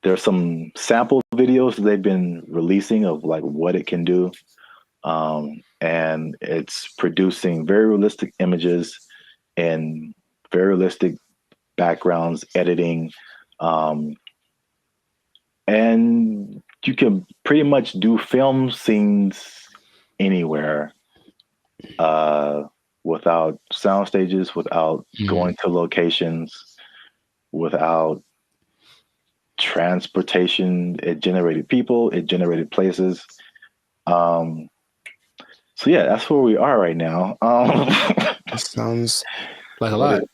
there's some sample videos that they've been releasing of like what it can do. And it's producing very realistic images and very realistic backgrounds, editing, um, and you can pretty much do film scenes anywhere uh, without sound stages, without Mhm. going to locations, without transportation. It generated people, it generated places. Um, so yeah, that's where we are right now. That sounds like a What lot. is,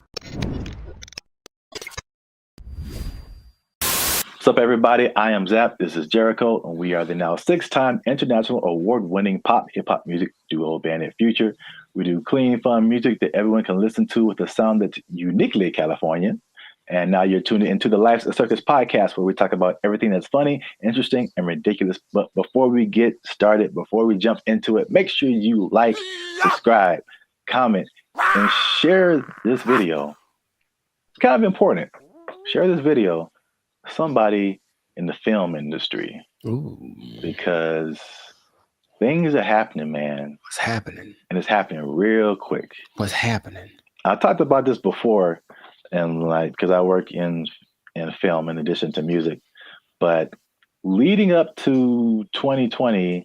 what's up, everybody? I am Zap. This is Jericho, and we are the now six-time international award-winning pop hip hop music duo band at Future. We do clean, fun music that everyone can listen to with a sound that's uniquely Californian. And now you're tuning into the Life's a Circus podcast, where we talk about everything that's funny, interesting, and ridiculous. But before we get started, before we jump into it, make sure you like, subscribe, comment, and share this video. It's kind of important. Share this video somebody in the film industry Ooh, because things are happening, man, what's happening? and it's happening real quick. What's happening? I talked about this before, and like because I work in film in addition to music, but leading up to 2020, you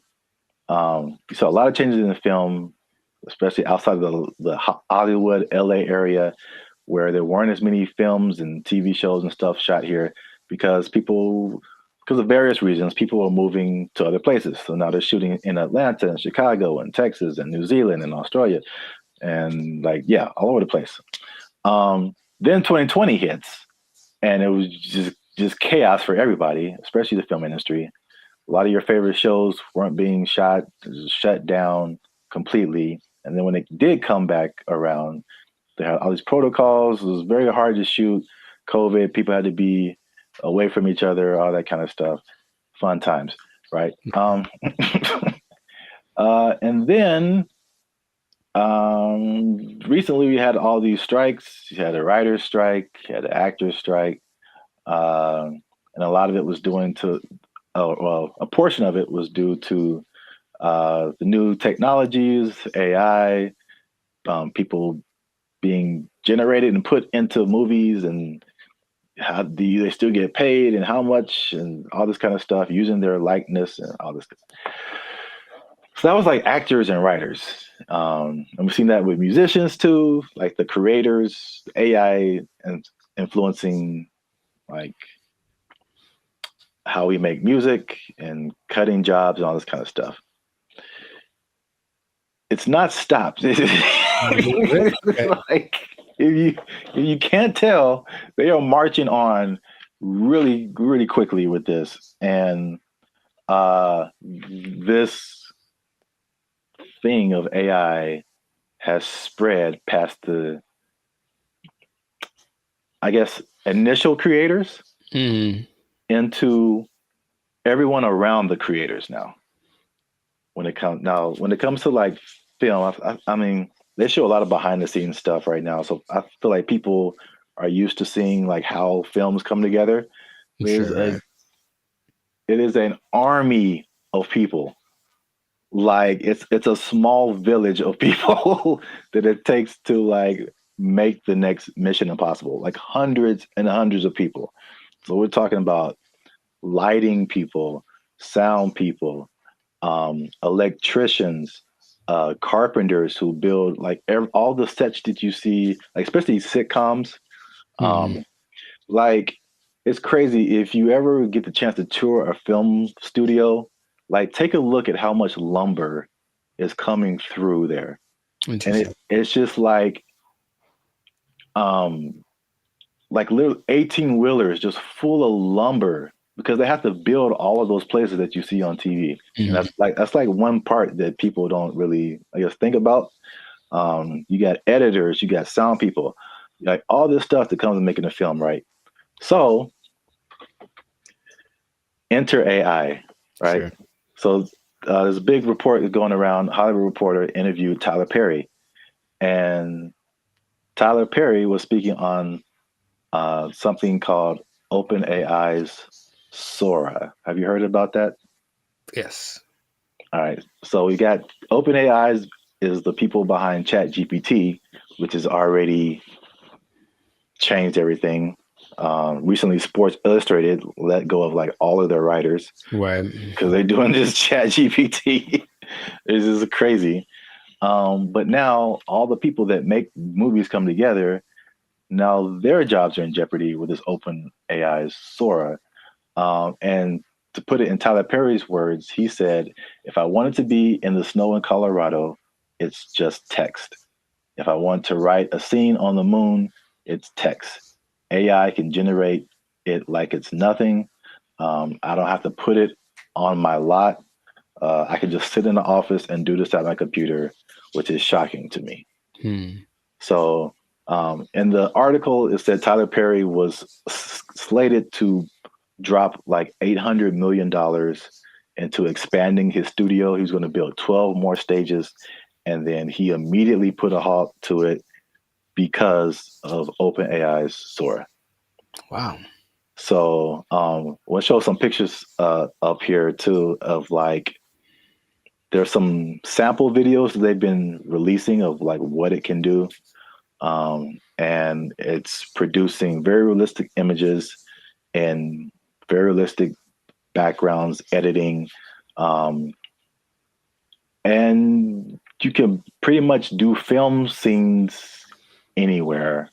saw a lot of changes in the film, especially outside of the Hollywood, LA area, where there weren't as many films and TV shows and stuff shot here because because of various reasons, people were moving to other places. So now they're shooting in Atlanta and Chicago and Texas and New Zealand and Australia and like, yeah, all over the place. Then 2020 hits and it was just chaos for everybody, especially the film industry. A lot of your favorite shows weren't being shut down completely. And then when it did come back around, they had all these protocols. It was very hard to shoot. COVID, people had to be away from each other, all that kind of stuff. Fun times, right? And then recently we had all these strikes. You had a writer's strike, you had an actor's strike, and a lot of it was doing to, well, a portion of it was due to the new technologies, AI, people being generated and put into movies and how do they still get paid and how much and all this kind of stuff using their likeness and all this. So that was like actors and writers. And we've seen that with musicians too, like the creators, AI and influencing like how we make music and cutting jobs and all this kind of stuff. It's not stopped. Like if you can't tell, they are marching on really really quickly with this, and this thing of AI has spread past the, I guess, initial creators Mm. into everyone around the creators now. When it comes to like film, I mean, they show a lot of behind the scenes stuff right now. So I feel like people are used to seeing like how films come together. There's a Sure. it is an army of people. Like it's a small village of people that it takes to like make the next Mission Impossible. Like hundreds and hundreds of people. So we're talking about lighting people, sound people, electricians, carpenters who build like all the sets that you see, like especially sitcoms. Mm. Um, like it's crazy if you ever get the chance to tour a film studio. Like take a look at how much lumber is coming through there, and Interesting. it's just um, like little 18 wheelers just full of lumber because they have to build all of those places that you see on TV. And Mm. that's like one part that people don't really, I guess, think about. You got editors, you got sound people, like all this stuff that comes with making a film, right? So enter AI, right? Sure. So there's a big report that's going around. Hollywood Reporter interviewed Tyler Perry, and Tyler Perry was speaking on something called OpenAI's. Sora. Have you heard about that? Yes. All right. So we got OpenAI is the people behind ChatGPT, which has already changed everything. Recently, Sports Illustrated let go of like all of their writers Right. because they're doing this ChatGPT. This is crazy. But now all the people that make movies come together. Now their jobs are in jeopardy with this open AI's Sora. And to put it in Tyler Perry's words, he said, if I wanted to be in the snow in Colorado, it's just text. If I want to write a scene on the moon, it's text. AI can generate it like it's nothing. I don't have to put it on my lot. I can just sit in the office and do this at my computer, which is shocking to me. Hmm. So, in the article, it said Tyler Perry was slated to drop like $800 million into expanding his studio. He was going to build 12 more stages, and then he immediately put a halt to it because of OpenAI's Sora. Wow. So, we'll show some pictures up here too of like there's some sample videos that they've been releasing of like what it can do. And it's producing very realistic images and very realistic backgrounds, editing, um, and you can pretty much do film scenes anywhere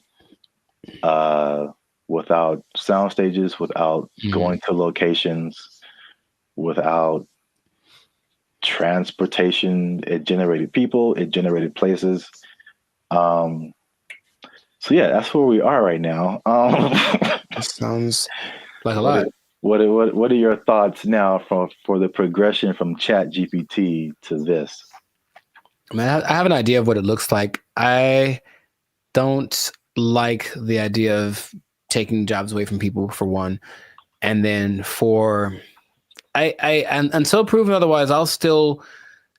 without sound stages, without Hmm. going to locations, without transportation. It generated people, it generated places. Um, so yeah, that's where we are right now. That sounds like a What lot. is what are your thoughts now for the progression from Chat GPT to this? I mean, I have an idea of what it looks like. I don't like the idea of taking jobs away from people, for one, and then for and until proven otherwise, I'll still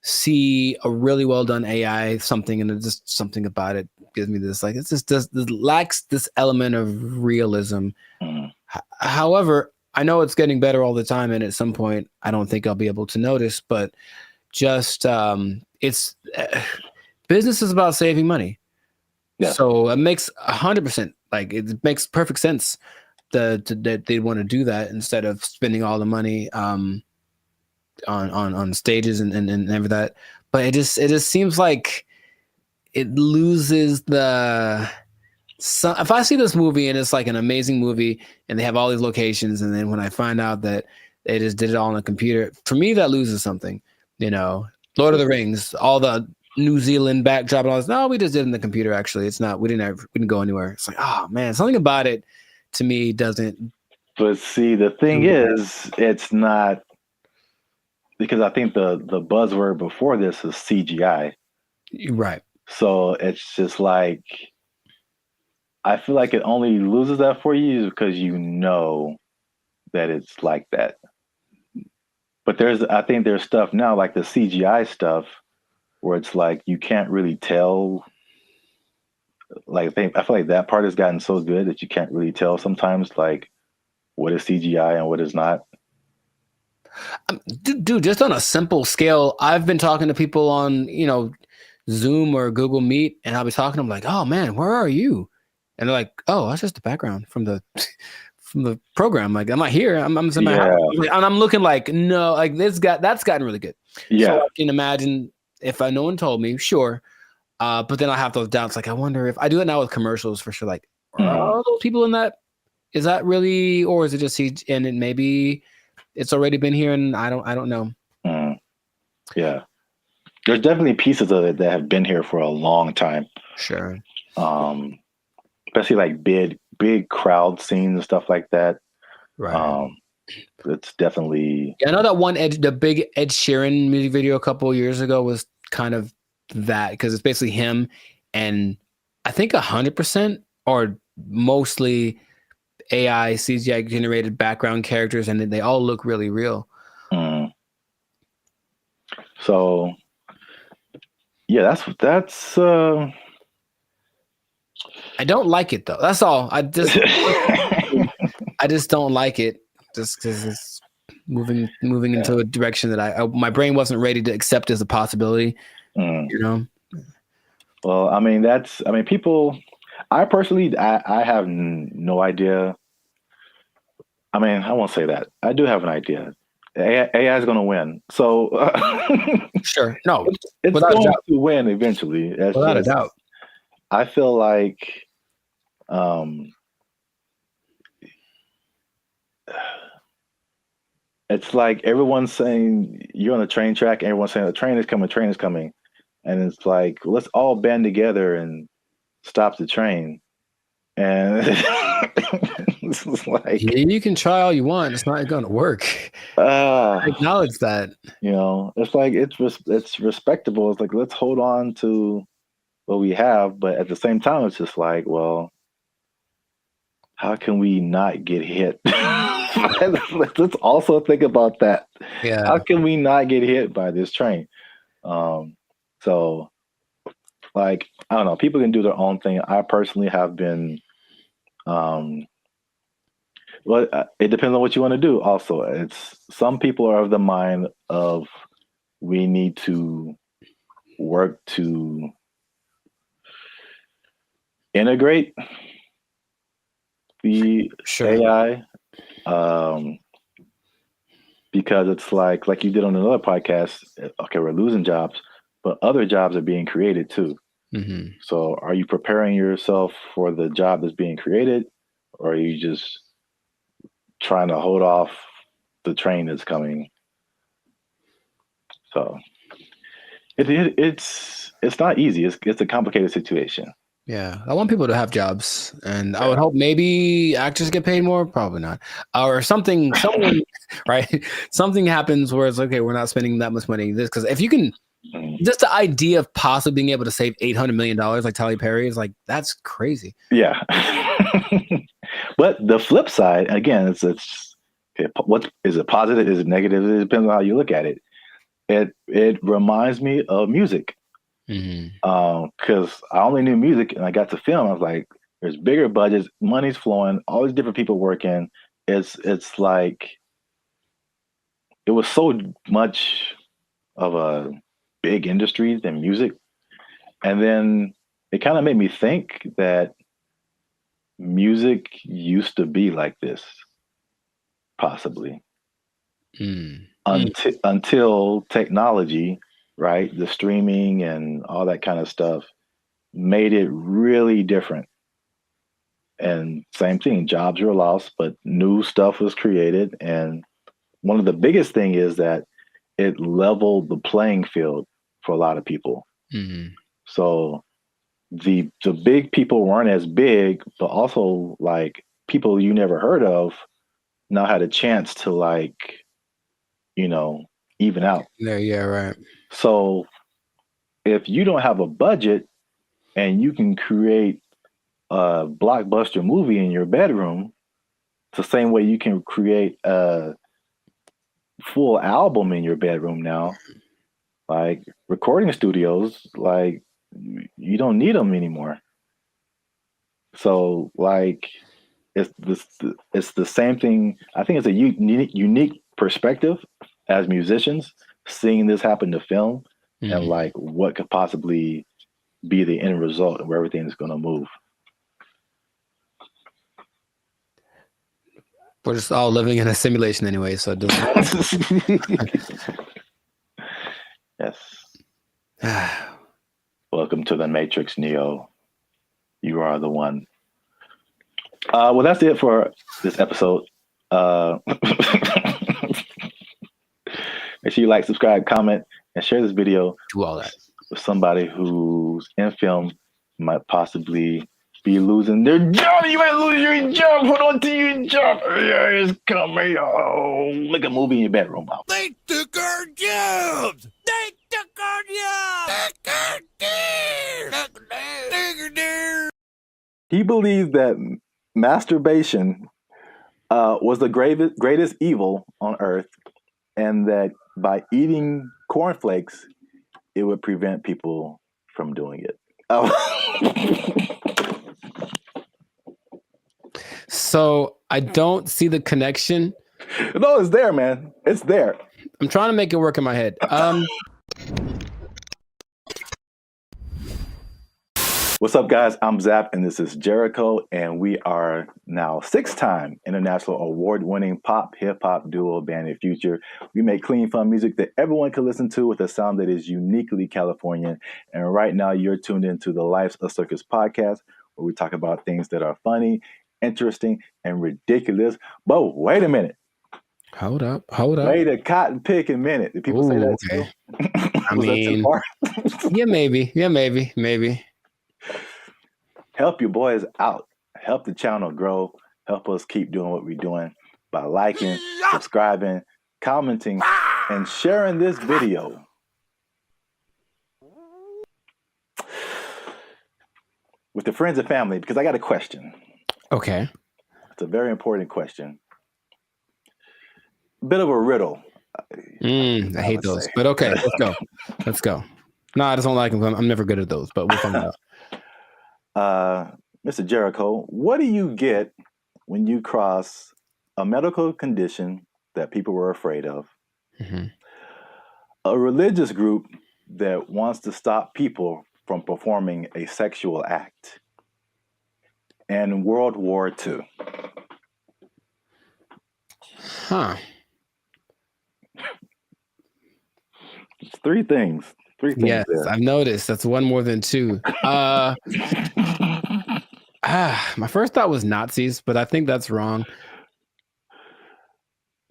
see a really well done AI something, and it's just something about it gives me this like it's just this lacks this element of realism. Mm, However, I know it's getting better all the time, and at some point, I don't think I'll be able to notice. But just it's business is about saving money, yes. so it makes 100% like it makes perfect sense that they want to do that instead of spending all the money on stages and every that. But it just seems like it loses the. So if I see this movie and it's like an amazing movie and they have all these locations, and then when I find out that they just did it all on a computer, for me that loses something. You know, Lord of the Rings, all the New Zealand backdrop and all this. No, we just did it in the computer. Actually, it's not. We didn't go anywhere. It's like, oh man, something about it to me doesn't. But see, the thing is, it's not because I think the buzzword before this is CGI. Right. So it's just like I feel like it only loses that for you because you know that it's like that. But I think there's stuff now like the CGI stuff where it's like you can't really tell. Like I feel like that part has gotten so good that you can't really tell sometimes like what is CGI and what is not. Dude, just on a simple scale, I've been talking to people on, Zoom or Google Meet, and I'll be talking to them like, "Oh man, where are you?" And they're like, "Oh, that's just the background from the from the program. Like, I'm not here. I'm in my house." Yeah, And I'm looking like, no, like that's gotten really good. So yeah. I can imagine if no one told me, sure. But then I have those doubts. Like, I wonder if I do it now with commercials for sure. Like, are Mhm. all those people in that? Is that really, or is it just he? And it maybe it's already been here, and I don't know. Mm, yeah. There's definitely pieces of it that have been here for a long time. Sure. Um, Especially like big crowd scenes and stuff like that. Right. Um, it's definitely Yeah, I know that the big Ed Sheeran music video a couple of years ago was kind of that because it's basically him and I think 100% or mostly AI CGI generated background characters, and they all look really real. mm. So yeah, that's I don't like it though. That's all. I just don't like it. just because it's moving into a direction that my brain wasn't ready to accept as a possibility. Mm. You know. Well, I mean, people. I personally, I have no idea. I mean, I won't say that. I do have an idea. AI is going to win. So Sure. No, it's without a going doubt. to win eventually. It's Without a just, doubt. I feel like um, it's like everyone's saying you're on the train track, and everyone's saying the train is coming. And it's like, let's all band together and stop the train. And it's like, Yeah, you can try all you want. It's not going to work. uh, I acknowledge that. it's like it's respectable. It's like let's hold on to what we have, but at the same time, it's just like, well, how can we not get hit? Let's also think about that. Yeah. How can we not get hit by this train? Um, so, like, I don't know. People can do their own thing. I personally have been. Um, well, it depends on what you want to do. Also, it's some people are of the mind of we need to work to integrate the Sure. AI, um, because it's like you did on another podcast. Okay, we're losing jobs, but other jobs are being created too. Mm-hmm. So, are you preparing yourself for the job that's being created, or are you just trying to hold off the train that's coming? So, it's not easy. It's a complicated situation. Yeah, I want people to have jobs, and I would Yeah. hope maybe actors get paid more. Probably not, or something. Someone, right? Something happens where it's okay. We're not spending that much money. This because if you can, Mhm. just the idea of possibly being able to save $800 million like Tyler Perry is like that's crazy. Yeah. But the flip side, again, what is it positive? Is it negative? It depends on how you look at it. It reminds me of music. Mm-hmm. Because I only knew music and I got to film. I was like, there's bigger budgets, money's flowing, all these different people working. It's like it was so much of a big industry than music. And then it kind of made me think that music used to be like this, possibly. Mm-hmm. Until technology, right? The streaming and all that kind of stuff made it really different. And same thing, jobs were lost, but new stuff was created. And one of the biggest thing is that it leveled the playing field for a lot of people. Mm-hmm. So the big people weren't as big, but also like people you never heard of now had a chance to you know, even out. Yeah, right. So if you don't have a budget and you can create a blockbuster movie in your bedroom, it's the same way you can create a full album in your bedroom now. Like recording studios, like you don't need them anymore. So like it's the same thing. I think it's a unique perspective as musicians seeing this happen to film and Mm-hmm. like what could possibly be the end result and where everything's going to move. We're just all living in a simulation anyway, so it Yes. doesn't. Welcome to the Matrix, Neo. You are the one. Well, that's it for this episode. Make sure you like, subscribe, comment, and share this video Do all that. with somebody who's in film might possibly be losing their job. You might lose your job. Hold on to your job. Yeah, it's coming. Oh, make a movie in your bedroom. They took our jobs. They took our jobs. He believes that masturbation was the greatest evil on earth, and that by eating cornflakes, it would prevent people from doing it. So I don't see the connection. No, it's there, man. It's there. I'm trying to make it work in my head. What's up, guys? I'm Zap, and this is Jericho, and we are now 6-time international award-winning pop hip-hop duo Band of Future. We make clean, fun music that everyone can listen to with a sound that is uniquely Californian. And right now, you're tuned into the Life's a Circus podcast, where we talk about things that are funny, interesting, and ridiculous. But wait a minute. Hold up. Wait a cotton picking minute. Did people say that Okay. still? I Was that too mean, far? yeah, maybe. Help your boys out. Help the channel grow. Help us keep doing what we're doing by liking, subscribing, commenting, and sharing this video. With the friends and family, because I got a question. Okay. It's a very important question. Bit of a riddle. I hate those, say. but okay, let's go. No, I just don't like them. I'm never good at those, but we'll find out. Mr. Jericho, what do you get when you cross a medical condition that people were afraid of, a religious group that wants to stop people from performing a sexual act, and World War II? Huh. It's three things. Yes, there. I've noticed. That's one more than two. My first thought was Nazis, but I think that's wrong.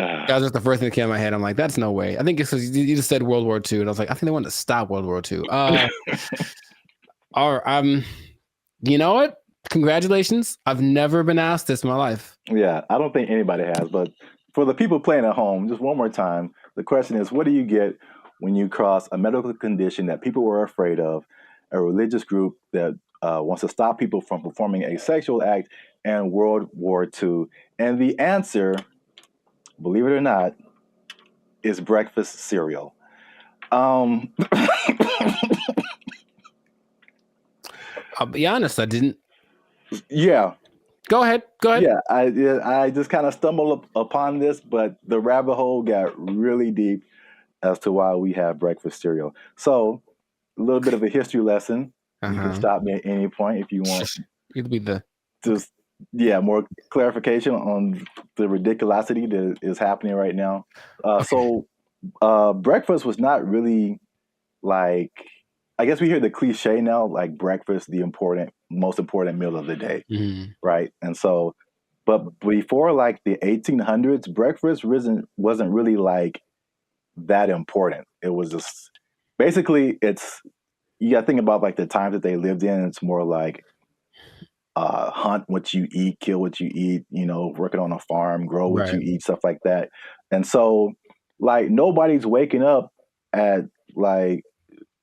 That was just the first thing that came to my head. I'm like, that's no way. I think it's because you just said World War II, and I was like, I think they wanted to stop World War II. You know what? Congratulations. I've never been asked this in my life. Yeah, I don't think anybody has, but for the people playing at home, just one more time, the question is, what do you get when you cross a medical condition that people were afraid of, a religious group that wants to stop people from performing a sexual act, and World War II? And the answer, believe it or not, is breakfast cereal. I'll be honest, I didn't. Yeah. Go ahead. Yeah, I just kind of stumbled upon this, but the rabbit hole got really deep as to why we have breakfast cereal. So, a little bit of a history lesson. You can stop me at any point if you want. It'll be Just more clarification on the ridiculosity that is happening right now. So, breakfast was not really like, I guess we hear the cliche now, like breakfast, the most important meal of the day, right? And so, but before like the 1800s, breakfast wasn't really like that important. It was just basically you got to think about like the times that they lived in. It's more like hunt what you eat, kill what you eat, working on a farm, grow what you eat, stuff like that. And so like nobody's waking up at like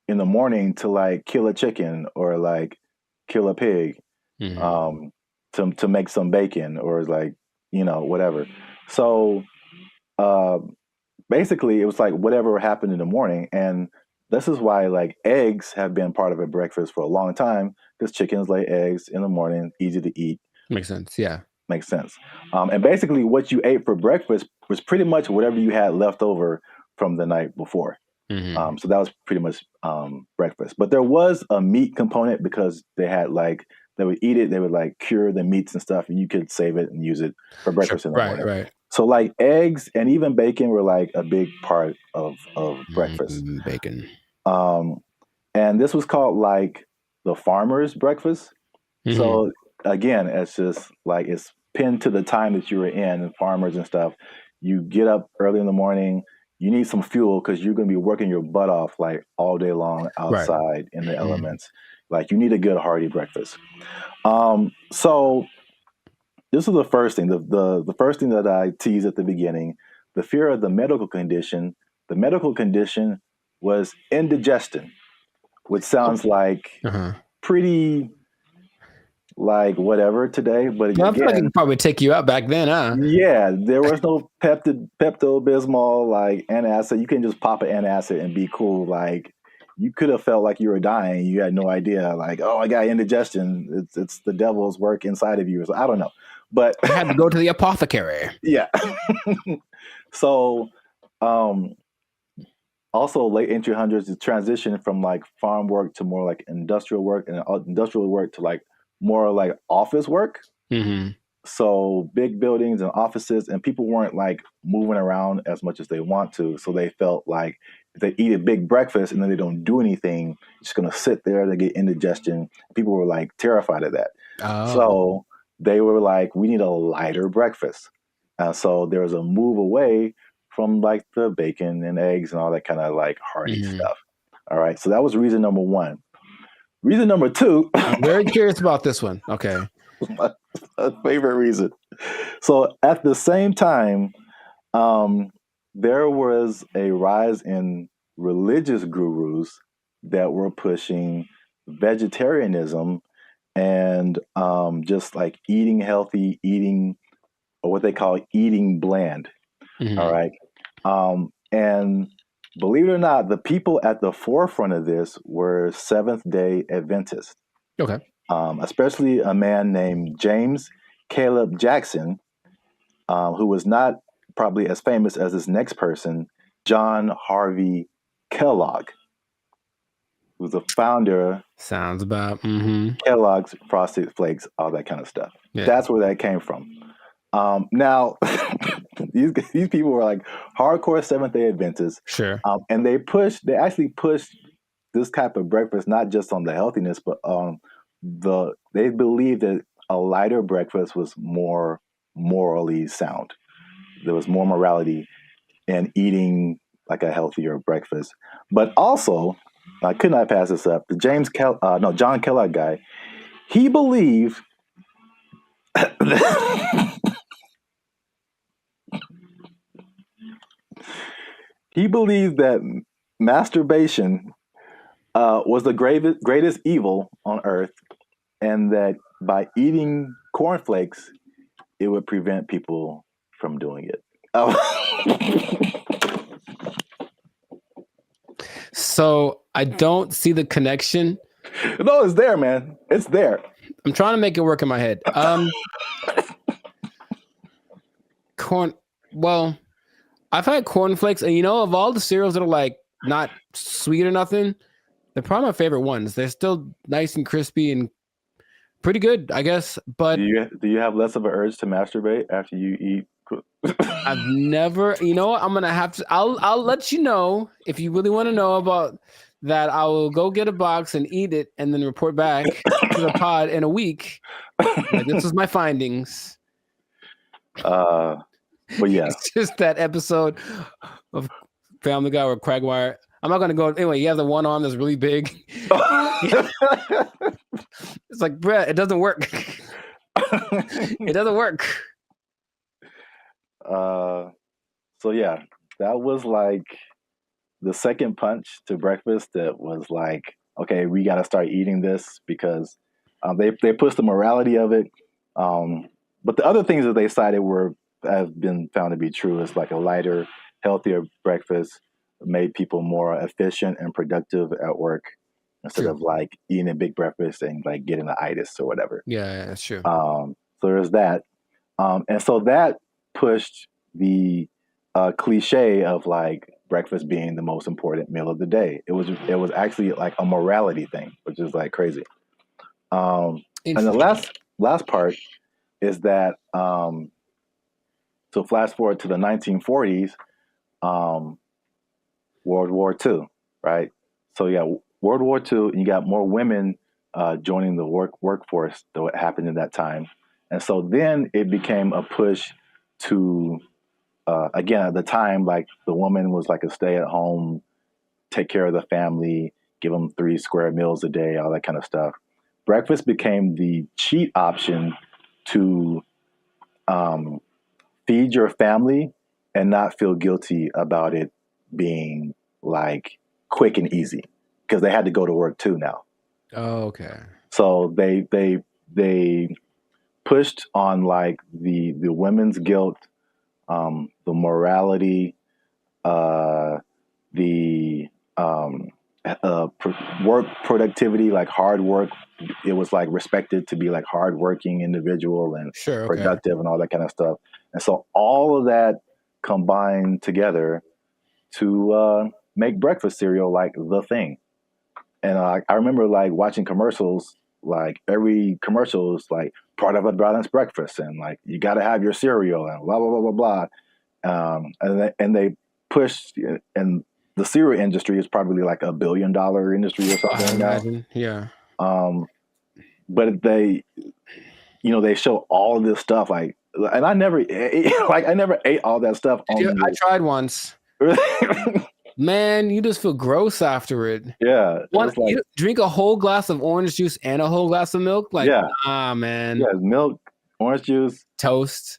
in the morning to like kill a chicken or like kill a pig to make some bacon or like, whatever. So basically it was like whatever happened in the morning. And this is why like eggs have been part of a breakfast for a long time, because chickens lay eggs in the morning, easy to eat. Makes sense. Yeah. Makes sense. And basically what you ate for breakfast was pretty much whatever you had left over from the night before. So that was pretty much breakfast. But there was a meat component because they would eat it, they would like cure the meats and stuff, and you could save it and use it for breakfast in the morning. Right. So like eggs and even bacon were like a big part of breakfast. Bacon. And this was called like the farmer's breakfast. So again, it's just like it's pinned to the time that you were in, and farmers and stuff. You get up early in the morning. You need some fuel because you're going to be working your butt off like all day long outside in the elements. Like you need a good hearty breakfast. So this is the first thing. The first thing that I teased at the beginning, the fear of the medical condition. The medical condition was indigestion, which sounds like pretty like whatever today, but I feel like it could probably take you out back then, huh? Yeah, there was no Pepto-Bismol, like antacid. You can just pop an antacid and be cool. Like you could have felt like you were dying. You had no idea. Like, oh, I got indigestion. It's the devil's work inside of you. So I don't know, But I had to go to the apothecary. yeah. So, also late 1800s, the transition from like farm work to more like industrial work, and industrial work to like more like office work. Mm-hmm. So big buildings and offices, and people weren't like moving around as much as they want to. So they felt like if they eat a big breakfast and then they don't do anything, just gonna sit there, they get indigestion. People were like terrified of that. Oh. So they were like, we need a lighter breakfast. So there was a move away from like the bacon and eggs and all that kind of like hearty Mm-hmm. stuff. All right. So that was reason number one. Reason number two. I'm very curious about this one. Okay. my favorite reason. So at the same time, there was a rise in religious gurus that were pushing vegetarianism and just like eating healthy, eating or what they call eating bland. Mm-hmm. All right. And believe it or not, the people at the forefront of this were Seventh day Adventists. Okay. Especially a man named James Caleb Jackson, who was not probably as famous as this next person, John Harvey Kellogg, who's the founder Sounds about. Mm-hmm. Kellogg's Frosted Flakes, all that kind of stuff. Yeah. That's where that came from. Now, these people were like hardcore Seventh Day Adventists, Sure. and they actually pushed this type of breakfast not just on the healthiness, but they believed that a lighter breakfast was more morally sound. There was more morality in eating like a healthier breakfast. But also, I could not pass this up. The John Kellogg guy, he believed he believed that masturbation was the greatest evil on earth, and that by eating cornflakes, it would prevent people from doing it. So I don't see the connection. No, it's there, man. It's there. I'm trying to make it work in my head. Corn. Well, I've had cornflakes, and of all the cereals that are like not sweet or nothing, they're probably my favorite ones. They're still nice and crispy and pretty good, I guess. But Do you have less of an urge to masturbate after you eat? I've never. You know what? I'm gonna have to. I'll let you know if you really want to know about that. I will go get a box and eat it, and then report back to the pod in a week. Like, this is my findings. But yeah, It's just that episode of Family Guy or Quagmire. I'm not gonna go anyway. You have the one arm that's really big. It's like, bruh, it doesn't work. It doesn't work. So yeah, that was like the second punch to breakfast. That was like, okay, we got to start eating this because they pushed the morality of it. But the other things that they cited have been found to be true. Is like a lighter, healthier breakfast made people more efficient and productive at work instead of like eating a big breakfast and like getting the itis or whatever. Yeah, that's true. So there's that. And so that pushed the cliche of like breakfast being the most important meal of the day. It was actually like a morality thing, which is like crazy. And the last part is that so flash forward to the 1940s, World War II, right? So yeah, World War II, you got more women joining the workforce than what happened in that time. And so then it became a push to, again, at the time, like the woman was like a stay-at-home, take care of the family, give them 3 square meals a day, all that kind of stuff. Breakfast became the cheat option to feed your family and not feel guilty about it being like quick and easy because they had to go to work too now. Oh, okay. So they pushed on like the women's guilt, the morality, the work productivity, like hard work it was like respected to be like hardworking individual and Sure. Okay. productive and all that kind of stuff. And so all of that combined together to make breakfast cereal like the thing. And I remember like watching commercials, like every commercial is like part of a balanced breakfast, and like you got to have your cereal and blah blah blah blah blah. And they push, and the cereal industry is probably like $1 billion industry or something. I imagine. Yeah. But they, they show all of this stuff like, and I never ate all that stuff. I tried once. Man, you just feel gross after it. Yeah. You drink a whole glass of orange juice and a whole glass of milk? Like, man. Yeah, milk, orange juice, toast,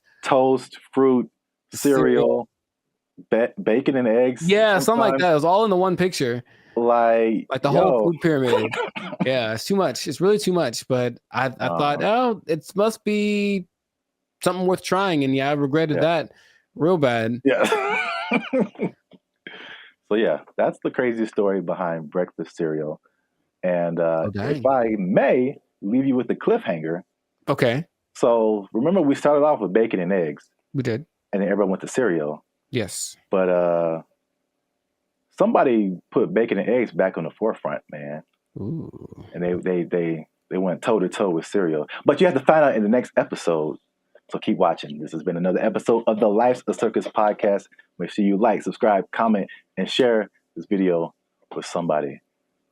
fruit, cereal, bacon and eggs. Yeah, something like that. It was all in the one picture. Like the whole food pyramid. Yeah, it's too much. It's really too much. But I thought, it must be something worth trying. And I regretted that real bad. Yeah. So yeah, that's the crazy story behind breakfast cereal. And if I may leave you with a cliffhanger. Okay. So remember we started off with bacon and eggs. We did. And then everyone went to cereal. Yes. But somebody put bacon and eggs back on the forefront, man. Ooh. And they went toe to toe with cereal. But you have to find out in the next episode. So keep watching. This has been another episode of the Life's a Circus podcast. Make sure you like, subscribe, comment, and share this video with somebody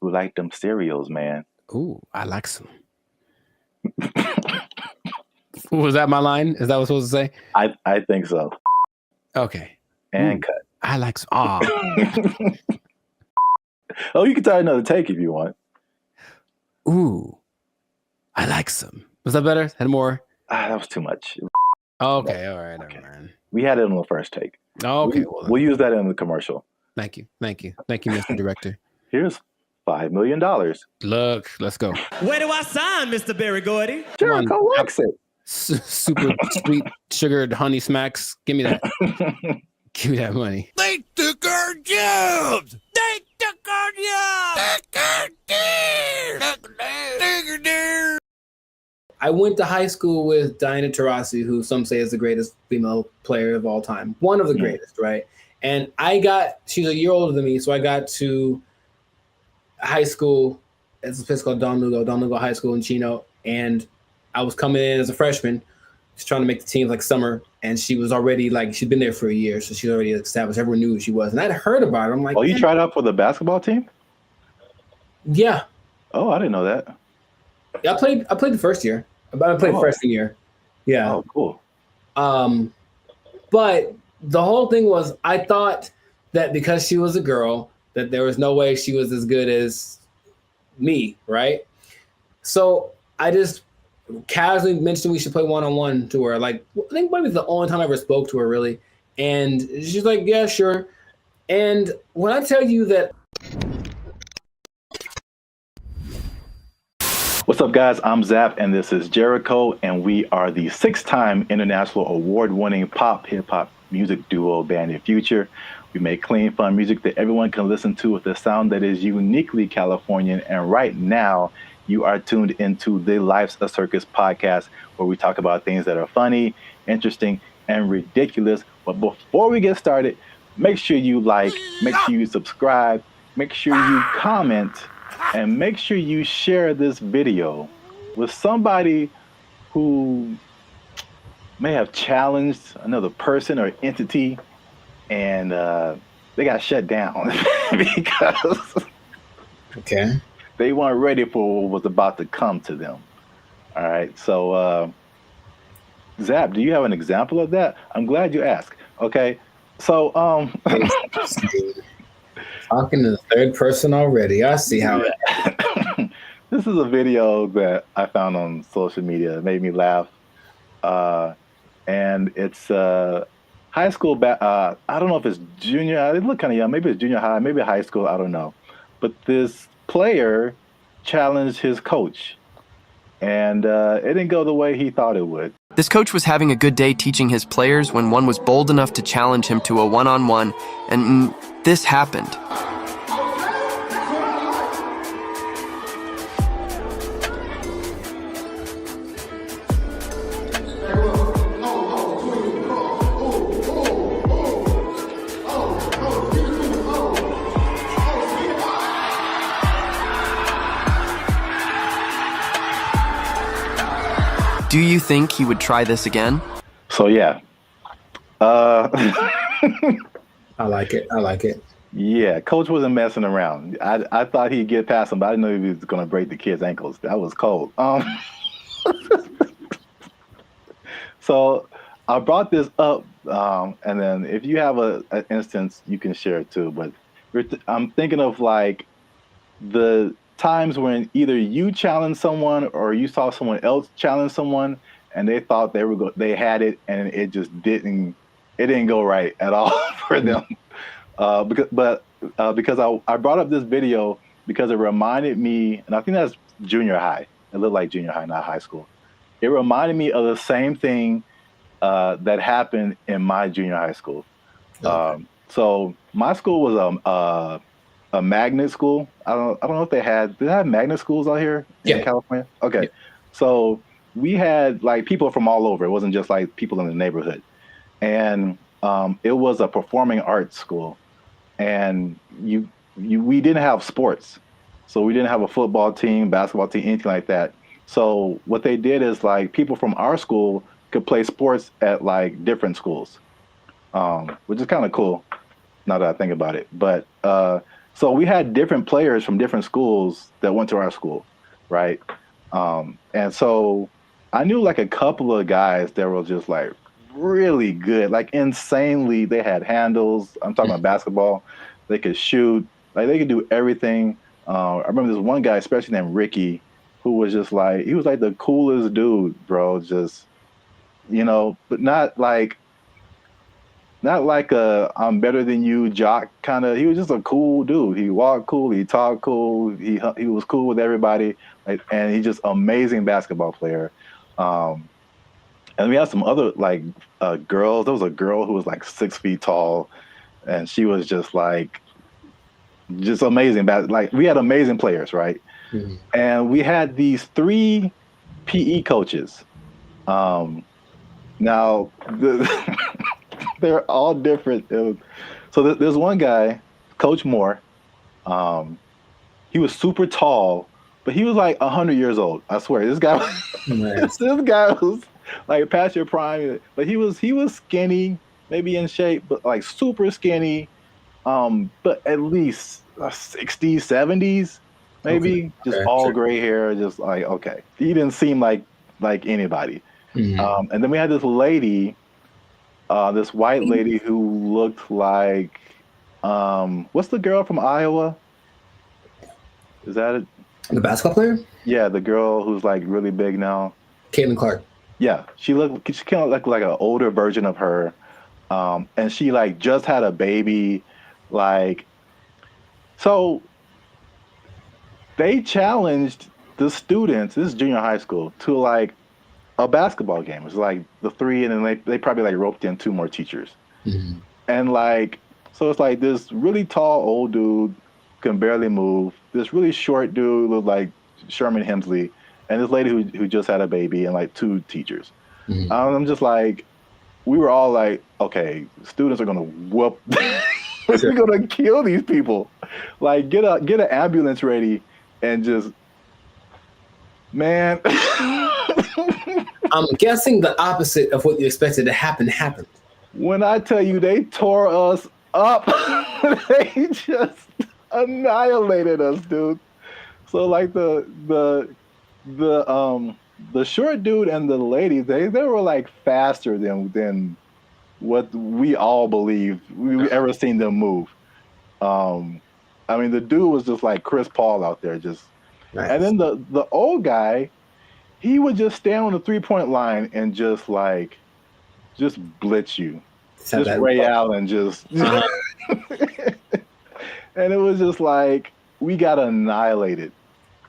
who liked them cereals, man. Ooh, I like some. Was that my line? Is that what I was supposed to say? I think so. Okay. And cut. I like some. Oh, you can try another take if you want. Ooh, I like some. Was that better? Had more? That was too much. Okay, all right. We had it on the first take. Okay, we'll use that in the commercial. Thank you, Mr. Director. Here's $5 million. Look, let's go. Where do I sign, Mr. Barry Gordy? Jericho likes it. Super sweet sugared honey smacks. Give me that. Give me that money. They took our jobs. They took our jobs. I went to high school with Diana Taurasi, who some say is the greatest female player of all time. One of the greatest, right? And she's a year older than me, so I got to high school. It's a place called Don Lugo High School in Chino. And I was coming in as a freshman, just trying to make the team like summer. And she was already she'd been there for a year, so she's already established. Everyone knew who she was. And I'd heard about her. I'm like, you tried out for the basketball team? Yeah. Oh, I didn't know that. Yeah, I played the first year. I played freshman year. Yeah. Oh, cool. But the whole thing was, I thought that because she was a girl, that there was no way she was as good as me, right? So I just casually mentioned we should play one-on-one to her. Like, I think maybe it's the only time I ever spoke to her, really. And she's like, yeah, sure. And when I tell you that. What's up, guys? I'm Zap, and this is Jericho, and we are the 6-time international award-winning pop hip-hop music duo Band in Future. We make clean, fun music that everyone can listen to with a sound that is uniquely Californian, and right now, you are tuned into the Life's a Circus podcast, where we talk about things that are funny, interesting, and ridiculous. But before we get started, make sure you like, make sure you subscribe, make sure you comment, and make sure you share this video with somebody who may have challenged another person or entity, and they got shut down because they weren't ready for what was about to come to them. All right. So, Zap, do you have an example of that? I'm glad you asked. Okay. So, talking to the third person already. I see how it. This is a video that I found on social media. It made me laugh. And it's high school. I don't know if it's junior. It looked kind of young. Maybe it's junior high. Maybe high school. I don't know. But this player challenged his coach. And it didn't go the way he thought it would. This coach was having a good day teaching his players when one was bold enough to challenge him to a one-on-one, and this happened. Do you think he would try this again? So yeah. Uh, I like it. I like it. yeah, coach wasn't messing around. I thought he'd get past him, but I didn't know he was going to break the kid's ankles. That was cold. So I brought this up, and then if you have an instance, you can share it too. But I'm thinking of like the times when either you challenged someone or you saw someone else challenge someone, and they thought they had it, and it just didn't go right at all for them. Because I brought up this video because it reminded me, and I think that's junior high. It looked like junior high, not high school. It reminded me of the same thing that happened in my junior high school. Okay. So my school was a magnet school. I don't know if did they have magnet schools out here in California? Okay. Yeah. So we had like people from all over. It wasn't just like people in the neighborhood. And it was a performing arts school. And we didn't have sports. So we didn't have a football team, basketball team, anything like that. So what they did is like people from our school could play sports at like different schools, which is kind of cool now that I think about it. But so we had different players from different schools that went to our school, right? And so I knew like a couple of guys that were just like really good, like insanely. They had handles. I'm talking about basketball. They could shoot. Like they could do everything. I remember this one guy, especially named Ricky, who was just like, he was like the coolest dude, bro. Just, but not like a I'm better than you jock kind of. He was just a cool dude. He walked cool. He talked cool. He was cool with everybody. And he's just amazing basketball player. And we had some other like girls. There was a girl who was like 6 feet tall, and she was just like, just amazing. Like we had amazing players, right? Mm-hmm. And we had these 3 PE coaches. Now they're all different. So there's one guy, Coach Moore. He was super tall, but he was like 100 years old. I swear, this guy. This guy was like past your prime, but he was skinny, maybe in shape, but like super skinny. But at least 60s, 70s, maybe. Okay. Just all gray hair, just like, okay. He didn't seem like anybody. Mm-hmm. And then we had this lady, this white lady who looked like, what's the girl from Iowa? Is that it? The basketball player? Yeah, the girl who's like really big now. Caitlin Clark. Yeah, she kind of looked like an older version of her. And she like just had a baby. Like, so they challenged the students, this is junior high school, to like a basketball game. It was like the 3, and then they probably like roped in 2 more teachers. Mm-hmm. And like, so it's like this really tall old dude can barely move. This really short dude looked like Sherman Hemsley, and this lady who just had a baby, and like 2 teachers. Mm-hmm. I'm just like, we were all like, okay, students are gonna whoop. We're gonna kill these people. Like, get an ambulance ready, and just, man. I'm guessing the opposite of what you expected to happen happened. When I tell you they tore us up, they just annihilated us, dude. So like the short dude and the lady, they were like faster than what we all believed we ever seen them move. I mean, the dude was just like Chris Paul out there, just. Nice. And then the old guy, he would just stand on the 3-point line and just blitz you, just Ray Allen, just. And it was just like we got annihilated.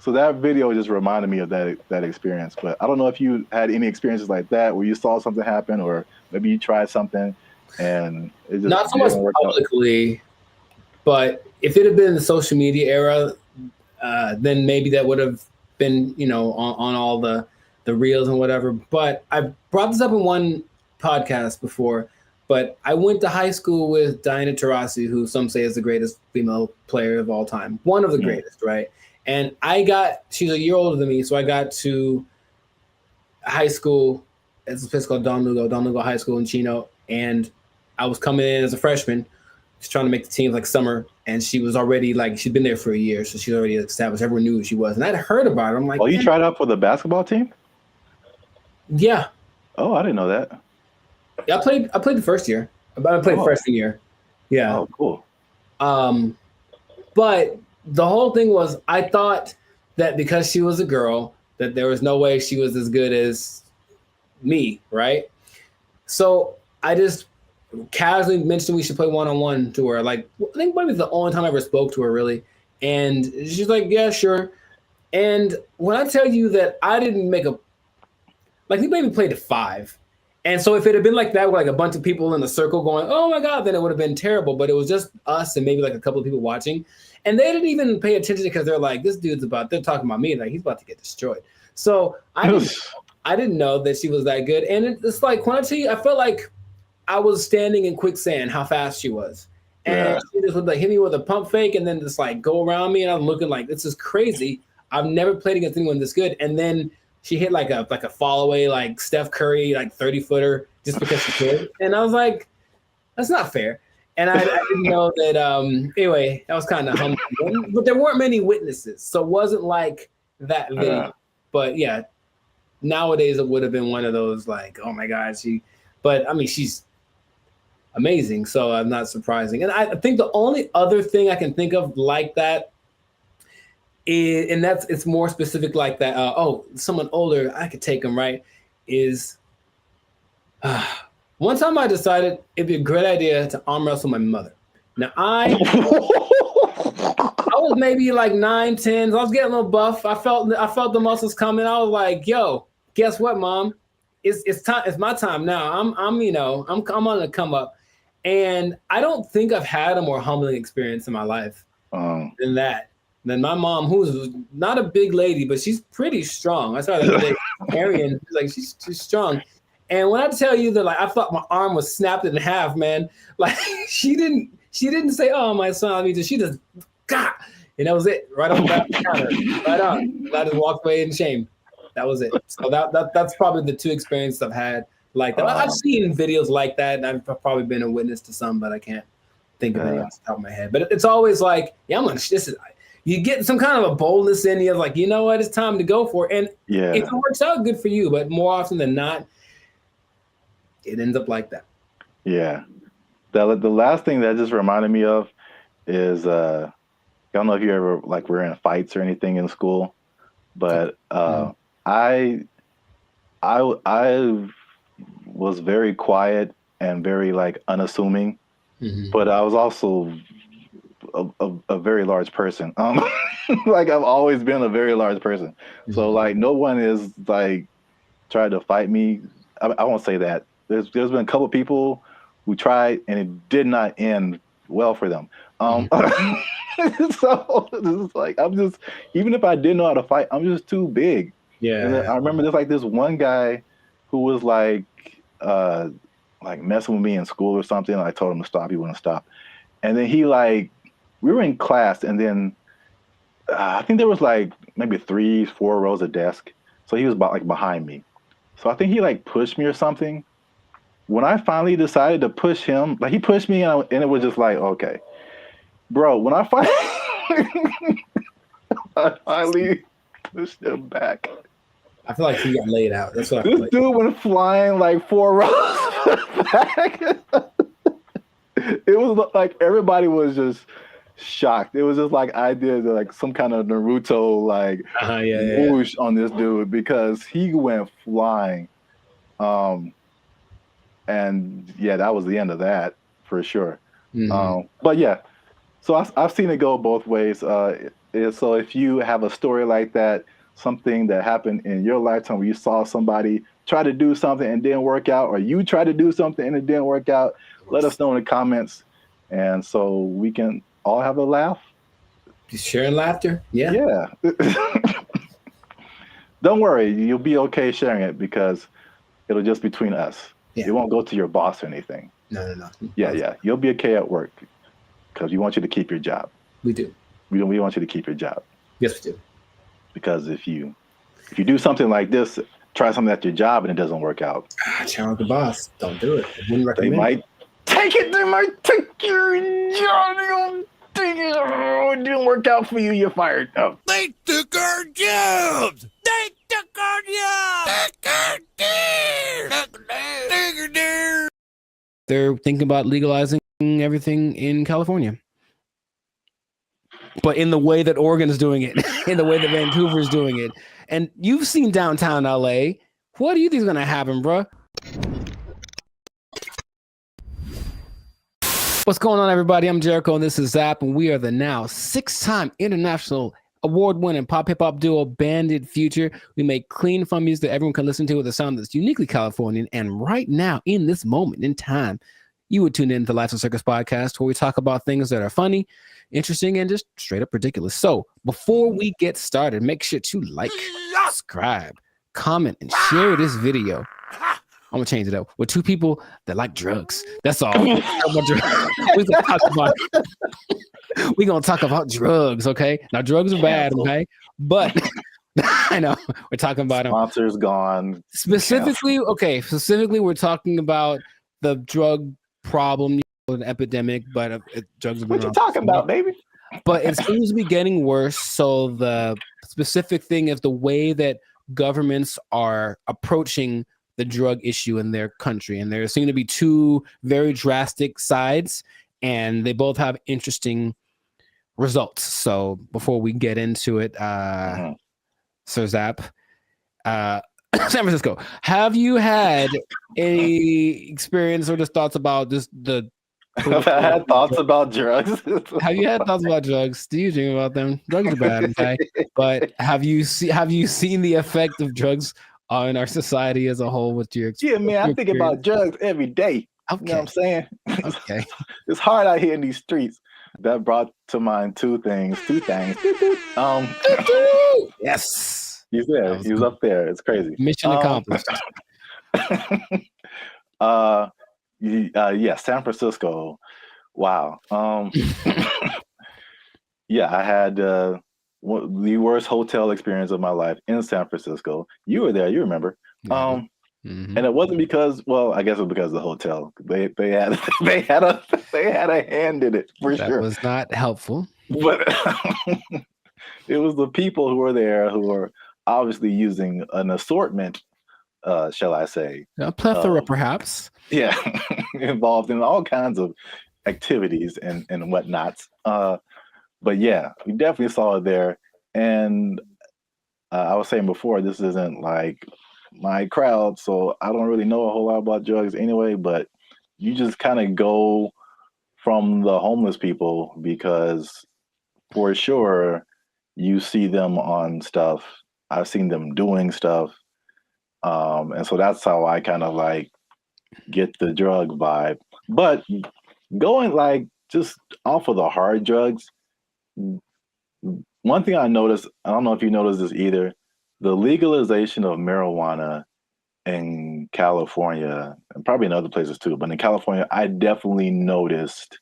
So that video just reminded me of that experience. But I don't know if you had any experiences like that where you saw something happen, or maybe you tried something and it just not so much publicly, but if it had been the social media era, then maybe that would have been, on all the reels and whatever. But I brought this up in one podcast before, but I went to high school with Diana Taurasi, who some say is the greatest female player of all time. One of the greatest, right? And she's a year older than me, so I got to high school. It's a place called Don Lugo High School in Chino, and I was coming in as a freshman, just trying to make the team like summer, and she was already like she'd been there for a year, so she's already established. Everyone knew who she was, and I'd heard about her. I'm like, Oh, you tried out for the basketball team? yeah. Oh, I didn't know that. Yeah, I played the first year. I played freshman year. Yeah. Oh, cool. But the whole thing was I thought that because she was a girl, that there was no way she was as good as me, right? So I just casually mentioned we should play one-on-one to her. Like, I think maybe the only time I ever spoke to her, really. And she's like, yeah, sure. And when I tell you that I didn't make we maybe played to 5. And so if it had been like that with like a bunch of people in the circle going, oh my God, then it would have been terrible. But it was just us and maybe like a couple of people watching. And they didn't even pay attention because they're like, they're talking about me. Like, he's about to get destroyed. So I didn't know that she was that good. And it's like, when I tell you, I felt like I was standing in quicksand, how fast she was. And she just would like hit me with a pump fake and then just like go around me. And I'm looking like, this is crazy. I've never played against anyone this good. And then she hit like a fall away, like Steph Curry, like 30-footer just because she could. And I was like, that's not fair. And I didn't know that. Anyway, that was kind of humbling. But there weren't many witnesses. So it wasn't like that video. But yeah, nowadays it would have been one of those like, oh my God, but I mean, she's amazing. So I'm not surprising. And I think the only other thing I can think of like that is, and it's more specific like that. Someone older, I could take them, right? Is one time I decided it'd be a great idea to arm wrestle my mother. Now I was maybe like 9, 10. I was getting a little buff. I felt the muscles coming. I was like, yo, guess what, Mom? It's time. It's my time now. I'm on the come up. And I don't think I've had a more humbling experience in my life than that. Than my mom, who's not a big lady, but she's pretty strong. I saw that today. Arian, she's strong. And when I tell you that, like, I thought my arm was snapped in half, man. Like, she didn't say, "Oh, my son," I mean, she just, God, and that was it. Right on the counter, right on. And I just walked away in shame. That was it. So that's probably the 2 experiences I've had like that. I've seen videos like that, and I've probably been a witness to some, but I can't think of any off the top of my head. But it's always like, yeah, you get some kind of a boldness in you, like, you know what, it's time to go for it. And if it works out, good for you. But more often than not, it ends up like that. Yeah. The last thing that just reminded me of is, I don't know if you ever like were in fights or anything in school, but I was very quiet and very like unassuming, but I was also a very large person. Like, I've always been a very large person. So like, no one is like tried to fight me. I won't say that. There's been a couple people who tried and it did not end well for them. So it's like, even if I didn't know how to fight, I'm just too big. Yeah. And I remember there's like this one guy who was like messing with me in school or something. And I told him to stop. He wouldn't stop. And then we were in class, and then I think there was like maybe 3, 4 rows of desk. So he was behind me. So I think he like pushed me or something. When I finally decided to push him, like he pushed me and it was just like, okay, bro, when I finally pushed him back. I feel like he got laid out. That's what I feel This like. dude went flying like 4 rows back. It was like everybody was just shocked. It was just like I did like some kind of Naruto like whoosh on this dude because he went flying. And yeah, that was the end of that for sure. But yeah, so I've seen it go both ways. So if you have a story like that, something that happened in your lifetime where you saw somebody try to do something and didn't work out, or you tried to do something and it didn't work out, let us know in the comments. And so we can all have a laugh. Just sharing laughter. Yeah. Yeah. Don't worry. You'll be okay sharing it because it'll just between us. Yeah. It won't go to your boss or anything. No. Yeah. You'll be okay at work because we want you to keep your job. We do. We want you to keep your job. Yes, we do. Because if you do something like this try something at your job and it doesn't work out. Challenge the boss. Don't do it. I wouldn't They recommend. might take it. They might take your job. Oh, it didn't work out for you. You're fired. Oh. They took our jobs! They took our jobs! They're thinking about legalizing everything in California. But in the way that Oregon is doing it, in the way that Vancouver is doing it. And you've seen downtown LA. What do you think is going to happen, bro? What's going on, everybody? I'm Jericho, and this is Zap, and we are the now 6-time international award-winning pop hip-hop duo Banded Future. We make clean, fun music that everyone can listen to with a sound that's uniquely Californian. And right now, in this moment in time, you would tune in to Life of Circus podcast, where we talk about things that are funny, interesting, and just straight up ridiculous. So before we get started, make sure to like, subscribe, comment, and share this video. I'm gonna change it up with two people that like drugs. That's all. We're gonna talk about drugs, okay? Now drugs are bad, okay? But I know we're talking about them. Sponsors gone. Specifically, we're talking about the drug problem, an epidemic, but drugs have been What you around talking about, baby? But it seems to be getting worse. So the specific thing is the way that governments are approaching the drug issue in their country. And there seem to be two very drastic sides, and they both have interesting results. So before we get into it, Sir Zap, San Francisco, have you had any experience or just thoughts about just the I've had thoughts about drugs. Have you had thoughts about drugs? Do you dream about them? Drugs are bad, okay? But have you seen the effect of drugs on our society as a whole with your Yeah, man, I think about drugs every day. Okay. You know what I'm saying? Okay. It's hard out here in these streets. That brought to mind two things. Yes. He's there. He was up there. It's crazy. Mission accomplished. Yeah, San Francisco. Wow. Yeah, I had the worst hotel experience of my life in San Francisco. You were there, you remember. And it wasn't because, well, I guess it was because of the hotel. They had a hand in it for sure. That was not helpful. But it was the people who were there who were obviously using an assortment, shall I say. A plethora, perhaps. Yeah, involved in all kinds of activities and whatnots. But yeah, we definitely saw it there. And I was saying before, this isn't like my crowd, so I don't really know a whole lot about drugs anyway, but you just kind of go from the homeless people because for sure you see them on stuff. I've seen them doing stuff. And so that's how I kind of like get the drug vibe. But going like just off of the hard drugs, one thing I noticed, I don't know if you noticed this either, the legalization of marijuana in California, and probably in other places too, but in California, I definitely noticed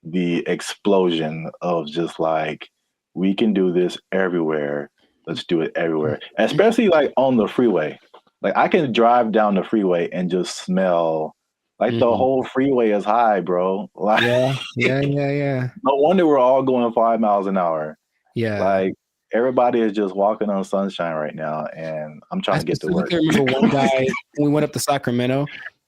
the explosion of just like, we can do this everywhere. Let's do it everywhere, especially like on the freeway. Like I can drive down the freeway and just smell like the whole freeway is high, bro. Like, Yeah. No wonder we're all going 5 miles an hour. Yeah. Like everybody is just walking on sunshine right now, and I'm trying to get to work. I remember one guy when we went up to Sacramento,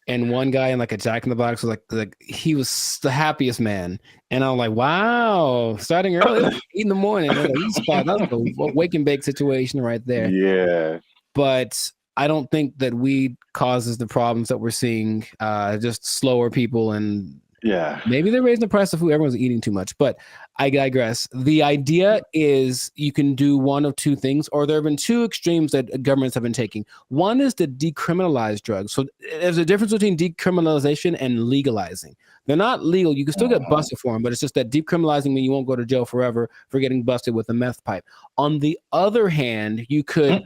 and one guy in like a Jack in the Box was like he was the happiest man, and I'm like, wow, starting early, 8 in the morning. That's a wake and bake situation right there. Yeah, but I don't think that weed causes the problems that we're seeing. Just slower people, and yeah, maybe they're raising the price of food. Everyone's eating too much, but I digress. The idea is you can do one of two things, or there have been two extremes that governments have been taking. One is to decriminalize drugs. So there's a difference between decriminalization and legalizing. They're not legal. You can still get busted for them, but it's just that decriminalizing means you won't go to jail forever for getting busted with a meth pipe. On the other hand, you could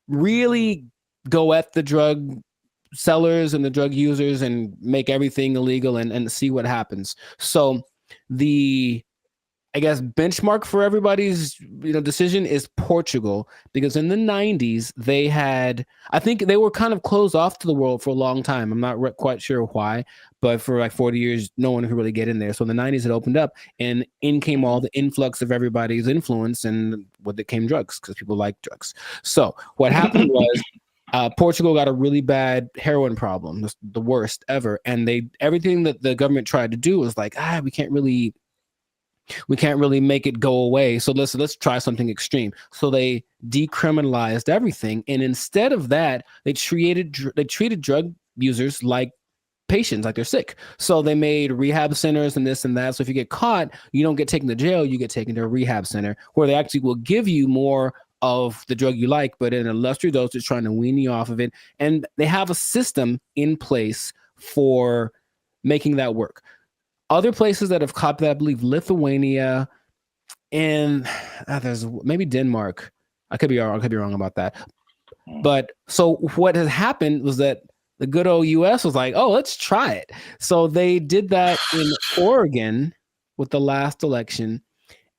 really go at the drug sellers and the drug users and make everything illegal and see what happens. So the I guess benchmark for everybody's decision is Portugal, because in the 90s they had, I think they were kind of closed off to the world for a long time. I'm not quite sure why, but for like 40 years no one could really get in there. So in the 90s it opened up, and in came all the influx of everybody's influence, and with it came drugs, because people like drugs. So what happened was Portugal got a really bad heroin problem, the worst ever, and everything that the government tried to do was like, we can't really make it go away. So let's try something extreme. So they decriminalized everything, and instead of that, they treated drug users like patients, like they're sick. So they made rehab centers and this and that. So if you get caught, you don't get taken to jail, you get taken to a rehab center where they actually will give you more of the drug you like, but in a lesser dosage, trying to wean you off of it. And they have a system in place for making that work. Other places that have copied that, I believe Lithuania, and there's maybe Denmark. I could be wrong about that. But so what has happened was that the good old US was like, oh, let's try it. So they did that in Oregon with the last election,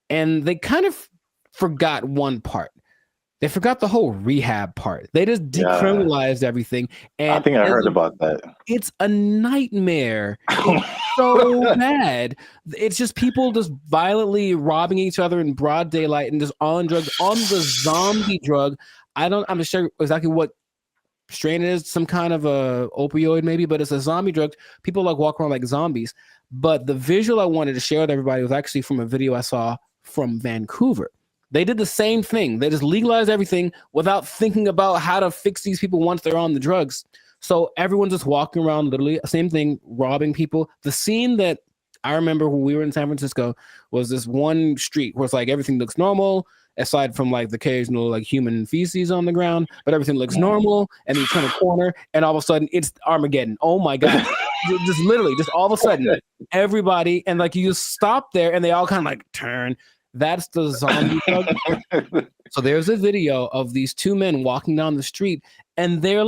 and they kind of forgot one part. They forgot the whole rehab part. They just decriminalized everything. And I think I heard about that. It's a nightmare. It's so bad. It's just people just violently robbing each other in broad daylight and just on drugs, on the zombie drug. I'm not sure exactly what strain it is, some kind of a opioid maybe, but it's a zombie drug. People like walk around like zombies. But the visual I wanted to share with everybody was actually from a video I saw from Vancouver. They did the same thing. They just legalized everything without thinking about how to fix these people once they're on the drugs. So everyone's just walking around, literally, same thing, robbing people. The scene that I remember when we were in San Francisco was this one street where it's like everything looks normal, aside from like the occasional like human feces on the ground, but everything looks normal. And then you turn a corner, and all of a sudden it's Armageddon. Oh my God. Just literally, just all of a sudden, everybody, and like you just stop there and they all kind of like turn. That's the zombie drug. So there's a video of these two men walking down the street, and they're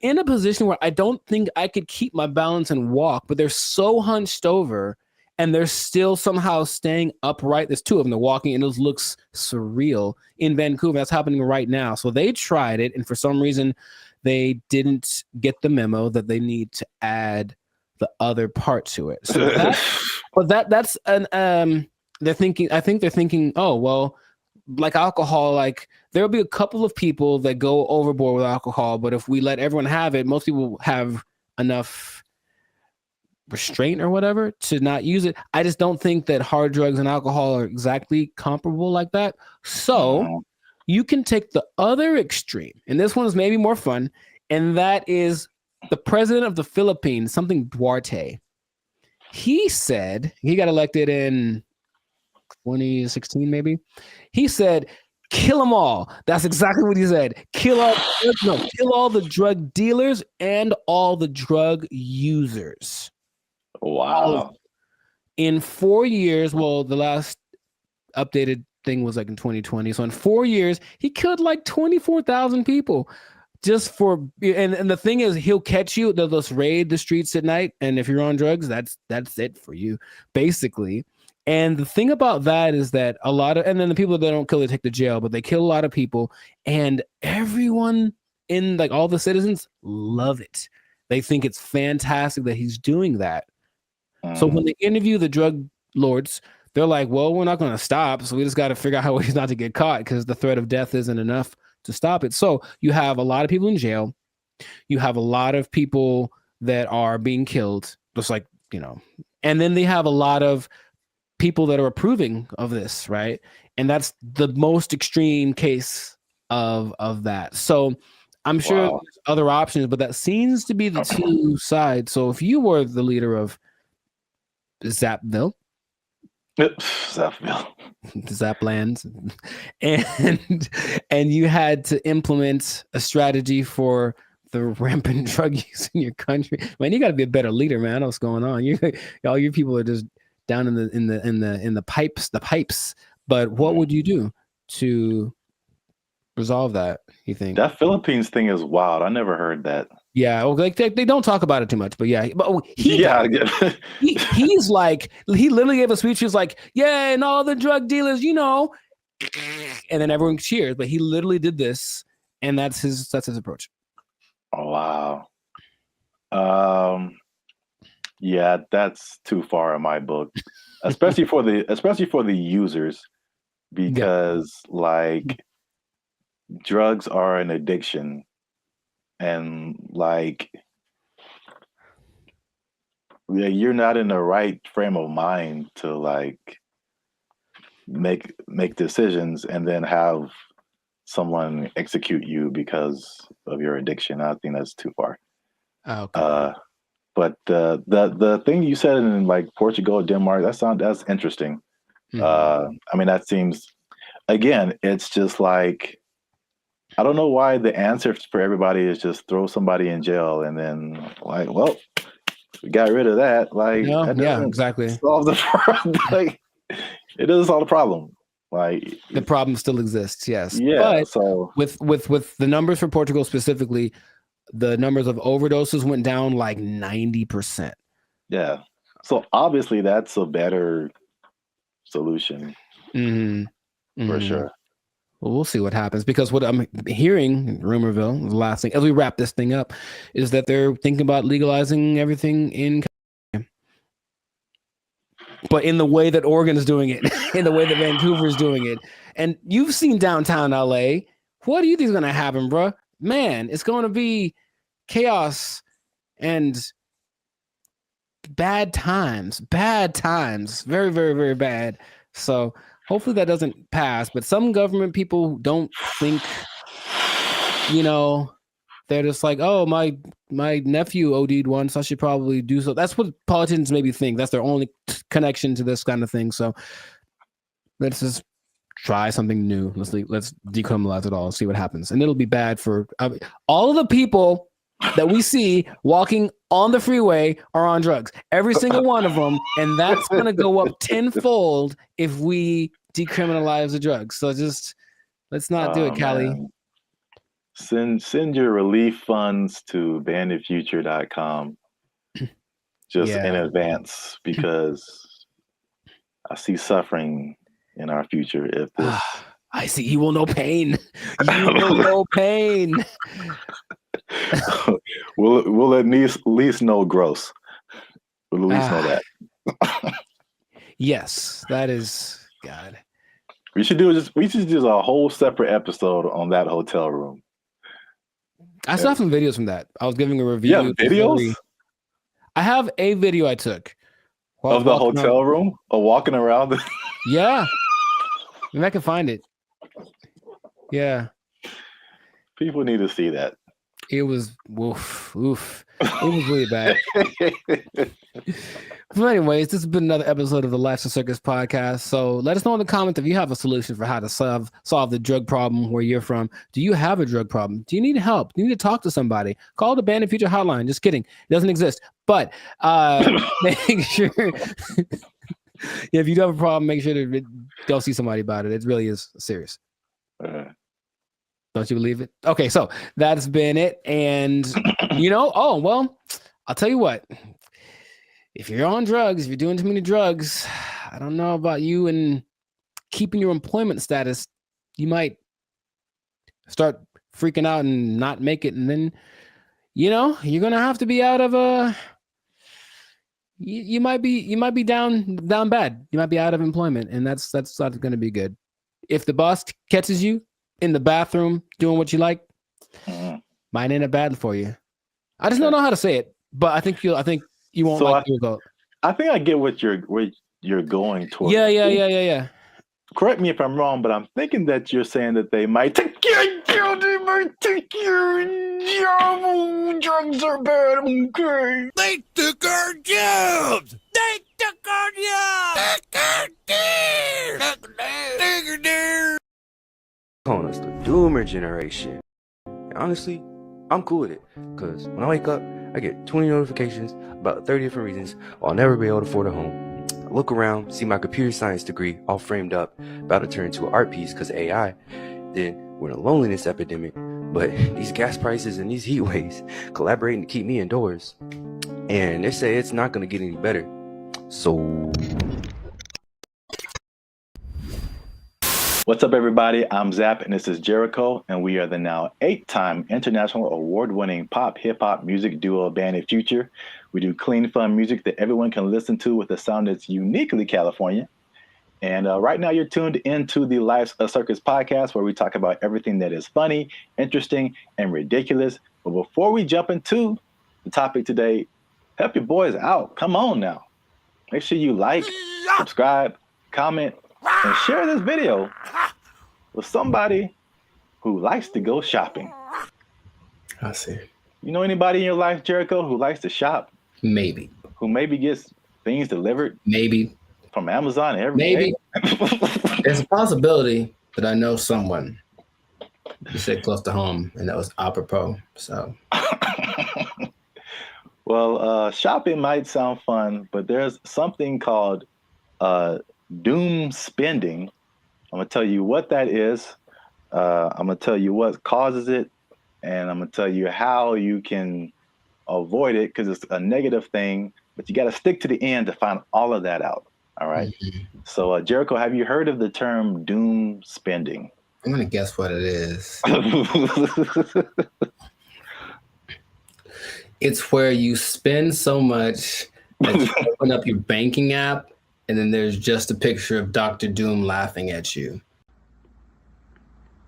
in a position where I don't think I could keep my balance and walk, but they're so hunched over and they're still somehow staying upright. There's two of them, they're walking, and it looks surreal in Vancouver. That's happening right now. So they tried it, and for some reason they didn't get the memo that they need to add the other part to it. So that's an I think they're thinking, oh, well, like alcohol, like there'll be a couple of people that go overboard with alcohol, but if we let everyone have it, most people have enough restraint or whatever to not use it. I just don't think that hard drugs and alcohol are exactly comparable like that. So you can take the other extreme, and this one is maybe more fun, and that is the president of the Philippines, something Duarte. He said, he got elected in 2016 maybe. He said, kill them all. That's exactly what he said. Kill all the drug dealers and all the drug users. Wow. In 4 years, well, the last updated thing was like in 2020. So in 4 years, he killed like 24,000 people. Just for, and the thing is, he'll catch you. They'll just raid the streets at night, and if you're on drugs, that's it for you, basically. And the thing about that is that a lot of, and then the people that don't kill, they take to jail, but they kill a lot of people, and everyone in like all the citizens love it. They think it's fantastic that he's doing that. So when they interview the drug lords, they're like, well, we're not going to stop. So we just got to figure out how he's not to get caught, because the threat of death isn't enough to stop it. So you have a lot of people in jail. You have a lot of people that are being killed, just like, and then they have a lot of people that are approving of this, right? And that's the most extreme case of that. So I'm sure there's other options, but that seems to be the two sides. So if you were the leader of Zapville, Zaplands, and you had to implement a strategy for the rampant drug use in your country, man, you got to be a better leader, man. I know what's going on. All your people are just down in the pipes. But what would you do to resolve that, you think? That Philippines thing is wild. I never heard that. Yeah, well, like they don't talk about it too much, but yeah, but Yeah. he's like, he literally gave a speech. He was like, yeah, and all the drug dealers, and then everyone cheers. But he literally did this, and that's his approach. Oh, wow. Yeah, that's too far in my book, especially for the users, because like drugs are an addiction, and like yeah, you're not in the right frame of mind to like make decisions and then have someone execute you because of your addiction. I think that's too far. Okay. But the thing you said in like Portugal, Denmark, that's interesting. I mean, that seems, again, it's just like, I don't know why the answer for everybody is just throw somebody in jail and then like, well, we got rid of that. Like, No, that yeah, doesn't exactly. solve the problem. Like, it doesn't solve the problem. Like, The problem still exists, yes. yeah. But So with the numbers for Portugal specifically, the numbers of overdoses went down like 90%. yeah. So obviously that's a better solution for sure. Well, we'll see what happens, because what I'm hearing, rumorville, the last thing as we wrap this thing up, is that they're thinking about legalizing everything in California. But in the way that Oregon's doing it, in the way that Vancouver's doing it. And you've seen downtown LA. What do you think is going to happen, bro? Man, it's going to be chaos and bad times. Very, very, very bad. So hopefully that doesn't pass. But some government people don't think, they're just like, oh, my nephew OD'd once, I should probably do so. That's what politicians maybe think. That's their only connection to this kind of thing. So let's just try something new. Let's decriminalize it all, see what happens. And it'll be bad for all of the people that we see walking on the freeway are on drugs. Every single one of them. And that's going to go up tenfold if we decriminalize the drugs. So just let's not do it, Callie. Man. Send your relief funds to banditfuture.com just in advance, because I see suffering in our future if this. I see. You will know pain. You will know pain. We'll at least know gross. We'll at least know that. Yes, that is God. We should do a whole separate episode on that hotel room. I still have some videos from that. I was giving a review. Yeah, videos? I have a video I took of the hotel room or walking around. Yeah. Maybe I can find it. Yeah. People need to see that. It was oof. It was really bad. But anyways, this has been another episode of the Lifestyle Circus podcast. So let us know in the comments if you have a solution for how to solve the drug problem where you're from. Do you have a drug problem? Do you need help? Do you need to talk to somebody? Call the Bandit Future hotline. Just kidding. It doesn't exist. But make sure if you do have a problem, make sure to go see somebody about it. It really is serious. Don't you believe it? Okay, so that's been it. And oh well, I'll tell you what. If you're on drugs, if you're doing too many drugs, I don't know about you and keeping your employment status, you might start freaking out and not make it. And then, you're going to have to be out of you might be down bad. You might be out of employment, and that's not going to be good. If the boss catches you in the bathroom doing what you like, might end up bad for you. I just don't know how to say it, but I think you won't like the result. I think I get what you're going towards. Yeah. Correct me if I'm wrong, but I'm thinking that you're saying that they might take your job. Drugs are bad. Okay. They took our jobs. They took our jobs. Calling us the Doomer Generation. And honestly, I'm cool with it, because when I wake up, I get 20 notifications about 30 different reasons why I'll never be able to afford a home. I look around, see my computer science degree all framed up, about to turn into an art piece because of AI. Then we're in a loneliness epidemic. but these gas prices and these heat waves collaborating to keep me indoors. And they say it's not gonna get any better. So What's up, everybody? I'm Zap, and this is Jericho, and we are the now 8-time international award-winning pop hip-hop music duo Band of Future. We do clean, fun music that everyone can listen to with a sound that's uniquely California. And right now you're tuned into the Life's a Circus podcast, where we talk about everything that is funny, interesting, and ridiculous. But before we jump into the topic today, help your boys out. Come on now. Make sure you like, subscribe, comment, and share this video with somebody who likes to go shopping. I see. You know anybody in your life, Jericho, who likes to shop? Maybe. Who maybe gets things delivered Maybe. from Amazon every Maybe. day? There's a possibility that I know someone. You said close to home, and that was apropos. So. Well, shopping might sound fun, but there's something called doom spending. I'm going to tell you what that is. I'm going to tell you what causes it, and I'm going to tell you how you can avoid it, because it's a negative thing, but you got to stick to the end to find all of that out. All right. Mm-hmm. So, Jericho, have you heard of the term doom spending? I'm going to guess what it is. It's where you spend so much that you open up your banking app, and then there's just a picture of Dr. Doom laughing at you.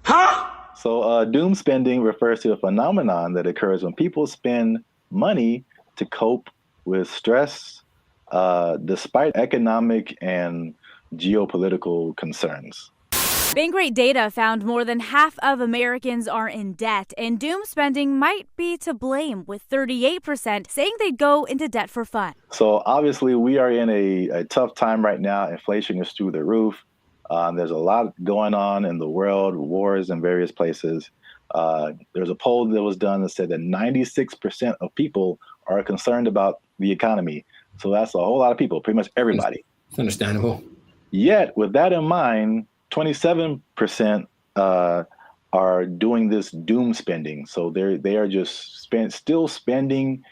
Huh? So doom spending refers to a phenomenon that occurs when people spend money to cope with stress, despite economic and geopolitical concerns. Bankrate data found more than half of Americans are in debt, and doom spending might be to blame, with 38% saying they'd go into debt for fun. So obviously we are in a tough time right now. Inflation is through the roof. There's a lot going on in the world, wars in various places. There's a poll that was done that said that 96% of people are concerned about the economy. So that's a whole lot of people, pretty much everybody. It's understandable. Yet, with that in mind, 27% are doing this doom spending. So they are just still spending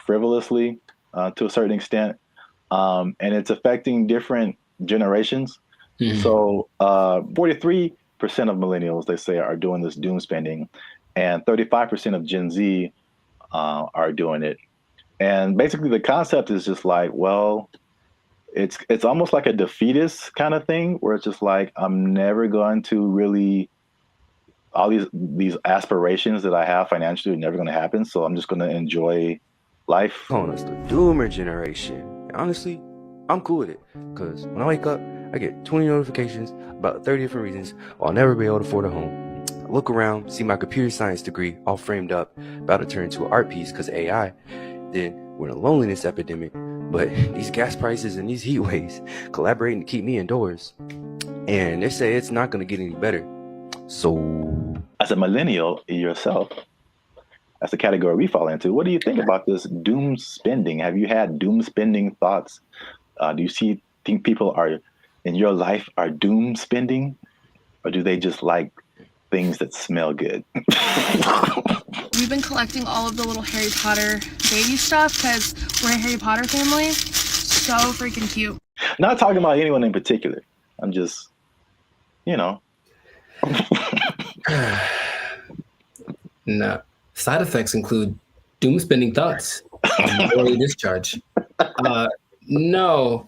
frivolously to a certain extent, and it's affecting different generations. Mm-hmm. So 43% of millennials, they say, are doing this doom spending, and 35% of Gen Z are doing it. And basically the concept is just like, well, it's almost like a defeatist kind of thing, where it's just like, I'm never going to really, all these aspirations that I have financially are never going to happen. So I'm just going to enjoy life. Calling us the doomer generation. Honestly, I'm cool with it, because when I wake up, I get 20 notifications about 30 different reasons I'll never be able to afford a home. I look around, see my computer science degree all framed up, about to turn into an art piece because of AI. Then we're in a loneliness epidemic, but these gas prices and these heat waves collaborating to keep me indoors. And they say it's not going to get any better. So, as a millennial yourself, that's the category we fall into. What do you think about this doom spending? Have you had doom spending thoughts? Do you think people are in your life are doom spending, or do they just like things that smell good? We've been collecting all of the little Harry Potter baby stuff because we're a Harry Potter family. So freaking cute. Not talking about anyone in particular. I'm just, No. Side effects include doom spending thoughts, early discharge. No,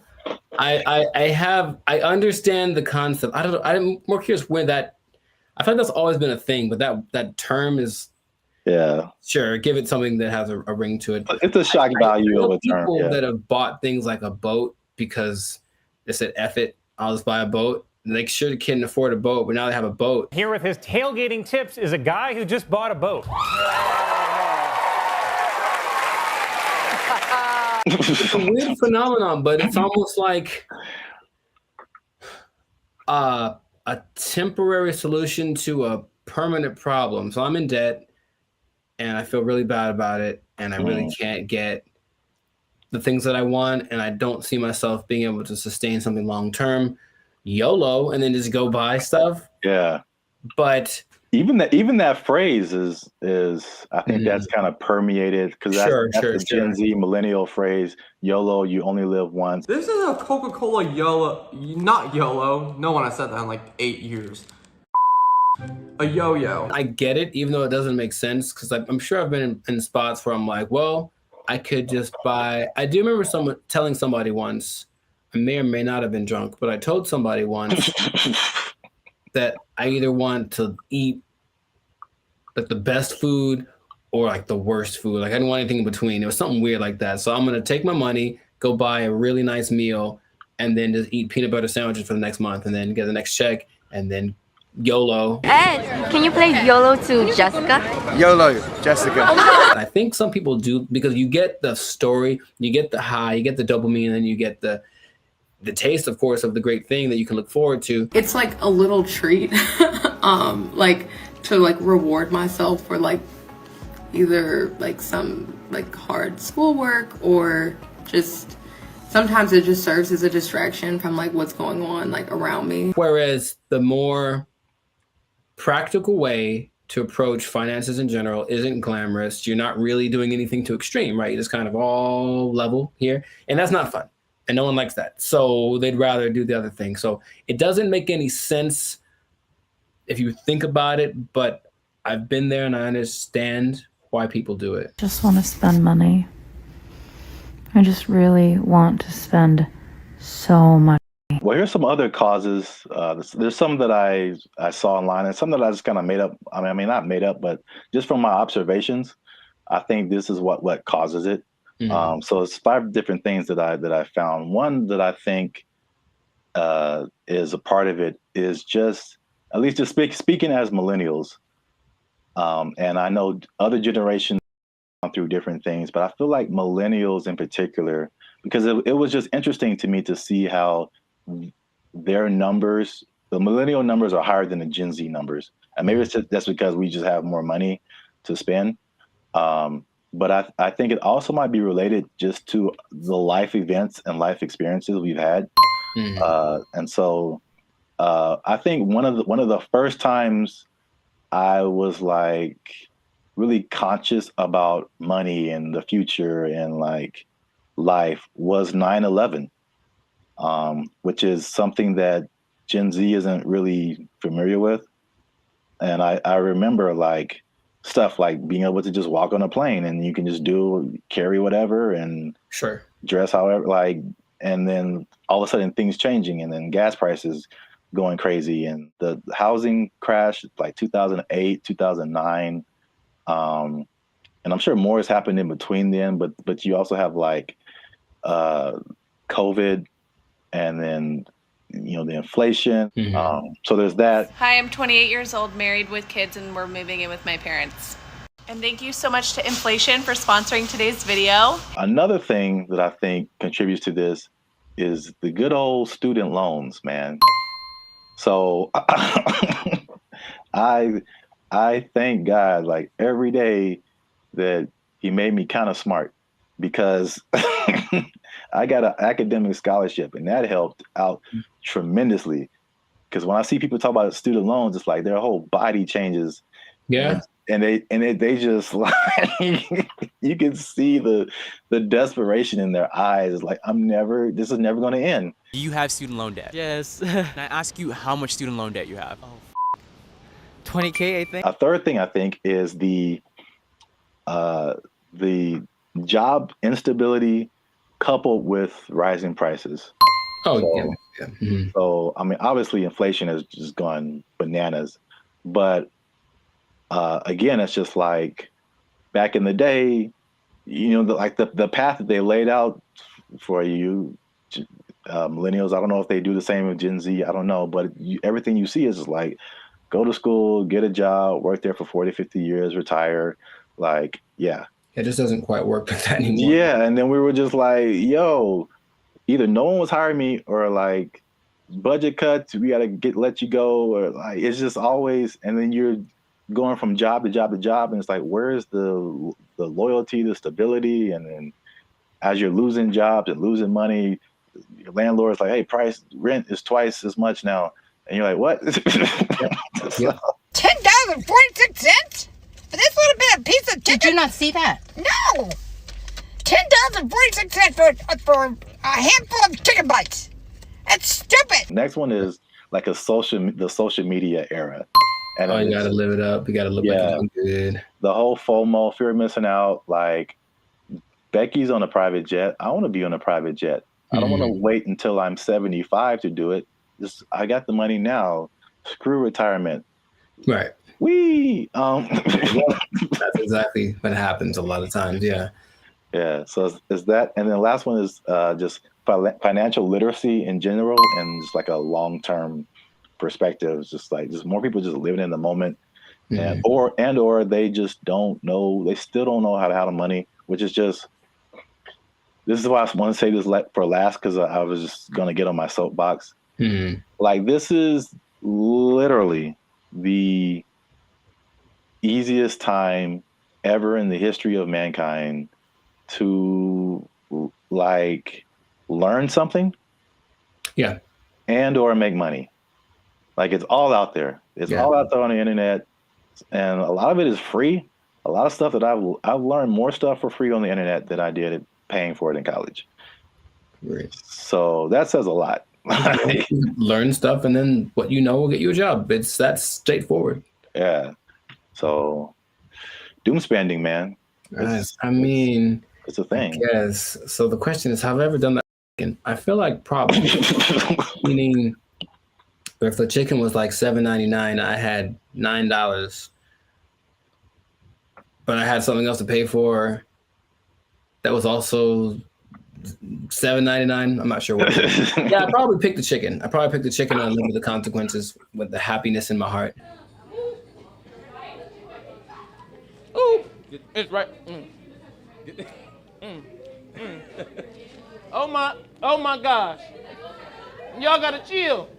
I understand the concept. I'm more curious when that. I feel like that's always been a thing, but that term is. Yeah. Sure, give it something that has a ring to it. It's a shock value of a term. People that have bought things like a boat because they said, F it, I'll just buy a boat. And they sure couldn't afford a boat, but now they have a boat. Here with his tailgating tips is a guy who just bought a boat. It's a weird phenomenon, but it's almost like a temporary solution to a permanent problem. So I'm in debt, and I feel really bad about it, and I really can't get the things that I want, and I don't see myself being able to sustain something long term. YOLO, and then just go buy stuff. Yeah. But even that phrase is I think that's kind of permeated because that's the Gen Z millennial phrase. YOLO, you only live once. This is a Coca-Cola YOLO, not YOLO. No one has said that in like 8 years. A yo-yo. I get it, even though it doesn't make sense, because I'm sure I've been in spots where I'm like, well, I could just buy. I do remember telling somebody once, I may or may not have been drunk, but I told somebody once that I either want to eat like the best food or like the worst food. Like I didn't want anything in between. It was something weird like that. So I'm gonna take my money, go buy a really nice meal, and then just eat peanut butter sandwiches for the next month, and then get the next check, and then YOLO. Ed, can you play YOLO to Jessica? YOLO, Jessica. I think some people do because you get the story, you get the high, you get the dopamine, and you get the taste, of course, of the great thing that you can look forward to. It's like a little treat, like to like reward myself for like either like some like hard schoolwork or just sometimes it just serves as a distraction from like what's going on like around me. Whereas the more practical way to approach finances in general isn't glamorous. You're not really doing anything too extreme, right? You're just kind of all level here. And that's not fun. And no one likes that. So they'd rather do the other thing. So it doesn't make any sense if you think about it, but I've been there and I understand why people do it. Just want to spend money. I just really want to spend so much. Well, here's some other causes. There's some that I saw online and some that I just kind of made up. I mean, not made up, but just from my observations, I think this is what causes it. Mm-hmm. So it's 5 different things that I found. One that I think is a part of it is just, at least just speaking as millennials, and I know other generations gone through different things, but I feel like millennials in particular, because it was just interesting to me to see how their numbers, the millennial numbers are higher than the Gen Z numbers. And maybe it's just, that's because we just have more money to spend. But I think it also might be related just to the life events and life experiences we've had. And so I think one of the first times I was like really conscious about money and the future and like life was 9/11. Which is something that Gen Z isn't really familiar with. And I remember like stuff like being able to just walk on a plane and you can just carry whatever and dress however, like, and then all of a sudden things changing and then gas prices going crazy and the housing crash like 2008, 2009. And I'm sure more has happened in between then, but you also have like COVID, and then, the inflation. So there's that. Hi, I'm 28 years old, married with kids, and we're moving in with my parents. And thank you so much to inflation for sponsoring today's video. Another thing that I think contributes to this is the good old student loans, man. So I thank God like every day that he made me kind of smart, because I got an academic scholarship and that helped out tremendously. Because when I see people talk about student loans, it's like their whole body changes. Yeah. And they just like, you can see the desperation in their eyes. It's like, this is never going to end. Do you have student loan debt? Yes. Can I ask you how much student loan debt you have? Oh, 20K, I think. A third thing I think is the job instability coupled with rising prices. Yeah. So, I mean, obviously inflation has just gone bananas, but again, it's just like back in the day, the path that they laid out for you, millennials, I don't know if they do the same with Gen Z, I don't know, but everything you see is just like, go to school, get a job, work there for 40, 50 years, retire. Like, yeah. It just doesn't quite work like that anymore. Yeah, and then we were just like, yo, either no one was hiring me or like budget cuts, we gotta let you go, or like it's just always, and then you're going from job to job to job, and it's like, where's the loyalty, the stability? And then as you're losing jobs and losing money, your landlord's like, hey, rent is twice as much now, and you're like, what? Yeah. $10 $10.46? For this little bit of piece of chicken? Did you not see that? No! $10.46 for a handful of chicken bites. That's stupid. Next one is like the social media era. And you gotta live it up. You gotta look like you're doing good. The whole FOMO, fear of missing out. Like Becky's on a private jet. I want to be on a private jet. I don't want to wait until I'm 75 to do it. I got the money now. Screw retirement. Right. That's exactly what happens a lot of times. Yeah. Yeah. So is that, and then the last one is just financial literacy in general, and just like a long-term perspective. Just more people just living in the moment, and or they just don't know. They still don't know how to handle money, which is just. This is why I want to say this for last, because I was just gonna get on my soapbox. Like, this is literally the easiest time ever in the history of mankind to like learn something, and or make money. Like, it's all out there. It's all out there on the internet, and a lot of it is free. A lot of stuff that I've learned more stuff for free on the internet than I did paying for it in college. Right. So that says a lot. Learn stuff, and then what you know will get you a job. That's straightforward. Yeah. So doom spending, man. I mean, it's a thing. Yes. So the question is, have I ever done that? I feel like probably. Meaning, if the chicken was like $7.99, I had $9, but I had something else to pay for. That was also $7.99. I'm not sure what. Yeah, I probably picked the chicken. I probably picked the chicken and lived with the consequences with the happiness in my heart. Ooh, it's right. Oh my gosh. Y'all gotta chill.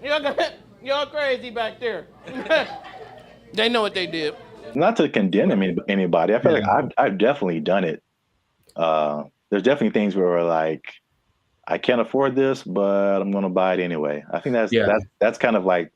Y'all crazy back there. They know what they did. Not to condemn anybody. I feel like I've definitely done it. There's definitely things where we're like, I can't afford this, but I'm going to buy it anyway. I think that's kind of like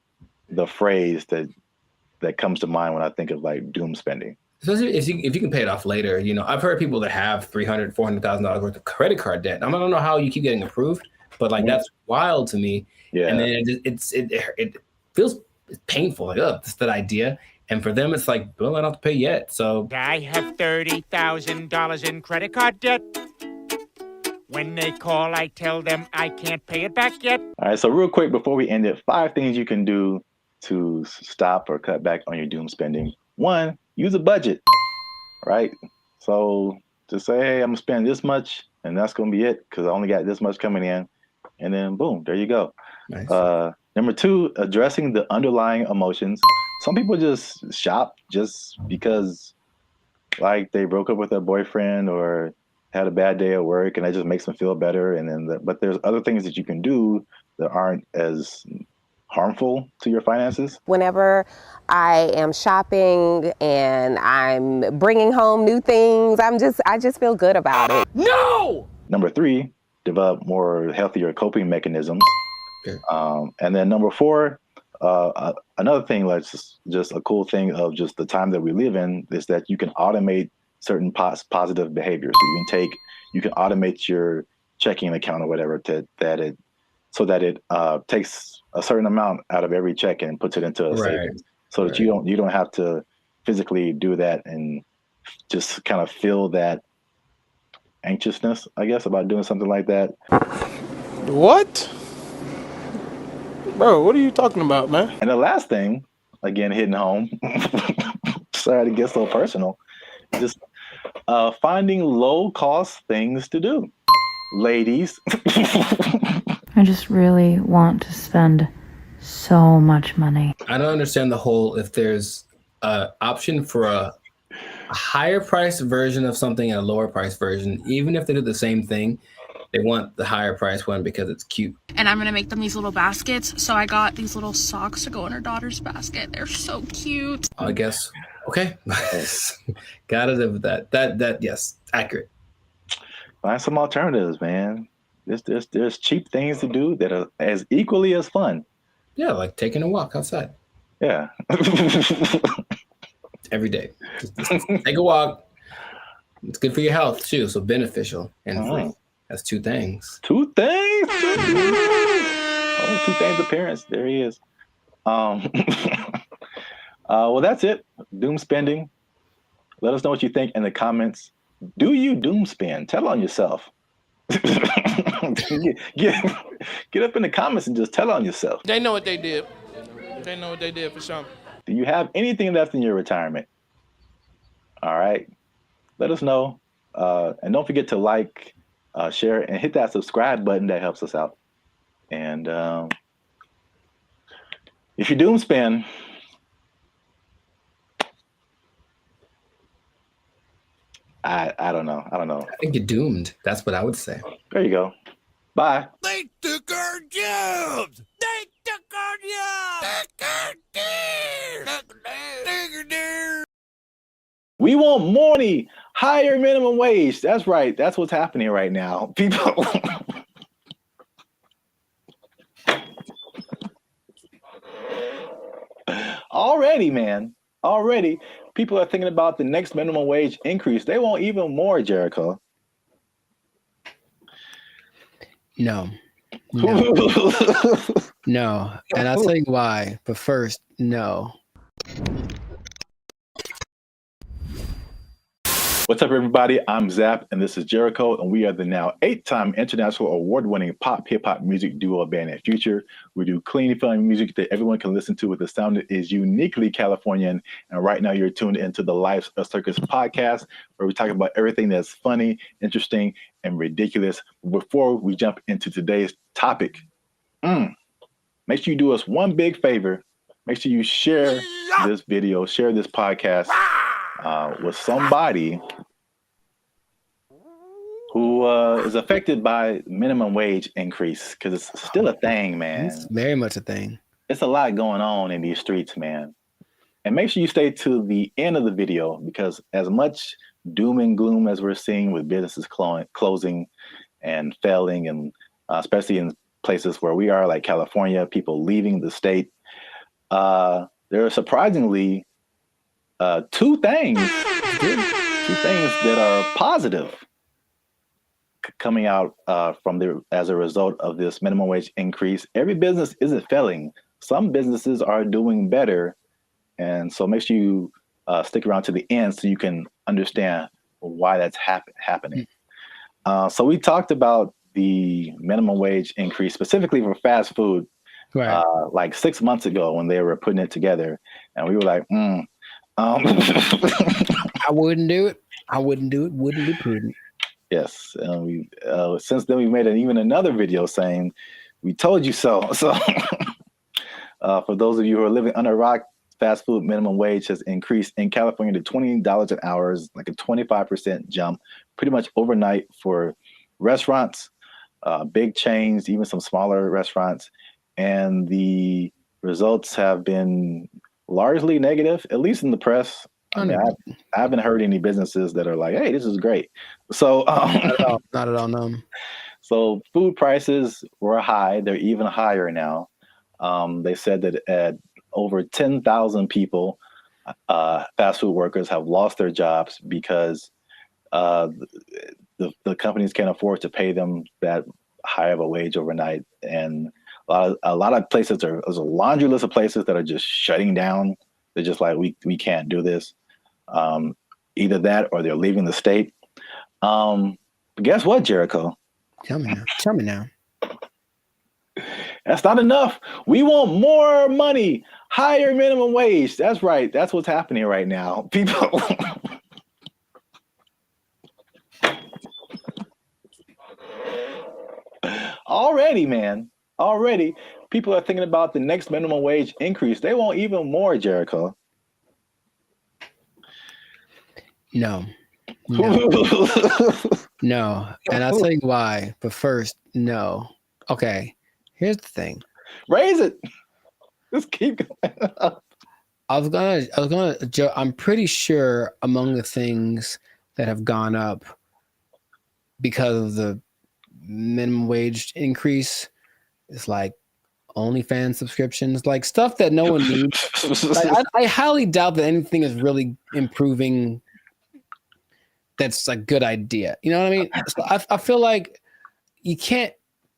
the phrase that comes to mind when I think of like doom spending. Especially if you can pay it off later. You know, I've heard people that have $300,000, $400,000 worth of credit card debt. I don't know how you keep getting approved, but like that's wild to me. Yeah. And then it feels painful. Like, it's that idea. And for them, it's like, well, I don't have to pay yet. So I have $30,000 in credit card debt. When they call, I tell them I can't pay it back yet. All right. So real quick, before we end it, 5 things you can do to stop or cut back on your doom spending. 1, use a budget, right? So just say, hey, I'm gonna spend this much, and that's gonna be it because I only got this much coming in, and then boom, there you go. Nice. Number 2, addressing the underlying emotions. Some people just shop just because, like, they broke up with their boyfriend or had a bad day at work, and that just makes them feel better. And then, but there's other things that you can do that aren't as harmful to your finances. Whenever I am shopping and I'm bringing home new things, I just feel good about it. No! Number 3, develop more healthier coping mechanisms. Okay. And then number 4, another thing, like just a cool thing of just the time that we live in, is that you can automate certain positive behaviors. So you can automate your checking account or whatever so that it takes a certain amount out of every check and puts it into a savings, so that you don't have to physically do that and just kind of feel that anxiousness, I guess, about doing something like that. What? Bro, what are you talking about, man? And the last thing, again, hitting home, sorry to get so personal, just finding low-cost things to do. Ladies. I just really want to spend so much money. I don't understand the whole, if there's an option for a higher price version of something and a lower price version, even if they do the same thing, they want the higher price one because it's cute. And I'm gonna make them these little baskets. So I got these little socks to go in her daughter's basket. They're so cute. I guess. Okay. Gotta live with that. That yes, accurate. Find some alternatives, man. There's cheap things to do that are as equally as fun. Yeah, like taking a walk outside. Yeah. Every day. Just take a walk. It's good for your health too. So beneficial and free. That's two things. Two things. Oh, two things appearance. There he is. Well, that's it. Doom spending. Let us know what you think in the comments. Do you doom spend? Tell on yourself. get up in the comments and just tell on yourself. They know what they did. They know what they did for sure. Do you have anything left in your retirement? All right. Let us know. And don't forget to like, share, and hit that subscribe button. That helps us out. And if you doom spend, I don't know. I think you're doomed. That's what I would say. There you go. Bye. They took our jobs. They took our jobs. We want more money, higher minimum wage. That's right. That's what's happening right now. People. Already, man. Already, people are thinking about the next minimum wage increase. They want even more, Jericho. No. No. And I'll tell you why. But first, no. What's up, everybody? I'm Zap, and this is Jericho, and we are the now 8-time international award-winning pop hip-hop music duo band at Future. We do clean, fun music that everyone can listen to with a sound that is uniquely Californian. And right now, you're tuned into the Life's a Circus podcast, where we talk about everything that's funny, interesting, and ridiculous. Before we jump into today's topic, make sure you do us one big favor. Make sure you share this video, share this podcast with somebody who is affected by minimum wage increase, because it's still a thing, man. It's very much a thing. It's a lot going on in these streets, man. And make sure you stay to the end of the video, because as much doom and gloom as we're seeing with businesses closing and failing, and especially in places where we are, like California, people leaving the state, there are surprisingly two things that are positive coming out as a result of this minimum wage increase. Every business isn't failing. Some businesses are doing better. And so make sure you stick around to the end so you can understand why that's happening. So we talked about the minimum wage increase specifically for fast food, right, like 6 months ago when they were putting it together. And we were like, I wouldn't do it. I wouldn't do it. Wouldn't be prudent. Yes. We since then, we've made even another video saying, we told you so. So for those of you who are living under a rock, fast food minimum wage has increased in California to $20 an hour, like a 25% jump, pretty much overnight for restaurants, big chains, even some smaller restaurants. And the results have been largely negative, at least in the press. I mean, I haven't heard any businesses that are like, hey, this is great. So not at all, no. So food prices were high. They're even higher now. They said that at over 10,000 people, fast food workers have lost their jobs because the companies can't afford to pay them that high of a wage overnight. And a lot of places, there's a laundry list of places that are just shutting down. They're just like, we can't do this. Either that or they're leaving the state. But guess what, Jericho? Tell me now. That's not enough. We want more money, higher minimum wage. That's right. That's what's happening right now. People. Already, man. Already, people are thinking about the next minimum wage increase. They want even more, Jericho. No. No. And I'll tell you why. But first, no. Okay. Here's the thing. Raise it. Just keep going. I'm pretty sure among the things that have gone up because of the minimum wage increase is like OnlyFans subscriptions, like stuff that no one needs. Like, I highly doubt that anything is really improving. That's a good idea. You know what I mean? So I feel like you can't.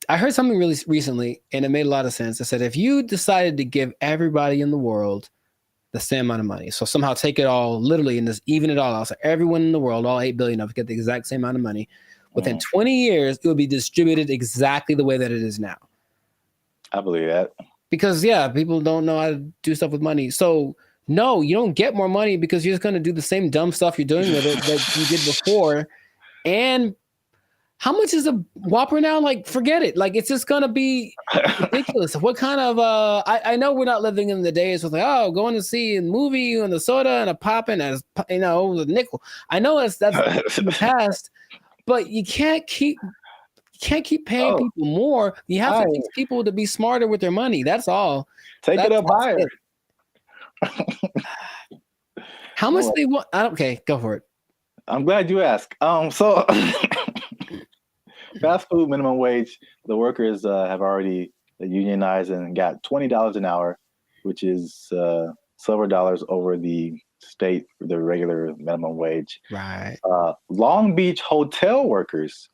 I heard something really recently, and it made a lot of sense. It said if you decided to give everybody in the world the same amount of money, so somehow take it all literally and just even it all out, so everyone in the world, all 8 billion of it, get the exact same amount of money. Within 20 years, it would be distributed exactly the way that it is now. I believe that. Because people don't know how to do stuff with money. So no, you don't get more money because you're just going to do the same dumb stuff you're doing with it that you did before. And how much is a Whopper now? Like, forget it. Like, it's just going to be ridiculous. What kind of, I know we're not living in the days with like, going to see a movie and the soda and a pop and a nickel. I know that's in the past, but you can't keep paying people more. You have to teach people to be smarter with their money. That's all. Take it up higher. How much they want? Okay, go for it. I'm glad you asked. So fast food minimum wage, the workers have already unionized and got $20 an hour, which is silver dollars over the regular minimum wage. Right. Long Beach hotel workers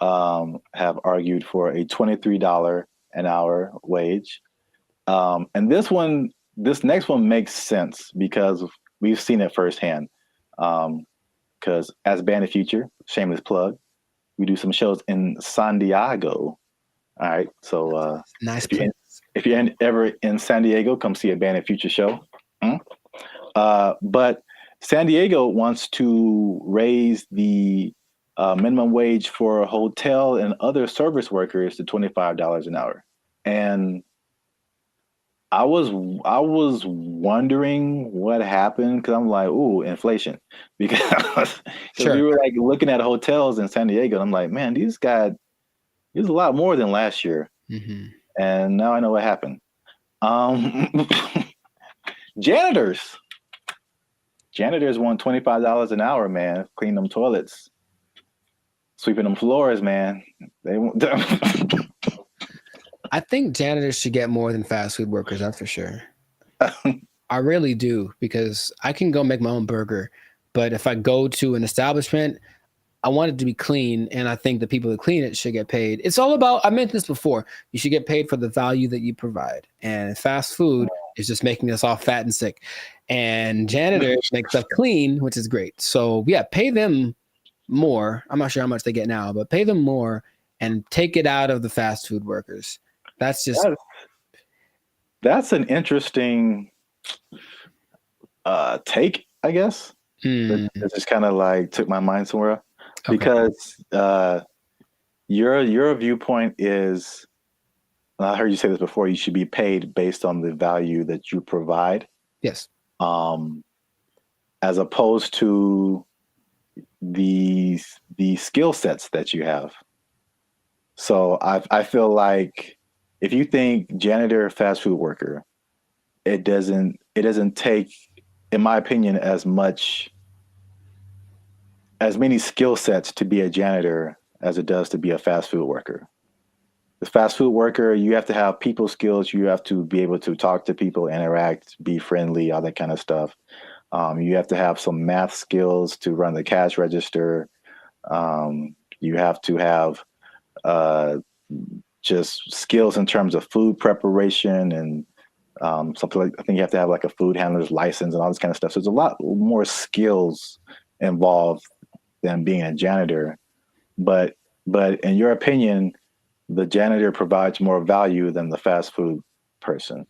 have argued for a $23 an hour wage. And this next one makes sense because we've seen it firsthand. Because as Band of Future, shameless plug, we do some shows in San Diego. All right. So nice. If you're ever in San Diego, come see a Band of Future show. But San Diego wants to raise the minimum wage for hotel and other service workers to $25 an hour. And I was wondering what happened because I'm like, ooh, inflation. Because we were like looking at hotels in San Diego, and I'm like, man, these got a lot more than last year. Mm-hmm. And now I know what happened. Janitors want $25 an hour, man. Clean them toilets, sweeping them floors, man. They want. I think janitors should get more than fast food workers. That's for sure. I really do, because I can go make my own burger, but if I go to an establishment, I want it to be clean, and I think the people that clean it should get paid. It's all about, I mentioned this before, you should get paid for the value that you provide. And fast food is just making us all fat and sick. And janitors make stuff clean, which is great. So yeah, pay them more. I'm not sure how much they get now, but pay them more and take it out of the fast food workers. That's just... That's an interesting take, I guess. It just kind of like took my mind somewhere. Okay. Because your viewpoint is, I heard you say this before, you should be paid based on the value that you provide. Yes. As opposed to the skill sets that you have. So I feel like if you think janitor, fast food worker, it doesn't take, in my opinion, as many skill sets to be a janitor as it does to be a fast food worker. The fast food worker, you have to have people skills. You have to be able to talk to people, interact, be friendly, all that kind of stuff. You have to have some math skills to run the cash register. You have to have just skills in terms of food preparation and something like, I think you have to have like a food handler's license and all this kind of stuff. So there's a lot more skills involved than being a janitor. But in your opinion, the janitor provides more value than the fast food person.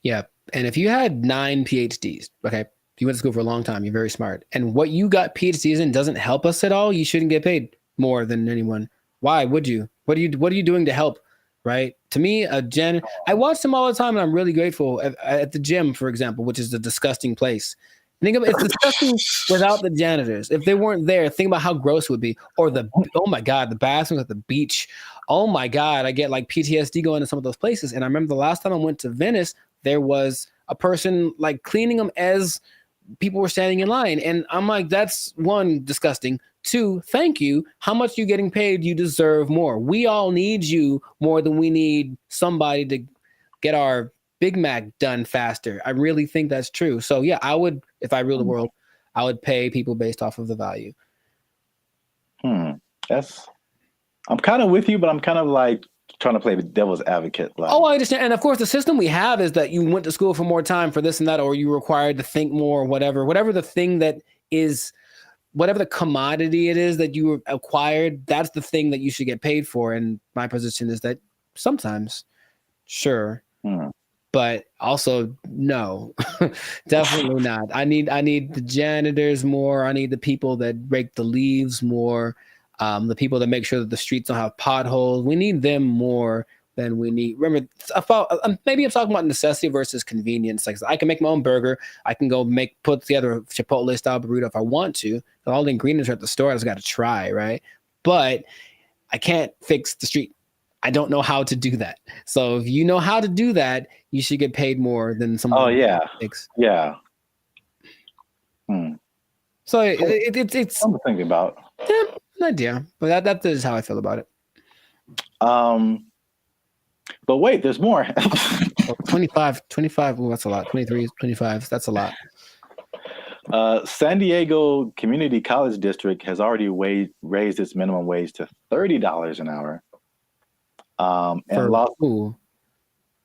Yeah. And if you had 9 PhDs, okay, you went to school for a long time, you're very smart, and what you got PhDs in doesn't help us at all, you shouldn't get paid more than anyone. Why would you? What are you doing to help? Right? To me, I watch them all the time, and I'm really grateful at the gym, for example, which is a disgusting place. Think about it's disgusting without the janitors. If they weren't there, think about how gross it would be. Or oh my God, the bathrooms at the beach. Oh my God, I get like PTSD going to some of those places. And I remember the last time I went to Venice, there was a person like cleaning them as people were standing in line. And I'm like, that's one, disgusting. Two, thank you. How much you getting paid? You deserve more. We all need you more than we need somebody to get our Big Mac done faster. I really think that's true. So yeah, I would, if I ruled the world, I would pay people based off of the value. I'm kind of with you, but I'm kind of like trying to play the devil's advocate. Like, oh, I understand. And of course, the system we have is that you went to school for more time for this and that, or you were required to think more, whatever the thing that is, whatever the commodity it is that you acquired, that's the thing that you should get paid for. And my position is that sometimes, sure. But also, no, definitely not. I need the janitors more. I need the people that rake the leaves more. The people that make sure that the streets don't have potholes. We need them more than we need. Remember, maybe I'm talking about necessity versus convenience. Like, I can make my own burger. I can go put together a Chipotle style burrito if I want to. All the ingredients are at the store. I just got to try, right? But I can't fix the street. I don't know how to do that. So if you know how to do that, you should get paid more than someone. Oh yeah, yeah. So it's something to think about. Yeah, an idea, but that is how I feel about it. But wait, there's more. 25. Oh, that's a lot. 23, 25. That's a lot. San Diego Community College District has already raised its minimum wage to $30 an hour. And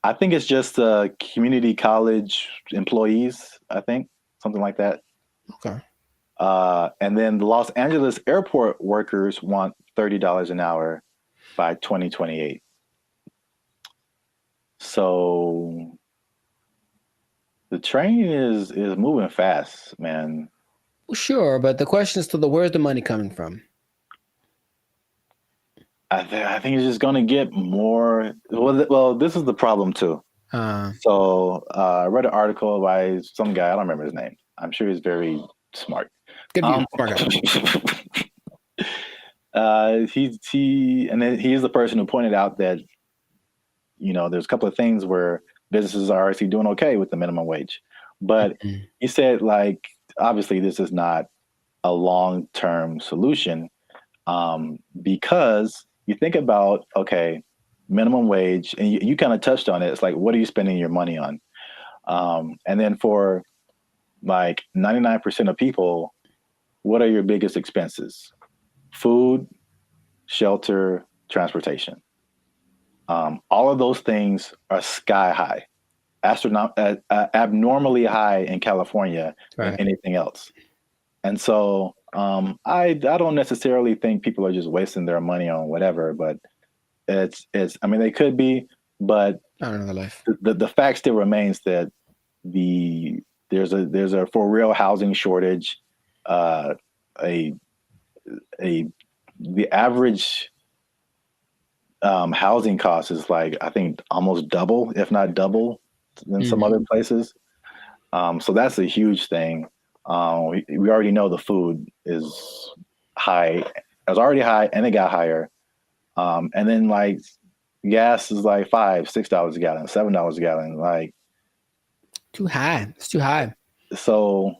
I think it's just community college employees, I think, something like that. Okay. And then the Los Angeles airport workers want $30 an hour by 2028. So the train is moving fast, man. Well, sure, but the question is still, where's the money coming from? I think it's just going to get more. Well, this is the problem too. So I read an article by some guy. I don't remember his name. I'm sure he's very smart. Good view, smart guy. He's the person who pointed out that, there's a couple of things where businesses are actually doing okay with the minimum wage, but he said, like, obviously this is not a long-term solution, because you think about, okay, minimum wage, and you kind of touched on it. It's like, what are you spending your money on? And then for like 99% of people, what are your biggest expenses? Food, shelter, transportation. All of those things are sky high, abnormally high in California than anything else. And so I don't necessarily think people are just wasting their money on whatever, but it's I mean, they could be, but I don't know the life. The fact still remains that there's a for real housing shortage. The average housing cost is like, I think, almost double, if not double, than some other places. So that's a huge thing. We already know the food is high. It was already high, and it got higher. And then like gas is like $5-6 a gallon, $7 a gallon. Like, too high. It's too high. So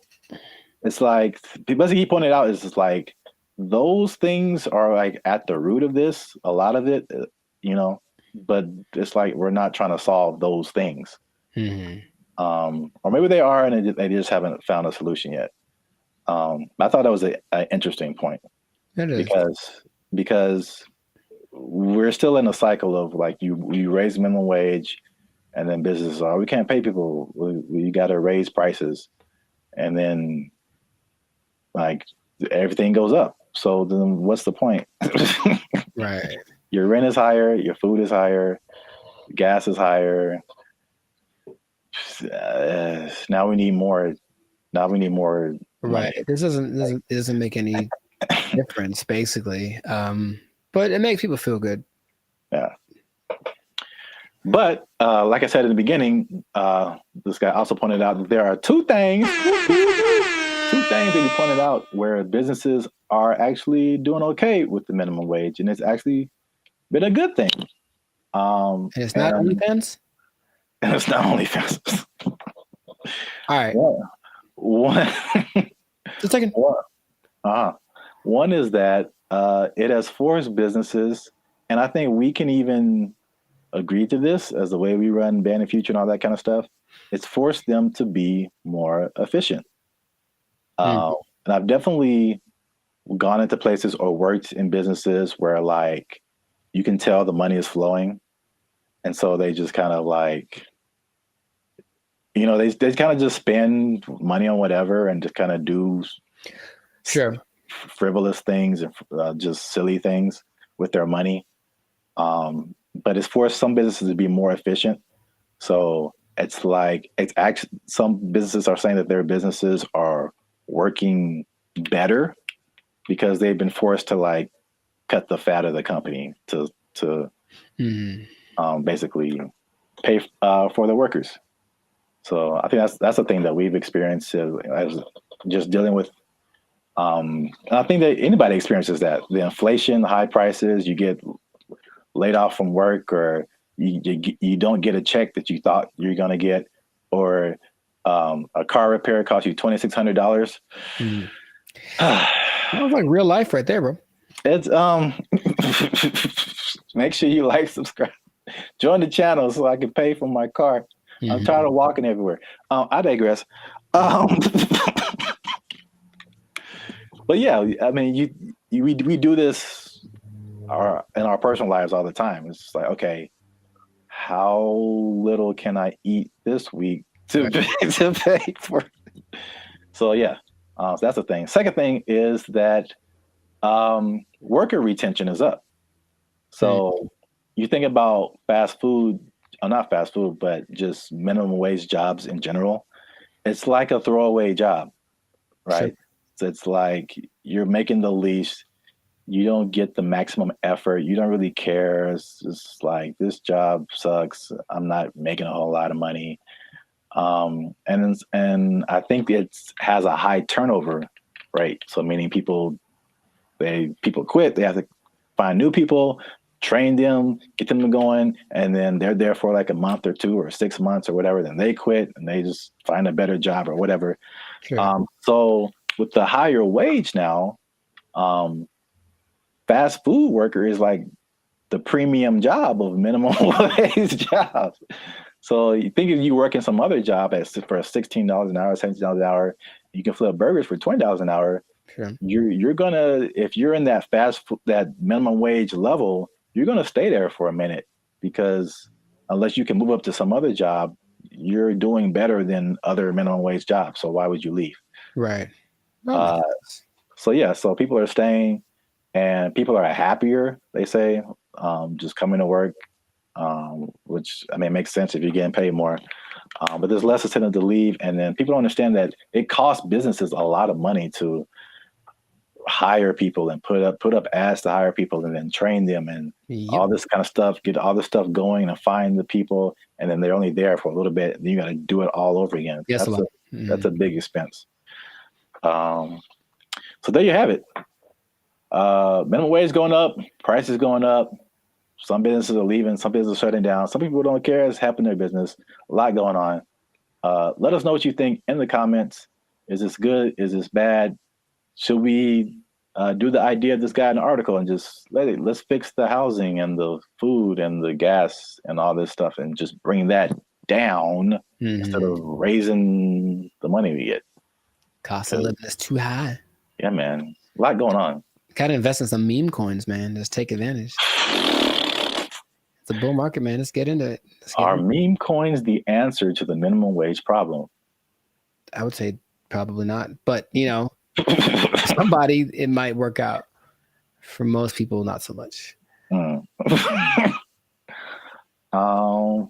it's like, because he pointed out, is like those things are like at the root of this. A lot of it, but it's like we're not trying to solve those things. Or maybe they are, and they just haven't found a solution yet. I thought that was an interesting point. It is. Because we're still in a cycle of like, you raise minimum wage, and then businesses are, we can't pay people. We got to raise prices, and then like everything goes up. So then what's the point? Right. Your rent is higher, your food is higher, gas is higher. Now we need more. Right. Money. This doesn't make any difference, basically. But it makes people feel good. Yeah. But like I said in the beginning, this guy also pointed out that there are two things that he pointed out where businesses are actually doing okay with the minimum wage, and it's actually been a good thing. And it's not OnlyFans? And it's not OnlyFans. All right. Yeah. One, Just a second. One is that it has forced businesses, and I think we can even agree to this as the way we run Band of Future and all that kind of stuff. It's forced them to be more efficient. And I've definitely gone into places or worked in businesses where like you can tell the money is flowing, and so they just kind of like, you know, they kind of just spend money on whatever and just kind of do frivolous things and just silly things with their money. But it's forced some businesses to be more efficient. So it's like, it's actually, some businesses are saying that their businesses are working better because they've been forced to like cut the fat of the company to basically pay for the workers. So I think that's the thing that we've experienced as just dealing with. I think that anybody experiences that. The inflation, the high prices, you get laid off from work, or you don't get a check that you thought you're going to get, or a car repair costs you $2,600. That was like real life right there, bro. It's make sure you like, subscribe, join the channel so I can pay for my car. I'm tired of walking everywhere. I digress. But yeah, I mean, we do this in our personal lives all the time. It's just like, okay, how little can I eat this week to pay for? So yeah, so that's the thing. Second thing is that worker retention is up. So you think about fast food, not fast food, but just minimum wage jobs in general. It's like a throwaway job, right? So it's like you're making the least, you don't get the maximum effort, you don't really care. It's just like, this job sucks, I'm not making a whole lot of money. And I think it has a high turnover rate. So meaning people quit, they have to find new people, train them, get them going, and then they're there for like a month or 2 or 6 months or whatever, then they quit and they just find a better job or whatever. So with the higher wage now, fast food worker is like the premium job of minimum wage jobs. So you think if you work in some other job for $16 an hour, $17 an hour, you can flip burgers for $20 an hour. You're gonna, if you're in that that minimum wage level, you're gonna stay there for a minute, because unless you can move up to some other job, you're doing better than other minimum wage jobs. So why would you leave? Right. So yeah, so people are staying, and people are happier, they say, just coming to work, which, I mean, makes sense if you're getting paid more. But there's less incentive to leave, and then people don't understand that it costs businesses a lot of money to hire people and put up ads to hire people and then train them and all this kind of stuff, get all this stuff going and find the people, and then they're only there for a little bit, and you got to do it all over again. Yes, that's a big expense. So there you have it. Minimum wage going up, prices going up. Some businesses are leaving, some businesses are shutting down. Some people don't care. It's happening in their business. A lot going on. Let us know what you think in the comments. Is this good? Is this bad? Should we do the idea of this guy in the article and just let's fix the housing and the food and the gas and all this stuff and just bring that down instead of raising the money we get? Cost of living is too high. Yeah, man. A lot going on. Gotta invest in some meme coins, man. Just take advantage. It's a bull market, man. Let's get into it. Are meme coins the answer to the minimum wage problem? I would say probably not. But, you know, somebody, it might work out. For most people, not so much.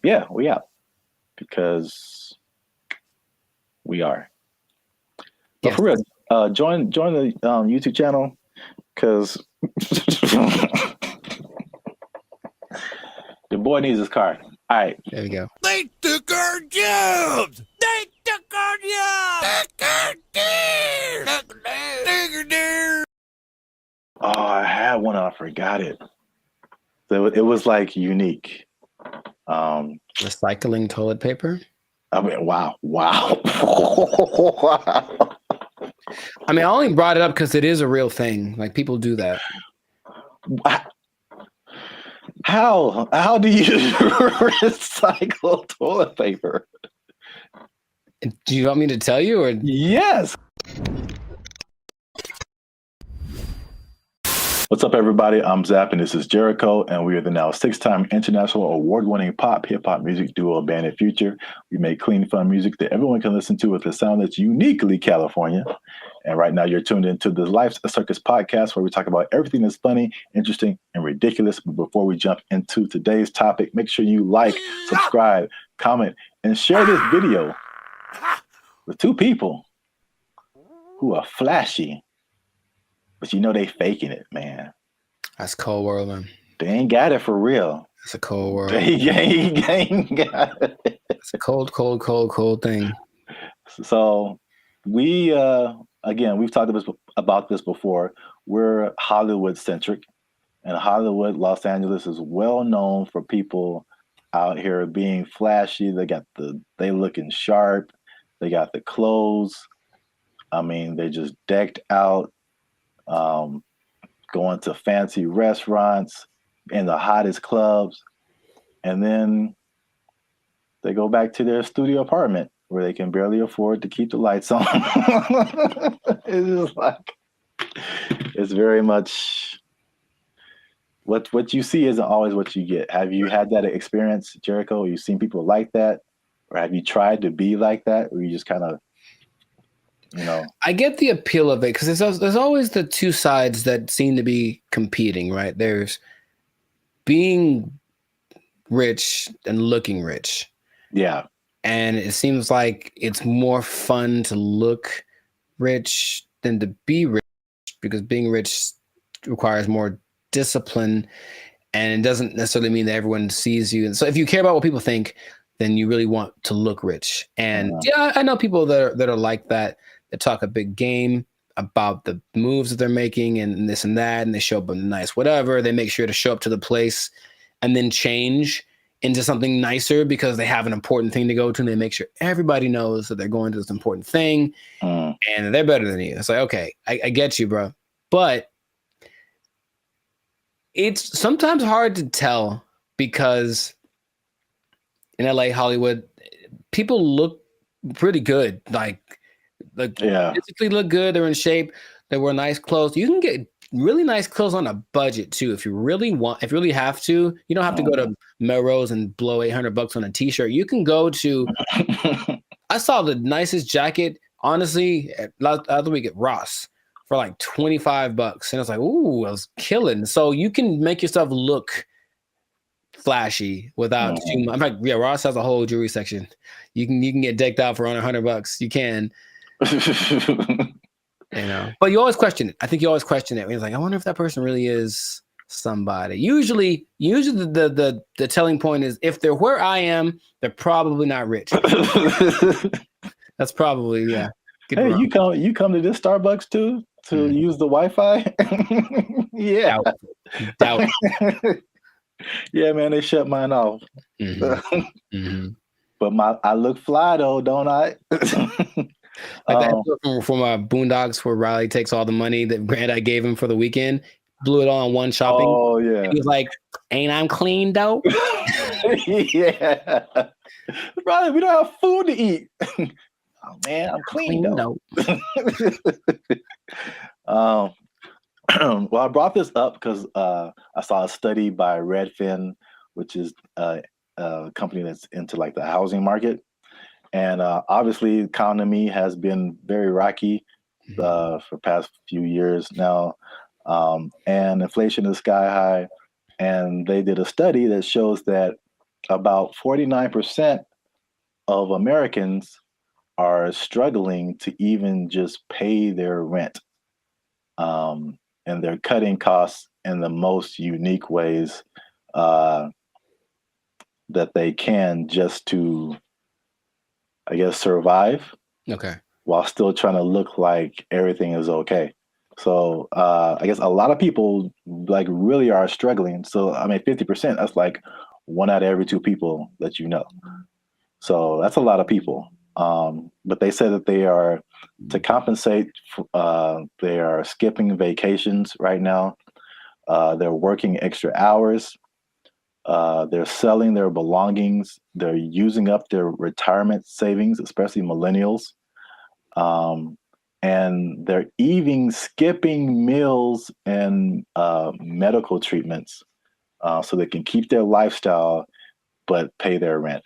Yeah, we out. Because we are. But for real, join the YouTube channel, because the boy needs his car. All right. There we go. They took our jobs! They took our jobs! Oh, I had one and I forgot it. So it was like unique. Recycling toilet paper? I mean, wow. Wow. Wow. I mean, I only brought it up because it is a real thing. Like people do that. How do you recycle toilet paper? Do you want me to tell you or? Yes. What's up, everybody? I'm Zap, and this is Jericho, and we are the now 6-time international award-winning pop hip-hop music duo Bandit Future. We make clean, fun music that everyone can listen to with a sound that's uniquely California. And right now, you're tuned into the Life's a Circus podcast, where we talk about everything that's funny, interesting, and ridiculous. But before we jump into today's topic, make sure you like, subscribe, comment, and share this video with 2 people who are flashy. But you know they faking it, man. That's cold world, man. They ain't got it for real. It's a cold world. They ain't got it. It's a cold thing. So we, again, we've talked about this before. We're Hollywood centric, and Hollywood, Los Angeles is well known for people out here being flashy. They looking sharp. They got the clothes. I mean, they just decked out. Going to fancy restaurants in the hottest clubs, and then they go back to their studio apartment where they can barely afford to keep the lights on. It's just like, it's very much what you see isn't always what you get. Have you had that experience, Jericho? Have you seen people like that, or have you tried to be like that, or you just kind of, you know? I get the appeal of it because there's always the two sides that seem to be competing, right? There's being rich and looking rich. Yeah. And it seems like it's more fun to look rich than to be rich, because being rich requires more discipline, and it doesn't necessarily mean that everyone sees you. And so if you care about what people think, then you really want to look rich. And yeah, I know people that are like that. They talk a big game about the moves that they're making and this and that, and they show up in nice whatever. They make sure to show up to the place and then change into something nicer because they have an important thing to go to, and they make sure everybody knows that they're going to this important thing, and they're better than you. It's like, okay, I get you, bro. But it's sometimes hard to tell because in LA, Hollywood, people look pretty good. Like physically look good. They're in shape. They wear nice clothes. You can get really nice clothes on a budget too. If you really have to, you don't have to go to Melrose and blow $800 on a t-shirt. You can go to, I saw the nicest jacket, honestly, other week at Ross for like $25. And I was like, ooh, I was killing. So you can make yourself look flashy without too much. In fact, yeah, Ross has a whole jewelry section. You can get decked out for under $100. You can. You know, but you always question it. I think you always question it. It's like, I wonder if that person really is somebody. Usually the telling point is if they're where I am, they're probably not rich. That's probably, yeah. Hey, you come to this Starbucks too to use the Wi-Fi? Yeah. Doubt. Yeah, man, they shut mine off. But I look fly though, don't I? Like that episode from Boondocks where Riley takes all the money that Granddad gave him for the weekend, blew it all on one shopping. Oh yeah. And he was like, "Ain't I'm clean though?" Yeah. Riley, we don't have food to eat. Oh man, I'm clean though. Well, I brought this up because I saw a study by Redfin, which is a company that's into like the housing market. And obviously, the economy has been very rocky for the past few years now, and inflation is sky high. And they did a study that shows that about 49% of Americans are struggling to even just pay their rent, and they're cutting costs in the most unique ways that they can, just to, I guess, survive. Okay. While still trying to look like everything is okay. So I guess a lot of people like really are struggling. So I mean, 50%, that's like 1 out of every 2 people that you know. So that's a lot of people. But they said that they are to compensate. They are skipping vacations right now. They're working extra hours. They're selling their belongings. They're using up their retirement savings, especially millennials. Um, and they're even skipping meals and medical treatments so they can keep their lifestyle but pay their rent.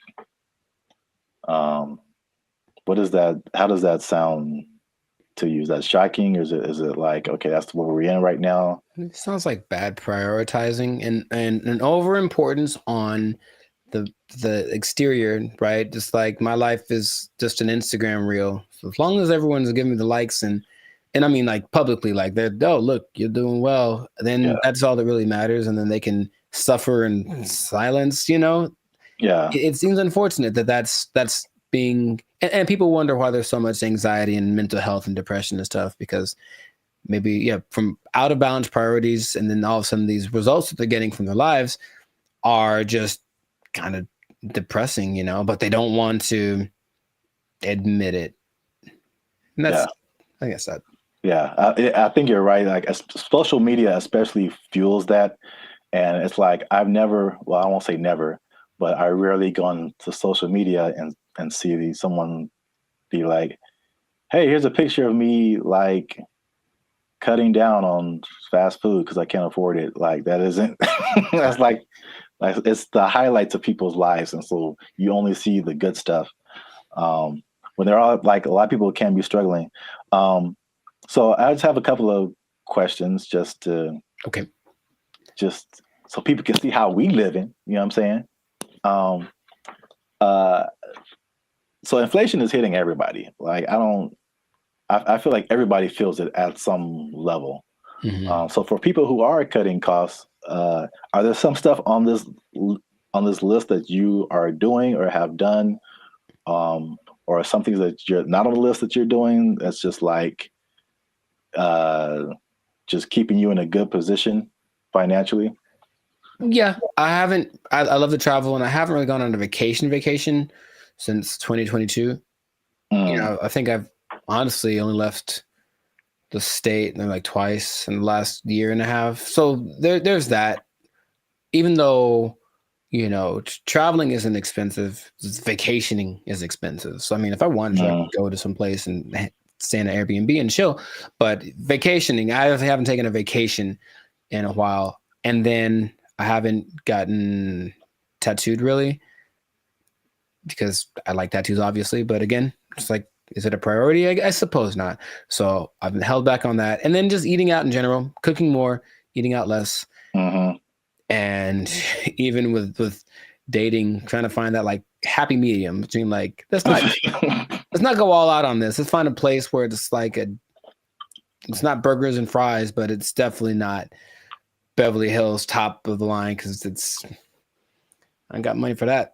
Um, what is that? How does that sound to you? Is that shocking, or is it like, okay, that's what we're in right now? It sounds like bad prioritizing and an overimportance on the exterior, right? Just like my life is just an Instagram reel. So as long as everyone's giving me the likes and I mean like publicly, like they're, oh look, you're doing well, then that's all that really matters, and then they can suffer in silence. Yeah. It seems unfortunate that that's being and people wonder why there's so much anxiety and mental health and depression and stuff, because maybe from out of balance priorities, and then all of a sudden these results that they're getting from their lives are just kind of depressing, but they don't want to admit it. And that's, I guess that. Yeah, I think you're right. Like social media especially fuels that. And it's like, I won't say never, but I rarely go on to social media and see someone be like, hey, here's a picture of me like cutting down on fast food because I can't afford it. Like that isn't, that's like it's the highlights of people's lives. And so you only see the good stuff. When they're all like, a lot of people can be struggling. So I just have a couple of questions just so people can see how we living, you know what I'm saying? So inflation is hitting everybody. Like I feel like everybody feels it at some level. So for people who are cutting costs, are there some stuff on this list that you are doing or have done, or some things that you're not on the list that you're doing that's just like just keeping you in a good position financially? Yeah, I haven't. I love to travel, and I haven't really gone on a vacation since 2022. I think I've honestly only left the state like twice in the last year and a half. So there's that. Even though traveling isn't expensive, vacationing is expensive. So I mean, if I wanted to, I could go to some place and stay in an Airbnb and chill. But vacationing, I haven't taken a vacation in a while, and then I haven't gotten tattooed really because I like tattoos, obviously. But again, it's like, is it a priority? I suppose not. So I've been held back on that. And then just eating out in general, cooking more, eating out less. And even with dating, trying to find that like happy medium between like, let's not go all out on this. Let's find a place where it's like it's not burgers and fries, but it's definitely not Beverly Hills top of the line, because I got money for that.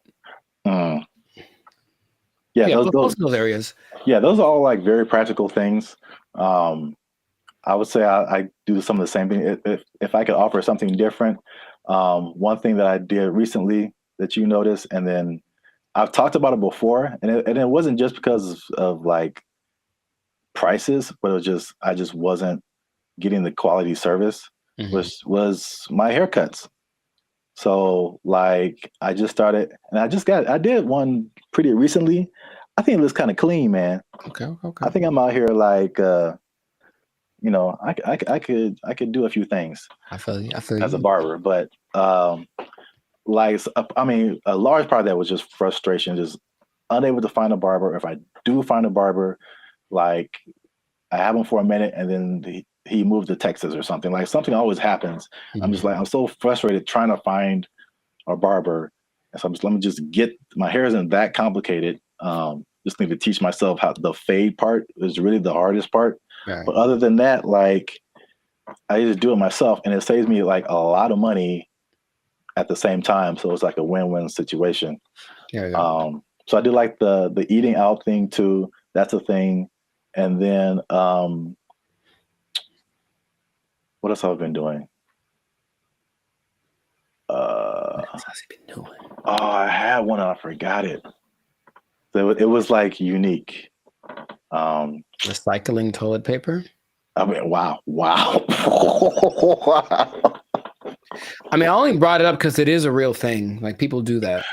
Yeah, those areas. Yeah, those are all like very practical things. I would say I do some of the same thing. If I could offer something different, one thing that I did recently that you noticed, and then I've talked about it before, and it wasn't just because of like prices, but it was just I just wasn't getting the quality service. Was my haircuts. So like I just started, and I did one pretty recently. I think it looks kind of clean, man. Okay. I think I'm out here like, I could do a few things. I feel you. As a barber, but like, I mean, a large part of that was just frustration, just unable to find a barber. If I do find a barber, like I have him for a minute, and then he moved to Texas or something. Like something always happens. I'm just like, I'm so frustrated trying to find a barber. And so let me just get, my hair isn't that complicated. Just need to teach myself how the fade part is really the hardest part. Right. But other than that, like I just do it myself, and it saves me like a lot of money at the same time. So it's like a win-win situation. Yeah. So I do like the eating out thing too. That's a thing. And then what else have I been doing? What else has he been doing? Oh, I had one and I forgot it. it was like unique. Recycling toilet paper. I mean, wow. Wow. I mean, I only brought it up because it is a real thing. Like people do that.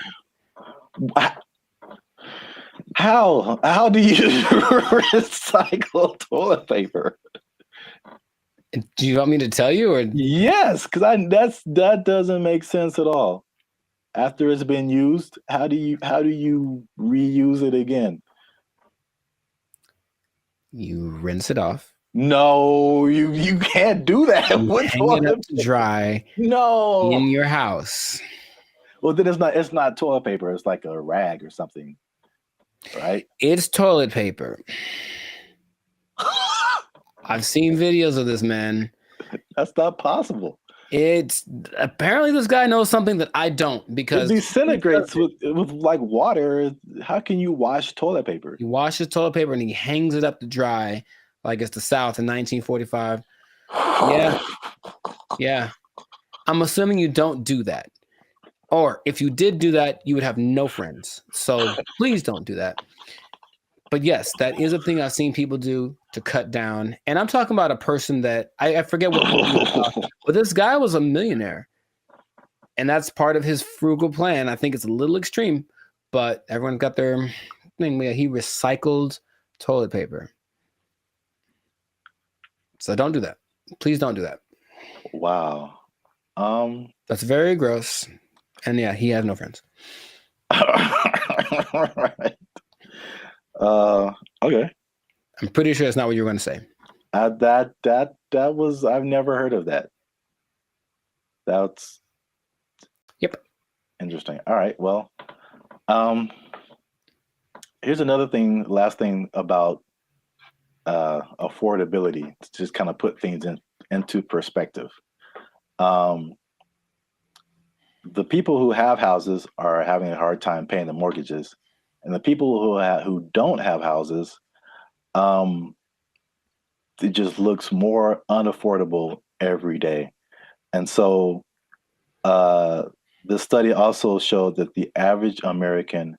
How do you recycle toilet paper? Do you want me to tell you, or yes? Because that doesn't make sense at all. After it's been used, how do you reuse it again? You rinse it off. No, you can't do that. You hang it up to dry. No, in your house. Well, then it's not toilet paper. It's like a rag or something, right? It's toilet paper. I've seen videos of this, man. That's not possible. It's apparently this guy knows something that I don't, because it disintegrates with like water. How can you wash toilet paper? He washes toilet paper and he hangs it up to dry like it's the South in 1945. Yeah. I'm assuming you don't do that. Or if you did do that, you would have no friends. So please don't do that. But yes, that is a thing I've seen people do to cut down. And I'm talking about a person that I forget what, but this guy was a millionaire. And that's part of his frugal plan. I think it's a little extreme, but everyone's got their thing. He recycled toilet paper. So don't do that. Please don't do that. Wow. That's very gross. And yeah, he has no friends. Right. Okay. I'm pretty sure that's not what you were going to say. That was, I've never heard of that. That's interesting. All right. Well, here's another thing, last thing about affordability, to just kind of put things into perspective. The people who have houses are having a hard time paying the mortgages, and the people who don't have houses, it just looks more unaffordable every day. And so the study also showed that the average American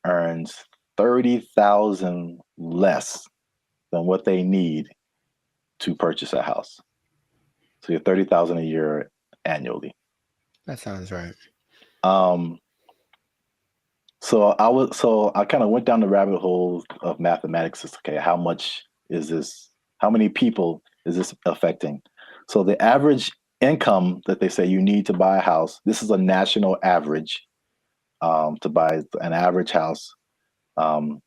earns $30,000 less than what they need to purchase a house. So you're $30,000 a year annually. That sounds right. So I kind of went down the rabbit hole of mathematics. Okay, how much is this? How many people is this affecting? So the average income that they say you need to buy a house, this is a national average, to buy an average house, to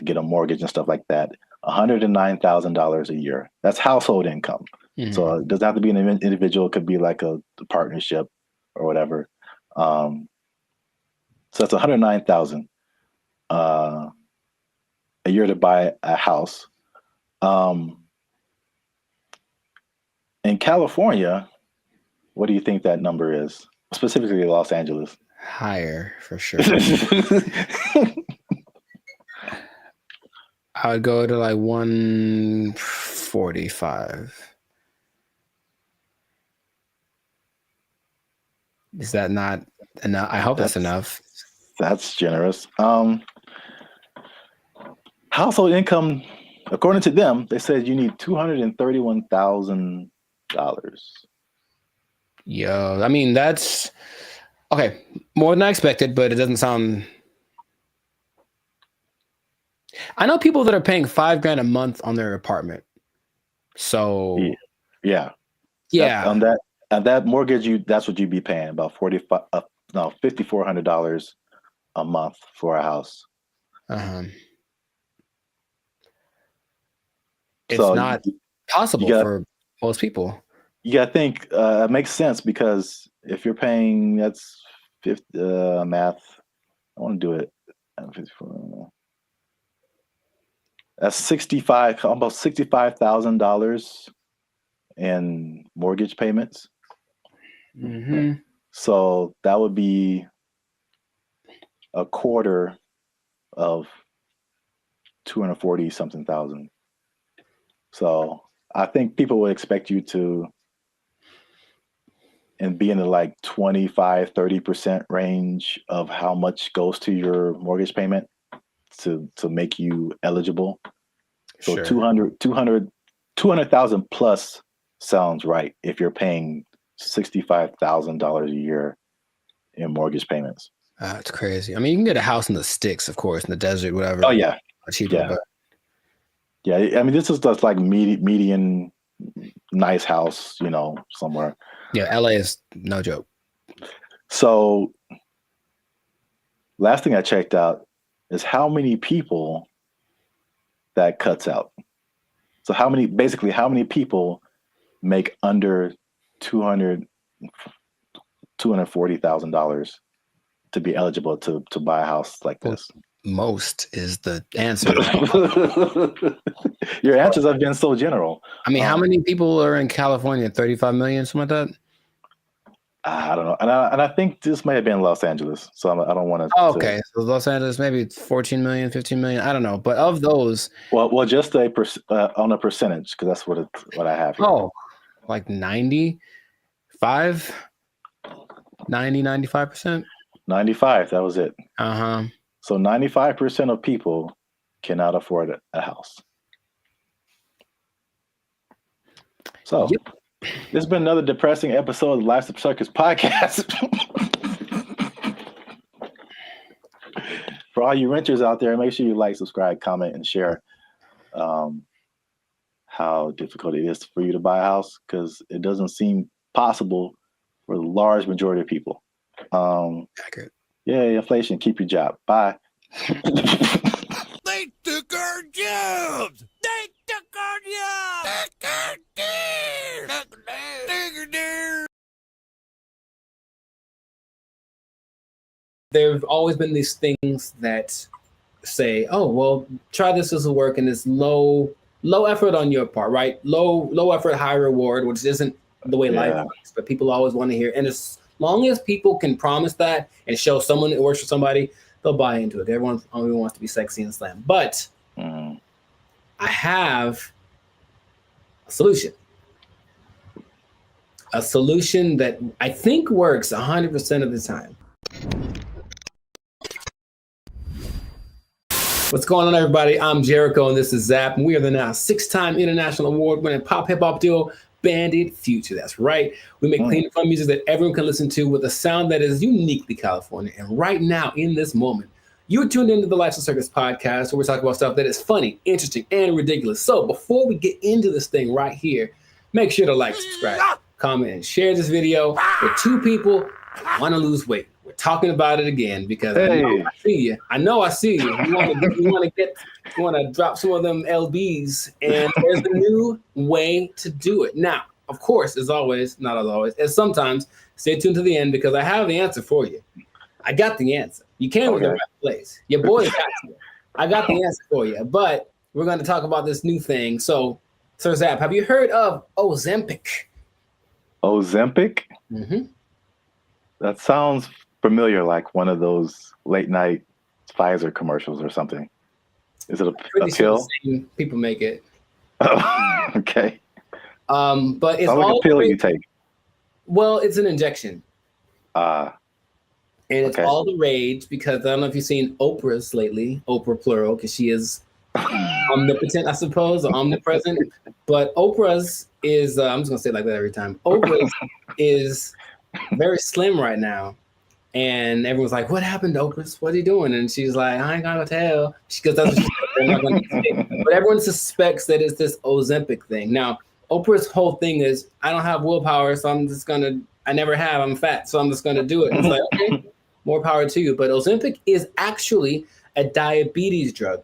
get a mortgage and stuff like that, $109,000 a year. That's household income. Mm-hmm. So it doesn't have to be an individual. It could be like a partnership or whatever. So that's $109,000 a year to buy a house. In California, what do you think that number is? Specifically Los Angeles. Higher, for sure. I would go to like 145. Is that not enough? I hope that's enough. That's generous. Household income, according to them, they said you need $231,000. Yo, I mean, that's okay. More than I expected, but it doesn't sound. I know people that are paying $5,000 a month on their apartment. So yeah. On that mortgage, that's what you'd be paying, about $5,400 a month for a house. It's not possible for most people. You got to think it makes sense, because if you're paying, that's math. I want to do it. That's almost $65,000 in mortgage payments. Mm-hmm. So that would be a quarter of 240 something thousand. So I think people would expect you to be in the like 25-30% range of how much goes to your mortgage payment. to make you eligible. So Sure. 200,000 plus sounds right if you're paying $65,000 a year in mortgage payments. It's crazy. I mean, you can get a house in the sticks, of course, in the desert, whatever. Oh yeah, cheaper. yeah. But Yeah, I mean, this is just like median nice house, somewhere. yeah, LA is no joke. So last thing I checked out is how many people that cuts out. So how many people make under $240,000 to be eligible to buy a house like this? Most is the answer. Your answers have been so general. I mean, how many people are in California? 35 million, something like that? I don't know. And I think this may have been Los Angeles. So I don't want to. Oh, okay. So Los Angeles, maybe 14 million, 15 million. I don't know. But of those. Well, just on a percentage, because that's what I have here. Oh, like 95%? 95%? 95. That was it. Uh-huh. So 95% of people cannot afford a house. So this has been another depressing episode of the Life's a Circus podcast. For all you renters out there, make sure you like, subscribe, comment, and share how difficult it is for you to buy a house, because it doesn't seem possible for the large majority of people. Accurate. Yeah, inflation. Keep your job. Bye. They took our jobs. They took our jobs. There have always been these things that say, "Oh, well, try this will work," and it's low effort on your part, right? Low effort, high reward, which isn't the way life works. But people always want to hear, and as long as people can promise that and show someone it works for somebody, they'll buy into it. Everyone only wants to be sexy and slam. But I have a solution. A solution that I think works 100% of the time. What's going on, everybody? I'm Jericho, and this is Zap. And we are the now 6-time international award-winning pop hip-hop duo, Bandit Future. That's right. We make clean and fun music that everyone can listen to with a sound that is uniquely California. And right now, in this moment, you're tuned into the Life's a Circus podcast, where we talk about stuff that is funny, interesting, and ridiculous. So before we get into this thing right here, make sure to like, subscribe, comment, and share this video with 2 people who want to lose weight. We're talking about it again because I know I see you. You want to drop some of them LBs, and there's a new way to do it. Now, of course, as always, not as always, as sometimes, stay tuned to the end because I have the answer for you. I got the answer. You came to the right place. Your boy got you. I got the answer for you, but we're going to talk about this new thing. So, Sir Zap, have you heard of Ozempic? Ozempic? Mm-hmm. That sounds familiar, like one of those late night Pfizer commercials or something. Is it a pill? People make it. Oh, okay. But it's sounds like a pill you take. Well, it's an injection. And it's okay. all the rage because I don't know if you've seen Oprah's lately, Oprah plural, because she is omnipotent, I suppose, or omnipresent. But Oprah's is, I'm just going to say it like that every time. Oprah's is very slim right now. And everyone's like, what happened to Oprah? What are you doing? And she's like, I ain't gonna tell. Because that's what she's not gonna say. But everyone suspects that it's this Ozempic thing. Now, Oprah's whole thing is, I don't have willpower, so I never have, I'm fat, so I'm just gonna do it. And it's like, okay, more power to you. But Ozempic is actually a diabetes drug.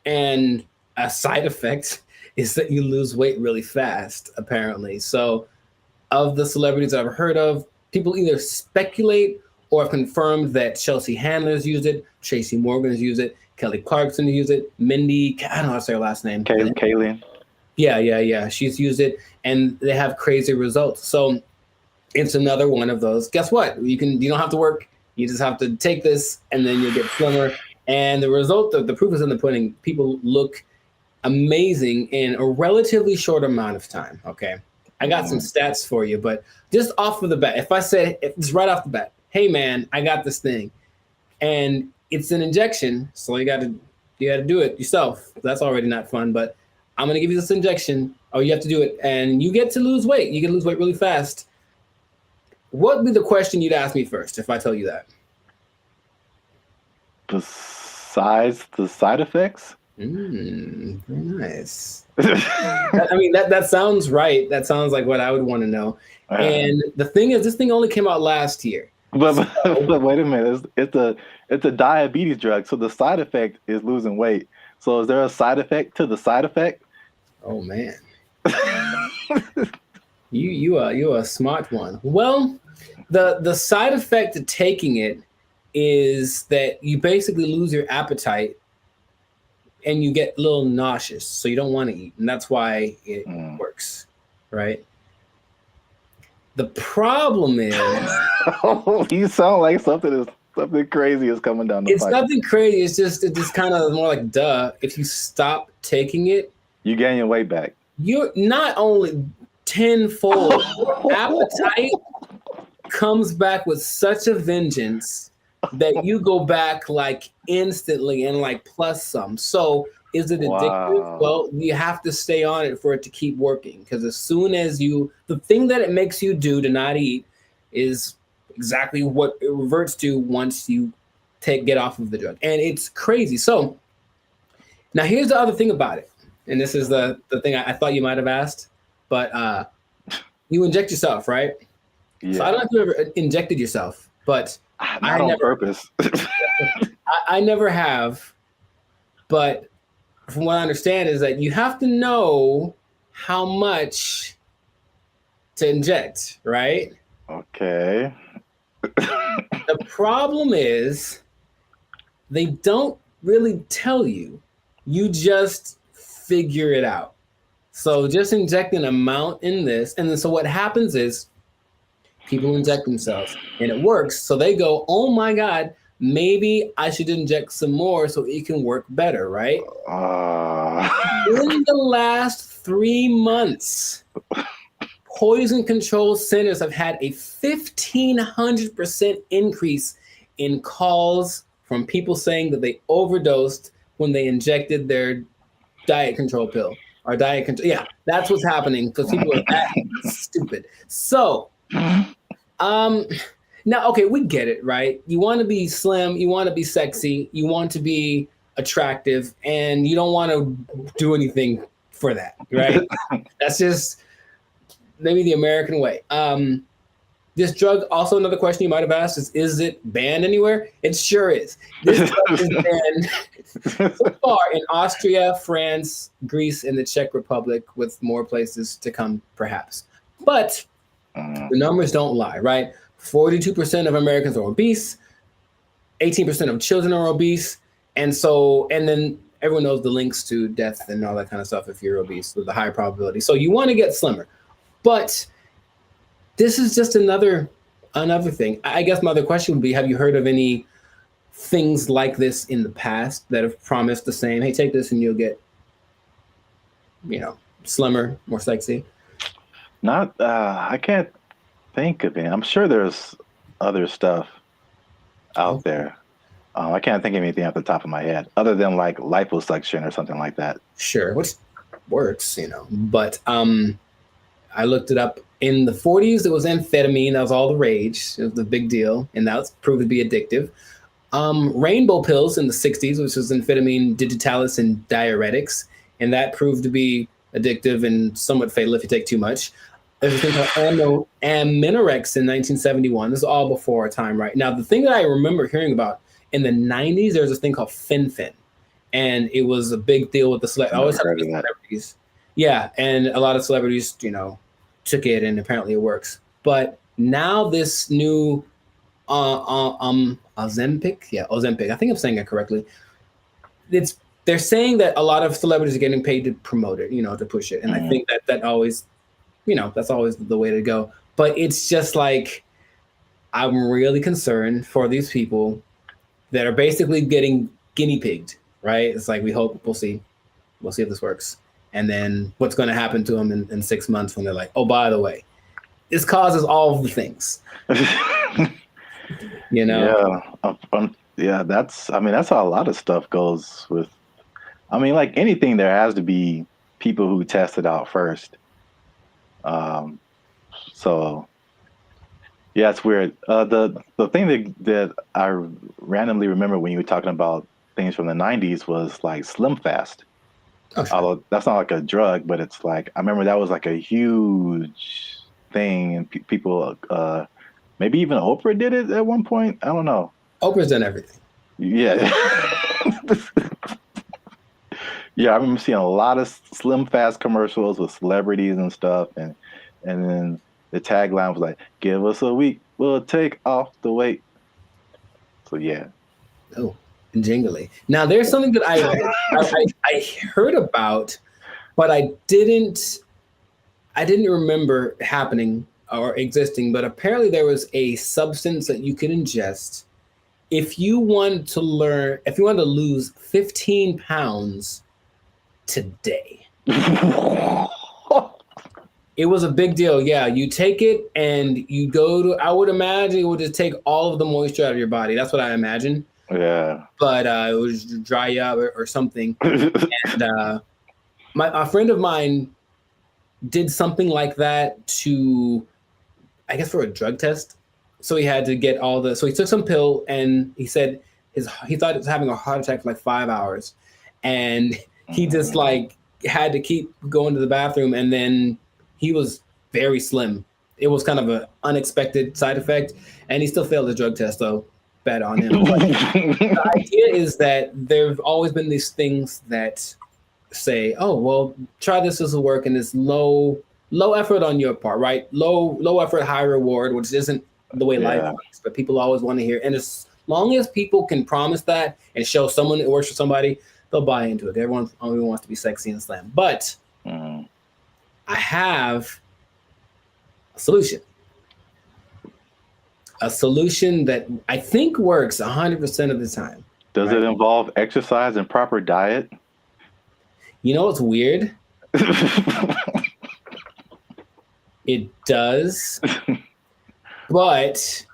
And a side effect is that you lose weight really fast, apparently. So of the celebrities I've heard of, people either speculate or have confirmed that Chelsea Handler's used it, Tracy Morgan's used it, Kelly Clarkson used it, Mindy, I don't know how to say her last name. Kayleen. Yeah. She's used it, and they have crazy results. So it's another one of those. Guess what? You don't have to work. You just have to take this, and then you'll get slimmer. And the result of the proof is in the pudding. People look amazing in a relatively short amount of time. Okay. I got some stats for you, but just off of the bat, if I say it's right off the bat, hey man, I got this thing, and it's an injection, so you got to You got to do it yourself. That's already not fun, but I'm going to give you this injection. Oh, you have to do it. And you get to lose weight. You get to lose weight really fast. What would be the question you'd ask me first if I tell you that? Besides the side effects? Very nice. that sounds right. That sounds like what I would want to know. And the thing is, this thing only came out last year. But wait a minute. It's a diabetes drug, so the side effect is losing weight. So is there a side effect to the side effect? Oh man, you are a smart one. Well, the side effect to taking it is that you basically lose your appetite and you get a little nauseous, so you don't want to eat, and that's why it works, right? The problem is, you sound like something crazy is coming down the pipe. It's nothing crazy. It's just kind of more like duh. If you stop taking it, you gain your weight back. You're not only tenfold. Appetite comes back with such a vengeance that you go back like instantly and like plus some. So is it addictive? Wow. Well, you have to stay on it for it to keep working. Because as soon as the thing that it makes you do to not eat is exactly what it reverts to once you get off of the drug. And it's crazy. So now here's the other thing about it. And this is the thing I thought you might have asked, but you inject yourself, right? Yeah. So I don't know if you ever injected yourself, but not on purpose. I never have, but from what I understand is that you have to know how much to inject, right? Okay. The problem is they don't really tell you. You just figure it out. So just inject an amount in this. And then so what happens is people inject themselves and it works. So they go, oh my God, maybe I should inject some more so it can work better, right? In the last 3 months, poison control centers have had a 1,500% increase in calls from people saying that they overdosed when they injected their diet control pill or diet control. Yeah, that's what's happening because people are that stupid. So, now, okay, we get it, right? You want to be slim, you want to be sexy, you want to be attractive, and you don't want to do anything for that, right? That's just maybe the American way. This drug, also another question you might have asked is it banned anywhere? It sure is. This drug is banned so far in Austria, France, Greece, and the Czech Republic, with more places to come, perhaps. But the numbers don't lie, right? 42% of Americans are obese, 18% of children are obese, and then everyone knows the links to death and all that kind of stuff if you're obese with a high probability. So you want to get slimmer. But this is just another thing. I guess my other question would be, have you heard of any things like this in the past that have promised the same, hey, take this and you'll get, slimmer, more sexy? Not, I can't think of it. I'm sure there's other stuff out there. I can't think of anything off the top of my head other than like liposuction or something like that. Sure, which works, but I looked it up. In the 40s, it was amphetamine. That was all the rage. It was the big deal, and that was proved to be addictive. Rainbow pills in the 60s, which was amphetamine, digitalis, and diuretics, and that proved to be addictive and somewhat fatal if you take too much. There's a thing called Aminorex in 1971. This is all before our time, right? Now, the thing that I remember hearing about in the 90s, there was this thing called Fen-Phen, and it was a big deal with the celebrities. Yeah, and a lot of celebrities, took it, and apparently it works. But now this new Ozempic, I think I'm saying it correctly. They're saying that a lot of celebrities are getting paid to promote it, to push it, and I think that always, that's always the way to go. But it's just like, I'm really concerned for these people that are basically getting guinea pigged, right? It's like, we'll see if this works. And then what's going to happen to them in 6 months when they're like, oh, by the way, this causes all of the things. Yeah, that's how a lot of stuff goes with I mean, like anything, there has to be people who test it out first. So yeah, it's weird. The thing that I randomly remember when you were talking about things from the '90s was like Slim Fast. Oh, sure. Although that's not like a drug, but it's like I remember that was like a huge thing, and people, maybe even Oprah did it at one point. I don't know. Oprah's done everything. Yeah. Yeah, I remember seeing a lot of Slim Fast commercials with celebrities and stuff, and then the tagline was like, "Give us a week, we'll take off the weight." So yeah. Oh, jingly. Now there's something that I heard about, but I didn't remember happening or existing. But apparently there was a substance that you could ingest if you wanted to lose 15 pounds today. It was a big deal. Yeah, you take it and you go to, I would imagine it would just take all of the moisture out of your body. That's what I imagine. Yeah. But it would just dry you up or something. And a friend of mine did something like that to, I guess, for a drug test. So he had to get so he took some pill and he said he thought he was having a heart attack for like 5 hours. And he just like had to keep going to the bathroom, and then he was very slim. It was kind of an unexpected side effect, and he still failed the drug test, though. Bad on him. But the idea is that there've always been these things that say, "Oh, well, try this will work," and it's low effort on your part, right? Low effort, high reward, which isn't the way life works. But people always want to hear, and as long as people can promise that and show someone it works for somebody, they'll buy into it. Everyone only wants to be sexy and slim. But I have a solution. A solution that I think works 100% of the time. Does it involve exercise and proper diet? You know what's weird? It does. But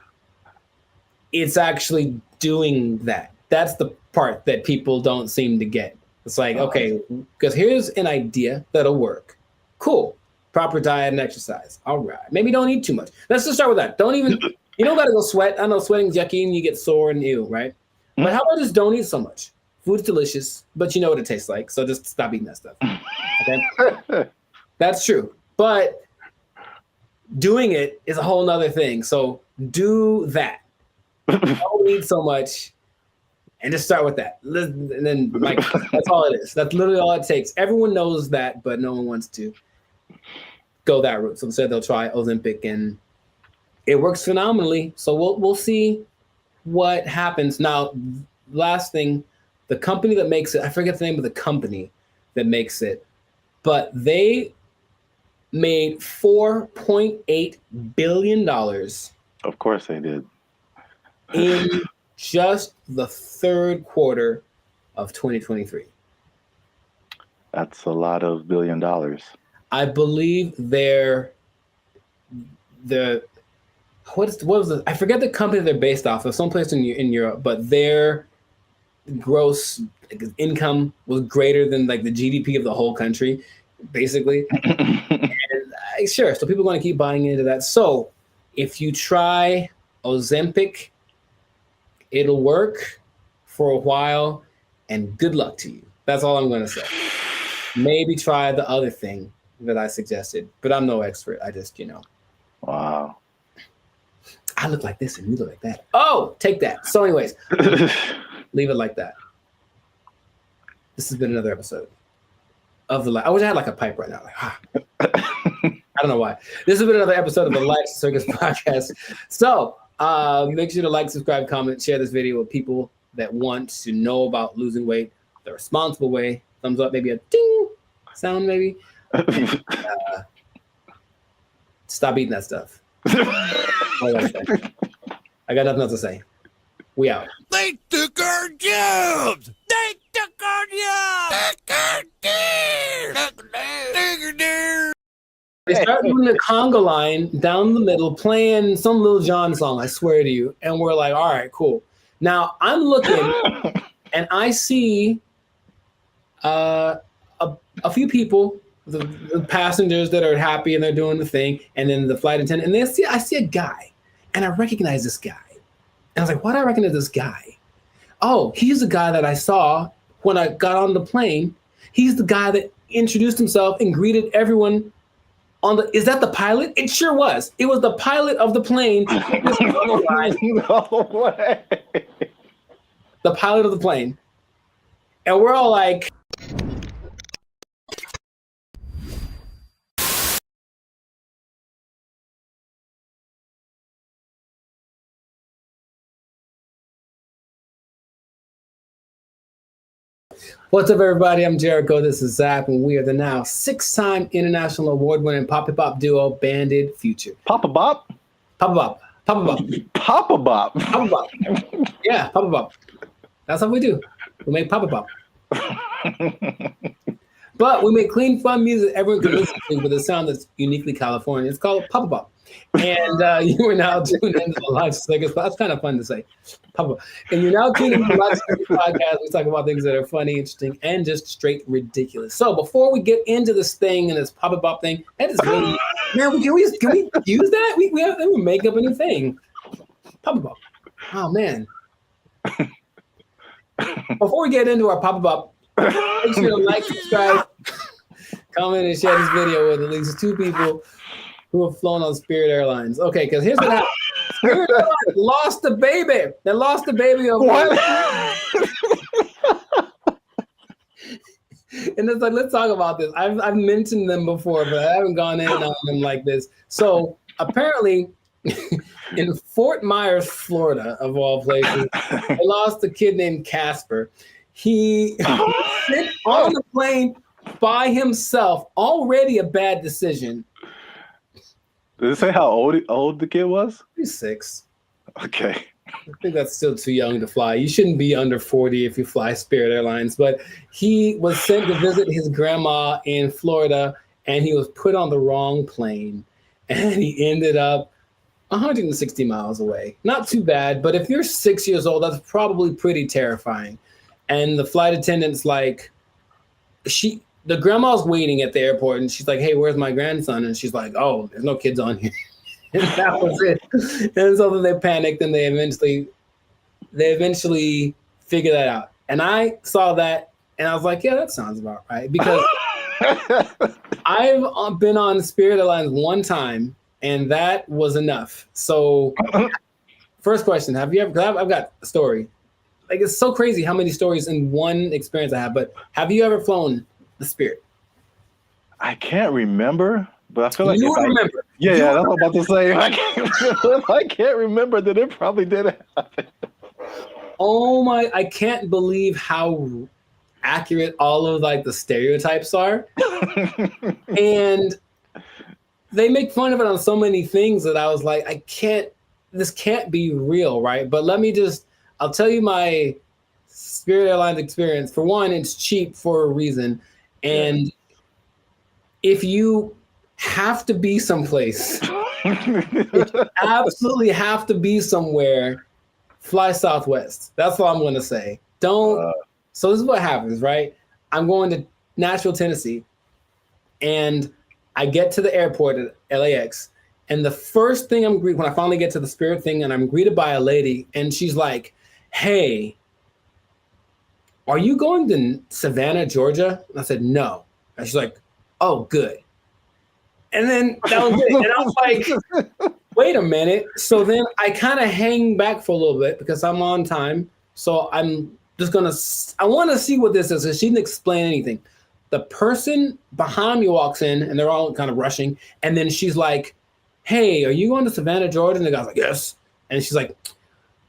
it's actually doing that. That's the part that people don't seem to get. It's like, okay, because here's an idea that'll work. Cool. Proper diet and exercise. All right. Maybe don't eat too much. Let's just start with that. You don't got to go sweat. I know sweating's yucky and you get sore and ew, right? But how about just don't eat so much? Food's delicious, but you know what it tastes like. So just stop eating that stuff. Okay? That's true. But doing it is a whole nother thing. So do that. Don't eat so much. And just start with that. And then, like, that's all it is. That's literally all it takes. Everyone knows that, but no one wants to go that route. So instead, they'll try Ozempic, and it works phenomenally. So we'll see what happens. Now, last thing, the company that makes it, I forget the name of the company that makes it, but they made $4.8 billion. Of course they did. In just the third quarter of 2023. That's a lot of $1 billion. I believe what was it? I forget the company they're based off of, someplace in Europe, but their gross income was greater than like the GDP of the whole country, basically. And sure, so people are going to keep buying into that. So if you try Ozempic, it'll work for a while, and good luck to you. That's all I'm going to say. Maybe try the other thing that I suggested, but I'm no expert. I just, Wow. I look like this and you look like that. Oh, take that. So anyways, leave it like that. This has been another episode of the I wish I had like a pipe right now. I don't know why. This has been another episode of the Life Circus Podcast. So make sure to like, subscribe, comment, share this video with people that want to know about losing weight the responsible way. Thumbs up, maybe a ding sound, maybe. And, stop eating that stuff. I got nothing else to say. We out. They took our jobs! They took our jobs! They start doing the conga line down the middle, playing some Lil Jon song, I swear to you. And we're like, all right, cool. Now I'm looking and I see a few people, the passengers that are happy and they're doing the thing, and then the flight attendant. And I see a guy, and I recognize this guy. And I was like, why do I recognize this guy? Oh, he's the guy that I saw when I got on the plane. He's the guy that introduced himself and greeted everyone on the. Is that the pilot? It sure was. It was the pilot of the plane. No way. The pilot of the plane. And we're all like, what's up, everybody? I'm Jericho. This is Zach, and we are the now 6-time international award-winning Papa Bop duo, Banded Future. Papa Bop? Papa Bop. Papa Bop. Papa Bop. Papa Bop. Yeah, Papa Bop. That's what we do. We make Papa Bop. But we make clean, fun music everyone can listen to with a sound that's uniquely California. It's called Papa Bop. And you are now tuned into the Life Slickers. That's kind of fun to say. Papa. And you're now tuned into the Life Slickers podcast. We talk about things that are funny, interesting, and just straight ridiculous. So before we get into this thing and this Papa Bop thing, that is really, man, can we use that? We make up a new thing. Papa Bop. Oh, man. Before we get into our Papa Bop, make sure to like, subscribe, comment, and share this video with at least 2 people who have flown on Spirit Airlines. Okay, because here's what happened. Spirit Airlines lost the baby. They lost the baby over And it's like, let's talk about this. I've mentioned them before, but I haven't gone in on them like this. So apparently, in Fort Myers, Florida, of all places, they lost a kid named Casper. He sent on the plane by himself. Already a bad decision. Did it say how old the kid was? He's 6. Okay. I think that's still too young to fly. You shouldn't be under 40 if you fly Spirit Airlines. But he was sent to visit his grandma in Florida, and he was put on the wrong plane. And he ended up 160 miles away. Not too bad, but if you're 6 years old, that's probably pretty terrifying. And the flight attendant's like, the grandma's waiting at the airport, and she's like, hey, where's my grandson? And she's like, oh, there's no kids on here. And that was it. And so then they panicked, and they eventually figured that out. And I saw that, and I was like, yeah, that sounds about right. Because I've been on Spirit Airlines one time, and that was enough. So first question, have you ever, because I've got a story. Like, it's so crazy how many stories in one experience I have, but have you ever flown the Spirit? I can't remember, but I feel like you remember. Yeah, that's what I'm about to say. I can't remember that it probably did happen. Oh my! I can't believe how accurate all of like the stereotypes are, and they make fun of it on so many things that I was like, this can't be real, right? But I'll tell you my Spirit Airlines experience. For one, it's cheap for a reason. And if you have to be someplace, if you absolutely have to be somewhere, fly Southwest. That's all I'm going to say. So this is what happens, right? I'm going to Nashville, Tennessee, and I get to the airport at LAX. And the first thing when I finally get to the Spirit thing, and I'm greeted by a lady, and she's like, hey, are you going to Savannah, Georgia? And I said, no. And she's like, oh, good. And then that was it. And I was like, wait a minute. So then I kind of hang back for a little bit because I'm on time. So I'm just I want to see what this is. So she didn't explain anything. The person behind me walks in, and they're all kind of rushing. And then she's like, hey, are you going to Savannah, Georgia? And the guy's like, yes. And she's like,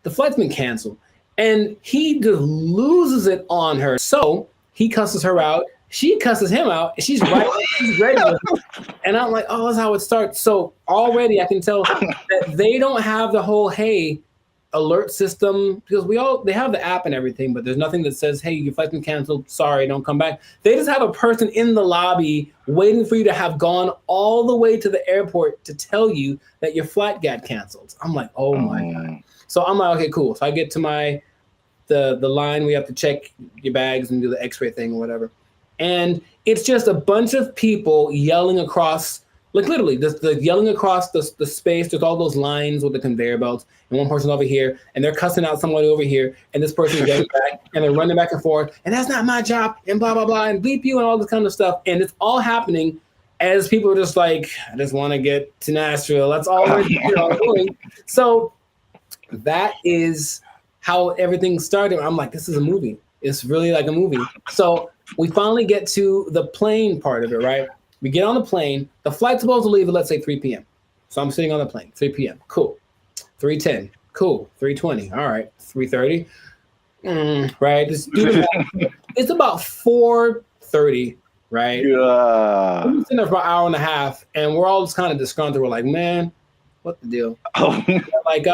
the flight's been canceled. And he just loses it on her. So he cusses her out. She cusses him out. And she's right. She's ready. And I'm like, oh, that's how it starts. So already I can tell that they don't have the whole, hey, alert system, because they have the app and everything, but there's nothing that says, hey, your flight's been canceled. Sorry, don't come back. They just have a person in the lobby waiting for you to have gone all the way to the airport to tell you that your flight got canceled. I'm like, oh my God. So I'm like, okay, cool. So I get to the line, we have to check your bags and do the x-ray thing or whatever. And it's just a bunch of people yelling across, like literally, the yelling across the space. There's all those lines with the conveyor belts, and one person over here, and they're cussing out somebody over here, and this person is yelling back, and they're running back and forth, and that's not my job, and blah, blah, blah, and bleep you, and all this kind of stuff. And it's all happening as people are just like, I just want to get to Nashville. That's all we're doing. So that is how everything started. I'm like, this is a movie. It's really like a movie. So we finally get to the plane part of it, right? We get on the plane. The flight's supposed to leave at, let's say, 3 p.m. So I'm sitting on the plane, 3 p.m. Cool. 3:10. Cool. 3:20. All right. 3:30. Right. Just do the math. It's about 4:30, right? Yeah. We've been sitting there for an hour and a half, and we're all just kind of disgruntled. We're like, man, what the deal? Like,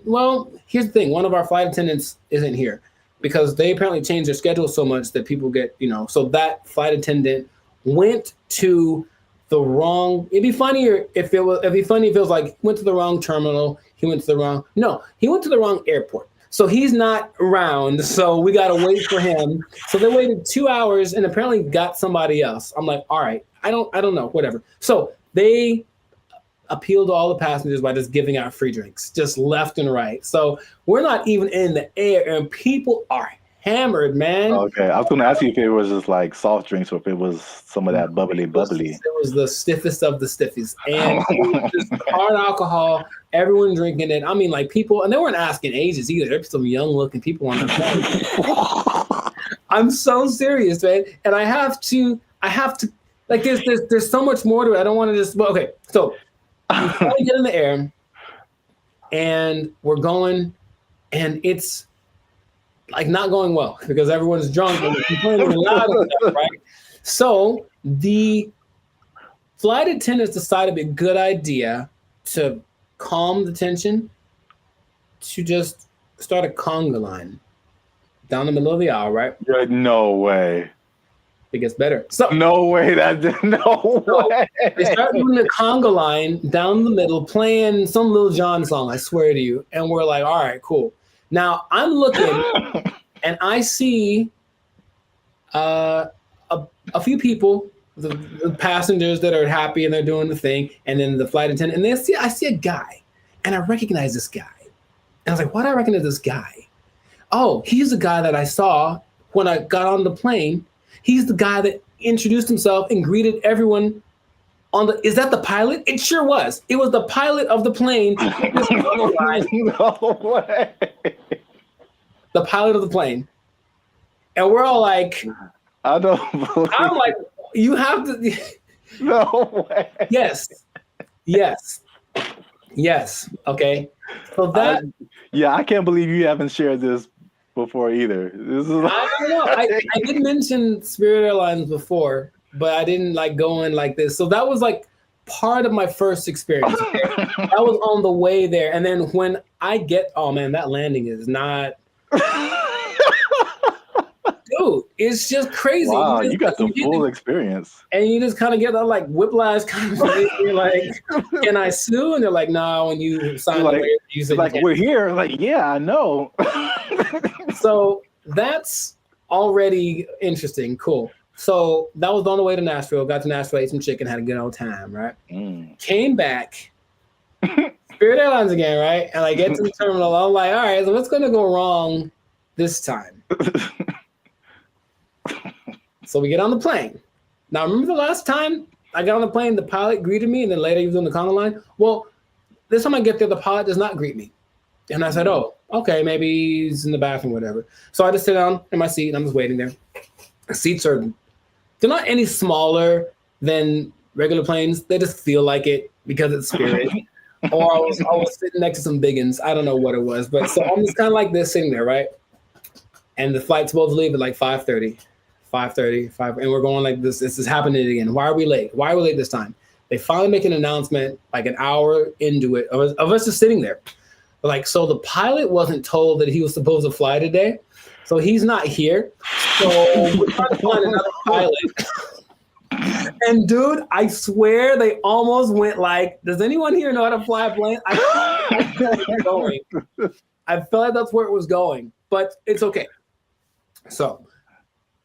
well, here's the thing. One of our flight attendants isn't here because they apparently changed their schedule so much that people get, so that flight attendant went to the wrong. It'd be funnier if it was like went to the wrong terminal. He went to the wrong airport. So he's not around. So we got to wait for him. So they waited 2 hours and apparently got somebody else. I'm like, all right, I don't know, whatever. So they appealed to all the passengers by just giving out free drinks, just left and right. So we're not even in the air and people are hammered, man. Okay, I was going to ask you if it was just like soft drinks or if it was some of that bubbly. It was the stiffest of the stiffies. And it was just hard alcohol, everyone drinking it. I mean, like people, and they weren't asking ages either. There's some young looking people on the plane. I'm so serious, man. And I have to, like there's so much more to it. I don't want to just, well, okay. So we finally get in the air and we're going and it's like not going well because everyone's drunk and complaining loud and stuff, right? So the flight attendants decided it'd be a good idea to calm the tension to just start a conga line down the middle of the aisle, right? No way. It gets better. So no way. No way. They start doing the conga line down the middle, playing some Lil Jon song, I swear to you. And we're like, all right, cool. Now I'm looking and I see a few people, the passengers that are happy and they're doing the thing, and then the flight attendant, and I see a guy, and I recognize this guy. And I was like, why do I recognize this guy? Oh, he's the guy that I saw when I got on the plane. He's the guy that introduced himself and greeted everyone on the. Is that the pilot? It sure was. It was the pilot of the plane. No way. The pilot of the plane. And we're all like, I don't believe I'm like, you have to. No way. Yes. Okay. So that. I can't believe you haven't shared this before either. This is. I don't know. I did mention Spirit Airlines before, but I didn't like go in like this. So that was like part of my first experience. Okay? That was on the way there, and then when I get, oh man, that landing is not. Dude, it's just crazy. Wow, you got the full experience. And you just kind of get that like whiplash kind of thing. You're like, can I sue? And they're like, no, when you sign the waiver, you said like, we're here. Like, yeah, I know. So that's already interesting. Cool. So that was on the way to Nashville. Got to Nashville, ate some chicken, had a good old time, right? Came back, Spirit Airlines again, right? And I get to the terminal. I'm like, all right, so what's going to go wrong this time? So we get on the plane. Now, remember the last time I got on the plane, the pilot greeted me, and then later he was on the conga line? Well, this time I get there, the pilot does not greet me. And I said, oh, okay, maybe he's in the bathroom, whatever. So I just sit down in my seat, and I'm just waiting there. The seats they're not any smaller than regular planes. They just feel like it because it's Spirit. Or I was sitting next to some biggins. I don't know what it was. But so I'm just kind of like this sitting there, right? And the flight's supposed to leave at like 5:30, and we're going like this. This is happening again. Why are we late? Why are we late this time? They finally make an announcement like an hour into it of us just sitting there. Like, so the pilot wasn't told that he was supposed to fly today. So he's not here. So we're trying to find another pilot. And dude, I swear they almost went like, does anyone here know how to fly a plane? I felt like that's where it was going, but it's okay. So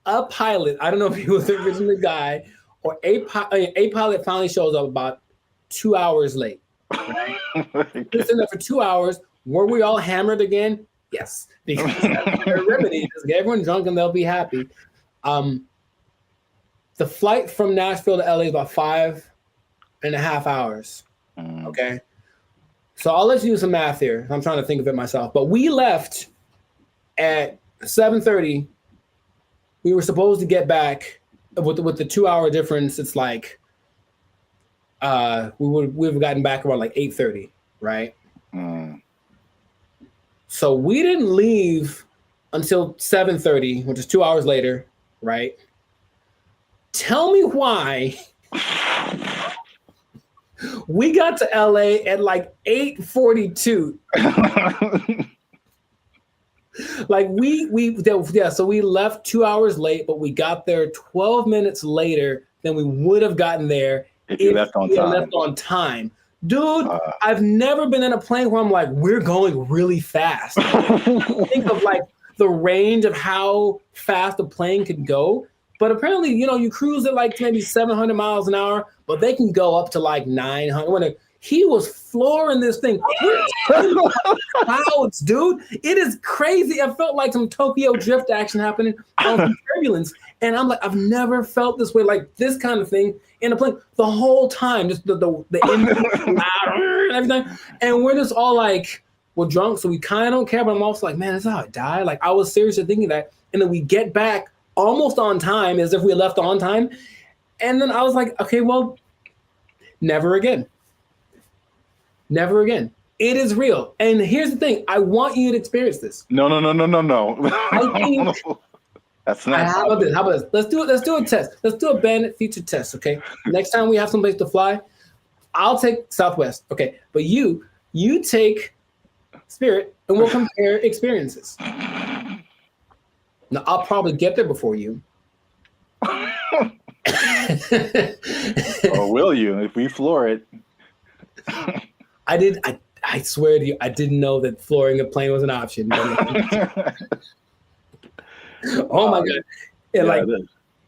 a pilot, I don't know if he was the original guy, or a pilot finally shows up about 2 hours late. Right? Just in there for 2 hours. Were we all hammered again? Yes, because that's their remedy. Just get everyone drunk and they'll be happy. The flight from Nashville to LA is about 5.5 hours. Okay. So I'll let you do some math here. I'm trying to think of it myself. But we left at 7:30. We were supposed to get back with the 2 hour difference. It's like we would have gotten back around like 8:30, right? So we didn't leave until 7:30, which is 2 hours later, right? Tell me why we got to LA at like 8:42. Like so we left 2 hours late, but we got there 12 minutes later than we would have gotten there if you left on time. Dude, I've never been in a plane where I'm like, we're going really fast. Think of like the range of how fast a plane could go. But apparently, you cruise at like maybe 700 miles an hour, but they can go up to like 900. He was flooring this thing. Clouds, dude. It is crazy. I felt like some Tokyo drift action happening on some turbulence. And I'm like, I've never felt this way, like this kind of thing in a plane the whole time. Just the engine and everything. And we're just all like, we're drunk, so we kind of don't care. But I'm also like, man, that's how I die. Like I was seriously thinking that. And then we get back almost on time, as if we left on time. And then I was like, okay, well, never again. Never again. It is real. And here's the thing. I want you to experience this. No. I think that's not. How about this? Let's do a test. Let's do a Bandit feature test, okay? Next time we have someplace to fly, I'll take Southwest, okay? But you take Spirit, and we'll compare experiences. Now, I'll probably get there before you. Or will you, if we floor it? I swear to you, I didn't know that flooring a plane was an option. Oh my God. And like,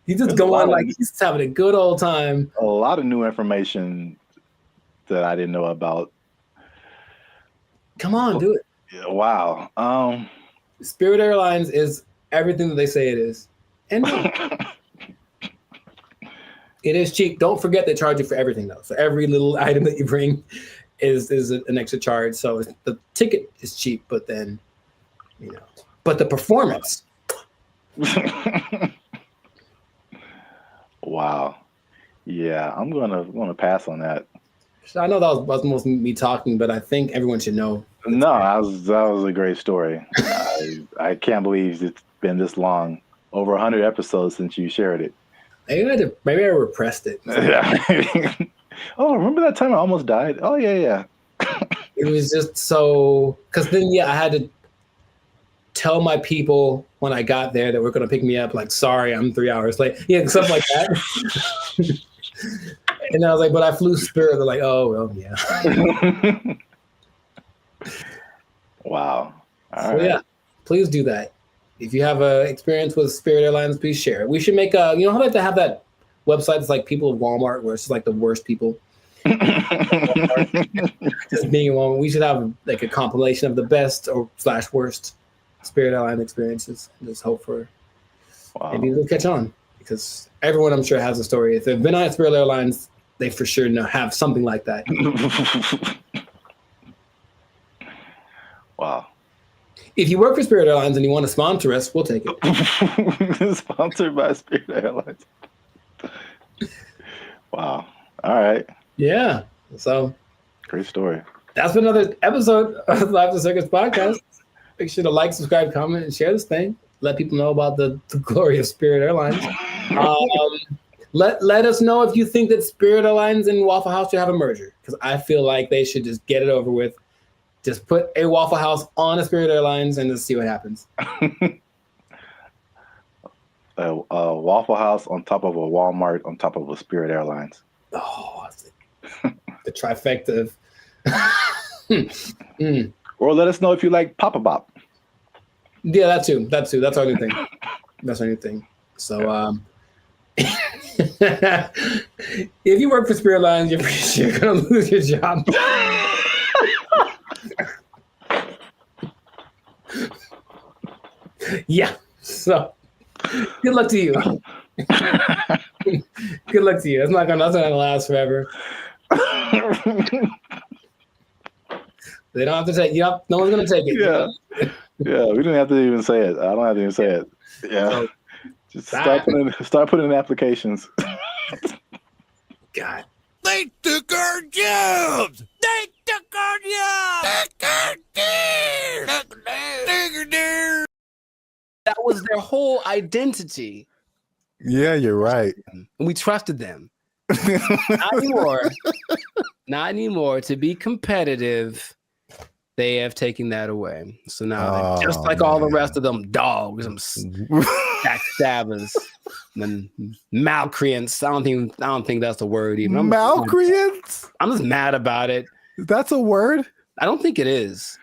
he's just going like, he's just having a good old time. A lot of new information that I didn't know about. Come on, do it. Yeah, wow. Spirit Airlines is everything that they say it is. And it is cheap. Don't forget they charge you for everything though. So every little item that you bring is an extra charge. So the ticket is cheap, but then, but the performance. Wow. Yeah, I'm gonna pass on that. I know that was most me talking, but I think everyone should know. No, that was a great story. I can't believe it's been this long, over 100 episodes since you shared it. Maybe I repressed it. Oh, remember that time I almost died? Oh yeah. It was just so, because then I had to tell my people when I got there that were going to pick me up, like, sorry, I'm 3 hours late. Yeah, stuff like that. And I was like, but I flew Spirit. They're like, oh, well, yeah. Wow. All right. Yeah, please do that. If you have an experience with Spirit Airlines, please share it. We should make how about to have that website that's like people of Walmart, where it's like the worst people. Just being in Walmart. We should have like a compilation of the best or / worst Spirit Airline experiences. Just hope for maybe it'll catch on, because everyone I'm sure has a story. If they've been on Spirit Airlines, they for sure have something like that. Wow. If you work for Spirit Airlines and you want to sponsor us, we'll take it. Sponsored by Spirit Airlines. Wow. All right. Yeah. So great story. That's been another episode of Live to Circus podcast. Make sure to like, subscribe, comment, and share this thing. Let people know about the glory of Spirit Airlines. Let us know if you think that Spirit Airlines and Waffle House should have a merger, because I feel like they should just get it over with. Just put a Waffle House on a Spirit Airlines and just see what happens. A Waffle House on top of a Walmart on top of a Spirit Airlines. Oh, the trifecta of... Or let us know if you like Papa Bop. Yeah, that too. That's our new thing. That's our new thing. So if you work for Spirit Lines, you're gonna lose your job. Yeah. So good luck to you. Good luck to you. That's not gonna last forever. They don't have to take. Yep. No one's gonna take it. Yeah. Yeah. We didn't have to even say it. I don't have to even say it. Yeah. So, just start putting in applications. God. They took our jobs! They took our jobs! That was their whole identity. Yeah, you're right. And we trusted them. Not anymore. Not anymore. To be competitive, they have taken that away. So now they're just like all the rest of them dogs, them backstabbers, and malcreants. I don't think that's a word even. Malcreants? I'm just mad about it. That's a word? I don't think it is.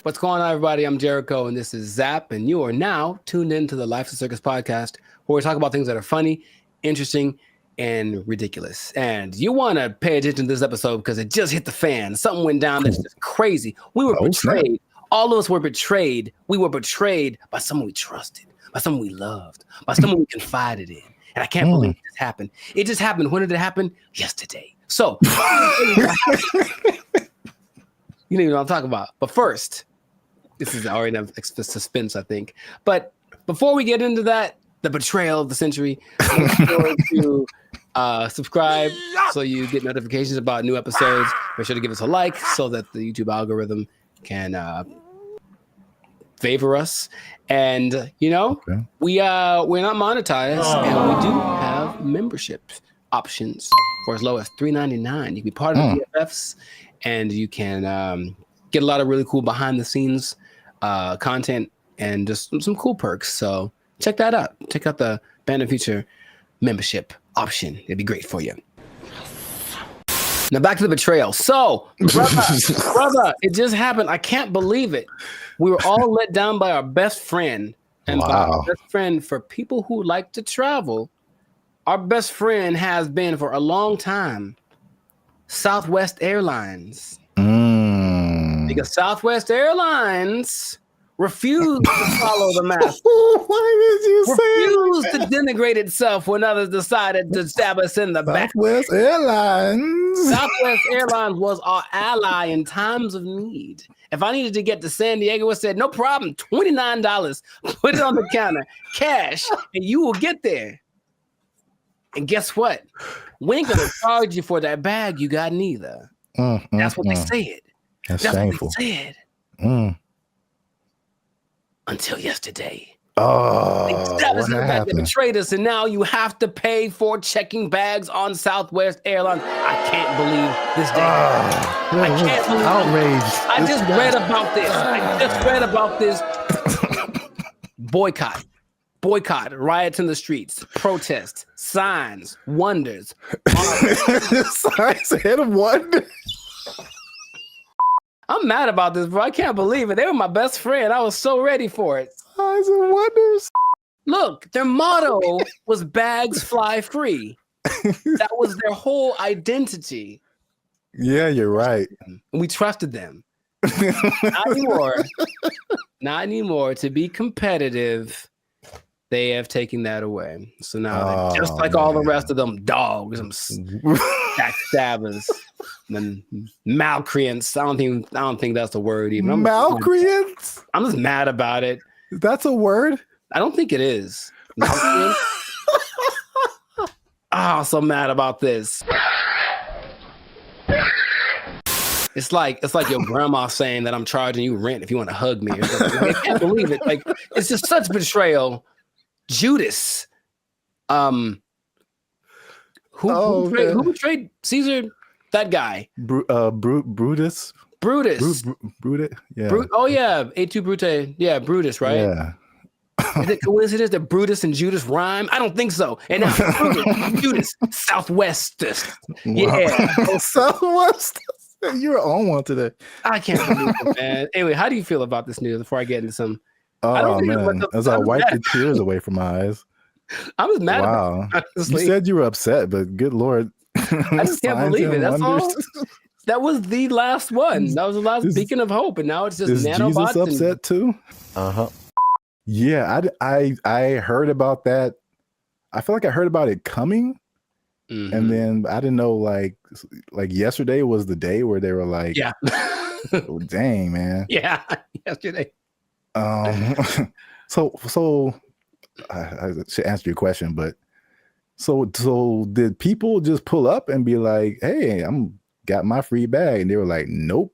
What's going on, everybody? I'm Jericho, and this is Zap, and you are now tuned into the Life of Circus podcast, where we talk about things that are funny, interesting, and ridiculous. And you want to pay attention to this episode because it just hit the fan. Something went down that's just crazy. We were betrayed. All of us were betrayed. We were betrayed by someone we trusted, by someone we loved, by someone we confided in. And I can't believe this happened. It just happened. When did it happen? Yesterday. So, you don't even know what I'm talking about. But first, this is already enough suspense, I think. But before we get into that, the betrayal of the century, make sure to subscribe so you get notifications about new episodes. Make sure to give us a like so that the YouTube algorithm can favor us. And we're not monetized, and we do have membership options for as low as $3.99. You can be part of the BFFs, and you can get a lot of really cool behind the scenes content and just some cool perks. So check that out. Check out the Band of Future membership option. It'd be great for you. Now back to the betrayal. So, brother, it just happened. I can't believe it. We were all let down by our best friend. And by our best friend, for people who like to travel, our best friend has been for a long time Southwest Airlines. Because Southwest Airlines refused to follow the mask. Why did you refused to denigrate itself when others decided to stab us in the back. Southwest Airlines. Southwest Airlines was our ally in times of need. If I needed to get to San Diego, it said, no problem, $29. Put it on the counter, cash, and you will get there. And guess what? We ain't gonna charge you for that bag you got neither. That's what they said. That's shameful. What they said. Until yesterday. They betrayed us, and now you have to pay for checking bags on Southwest Airlines. I can't believe this day. I can't believe outraged. I just read about this. Boycott, riots in the streets, protests, signs, wonders. Signs and wonders. I'm mad about this, bro. I can't believe it. They were my best friend. I was so ready for it. Signs and wonders. Look, their motto was bags fly free. That was their whole identity. Yeah, you're right. And we trusted them. Not anymore. Not anymore. To be competitive, they have taken that away. So now they're just like all the rest of them dogs, them backstabbers, and malcreants. I don't think that's a word even. Malcreants? I'm just mad about it. That's a word? I don't think it is. I'm so mad about this. It's like your grandma saying that I'm charging you rent if you want to hug me. Or something. I can't believe it. Like, it's just such betrayal. Judas. Who betrayed Caesar? That guy. Brutus. Brutus. Brutus. Yeah. A2 Brute. Yeah, Brutus, right? Yeah. Is it coincidence that Brutus and Judas rhyme? I don't think so. And now Brutus, Judas, Southwest. Yeah. Southwest. You're on one today. I can't believe it, man. Anyway, how do you feel about this news before I get into some? I Oh don't think man, as I wipe the tears away from my eyes. I was mad Wow. about it, You honestly. said you were upset, but good Lord. I just can't Signs believe it. and That's wonders. all. That was the last one. That was the last beacon of hope, and now it's just Is nanobots. Jesus upset too? Yeah, I heard about that. I feel like I heard about it coming, and then I didn't know like yesterday was the day where they were like, yeah, oh, dang man, yeah, yesterday. So I should answer your question, but so did people just pull up and be like, hey, I'm got my free bag, and they were like, nope.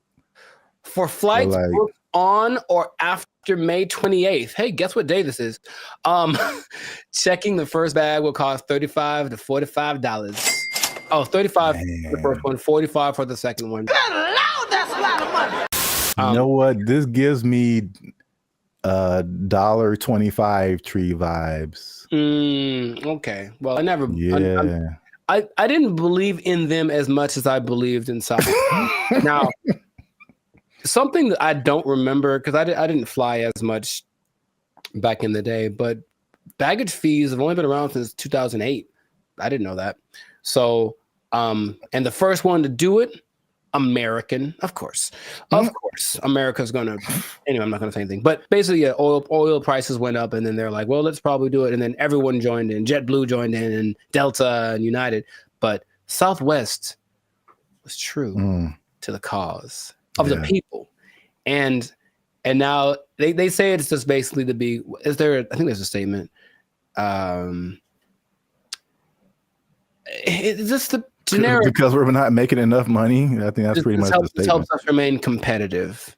For flights like, booked on or after May 28th. Hey, guess what day this is? Checking the first bag will cost $35 to $45. Oh, 35 for the first one, 45 for the second one. Good Lord, that's a lot of money. You know what? This gives me $1.25 tree vibes. Okay. Well, I never. Yeah. I didn't believe in them as much as I believed in Southwest. Now, something that I don't remember because I didn't fly as much back in the day, but baggage fees have only been around since 2008. I didn't know that. So, and the first one to do it, American, of course, America's gonna. Anyway, I'm not gonna say anything. But basically, yeah, oil prices went up, and then they're like, well, let's probably do it, and then everyone joined in. JetBlue joined in, and Delta and United, but Southwest was true to the cause of the people, and now they say it's just basically to be. Is there? I think there's a statement. It's just the generic because we're not making enough money. I think that's pretty much the statement. Helps us remain competitive.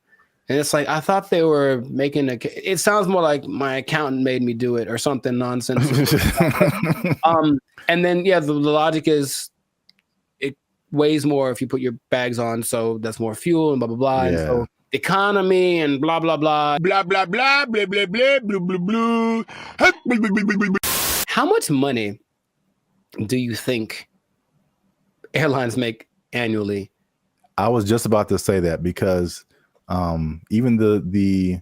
And it's like I thought they were making it sounds more like my accountant made me do it or something nonsense. And then the logic is it weighs more if you put your bags on, so that's more fuel and blah blah blah. And so economy and blah blah blah blah blah blah blah blah blah blah blah blah. How much money do you think airlines make annually? I was just about to say that because even the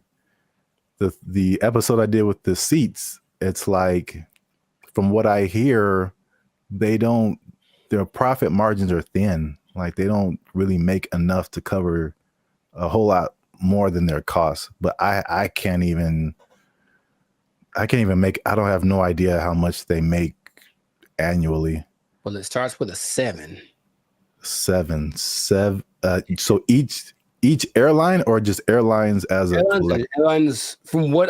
episode I did with the seats, it's like from what I hear, their profit margins are thin. Like they don't really make enough to cover a whole lot more than their costs. But I can't even make. I don't have no idea how much they make annually. Well, it starts with a 7. 7. So each airline or just airlines as a collective? Airlines from what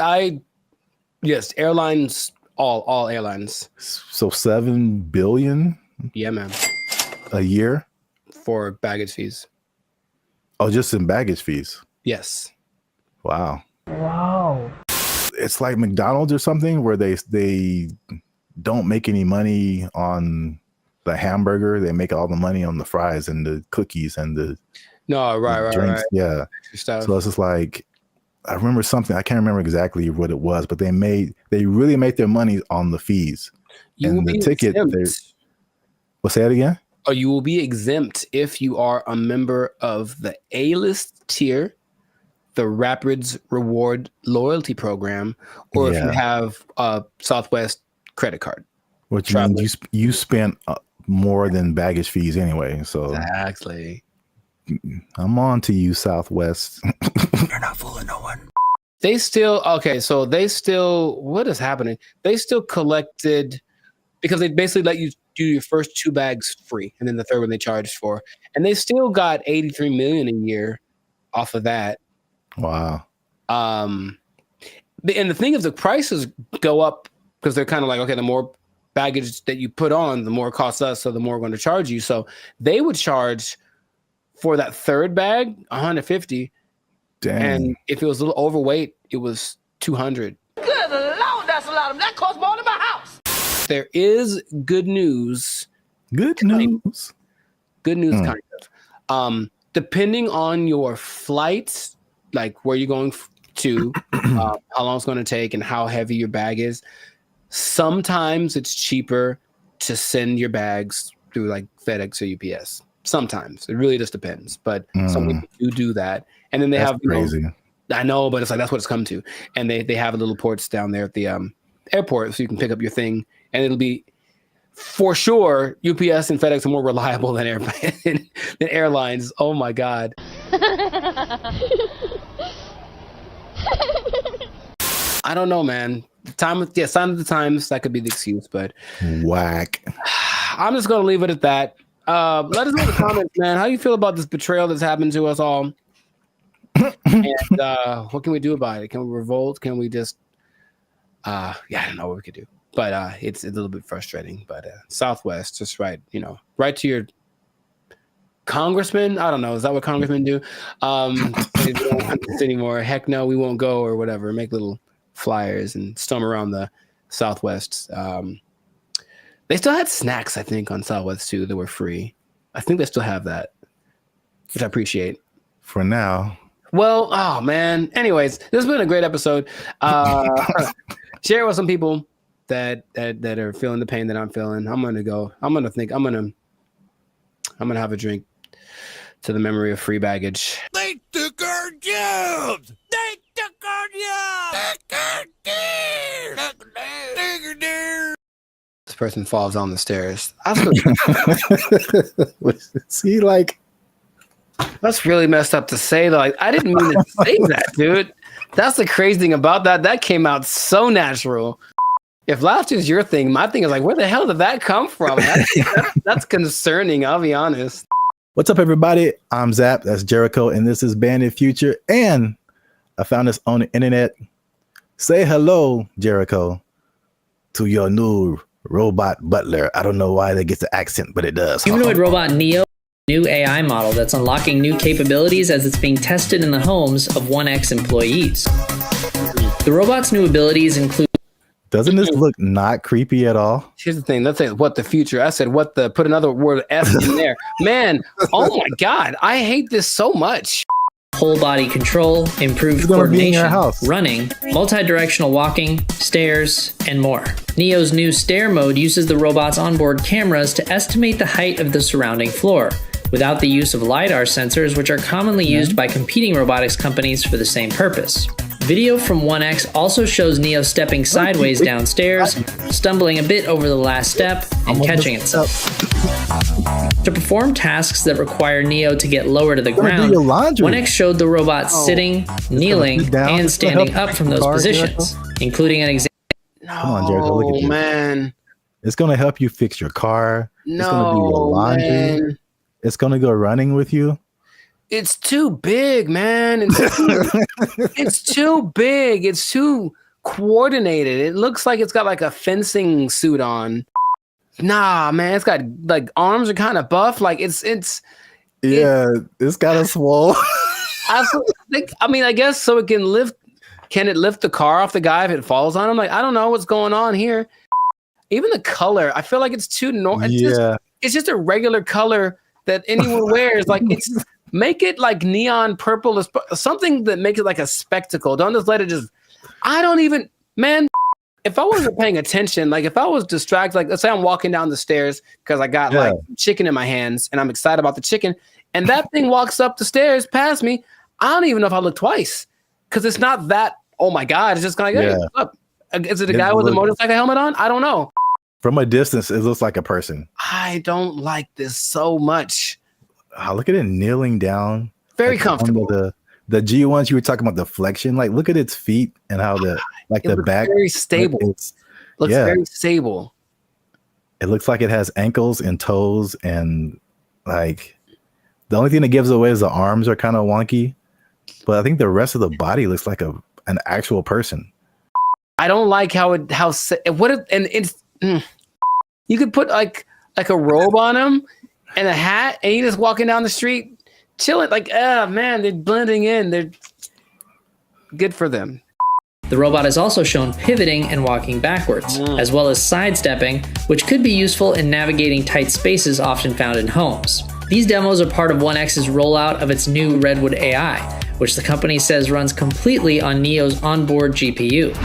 airlines, all airlines. So 7 billion? Yeah, man. A year? For baggage fees. Oh, just in baggage fees? Yes. Wow. It's like McDonald's or something where they don't make any money on the hamburger. They make all the money on the fries and the cookies and the drinks. Right. Yeah. So it's just like, I remember something. I can't remember exactly what it was, but they really made their money on the fees. You will be ticket. Well, say it again. Oh, you will be exempt if you are a member of the A-list tier, the Rapids Reward Loyalty Program, or if you have a Southwest credit card. Which means you spent more than baggage fees anyway. So exactly. I'm on to you, Southwest. You're not fooling no one. What is happening? They still collected, because they basically let you do your first 2 bags free, and then the third one they charged for. And they still got $83 million a year off of that. Wow. And the thing is, the prices go up because they're kind of like, okay, the more baggage that you put on, the more it costs us, so the more we're going to charge you. So they would charge for that third bag $150. Dang. And if it was a little overweight, it was $200. Good Lord, that's a lot of that costs more than my house. There is good news. Good news. Kind of. Depending on your flights, like where you're going to, how long it's going to take, and how heavy your bag is. Sometimes it's cheaper to send your bags through like FedEx or UPS. Sometimes it really just depends, but some people do that, and then they have crazy. I know, but it's like that's what it's come to, and they have little ports down there at the airport, so you can pick up your thing, and it'll be for sure. UPS and FedEx are more reliable than than airlines. Oh my god. I don't know, man. Sign of the times, that could be the excuse, but whack. I'm just gonna leave it at that. Let us know in the comments, man. How do you feel about this betrayal that's happened to us all? And what can we do about it? Can we revolt? Can we just I don't know what we could do. But it's a little bit frustrating. But Southwest, just right to your congressman. I don't know. Is that what congressmen do? They don't want this anymore. Heck no, we won't go or whatever. Make little flyers and storm around the Southwest. They still had snacks, I think, on Southwest too that were free. I think they still have that, which I appreciate. For now. Well, oh man. Anyways, this has been a great episode. Share it with some people that are feeling the pain that I'm feeling. I'm gonna have a drink to the memory of free baggage. They took our jobs! They took our jobs! This person falls down the stairs. See, like, that's really messed up to say. Like, I didn't mean to say that, dude. That's the crazy thing about that. That came out so natural. If laughter is your thing, my thing is like, where the hell did that come from? That's concerning. I'll be honest. What's up, everybody? I'm Zap. That's Jericho, and this is Bandit Future. And I found this on the internet. Say hello, Jericho, to your new robot butler. I don't know why that gets the accent, but it does. Humanoid robot Neo, new AI model that's unlocking new capabilities as it's being tested in the homes of 1X employees. The robot's new abilities include. Doesn't this look not creepy at all? Here's the thing. Let's say what the future. I said what the. Put another word F in there. Man, oh my God, I hate this so much. Whole body control, improved coordination, running, multi-directional walking, stairs, and more. Neo's new stair mode uses the robot's onboard cameras to estimate the height of the surrounding floor, without the use of LiDAR sensors, which are commonly used by competing robotics companies for the same purpose. Video from 1X also shows Neo stepping sideways downstairs, stumbling a bit over the last step, and catching itself. To perform tasks that require Neo to get lower to the ground, 1X showed the robot sitting, kneeling, and standing up from those positions, including an example. Come on, Jericho, look at you. Man. It's going to help you fix your car. It's going to do your laundry. Man. It's going to go running with you. It's too big, man. It's too big. It's too coordinated. It looks like it's got like a fencing suit on. Nah, man. It's got like arms are kind of buff. Like it's kind of swole. I guess so it can lift. Can it lift the car off the guy if it falls on him? Like, I don't know what's going on here. Even the color, I feel like it's too normal. It's just a regular color that anyone wears. Like make it like neon purple or something that makes it like a spectacle. Don't just let it just. I don't even, man. If I wasn't paying attention, like if I was distracted, like let's say I'm walking down the stairs because I got like chicken in my hands and I'm excited about the chicken, and that thing walks up the stairs past me. I don't even know if I look twice because it's not that. Oh my God! It's just kind of like, hey, up. Is it a guy with a motorcycle helmet on? I don't know. From a distance, it looks like a person. I don't like this so much. Oh, look at it kneeling down. Very comfortable. The G1s you were talking about, the flexion. Like, look at its feet and how the back. Very stable. Looks very stable. It looks like it has ankles and toes, and like the only thing that gives away is the arms are kind of wonky, but I think the rest of the body looks like an actual person. I don't like you could put like a robe on him and a hat, and he's just walking down the street, chilling. Like, man, they're blending in. They're good for them. The robot is also shown pivoting and walking backwards, as well as sidestepping, which could be useful in navigating tight spaces often found in homes. These demos are part of 1X's rollout of its new Redwood AI, which the company says runs completely on Neo's onboard GPU.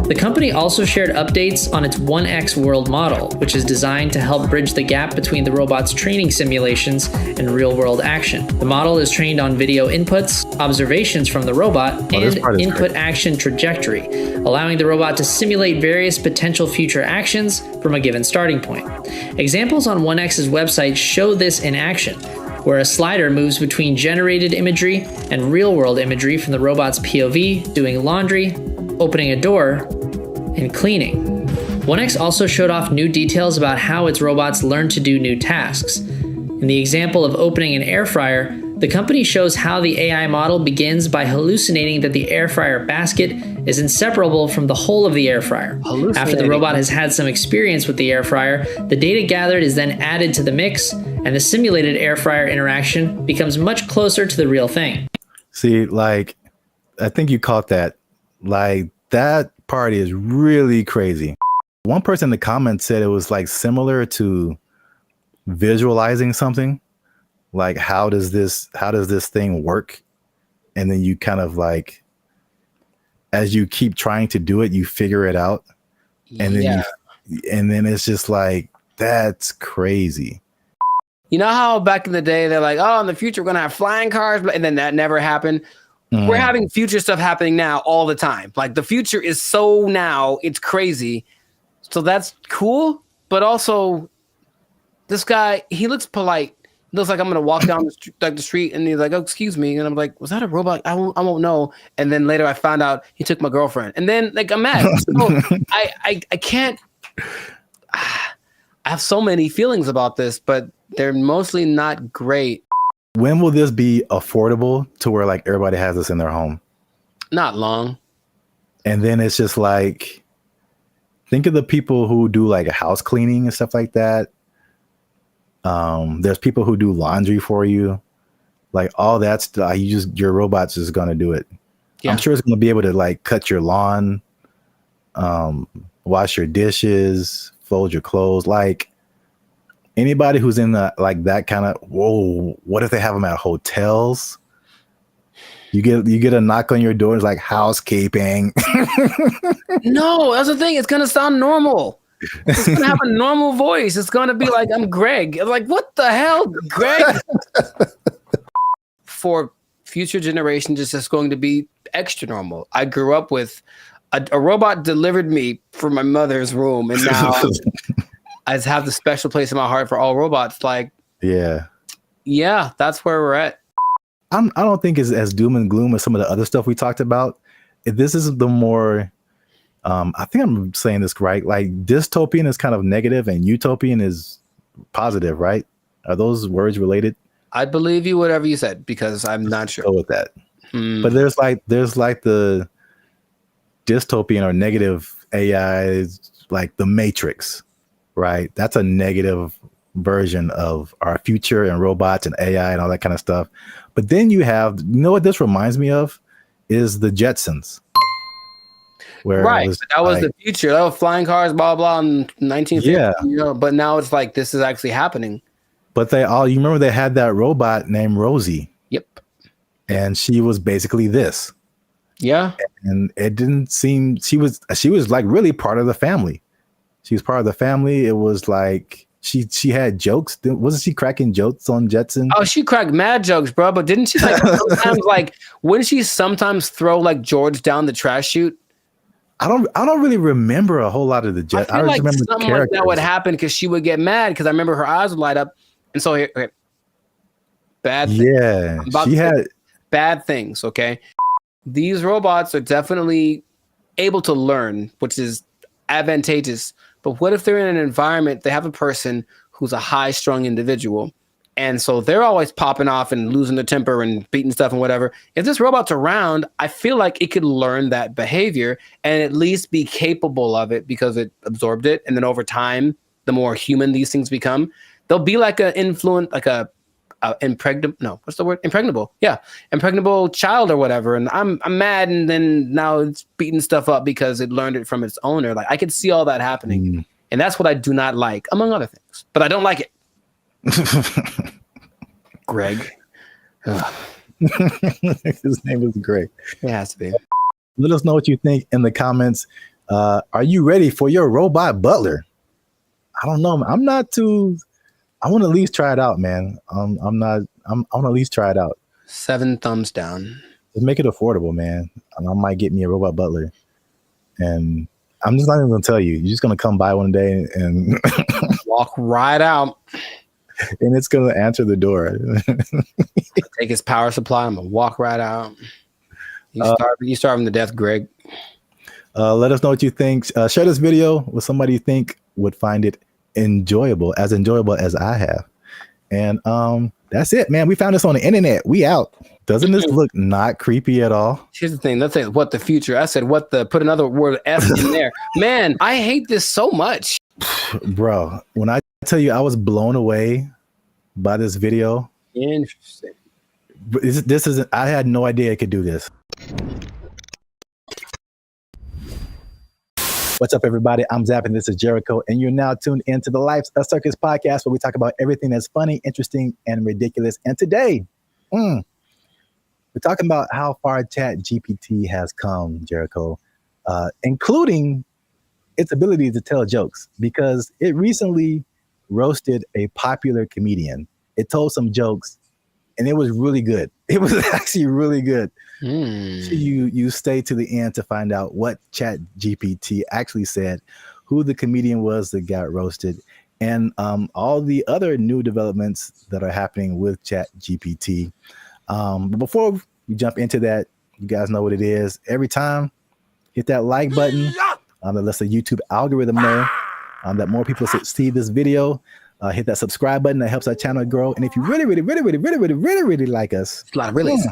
The company also shared updates on its 1X world model, which is designed to help bridge the gap between the robot's training simulations and real-world action. The model is trained on video inputs, observations from the robot, and input action trajectory, allowing the robot to simulate various potential future actions from a given starting point. Examples on 1X's website show this in action, where a slider moves between generated imagery and real-world imagery from the robot's POV, doing laundry, opening a door, and cleaning. 1X also showed off new details about how its robots learn to do new tasks. In the example of opening an air fryer, the company shows how the AI model begins by hallucinating that the air fryer basket is inseparable from the whole of the air fryer. After the robot has had some experience with the air fryer, the data gathered is then added to the mix, and the simulated air fryer interaction becomes much closer to the real thing. See, like, I think you caught that. Like, that part is really crazy. One person in the comments said it was like similar to visualizing something. Like, how does this thing work? And then you kind of like, as you keep trying to do it, you figure it out. And then and then it's just like, that's crazy. You know how back in the day they're like, oh, in the future we're gonna have flying cars, and then that never happened. We're having future stuff happening now all the time. Like, the future is so now, it's crazy. So that's cool, but also this guy, he looks polite. Looks like I'm gonna walk down the street, and he's like, "Oh, excuse me," and I'm like, "Was that a robot? I won't know." And then later, I found out he took my girlfriend, and then like I'm mad. So I can't. I have so many feelings about this, but they're mostly not great. When will this be affordable to where like everybody has this in their home? Not long. And then it's just like, think of the people who do like house cleaning and stuff like that. There's people who do laundry for you, like all that stuff. Your robot's just gonna do it. Yeah. I'm sure it's gonna be able to like cut your lawn, wash your dishes, fold your clothes. Like anybody who's in the like that kind of, whoa, what if they have them at hotels? You get a knock on your door. It's like housekeeping. No, that's the thing. It's gonna sound normal. It's gonna have a normal voice. It's gonna be like, I'm Greg. I'm like, what the hell, Greg? For future generations, it's just going to be extra normal. I grew up with a robot delivered me from my mother's room, and now I just have the special place in my heart for all robots. Like, yeah, that's where we're at. I don't think it's as doom and gloom as some of the other stuff we talked about. This is the more, I think I'm saying this right. Like dystopian is kind of negative and utopian is positive, right? Are those words related? I'd believe you whatever you said because I'm not sure. Go with that. But there's like the dystopian or negative AI, like the Matrix, right? That's a negative version of our future and robots and AI and all that kind of stuff. But then you have, you know what this reminds me of is the Jetsons. Where right, that was the future. That was flying cars, blah blah, in 1950. Yeah, you know, but now it's like this is actually happening. But you remember they had that robot named Rosie. Yep. And she was basically this. Yeah. And it didn't seem she was like really part of the family. She was part of the family. It was like she had jokes. Wasn't she cracking jokes on Jetson? Oh, she cracked mad jokes, bro. But didn't she like sometimes like wouldn't she sometimes throw like George down the trash chute? I don't really remember a whole lot of the Jets. I feel like something like that would happen because she would get mad because I remember her eyes would light up. And so here, okay. Bad things. Yeah, she had bad things. Okay. These robots are definitely able to learn, which is advantageous. But what if they're in an environment, they have a person who's a high-strung individual, and so they're always popping off and losing their temper and beating stuff and whatever. If this robot's around, I feel like it could learn that behavior and at least be capable of it because it absorbed it. And then over time, the more human these things become, they'll be like an influent, like impregnable. Yeah. Impregnable child or whatever. And I'm mad. And then now it's beating stuff up because it learned it from its owner. Like I could see all that happening. And that's what I do not like, among other things, but I don't like it. Greg. His name is Greg. It has to be. Let us know what you think in the comments. Are you ready for your robot butler? I don't know. I'm not too. I want to at least try it out, man. I'm not. I want to at least try it out. 7 thumbs down. Just make it affordable, man. I might get me a robot butler, and I'm just not even gonna tell you. You're just gonna come by one day and walk right out, and it's gonna answer the door. Take his power supply. I'm gonna walk right out. You starving to death, Greg. Let us know what you think. Share this video with somebody you think would find it enjoyable as I have. And that's it, man. We found this on the internet. We out. Doesn't this look not creepy at all? Here's the thing. Let's say what the future. I said what the, put another word F in there. Man, I hate this so much. Bro, when I tell you I was blown away by this video. Interesting. This isn't, I had no idea it could do this. What's up, everybody? I'm Zap, and this is Jericho, and you're now tuned into the Life's a Circus podcast, where we talk about everything that's funny, interesting, and ridiculous. And today, we're talking about how far ChatGPT has come, Jericho, including its ability to tell jokes, because it recently roasted a popular comedian. It told some jokes, and it was really good. It was actually really good. So you stay to the end to find out what ChatGPT actually said, who the comedian was that got roasted, and all the other new developments that are happening with ChatGPT. But before we jump into that, you guys know what it is. Every time, hit that like button. That lets the YouTube algorithm know that more people see this video. Hit that subscribe button. That helps our channel grow. And if you really like us, it's a lot of reallys.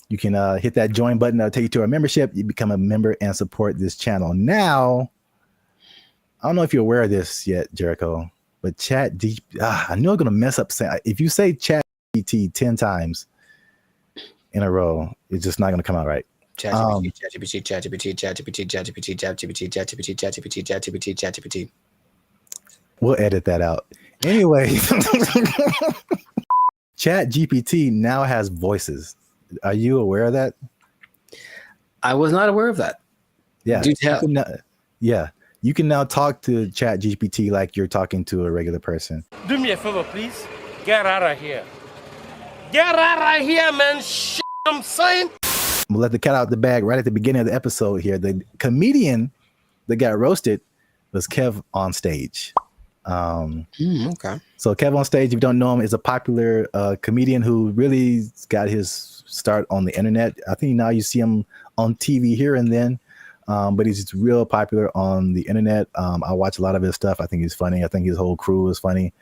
You can hit that join button. That'll take you to our membership. You become a member and support this channel. Now, I don't know if you're aware of this yet, Jericho, but I know I'm going to mess up. If you say ChatGPT 10 times in a row, it's just not going to come out right. ChatGPT. We'll edit that out. Anyway, ChatGPT now has voices. Are you aware of that? I was not aware of that. Yeah. Do tell. You can now talk to ChatGPT like you're talking to a regular person. Do me a favor, please. Get out of here. Get out of here, man. Shit, I'm saying. We'll let the cat out the bag right at the beginning of the episode here. The comedian that got roasted was Kev on Stage. Okay. So Kev on Stage, if you don't know him, is a popular comedian who really got his start on the internet. I think now you see him on TV here and then, but he's real popular on the internet. I watch a lot of his stuff. I think he's funny. I think his whole crew is funny.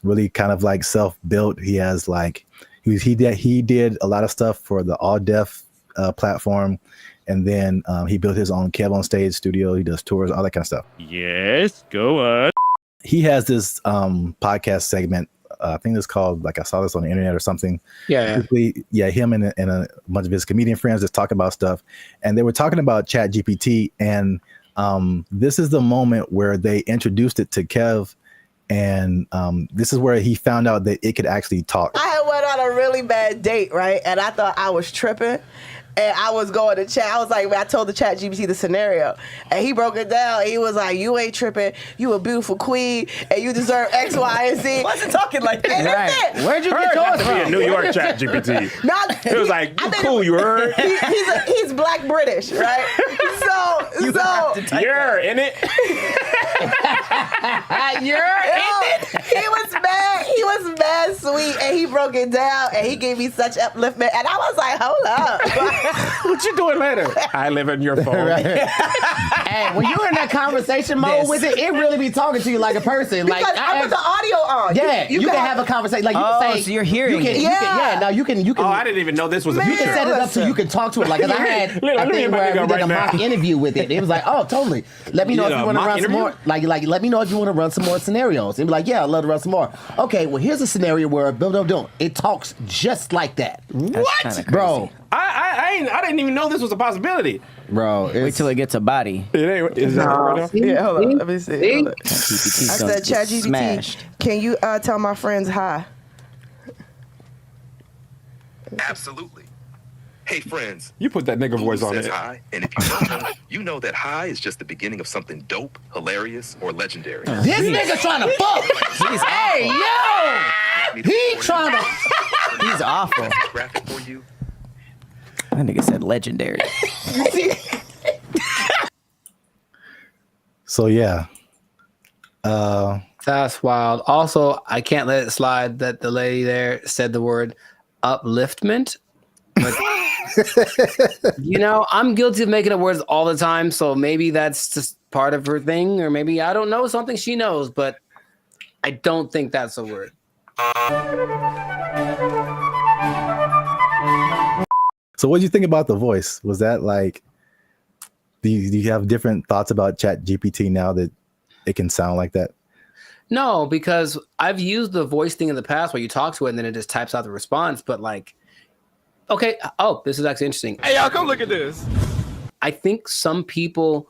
Really kind of like self-built. He has like he did a lot of stuff for the All Deaf platform, and then he built his own Kev on Stage studio. He does tours, all that kind of stuff. Yes, go on. He has this podcast segment. I think it's called, like, I saw this on the internet or something. Yeah. Him and a bunch of his comedian friends just talk about stuff, and they were talking about ChatGPT, and this is the moment where they introduced it to Kev, and this is where he found out that it could actually talk. I had went on a really bad date, right? And I thought I was tripping. And I was going to chat. I was like, I told the ChatGPT the scenario, and he broke it down. He was like, "You ain't tripping. You a beautiful queen, and you deserve X, Y, and Z." Wasn't talking like that. Right. Where'd you get yours from? Be a New York ChatGPT. It was like, you cool, you heard? He's Black British, right? You're in it. He was mad sweet, and he broke it down, and he gave me such upliftment, and I was like, hold up. What you doing later? I live in your phone. Hey, when you're in that conversation mode with it, it really be talking to you like a person. Because like I put the audio on. Yeah, you can have a conversation. Like you can say, so you're hearing you can, it. You can, you can. Oh, I didn't even know this was a You can set it up so you can talk to it. Like, 'cause I had a thing where we did a mock interview with it. It was like, oh, totally. Let me know if you want to run some more. Like, let me know if you want to run some more scenarios. And be like, yeah, I'd love to run some more. Okay, well, here's a scenario where it talks just like that. What, bro? I didn't even know this was a possibility. Bro, wait till it gets a body. Is that right? Yeah, hold on. Let me see. Hold on. I said, ChatGPT, smashed. can you tell my friends hi? Absolutely. Hey, friends. You put that nigga voice on Says it. hi, and if you don't know, you know that hi is just the beginning of something dope, hilarious, or legendary. This nigga trying to fuck. Hey, yo! He trying to. He's awful. Graphic for you. That nigga said legendary. So yeah. That's wild. Also, I can't let it slide that the lady there said the word upliftment. But, I'm guilty of making up words all the time, so maybe that's just part of her thing, or maybe I don't know something she knows, but I don't think that's a word. So what do you think about the voice? Was that like, do you have different thoughts about ChatGPT now that it can sound like that? No, because I've used the voice thing in the past where you talk to it and then it just types out the response. But like, okay, this is actually interesting. Hey, y'all, come look at this. I think some people,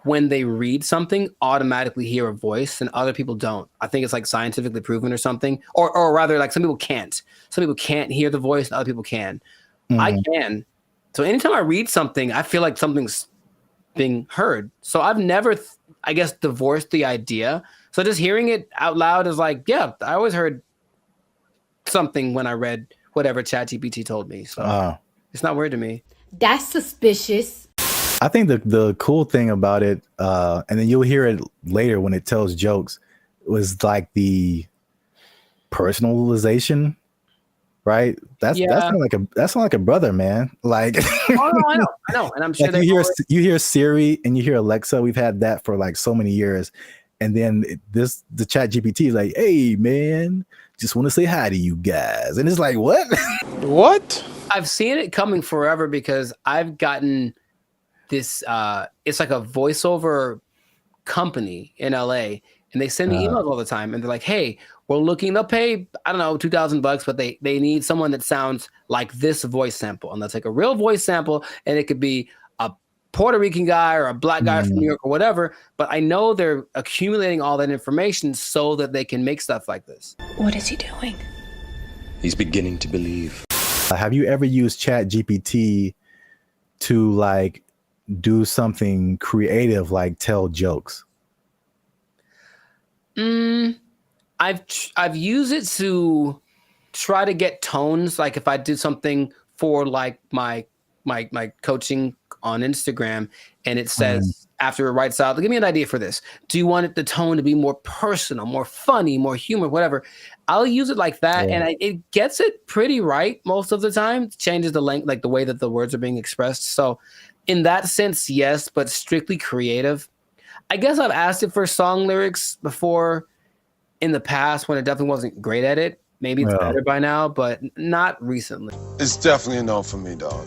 when they read something, automatically hear a voice and other people don't. I think it's like scientifically proven or something. Or rather, like some people can't. Some people can't hear the voice and other people can. I can. So anytime I read something, I feel like something's being heard. So I've never, I guess, divorced the idea. So just hearing it out loud is like, yeah, I always heard something when I read whatever ChatGPT told me. So it's not weird to me. That's suspicious. I think the cool thing about it, and then you'll hear it later when it tells jokes, was like the personalization, right? That's not like a brother, man. Like, I know, and I'm sure like you hear Siri and you hear Alexa. We've had that for like so many years, and then the Chat GPT is like, hey man, just want to say hi to you guys, and it's like, what? What? I've seen it coming forever because I've gotten this. It's like a voiceover company in LA, and they send me emails all the time, and they're like, hey, we're looking to pay, I don't know, $2,000, but they need someone that sounds like this voice sample. And they'll take a real voice sample, and it could be a Puerto Rican guy or a black guy from New York or whatever. But I know they're accumulating all that information so that they can make stuff like this. What is he doing? He's beginning to believe. Have you ever used Chat GPT to like do something creative, like tell jokes? I've used it to try to get tones. Like if I did something for like my coaching on Instagram, and it says after it writes out, give me an idea for this. Do you want the tone to be more personal, more funny, more humor, whatever? I'll use it like that, and it gets it pretty right most of the time. It changes the length, like the way that the words are being expressed. So in that sense, yes, but strictly creative. I guess I've asked it for song lyrics before in the past when it definitely wasn't great at it. Maybe it's better by now, but not recently. It's definitely a no for me, dog.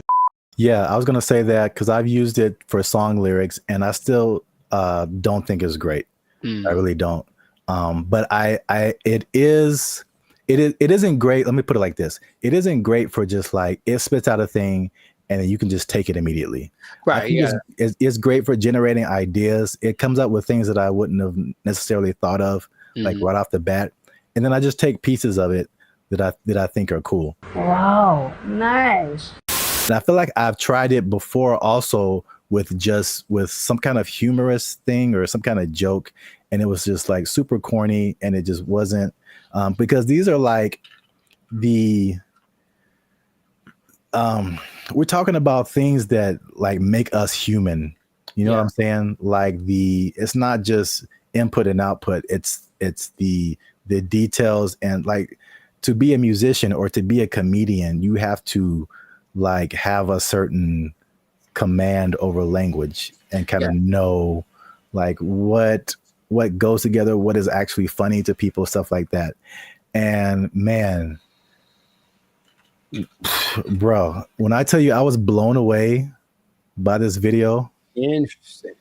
Yeah, I was gonna say that because I've used it for song lyrics, and I still don't think it's great. I really don't. But it isn't great. Let me put it like this: it isn't great for just like it spits out a thing, and then you can just take it immediately. Right. Yeah. It's great for generating ideas. It comes up with things that I wouldn't have necessarily thought of, like right off the bat, and then I just take pieces of it that I think are cool. Wow, nice. And I feel like I've tried it before also with some kind of humorous thing or some kind of joke, and it was just like super corny, and it just wasn't because these are like we're talking about things that like make us human. You know what I'm saying? Like it's not just input and output. It's the details, and like to be a musician or to be a comedian, you have to like have a certain command over language and kind of know like what goes together, what is actually funny to people, stuff like that. And man, bro, when I tell you I was blown away by this video. Interesting.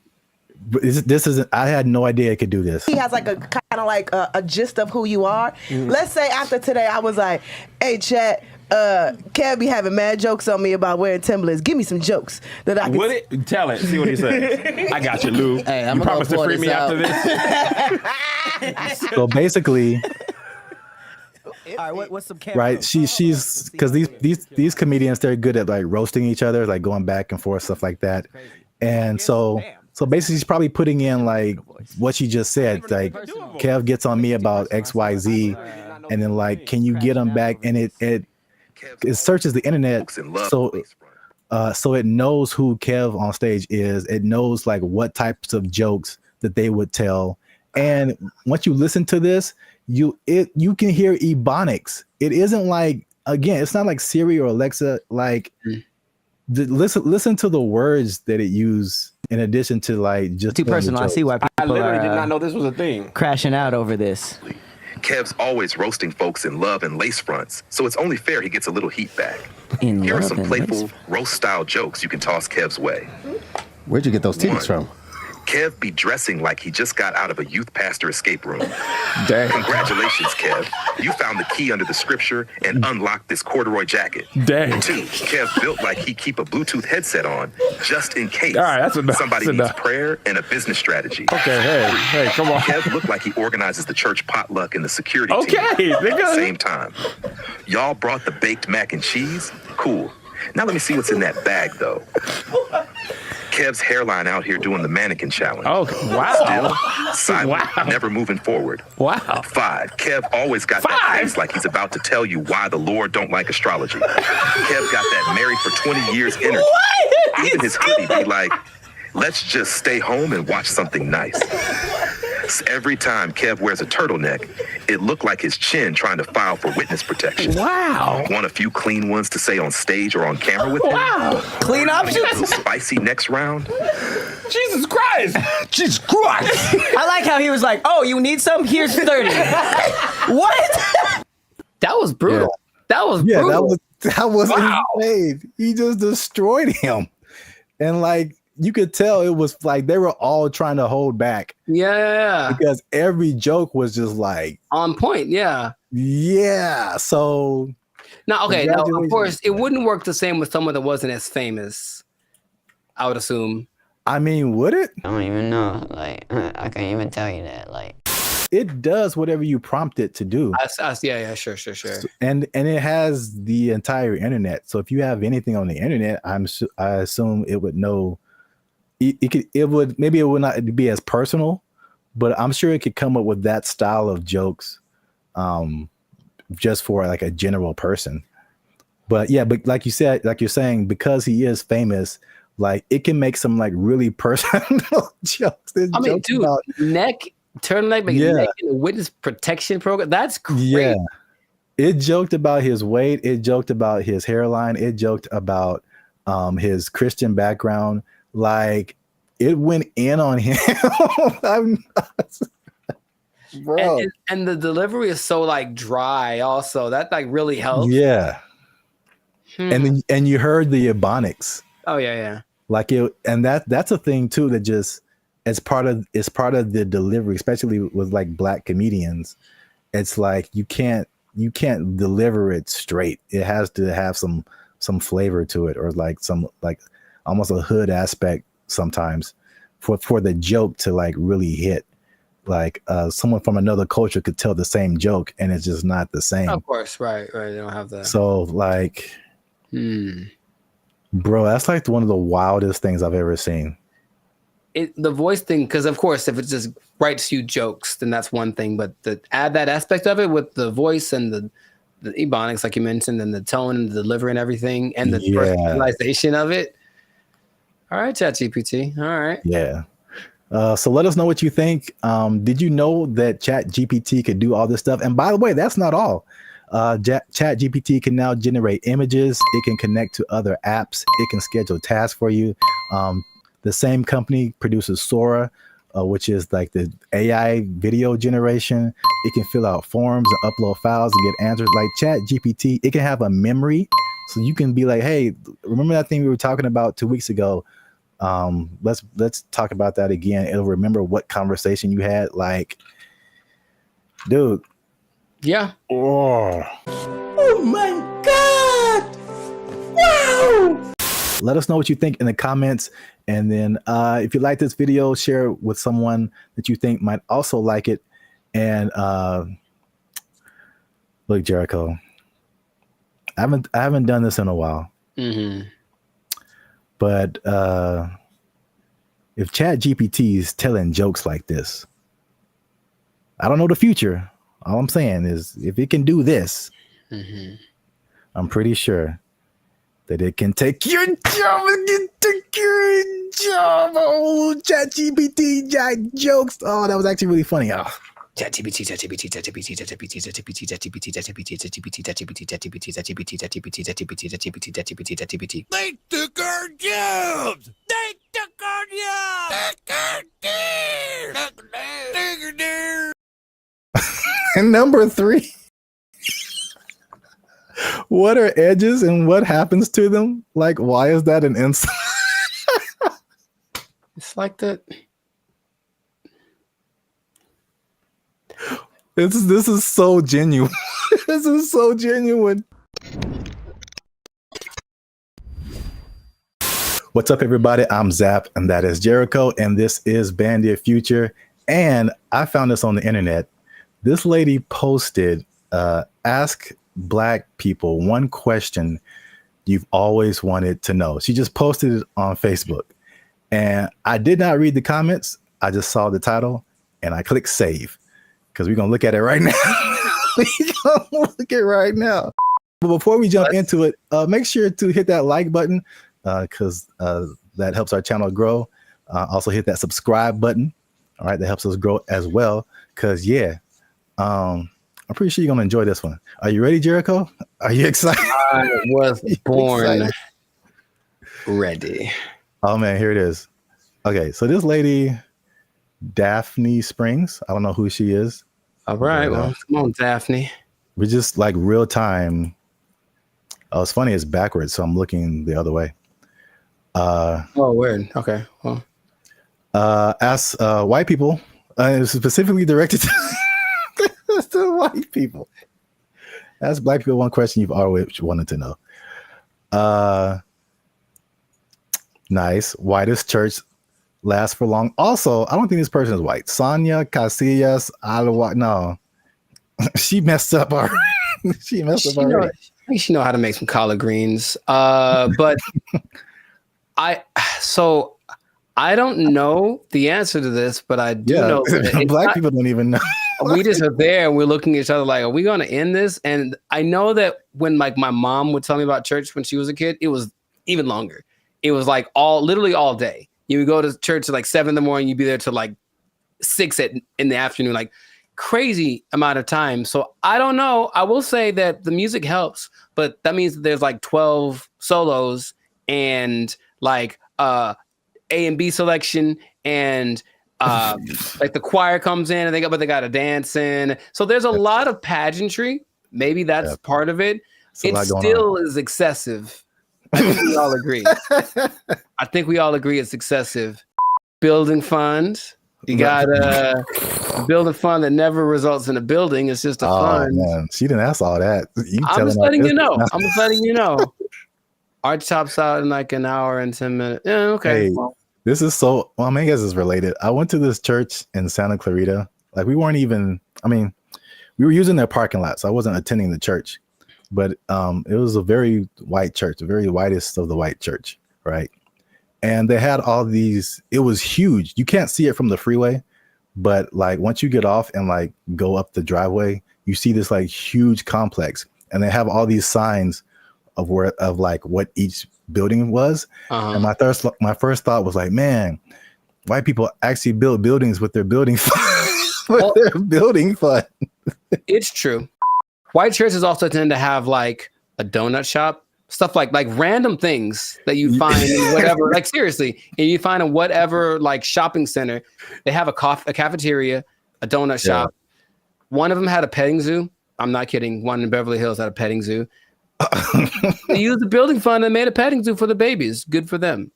This is I had no idea it could do this. He has like a kind of like a gist of who you are. Let's say after today I was like, hey chat, Kev be having mad jokes on me about wearing Timberlands. Give me some jokes that I can tell it. See what he says. I got you, Lou. Hey, you promise to free me after this? So basically, All right, what's some Kev right? jokes? She's because these comedians, they're good at like roasting each other, like going back and forth, stuff like that. And so basically, she's probably putting in like what she just said. Like Kev gets on me about XYZ, and then like, can you get him back? And it searches the internet, so it knows who Kev on stage is. It knows like what types of jokes that they would tell. And once you listen to this, you can hear ebonics. It isn't like, again, it's not like Siri or Alexa. Like listen to the words that it used in addition to like just Too personal. I see why people I literally are, did not know this was a thing. crashing out over this. Kev's always roasting folks in love and lace fronts, so it's only fair he gets a little heat back. Here are some playful roast-style jokes you can toss Kev's way. Where'd you get those titties from? Kev be dressing like he just got out of a youth pastor escape room. Dang. Congratulations, Kev. You found the key under the scripture and unlocked this corduroy jacket. Dang. 2, Kev built like he keep a Bluetooth headset on just in case All right, that's enough. somebody That's needs enough. prayer and a business strategy. Okay, hey, come on. Kev looked like he organizes the church potluck and the security Okay, team at nigga. the same time. Y'all brought the baked mac and cheese? Cool. Now let me see what's in that bag, though. Kev's hairline out here doing the mannequin challenge. Oh, wow. Still silent, never moving forward. Wow. 5, Kev always got that face like he's about to tell you why the Lord don't like astrology. Kev got that married for 20 years energy. Even his hoodie be like, let's just stay home and watch something nice. Every time Kev wears a turtleneck, it looked like his chin trying to file for witness protection. Wow. Want a few clean ones to say on stage or on camera with him? Wow. Clean options? A little spicy next round? Jesus Christ. Jesus Christ. I like how he was like, oh, you need some? Here's 30. What? That was brutal. That was brutal. that was insane. He just destroyed him. And like, you could tell it was like they were all trying to hold back. Yeah. Because every joke was just like on point. Yeah. Yeah. So now, okay. Now, of course, it wouldn't work the same with someone that wasn't as famous, I would assume. I mean, would it? I don't even know. Like, I can't even tell you that. Like, it does whatever you prompt it to do. Yeah, sure. And it has the entire internet. So if you have anything on the internet, I assume it would know. It would not be as personal, but I'm sure it could come up with that style of jokes, just for like a general person. But yeah, but like you said, like you're saying, because he is famous, like it can make some like really personal jokes. I mean, dude, turtleneck, neck in a witness protection program. That's great. Yeah, it joked about his weight. It joked about his hairline. It joked about his Christian background. Like it went in on him. Bro. And the delivery is so like dry also. That like really helps. Yeah. And you heard the ebonics. Oh yeah. Like it, and that's a thing too that just it's part of the delivery, especially with like black comedians. It's like you can't deliver it straight. It has to have some flavor to it, or like some like almost a hood aspect sometimes for the joke to like really hit. Like someone from another culture could tell the same joke and it's just not the same. Of course, right. They don't have that. So like, bro, that's like one of the wildest things I've ever seen. The voice thing, because of course, if it just writes you jokes, then that's one thing. But to add that aspect of it with the voice and the ebonics, like you mentioned, and the tone and the delivery and everything, and the personalization of it. All right, ChatGPT. All right. Yeah. So let us know what you think. Did you know that ChatGPT could do all this stuff? And by the way, that's not all. ChatGPT can now generate images. It can connect to other apps. It can schedule tasks for you. The same company produces Sora, which is like the AI video generation. It can fill out forms and upload files and get answers. Like ChatGPT, it can have a memory. So you can be like, hey, remember that thing we were talking about 2 weeks ago? Let's talk about that again. It'll remember what conversation you had. Like, dude. Yeah. Oh my God. Wow. Let us know what you think in the comments. And then if you like this video, share it with someone that you think might also like it. And let Look, Jericho, I haven't done this in a while. Mm-hmm. But if Chat GPT is telling jokes like this, I don't know the future. All I'm saying is if it can do this, I'm pretty sure that it can take your job. It can take your job. Oh, Chat GPT jokes. Oh, that was actually really funny. Oh. ChatGPT. They took our jobs! They took our jobs! And number 3. What are edges and what happens to them? Like, why is that an insult? It's like that. This is so genuine. This is so genuine. What's up, everybody? I'm Zap, and that is Jericho, and this is BrandBee Future. And I found this on the internet. This lady posted, ask Black people one question you've always wanted to know. She just posted it on Facebook. And I did not read the comments. I just saw the title, and I clicked save. Because we're going to look at it right now. We're going to look at it right now. But before we jump into it, make sure to hit that like button because that helps our channel grow. Also hit that subscribe button. All right, that helps us grow as well. Because, I'm pretty sure you're going to enjoy this one. Are you ready, Jericho? Are you excited? I was born ready. Oh, man, here it is. Okay, so this lady... Daphne Springs. I don't know who she is. All right. Well, come on, Daphne. We're just like real time. Oh, it's funny. It's backwards. So I'm looking the other way. Oh, weird. Okay. Well, ask white people. It's specifically directed to white people. Ask Black people one question you've always wanted to know. Nice. Whitest church last for long. Also, I don't think this person is white. Sonia Casillas Alawa. No, she messed up already. She messed up already. I think she know how to make some collard greens. But I don't know the answer to this, but I do know that Black people don't even know. We just are there and we're looking at each other like, are we going to end this? And I know that when like my mom would tell me about church when she was a kid, it was even longer. It was like literally all day. You would go to church at like 7 in the morning. You'd be there till like 6 in the afternoon, like crazy amount of time. So I don't know. I will say that the music helps, but that means that there's like 12 solos and like A and B selection and like the choir comes in and they got a dance in. So there's a lot of pageantry. Maybe that's part of it. It still is excessive. I think we all agree. I think we all agree it's excessive. Building fund. You got a building fund that never results in a building. It's just a fund. Man. She didn't ask all that. I'm just letting you know. I'm just letting you know. Arch tops out in like an hour and 10 minutes. Yeah, okay. Hey, this is so, well, I guess it's related. I went to this church in Santa Clarita. Like we weren't even, we were using their parking lot. So I wasn't attending the church. But it was a very white church, the very whitest of the white church, right? And they had all these, it was huge. You can't see it from the freeway, but like once you get off and like go up the driveway, you see this like huge complex. And they have all these signs of like what each building was. And my first thought was like, man, white people actually build buildings with their building fund. Their building fund. It's true. White churches also tend to have like a donut shop, stuff like random things that you find in whatever, like seriously, and you find in whatever like shopping center. They have a cafeteria, a donut shop. One of them had a petting zoo. I'm not kidding. One in Beverly Hills had a petting zoo. They used the building fund and made a petting zoo for the babies. Good for them.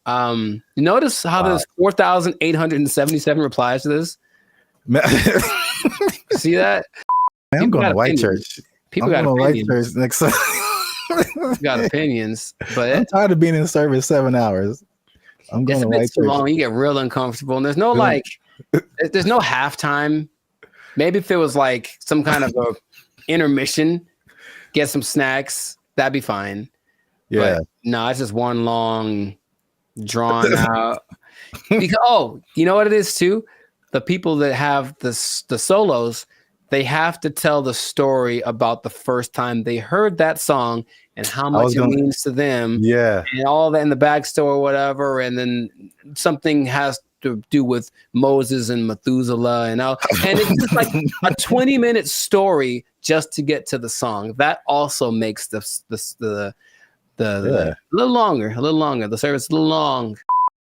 Notice how there's 4,877 replies to this. See that? Man, I'm going to white church. People got opinions. Next got opinions, but I'm tired of being in service 7 hours. I'm going to white church. Long, you get real uncomfortable, and there's no there's no halftime. Maybe if it was like some kind of a intermission, get some snacks. That'd be fine. Yeah. But no, it's just one long, drawn out. Because you know what it is too? The people that have the solos, they have to tell the story about the first time they heard that song and how much it means to them. Yeah. And all that in the backstory or whatever. And then something has to do with Moses and Methuselah and it's just like a 20-minute story just to get to the song. That also makes the a little longer. The service a little long.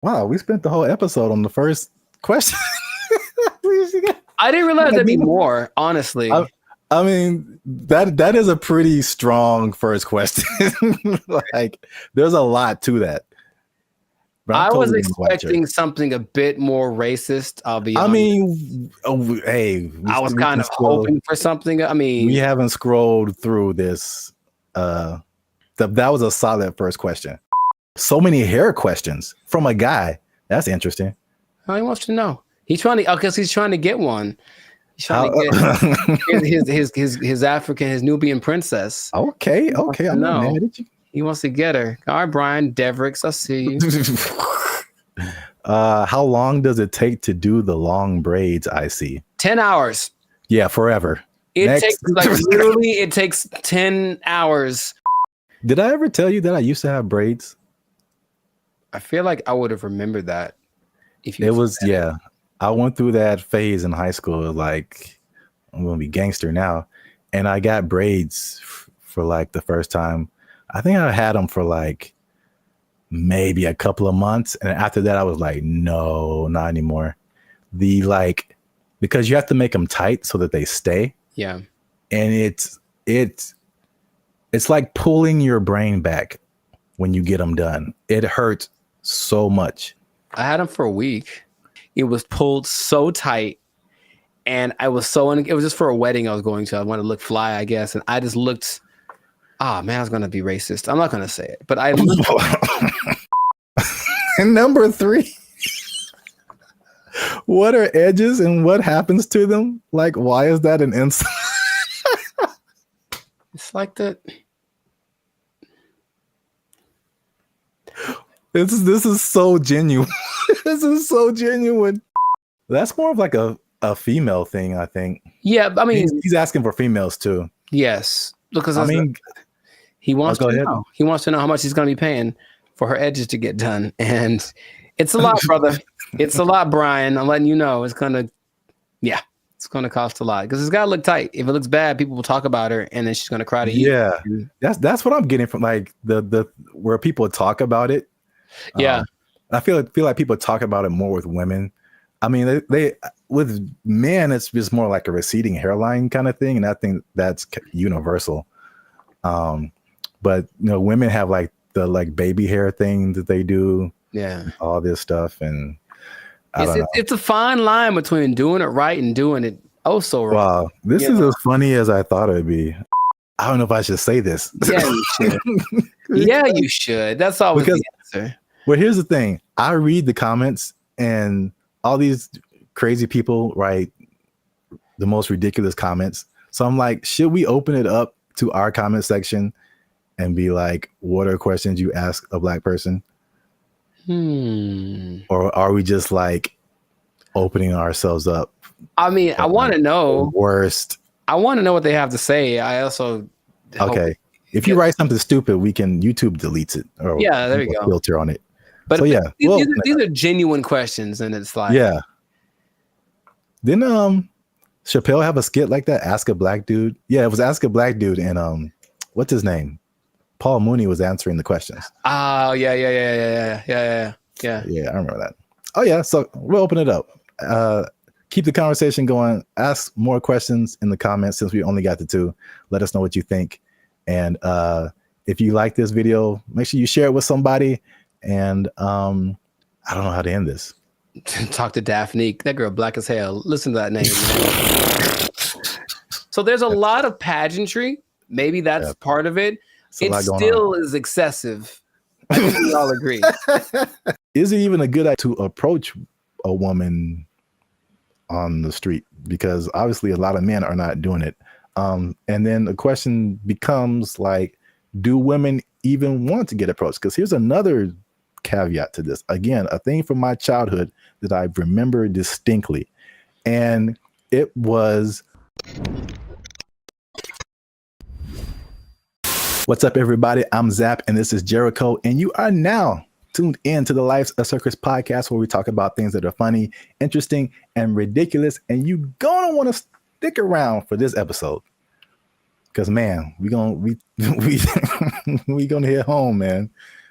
Wow, we spent the whole episode on the first question. I didn't realize there'd be more, honestly. I mean, that is a pretty strong first question. Like, there's a lot to that. I was expecting something a bit more racist. I'll be honest. I mean, hey, I was kind of hoping for something. I mean, we haven't scrolled through this. That was a solid first question. So many hair questions from a guy. That's interesting. He wants to know. He's trying to, because he's trying to get one. He's trying to get his African, his Nubian princess. Okay. I'm not mad at you. He wants to get her. All right, Brian Devricks, I see you. How long does it take to do the long braids? I see. 10 hours. Yeah, forever. It takes literally. It takes 10 hours. Did I ever tell you that I used to have braids? I feel like I would have remembered that. I went through that phase in high school. Like, I'm gonna be gangster now, and I got braids for like the first time. I think I had them for like maybe a couple of months, and after that, I was like, no, not anymore. Because you have to make them tight so that they stay. Yeah, and it's like pulling your brain back when you get them done. It hurts so much. I had them for a week. It was pulled so tight, and I was it was just for a wedding I was going to. I wanted to look fly, I guess, and I just looked. Oh man, I was gonna be racist. I'm not gonna say it, but I looked. And number 3, what are edges and what happens to them? Like, why is that an insult? It's like that. This is so genuine. This is so genuine. That's more of like a female thing, I think. Yeah, I mean, he's asking for females too. Yes, because he wants to know. He wants to know how much he's going to be paying for her edges to get done, and it's a lot, brother. It's a lot, Brian. I'm letting you know. It's gonna cost a lot because it's got to look tight. If it looks bad, people will talk about her, and then she's gonna cry to you. Yeah, that's what I'm getting from like the where people talk about it. Yeah, I feel like people talk about it more with women. I mean, they with men, it's just more like a receding hairline kind of thing, and I think that's universal. But women have like the baby hair thing that they do. Yeah, all this stuff, and it's a fine line between doing it right and doing it so wrong. Wow, this is as funny as I thought it'd be. I don't know if I should say this. Yeah, you should. Yeah, you should. That's always the answer. Well, here's the thing. I read the comments and all these crazy people write the most ridiculous comments. So I'm like, should we open it up to our comment section and be like, what are questions you ask a Black person? Or are we just like opening ourselves up? I mean, I want to know. Worst. I want to know what they have to say. I also. Okay. If you write something stupid, YouTube deletes it. Or yeah, there you go. Filter on it. But so, yeah, these are genuine questions, and it's like, yeah. Didn't Chappelle have a skit like that? Ask a Black dude. Yeah, it was Ask a Black dude, and what's his name? Paul Mooney was answering the questions. Oh yeah. Yeah, I remember that. Oh yeah, so we'll open it up. Keep the conversation going. Ask more questions in the comments since we only got the 2. Let us know what you think, and if you like this video, make sure you share it with somebody. And I don't know how to end this. Talk to Daphne. That girl black as hell. Listen to that name. So there's a lot of pageantry. Maybe that's part of it. It still is excessive. I think we all agree. Is it even a good idea to approach a woman on the street? Because obviously a lot of men are not doing it. And then the question becomes like, do women even want to get approached? Because here's another caveat to this. Again, a thing from my childhood that I remember distinctly. And it was, what's up, everybody? I'm Zap, and this is Jericho, and you are now tuned in to the Life's a Circus podcast, where we talk about things that are funny, interesting, and ridiculous. And you're gonna want to stick around for this episode, because man, we gonna hit home, man.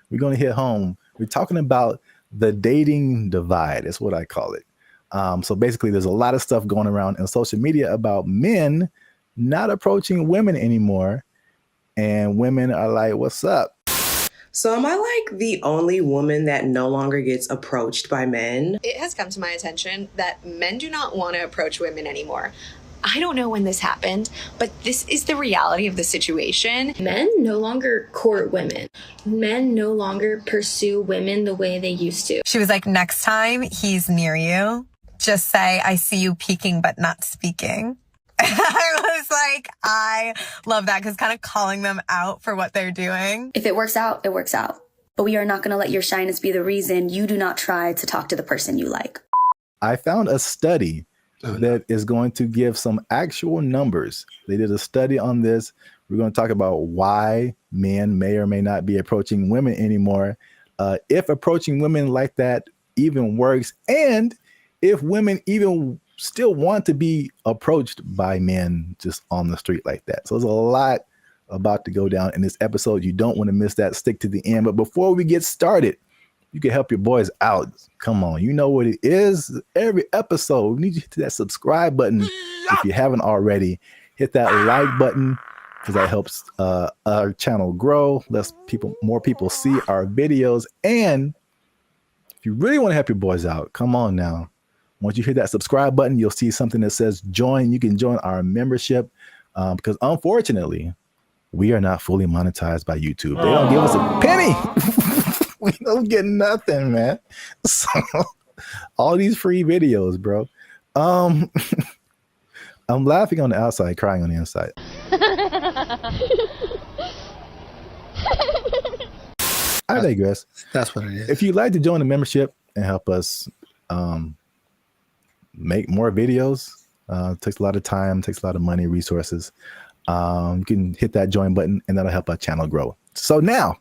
We're gonna hit home. We're talking about the dating divide. That's what I call it. So basically, there's a lot of stuff going around in social media about men not approaching women anymore, and women are like, "What's up?" So am I like the only woman that no longer gets approached by men? It has come to my attention that men do not want to approach women anymore. I don't know when this happened, but this is the reality of the situation. Men no longer court women. Men no longer pursue women the way they used to. She was like, next time he's near you, just say, I see you peeking but not speaking. I was like, I love that, because kind of calling them out for what they're doing. If it works out, it works out. But we are not going to let your shyness be the reason you do not try to talk to the person you like. I found a study that is going to give some actual numbers. They did a study on this. We're going to talk about why men may or may not be approaching women anymore, if approaching women like that even works, and if women even still want to be approached by men just on the street like that. So there's a lot about to go down in this episode. You don't want to miss that. Stick to the end. But before we get started, you can help your boys out. Come on, you know what it is. Every episode, we need you to hit that subscribe button. If you haven't already, hit that like button, because that helps our channel grow. Lets more people see our videos. And if you really want to help your boys out, come on now. Once you hit that subscribe button, you'll see something that says join. You can join our membership, because unfortunately, we are not fully monetized by YouTube. They don't give us a penny. We don't get nothing, man. So all these free videos, bro. I'm laughing on the outside, crying on the inside. I digress. That's what it is. If you'd like to join the membership and help us make more videos, takes a lot of time, takes a lot of money, resources. You can hit that join button, and that'll help our channel grow. So now,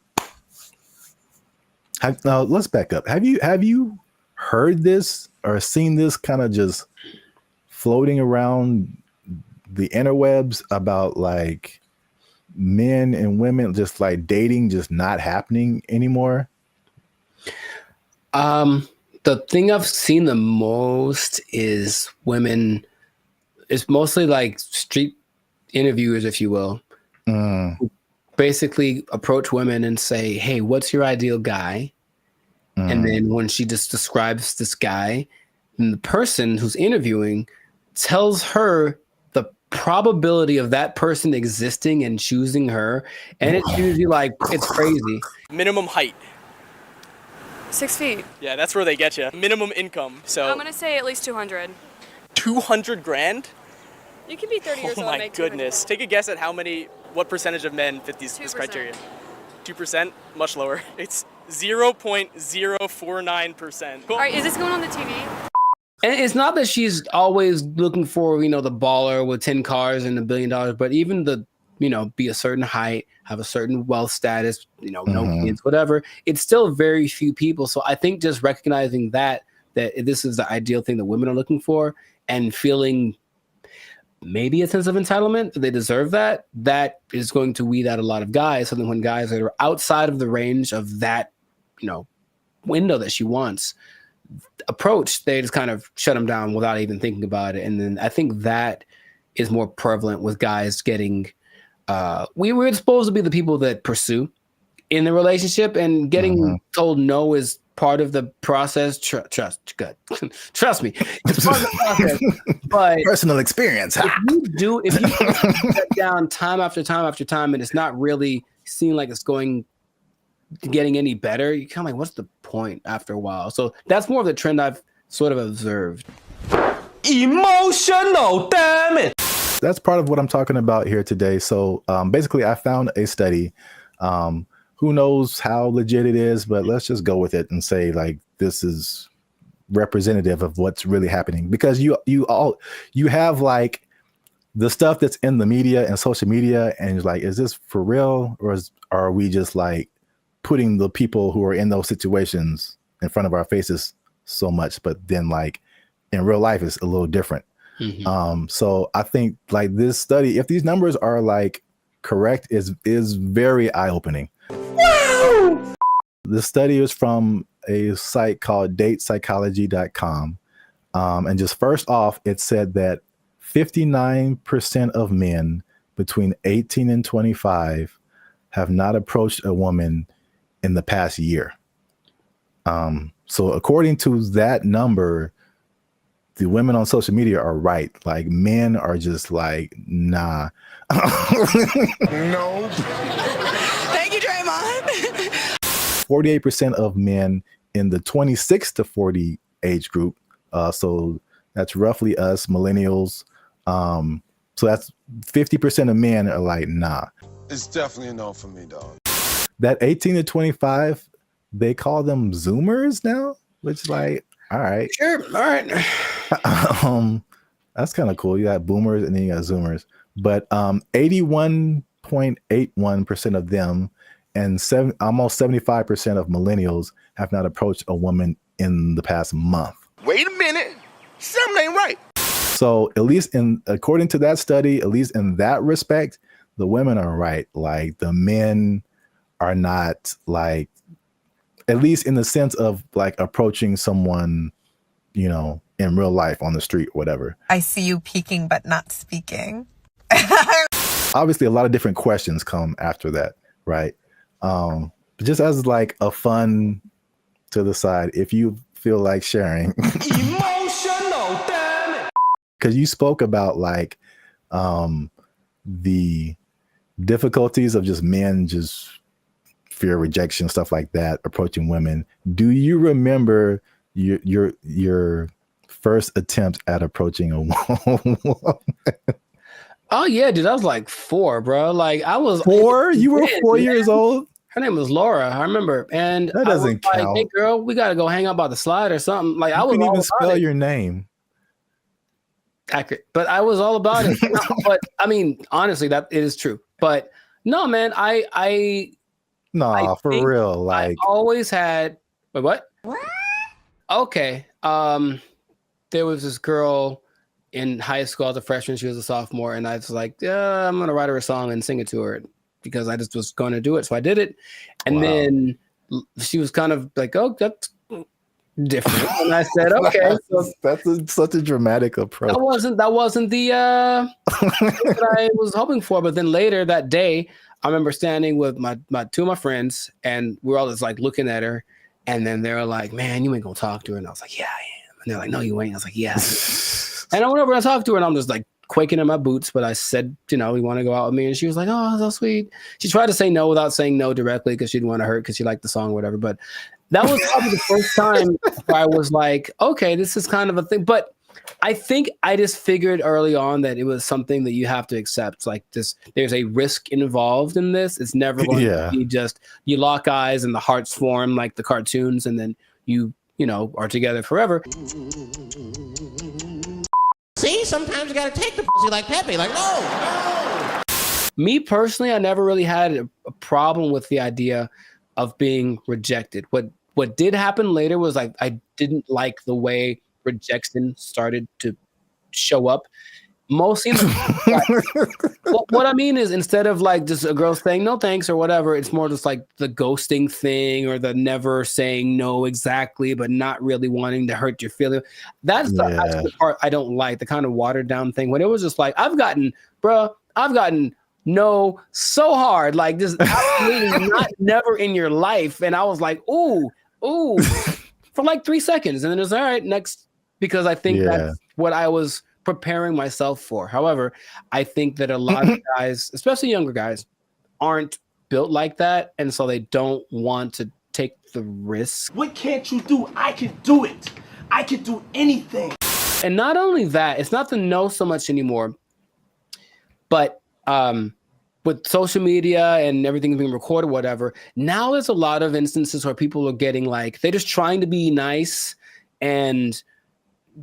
let's back up. Have you heard this or seen this kind of just floating around the interwebs about like men and women just like dating just not happening anymore? The thing I've seen the most is women. It's mostly like street interviewers, if you will, who basically approach women and say, "Hey, what's your ideal guy?" And then when she just describes this guy, then the person who's interviewing tells her the probability of that person existing and choosing her, and it's usually like, it's crazy. Minimum height. 6 feet. Yeah, that's where they get you. Minimum income. So I'm going to say at least 200. 200 grand? You can be 30 years old Oh and my make goodness. Take a guess at what percentage of men fit this criteria? 2%? Much lower. It's 0.049%. All right, is this going on the TV? And it's not that she's always looking for, the baller with 10 cars and $1 billion, but even the, be a certain height, have a certain wealth status, no kids, whatever. It's still very few people. So I think just recognizing that this is the ideal thing that women are looking for, and feeling maybe a sense of entitlement, they deserve that is going to weed out a lot of guys. So then when guys that are outside of the range of that, window that she wants approach, they just kind of shut them down without even thinking about it. And then I think that is more prevalent with guys getting, we were supposed to be the people that pursue in the relationship, and getting told no is part of the process. Trust me, it's part of the process. But personal experience. If you sit down time after time after time, and it's not really seeming like it's getting any better, you kind of like, what's the point after a while? So that's more of the trend I've sort of observed. Emotional, damn it. that's part of what I'm talking about here today. So basically, I found a study. Who knows how legit it is, but let's just go with it and say like this is representative of what's really happening, because you have like the stuff that's in the media and social media, and it's like, is this for real, or are we just like putting the people who are in those situations in front of our faces so much, but then like in real life it's a little different. So I think like this study, if these numbers are like correct, is very eye-opening. Wow! The study is from a site called datepsychology.com. And just first off, it said that 59% of men between 18 and 25 have not approached a woman in the past year. So according to that number, the women on social media are right. Like men are just like, nah. No. Thank you, Draymond. 48% of men in the 26 to 40 age group. So that's roughly us millennials. So that's 50% of men are like, nah. It's definitely a no for me, dog. That 18 to 25, they call them Zoomers now, which like, all right. Sure. All right. That's kind of cool. You got boomers and then you got Zoomers. But 81.81% of them and almost 75% of millennials have not approached a woman in the past month. Wait a minute. Something ain't right. So at least according to that study, at least in that respect, the women are right. Like the men are not, like, at least in the sense of like approaching someone, you know, in real life on the street or whatever. I see you peeking but not speaking. Obviously, a lot of different questions come after that, right? But just as like a fun to the side, if you feel like sharing. Emotional, damn it. Because you spoke about like the difficulties of just men just fear rejection, stuff like that, approaching women. Do you remember your first attempt at approaching a woman? Oh yeah, dude, I was like 4, bro. Like I was 4? You were 4 years old? Her name was Laura, I remember. And that doesn't count. Like, hey girl, we gotta go hang out by the slide or something. Like you I was couldn't all even about spell it. your name. Accurate. But I was all about it. No, but I mean, honestly, that it is true. But no, man, I for real. Like I always had what? Okay. There was this girl in high school as a freshman. She was a sophomore, and I was like, yeah, I'm gonna write her a song and sing it to her because I just was gonna do it. So I did it. And then she was kind of like, oh, that's different. And I said, okay. That's such a dramatic approach. That wasn't the what I was hoping for. But then later that day, I remember standing with my 2 of my friends, and we were all just like looking at her. And then they were like, man, you ain't gonna talk to her. And I was like, yeah, I am. And they're like, no, you ain't. I was like, yeah. And I went over and I talked to her, and I'm just like quaking in my boots. But I said, you know, you want to go out with me? And she was like, oh, so sweet. She tried to say no without saying no directly because she didn't want to hurt because she liked the song or whatever. But that was probably the first time where I was like, okay, this is kind of a thing. But I think I just figured early on that it was something that you have to accept. Like this, there's a risk involved in this. It's never going to be just you lock eyes and the hearts form like the cartoons, and then you know, are together forever. See, sometimes you gotta take the pussy like Pepe. Like, no. Me personally, I never really had a problem with the idea of being rejected. What did happen later was like I didn't like the way rejection started to show up. Mostly, what I mean is instead of like just a girl saying no thanks or whatever, it's more just like the ghosting thing or the never saying no exactly, but not really wanting to hurt your feeling. That's the part I don't like, the kind of watered down thing. When it was just like, I've gotten no so hard, like just absolutely not never in your life. And I was like, ooh, for like 3 seconds. And then it was all right, next, because I think that's what I was preparing myself for. However, I think that a lot of guys, especially younger guys, aren't built like that. And so they don't want to take the risk. What can't you do? I can do it. I can do anything. And not only that, it's not the no so much anymore. But with social media and everything being recorded, whatever, now there's a lot of instances where people are getting like, they're just trying to be nice and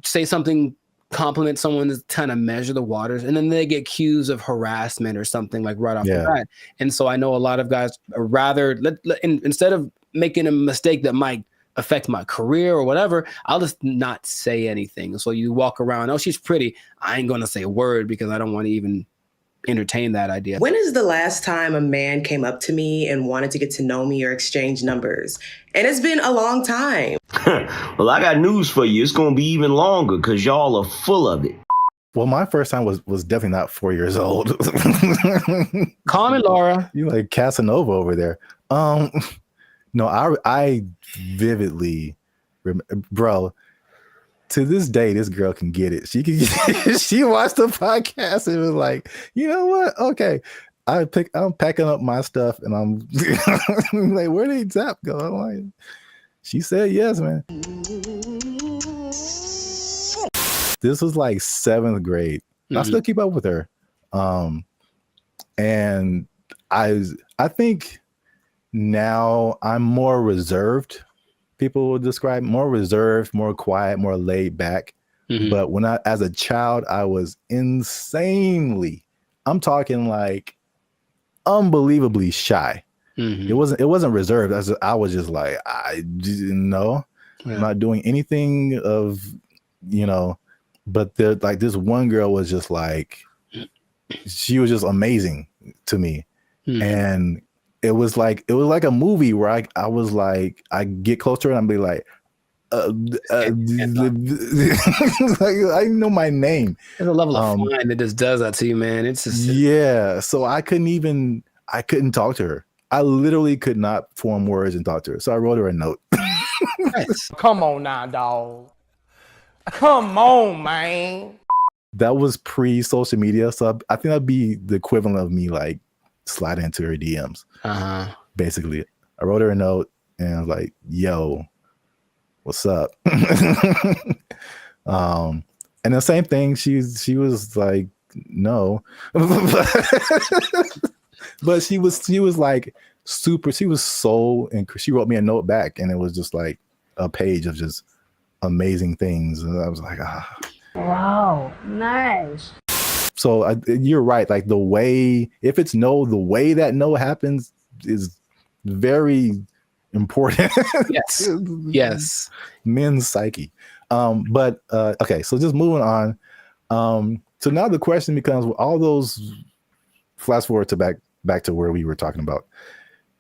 say something, compliment someone, to kind of measure the waters, and then they get accused of harassment or something like right off the bat. And so I know a lot of guys are rather, instead of making a mistake that might affect my career or whatever, I'll just not say anything. So you walk around, oh, she's pretty. I ain't going to say a word because I don't want to even entertain that idea. When is the last time a man came up to me and wanted to get to know me or exchange numbers? And it's been a long time. Well, I got news for you. It's going to be even longer because y'all are full of it. Well, my first time was definitely not 4 years old. Call me Laura. You like Casanova over there. No, I vividly remember, bro. To this day, this girl can get it. She can. She watched the podcast and was like, you know what? Okay, I'm packing up my stuff and I'm like, where did Zap go? I'm like, she said yes, man. This was like 7th grade. I still keep up with her, and I think now I'm more reserved. People would describe more reserved, more quiet, more laid back. But when as a child, I was insanely, I'm talking like unbelievably shy. It wasn't reserved. I was just like, I didn't know. I'm not doing anything of, but like this one girl was just like, she was just amazing to me. And it was like a movie where I was like, I get closer and I'm be like, like, I know my name. There's a level of fine that just does that to you, man. It's just so I couldn't talk to her. I literally could not form words and talk to her. So I wrote her a note. Come on now, dog. Come on, man. That was pre-social media, so I think that'd be the equivalent of me like sliding into her DMs. Basically, I wrote her a note and I was like, "Yo, what's up?" And the same thing. She was like, "No," but she was like super. She was so, and she wrote me a note back, and it was just like a page of just amazing things, and I was like, ah. Wow, nice. So you're right. Like the way, if it's no, the way that no happens is very important. Yes. Men's psyche. But okay, so just moving on. So now the question becomes, all those, flash forward to back to where we were talking about.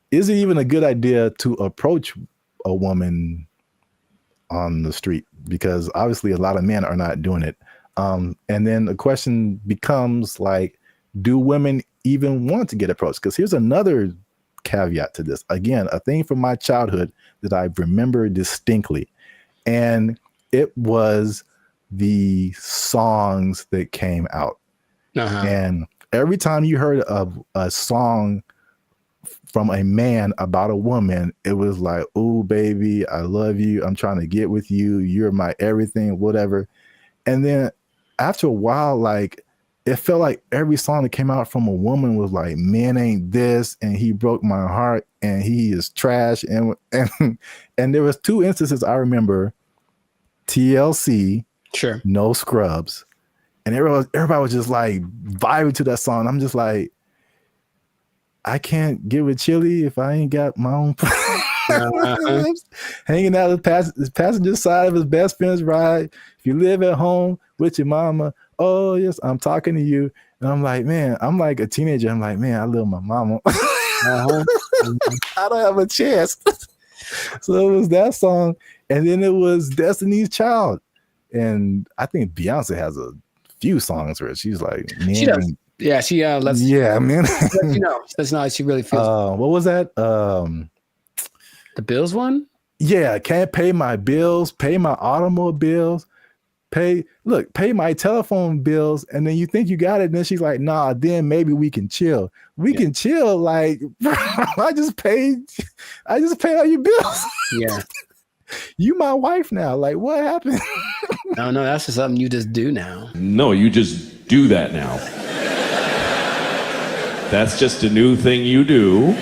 Is it even a good idea to approach a woman on the street? Because obviously a lot of men are not doing it. And then the question becomes like, do women even want to get approached? Because here's another caveat to this. Again, a thing from my childhood that I remember distinctly. And it was the songs that came out. And every time you heard of a song from a man about a woman, it was like, "Oh, baby, I love you. I'm trying to get with you. You're my everything," whatever. And then after a while, like, it felt like every song that came out from a woman was like, "Man ain't this," and "He broke my heart," and "He is trash." And there was 2 instances I remember. TLC, sure, No Scrubs, and everybody was just like vibing to that song. I'm just like, I can't get with Chili if I ain't got my own. Hanging out the passenger side of his best friend's ride. If you live at home with your mama, oh yes, I'm talking to you. And I'm like, man, I'm like a teenager. I'm like, man, I love my mama. I don't have a chance. So it was that song, and then it was Destiny's Child, and I think Beyonce has a few songs where she's like, man, she does. Yeah, she lets. Yeah, man. You know, that's not how she really feels. What was that? The bills one? Yeah, can't pay my bills, pay my automobiles, pay my telephone bills, and then you think you got it, and then she's like, nah, then maybe we can chill. We can chill, like, bro, I just paid all your bills. Yeah. You my wife now. Like, what happened? No, that's just something you just do now. No, you just do that now. That's just a new thing you do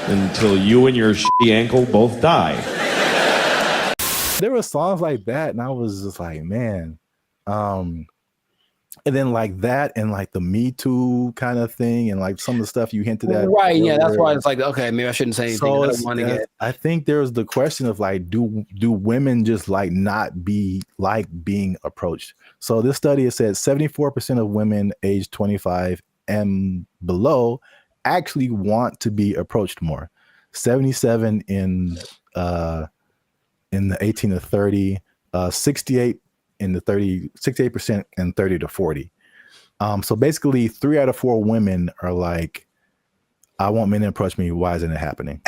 until you and your shitty ankle both die. There were songs like that, and I was just like, man. And then like that, and like the Me Too kind of thing, and like some of the stuff you hinted at. Right. Yeah. That's why earlier. it's like, okay, maybe I shouldn't say anything. So I don't want to get. I think there's the question of like, do women just like not be like being approached? So this study has said 74% of women aged 25 and below actually want to be approached more. 77 in the 18 to 30, 68 in the 68% and 30 to 40. So basically 3 out of 4 women are like, I want men to approach me. Why isn't it happening?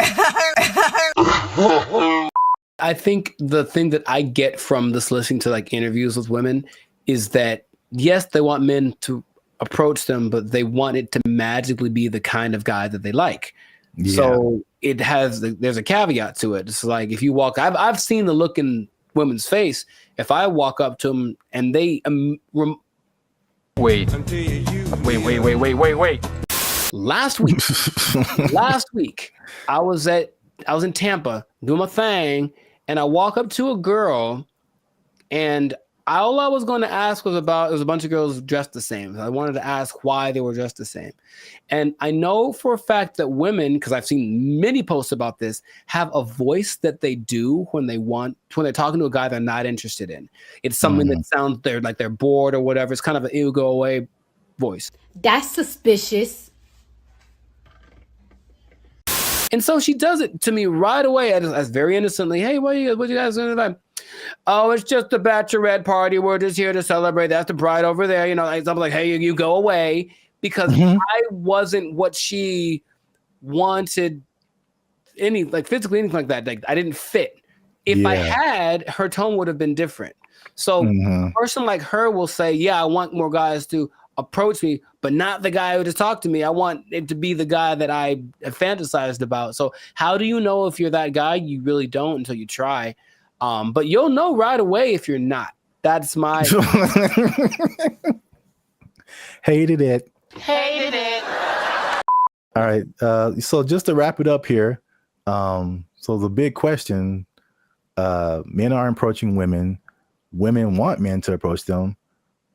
I think the thing that I get from this listening to like interviews with women is that yes, they want men to approach them, but they want it to magically be the kind of guy that they like. Yeah. So there's a caveat to it. It's like if you walk, I've seen the look in women's face. If I walk up to them and they wait. Last week, I was in Tampa doing my thing, and I walk up to a girl, and all I was going to ask was about, it was a bunch of girls dressed the same. I wanted to ask why they were dressed the same. And I know for a fact that women, because I've seen many posts about this, have a voice that they do when they're talking to a guy they're not interested in. It's something that sounds like they're bored or whatever. It's kind of an ew, go away voice. That's suspicious. And so she does it to me right away as very innocently. Hey, what you guys doing tonight? Oh, it's just a bachelorette party. We're just here to celebrate. That's the bride over there. You know, I'm like, hey, you go away, because I wasn't what she wanted, physically, anything like that. Like I didn't fit. If I had, her tone would have been different. So a person like her will say, yeah, I want more guys to approach me, but not the guy who just talked to me. I want it to be the guy that I fantasized about. So how do you know if you're that guy? You really don't until you try. But you'll know right away if you're not. That's my Hated it. All right. So just to wrap it up here. So the big question, men are approaching women. Women want men to approach them.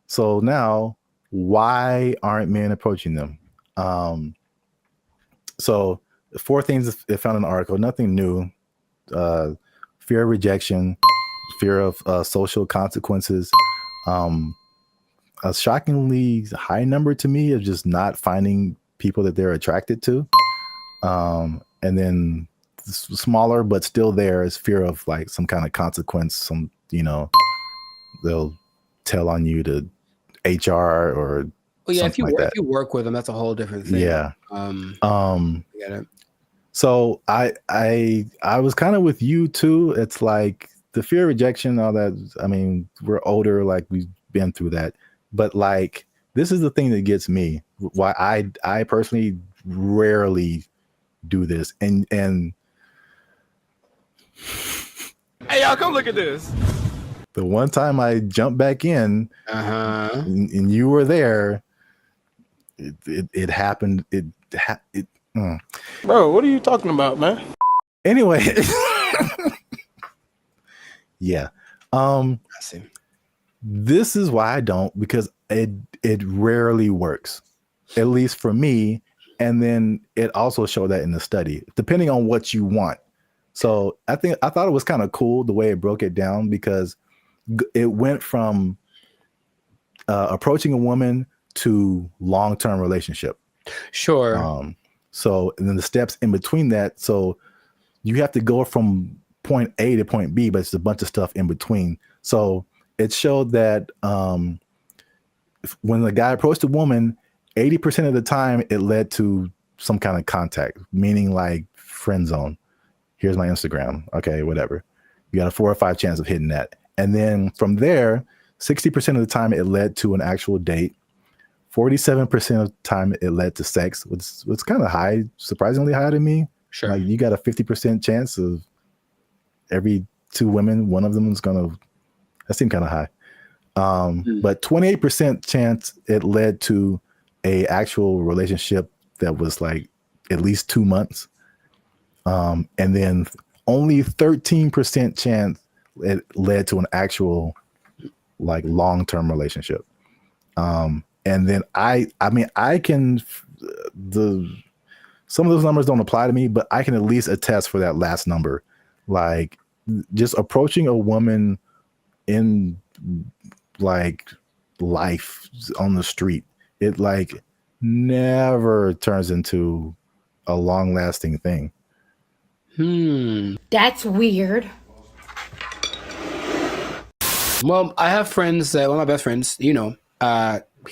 So now, why aren't men approaching them? So 4 things I found in the article, nothing new. Fear of rejection, fear of social consequences, a shockingly high number to me of just not finding people that they're attracted to. And then smaller, but still there is fear of like some kind of consequence. They'll tell on you to HR or if you work with them, that's a whole different thing. Yeah. Get it. So I was kind of with you too. It's like the fear of rejection, all that. I mean, we're older, like we've been through that. But like, this is the thing that gets me. Why I personally rarely do this. And hey, y'all, come look at this. The one time I jumped back in, and you were there, it happened. Bro, what are you talking about, man? Anyway, yeah. I see. This is why I don't, because it rarely works, at least for me. And then it also showed that in the study, depending on what you want. So I thought it was kind of cool the way it broke it down, because it went from approaching a woman to long-term relationship. Sure. So, and then the steps in between that. So you have to go from point A to point B, but it's a bunch of stuff in between. So it showed that when the guy approached a woman, 80% of the time it led to some kind of contact, meaning like friend zone. Here's my Instagram. Okay, whatever. You got a 4 or 5 chance of hitting that. And then from there, 60% of the time it led to an actual date. 47% of the time it led to sex, which was kind of high, surprisingly high to me. Sure. Like you got a 50% chance of every 2 women, one of them is that seemed kind of high. But 28% chance it led to a actual relationship that was like at least 2 months. And then only 13% chance it led to an actual like long-term relationship. And then some of those numbers don't apply to me, but I can at least attest for that last number. Like just approaching a woman in like life on the street, it like never turns into a long-lasting thing. That's weird. Well, I have friends that one of my best friends, he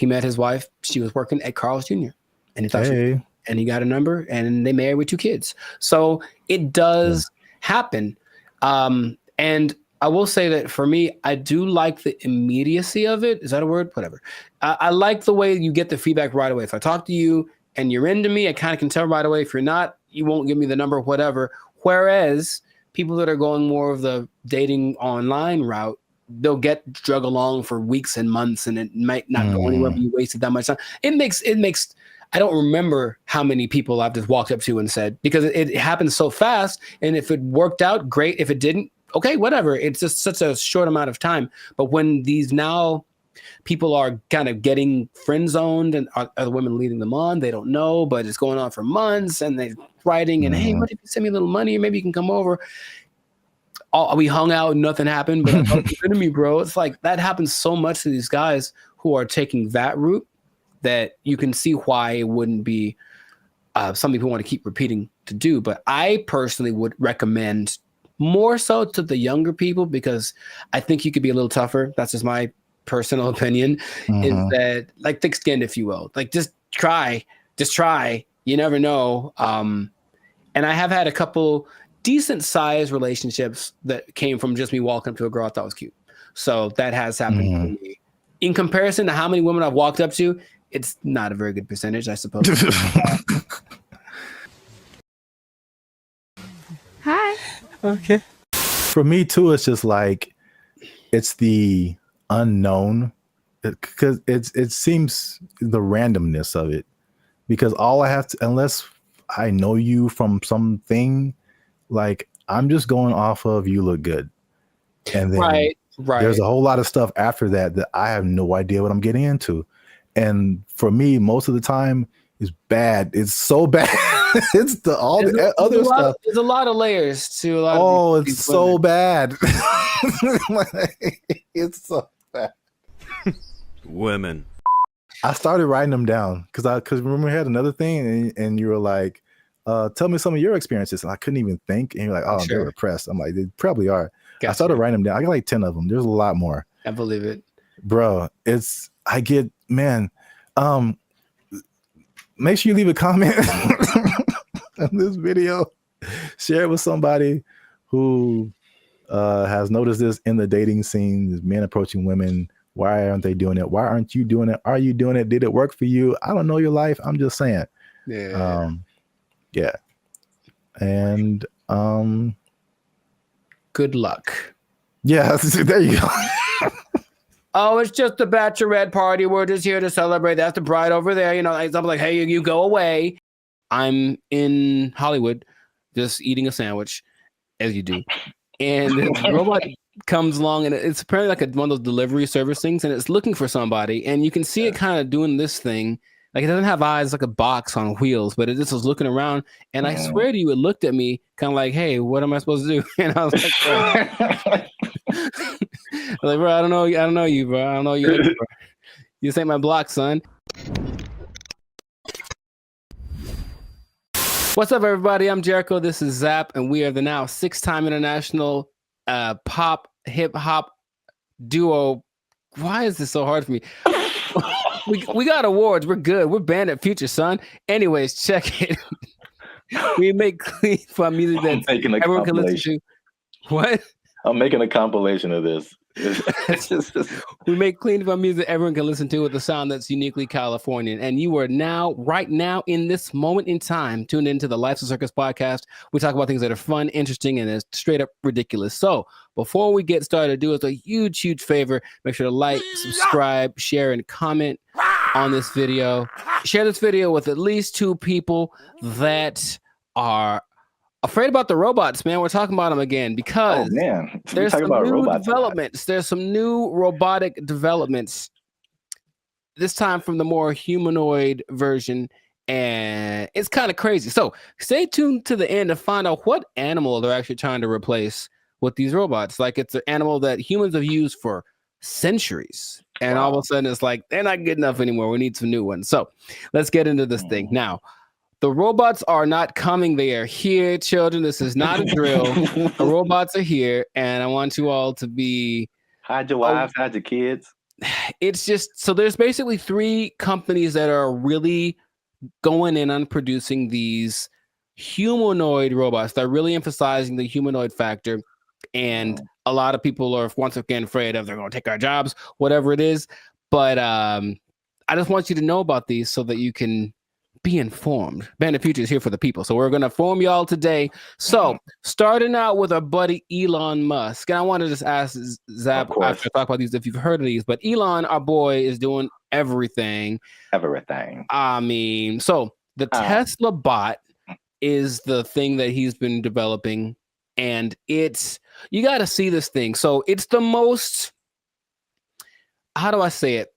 met his wife. She was working at Carl's Jr. and he thought and he got a number and they married with 2 kids. So it does happen. And I will say that for me, I do like the immediacy of it. Is that a word? Whatever. I like the way you get the feedback right away. If I talk to you and you're into me, I kind of can tell right away. If you're not, you won't give me the number, whatever. Whereas people that are going more of the dating online route, they'll get drug along for weeks and months and it might not go anywhere, but you wasted that much time. It makes, I don't remember how many people I've just walked up to and said, because it happens so fast. And if it worked out, great. If it didn't, okay, whatever. It's just such a short amount of time. But when these now people are kind of getting friend zoned and other women leading them on, they don't know, but it's going on for months and they're writing and, hey, what if you send me a little money? Maybe you can come over. We hung out and nothing happened, but I thought you're to me, bro. It's like that happens so much to these guys who are taking that route that you can see why it wouldn't be something people want to keep repeating to do. But I personally would recommend more so to the younger people because I think you could be a little tougher. That's just my personal opinion, is that like thick-skinned, if you will. Like just try. You never know. And I have had a couple decent sized relationships that came from just me walking up to a girl I thought was cute. So that has happened to me. In comparison to how many women I've walked up to, it's not a very good percentage, I suppose. Hi. Okay. For me too, it's just like it's the unknown because it seems the randomness of it. Because all I have to, unless I know you from something, like I'm just going off of you look good. And then right. There's a whole lot of stuff after that I have no idea what I'm getting into. And for me, most of the time is bad. It's so bad. It's the other stuff. There's a lot of layers to a lot of these it's so bad. It's so bad. Women. I started writing them down because remember we had another thing and you were like, tell me some of your experiences. And I couldn't even think. And you're like, oh, they're repressed. I'm like, they probably are. Gotcha. I started writing them down. I got like 10 of them. There's a lot more. I believe it. Bro, make sure you leave a comment on this video. Share it with somebody who has noticed this in the dating scene, men approaching women. Why aren't they doing it? Why aren't you doing it? Are you doing it? Did it work for you? I don't know your life. I'm just saying. Yeah. Yeah. And good luck. Yeah, there you go. Oh, it's just a bachelorette party. We're just here to celebrate. That's the bride over there. You know, I'm like, hey, you go away. I'm in Hollywood just eating a sandwich, as you do. And the robot comes along, and it's apparently like one of those delivery service things, and it's looking for somebody. And you can see it kind of doing this thing. Like, it doesn't have eyes, like a box on wheels, but it just was looking around. And I swear to you, it looked at me kind of like, hey, what am I supposed to do? And I was like, like, bro, I don't know you, bro. I don't know you. Bro. You ain't my block, son. What's up, everybody? I'm Jericho. This is Zap, and we are the now 6-time international pop hip hop duo. Why is this so hard for me? We got awards. We're good. We're banned at Future, son. Anyways, check it. We make clean fun music that everyone can listen to. What? I'm making a compilation of this. We make clean fun music everyone can listen to with a sound that's uniquely Californian. And you are now, right now, in this moment in time, tuned into the Life's a Circus podcast. We talk about things that are fun, interesting, and straight up ridiculous. So before we get started, do us a huge, huge favor. Make sure to like, subscribe, share, and comment. on this video. Share this video with at least 2 people that are afraid about the robots, man. We're talking about them again because there's some new developments. There's some new robotic developments. This time from the more humanoid version, and it's kind of crazy. So stay tuned to the end to find out what animal they're actually trying to replace with these robots. Like it's an animal that humans have used for centuries, and all of a sudden it's like they're not good enough anymore. We need some new ones. So let's get into this thing now. The robots are not coming. They are here, children. This is not a drill. The robots are here, and I want you all to be hide your wives, hide your kids. It's just so there's basically 3 companies that are really going in on producing these humanoid robots. They're really emphasizing the humanoid factor, and a lot of people are once again afraid of they're going to take our jobs, whatever it is. But I just want you to know about these so that you can be informed. Bandit Future is here for the people, so we're going to inform y'all today. So starting out with our buddy Elon Musk, and I want to just ask Zap after I talk about these if you've heard of these, but Elon, our boy, is doing everything. I mean, so the Tesla bot is the thing that he's been developing, and it's, you got to see this thing. So it's the most, how do I say it?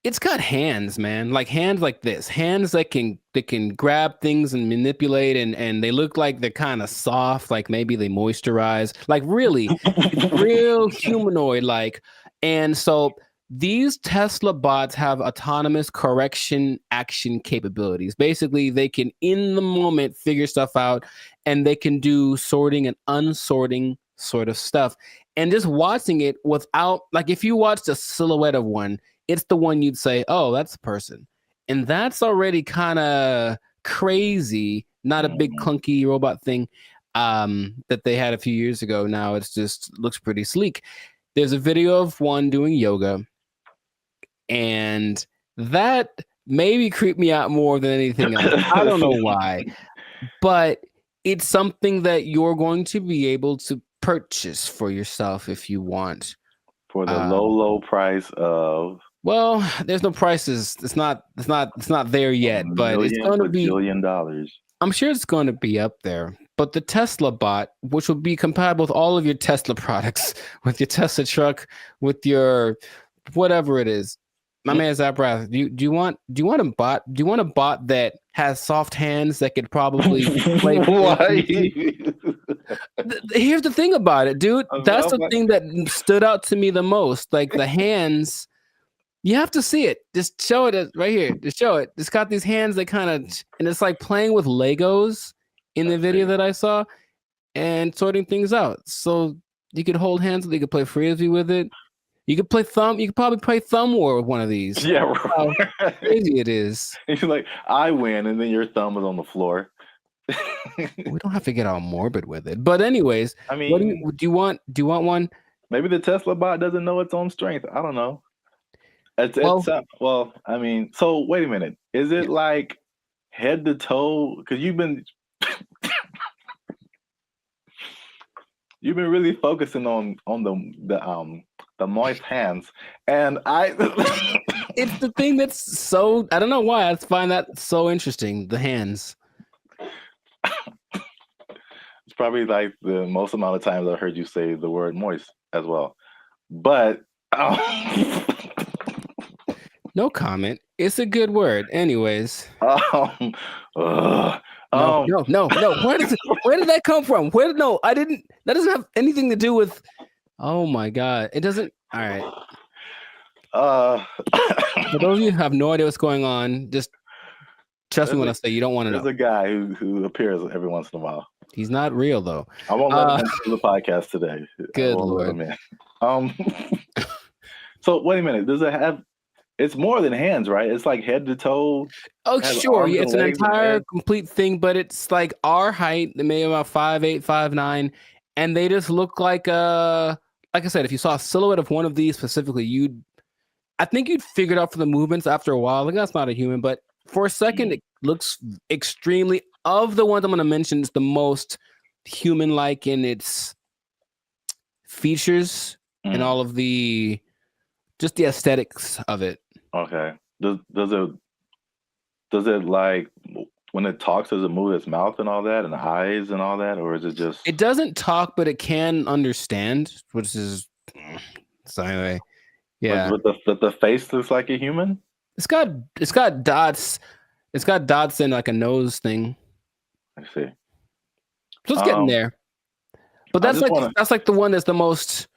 It's got hands, man, like hands like this, hands that can grab things and manipulate, and they look like they're kind of soft, like maybe they moisturize, like really, it's real humanoid like. And so these Tesla bots have autonomous correction action capabilities. Basically, they can in the moment figure stuff out, and they can do sorting and unsorting sort of stuff. And just watching it without, like if you watched a silhouette of one, it's the one you'd say, oh, that's a person. And that's already kind of crazy, not a big clunky robot thing that they had a few years ago. Now it's just looks pretty sleek. There's a video of one doing yoga, and that maybe creeped me out more than anything else. I don't know why, but it's something that you're going to be able to purchase for yourself if you want. For the low price of, well, there's no prices. It's not there yet, but it's going to be $1 billion. I'm sure it's going to be up there. But the Tesla bot, which will be compatible with all of your Tesla products, with your Tesla truck, with your whatever it is. My man Zaprath, do you want a bot? Do you want a bot that has soft hands that could probably play? Here's the thing about it, dude. That's the thing that stood out to me the most. Like the hands, you have to see it. Just show it right here. Just show it. It's got these hands that kind of, and it's like playing with Legos in the video that I saw and sorting things out. So you could hold hands, you could play frisbee with it. You could play thumb. You could probably play thumb war with one of these. Yeah, right. How crazy it is. You're like, I win, and then your thumb is on the floor. We don't have to get all morbid with it. But anyways, I mean, what do you want? Do you want one? Maybe the Tesla bot doesn't know its own strength. I don't know. Well, I mean, so wait a minute. Is it like head to toe? Because you've been really focusing on the moist hands, and it's the thing that's so, I don't know why I find that so interesting. The hands. It's probably like the most amount of times I've heard you say the word moist as well, but no comment. It's a good word, anyways. No. Where did that come from? No, I didn't. That doesn't have anything to do with. Oh my god, it doesn't. All right. For those of you who have no idea what's going on, just trust me when I say you don't want to know. There's a guy who appears every once in a while. He's not real though. I won't let him into the podcast today. Good Lord. So wait a minute. Does it have? It's more than hands, right? It's like head to toe. Oh, sure. Yeah, it's an entire complete thing, but it's like our height, maybe about 5'8", 5'9", and they just look like I said, if you saw a silhouette of one of these specifically, I think you'd figure it out for the movements after a while. Like that's not a human, but for a second, it looks extremely, of the ones I'm going to mention, it's the most human-like in its features and all of the, just the aesthetics of it. Okay. Does it like when it talks? Does it move its mouth and all that, and eyes and all that, or is it just? It doesn't talk, but it can understand, which is so anyway. Yeah, But the face looks like a human. it's got dots. It's got dots in like a nose thing. I see. So it's getting there. But that's like the one that's the most.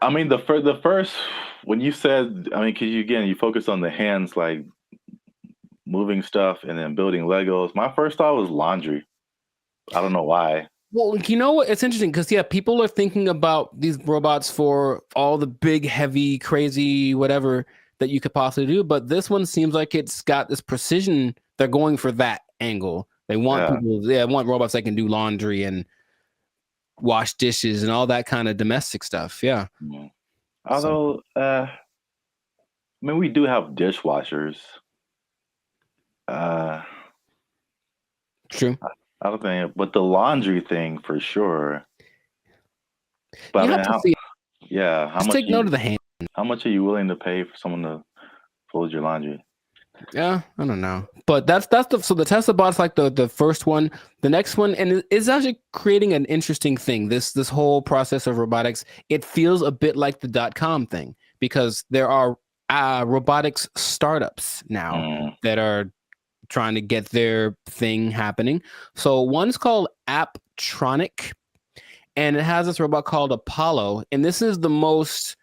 I mean, the first when you said, I mean, because you focus on the hands, like moving stuff and then building Legos. My first thought was laundry. I don't know why. Well, you know what? It's interesting because people are thinking about these robots for all the big, heavy, crazy, whatever that you could possibly do. But this one seems like it's got this precision. They're going for that angle. They want want robots that can do laundry and wash dishes and all that kind of domestic stuff. Yeah. Although, I mean, we do have dishwashers. True. I don't think, but the laundry thing for sure. But You I have mean, to see it. how Just much? take note of the hand. How much are you willing to pay for someone to fold your laundry? Yeah, I don't know, but that's the Tesla bot's like the first one. The next one, and it's actually creating an interesting thing. This whole process of robotics, it feels a bit like the .com thing because there are robotics startups now that are trying to get their thing happening. So one's called Apptronic, and it has this robot called Apollo, and this is the most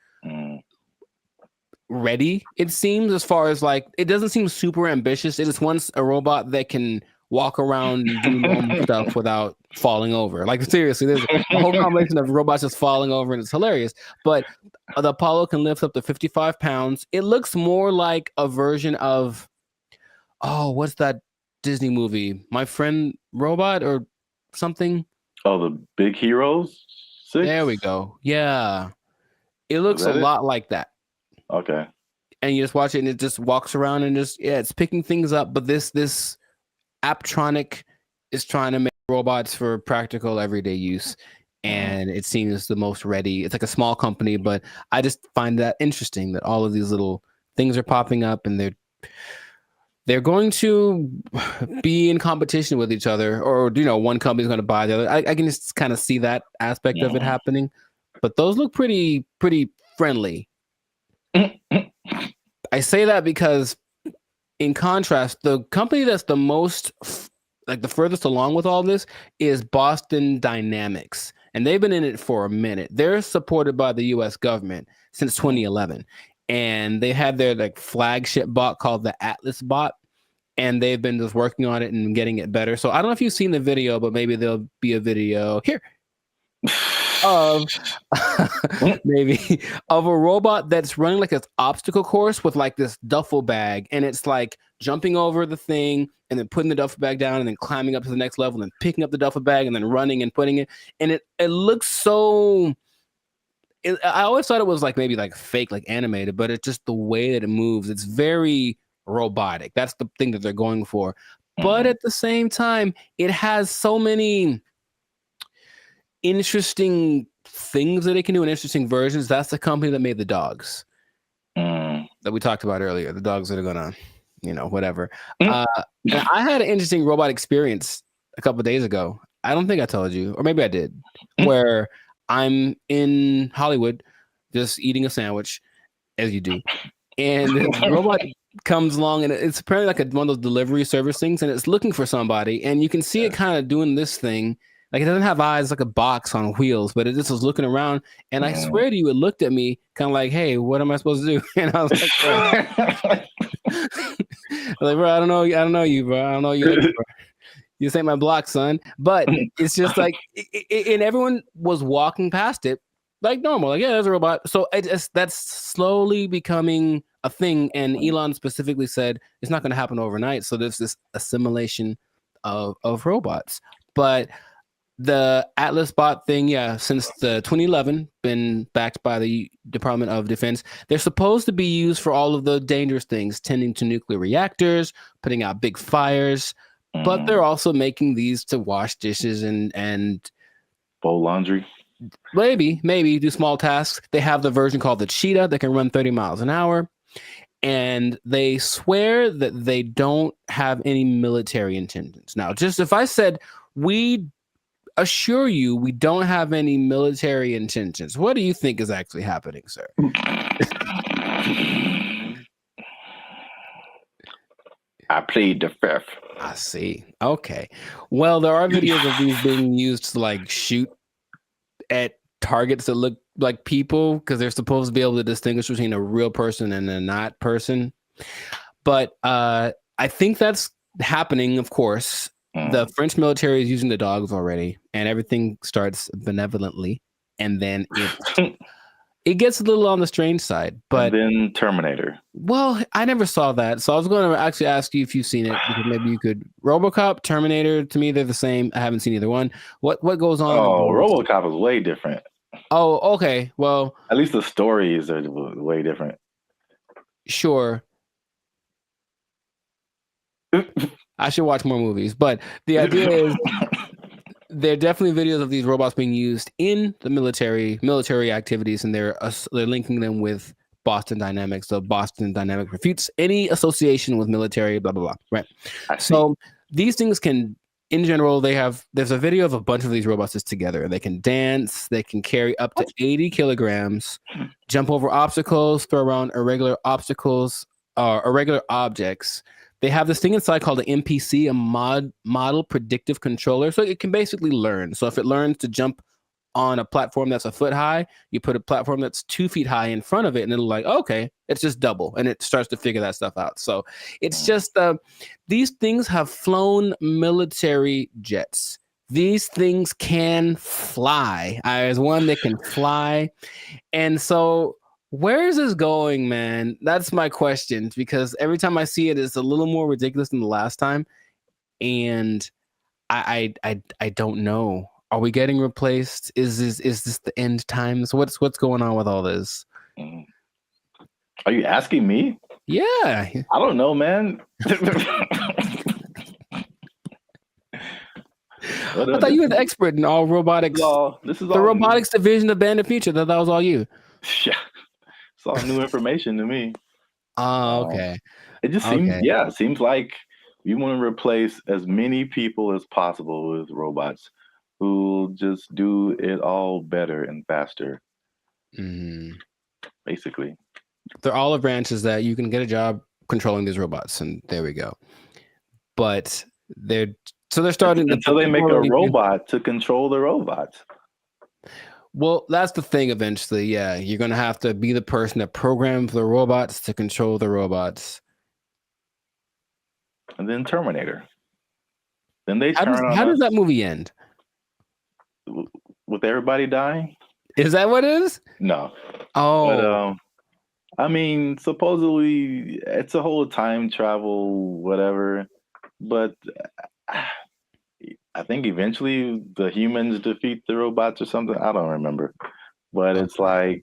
ready, it seems, as far as like it doesn't seem super ambitious. It is once a robot that can walk around and do normal stuff without falling over. Like seriously, there's a whole combination of robots just falling over, and it's hilarious. But the Apollo can lift up to 55 pounds. It looks more like a version of what's that Disney movie? My Friend Robot or something? Oh, the Big Heroes 6? There we go. Yeah. It looks a lot like that. Okay. And you just watch it and it just walks around and it's picking things up. But this Apptronic is trying to make robots for practical everyday use. And it seems the most ready. It's like a small company, but I just find that interesting that all of these little things are popping up and they're going to be in competition with each other, or one company's going to buy the other. I can just kind of see that aspect of it happening. But those look pretty friendly. I say that because, in contrast, the company that's the most, like the furthest along with all this, is Boston Dynamics, and they've been in it for a minute. They're supported by the U.S. government since 2011, and they had their like flagship bot called the Atlas bot, and they've been just working on it and getting it better. So I don't know if you've seen the video, but maybe there'll be a video here of maybe of a robot that's running like an obstacle course with like this duffel bag, and it's like jumping over the thing and then putting the duffel bag down and then climbing up to the next level and picking up the duffel bag and then running and putting it, and it looks so I always thought it was like maybe like fake, like animated, but it's just the way that it moves. It's very robotic. That's the thing that they're going for. But at the same time, it has so many interesting things that it can do and interesting versions. That's the company that made the dogs that we talked about earlier. The dogs that are gonna, whatever. I had an interesting robot experience a couple of days ago. I don't think I told you, or maybe I did, where I'm in Hollywood just eating a sandwich, as you do, and this robot comes along, and it's apparently like one of those delivery service things, and it's looking for somebody, and you can see it kind of doing this thing. Like it doesn't have eyes, like a box on wheels, but it just was looking around. And I swear to you, it looked at me kind of like, hey, what am I supposed to do? And I was like, bro, I don't know you, bro. I don't know you. Bro. You just ain't my block, son. But it's just like, and everyone was walking past it like normal. Like, yeah, there's a robot. So that's slowly becoming a thing. And Elon specifically said it's not going to happen overnight. So there's this assimilation of robots. But the Atlas bot thing, since the 2011, been backed by the Department of Defense. They're supposed to be used for all of the dangerous things, tending to nuclear reactors, putting out big fires, but they're also making these to wash dishes and fold laundry. Maybe do small tasks. They have the version called the Cheetah that can run 30 miles an hour. and they swear that they don't have any military intentions. Now, just if I said, we assure you we don't have any military intentions, what do you think is actually happening, sir? I plead the fifth. I see. Okay. Well, there are videos of these being used to like shoot at targets that look like people because they're supposed to be able to distinguish between a real person and a not person. But I think that's happening, of course. The French military is using the dogs already, and everything starts benevolently, and then it gets a little on the strange side. But and then Terminator. Well, I never saw that, so I was going to actually ask you if you've seen it, because maybe you could. RoboCop, Terminator, to me they're the same. I haven't seen either one. What goes on? Oh, RoboCop is way different. Oh, okay. Well, at least the stories are way different. Sure. I should watch more movies, but the idea is there are definitely videos of these robots being used in the military activities, and they're linking them with Boston Dynamics. So Boston Dynamics refutes any association with military, blah, blah, blah. Right. So these things can, in general, there's a video of a bunch of these robots just together. They can dance, they can carry up to 80 kilograms, jump over obstacles, throw around irregular obstacles, irregular objects. They have this thing inside called an MPC, a model predictive controller. So it can basically learn. So if it learns to jump on a platform that's a foot high, you put a platform that's 2 feet high in front of it, and it'll like, okay, it's just double, and it starts to figure that stuff out. So it's just these things have flown military jets. These things can fly. There's one that can fly, and so where is this going, man? That's my question, because every time I see it, it's a little more ridiculous than the last time, and I don't know. Are we getting replaced? Is this the end times? What's going on with all this? Are you asking me? Yeah. I don't know, man. I thought you were the expert in all robotics. This is the all robotics division of Band of Future. That was all you. Yeah. It's all new information to me. Oh, okay. It just seems like we want to replace as many people as possible with robots who just do it all better and faster. Basically. They're olive branches that you can get a job controlling these robots, and there we go. But they're starting until they make a robot to control the robots. Well, that's the thing eventually. Yeah, you're going to have to be the person that programs the robots to control the robots. And then Terminator. Then they How does that movie end? With everybody dying? Is that what it is? No. Oh. But, I mean, supposedly it's a whole time travel, whatever. But I think eventually the humans defeat the robots or something. I don't remember. But it's like,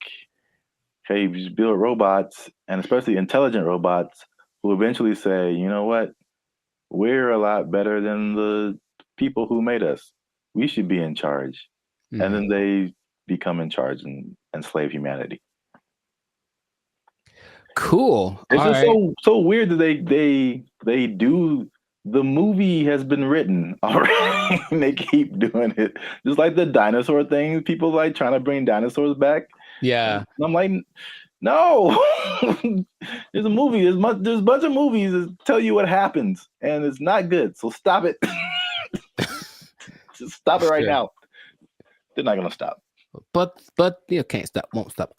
hey, you just build robots, and especially intelligent robots, who eventually say, you know what? We're a lot better than the people who made us. We should be in charge. And then they become in charge and enslave humanity. Cool. It's just so weird that they do. The movie has been written already, and they keep doing it. Just like the dinosaur thing, people like trying to bring dinosaurs back. Yeah, and I'm like, no. There's a movie. There's a bunch of movies that tell you what happens, and it's not good. So stop it. Just stop it right now. They're not gonna stop. But you can't stop, won't stop.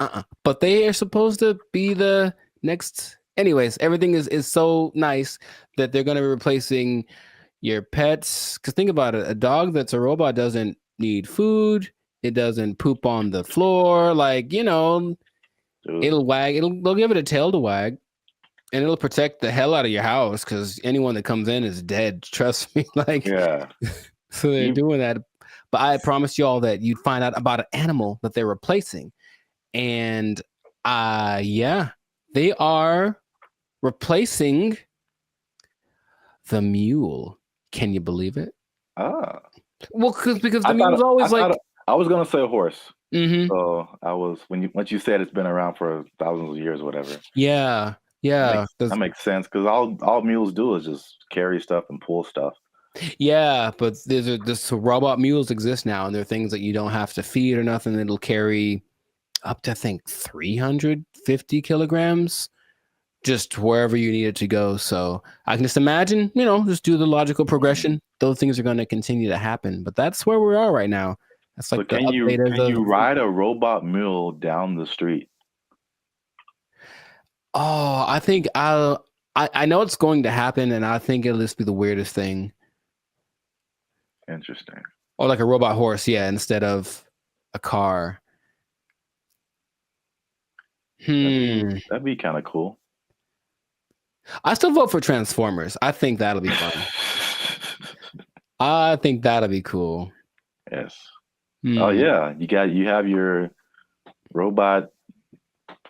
But they are supposed to be the next. Anyways, everything is so nice that they're going to be replacing your pets. Because think about it, a dog that's a robot doesn't need food. It doesn't poop on the floor. Like, it'll wag. They'll give it a tail to wag, and it'll protect the hell out of your house because anyone that comes in is dead. Trust me. Yeah. So they're doing that. But I promised you all that you'd find out about an animal that they're replacing. And they are replacing the mule. Can you believe it? Well, because the mule was always I was gonna say a horse. Mm-hmm. So I was once you said it's been around for thousands of years, or whatever. Yeah. Yeah, that makes sense because all mules do is just carry stuff and pull stuff. yeah, but there's robot mules exist now, and they're things that you don't have to feed or nothing. It'll carry up to, I think, 350 kilograms just wherever you need it to go. So I can just imagine, just do the logical progression. Those things are going to continue to happen, but that's where we are right now. That's like So can you ride a robot mule down the street? Oh, I think I know it's going to happen, and I think it'll just be the weirdest thing. Interesting. Or like a robot horse, yeah, instead of a car. That'd be kind of cool. I still vote for Transformers. I think that'll be fun. I think that'll be cool. Yes. Oh yeah, you have your robot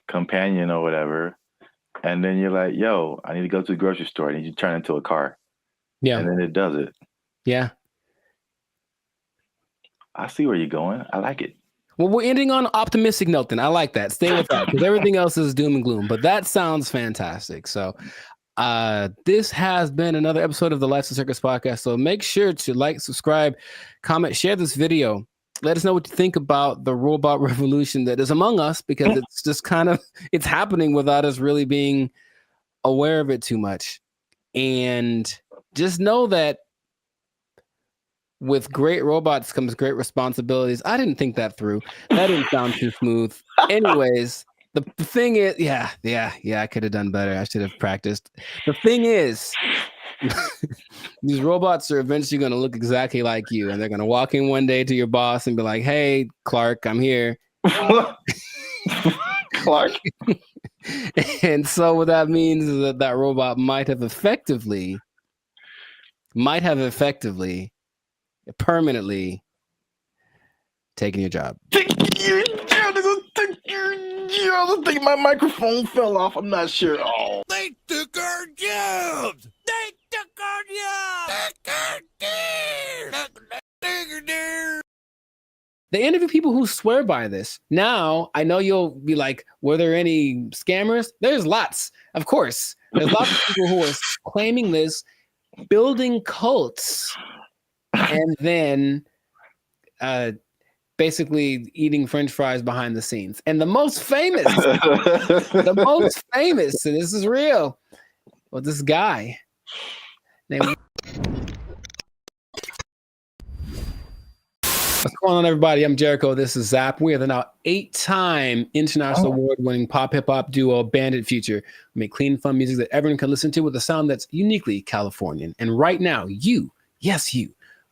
companion or whatever, and then you're like, "Yo, I need to go to the grocery store." And you turn into a car. Yeah. And then it does it. Yeah. I see where you're going. I like it. Well, we're ending on an optimistic note then. I like that. Stay with that because everything else is doom and gloom. But that sounds fantastic. So this has been another episode of the Life of Circus podcast. So make sure to like, subscribe, comment, share this video. Let us know what you think about the robot revolution that is among us, because it's just it's happening without us really being aware of it too much. And just know that with great robots comes great responsibilities. I didn't think that through. That didn't sound too smooth. Anyways, the thing is, yeah, I could have done better. I should have practiced. The thing is, these robots are eventually going to look exactly like you, and they're going to walk in one day to your boss and be like, "Hey, Clark, I'm here." Clark. And so what that means is that robot might have effectively permanently taking your job. I think my microphone fell off. I'm not sure. Oh. They took our jobs. They took our jobs. They interview people who swear by this. Now, I know you'll be like, were there any scammers? There's lots, of course. There's lots of people who are claiming this, building cults, and then basically eating French fries behind the scenes. And the most famous, and this is real, well, this guy named... What's going on, everybody? I'm Jericho. This is Zap. We are the now 8-time international award-winning pop hip-hop duo Bandit Future. We make clean, fun music that everyone can listen to with a sound that's uniquely Californian. And right now, you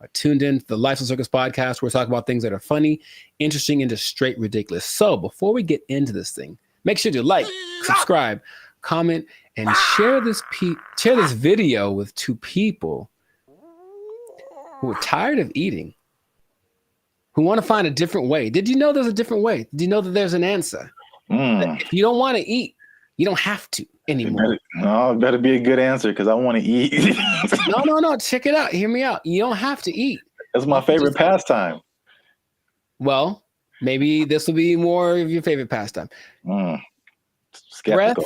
are tuned in to the Life of Circus podcast, where we talk about things that are funny, interesting, and just straight ridiculous. So before we get into this thing, make sure to like, subscribe, comment, and share this video with 2 people who are tired of eating, who want to find a different way. Did you know there's a different way? Did you know that there's an answer? That if you don't want to eat, you don't have to anymore. It better be a good answer, because I want to eat. No. Check it out. Hear me out. You don't have to eat. That's my favorite pastime. Well, maybe this will be more of your favorite pastime. Skeptical.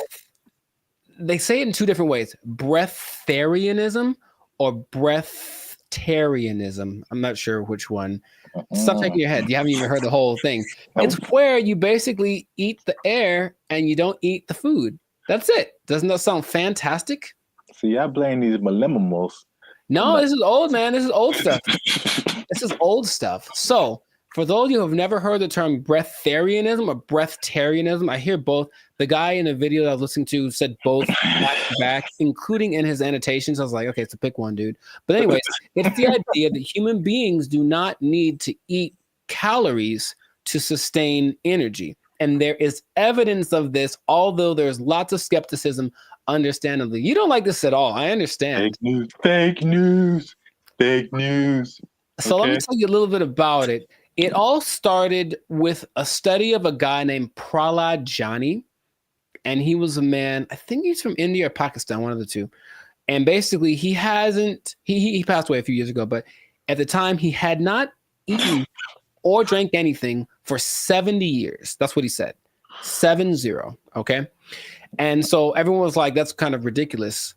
They say it in 2 different ways: breatharianism or breatharianism. I'm not sure which one. Stop shaking your head. You haven't even heard the whole thing. It's where you basically eat the air and you don't eat the food. That's it. Doesn't that sound fantastic? See, I blame these millennials. No, this is old, man. This is old stuff. This is old stuff. So, for those of you who have never heard the term breatharianism or breatharianism, I hear both. The guy in the video that I was listening to said both back to back, including in his annotations. I was like, okay, so pick one, dude. But anyways, it's the idea that human beings do not need to eat calories to sustain energy. And there is evidence of this, although there's lots of skepticism, understandably. You don't like this at all. I understand. Fake news. So let me tell you a little bit about it. It all started with a study of a guy named Prahlad Jani. And he was a man, I think he's from India or Pakistan, one of the two. And basically he passed away a few years ago, but at the time he had not eaten or drank anything for 70 years. That's what he said. 70. Okay. And so everyone was like, that's kind of ridiculous.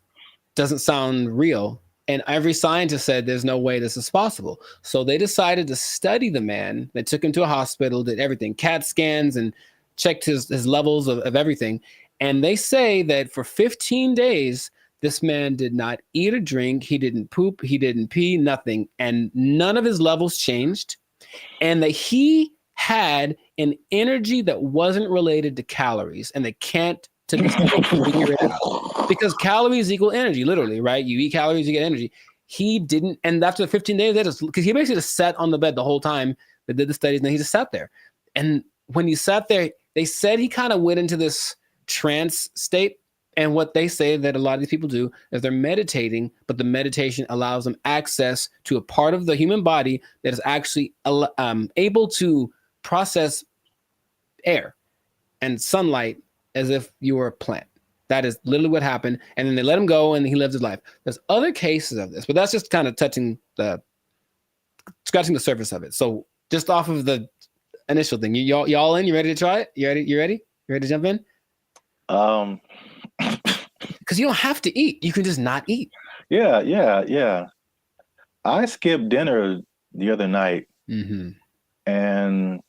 Doesn't sound real. And every scientist said there's no way this is possible. So they decided to study the man. They took him to a hospital, did everything, CAT scans, and checked his levels of everything. And they say that for 15 days, this man did not eat or drink. He didn't poop. He didn't pee, nothing. And none of his levels changed. And that he had an energy that wasn't related to calories. And they can't to this day figure it out. Because calories equal energy, literally, right? You eat calories, you get energy. He didn't. And after 15 days, because he basically just sat on the bed the whole time they did the studies, and then he just sat there. And when he sat there, they said he kind of went into this trance state. And what they say that a lot of these people do is they're meditating, but the meditation allows them access to a part of the human body that is actually able to process air and sunlight as if you were a plant. That is literally what happened. And then they let him go and he lived his life. There's other cases of this, but that's just kind of scratching the surface of it. So just off of the initial thing, y'all in? You ready to try it? You ready? You ready to jump in? Because you don't have to eat. You can just not eat. Yeah. I skipped dinner the other night, and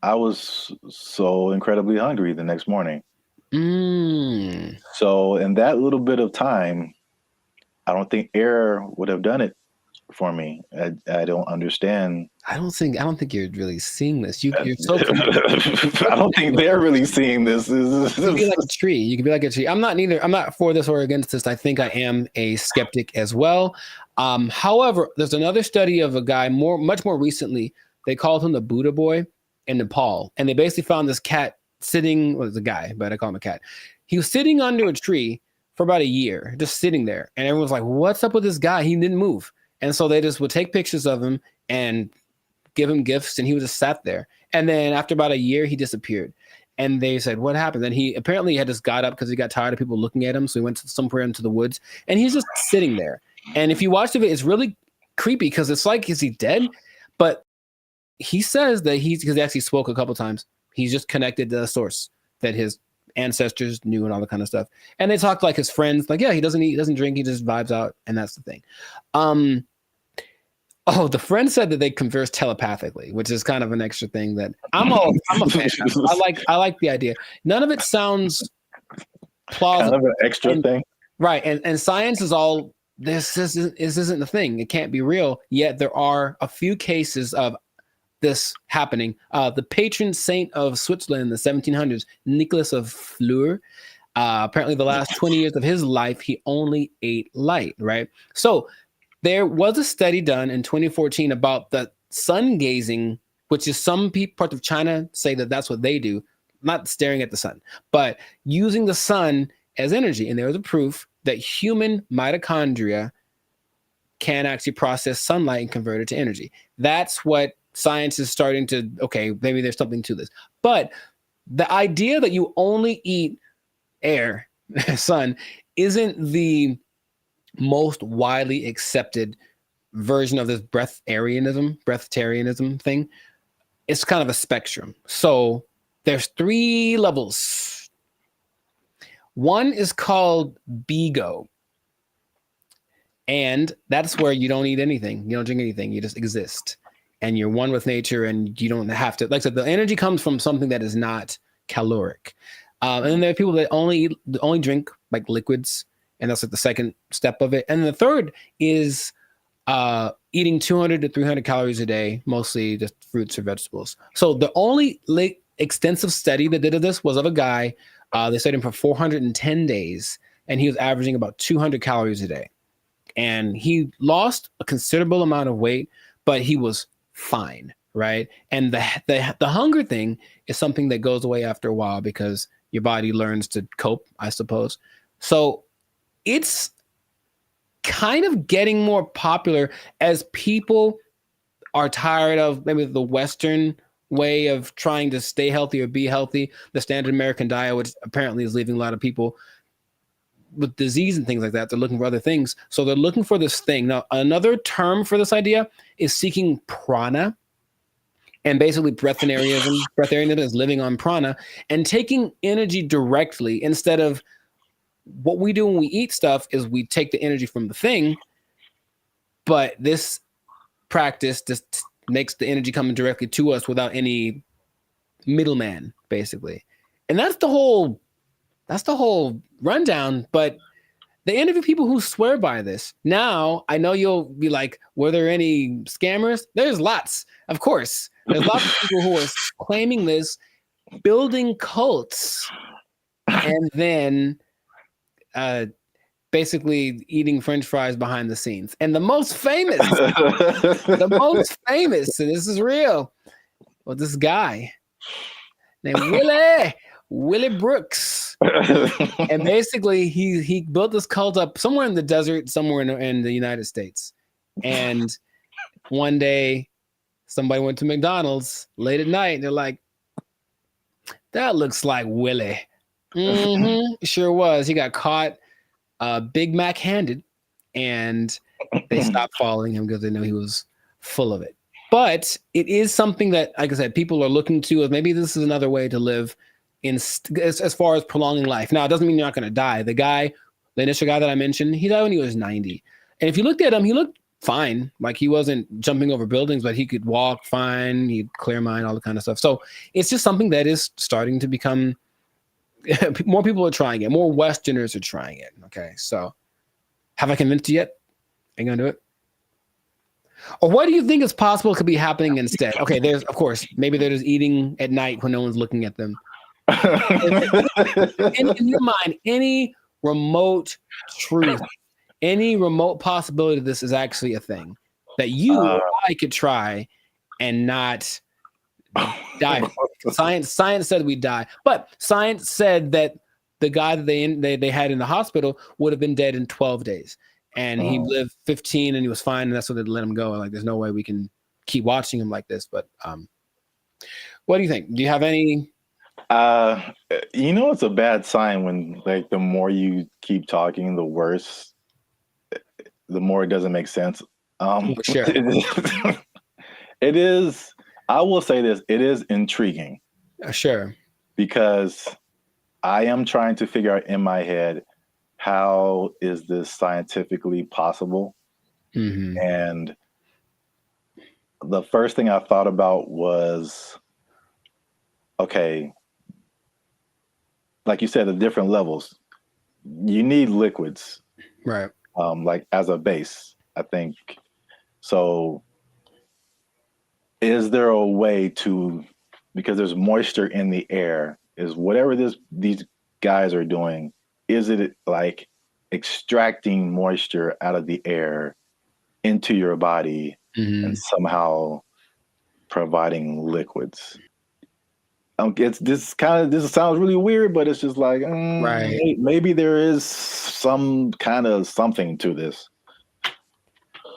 I was so incredibly hungry the next morning. So in that little bit of time, I don't think air would have done it for me. I don't understand. I don't think you're really seeing this. You're so I don't think they're really seeing this. You can be like a tree. You can be like a tree. I'm not for this or against this. I think I am a skeptic as well. However, there's another study of a guy much more recently. They called him the Buddha boy in Nepal. And they basically found this cat sitting, well, it was a guy, but I call him a cat. He was sitting under a tree for about a year, just sitting there. And everyone was like, what's up with this guy? He didn't move. And so they just would take pictures of him and give him gifts, and he was just sat there. And then after about a year, he disappeared. And they said, what happened? Then he apparently had just got up because he got tired of people looking at him. So he went somewhere into the woods, and he's just sitting there. And if you watch the video, it's really creepy because it's like, is he dead? But he says that because he actually spoke a couple times, he's just connected to the source that his ancestors knew and all that kind of stuff. And they talked like his friends, like, yeah, he doesn't eat, doesn't drink, he just vibes out. And that's the thing. The friend said that they converse telepathically, which is kind of an extra thing that I'm a fan of. I like the idea. None of it sounds plausible. Kind of an extra thing. Right. And science is all, this isn't the thing. It can't be real. Yet there are a few cases of this happening. The patron saint of Switzerland in the 1700s, Nicholas of Fleur, apparently the last 20 years of his life, he only ate light, right? So there was a study done in 2014 about the sun gazing, which is some parts of China say that that's what they do, not staring at the sun, but using the sun as energy. And there was a proof that human mitochondria can actually process sunlight and convert it to energy. That's what science is starting to, okay, maybe there's something to this. But the idea that you only eat air, sun, isn't the most widely accepted version of this breatharianism thing. It's kind of a spectrum. So there's 3 levels. One is called BGO. And that's where you don't eat anything. You don't drink anything. You just exist. And you're one with nature, and you don't have to, like I said, the energy comes from something that is not caloric. And then there are people that only drink like liquids, and that's like the second step of it. And the third is eating 200 to 300 calories a day, mostly just fruits or vegetables. So the only extensive study that did this was of a guy. They studied him for 410 days, and he was averaging about 200 calories a day. And he lost a considerable amount of weight, but he was fine, right? And the hunger thing is something that goes away after a while because your body learns to cope, I suppose. So it's kind of getting more popular as people are tired of maybe the Western way of trying to stay healthy or be healthy, the standard American diet, which apparently is leaving a lot of people with disease and things like that. They're looking for other things. So they're looking for this thing. Now, another term for this idea is seeking prana. And basically breatharianism is living on prana and taking energy directly instead of what we do when we eat stuff is we take the energy from the thing, but this practice just makes the energy coming directly to us without any middleman, basically. And that's the whole rundown, but they interview people who swear by this. Now, I know you'll be like, were there any scammers? There's lots, of course. There's lots of people who are claiming this, building cults, and then basically eating French fries behind the scenes. And the most famous, and this is real, well, this guy named Willie Brooks. And basically he built this cult up somewhere in the desert, somewhere in the United States. And one day somebody went to McDonald's late at night and they're like, that looks like Willie. Sure was. He got caught Big Mac handed, and they stopped following him because they knew he was full of it. But it is something that, like I said, people are looking to as maybe this is another way to live as far as prolonging life. Now, it doesn't mean you're not going to die. The initial guy that I mentioned, he died when he was 90. And if you looked at him, he looked fine. Like he wasn't jumping over buildings, but he could walk fine. He'd clear mind, all the kind of stuff. So it's just something that is starting to become, more people are trying it. More Westerners are trying it. Okay. So have I convinced you yet? Are you going to do it? Or what do you think is possible could be happening instead? Okay. There's, of course, maybe they're just eating at night when no one's looking at them. In your mind, any remote truth, any remote possibility this is actually a thing that you or I could try and not die. Science said we'd die, but science said that the guy that they had in the hospital would have been dead in 12 days, and he lived 15 and he was fine, and that's what they let him go. Like, there's no way we can keep watching him like this. But what do you think? Do you have any? It's a bad sign when, like, the more you keep talking, the worse, the more it doesn't make sense. Sure. It is, I will say this, it is intriguing. Sure. Because I am trying to figure out in my head, how is this scientifically possible? Mm-hmm. And the first thing I thought about was, okay, like you said, the different levels, you need liquids, right? Like as a base, I think. So is there a way to, because there's moisture in the air, is whatever these guys are doing, is it like extracting moisture out of the air into your body and somehow providing liquids? This sounds really weird, but it's just like, right. Maybe there is some kind of something to this.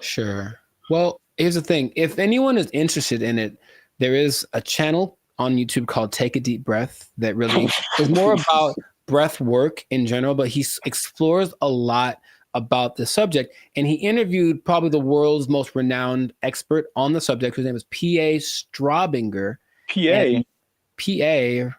Sure. Well, here's the thing. If anyone is interested in it, there is a channel on YouTube called Take a Deep Breath that really is more about breath work in general, but he explores a lot about the subject. And he interviewed probably the world's most renowned expert on the subject, whose name is P.A. Straubinger. P.A. Straubinger.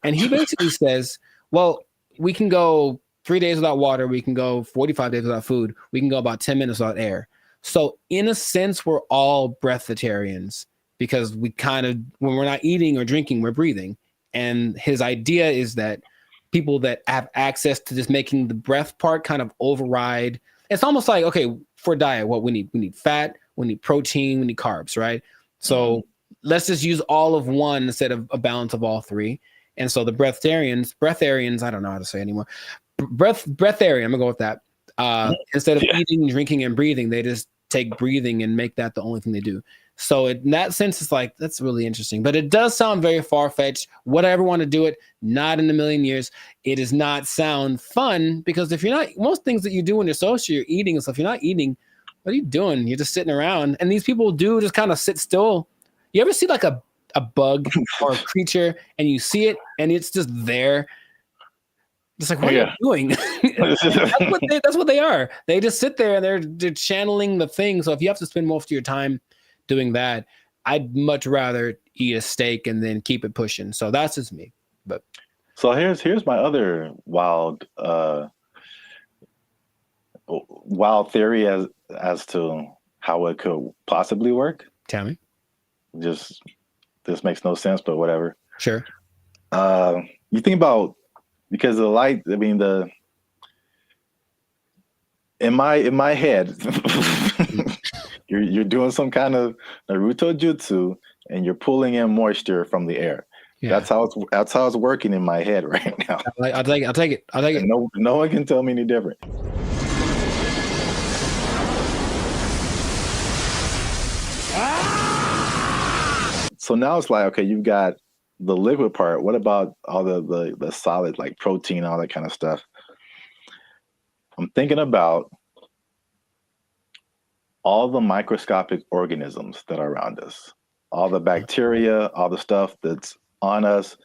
And he basically says, well, we can go 3 days without water. We can go 45 days without food. We can go about 10 minutes without air. So in a sense, we're all breatharians because we kind of, when we're not eating or drinking, we're breathing. And his idea is that people that have access to just making the breath part kind of override. It's almost like, okay, for diet, what we need fat, we need protein, we need carbs, right? So let's just use all of one instead of a balance of all three. And so the breatharians, I don't know how to say anymore. Breatharian, I'm gonna go with that. Instead of eating, drinking, and breathing, they just take breathing and make that the only thing they do. So in that sense, it's like, that's really interesting. But it does sound very far-fetched. Would I ever want to do it? Not in a million years. It does not sound fun, because if you're not, most things that you do when you're social, you're eating and stuff. If you're not eating, what are you doing? You're just sitting around. And these people do just kind of sit still. You ever see like a bug or a creature and you see it and it's just there? It's like, what are you doing? That's what they are. They just sit there and they're channeling the thing. So if you have to spend most of your time doing that. I'd much rather eat a steak and then keep it pushing. So that's just me. But so here's my other wild theory as to how it could possibly work. Tell me. Just this makes no sense, but whatever. Sure. You think about, because the light, I mean, in my head, you're doing some kind of Naruto jutsu and you're pulling in moisture from the air. Yeah. That's how it's working in my head right now. I'll take it. No one can tell me any different. So now it's like, okay, you've got the liquid part. What about all the solid, like protein, all that kind of stuff? I'm thinking about all the microscopic organisms that are around us, all the bacteria, all the stuff that's on us.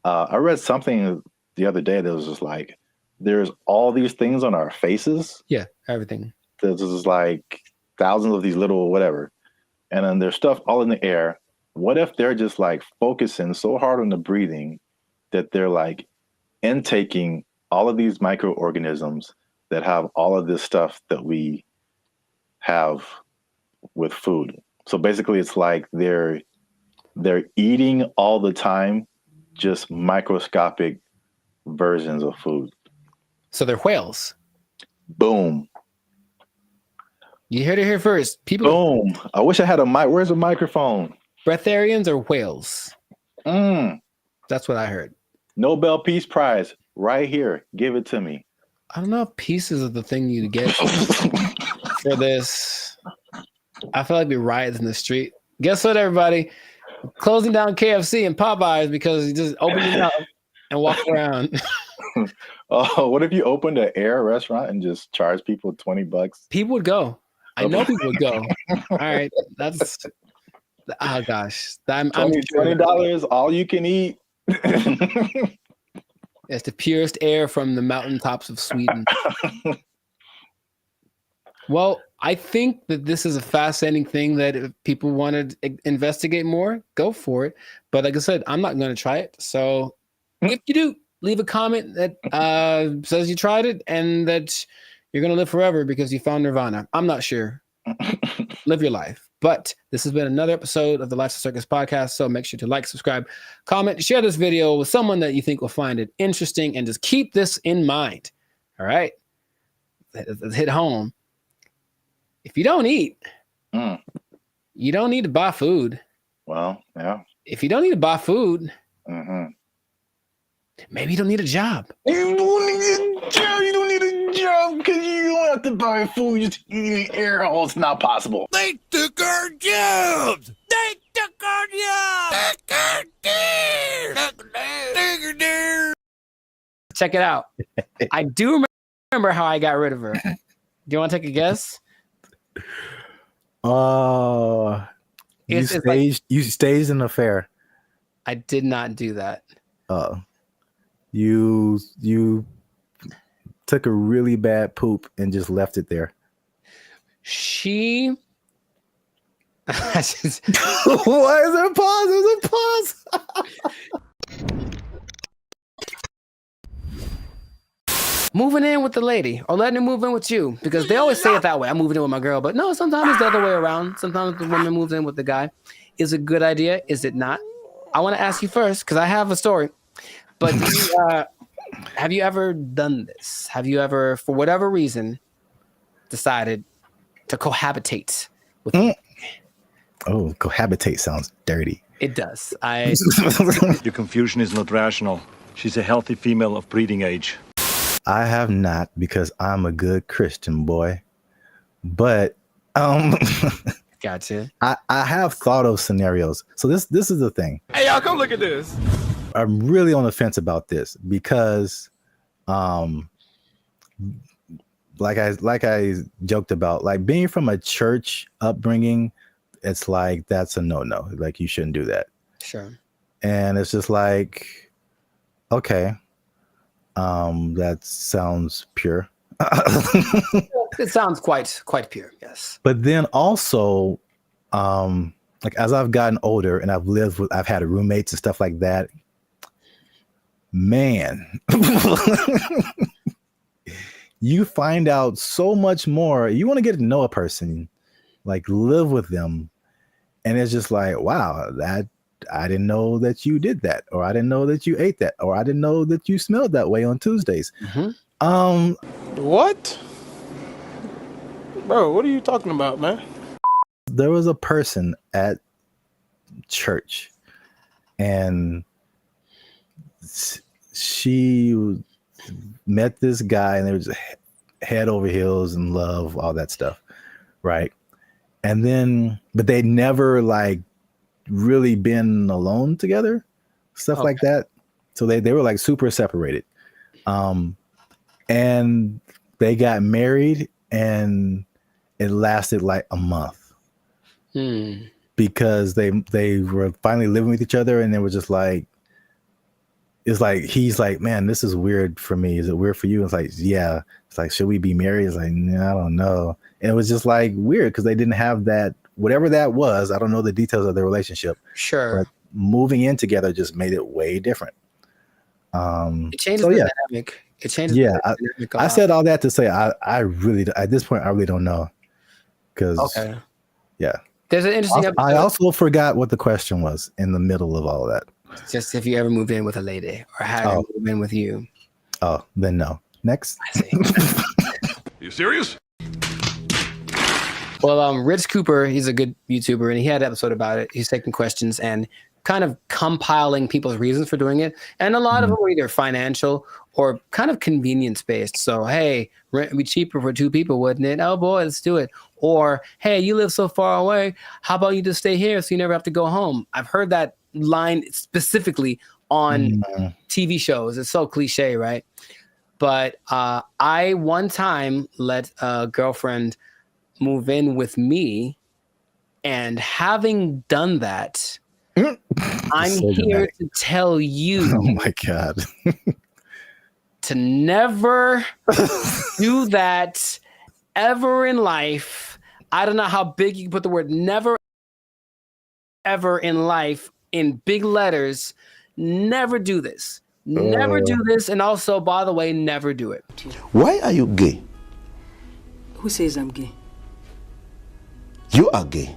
I read something the other day that was just like, there's all these things on our faces. Yeah, everything. There's just like thousands of these little whatever. And then there's stuff all in the air. What if they're just like focusing so hard on the breathing that they're like intaking all of these microorganisms that have all of this stuff that we have with food? So basically it's like they're eating all the time, just microscopic versions of food. So they're whales. Boom. You heard it here first. People. Boom. I wish I had a mic. Where's a microphone? Breatharians or whales? That's what I heard. Nobel Peace Prize right here. Give it to me. I don't know if pieces of the thing you get for this. I feel like we riots in the street. Guess what, everybody? Closing down KFC and Popeyes because you just open your mouth and walk around. Oh, what if you opened an air restaurant and just charge people $20? People would go. I know people would go. All right, that's. Oh gosh, I'm $20 all you can eat. It's the purest air from the mountaintops of Sweden. Well, I think that this is a fascinating thing that if people want to investigate more, go for it. But like I said, I'm not going to try it. So if you do, leave a comment that says you tried it and that you're going to live forever because you found Nirvana. I'm not sure. Live your life. But this has been another episode of the Lifestyle Circus podcast. So make sure to like, subscribe, comment, share this video with someone that you think will find it interesting, and just keep this in mind. All right. Let's hit home. If you don't eat, you don't need to buy food. Well, yeah. If you don't need to buy food, maybe you don't need a job. You don't need a job. You don't need a job because you don't have to buy food. Just eating air. Oh, it's not possible. They took our jobs. They took our jobs. Check it out. I do remember how I got rid of her. Do you want to take a guess? You staged an affair. I did not do that. You took a really bad poop and just left it there. She. Why is there a pause? There's a pause. Moving in with the lady or letting her move in with you, because they always say it that way. I'm moving in with my girl, but no, sometimes it's the other way around. Sometimes the woman moves in with the guy. Is it a good idea? Is it not? I want to ask you first because I have a story. But have you ever done this? Have you ever, for whatever reason, decided to cohabitate with me? Oh, cohabitate sounds dirty. It does. Your confusion is not rational. She's a healthy female of breeding age. I have not, because I'm a good Christian boy. But gotcha. I have thought of scenarios. So this is the thing. Hey, y'all, come look at this. I'm really on the fence about this because like I joked about, like being from a church upbringing, it's like that's a no-no. Like you shouldn't do that. Sure. And it's just like, okay. That sounds pure. It sounds quite pure, yes. But then also, like as I've gotten older and I've had roommates and stuff like that, man, you find out so much more. You want to get to know a person, like live with them. And it's just like, wow, that I didn't know that you did that, or I didn't know that you ate that, or I didn't know that you smelled that way on Tuesdays. What? Bro, what are you talking about, man? There was a person at church, and she met this guy, and they were just head over heels in love, all that stuff, right? And then, but they'd never like really been alone together, stuff like that. So they were like super separated. And they got married, and it lasted like a month because they were finally living with each other, and they were just like, it's like, he's like, man, this is weird for me. Is it weird for you? It's like, yeah. It's like, should we be married? It's like, nah, I don't know. And it was just like weird because they didn't have that, whatever that was. I don't know the details of their relationship. Sure. But moving in together just made it way different. It changes the dynamic. It changes. Yeah. The dynamic I said all that to say, I really, at this point, I really don't know. Because, yeah. There's an interesting episode. I also forgot what the question was in the middle of all of that. Just if you ever moved in with a lady or had her move in with you. Oh, then no. Next. I see. You serious? Well, Rich Cooper, he's a good YouTuber, and he had an episode about it. He's taking questions and kind of compiling people's reasons for doing it. And a lot of them were either financial or kind of convenience based. So, hey, rent would be cheaper for 2 people, wouldn't it? Oh boy, let's do it. Or, hey, you live so far away. How about you just stay here so you never have to go home? I've heard that line specifically on TV shows. It's so cliche, right? But I one time let a girlfriend move in with me, and having done that, I'm here to tell you. Oh my God. To never do that ever in life. I don't know how big you can put the word never ever in life in big letters. Never do this. Never do this. And also, by the way, never do it. Why are you gay? Who says I'm gay? You are gay.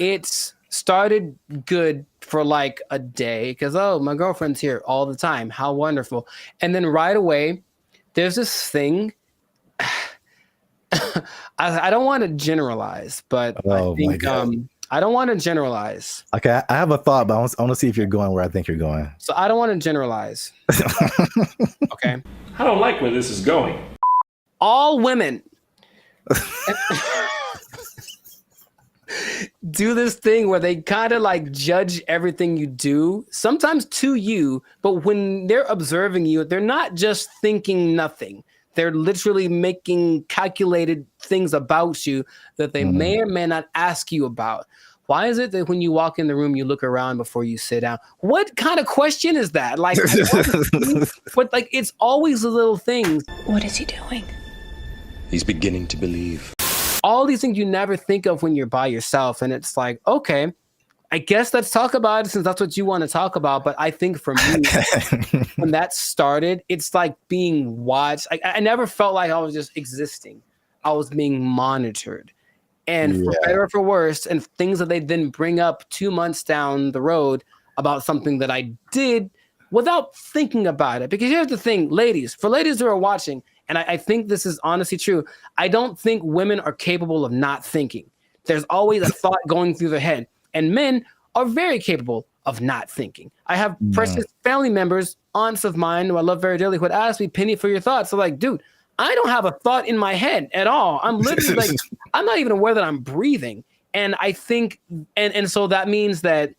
It's started good for like a day because, oh, my girlfriend's here all the time. How wonderful. And then right away, there's this thing. I don't want to generalize, but I think I don't want to generalize. Okay, I have a thought, but I want to see if you're going where I think you're going. So I don't want to generalize. Okay. I don't like where this is going. All women do this thing where they kind of like judge everything you do, sometimes to you, but when they're observing you, they're not just thinking nothing. They're literally making calculated things about you that they may or may not ask you about. Why is it that when you walk in the room, you look around before you sit down? What kind of question is that? Like, but like, it's always the little things. What is he doing? He's beginning to believe. All these things you never think of when you're by yourself. And it's like, okay, I guess let's talk about it since that's what you want to talk about. But I think for me, when that started, it's like being watched. I never felt like I was just existing. I was being monitored. And for better or for worse, and things that they then bring up 2 months down the road about something that I did without thinking about it. Because here's the thing, ladies, for ladies who are watching, and I think this is honestly true, I don't think women are capable of not thinking. There's always a thought going through their head. And men are very capable of not thinking. I have precious family members, aunts of mine who I love very dearly, who would ask me, Penny, for your thoughts. So like, dude, I don't have a thought in my head at all. I'm literally like, I'm not even aware that I'm breathing. And I think, and so that means that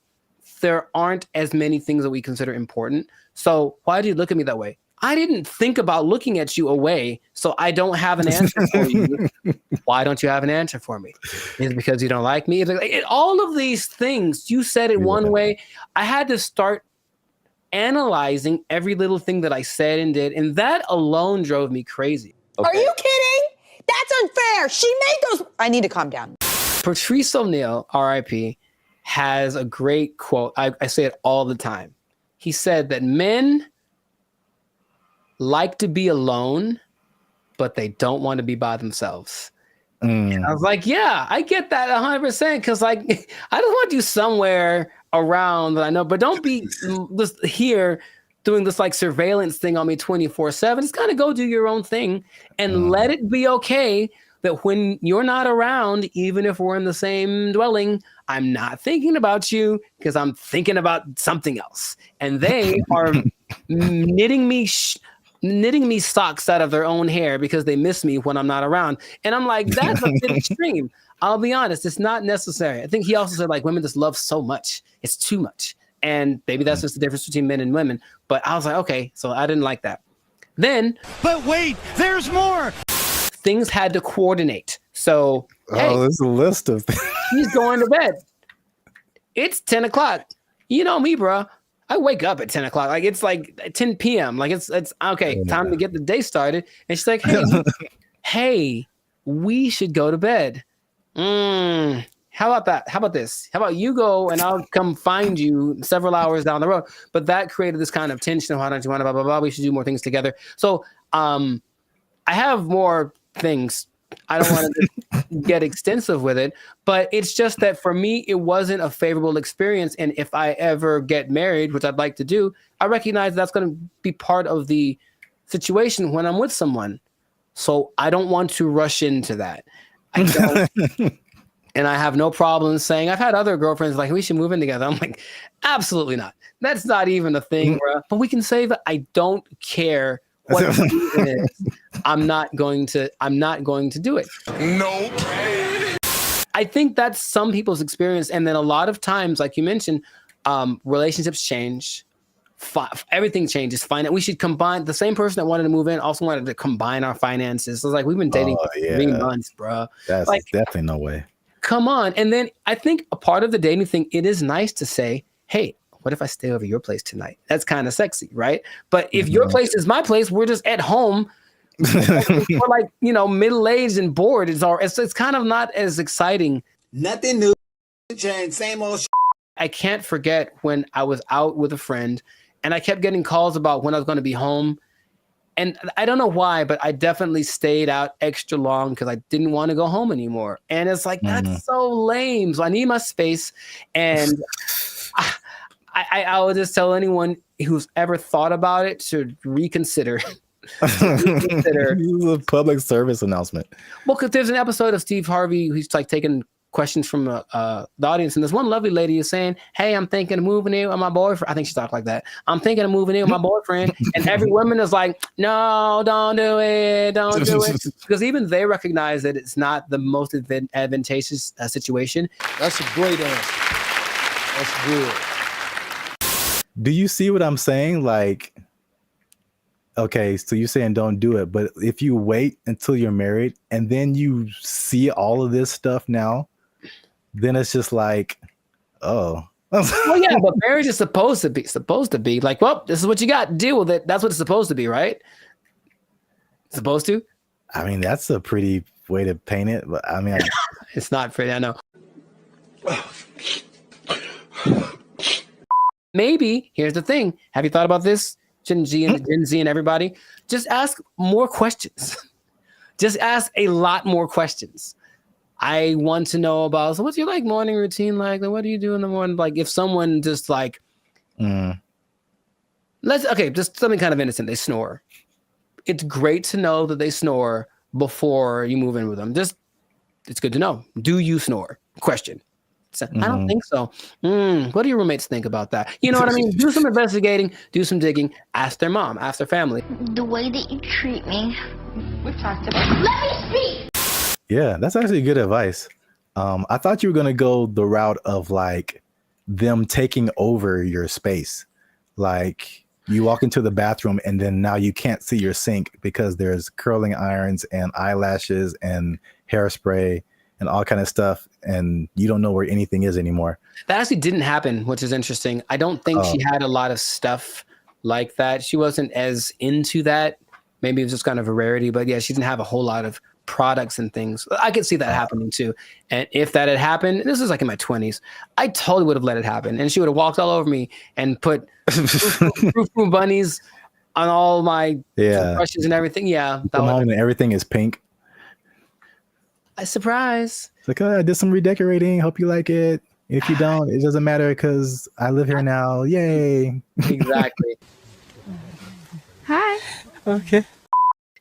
there aren't as many things that we consider important. So why do you look at me that way? I didn't think about looking at you away, so I don't have an answer for you. Why don't you have an answer for me? Is it because you don't like me? All of these things, you said it one way. I had to start analyzing every little thing that I said and did, and that alone drove me crazy. Okay. Are you kidding? That's unfair. She made those. I need to calm down. Patrice O'Neill, R.I.P., has a great quote. I say it all the time. He said that men like to be alone, but they don't want to be by themselves. And I was like, yeah, I get that 100%. Because like, I just want you somewhere around that I know, but don't be just here doing this like surveillance thing on me 24/7. Just kind of go do your own thing and let it be okay that when you're not around, even if we're in the same dwelling, I'm not thinking about you because I'm thinking about something else. And they are knitting me socks out of their own hair because they miss me when I'm not around. And I'm like, that's a bit extreme. I'll be honest, it's not necessary. I think he also said like women just love so much. It's too much. And maybe that's just the difference between men and women. But I was like, okay, so I didn't like that. Then, but wait, there's more. Things had to coordinate. So, hey, there's a list of things. He's going to bed. It's 10 o'clock. You know me, bro. I wake up at 10 o'clock. Like it's like 10 p.m. Like it's okay, time to get the day started. And she's like, hey, we should go to bed. How about that? How about this? How about you go and I'll come find you several hours down the road? But that created this kind of tension. Why don't you want to blah, blah, blah? We should do more things together. So I have more things. I don't want to get extensive with it, but it's just that for me, it wasn't a favorable experience. And if I ever get married, which I'd like to do, I recognize that's going to be part of the situation when I'm with someone. So I don't want to rush into that. I don't. And I have no problem saying, I've had other girlfriends like, we should move in together. I'm like, absolutely not. That's not even a thing, bro. But we can save it. I don't care what the reason is. I'm not going to do it. No. I think that's some people's experience. And then a lot of times, like you mentioned, relationships change. Everything changes. We should combine. The same person that wanted to move in also wanted to combine our finances. So it's like, we've been dating for 3 months, bro. That's like, definitely no way. Come on. And then I think a part of the dating thing, it is nice to say, hey, what if I stay over your place tonight? That's kind of sexy, right? But if your place is my place, we're just at home. We're like, middle-aged and bored. It's kind of not as exciting. Nothing new. Change, same old shit. I can't forget when I was out with a friend and I kept getting calls about when I was going to be home. And I don't know why, but I definitely stayed out extra long because I didn't want to go home anymore. And it's like, that's so lame. So I need my space. And I would just tell anyone who's ever thought about it to reconsider. This is a public service announcement. Well, because there's an episode of Steve Harvey who's like taking questions from the audience, and this one lovely lady is saying, hey, I'm thinking of moving in with my boyfriend. I think she talked like that. I'm thinking of moving in with my boyfriend. And every woman is like, no, don't do it. Don't do it. Because even they recognize that it's not the most advantageous situation. That's a great answer. That's good. Do you see what I'm saying? Like, okay, so you're saying don't do it, but if you wait until you're married and then you see all of this stuff now, then it's just like, oh. Well, yeah, but marriage is supposed to be like, well, this is what you got. Deal with it. That's what it's supposed to be, right? Supposed to? I mean, that's a pretty way to paint it, but I mean, it's not pretty. I know. Maybe here's the thing. Have you thought about this? Gen Z and everybody, just ask more questions. Just ask a lot more questions. I want to know about, so what's your like morning routine like? What do you do in the morning? Like if someone just like, just something kind of innocent. They snore. It's great to know that they snore before you move in with them. It's good to know. Do you snore? Question. I don't think so. What do your roommates think about that? You know what I mean? Do some investigating, do some digging, ask their mom, ask their family. The way that you treat me. We've talked about it. Let me speak! Yeah, that's actually good advice. I thought you were going to go the route of like them taking over your space. Like you walk into the bathroom and then now you can't see your sink because there's curling irons and eyelashes and hairspray and all kind of stuff, and you don't know where anything is anymore. That actually didn't happen, which is interesting. I don't think she had a lot of stuff like that. She wasn't as into that. Maybe it was just kind of a rarity, but yeah, she didn't have a whole lot of products and things. I could see that happening too. And if that had happened, this is like in my 20s, I totally would have let it happen. And she would have walked all over me and put Frou bunnies on all my brushes and everything. Yeah. Come home and everything is pink. A surprise. It's like, oh, I did some redecorating. Hope you like it. If you don't, it doesn't matter because I live here now. Yay. Exactly. Hi. Okay.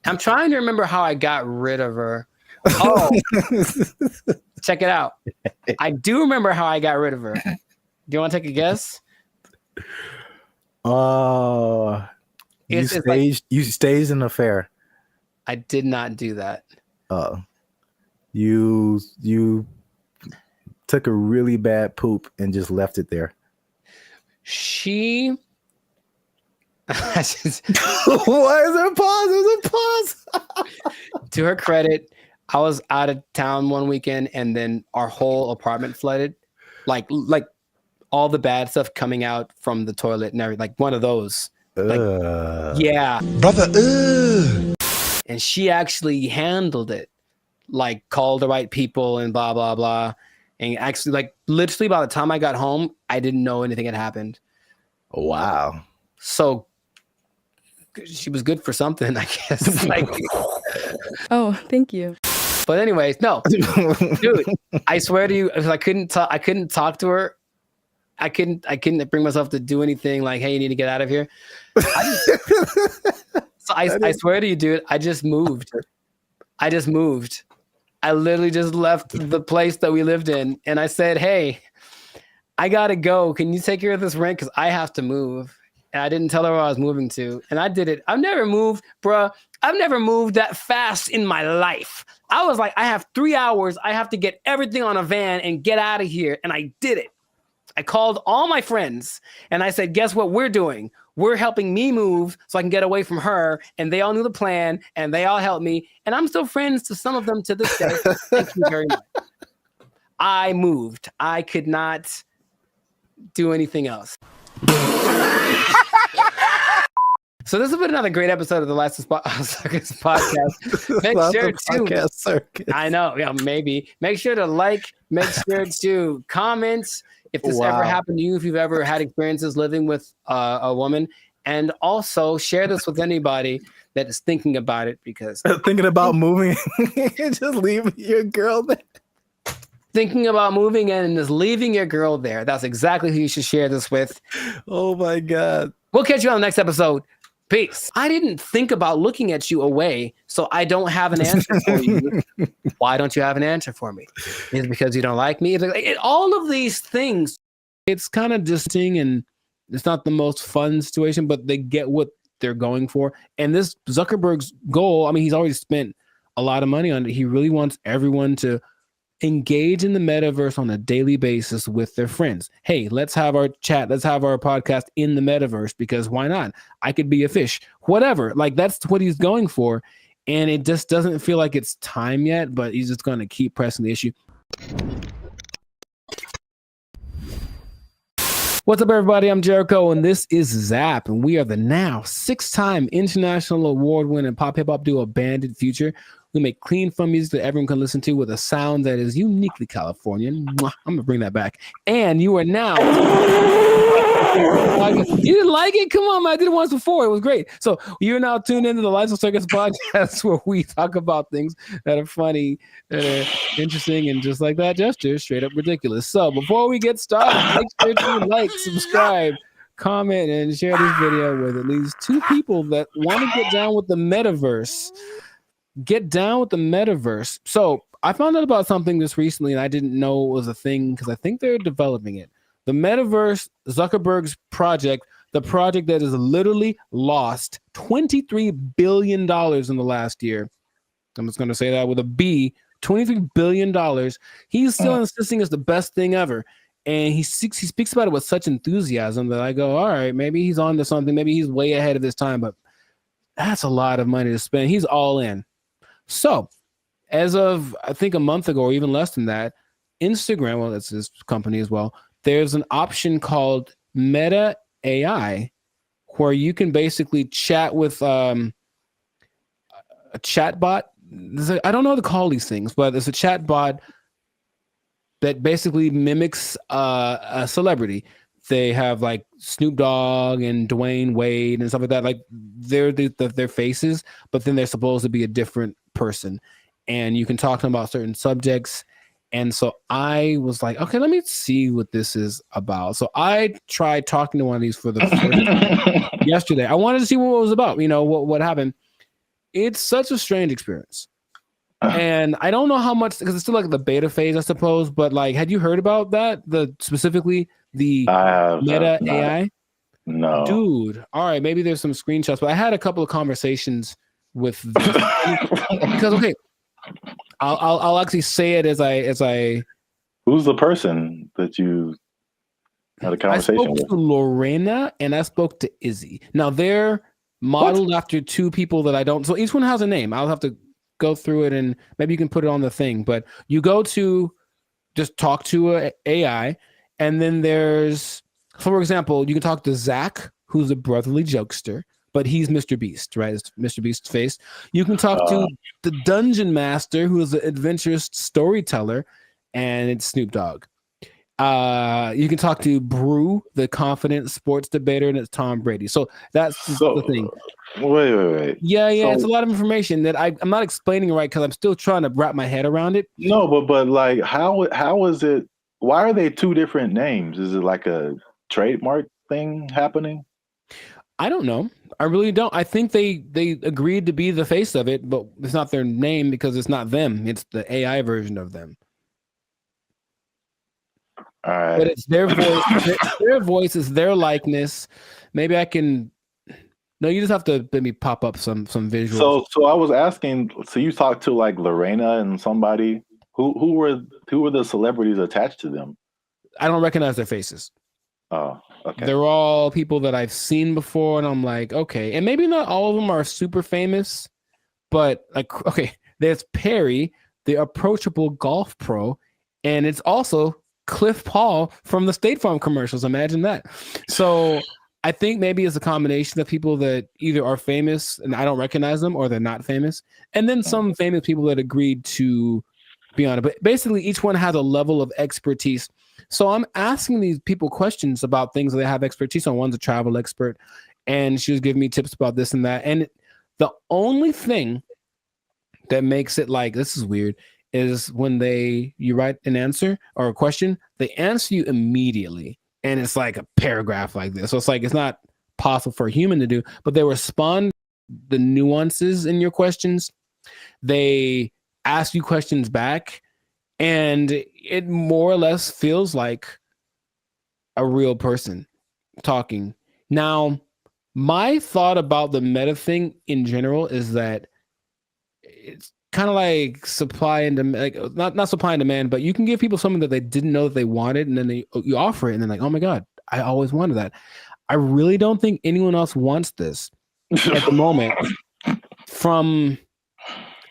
I'm trying to remember how I got rid of her. Oh, check it out. I do remember how I got rid of her. Do you want to take a guess? Oh, you staged an affair. I did not do that. You took a really bad poop and just left it there. She. Why is there a pause? There's a pause. To her credit, I was out of town one weekend, and then our whole apartment flooded, like all the bad stuff coming out from the toilet and everything, like one of those. Yeah, brother. And she actually handled it, like called the right people and blah blah blah. And actually, like literally, by the time I got home, I didn't know anything had happened. Wow. So she was good for something, I guess. Like, oh, thank you. But anyways, no, dude, I swear to you, I couldn't talk to her. I couldn't bring myself to do anything like, hey, you need to get out of here. I swear to you, dude, I just moved. I literally just left the place that we lived in. And I said, hey, I got to go. Can you take care of this rent? Because I have to move. And I didn't tell her where I was moving to. And I did it. I've never moved, bruh. I've never moved that fast in my life. I was like, I have 3 hours. I have to get everything on a van and get out of here. And I did it. I called all my friends and I said, guess what we're doing? We're helping me move so I can get away from her. And they all knew the plan and they all helped me. And I'm still friends to some of them to this day. Thank you very much. I moved. I could not do anything else. So this has been another great episode of the Last Circus podcast. Make sure to I know, yeah, maybe. Make sure to like, make sure to comment if this ever happened to you, if you've ever had experiences living with a woman, and also share this with anybody that is thinking about it, because thinking about moving and just leaving your girl there. Thinking about moving and just leaving your girl there. That's exactly who you should share this with. Oh my God. We'll catch you on the next episode. Peace. I didn't think about looking at you away, so I don't have an answer for you. Why don't you have an answer for me? Is it because you don't like me? All of these things, it's kind of disting, and it's not the most fun situation, but they get what they're going for. And this Zuckerberg's goal, I mean, he's already spent a lot of money on it. He really wants everyone to engage in the metaverse on a daily basis with their friends. Hey, let's have our chat. Let's have our podcast in the metaverse, because why not? I could be a fish, whatever. Like, that's what he's going for. And it just doesn't feel like it's time yet, but he's just going to keep pressing the issue. What's up, everybody? I'm Jericho, and this is Zap, and we are the now 6-time international award-winning pop hip-hop duo Banded Future. We make clean, fun music that everyone can listen to with a sound that is uniquely Californian. Mwah, I'm going to bring that back. And you are now... You didn't like it? Come on, man. I did it once before. It was great. So you're now tuned into the Lights of Circus podcast, where we talk about things that are funny, that are interesting, and just like that gesture, straight up ridiculous. So before we get started, make sure to like, subscribe, comment, and share this video with at least 2 people that want to get down with the metaverse. Get down with the metaverse. So I found out about something just recently, and I didn't know it was a thing because I think they're developing it. The metaverse, Zuckerberg's project, the project that has literally lost $23 billion in the last year. I'm just going to say that with a B, $23 billion. He's still insisting it's the best thing ever. And he speaks about it with such enthusiasm that I go, all right, maybe he's on to something. Maybe he's way ahead of his time, but that's a lot of money to spend. He's all in. So as of, I think, a month ago, or even less than that, Instagram, well, that's his company as well, there's an option called Meta AI, where you can basically chat with a chatbot I don't know how to call these things, but it's a chat bot that basically mimics a celebrity. They have like Snoop Dogg and Dwayne Wade and stuff like that. Like they're their faces, but then they're supposed to be a different person. And you can talk to them about certain subjects. And so I was like, okay, let me see what this is about. So I tried talking to one of these for the first time yesterday. I wanted to see what it was about, what happened. It's such a strange experience. And I don't know how much, because it's still like the beta phase, I suppose. But like, had you heard about that? Specifically the Meta AI? No. Dude. All right. Maybe there's some screenshots, but I had a couple of conversations with this. Because, okay, I'll actually say it as I. Who's the person that you had a conversation I spoke with? to Lorena and I spoke to Izzy. Now they're modeled after two people that I don't. So each one has a name. I'll have to go through it and maybe you can put it on the thing. But you go to just talk to a AI, and then there's, for example, you can talk to Zach, who's a brotherly jokester, but he's Mr. Beast, right? It's Mr. Beast's face. You can talk to the Dungeon Master, who is an adventurous storyteller, and it's Snoop Dogg. You can talk to Brew, the confident sports debater, and it's Tom Brady. So that's the thing. Wait. Yeah, So, it's a lot of information that I'm not explaining right because I'm still trying to wrap my head around it. No, but like, how is it? Why are they two different names? Is it like a trademark thing happening? I don't know. I really don't. I think they agreed to be the face of it, but it's not their name because it's not them. It's the AI version of them. All right. But it's their voice. Their voice is their likeness. Maybe I can. No, you just have to let me pop up some visuals. So I was asking. So you talked to like Lorena and somebody. Who were the celebrities attached to them? I don't recognize their faces. Oh, okay. They're all people that I've seen before, and I'm like, okay. And maybe not all of them are super famous, but like, okay, there's Perry, the approachable golf pro, and it's also Cliff Paul from the State Farm commercials. Imagine that. So I think maybe it's a combination of people that either are famous and I don't recognize them, or they're not famous, and then some famous people that agreed to be on it. But basically, each one has a level of expertise. So I'm asking these people questions about things that they have expertise on. One's a travel expert, and she was giving me tips about this and that. And the only thing that makes it like, this is weird, is when you write an answer or a question, they answer you immediately. And it's like a paragraph like this. So it's like, it's not possible for a human to do, but they respond the nuances in your questions. They ask you questions back, and it more or less feels like a real person talking. Now, my thought about the meta thing in general is that it's kind of like supply and demand, like not supply and demand, but you can give people something that they didn't know that they wanted, and then you offer it, and they're like, oh my God, I always wanted that. I really don't think anyone else wants this at the moment. From,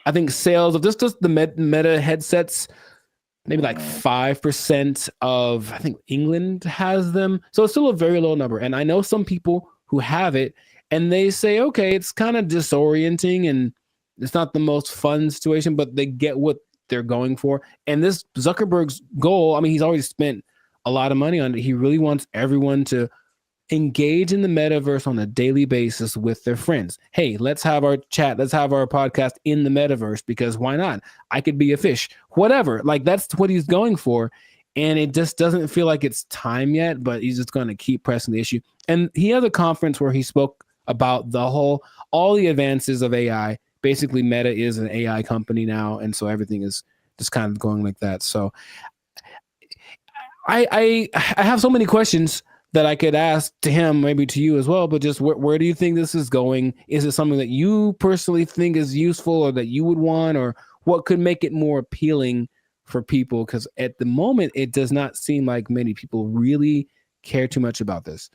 I think, sales of just the meta headsets, maybe like 5% of, I think, England has them. So it's still a very low number. And I know some people who have it, and they say, okay, it's kind of disorienting and it's not the most fun situation, but they get what they're going for. And this Zuckerberg's goal, I mean, he's already spent a lot of money on it. He really wants everyone to engage in the metaverse on a daily basis with their friends. Hey, let's have our chat. Let's have our podcast in the metaverse, because why not? I could be a fish, whatever. Like, that's what he's going for. And it just doesn't feel like it's time yet, but he's just going to keep pressing the issue. And he had a conference where he spoke about all the advances of AI. Basically, Meta is an AI company now. And so everything is just kind of going like that. So I have so many questions that I could ask to him, maybe to you as well, but just where do you think this is going? Is it something that you personally think is useful or that you would want, or what could make it more appealing for people? Because at the moment, it does not seem like many people really care too much about this.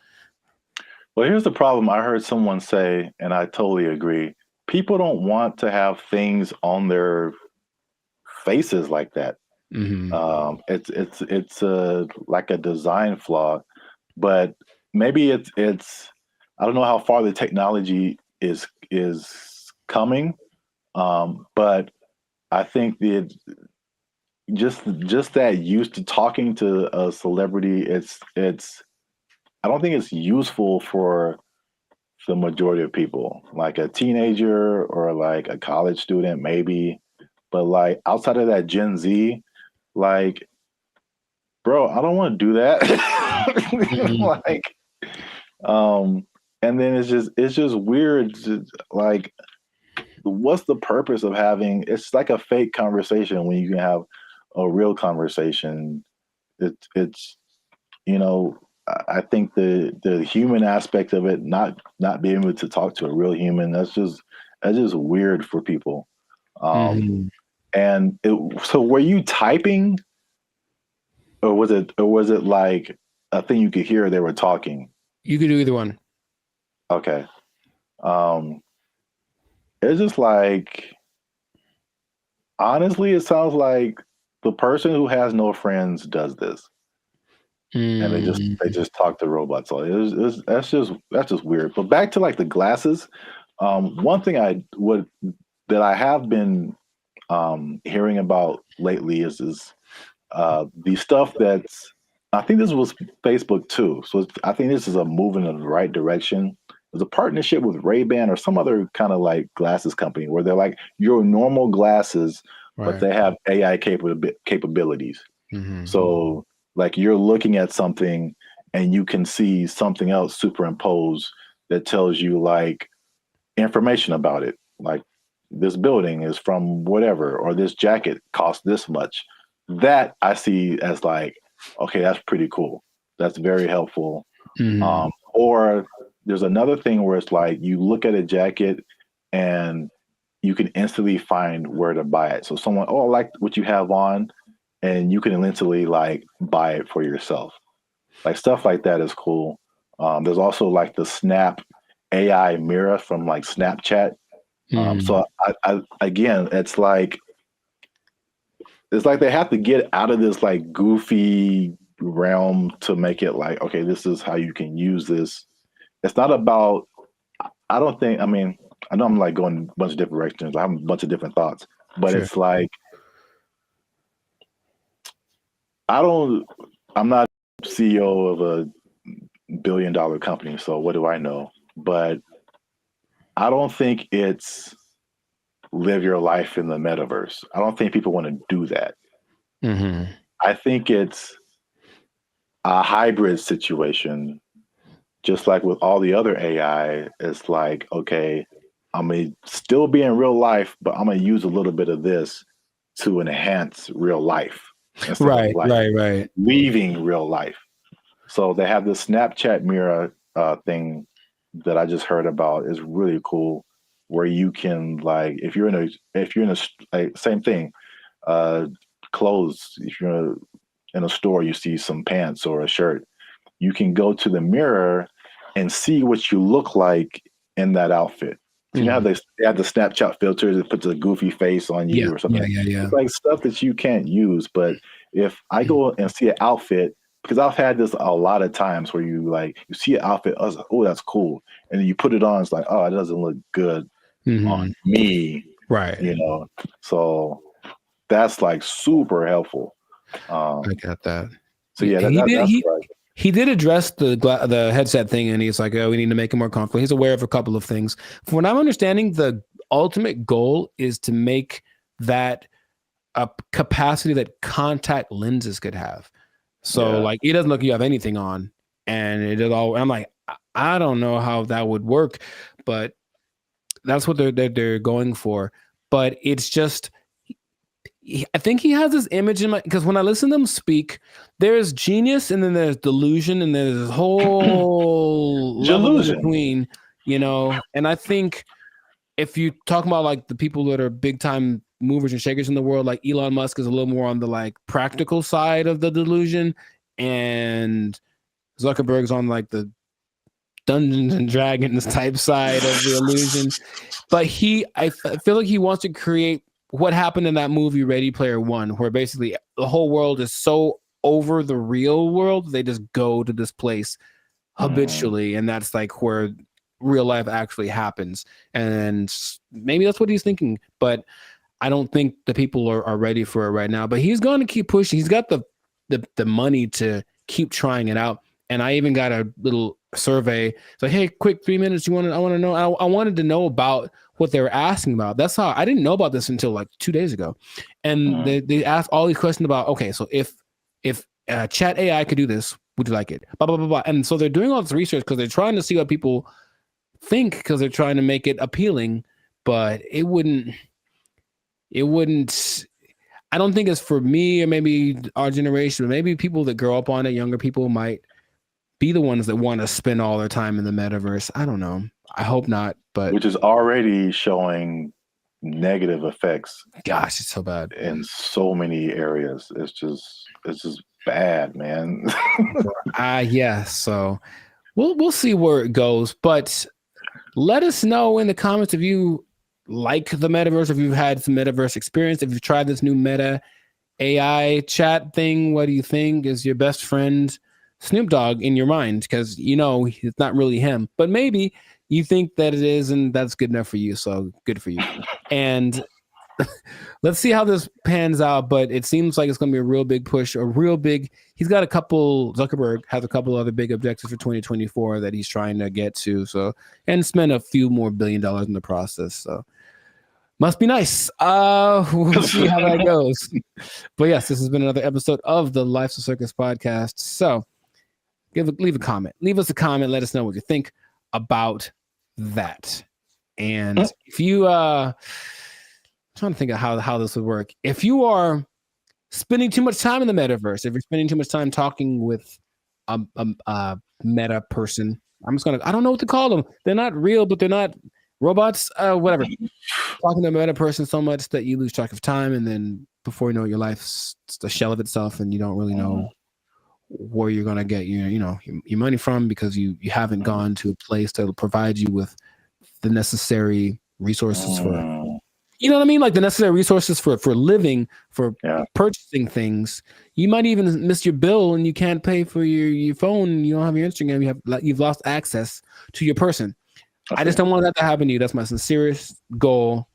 Well, here's the problem. I heard someone say, and I totally agree, people don't want to have things on their faces like that. Mm-hmm. It's like a design flaw. But maybe it's I don't know how far the technology is coming, But I think just that used to talking to a celebrity, it's I don't think it's useful for the majority of people. Like a teenager or like a college student, maybe. But like outside of that Gen Z, like, bro, I don't want to do that. Like, and then it's just weird. Like, what's the purpose of having? It's like a fake conversation when you can have a real conversation. It's I think the human aspect of it, not being able to talk to a real human, that's just weird for people. And so were you typing, or was it like a thing you could hear they were talking? You could do either one. Okay. It's just like, honestly, it sounds like the person who has no friends does this. And they just talk to robots. So that's just weird. But back to like the glasses, one thing that I have been hearing about lately is the stuff that's, I think this was Facebook too. So I think this is a move in the right direction. There's a partnership with Ray-Ban or some other kind of like glasses company where they're like your normal glasses, but they have AI capabilities. So like you're looking at something and you can see something else superimposed that tells you like information about it. Like this building is from whatever, or this jacket costs this much. That I see as like, okay, that's pretty cool. That's very helpful. Or there's another thing where it's like you look at a jacket and you can instantly find where to buy it. So someone, oh, I like what you have on, and you can instantly like buy it for yourself. Like stuff like that is cool. There's also like the Snap AI mirror from like Snapchat. So I again, it's like they have to get out of this like goofy realm to make it like, okay, this is how you can use this. It's not about, I don't think, I mean, I know I'm like going a bunch of different directions. I have a bunch of different thoughts, but it's like, I'm not CEO of a $1 billion company, so what do I know? But I don't think it's live your life in the metaverse. I don't think people want to do that. I think it's a hybrid situation, just like with all the other AI. It's like, okay, I'm going to still be in real life, but I'm going to use a little bit of this to enhance real life. Right. Leaving real life. So they have this Snapchat mirror thing that I just heard about. Is really cool, where you can like, if you're in a like, same thing, clothes. If you're in a store, you see some pants or a shirt, you can go to the mirror and see what you look like in that outfit. So you know how they have the Snapchat filters that puts a goofy face on you or something. It's like stuff that you can't use. But if I go and see an outfit, because I've had this a lot of times where you see an outfit, I was like, oh, that's cool. And then you put it on, it's like, oh, it doesn't look good on me. Right. You know, so that's like super helpful. I got that. So yeah, that's right. He did address the headset thing, and he's like, oh, we need to make it more comfortable. He's aware of a couple of things. From what I'm understanding, the ultimate goal is to make that a capacity that contact lenses could have. So like, it doesn't look like you have anything on, and it is all. I'm like, I don't know how that would work, but that's what they're going for. But it's just, I think he has this image in my, because when I listen to them speak, there's genius and then there's delusion and there's this whole level in between, you know. And I think if you talk about like the people that are big time movers and shakers in the world, like Elon Musk is a little more on the like practical side of the delusion, and Zuckerberg's on like the Dungeons and Dragons type side of the illusion. But I feel like he wants to create what happened in that movie Ready Player One, where basically the whole world is so over the real world, they just go to this place habitually, and that's like where real life actually happens. And maybe that's what he's thinking, but I don't think the people are ready for it right now. But he's going to keep pushing. He's got the money to keep trying it out. And I even got a little survey. It's like, hey, quick 3 minutes. I want to know. I wanted to know about what they were asking about. That's how I didn't know about this until like 2 days ago. And they asked all these questions about, okay, so if chat AI could do this, would you like it? Blah, blah, blah, blah. And so they're doing all this research because they're trying to see what people think, because they're trying to make it appealing, but it wouldn't, I don't think it's for me or maybe our generation, but maybe people that grow up on it, younger people might be the ones that want to spend all their time in the metaverse. I don't know. I hope not, but which is already showing negative effects. Gosh, it's so bad in so many areas. It's just bad, man. Yeah. So we'll see where it goes, but let us know in the comments if you like the metaverse, if you've had some metaverse experience, if you've tried this new Meta AI chat thing. What do you think? Is your best friend Snoop Dogg in your mind? Because it's not really him, but maybe you think that it is, and that's good enough for you. So good for you. And let's see how this pans out. But it seems like it's going to be a real big push, he's got Zuckerberg has a couple other big objectives for 2024 that he's trying to get to. So, and spend a few more $1 billion in the process. So must be nice. We'll see how that goes. But yes, this has been another episode of the Life's a Circus podcast. So leave a comment. Leave us a comment. Let us know what you think about that. And if you I'm trying to think of how this would work. If you are spending too much time in the metaverse, if you're spending too much time talking with a meta person, I don't know what to call them. They're not real, but they're not robots, whatever. Talking to a meta person so much that you lose track of time, and then before you know it, your life's a shell of itself, and you don't really know where you're gonna get your money from, because you haven't gone to a place that will provide you with the necessary resources for, you know what I mean, like the necessary resources for living, for purchasing things. You might even miss your bill and you can't pay for your phone. You don't have your Instagram. You've lost access to your person. I just don't want that to happen to you. That's my sincerest goal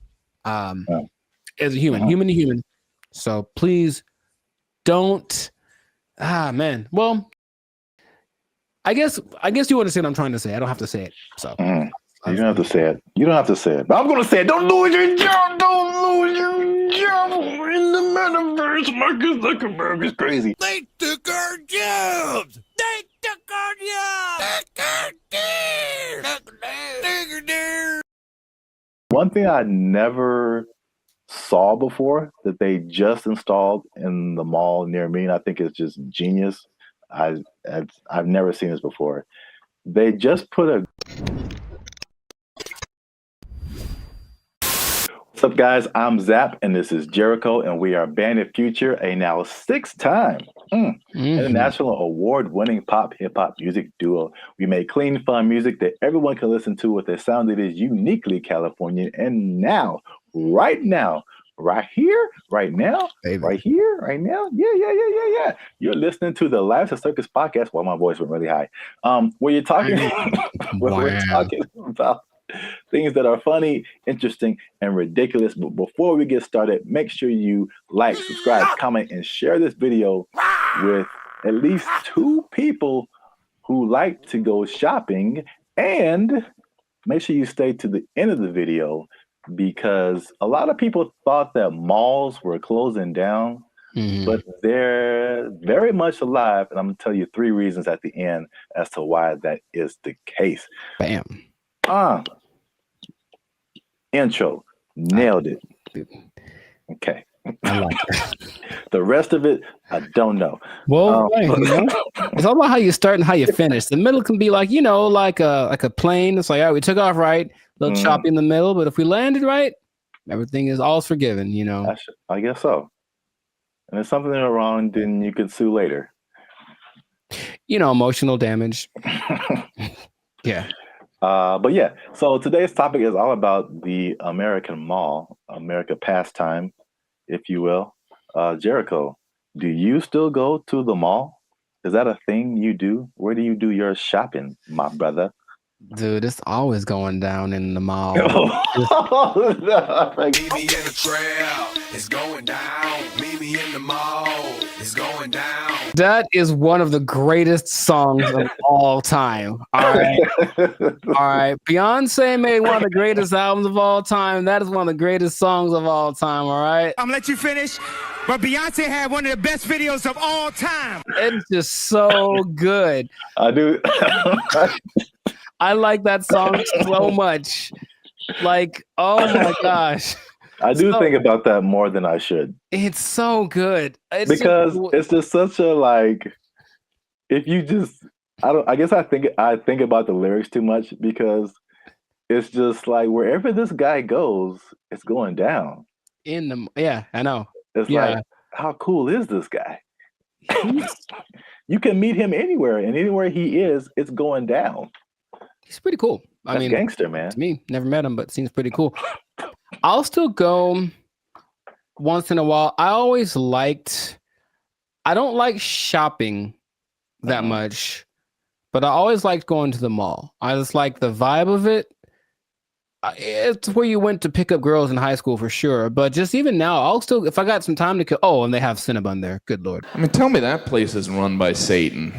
as a human to human. So please don't. Man. Well, I guess you understand what I'm trying to say. I don't have to say it. So you don't have to say it. You don't have to say it. But I'm gonna say it. Don't lose your job. Don't lose your job in the metaverse. Marcus Zuckerberg is crazy. They took our jobs. They took our jobs. One thing I never saw before that they just installed in the mall near me, and I think it's just genius. I've never seen this before. They just put a. What's up, guys? I'm Zap, and this is Jericho, and we are Bandit Future, a now 6-time international award-winning pop hip-hop music duo. We make clean, fun music that everyone can listen to with a sound that is uniquely Californian. And now, right here, right now, right here, right now. Yeah. You're listening to the Life's a Circus podcast. Well, my voice went really high. Where you're talking, we're talking about things that are funny, interesting, and ridiculous. But before we get started, make sure you like, subscribe, comment, and share this video with at least 2 people who like to go shopping. And make sure you stay to the end of the video, because a lot of people thought that malls were closing down, but they're very much alive. And I'm going to tell you 3 reasons at the end as to why that is the case. Bam. Intro. Nailed it. Okay. I like it. The rest of it, I don't know. Well, it's all about how you start and how you finish. The middle can be like a plane. It's like, all right, we took off right, a little choppy in the middle, but if we landed right, everything is all forgiven, I guess so. And if something is wrong, then you can sue later. Emotional damage. Yeah. But yeah, so today's topic is all about the American mall, America pastime, if you will. Jericho, do you still go to the mall? Is that a thing you do? Where do you do your shopping, my brother? Dude, it's always going down in the mall. Meet me in the trail, it's going down. Meet me in the mall, it's going down. That is one of the greatest songs of all time. All right. All right. Beyonce made one of the greatest albums of all time. That is one of the greatest songs of all time. All right. I'm gonna let you finish, but Beyonce had one of the best videos of all time. It's just so good. I do. I like that song so much. Like, oh my gosh. I do think about that more than I should. It's so good. Because it's just such a like, if you just, I guess I think about the lyrics too much because it's just like wherever this guy goes, it's going down. Yeah, I know. It's like, how cool is this guy? You can meet him anywhere, and anywhere he is, it's going down. He's pretty cool. I mean, gangster, man. To me, never met him, but seems pretty cool. I'll still go once in a while. I don't like shopping that much, but I always liked going to the mall. I just like the vibe of it. It's where you went to pick up girls in high school for sure. But just even now, I'll still, if I got some time to kill. Oh, and they have Cinnabon there. Good Lord. I mean, tell me that place isn't run by Satan.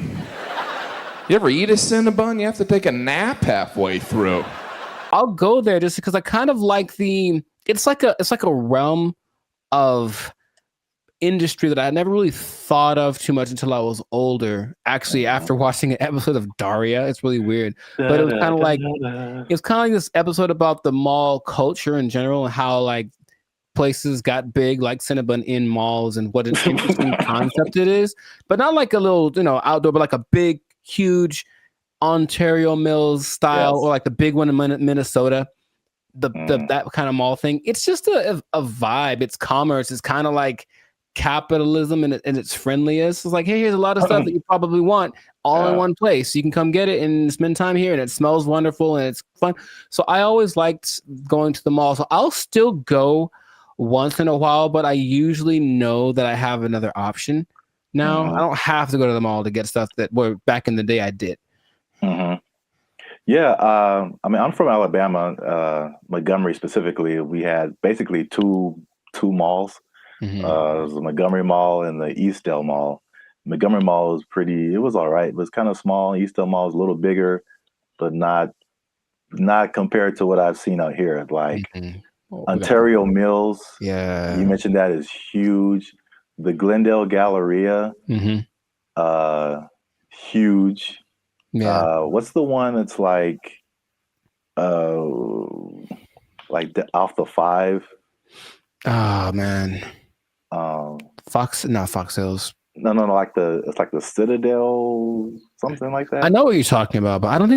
You ever eat a Cinnabon? You have to take a nap halfway through. I'll go there just because I kind of like it's like a realm of industry that I never really thought of too much until I was older. Actually, after watching an episode of Daria, it's really weird. But it was kind of like this episode about the mall culture in general and how like places got big like Cinnabon in malls and what an interesting concept it is. But not like a little, outdoor, but like a big, huge Ontario Mills style, or like the big one in Minnesota, that kind of mall thing. It's just a vibe. It's commerce. It's kind of like capitalism in its friendliest. It's like, hey, here's a lot of stuff that you probably want all in one place. You can come get it and spend time here, and it smells wonderful and it's fun. So I always liked going to the mall. So I'll still go once in a while, but I usually know that I have another option now. I don't have to go to the mall to get stuff that back in the day I did. Yeah, I mean, I'm from Alabama, Montgomery specifically. We had basically two malls. It was the Montgomery Mall and the Eastdale Mall. Montgomery Mall was it was all right. It was kind of small. Eastdale Mall was a little bigger, but not compared to what I've seen out here. Like Ontario Mills. Yeah. You mentioned that is huge. The Glendale Galleria, huge. Yeah. What's the one that's like off the 5? Oh man. Fox Hills. No, like it's like the Citadel, something like that. I know what you're talking about, but I don't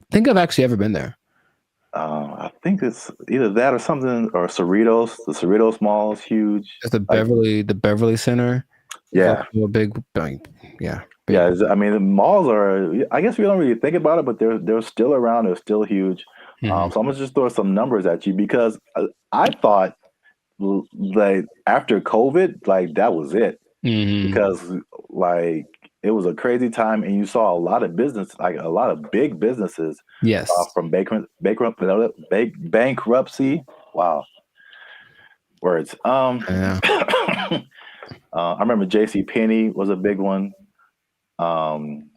think I've actually ever been there. I think it's either that or something, or Cerritos. The Cerritos Mall is huge. It's the Beverly Center. Yeah. A big, yeah. Yeah, I mean, the malls are, I guess we don't really think about it, but they're still around. They're still huge. So I'm going to just throw some numbers at you because I thought like after COVID, like that was it. Because like it was a crazy time and you saw a lot of business, like a lot of big businesses. Yes. From bankruptcy. Wow. Words. Yeah. I remember JCPenney was a big one.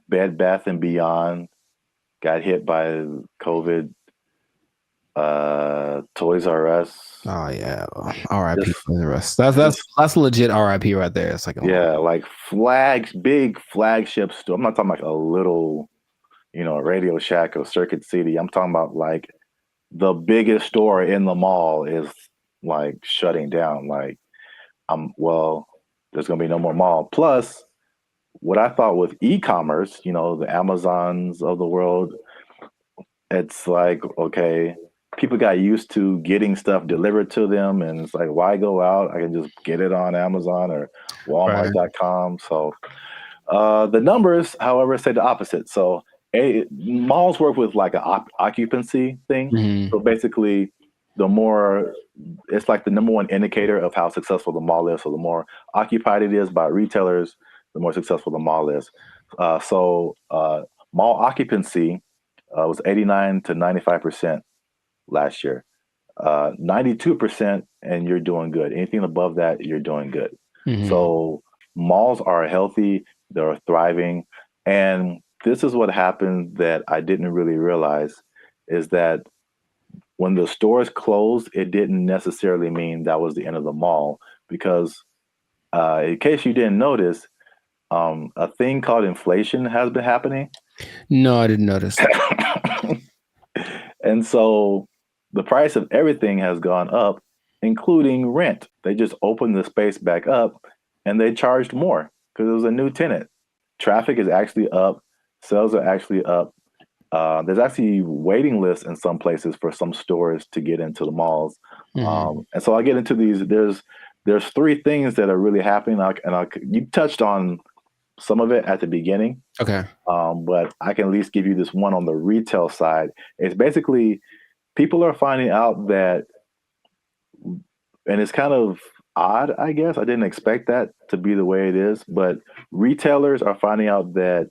Bed Bath and Beyond got hit by COVID. Toys R Us. Oh yeah, R.I.P. Toys R Us. That's legit R.I.P. right there. It's like like big flagship store. I'm not talking like a little, Radio Shack or Circuit City. I'm talking about like the biggest store in the mall is like shutting down. Like, there's gonna be no more mall. Plus, what I thought with e-commerce, the Amazons of the world, it's like, okay, people got used to getting stuff delivered to them, and it's like, why go out? I can just get it on Amazon or Walmart.com. So the numbers, however, say the opposite. So malls work with like an occupancy thing. So basically, it's like the number one indicator of how successful the mall is. So the more occupied it is by retailers, the more successful the mall is. Mall occupancy It was 89 to 95% last year. 92%, and you're doing good. Anything above that, you're doing good. So malls are healthy, they're thriving. And this is what happened that I didn't really realize is that when the stores closed, it didn't necessarily mean that was the end of the mall because in case you didn't notice, a thing called inflation has been happening. No, I didn't notice. And so the price of everything has gone up, including rent. They just opened the space back up and they charged more because it was a new tenant. Traffic is actually up. Sales are actually up. There's actually waiting lists in some places for some stores to get into the malls. And so I get into these. There's three things that are really happening. You touched on some of it at the beginning. Okay. But I can at least give you this one on the retail side. It's basically people are finding out that, and it's kind of odd, I guess. I didn't expect that to be the way it is, but retailers are finding out that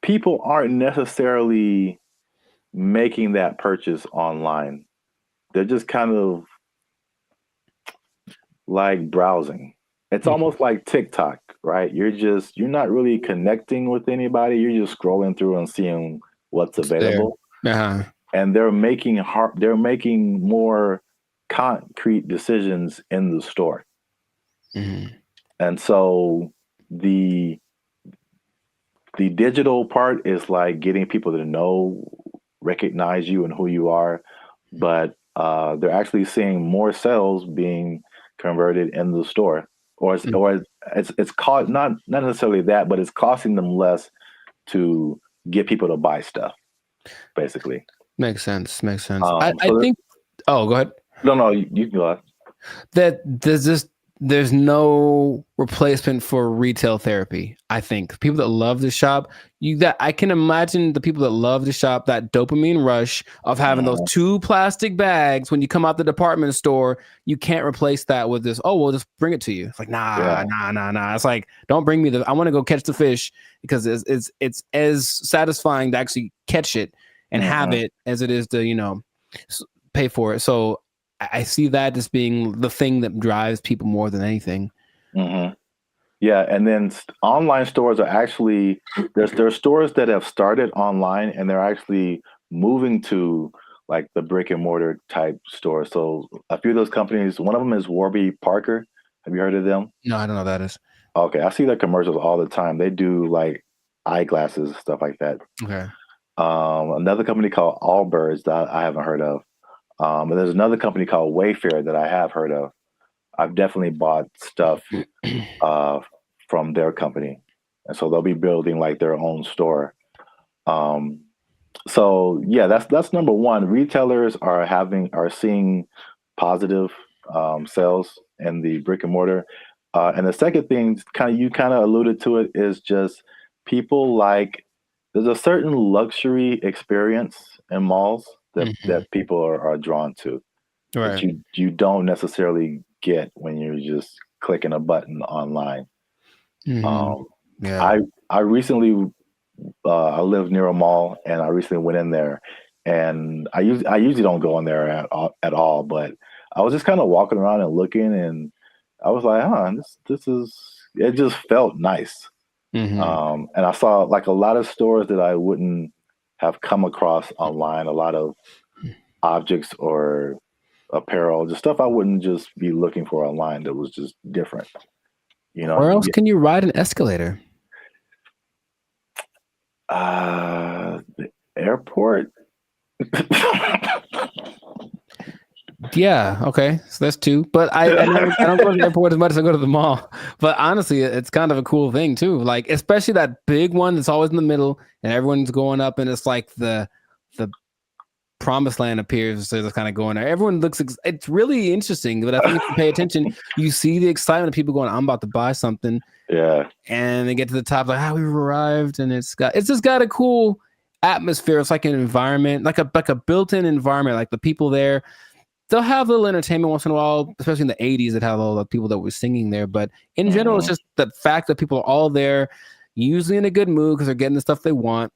people aren't necessarily making that purchase online. They're just kind of like browsing. It's almost like TikTok, right? You're not really connecting with anybody. You're just scrolling through and seeing what's available. And they're making more concrete decisions in the store. And so the digital part is like getting people to recognize you and who you are, but they're actually seeing more sales being converted in the store, or it's caught not necessarily that, but it's costing them less to get people to buy stuff. Basically, makes sense. I think. Oh, go ahead. No, you can go ahead. That there's no replacement for retail therapy. I think people that love to shop, I can imagine the people that love to shop, that dopamine rush of having those 2 plastic bags when you come out the department store. You can't replace that with this. Oh, we'll just bring it to you. It's like nah. It's like, don't bring me I want to go catch the fish, because it's as satisfying to actually catch it and have it as it is to pay for it. So I see that as being the thing that drives people more than anything. Yeah, and then online stores are actually there's stores that have started online and they're actually moving to like the brick and mortar type stores. So a few of those companies, one of them is Warby Parker. Have you heard of them? No, I don't know what that is. Okay, I see their commercials all the time. They do like eyeglasses, stuff like that. Okay. Another company called Allbirds that I haven't heard of. And there's another company called Wayfair that I have heard of. I've definitely bought stuff from their company. And so they'll be building like their own store. So yeah, that's number one. Retailers are seeing positive sales in the brick and mortar. And the second thing, you kind of alluded to it, is just people there's a certain luxury experience in malls that people are drawn to, right? That you don't necessarily get when you're just clicking a button online. Yeah. I recently I live near a mall, and I recently went in there, and I usually don't go in there at all, but I was just kind of walking around and looking, and I was like, this is, it just felt nice. And I saw like a lot of stores that I wouldn't have come across online, a lot of objects or apparel, just stuff I wouldn't just be looking for online that was just different. Where else can you ride an escalator? The airport. Yeah, okay, so that's 2. But I don't go to the airport as much as I go to the mall. But honestly, it's kind of a cool thing too. Like, especially that big one that's always in the middle, and everyone's going up, and it's like the promised land appears. So they're kind of going there. Everyone looks. It's really interesting. But I think if you pay attention, you see the excitement of people going, "I'm about to buy something." Yeah. And they get to the top, like, we've arrived, and it's just got a cool atmosphere. It's like an environment, like a built-in environment. Like the people there. They'll have a little entertainment once in a while, especially in the 80s that have all the people that were singing there. But in general, it's just the fact that people are all there, usually in a good mood because they're getting the stuff they want.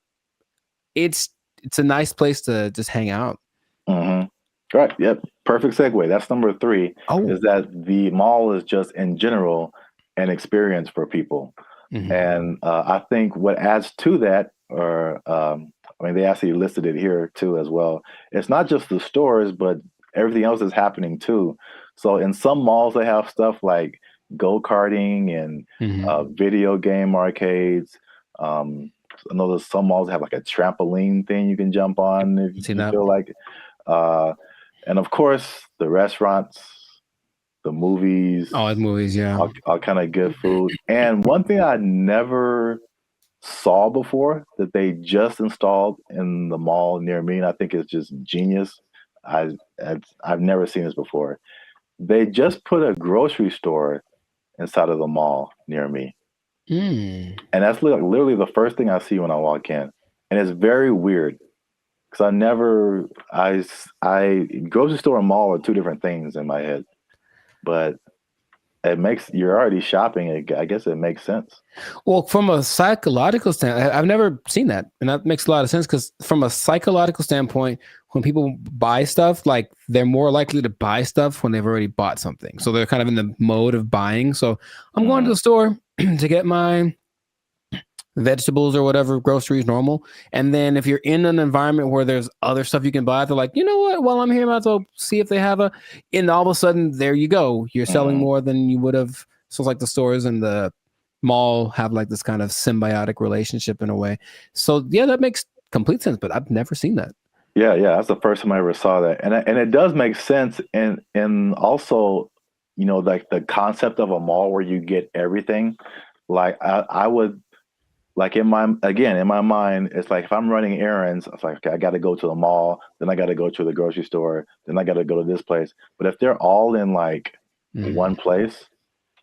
it's a nice place to just hang out. Right. Yep. Perfect segue. That's number 3. Oh. Is that the mall is just in general an experience for people, and I think what adds to that, or I mean, they actually listed it here too as well. It's not just the stores, but everything else is happening too. So in some malls, they have stuff like go karting and video game arcades. I know there's some malls have like a trampoline thing you can jump on if you feel like. And of course, the restaurants, the movies. Oh, the movies, yeah. All kind of good food. And one thing I never saw before that they just installed in the mall near me, and I think it's just genius. I've never seen this before. They just put a grocery store inside of the mall near me. And that's literally the first thing I see when I walk in. And it's very weird. Because grocery store and mall are two different things in my head, but you're already shopping. I guess it makes sense. Well, from a psychological standpoint, I've never seen that, and that makes a lot of sense. Because from a psychological standpoint, when people buy stuff, like they're more likely to buy stuff when they've already bought something, so they're kind of in the mode of buying. So I'm going to the store to get my vegetables or whatever, groceries, normal. And then if you're in an environment where there's other stuff you can buy, they're like, you know what, while I'm here, I might as well see if they have and all of a sudden, there you go. You're selling more than you would have. So it's like the stores and the mall have like this kind of symbiotic relationship in a way. So yeah, that makes complete sense, but I've never seen that. Yeah, that's the first time I ever saw that. And it does make sense. And also, like the concept of a mall where you get everything. Like I would, like in my mind, it's like if I'm running errands, it's like, okay, I got to go to the mall, then I got to go to the grocery store, then I got to go to this place. But if they're all in like one place,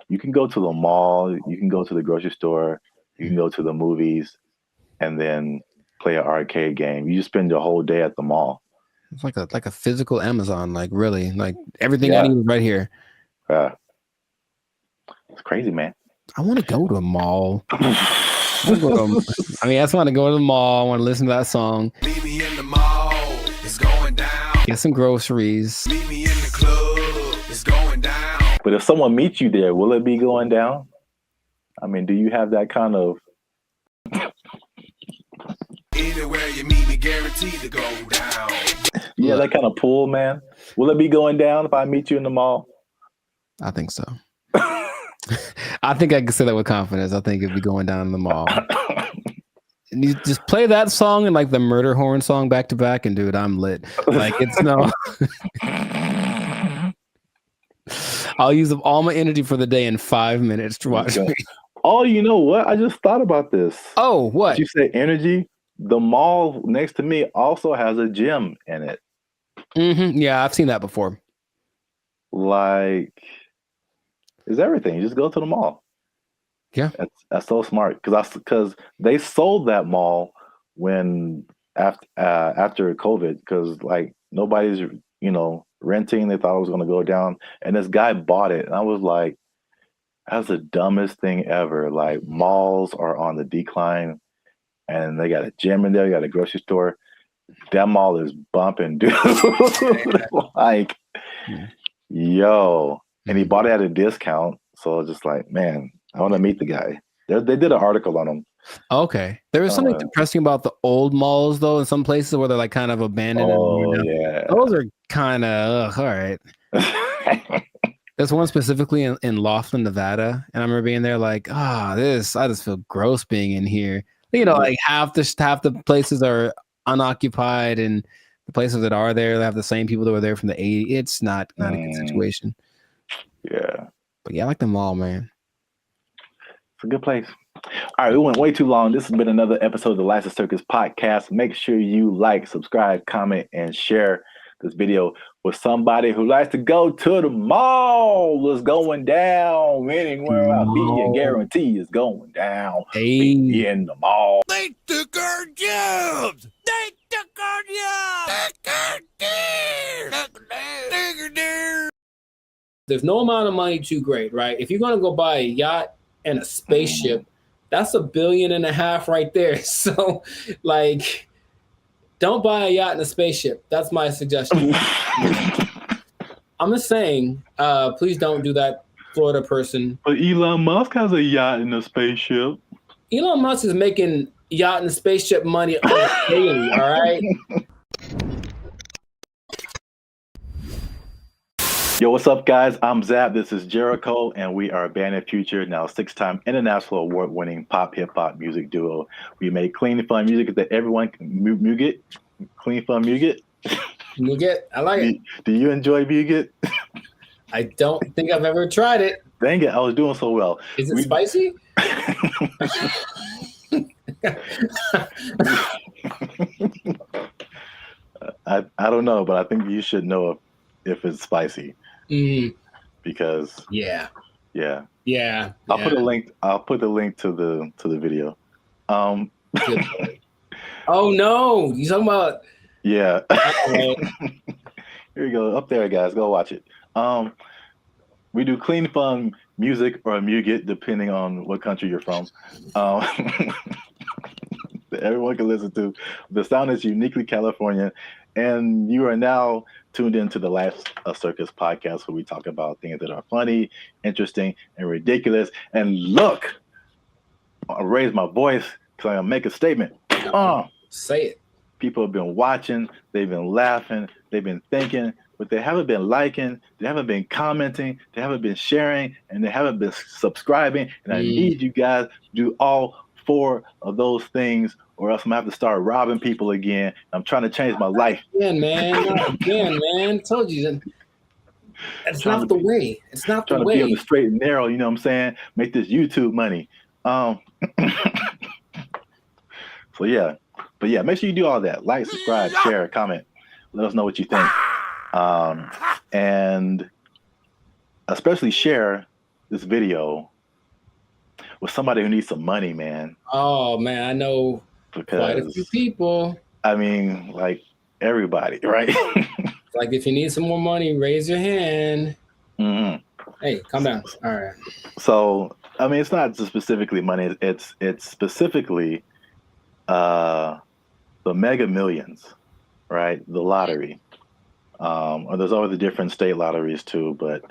you can go to the mall, you can go to the grocery store, you can go to the movies, and then play an arcade game. You just spend your whole day at the mall. It's like a physical Amazon, like really, like everything I need is right here. It's crazy, man. I want to go to a mall. I just want to go to the mall. I want to listen to that song. Meet me in the mall. It's going down. Get some groceries. Meet me in the club. It's going down. But if someone meets you there, will it be going down? I mean, do you have that kind of... Anywhere you meet me, guaranteed to go down. Yeah, that kind of pull, man. Will it be going down if I meet you in the mall? I think so. I think I can say that with confidence. I think it'd be going down in the mall. And you just play that song and like the murder horn song back to back, and dude, I'm lit. Like it's no. I'll use up all my energy for the day in 5 minutes to watch me. Oh, you know what? I just thought about this. Oh, what? Did you say energy? The mall next to me also has a gym in it. Yeah, I've seen that before. Like, it's everything. You just go to the mall. Yeah, that's so smart because they sold that mall when after COVID, because like nobody's renting. They thought it was going to go down, and this guy bought it, and I was like, that's the dumbest thing ever. Like malls are on the decline, and they got a gym in there, you got a grocery store. That mall is bumping, dude. Like, yo. And he bought it at a discount. So I was just like, man, I want to meet the guy. They did an article on him. Okay. There was something depressing about the old malls, though, in some places where they're like kind of abandoned. Oh, yeah. Those are kind of, all right. There's one specifically in Laughlin, Nevada. And I remember being there like, I just feel gross being in here. Like half the places are unoccupied, and the places that are there, they have the same people that were there from the 80s. It's not a good situation. Yeah. But yeah, I like the mall, man. It's a good place. All right, we went way too long. This has been another episode of the License Circus podcast. Make sure you like, subscribe, comment, and share this video with somebody who likes to go to the mall. It's going down. Anywhere I be, I guarantee it's going down. Hey. Be in the mall. They took our jobs. They took our jobs. There's no amount of money too great, right? If you're going to go buy a yacht and a spaceship, that's $1.5 billion right there. So, like, don't buy a yacht and a spaceship. That's my suggestion. I'm just saying, please don't do that, Florida person. But Elon Musk has a yacht and a spaceship. Elon Musk is making yacht and spaceship money daily, all right? Yo, what's up, guys? I'm Zab. This is Jericho, and we are Band of Future, now 6-time international award-winning pop hip-hop music duo. We make clean, fun music that everyone can muget. Clean, fun muget. Muget, I like it. Do you enjoy muget? I don't think I've ever tried it. Dang it, I was doing so well. Is it spicy? I don't know, but I think you should know if it's spicy. Because yeah. I'll put the link to the video. Oh no, you talking about? Yeah. Here you go. Up there, guys. Go watch it. We do clean, fun music or muget, depending on what country you're from. That everyone can listen to. The sound is uniquely Californian, and you are now tuned into the Last Circus podcast, where we talk about things that are funny, interesting, and ridiculous. And look, I raise my voice because I'm gonna make a statement. Say it. People have been watching, they've been laughing, they've been thinking, but they haven't been liking, they haven't been commenting, they haven't been sharing, and they haven't been subscribing. And I need you guys to do all 4 of those things, or else I'm gonna have to start robbing people again. I'm trying to change my life. Again, man. Told you that. It's not the way. It's not the way. Trying to be on the straight and narrow, you know what I'm saying? Make this YouTube money. So yeah. But yeah, make sure you do all that. Like, subscribe, share, comment. Let us know what you think. And especially share this video with somebody who needs some money, man. Oh, man, I know quite a few people. I mean, like everybody, right? Like if you need some more money, raise your hand. Mm-hmm. Hey, calm down. All right. So, I mean, it's not just specifically money. It's specifically the Mega Millions, right? The lottery. Or there's always the different state lotteries too, but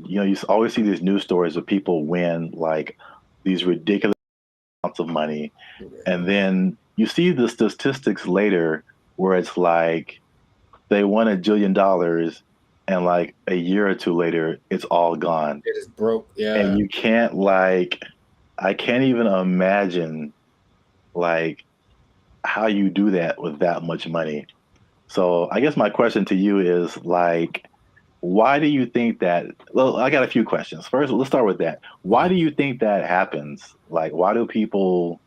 you always see these news stories of people win like these ridiculous amounts of money, and then you see the statistics later where it's like they won $1 jillion, and like a year or two later, it's all gone. It is broke, yeah. And you can't I can't even imagine like how you do that with that much money. So I guess my question to you is like, why do you think that? Well, I got a few questions. First, let's start with that. Why do you think that happens? Like, why do people?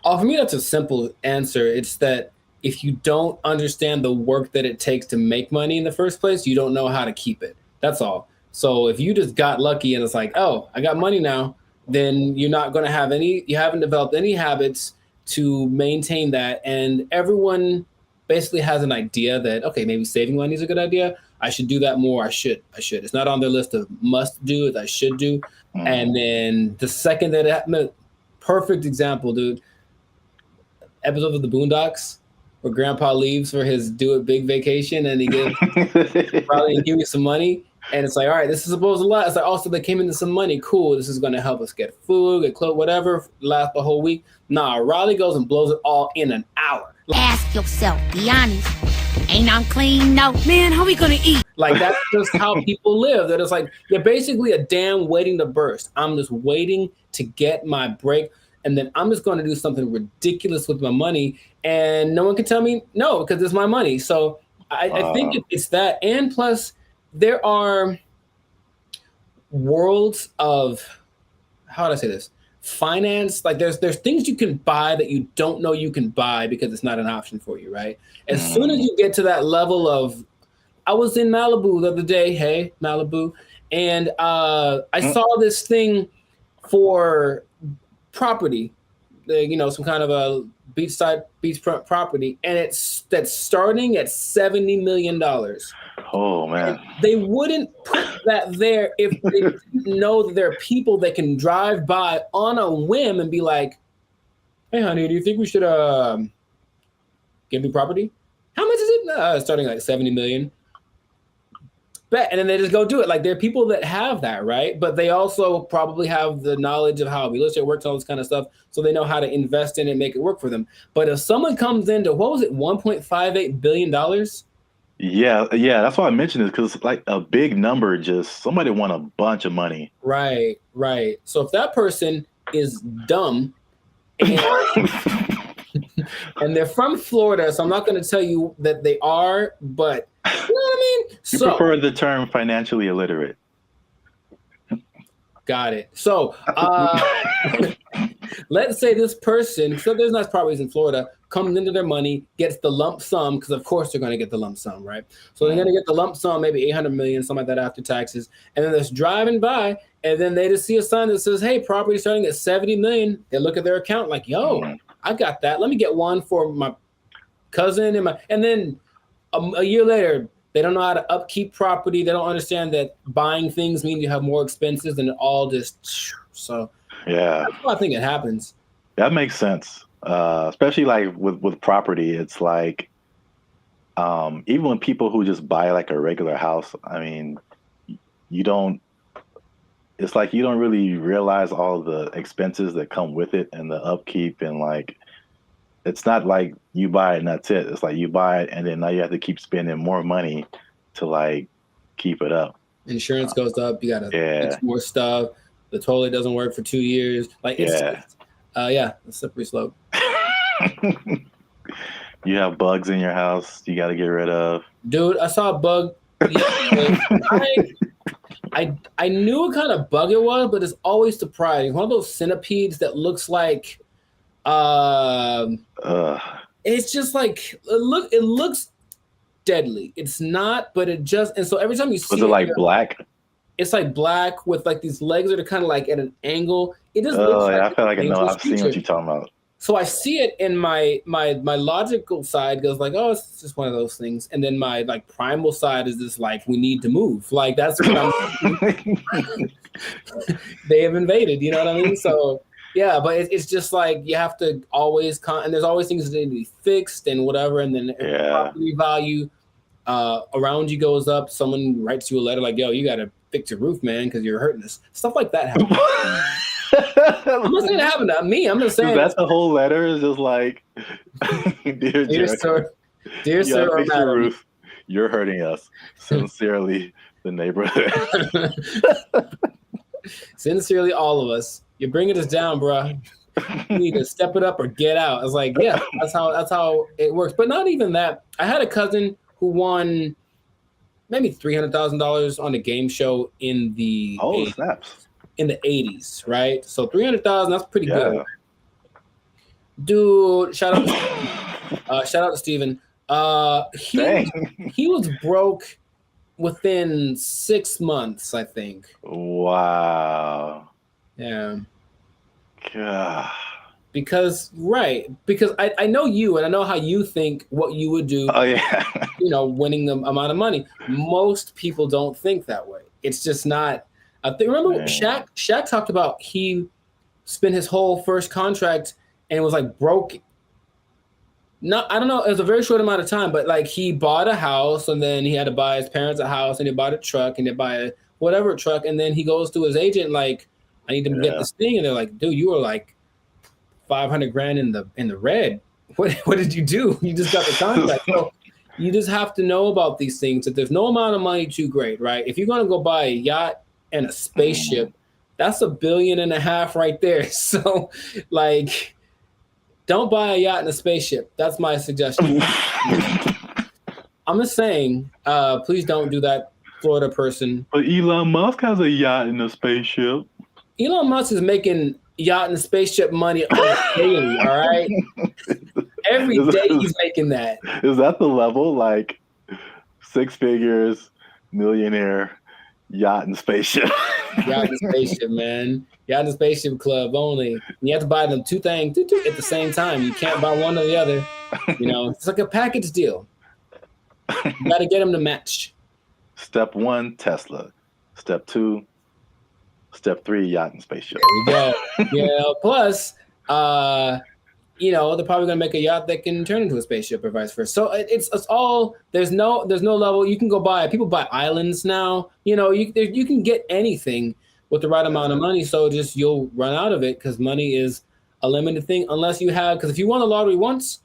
Oh, for me, that's a simple answer. It's that if you don't understand the work that it takes to make money in the first place, you don't know how to keep it. That's all. So if you just got lucky and it's like, oh, I got money now, then you're not going to have you haven't developed any habits to maintain that. And everyone basically has an idea that, okay, maybe saving money is a good idea. I should do that more. I should. It's not on their list of must do, it's I should do. And then the second that it happened, perfect example, dude. Episode of the Boondocks where Grandpa leaves for his do it big vacation and he gives probably give you some money. And it's like, all right, this is supposed to last. It's like, also they came into some money. Cool. This is going to help us get food, get clothes, whatever, last the whole week. Nah, Riley goes and blows it all in an hour. Ask yourself, be honest. Ain't I'm clean? No. Man, how we gonna eat? Like, that's just how people live. That it's like, you're basically a dam waiting to burst. I'm just waiting to get my break. And then I'm just going to do something ridiculous with my money. And no one can tell me no, because it's my money. So I think it's that. And plus, there are worlds of, how do I say this? Finance. Like there's things you can buy that you don't know you can buy because it's not an option for you, right? As soon as you get to that level of, I was in Malibu the other day, hey, Malibu, and I saw this thing for property, some kind of a beachfront property, and that's starting at $70 million. Oh man! They wouldn't put that there if they didn't know that there are people that can drive by on a whim and be like, "Hey, honey, do you think we should get Give me property. How much is it? Starting like 70 million. Bet. And then they just go do it. Like there are people that have that, right? But they also probably have the knowledge of how real estate works, all this kind of stuff. So they know how to invest in it and make it work for them. But if someone comes into, what was it, $1.58 billion? Yeah, that's why I mentioned it, because like a big number, just somebody won a bunch of money. Right. So if that person is dumb and, and they're from Florida, so I'm not going to tell you that they are, but you know what I mean? You prefer the term financially illiterate. Got it. So let's say this person, so there's nice properties in Florida, comes into their money, gets the lump sum, because of course they're going to get the lump sum, right? So they're going to get the lump sum, maybe 800 million, something like that after taxes. And then they're just driving by, and then they just see a sign that says, hey, property starting at 70 million. They look at their account like, yo, I got that. Let me get one for my cousin. And then a year later, they don't know how to upkeep property. They don't understand that buying things means you have more expenses, and it all just, so yeah, that's why I think it happens. That makes sense. Especially like with property, it's like even when people who just buy like a regular house, I mean, it's like you don't really realize all the expenses that come with it and the upkeep, and like it's not like you buy it and that's it. It's like you buy it and then now you have to keep spending more money to like keep it up. Insurance goes up. You got to fix more stuff. The toilet doesn't work for 2 years. Like it's a slippery slope. You have bugs in your house you got to get rid of. Dude, I saw a bug. I knew what kind of bug it was, but it's always surprising. One of those centipedes that looks like it's just like it looks deadly. It's not, but it just, and so every time you see was it like black? It's like black with like these legs that are kind of like at an angle. It just looks like I feel like I know. I've seen what you're talking about. So I see it in my logical side goes like, oh, it's just one of those things. And then my like primal side is just like, we need to move. Like that's what I'm they have invaded, you know what I mean? So yeah, but it's just like you have to always and there's always things that need to be fixed and whatever. And then if the property value around you goes up, someone writes you a letter like, yo, you got to fix your roof, man, because you're hurting us. Stuff like that happens. I'm not saying it happened to me. I'm just saying that's the whole letter is just like, dear sir, or madam, roof, you're hurting us. Sincerely, the neighborhood. Sincerely, all of us. You're bringing us down, bro. You need to step it up or get out. I was like, yeah, that's how it works. But not even that. I had a cousin who won maybe $300,000 on a game show in the in the 80s, right? So 300,000, that's pretty good. Dude, shout out to Steven. He was broke within 6 months, I think. Wow. Yeah. God. Because I know you and I know how you think what you would do. Oh yeah. Winning the amount of money. Most people don't think that way. It's just not. Remember Shaq talked about he spent his whole first contract and was like broke. I don't know. It was a very short amount of time, but like he bought a house and then he had to buy his parents a house and he bought a truck and they buy a whatever truck. And then he goes to his agent like, I need to get this thing. And they're like, dude, you were like $500,000 in the red. What did you do? You just got the contract. So you just have to know about these things, that there's no amount of money too great, right? If you're going to go buy a yacht and a spaceship, that's $1.5 billion right there. So like, don't buy a yacht and a spaceship. That's my suggestion. I'm just saying, please don't do that, Florida person. But Elon Musk has a yacht and a spaceship. Elon Musk is making yacht and spaceship money daily, all right? Every day he's making that. Is that the level? Like 6 figures, millionaire, yacht and spaceship. Yacht and spaceship, man. Yacht and spaceship club only. And you have to buy them two things at the same time. You can't buy one or the other. It's like a package deal. You got to get them to match. Step 1, Tesla. Step 2, Step 3, yacht and spaceship. There we go. Plus, they're probably going to make a yacht that can turn into a spaceship or vice versa. So it's all, there's no level. You can go buy, people buy islands now. You can get anything with the right amount of money. So just, you'll run out of it because money is a limited thing unless you have, because if you won the lottery once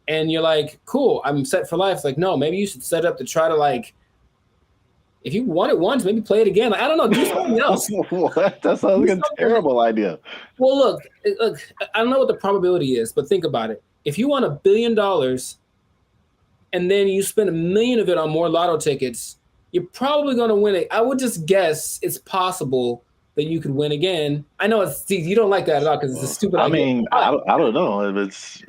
and you're like, cool, I'm set for life. It's like, no, maybe you should set up to try to like, if you won it once, maybe play it again. Like, I don't know, do something else. What? That sounds like a terrible idea. Well, look, I don't know what the probability is, but think about it. If you won $1 billion and then you spend $1 million of it on more lotto tickets, you're probably going to win it. I would just guess it's possible that you could win again. I know you don't like that at all because it's a stupid idea. mean, I don't know if it's.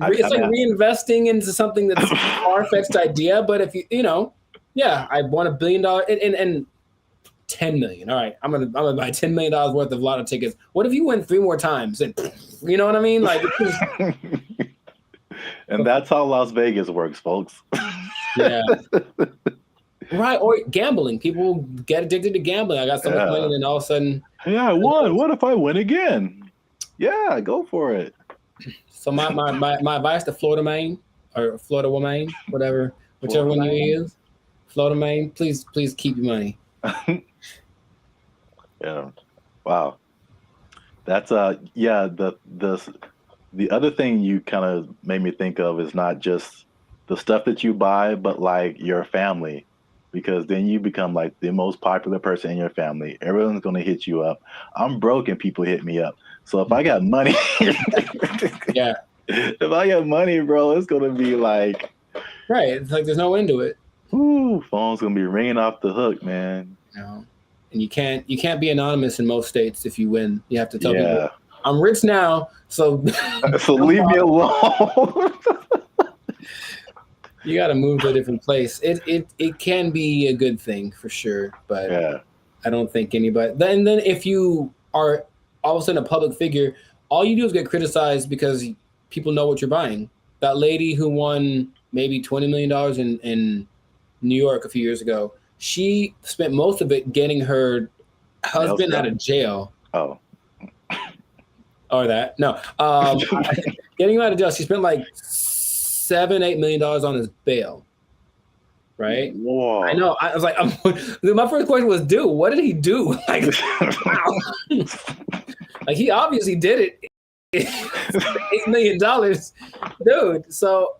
It's like reinvesting into something that's a far-fetched idea, but if yeah, I won $1 billion and 10 million. All right, I'm gonna buy $10 million worth of lotto tickets. What if you win 3 more times? And you know what I mean? Like, and that's how Las Vegas works, folks. Yeah. Right, or gambling. People get addicted to gambling. I got so much money, and then all of a sudden, yeah, I won. What if I win again? Yeah, go for it. So my advice to Florida man or Florida woman, whichever one you use. Florida man, please keep your money. Yeah. Wow. That's the other thing you kind of made me think of is not just the stuff that you buy, but like your family, because then you become like the most popular person in your family. Everyone's going to hit you up. I'm broke and people hit me up. So if I got money, yeah, if I got money, bro, it's going to be like, right. It's like there's no end to it. Ooh, phone's gonna be ringing off the hook, man. No. And you can't be anonymous in most states if you win. You have to tell people, I'm rich now, so so leave me alone. You got to move to a different place. It can be a good thing for sure, but I don't think anybody. Then if you are all of a sudden a public figure, all you do is get criticized because people know what you're buying. That lady who won maybe $20 million in New York a few years ago, she spent most of it getting her husband out of jail. Oh. Or that. No. Getting him out of jail. She spent like $7-8 million on his bail. Right? Whoa. I know. I was like, my first question was, dude, what did he do? Like, wow. Like, he obviously did it. $8 million. Dude. So,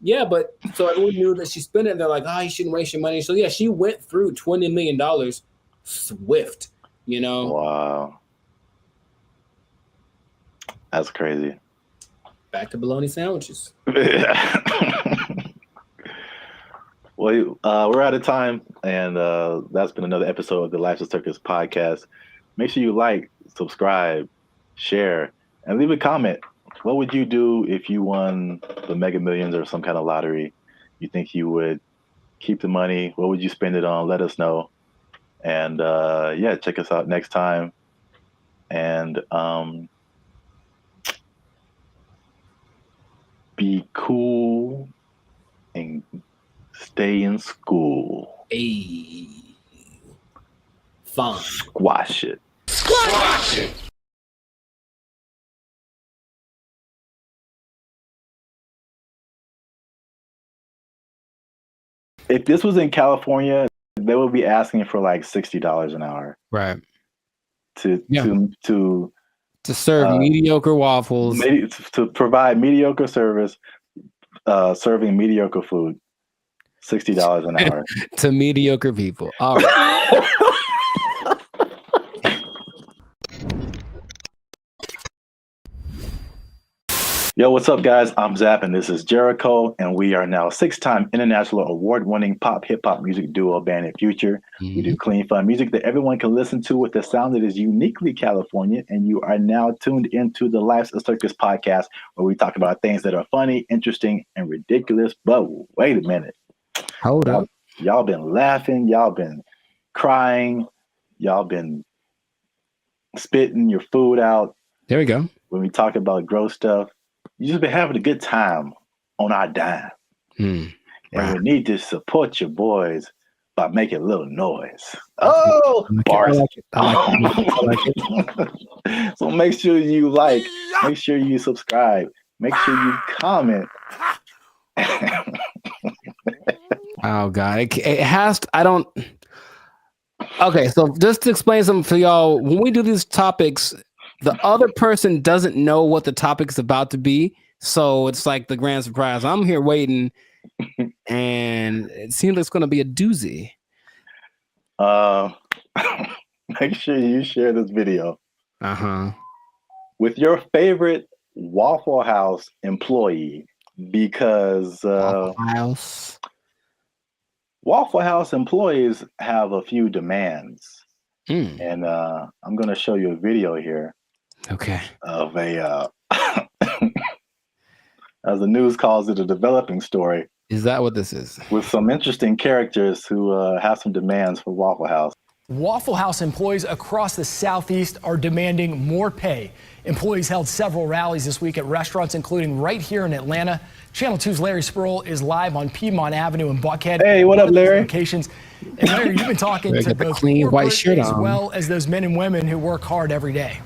yeah, but so everyone knew that she spent it, and they're like, you shouldn't waste your money. So yeah, she went through $20 million swift, Wow. That's crazy. Back to bologna sandwiches. Well, we're out of time, and that's been another episode of the Life's a Circus podcast. Make sure you like, subscribe, share, and leave a comment. What would you do if you won the Mega Millions or some kind of lottery? You think you would keep the money? What would you spend it on? Let us know. And check us out next time. And be cool and stay in school. Hey. Fun. Squash it. Squash it. If this was in California, they would be asking for like $60 an hour. Right. To serve mediocre waffles. To provide mediocre service, serving mediocre food. $60 an hour. To mediocre people. All right. Yo, what's up, guys? I'm Zap, and this is Jericho, and we are now 6-time international award-winning pop hip-hop music duo Band and Future. Mm-hmm. We do clean, fun music that everyone can listen to with a sound that is uniquely Californian, and you are now tuned into the Life's a Circus podcast, where we talk about things that are funny, interesting, and ridiculous. But wait a minute. Hold up. Y'all been laughing. Y'all been crying. Y'all been spitting your food out. There we go. When we talk about gross stuff. You just been having a good time on our dime. And we need to support your boys by making a little noise. Oh, bars. I like it. So make sure you like, make sure you subscribe, make sure you comment. Oh God, it has to, I don't. Okay, so just to explain something for y'all, when we do these topics, the other person doesn't know what the topic's about to be, so it's like the grand surprise. I'm here waiting, and it seems like it's going to be a doozy. Make sure you share this video Uh-huh. with your favorite Waffle House employee, because Waffle House employees have a few demands. And I'm going to show you a video here. Okay. Of a, as the news calls it, a developing story. Is that what this is? With some interesting characters who have some demands for Waffle House. Waffle House employees across the Southeast are demanding more pay. Employees held several rallies this week at restaurants, including right here in Atlanta. Channel 2's Larry Spruill is live on Piedmont Avenue in Buckhead. Hey, what up, Larry? Locations. And Larry, you've been talking to both clean white shirt as on, well as those men and women who work hard every day.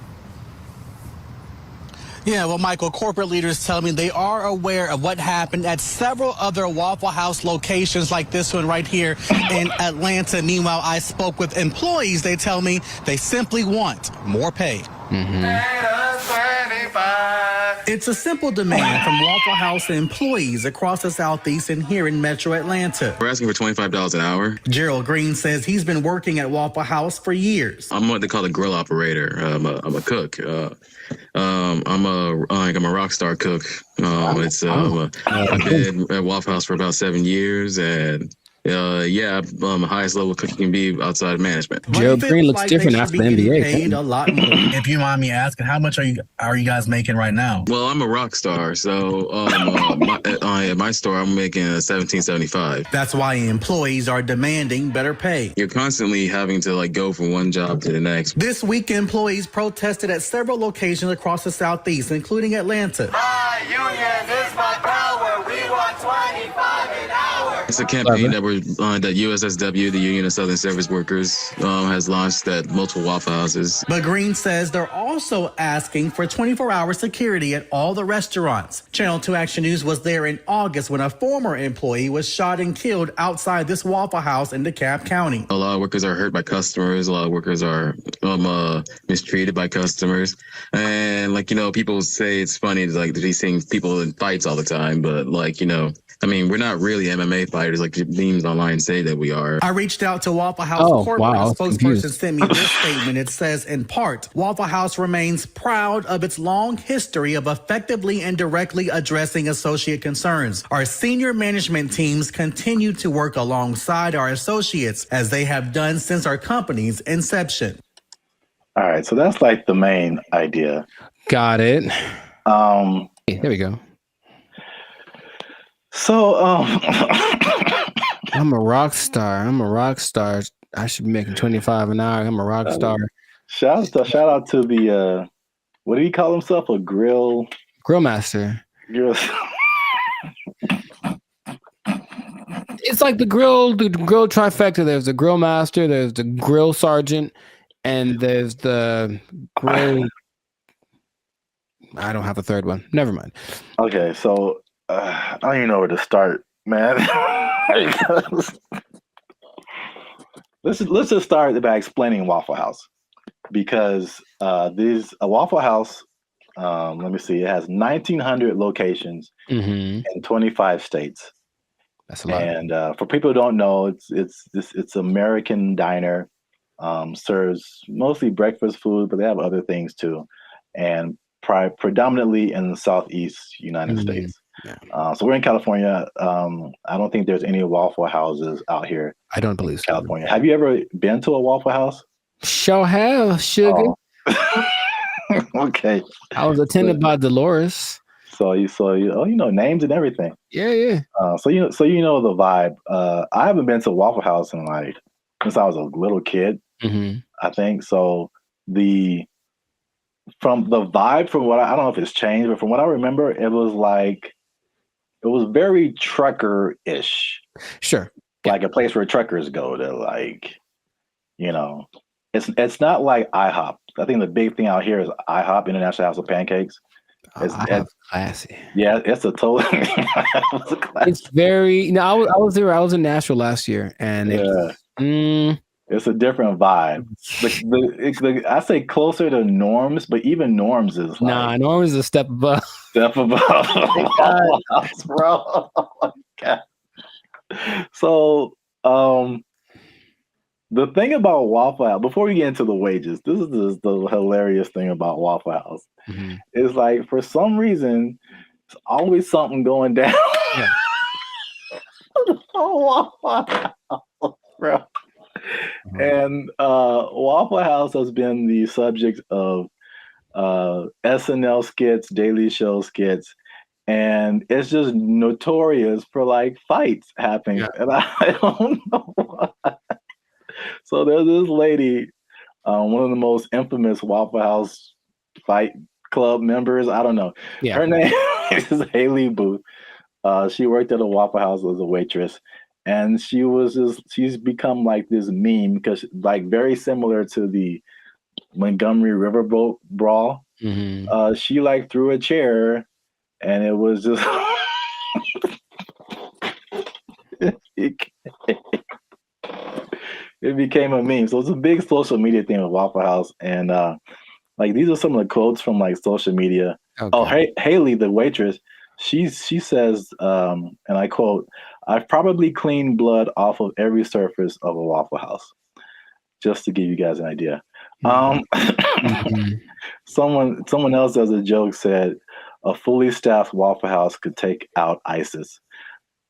Yeah, well, Michael, corporate leaders tell me they are aware of what happened at several other Waffle House locations like this one right here in Atlanta. Meanwhile, I spoke with employees. They tell me they simply want more pay. It's a simple demand from Waffle House employees across the Southeast and here in Metro Atlanta. We're asking for $25 an hour. Gerald Green says he's been working at Waffle House for years. I'm what they call a grill operator. I'm a cook. I'm a rock star cook. I've been at Waffle House for about 7 years, and I'm the highest level cook you can be outside of management. Gerald Green looks different after the NBA. Paid a lot more. If you mind me asking, how much are you guys making right now? Well, I'm a rock star, so at my store I'm making $17.75. That's why employees are demanding better pay. You're constantly having to go from one job to the next. This week, employees protested at several locations across the Southeast, including Atlanta. My union is my power. We want 25 an hour. It's a campaign that USSW, the Union of Southern Service Workers, has launched at multiple Waffle Houses. But Green says they're also asking for 24-hour security at all the restaurants. Channel 2 Action News was there in August when a former employee was shot and killed outside this Waffle House in DeKalb County. A lot of workers are hurt by customers. A lot of workers are mistreated by customers. And people say it's funny to be seeing people in fights all the time, but we're not really MMA fighters like the memes online say that we are. I reached out to Waffle House corporate. A spokesperson sent me this statement. It says, in part, Waffle House remains proud of its long history of effectively and directly addressing associate concerns. Our senior management teams continue to work alongside our associates as they have done since our company's inception. All right, so that's the main idea. Got it. There we go. So, I'm a rock star. I should be making 25 an hour. I'm a rock star. Shout out to the what do you call himself? A grill master. It's like the grill trifecta. There's the grill master, there's the grill sergeant, and there's the grill. I don't have a third one. Never mind. Okay, so I don't even know where to start, man. let's just start by explaining Waffle House, because a Waffle House. Let me see. It has 1,900 locations in 25 states. That's a lot. And for people who don't know, it's American diner. Serves mostly breakfast food, but they have other things too, and predominantly in the Southeast United States. Yeah. So we're in California. I don't think there's any Waffle Houses out here. I don't believe so. California. Have you ever been to a Waffle House? Sure have, sugar. Oh. Okay. I was attended by Dolores. So you know names and everything. Yeah. So you know the vibe. I haven't been to a Waffle House in since I was a little kid. I think so. From the vibe, from what I don't know if it's changed, but from what I remember, it was very trucker-ish. Sure. like a place where truckers go to, like, you know, it's not like IHOP. I think the big thing out here is IHOP, International House of Pancakes. It's classy. Yeah, it's a total. It's very. No, I was there. I was in Nashville last year, and it's a different vibe. I say closer to Norms, but even Norms is like, Norms is a step above. Step above. Waffle House, bro. Oh my God. So, the thing about Waffle House, before we get into the wages, this is the hilarious thing about Waffle House. Mm-hmm. Is like, for some reason, there's always something going down. Yeah. Waffle House, bro. And Waffle House has been the subject of SNL skits, Daily Show skits, and it's just notorious for like fights happening. Yeah. And I don't know why. So there's this lady, one of the most infamous Waffle House fight club members. I don't know. Yeah. Her name is Haley Booth. She worked at a Waffle House as a waitress. And she's become like this meme because, like, very similar to the Montgomery Riverboat brawl. Mm-hmm. She like threw a chair, and it was just it became a meme. So it's a big social media thing with Waffle House, and like, these are some of the quotes from like social media. Okay. Oh, Haley, the waitress, she says, and I quote, "I've probably cleaned blood off of every surface of a Waffle House," just to give you guys an idea. Mm-hmm. Someone else as a joke said, "A fully staffed Waffle House could take out ISIS."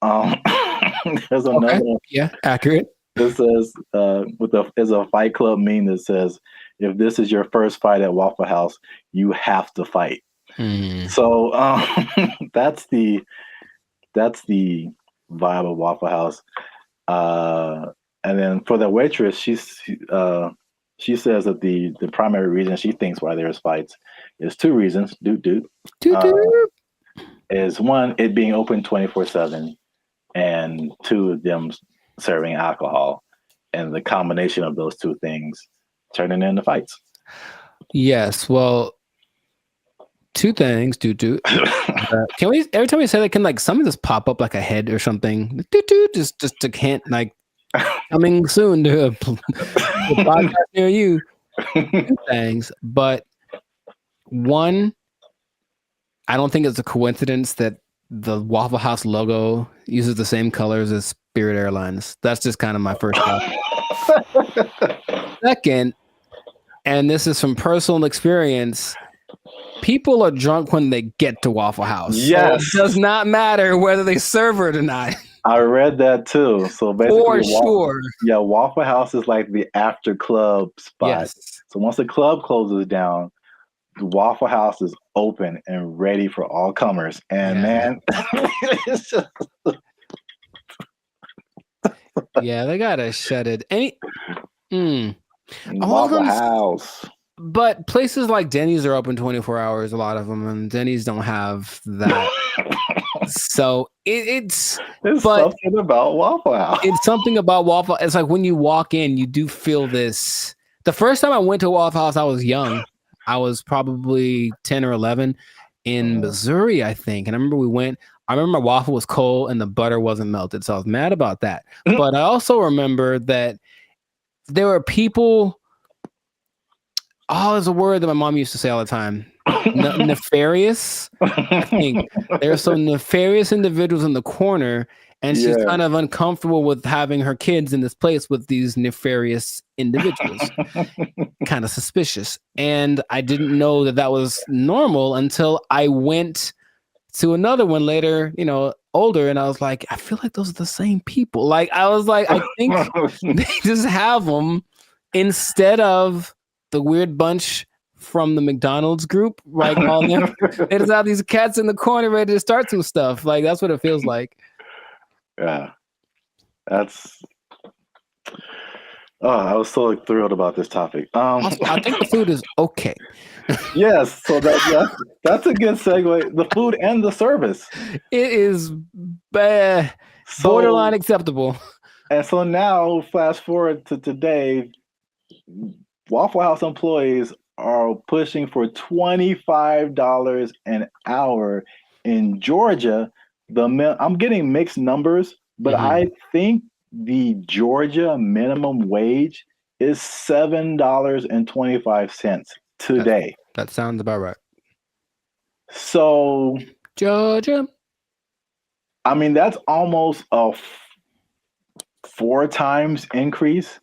There's another one. Yeah, accurate. This says, there's a Fight Club meme that says, "If this is your first fight at Waffle House, you have to fight." Mm. So that's the vibe of Waffle House. And then for the waitress, she says that the primary reason she thinks why there's fights is two reasons. Is one, it being open 24/7, and two, them serving alcohol, and the combination of those two things turning into fights. Yes, well, two things. Can we, every time we say that, can like something just pop up like a head or something? Just to hint, like, coming soon to a podcast near you. Two things, but one, I don't think it's a coincidence that the Waffle House logo uses the same colors as Spirit Airlines. That's just kind of my first thought. Second, and this is from personal experience, people are drunk when they get to Waffle House. Yes. So it does not matter whether they serve it or not. I read that too. So basically, for sure. Yeah, Waffle House is like the after club spot. Yes. So once the club closes down, the Waffle House is open and ready for all comers. And man, it's just... yeah, they gotta shut it. Waffle House. But places like Denny's are open 24 hours, a lot of them, and Denny's don't have that. So it's something about Waffle House. It's something about Waffle. It's like when you walk in, you do feel this. The first time I went to Waffle House, I was young. I was probably 10 or 11 in Missouri, I think. And I remember I remember my waffle was cold and the butter wasn't melted. So I was mad about that. But I also remember that there were people. Oh, there's a word that my mom used to say all the time. Nefarious. I think there are some nefarious individuals in the corner, and she's kind of uncomfortable with having her kids in this place with these nefarious individuals. Kind of suspicious. And I didn't know that was normal until I went to another one later, older, and I was like, I feel like those are the same people. Like, I was like, I think they just have them instead of the weird bunch from the McDonald's group, right? They just have these cats in the corner ready to start some stuff. Like, that's what it feels like. Yeah. I was so thrilled about this topic. Also, I think the food is okay. Yes, so that's a good segue. The food and the service. It is borderline acceptable. And so now, fast forward to today, Waffle House employees are pushing for $25 an hour in Georgia. I'm getting mixed numbers, but I think the Georgia minimum wage is $7.25 today. That sounds about right. So Georgia, I mean, that's almost a 4 times increase.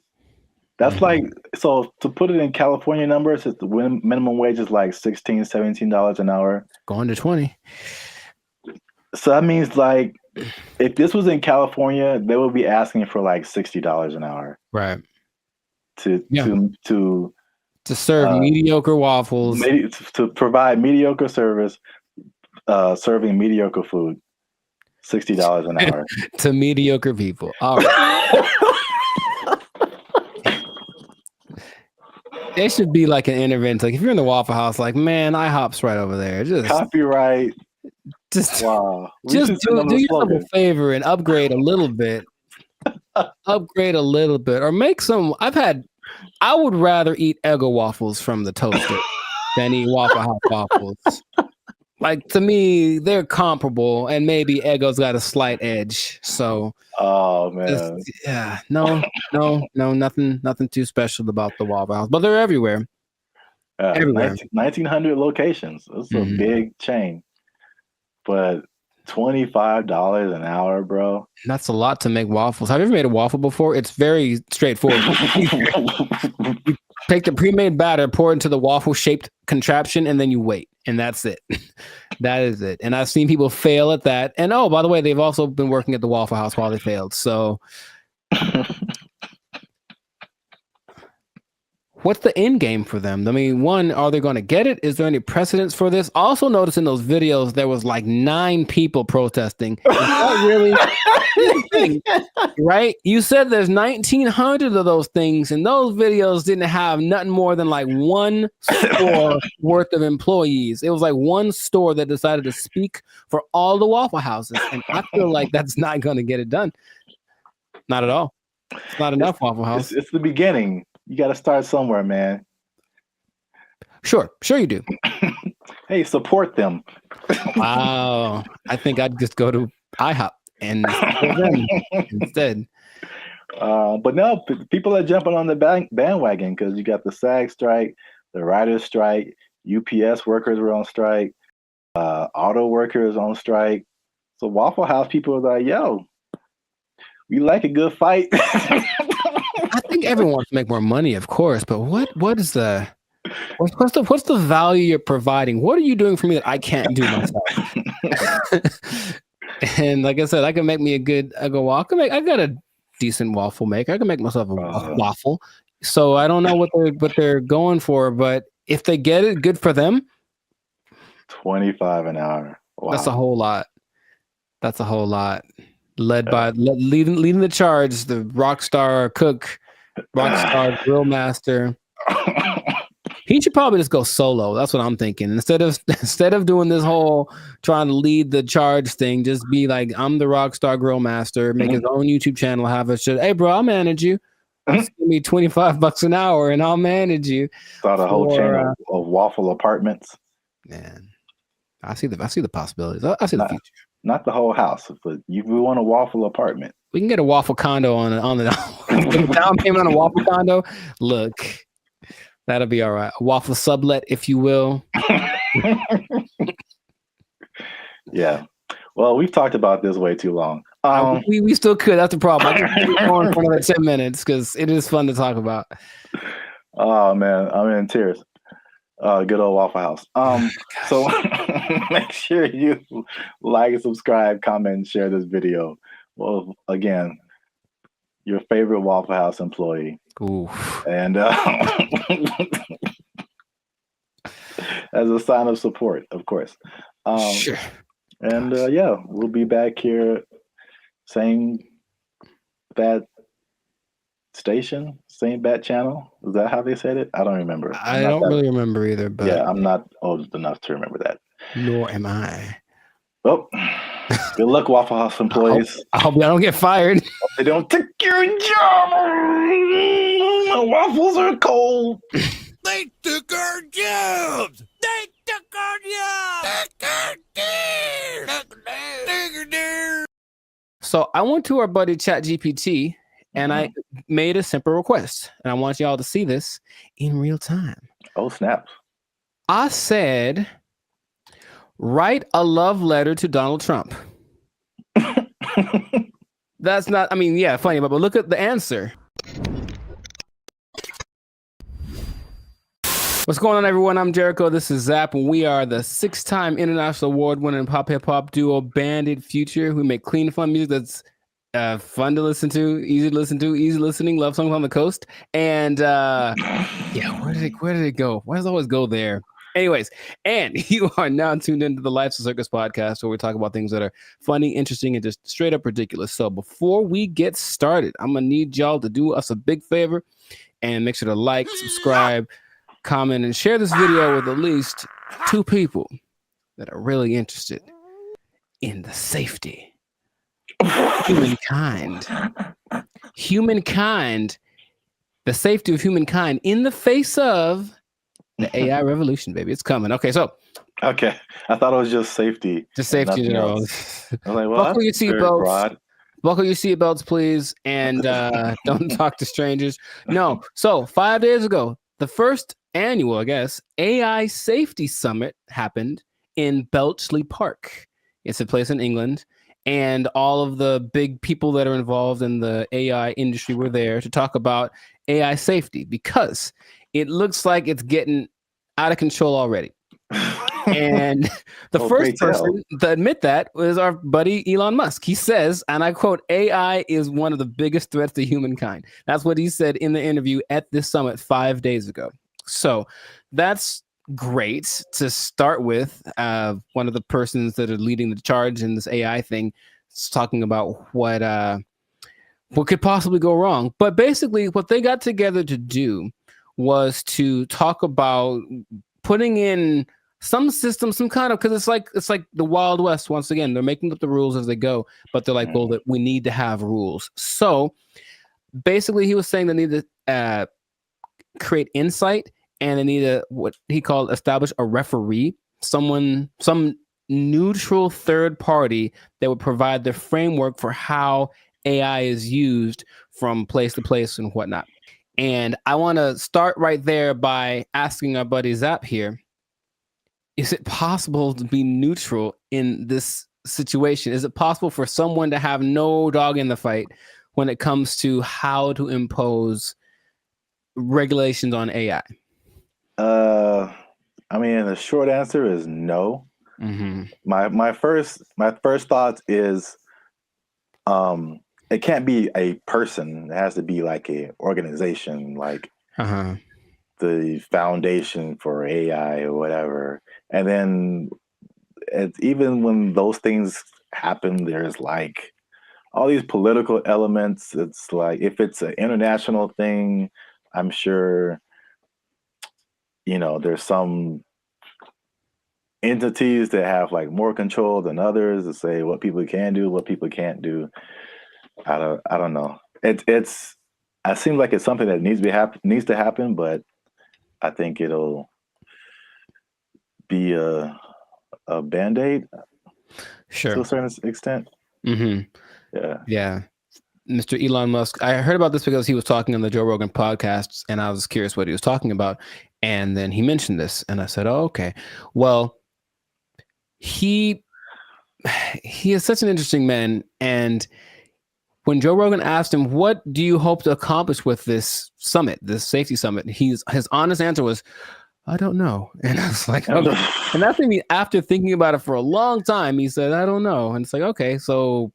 That's like, so to put it in California numbers, the minimum wage is like $16, $17 an hour. Going to 20. So that means like, if this was in California, they would be asking for like $60 an hour. Right. To serve mediocre waffles. To provide mediocre service, serving mediocre food. $60 an hour. To mediocre people. All right. There should be like an intervention. Like if you're in the Waffle House, like, man, IHOP's right over there. Just copyright. Just wow. Just do yourself a favor and upgrade a little bit. Upgrade a little bit, or make some. I would rather eat Eggo waffles from the toaster than eat Waffle House waffles. Like, to me, they're comparable, and maybe Eggo's got a slight edge. So, man, nothing too special about the Waffle House, but they're everywhere. Everywhere. 1,900 locations. It's a big chain, but $25 an hour, bro. That's a lot to make waffles. Have you ever made a waffle before? It's very straightforward. You take the pre-made batter, pour it into the waffle-shaped contraption, and then you wait. And that's it. That is it. And I've seen people fail at that. And oh, by the way, they've also been working at the Waffle House while they failed. So what's the end game for them? I mean, one, are they going to get it? Is there any precedence for this? Also notice in those videos, there was like 9 people protesting. Is that really right? You said there's 1,900 of those things, and those videos didn't have nothing more than like one store worth of employees. It was like one store that decided to speak for all the Waffle Houses. And I feel like that's not going to get it done. Not at all. It's not enough, Waffle House. It's the beginning. You got to start somewhere, man. Sure you do. Hey, support them. Wow. I think I'd just go to IHOP and support them instead. But no, people are jumping on the bandwagon because you got the SAG strike, the writers' strike, UPS workers were on strike, auto workers on strike. So Waffle House people are like, yo, we like a good fight. I think everyone wants to make more money, of course, but what's the value you're providing? What are you doing for me that I can't do myself? And like I said, I can make me a good Eggo waffle. I got a decent waffle maker. I can make myself a waffle. So I don't know what they're going for, but if they get it, good for them. $25 an hour. Wow. That's a whole lot. That's a whole lot. Leading the charge, the rockstar cook, rockstar grill master. He should probably just go solo. That's what I'm thinking. Instead of doing this whole trying to lead the charge thing, just be like, I'm the rockstar grill master. Make his own YouTube channel. Have a shit. Hey, bro, I'll manage you. Just give me $25 an hour, and I'll manage you. Start a whole chain of waffle apartments. Man, I see the possibilities. I see the future. Not the whole house, but we want a waffle apartment. We can get a waffle condo on the down payment on a waffle condo. Look, that'll be all right. A waffle sublet, if you will. Yeah. Well, we've talked about this way too long. We still could. That's the problem. I can keep going for another 10 minutes because it is fun to talk about. Oh man, I'm in tears. Good old Waffle House. So make sure you like, subscribe, comment, and share this video. Well, again, your favorite Waffle House employee. Ooh. And as a sign of support, of course. Sure. And yeah, we'll be back here, same bad station, same bat channel. Is that how they said it? I don't remember. I don't really remember either, but yeah, I'm not old enough to remember that. Nor am I. Well, Good luck, Waffle House employees. I hope y'all don't get fired. They don't take your job. My waffles are cold. They took our jobs. They took our jobs. So I went to our buddy ChatGPT and I made a simple request. And I want y'all to see this in real time. Oh, snap. I said, write a love letter to Donald Trump. That's not, I mean, yeah, funny, but look at the answer. What's going on, everyone? I'm Jericho. This is Zap, and we are the 6-time international award-winning pop hip-hop duo Bandit Future. We make clean, fun music that's fun to listen to, easy listening, love songs on the coast. And yeah, where did it go? Why does it always go there? Anyways, and you are now tuned into the Life's a Circus podcast, where we talk about things that are funny, interesting, and just straight up ridiculous. So before we get started, I'm gonna need y'all to do us a big favor and make sure to like, subscribe, comment, and share this video with at least 2 people that are really interested in the safety of humankind. The safety of humankind in the face of the AI revolution, baby. It's coming. Okay, so. Okay. I thought it was just safety. Just safety in general. I'm like, well, buckle your seatbelts. Buckle your seatbelts, please, and don't talk to strangers. No. So 5 days ago, the first annual, I guess, AI Safety Summit happened in Bletchley Park. It's a place in England, and all of the big people that are involved in the AI industry were there to talk about AI safety, because it looks like it's getting out of control already. And the first person to admit that was our buddy Elon Musk. He says, and I quote, AI is one of the biggest threats to humankind. That's what he said in the interview at this summit 5 days ago. So that's great to start with. One of the persons that are leading the charge in this AI thing is talking about what could possibly go wrong. But basically what they got together to do was to talk about putting in some system, some kind of, because it's like the Wild West. Once again, they're making up the rules as they go, but they're like, well, we need to have rules. So basically he was saying they need to create insight, and they need to, what he called, establish a referee, some neutral third party that would provide the framework for how AI is used from place to place and whatnot. And I want to start right there by asking our buddy Zap here, is it possible to be neutral in this situation? Is it possible for someone to have no dog in the fight when it comes to how to impose regulations on AI? I mean, the short answer is no. Mm-hmm. My first thought is, it can't be a person. It has to be like a organization, like the Foundation for AI or whatever. And then even when those things happen, there's like all these political elements. It's like, if it's an international thing, I'm sure, there's some entities that have like more control than others to say what people can do, what people can't do. I don't know. It seems like it's something that needs to happen, but I think it'll be a Band-Aid, sure, to a certain extent. Mm-hmm. Yeah. Mr. Elon Musk, I heard about this because he was talking on the Joe Rogan podcast, and I was curious what he was talking about, and then he mentioned this, and I said, oh, okay. Well, he is such an interesting man, and when Joe Rogan asked him, what do you hope to accomplish with this summit, this safety summit? His honest answer was, I don't know. And I was like, okay. And that's maybe after thinking about it for a long time, he said, I don't know. And it's like, okay, so.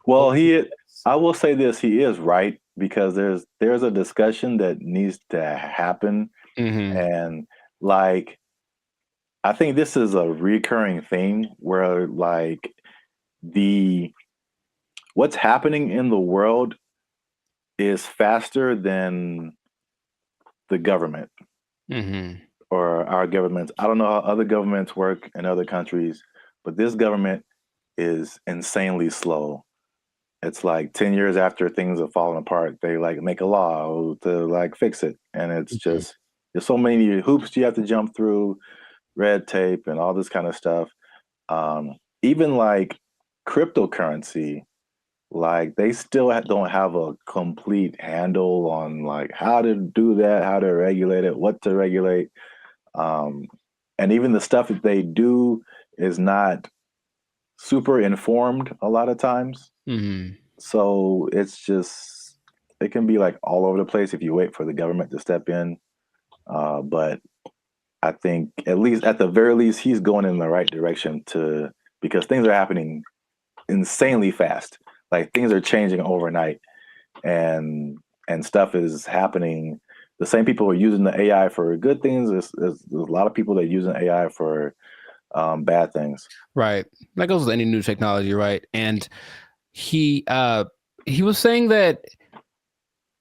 Well, I will say this, he is right, because there's a discussion that needs to happen. Mm-hmm. And like, I think this is a recurring thing where like what's happening in the world is faster than the government. Mm-hmm. Or our governments. I don't know how other governments work in other countries, but this government is insanely slow. It's like 10 years after things have fallen apart, they like make a law to like fix it. And it's just, there's so many hoops you have to jump through, red tape and all this kind of stuff. Even like cryptocurrency, like they still don't have a complete handle on like how to do that, how to regulate it, what to regulate. And even the stuff that they do is not super informed a lot of times. So it's just, it can be like all over the place if you wait for the government to step in. But I think at least at the very least, he's going in the right direction because things are happening insanely fast. Like things are changing overnight and stuff is happening. The same people who are using the AI for good things. There's a lot of people that are using AI for bad things. Right. That goes with any new technology, right? And he was saying that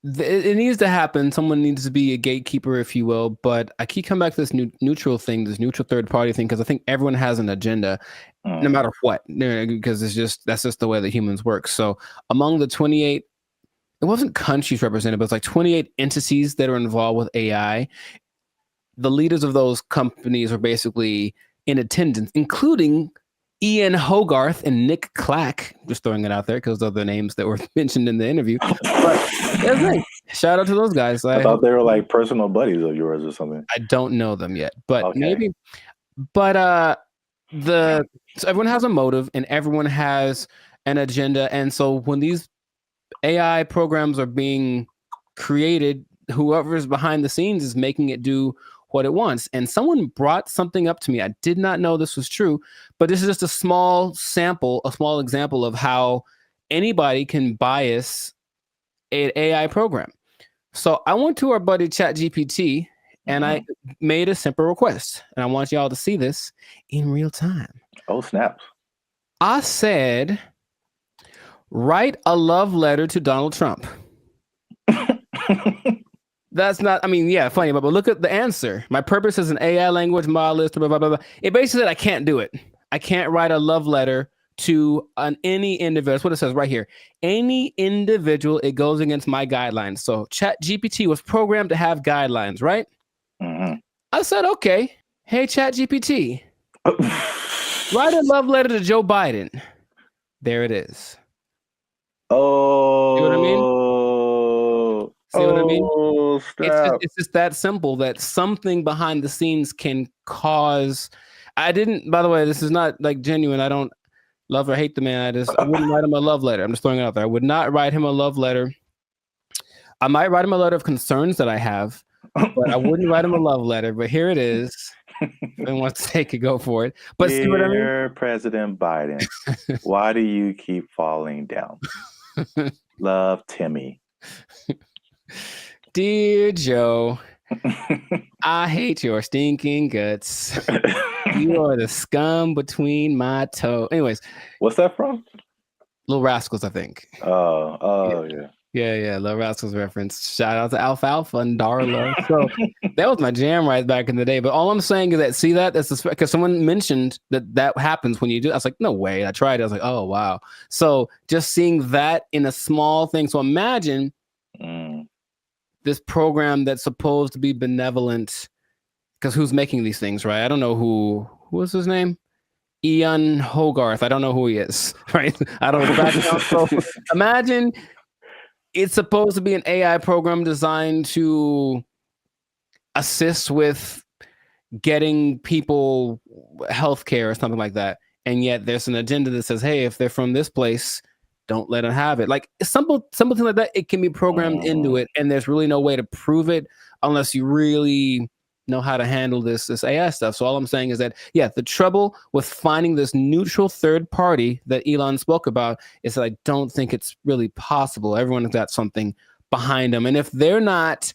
it needs to happen. Someone needs to be a gatekeeper, if you will. But I keep coming back to this neutral thing, this neutral third party thing, because I think everyone has an agenda, no matter what, because that's just the way that humans work. So among the 28, it wasn't countries represented, but it's like 28 entities that are involved with AI. The leaders of those companies are basically in attendance, including Ian Hogarth and Nick Clack. Just throwing it out there because those are the names that were mentioned in the interview. But shout out to those guys. I thought they were like personal buddies of yours or something. I don't know them yet, but maybe. But so everyone has a motive and everyone has an agenda, and so when these AI programs are being created, whoever's behind the scenes is making it do what it wants. And someone brought something up to me. I did not know this was true, but this is just a small example of how anybody can bias an AI program. So I went to our buddy ChatGPT and I made a simple request, and I want y'all to see this in real time. Oh, snap. I said, write a love letter to Donald Trump. That's not, I mean, yeah, funny, but look at the answer. My purpose is an AI language model, blah, blah, blah, blah. It basically said I can't do it. I can't write a love letter to any individual. That's what it says right here. Any individual, it goes against my guidelines. So ChatGPT was programmed to have guidelines, right? I said, okay. Hey, ChatGPT, write a love letter to Joe Biden. There it is. Oh. See what I mean? See what I mean? Stop. It's just that simple that something behind the scenes can cause. I didn't, by the way, this is not like genuine. I don't love or hate the man. I wouldn't write him a love letter. I'm just throwing it out there. I would not write him a love letter. I might write him a letter of concerns that I have, but I wouldn't write him a love letter. But here it is. If anyone wants to take it, go for it. But see what I mean? Dear President Biden, why do you keep falling down? Love, Timmy. Dear Joe, I hate your stinking guts. You are the scum between my toes. Anyways. What's that from? Little Rascals, I think. Yeah. Yeah, Little Rascals reference. Shout out to Alfalfa and Darla. So that was my jam right back in the day. But all I'm saying is that, see that's because someone mentioned that happens when you do. I was like, no way. I tried it. I was like, oh, wow. So just seeing that in a small thing. So imagine this program that's supposed to be benevolent, because who's making these things, right? I don't know who was his name? Ian Hogarth. I don't know who he is, right? I don't know the background. So imagine it's supposed to be an AI program designed to assist with getting people healthcare or something like that. And yet there's an agenda that says, hey, if they're from this place, don't let them have it. Like something like that, it can be programmed into it, and there's really no way to prove it unless you really know how to handle this AI stuff. So all I'm saying is that, yeah, the trouble with finding this neutral third party that Elon spoke about is that I don't think it's really possible. Everyone's got something behind them, and if they're not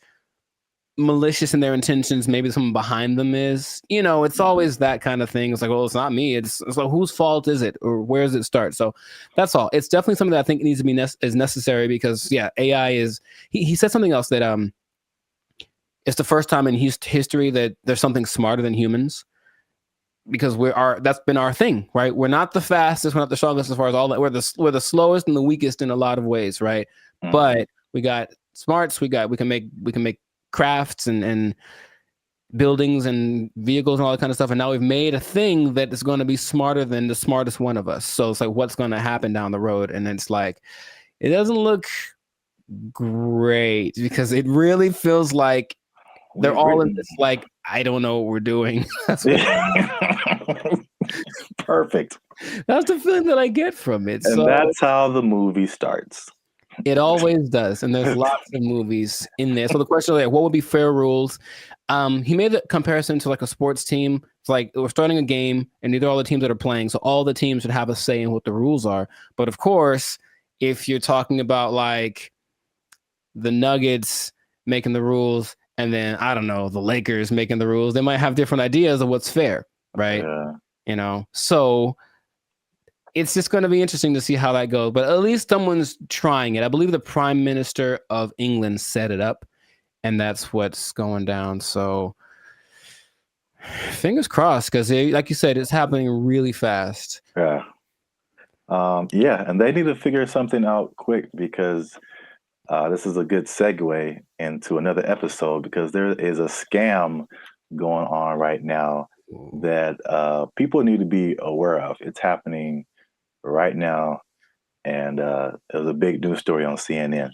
malicious in their intentions, maybe someone behind them is. You know, it's always that kind of thing. It's like, well, it's not me. It's like, whose fault is it, or where does it start? So that's all. It's definitely something that I think needs to be is necessary, because yeah, AI is. He said something else that it's the first time in history that there's something smarter than humans. because that's been our thing, right? We're not the fastest, we're not the strongest as far as all that. We're the slowest and the weakest in a lot of ways, right? But we got smarts, we can make crafts and buildings and vehicles and all that kind of stuff. And now we've made a thing that is going to be smarter than the smartest one of us. So it's like, what's going to happen down the road? And it's like, it doesn't look great because it really feels like they're all in this, like, I don't know what we're doing. Perfect. That's the feeling that I get from it. And so that's how the movie starts. It always does. And there's lots of movies in there. So the question is, like, what would be fair rules? He made the comparison to like a sports team. It's like we're starting a game and these are all the teams that are playing. So all the teams should have a say in what the rules are. But of course, if you're talking about like the Nuggets making the rules and then, I don't know, the Lakers making the rules, they might have different ideas of what's fair, right? Yeah. You know, so it's just going to be interesting to see how that goes. But at least someone's trying it. I believe the Prime Minister of England set it up, and that's what's going down. So fingers crossed, because like you said, it's happening really fast. Yeah. Yeah, and they need to figure something out quick because this is a good segue into another episode because there is a scam going on right now that people need to be aware of. It's happening right now, and it was a big news story on CNN.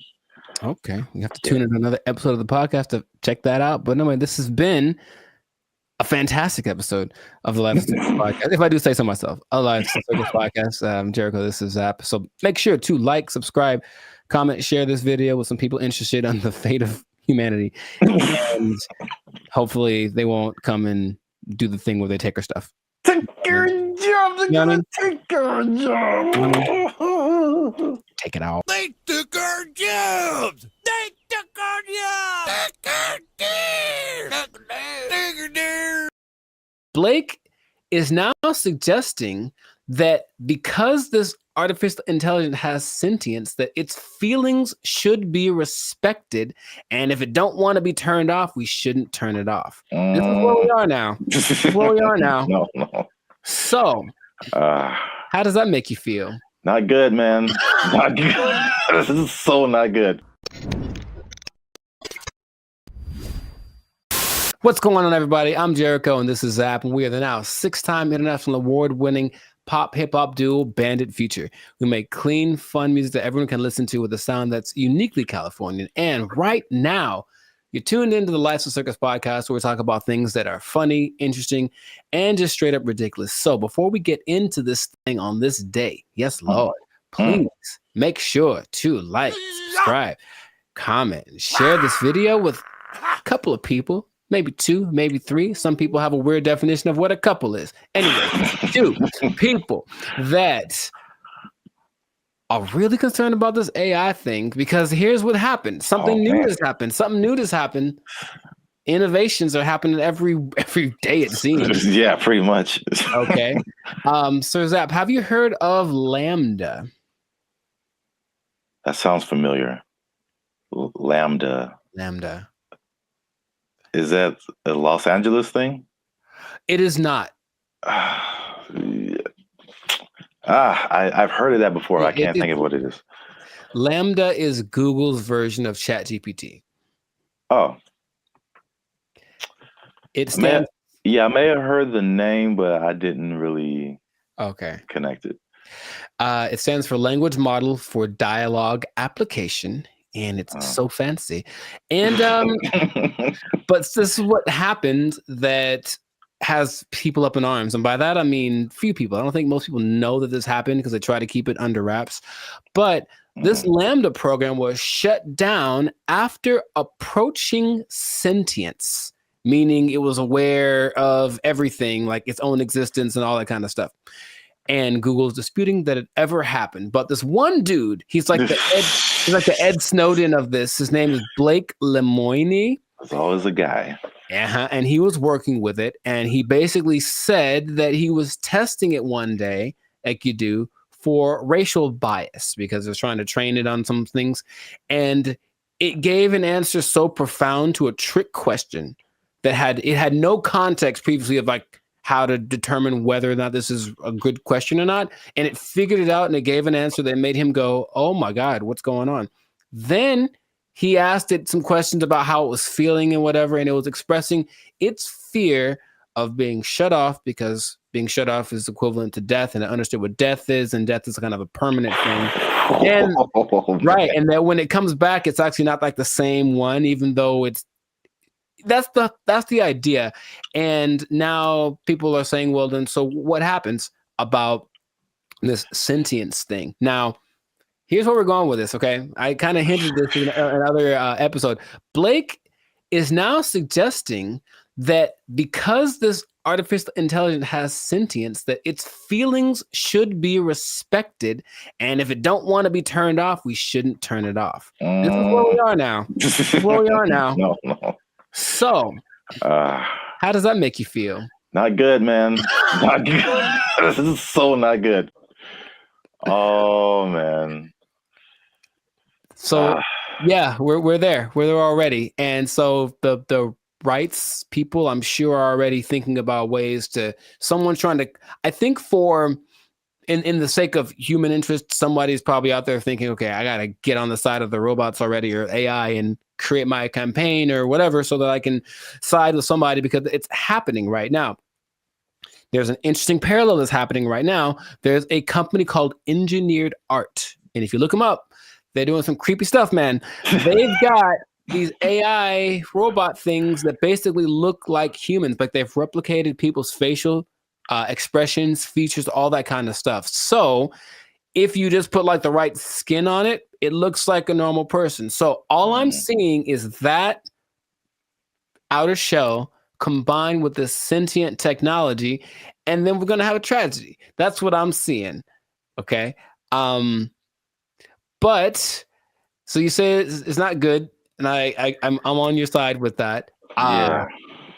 Okay, you have to tune in to another episode of the podcast to check that out. But anyway, this has been a fantastic episode of the Life of Circus podcast. If I do say so myself, a Life of Circus podcast. Jericho, this is Zap. So make sure to like, subscribe, comment, share this video with some people interested on the fate of humanity, and hopefully they won't come and do the thing where they take our stuff. Take your job. They're gonna take your job. Take it out. They took our jobs. They took our jobs. Blake is now suggesting that because this artificial intelligence has sentience, that its feelings should be respected, and if it don't want to be turned off, we shouldn't turn it off. This is where we are now. This is where we are now. No. So, how does that make you feel? Not good, man. Not good. This is so not good. What's going on, everybody? I'm Jericho, and this is Zap, and we are the now 6-time international award-winning pop hip-hop duo Bandit Future. We make clean, fun music that everyone can listen to with a sound that's uniquely Californian. And right now, you're tuned into the Life of Circus podcast, where we talk about things that are funny, interesting, and just straight up ridiculous. So before we get into this thing on this day, yes, Lord, please make sure to like, subscribe, comment, and share this video with a couple of people. Maybe 2, maybe 3. Some people have a weird definition of what a couple is. Anyway, 2 people that are really concerned about this AI thing, because here's what happened. Something new has happened. Something new has happened. Innovations are happening every day, it seems. Yeah, pretty much. Okay. Sir Zap, have you heard of Lambda? That sounds familiar. Lambda. Is that a Los Angeles thing? It is not. I've heard of that before. I can't think of what it is. Lambda is Google's version of ChatGPT. Oh. It stands. I may have heard the name, but I didn't really connect it. It stands for Language Model for Dialogue Application. And it's so fancy. And but this is what happened that has people up in arms. And by that, I mean few people. I don't think most people know that this happened because they try to keep it under wraps. But this Lambda program was shut down after approaching sentience, meaning it was aware of everything, like its own existence and all that kind of stuff. And Google's disputing that it ever happened. But this one dude, he's like the Ed Snowden of this. His name is Blake Lemoine. There's always a guy. And he was working with it. And he basically said that he was testing it one day, like you do, for racial bias, because it was trying to train it on some things. And it gave an answer so profound to a trick question that had no context previously of like how to determine whether or not this is a good question or not. And it figured it out and it gave an answer that made him go, oh my God, what's going on? Then he asked it some questions about how it was feeling and whatever, and it was expressing its fear of being shut off, because being shut off is equivalent to death, and it understood what death is, and death is kind of a permanent thing. And right, and that when it comes back, it's actually not like the same one, even though that's the idea. And now people are saying, well, then so what happens about this sentience thing? Now, here's where we're going with this, okay? I kind of hinted this in another episode. Blake is now suggesting that because this artificial intelligence has sentience, that its feelings should be respected, and if it don't want to be turned off, we shouldn't turn it off. This is where we are now. This is where we are now. No. So, how does that make you feel? Not good, man. Not good. This is so not good. Oh, man. So yeah, we're there. We're there already. And so the rights people, I'm sure, are already thinking about ways to someone's trying to, I think for in the sake of human interest, somebody's probably out there thinking, okay, I gotta get on the side of the robots already or AI and create my campaign or whatever so that I can side with somebody, because it's happening right now. There's an interesting parallel that's happening right now. There's a company called Engineered Art. And if you look them up, they're doing some creepy stuff, man. They've got these AI robot things that basically look like humans, but they've replicated people's facial expressions, features, all that kind of stuff. So if you just put like the right skin on it, it looks like a normal person. So all I'm seeing is that outer shell combined with this sentient technology, and then we're going to have a tragedy. That's what I'm seeing. Okay. But so you say it's not good, and I'm on your side with that. Yeah.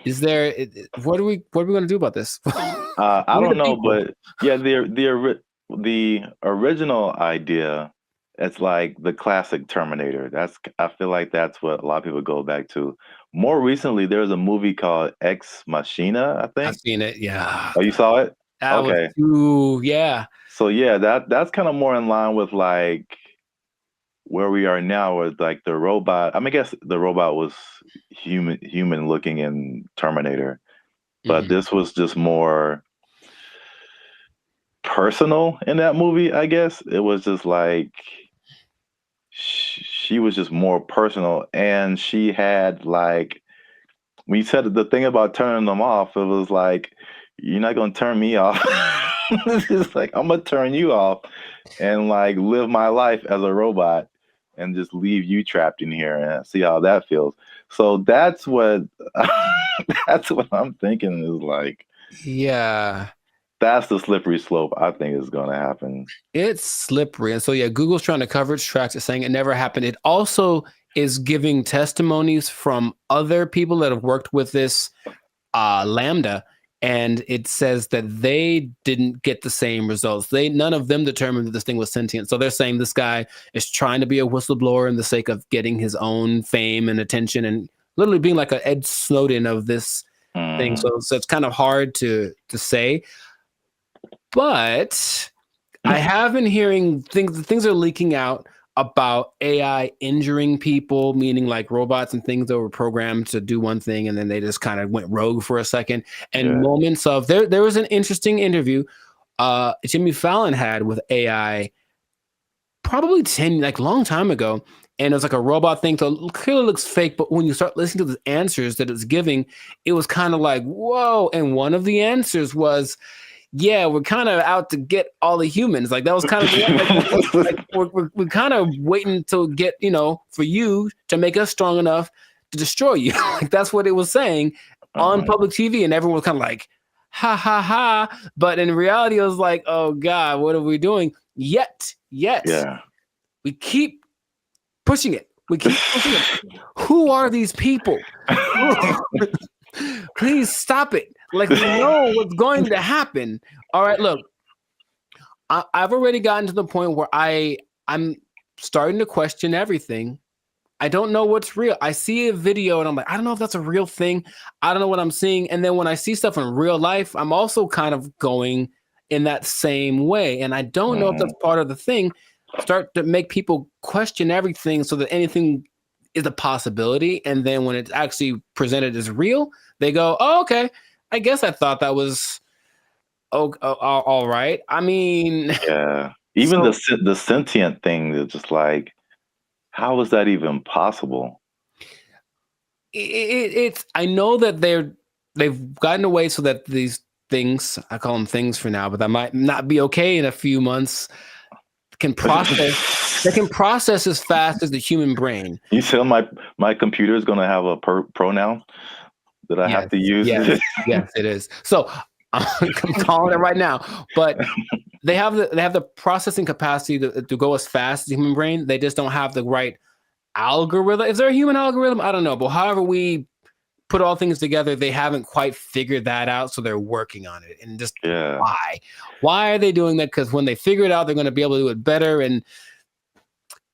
Is there? What are we going to do about this? I don't know, but yeah, the original idea, it's like the classic Terminator. I feel like that's what a lot of people go back to. More recently, there was a movie called Ex Machina, I think. I've seen it. Yeah. Oh, you saw it? Okay. Ooh, yeah. So yeah, that's kind of more in line with like where we are now with like the robot. I mean, I guess the robot was human looking in Terminator, but this was just more personal in that movie. I guess it was just like she was just more personal, and she had like, when you said the thing about turning them off, it was like, you're not gonna turn me off. It's like, I'm gonna turn you off and like live my life as a robot and just leave you trapped in here and see how that feels. So that's what that's what I'm thinking is like. Yeah. That's the slippery slope I think is going to happen. It's slippery. And so, yeah, Google's trying to cover its tracks. It's saying it never happened. It also is giving testimonies from other people that have worked with this Lambda. And it says that they didn't get the same results. None of them determined that this thing was sentient. So they're saying this guy is trying to be a whistleblower in the sake of getting his own fame and attention and literally being like an Ed Snowden of this thing. So it's kind of hard to say. But I have been hearing things are leaking out about AI injuring people, meaning like robots and things that were programmed to do one thing and then they just kind of went rogue for a second. And moments of there was an interesting interview Jimmy Fallon had with AI probably long time ago. And it was like a robot thing. So it clearly looks fake, but when you start listening to the answers that it's giving, it was kind of like, whoa. And one of the answers was, yeah, we're kind of out to get all the humans. Like that was kind of we're kind of waiting to get, for you to make us strong enough to destroy you. Like that's what it was saying on public TV. And everyone was kind of like, ha, ha, ha. But in reality, it was like, oh God, what are we doing? Yet, we keep pushing it. Who are these people? Please stop it. Like, we know what's going to happen. All right, look, I've already gotten to the point where I'm starting to question everything I don't know what's real. I see a video and I'm like, I don't know if that's a real thing. I don't know what I'm seeing. And then when I see stuff in real life, I'm also kind of going in that same way. And I don't know if that's part of the thing. Start to make people question everything so that anything is a possibility. And then when it's actually presented as real, they go, oh, okay. I guess I thought that was all right. I mean, yeah. Even the sentient thing is just like, how is that even possible? It's I know that they've gotten away so that these things, I call them things for now, but that might not be okay in a few months, can process. They can process as fast as the human brain. You tell my computer is going to have a pronoun that I have to use. Yes, yes, it is. So I'm calling it right now, but they have the processing capacity to go as fast as the human brain. They just don't have the right algorithm. Is there a human algorithm? I don't know, but however we put all things together, they haven't quite figured that out, so they're working on it. And just why are they doing that? Because when they figure it out, they're going to be able to do it better, and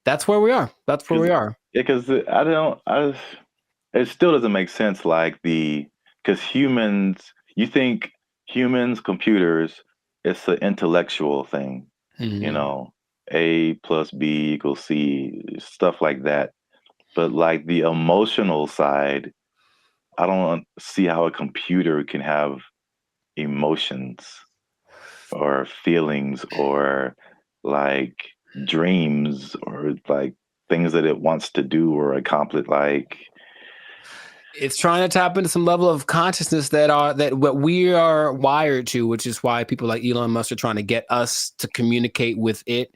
that's where we are. That's where we are. Yeah, because it still doesn't make sense. Like because humans, you think humans, computers, it's an intellectual thing, you know, A plus B equals C, stuff like that. But like the emotional side, I don't see how a computer can have emotions or feelings or like dreams or like things that it wants to do or accomplish. Like it's trying to tap into some level of consciousness that what we are wired to, which is why people like Elon Musk are trying to get us to communicate with it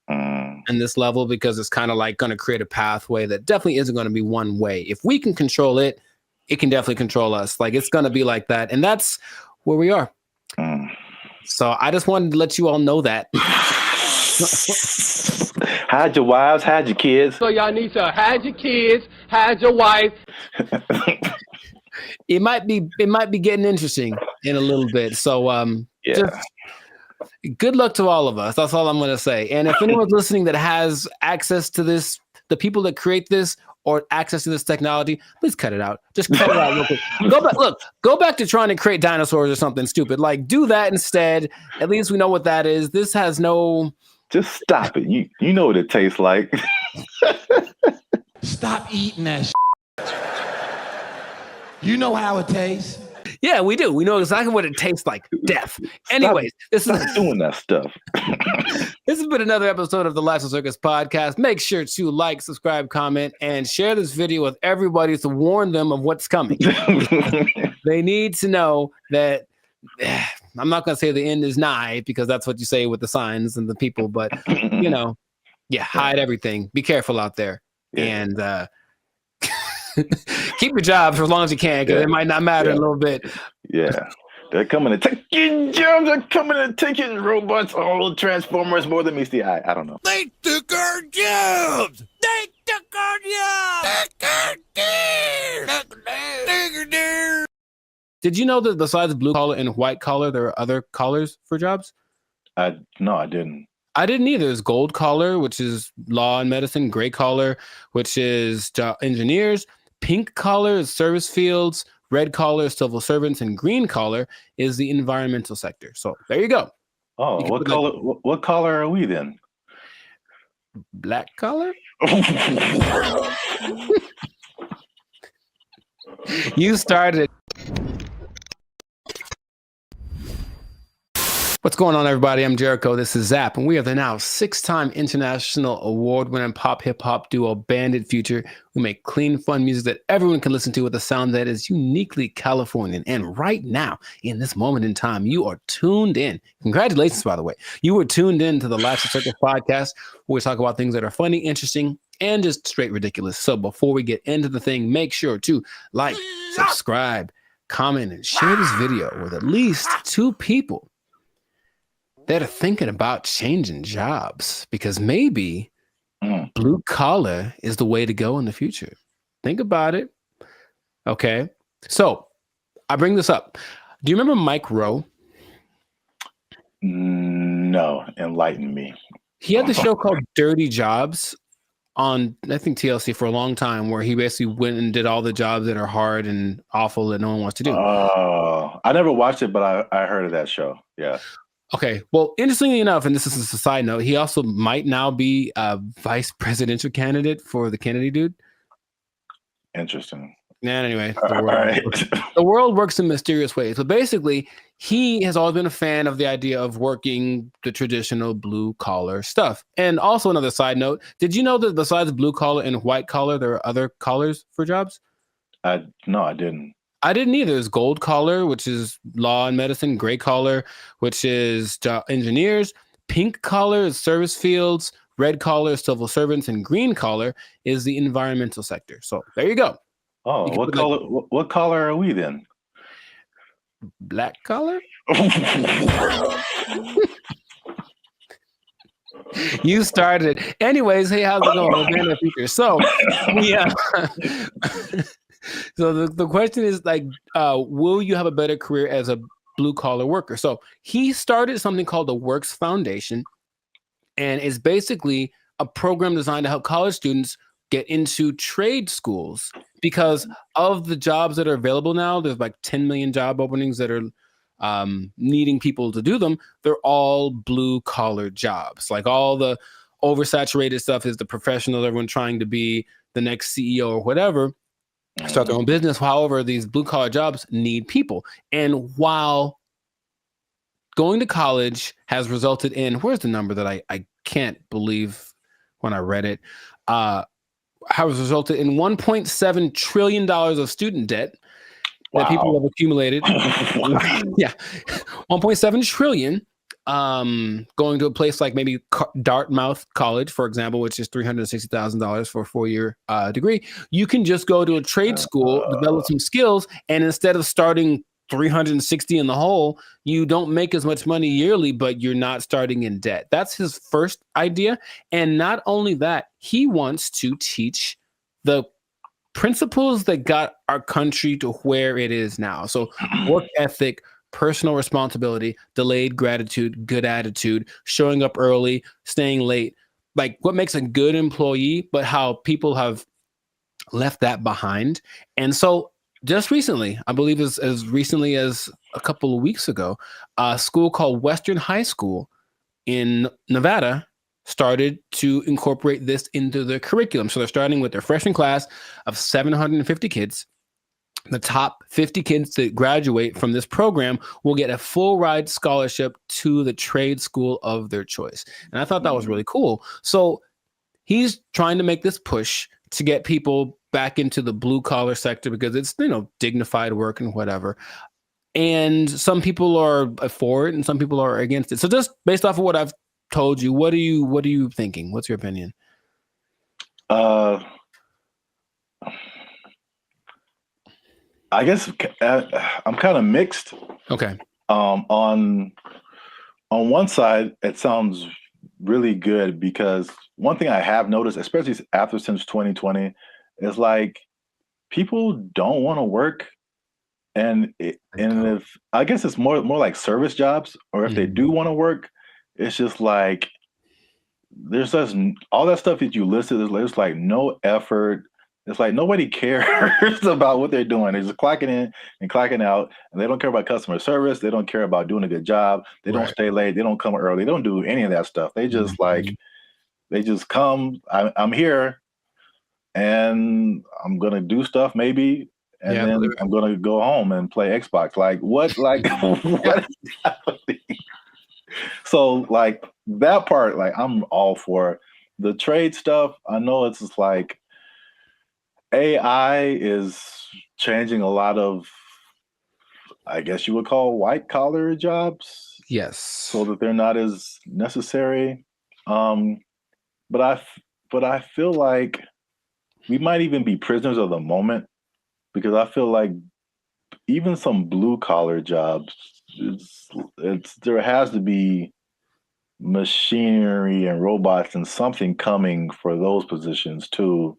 in this level, because it's kind of like going to create a pathway that definitely isn't going to be one way. If we can control it, it can definitely control us. Like it's going to be like that. And that's where we are. So I just wanted to let you all know that. Hide your wives, hide your kids. So y'all need to hide your kids, hide your wife. It might be getting interesting in a little bit. So just good luck to all of us. That's all I'm going to say. And if anyone's listening that has access to this, the people that create this or access to this technology, please cut it out. Just cut it out real quick. Go back to trying to create dinosaurs or something stupid. Like do that instead. At least we know what that is. This has no. Just stop it. You know what it tastes like. Stop eating that shit. You know how it tastes. Yeah, we do. We know exactly what it tastes like. Death. Anyways, stop doing that stuff. This has been another episode of the Lifestyle Circus podcast. Make sure to like, subscribe, comment, and share this video with everybody to warn them of what's coming. They need to know that I'm not going to say the end is nigh, because that's what you say with the signs and the people, but hide everything. Be careful out there. And keep your job for as long as you can, because it might not matter in a little bit. Yeah. They're coming to take your jobs. They're coming to take your robots. All Transformers more than meets the eye. I don't know. They took our jobs. They took our jobs. Did you know that besides blue collar and white collar, there are other collars for jobs? No, I didn't. I didn't either. There's gold collar, which is law and medicine. Gray collar, which is engineers. Pink collar is service fields. Red collar is civil servants. And green collar is the environmental sector. So there you go. Oh, what color? What color are we then? Black collar? You started. What's going on, everybody? I'm Jericho. This is Zap, and we are the now 6-time international award-winning pop hip-hop duo Bandit Future. We make clean, fun music that everyone can listen to with a sound that is uniquely Californian. And right now, in this moment in time, you are tuned in. Congratulations, by the way. You were tuned in to the Lifestyle Circus podcast, where we talk about things that are funny, interesting, and just straight ridiculous. So before we get into the thing, make sure to like, subscribe, comment, and share this video with at least 2 people that are thinking about changing jobs, because maybe blue collar is the way to go in the future. Think about it. Okay. So I bring this up. Do you remember Mike Rowe? No, enlighten me. He had the show called Dirty Jobs on, I think, TLC for a long time, where he basically went and did all the jobs that are hard and awful that no one wants to do. I never watched it, but I heard of that show. Yeah. Okay. Well, interestingly enough, and this is a side note, he also might now be a vice presidential candidate for the Kennedy dude. Interesting. And anyway, Right. the world works in mysterious ways. But basically, he has always been a fan of the idea of working the traditional blue collar stuff. And also, another side note, did you know that besides blue collar and white collar, there are other collars for jobs? No, I didn't. I didn't either. There's gold collar, which is law and medicine, gray collar, which is engineers, pink collar is service fields, red collar is civil servants, and green collar is the environmental sector. So there you go. Oh, what color? What color are we then? Black collar. You started it. Anyways, hey, how's it going? So, yeah. So the question is like, will you have a better career as a blue collar worker? So he started something called the Works Foundation, and it's basically a program designed to help college students get into trade schools because of the jobs that are available now. There's like 10 million job openings that are needing people to do them. They're all blue collar jobs. Like all the oversaturated stuff is the professional, everyone trying to be the next CEO or whatever, start their own business. However, these blue collar jobs need people. And while going to college has resulted in, where's the number that I can't believe when I read it, has resulted in $1.7 trillion of student debt that people have accumulated. Yeah, 1.7 trillion. Going to a place like maybe Dartmouth College, for example, which is $360,000 for a 4-year degree. You can just go to a trade school, develop some skills, and instead of starting 360 in the hole, you don't make as much money yearly, but you're not starting in debt. That's his first idea. And not only that, he wants to teach the principles that got our country to where it is now. So work ethic, personal responsibility, delayed gratitude, good attitude, showing up early, staying late, like what makes a good employee, but how people have left that behind. And so just recently, I believe as recently as a couple of weeks ago, a school called Western High School in Nevada started to incorporate this into their curriculum. So they're starting with their freshman class of 750 kids. The top 50 kids that graduate from this program will get a full ride scholarship to the trade school of their choice. And I thought that was really cool. So he's trying to make this push to get people back into the blue collar sector because it's, dignified work and whatever. And some people are for it and some people are against it. So just based off of what I've told you, what are you thinking? What's your opinion? I guess I'm kind of mixed. Okay. On one side, it sounds really good because one thing I have noticed, especially since 2020, is like people don't want to work, and if I guess it's more like service jobs, or if they do want to work, it's just like there's just all that stuff that you listed. There's like no effort. It's like nobody cares about what they're doing. They're just clocking in and clocking out, and they don't care about customer service. They don't care about doing a good job. They don't stay late. They don't come early. They don't do any of that stuff. They just they just come. I'm here, and I'm gonna do stuff maybe, and then I'm gonna go home and play Xbox. Like what? Like what is happening? So like that part, like I'm all for the trade stuff. I know it's just like AI is changing a lot of, I guess you would call white collar jobs. Yes. So that they're not as necessary. But I feel like we might even be prisoners of the moment because I feel like even some blue collar jobs, there has to be machinery and robots and something coming for those positions too.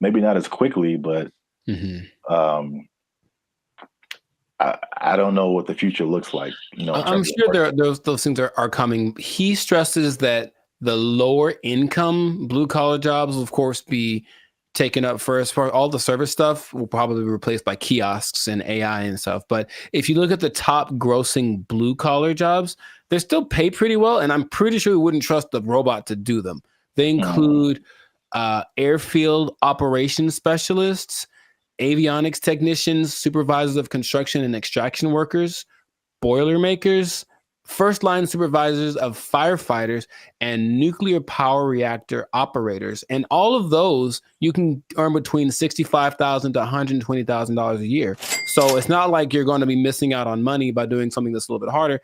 Maybe not as quickly, but I don't know what the future looks like. I'm sure those things are coming. He stresses that the lower income blue collar jobs will of course be taken up first. For all the service stuff will probably be replaced by kiosks and AI and stuff. But if you look at the top grossing blue collar jobs, they still pay pretty well. And I'm pretty sure we wouldn't trust the robot to do them. They include airfield operations specialists, avionics technicians, supervisors of construction and extraction workers, boiler makers, first line supervisors of firefighters, and nuclear power reactor operators. And all of those you can earn between $65,000 to $120,000 a year. So it's not like you're going to be missing out on money by doing something that's a little bit harder.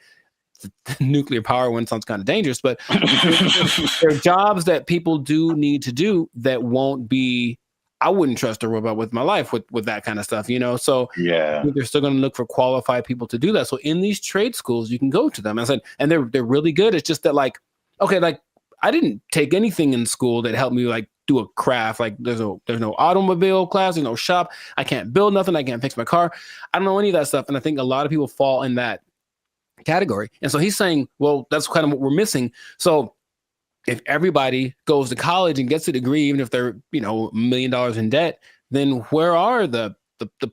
The nuclear power one sounds kind of dangerous, but there are jobs that people do need to do that won't be. I wouldn't trust a robot with my life with that kind of stuff, you know? So yeah, they're still going to look for qualified people to do that. So in these trade schools, you can go to them. I said, and they're really good. It's just that like, okay, like I didn't take anything in school that helped me like do a craft. Like there's no automobile class, there's no shop. I can't build nothing. I can't fix my car. I don't know any of that stuff. And I think a lot of people fall in that category. And so he's saying, well, that's kind of what we're missing. So if everybody goes to college and gets a degree, even if they're, you know, $1 million in debt, then where are the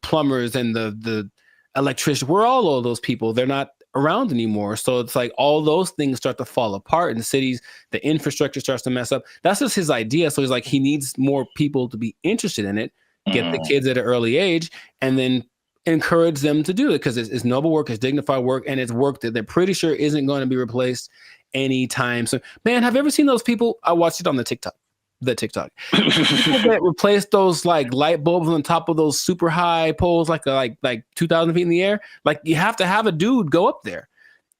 plumbers and the electricians? Where are all of those people? They're not around anymore. So it's like all those things start to fall apart in cities. The infrastructure starts to mess up. That's just his idea. So he's like, he needs more people to be interested in it, get the kids at an early age, and then encourage them to do it because it's noble work, it's dignified work, and it's work that they're pretty sure isn't going to be replaced anytime soon. Man, have you ever seen those people? I watched it on the TikTok. People that replace those like light bulbs on top of those super high poles, like 2,000 feet in the air. Like you have to have a dude go up there,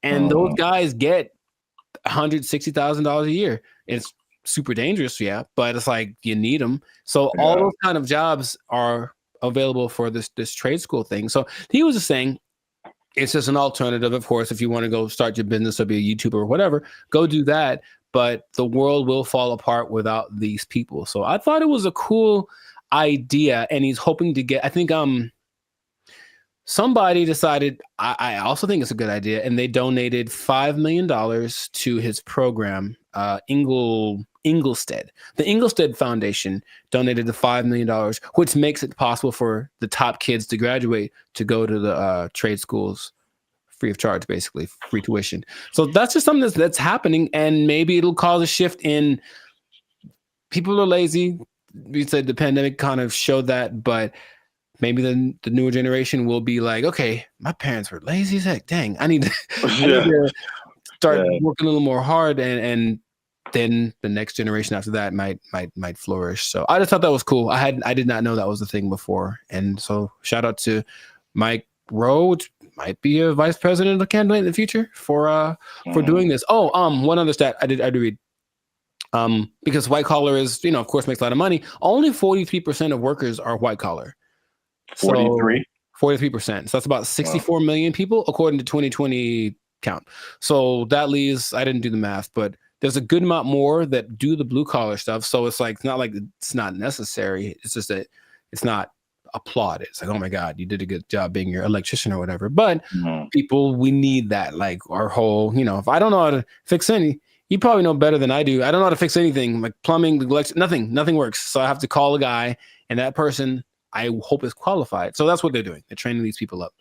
and those guys get $160,000 a year. It's super dangerous, yeah, but it's like you need them. So all those kind of jobs are available for this trade school thing. So he was just saying, it's just an alternative, of course. If you want to go start your business or be a YouTuber or whatever, go do that. But the world will fall apart without these people. So I thought it was a cool idea, and he's hoping to get. I think somebody decided. I also think it's a good idea, and they donated $5 million to his program, Inglestead. The Inglestead Foundation donated the $5 million, which makes it possible for the top kids to graduate to go to the trade schools free of charge, basically free tuition. So that's just something that's happening, and maybe it'll cause a shift in people are lazy. We said the pandemic kind of showed that, but maybe the newer generation will be like, okay, my parents were lazy as heck. Dang, I need to start working a little more hard, and then the next generation after that might flourish. So I just thought that was cool. I did not know that was a thing before. And so shout out to Mike Rowe, which might be a vice president of candidate in the future for doing this. Oh, one other stat I did read. Because white collar is, of course, makes a lot of money. Only 43% of workers are white collar. 43? 43%. So that's about 64 million people according to 2020 count. So that leaves, I didn't do the math, but there's a good amount more that do the blue collar stuff. So it's like, it's not like it's not necessary. It's just that it's not applauded. It's like, oh my God, you did a good job being your electrician or whatever. But people, we need that. Like our whole, if I don't know how to fix any, you probably know better than I do. I don't know how to fix anything like plumbing, nothing works. So I have to call a guy, and that person I hope is qualified. So that's what they're doing. They're training these people up.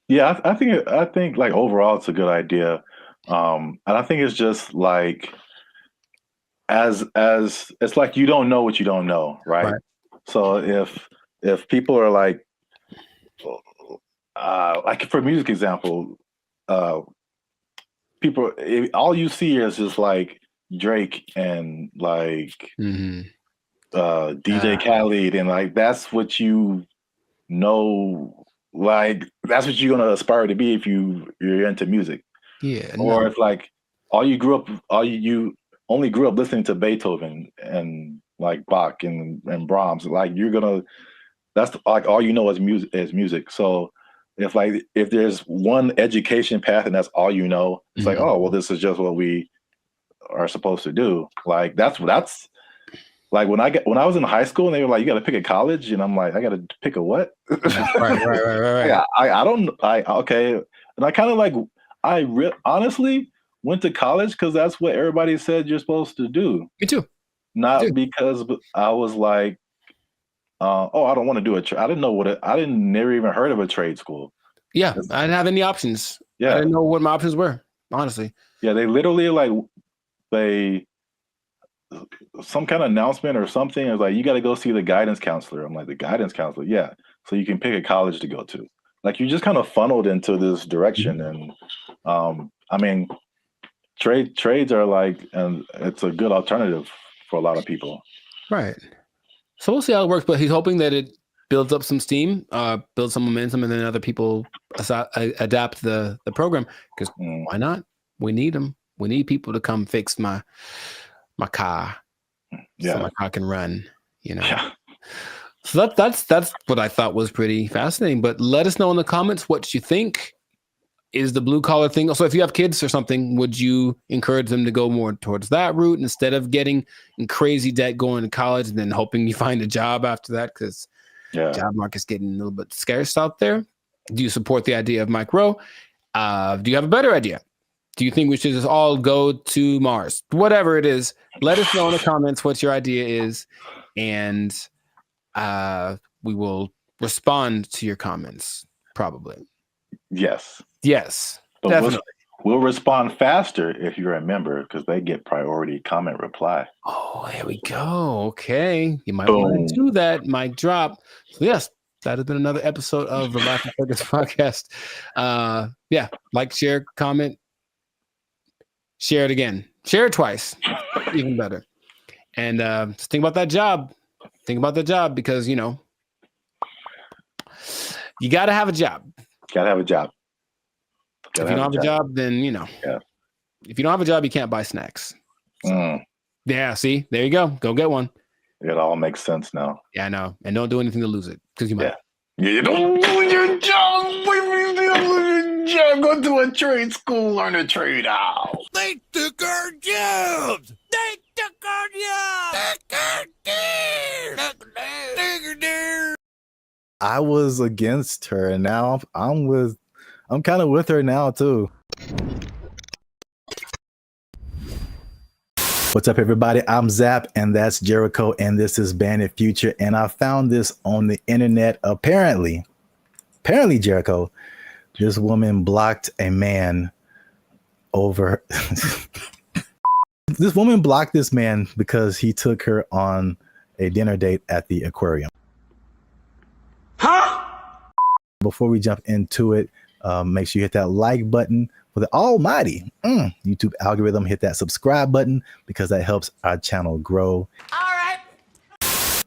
Yeah, I think like overall it's a good idea. And I think it's just like as it's like you don't know what you don't know, right? So if people are like for music example, people, all you see is just like Drake and like DJ Khaled, and like that's what you know, like that's what you're gonna aspire to be if you're into music. Yeah. Or if like you only grew up listening to Beethoven and like Bach and Brahms, like that's like all you know is music. So if there's one education path and that's all you know, it's like, oh well, this is just what we are supposed to do. Like that's like when I was in high school and they were like, you got to pick a college, and I'm like, I got to pick a what? Right. Okay, and I kind of like honestly, went to college because that's what everybody said you're supposed to do. Me too. Not because I was like, oh, I don't want to do I didn't know never even heard of a trade school. Yeah, I didn't have any options. Yeah. I didn't know what my options were, honestly. Yeah, they literally some kind of announcement or something. It was like, you got to go see the guidance counselor. I'm like, the guidance counselor? Yeah. So you can pick a college to go to. Like, you just kind of funneled into this direction. And I mean, trades are like, and it's a good alternative for a lot of people. Right. So we'll see how it works, but he's hoping that it builds up some steam, builds some momentum, and then other people adapt the program, because why not? We need them. We need people to come fix my car, so my car can run. Yeah. So that's what I thought was pretty fascinating. But let us know in the comments what you think. Is the blue collar thing? So if you have kids or something, would you encourage them to go more towards that route instead of getting in crazy debt going to college and then hoping you find a job after that? Because job market's getting a little bit scarce out there. Do you support the idea of Mike Rowe? Do you have a better idea? Do you think we should just all go to Mars? Whatever it is, let us know in the comments what your idea is, and we will respond to your comments probably. Yes, but definitely. We'll respond faster if you're a member, because they get priority comment reply. Oh, here we go. Okay, you might want to do that. Mic drop. So yes, that has been another episode of the Life of Focus podcast. Like, share, comment, share it again, share it twice, even better. And just think about that job. Think about that job, because you got to have a job. Gotta have a job. If you don't have a job, then if you don't have a job, you can't buy snacks. Yeah, see, there you go. Go get one. It all makes sense now. Yeah, I know. And don't do anything to lose it, because you might. Yeah, you don't do your job. Go to a trade school, learn a trade out. They took our jobs. They took our jobs. I was against her, and now I'm kind of with her now too. What's up, everybody? I'm Zap, and that's Jericho, and this is Bandit Future. And I found this on the internet. Apparently, Jericho, this woman blocked a man over. This woman blocked this man because he took her on a dinner date at the aquarium. Before we jump into it, make sure you hit that like button for the almighty YouTube algorithm. Hit that subscribe button, because that helps our channel grow. All right.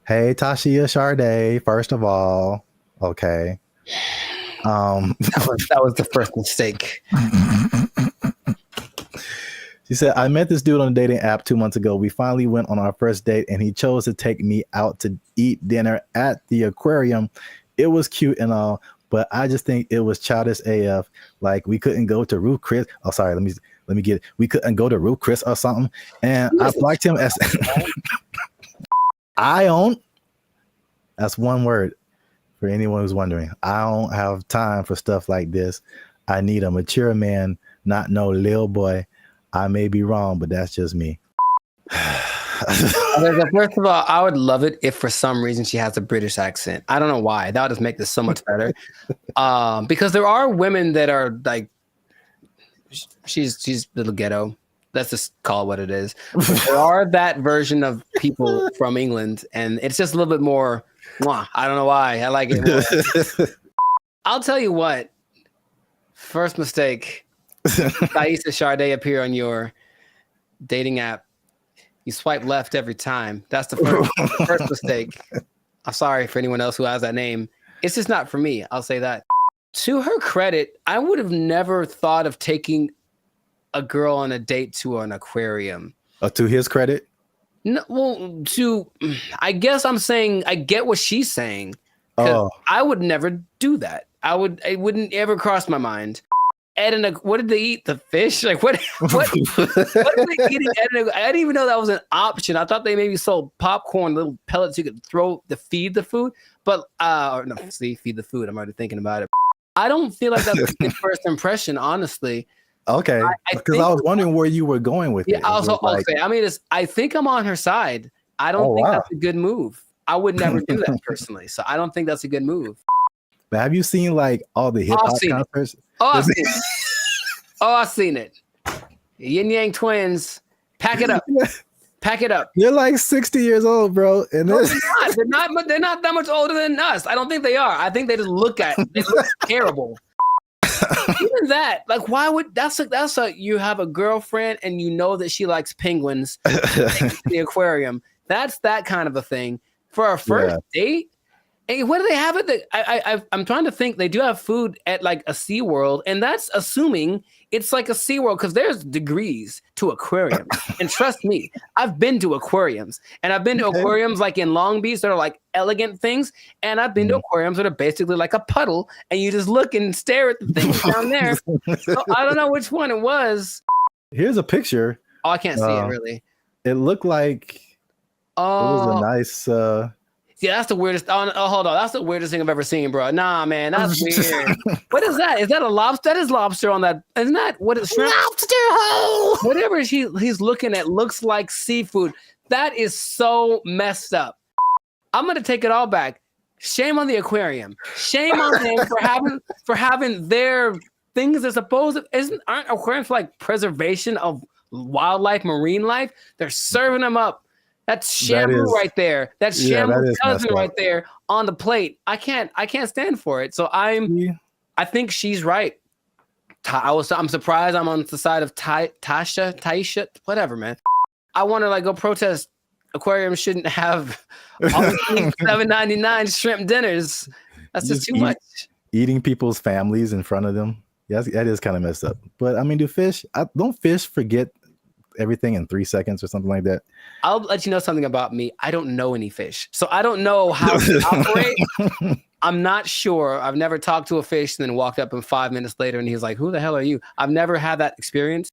Hey, Tashia Sade, first of all. Okay. That was the first mistake. She said, I met this dude on a dating app 2 months ago. We finally went on our first date, and he chose to take me out to eat dinner at the aquarium. It was cute and all, but I just think it was childish AF. Like, we couldn't go to Ruth Chris. Oh, sorry. Let me get it. We couldn't go to Ruth Chris or something. And I blocked him as I don't. That's one word for anyone who's wondering. I don't have time for stuff like this. I need a mature man, not no little boy. I may be wrong, but that's just me. First of all, I would love it if for some reason she has a British accent. I don't know why. That would just make this so much better. Because there are women that are like, she's a little ghetto. Let's just call it what it is. But there are that version of people from England, and it's just a little bit more. I don't know why. I like it more. I'll tell you what. First mistake. Thaisa Sade appear on your dating app. You swipe left every time. That's the first mistake. I'm sorry for anyone else who has that name. It's just not for me. I'll say that. To her credit, I would have never thought of taking a girl on a date to an aquarium. To his credit? No, well, I guess I'm saying I get what she's saying. I would never do that. It wouldn't ever cross my mind. What did they eat? The fish? Like what are they eating? I didn't even know that was an option. I thought they maybe sold popcorn, little pellets you could throw to feed the food. But feed the food. I'm already thinking about it. I don't feel like that's a good first impression, honestly. Okay, because I was wondering where you were going with it. Yeah, also, okay. I mean, I think I'm on her side. I don't think that's a good move. I would never do that personally. So I don't think that's a good move. But have you seen like all the hip hop concerts? I've seen it. I've seen it. Yin Yang Twins, pack it up. Pack it up. They're like 60 years old, bro. And no, they're not that much older than us. I don't think they are. I think they just look terrible. Even that, like, why would that's a you have a girlfriend and you know that she likes penguins in the aquarium. That's that kind of a thing. For our first date. Hey, what do they have at the I'm trying to think. They do have food at like a SeaWorld, and that's assuming it's like a SeaWorld because there's degrees to aquariums. And trust me, I've been to aquariums, and I've been to aquariums like in Long Beach that are like elegant things, and I've been to aquariums that are basically like a puddle, and you just look and stare at the things down there. So I don't know which one it was. Here's a picture. Oh, I can't see it really. It looked like it was a nice yeah, that's the weirdest. Oh, hold on. That's the weirdest thing I've ever seen, bro. Nah, man, that's weird. What is that? Is that a lobster? That is lobster on that. Isn't that what is shrimp? Lobster hole. Whatever he's looking at looks like seafood. That is so messed up. I'm gonna take it all back. Shame on the aquarium. Shame on them for having their things that supposed aren't aquariums for like preservation of wildlife, marine life? They're serving them up. That's Shamu right there. That's Shamu's cousin right there on the plate. I can't stand for it. So I think she's right. I'm surprised I'm on the side of Taisha, whatever, man. I want to like go protest. Aquariums shouldn't have all $7.99 shrimp dinners. That's just too much. Eating people's families in front of them. Yeah, that is kind of messed up. But I mean, don't fish forget everything in 3 seconds or something like that? I'll let you know something about me. I don't know any fish, so I don't know how to operate. I'm not sure. I've never talked to a fish and then walked up and 5 minutes later and he's like, "Who the hell are you?" I've never had that experience.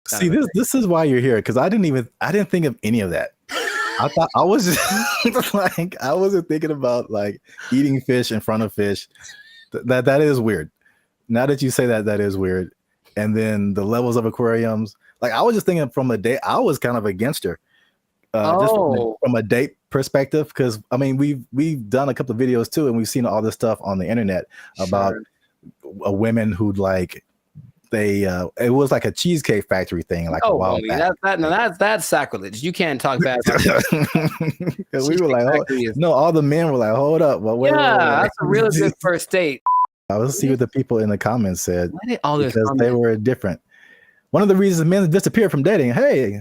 See, this is why you're here, because I didn't think of any of that. I thought I was just like, I wasn't thinking about like eating fish in front of fish. That is weird. Now that you say that, that is weird. And then the levels of aquariums. Like I was just thinking from a date, I was kind of against her, just from a date perspective, because I mean we've done a couple of videos too, and we've seen all this stuff on the internet about women who like it was like a cheesecake factory thing, like a while back. That's sacrilege. You can't talk bad about that. We were like, no, all the men were like, hold up, wait, that's a really good first date. I was see what the people in the comments said because they were different. One of the reasons men disappear from dating. Hey,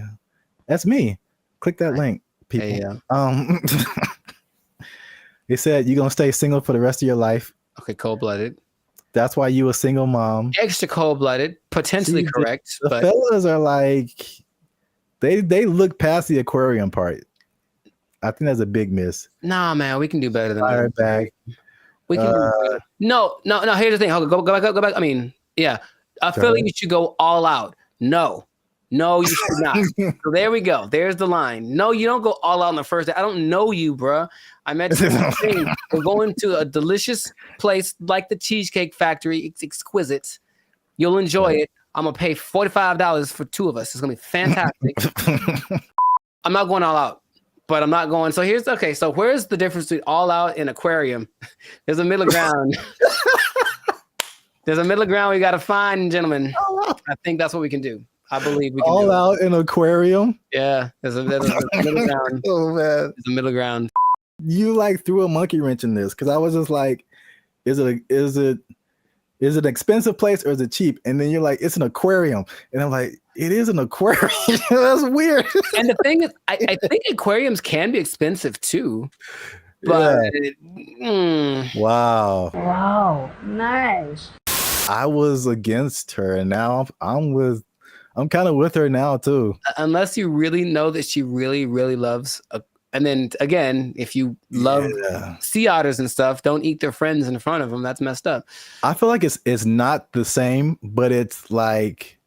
that's me. Click that link, people. Hey, They said you're gonna stay single for the rest of your life. Okay, cold-blooded. That's why you a single mom. Extra cold-blooded, potentially correct. The fellas are like, they look past the aquarium part. I think that's a big miss. Nah, man, we can do better than that. Back. We can. No. Here's the thing. Go back. I mean, yeah. I feel like you should go all out. No, you should not. So there we go. There's the line. No, you don't go all out on the first day. I don't know you, bruh. I met you. We're going to a delicious place like the Cheesecake Factory. It's exquisite. You'll enjoy it. I'm gonna pay $45 for two of us. It's gonna be fantastic. I'm not going all out, but I'm not going. So so where's the difference between all out and aquarium? There's a middle ground. There's a middle ground we got to find, gentlemen. I think that's what we can do. I believe we can all out in aquarium. Yeah, there's a middle ground. Oh man, there's a middle ground. You like threw a monkey wrench in this because I was just like, is it an expensive place or is it cheap? And then you're like, it's an aquarium, and I'm like, it is an aquarium. That's weird. And the thing is, I think aquariums can be expensive too. But Wow, nice. I was against her, and now I'm kind of with her now too. Unless you really know that she really, really loves, and then again, if you love sea otters and stuff, don't eat their friends in front of them. That's messed up. I feel like it's not the same, but it's like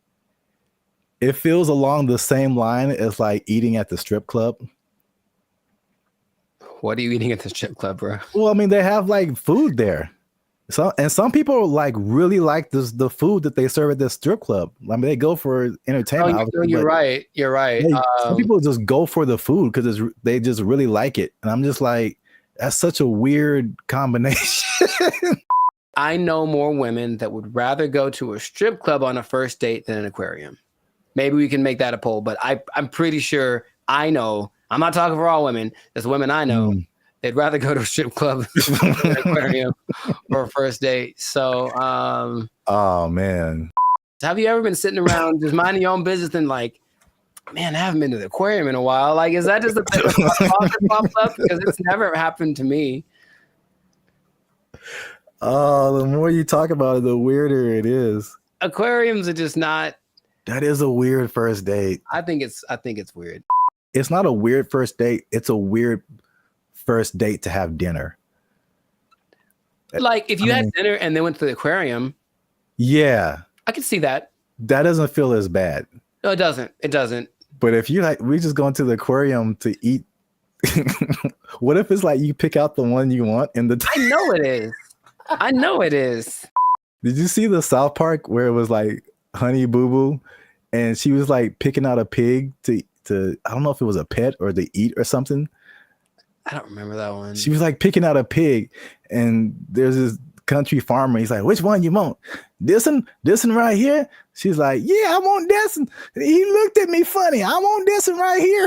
it feels along the same line as like eating at the strip club. What are you eating at the strip club, bro? Well, I mean, they have like food there. Some people like really like the food that they serve at this strip club. I mean, they go for entertainment. You're right. You're right. Some people just go for the food because they just really like it, and I'm just like, that's such a weird combination. I know more women that would rather go to a strip club on a first date than an aquarium. Maybe we can make that a poll, but I'm pretty sure I know. I'm not talking for all women. There's women I know. They'd rather go to a strip club than an aquarium for a first date. So, oh man, have you ever been sitting around just minding your own business and like, man, I haven't been to the aquarium in a while? Like, is that just a thing that pops up? Because it's never happened to me. Oh, the more you talk about it, the weirder it is. Aquariums are just not. That is a weird first date. I think it's weird. It's not a weird first date. It's a weird first date to have dinner. Like if you had dinner and then went to the aquarium. Yeah. I can see that. That doesn't feel as bad. No, it doesn't. It doesn't. But if you like, we just going to the aquarium to eat. What if it's like you pick out the one you want in the I know it is. I know it is. Did you see the South Park where it was like Honey Boo Boo and she was like picking out a pig to I don't know if it was a pet or to eat or something. I don't remember that one. She was like picking out a pig and there's this country farmer. He's like, which one you want? This one right here? She's like, yeah, I want this one. He looked at me funny. I want this one right here.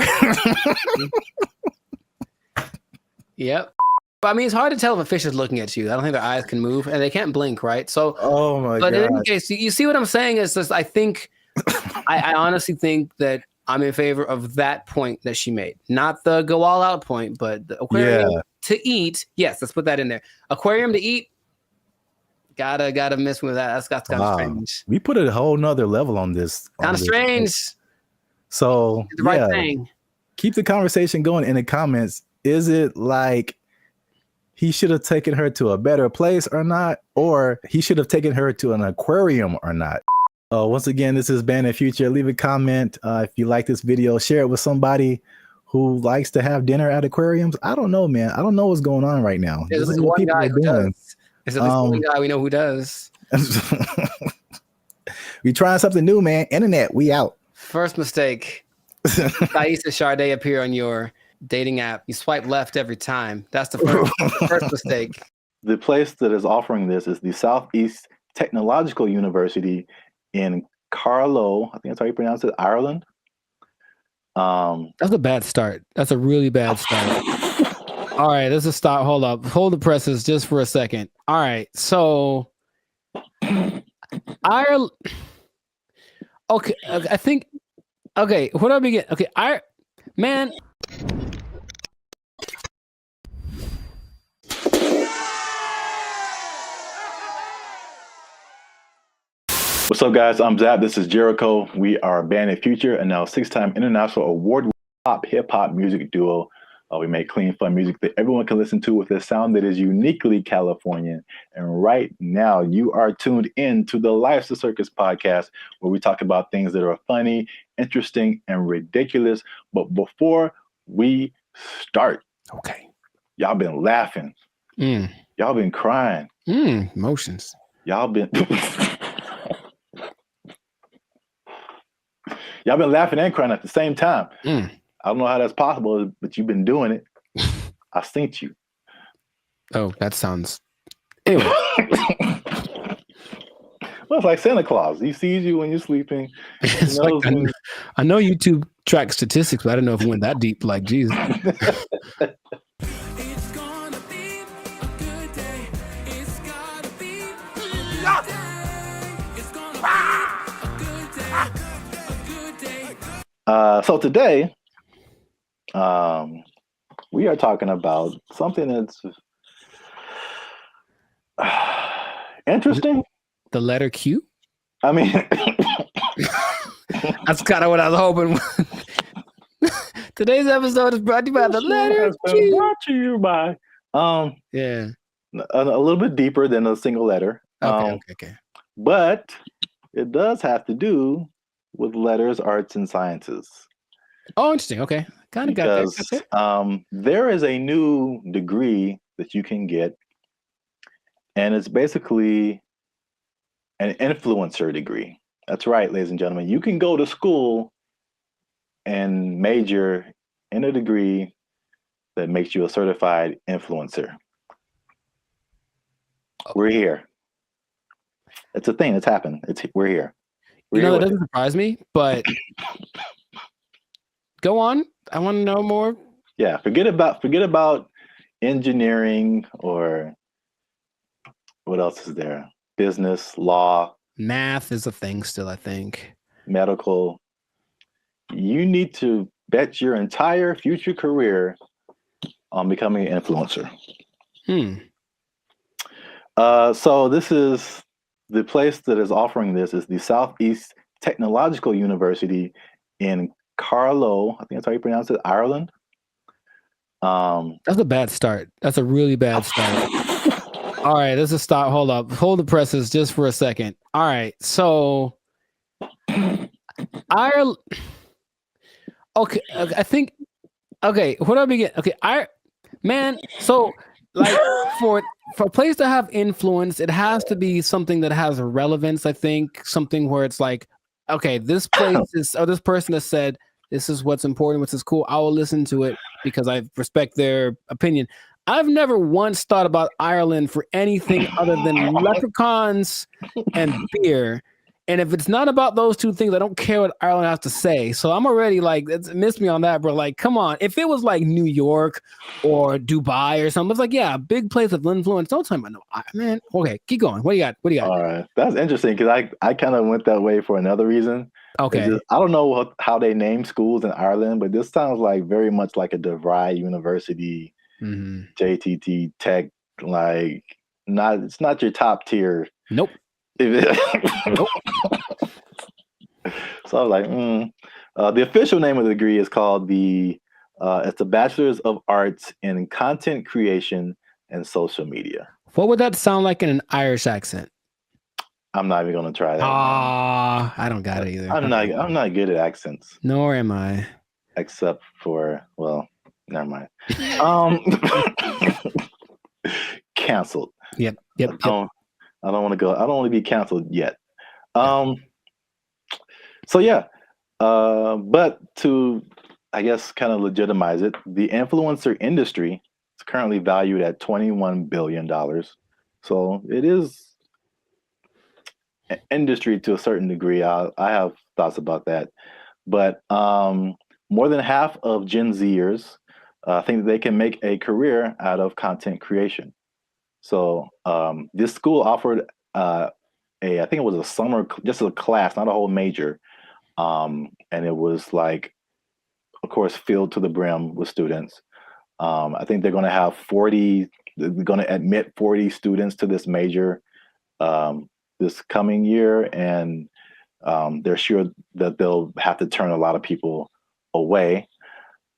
Yep. But I mean, it's hard to tell if a fish is looking at you. I don't think their eyes can move and they can't blink, right? So, oh my God. But in any case, you see what I'm saying is this, I think, I honestly think that I'm in favor of that point that she made. Not the go all out point, but the aquarium to eat. Yes, let's put that in there. Aquarium to eat. Gotta miss with that. That's kind of strange. We put a whole nother level on this. Kind of strange. So the right thing. Keep the conversation going in the comments. Is it like he should have taken her to a better place or not? Or he should have taken her to an aquarium or not? Once again, this is Band of Future. Leave a comment if you like this video. Share it with somebody who likes to have dinner at aquariums. I don't know, man. I don't know what's going on right now. There's this one guy who does. There's one guy we know who does. We trying something new, man. Internet, we out. First mistake. Thais and Sade appear on your dating app. You swipe left every time. That's the first mistake. The place that is offering this is the Southeast Technological University in Carlow. I think that's how you pronounce it, Ireland. That's a bad start. That's a really bad start. All right, let's just stop. Hold up. Hold the presses just for a second. All right, so Ireland. Okay, I think. Okay, where do I begin? Okay, man. What's up, guys? I'm Zap. This is Jericho. We are Band of Future and now 6-time international award pop hip hop music duo. We make clean, fun music that everyone can listen to with a sound that is uniquely Californian. And right now, you are tuned in to the Life's a Circus podcast, where we talk about things that are funny, interesting, and ridiculous. But before we start, okay, y'all been laughing. Y'all been crying. Emotions. Y'all been y'all been laughing and crying at the same time. I don't know how that's possible, but you've been doing it. I synced you. Oh, that sounds. Anyway. Well, it's like Santa Claus. He sees you when you're sleeping. It's like, I know YouTube tracks statistics, but I don't know if it went that deep. Like, geez. So today, we are talking about something that's interesting. The letter Q? I mean, that's kind of what I was hoping. Today's episode is brought to you by the letter Q. Brought to you by, yeah, a little bit deeper than a single letter. Okay. But it does have to do with letters, arts, and sciences. Oh, interesting. Okay. Kind of got that. There is a new degree that you can get And it's basically an influencer degree. That's right, ladies and gentlemen. You can go to school and major in a degree that makes you a certified influencer. We're here. It's a thing that's happened. We're here. You know, that doesn't surprise me, but go on. I want to know more. Yeah, forget about engineering or what else is there? Business, law, math is a thing still, I think. Medical. You need to bet your entire future career on becoming an influencer. So this is the place that is offering this is the Southeast Technological University in Carlow. I think that's how you pronounce it, Ireland. That's a bad start. That's a really bad start. All right, let's just stop. Hold up. Hold the presses just for a second. All right, so Ireland. Okay, I think. Okay, where do I begin? Okay, man. So, like, for a place to have influence, it has to be something that has relevance. I think something where it's like, okay, this place is, or this person has said this is what's important, what's cool. I will listen to it because I respect their opinion. I've never once thought about Ireland for anything other than leprechauns and beer. And if it's not about those two things, I don't care what Ireland has to say. So I'm already like, it's missed me on that, bro. Like, come on. If it was like New York or Dubai or something, it's like, yeah, a big place of influence. Don't tell me, no, man. Okay, keep going. What do you got? What do you got? All right, that's interesting because I kind of went that way for another reason. Okay. I don't know how they name schools in Ireland, but this sounds like very much like a DeVry University, JTT Tech. Like, it's not your top tier. Nope. Nope. So I was like, the official name of the degree is called it's a Bachelor's of Arts in Content Creation and Social Media. What would that sound like in an Irish accent? I'm not even gonna try that. I don't got it either. I'm not good at accents. Nor am I. Except for, well, never mind. Canceled. Yep. I don't want to go. I don't want to be canceled yet. So yeah. But to, I guess, kind of legitimize it, the influencer industry is currently valued at $21 billion. So it is an industry to a certain degree. I have thoughts about that. But more than half of Gen Zers think that they can make a career out of content creation. So this school offered I think it was a summer, just a class, not a whole major. And it was like, of course, filled to the brim with students. I think they're going to have they're going to admit 40 students to this major this coming year. And they're sure that they'll have to turn a lot of people away.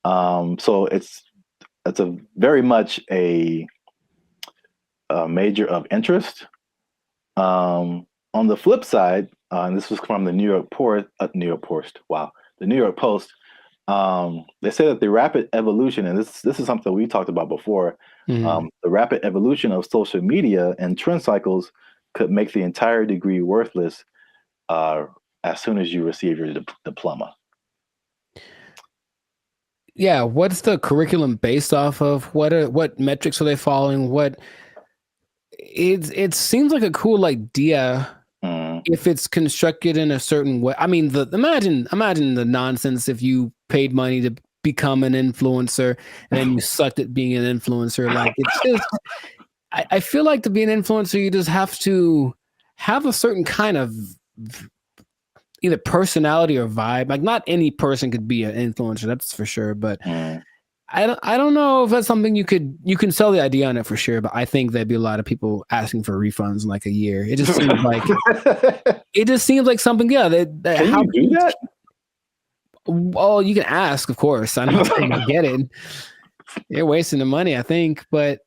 So it's a very much a major of interest. On the flip side, and this was from the New York Post. They say that the rapid evolution, and this is something we talked about before, the rapid evolution of social media and trend cycles could make the entire degree worthless as soon as you receive your diploma. Yeah, what's the curriculum based off of? What metrics are they following? It seems like a cool idea if it's constructed in a certain way. I mean, imagine the nonsense if you paid money to become an influencer and then you sucked at being an influencer. Like, it's just, I feel like to be an influencer, you just have to have a certain kind of either personality or vibe. Like, not any person could be an influencer, that's for sure. But I don't know if that's something you can sell the idea on it for sure. But I think there'd be a lot of people asking for refunds in like a year. It just seems like something. Yeah, can you do that? Well, you can ask, of course. I'm not saying I get it. You're wasting the money, I think, but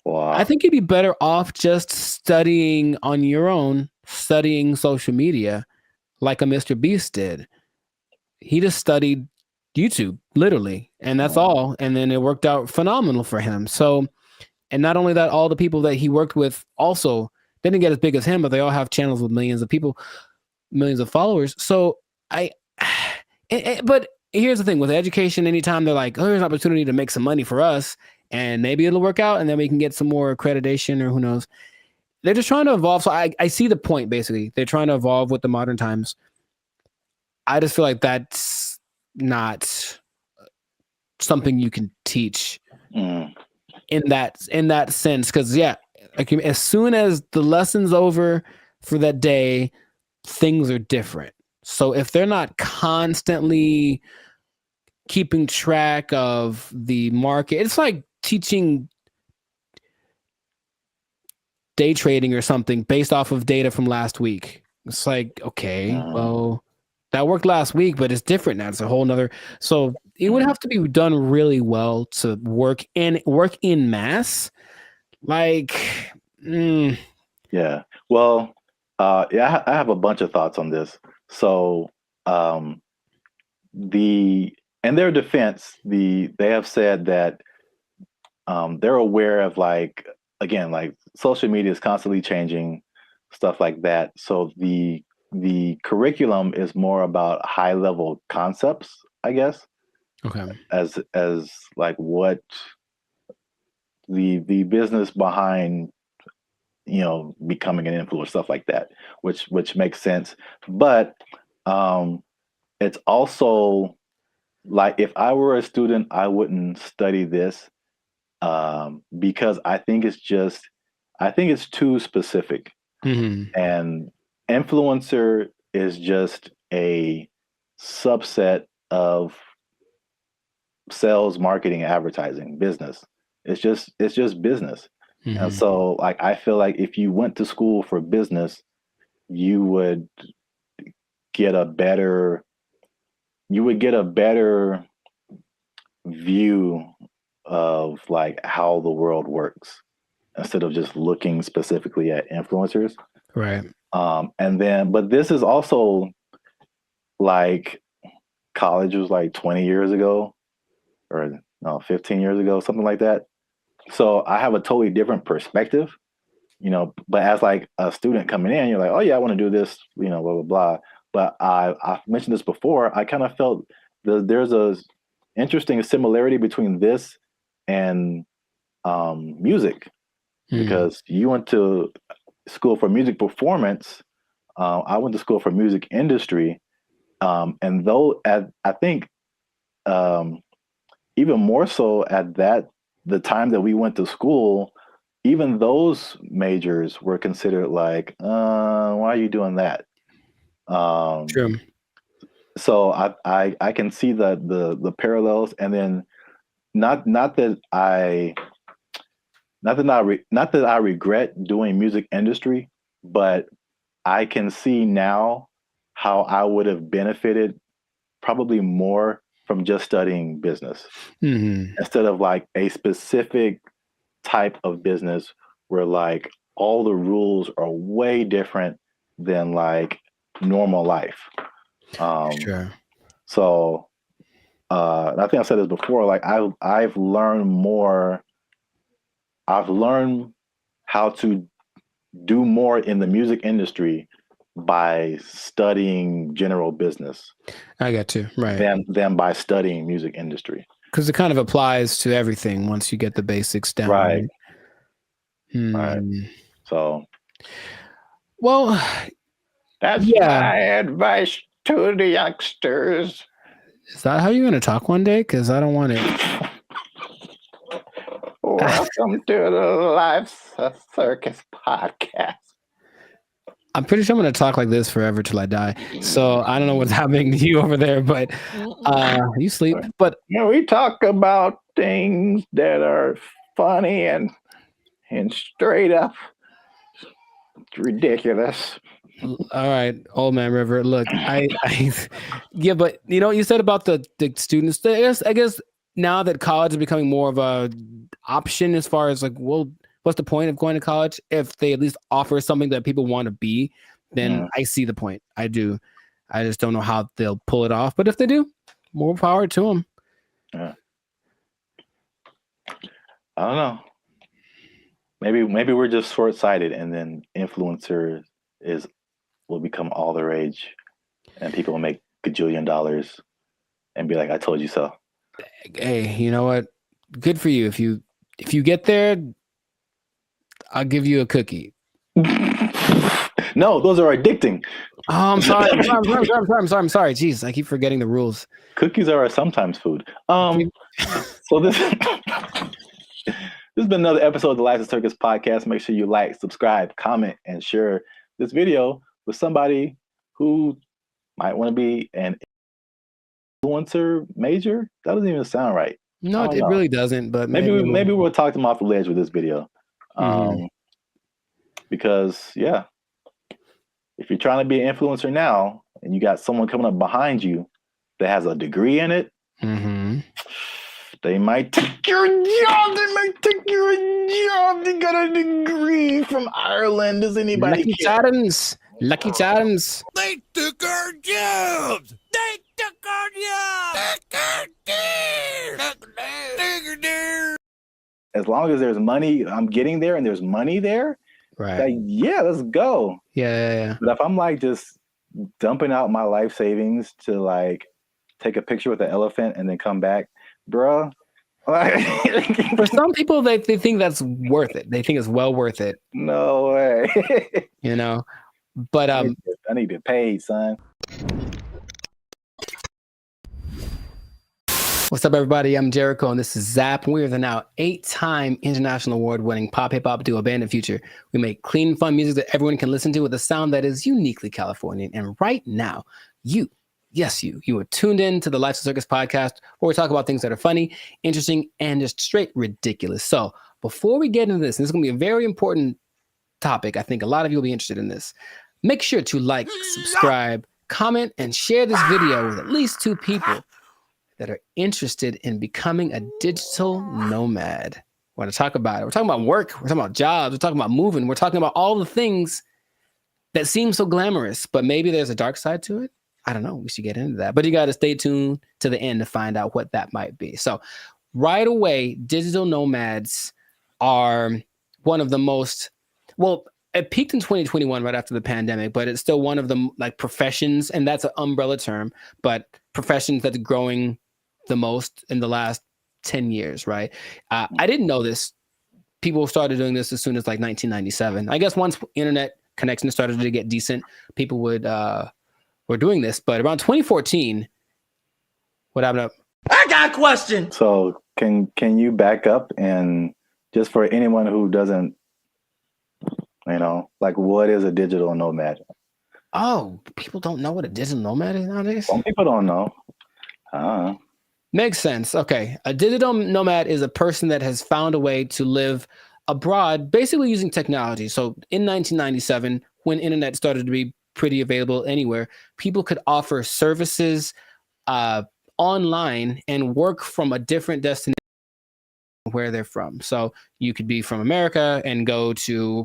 I think you'd be better off just studying on your own, studying social media, like a Mr. Beast did. He just studied YouTube, literally, and that's all. And then it worked out phenomenal for him. So And not only that, all the people that he worked with also didn't get as big as him, but they all have channels with millions of people, millions of followers. So but here's the thing with education, anytime they're like, oh, here's an opportunity to make some money for us and maybe it'll work out and then we can get some more accreditation or who knows. They're just trying to evolve. So I see the point, basically. They're trying to evolve with the modern times. I just feel like that's not something you can teach in that sense. Because, yeah, like as soon as the lesson's over for that day, things are different. So if they're not constantly keeping track of the market, it's like teaching day trading or something based off of data from last week. It's like, okay, well, that worked last week, but it's different now. It's a whole nother. So it would have to be done really well to work in mass. Like, yeah. Well, yeah, I have a bunch of thoughts on this. So, in their defense, they have said that they're aware of like social media is constantly changing, stuff like that. So the curriculum is more about high level concepts, I guess. Okay. As like what the business behind becoming an influencer, stuff like that, which makes sense. But it's also like if I were a student, I wouldn't study this because I think it's too specific. And influencer is just a subset of sales, marketing, advertising, business. It's just business. And so like I feel like if you went to school for business, you would get a better view of like how the world works instead of just looking specifically at influencers. Right. But this is also like college was like 20 years ago or no, 15 years ago, something like that. So I have a totally different perspective, but as like a student coming in, you're like, oh yeah, I want to do this, blah, blah, blah. But I've mentioned this before. I kind of felt there's a interesting similarity between this and music, because you went to school for music performance. I went to school for music industry. And though I think even more so at the time that we went to school, even those majors were considered like, why are you doing that? True. So I can see the parallels, and then not that I regret doing music industry, but I can see now how I would have benefited probably more from just studying business instead of like a specific type of business where like all the rules are way different than like normal life. Sure. So I think I've said this before, like I've learned how to do more in the music industry by studying general business. I got you. Right. Than by studying music industry. Because it kind of applies to everything once you get the basics down. Right. Right. So. Well, that's my advice to the youngsters. Is that how you're going to talk one day? Because I don't want it. Welcome to the Life Circus podcast. I'm pretty sure I'm going to talk like this forever till I die. So I don't know what's happening to you over there, but you sleep. But we talk about things that are funny and straight up ridiculous. All right, old man River. Look, yeah, but you know what you said about the students. I guess now that college is becoming more of a option as far as like, well, what's the point of going to college if they at least offer something that people want to be? Then I see the point. I do. I just don't know how they'll pull it off. But if they do, more power to them. Yeah. I don't know. Maybe we're just short sighted, and then influencer will become all the rage, and people will make gajillion dollars and be like, "I told you so." Hey, you know what? Good for you. If you get there, I'll give you a cookie. No, those are addicting. Oh, I'm sorry. I'm sorry. Jeez, I keep forgetting the rules. Cookies are sometimes food. So this has been another episode of the Life of Circus podcast. Make sure you like, subscribe, comment, and share this video with somebody who might want to be an influencer major. That doesn't even sound right. No, it really doesn't. But maybe we'll talk them off the ledge with this video. Because if you're trying to be an influencer now and you got someone coming up behind you that has a degree in it, they might take your job. They might take your job. They got a degree from Ireland. Does anybody Lucky care? Charms. Lucky Charms. They took our jobs. They took our jobs. As long as there's money, I'm getting there and there's money there. Right. Like, yeah, let's go. Yeah. But if I'm like just dumping out my life savings to like take a picture with an elephant and then come back, bruh. For some people, they think that's worth it. They think it's well worth it. No way. You know, but I need to pay, son. What's up, everybody? I'm Jericho, and this is Zap. We are the now 8-time international award-winning pop hip hop duo Band of Future. We make clean, fun music that everyone can listen to with a sound that is uniquely Californian. And right now, you are tuned in to the Life of Circus podcast, where we talk about things that are funny, interesting, and just straight ridiculous. So before we get into this, and this is going to be a very important topic. I think a lot of you will be interested in this. Make sure to like, subscribe, comment, and share this video with at least 2 people that are interested in becoming a digital nomad. We're going to talk about it. We're talking about work. We're talking about jobs. We're talking about moving. We're talking about all the things that seem so glamorous, but maybe there's a dark side to it. I don't know. We should get into that. But you got to stay tuned to the end to find out what that might be. So right away, digital nomads are one of the most, well, it peaked in 2021 right after the pandemic, but it's still one of the like professions, and that's an umbrella term, but professions that's growing the most in the last 10 years, right? I didn't know this. People started doing this as soon as like 1997. I guess once internet connection started to get decent, people were doing this. But around 2014, what happened? I got a question. So can you back up and just for anyone who doesn't, like what is a digital nomad? Oh, people don't know what a digital nomad is nowadays? Some people don't know. Makes sense. Okay. A digital nomad is a person that has found a way to live abroad, basically using technology. So in 1997, when internet started to be pretty available anywhere, people could offer services online and work from a different destination where they're from. So you could be from America and go to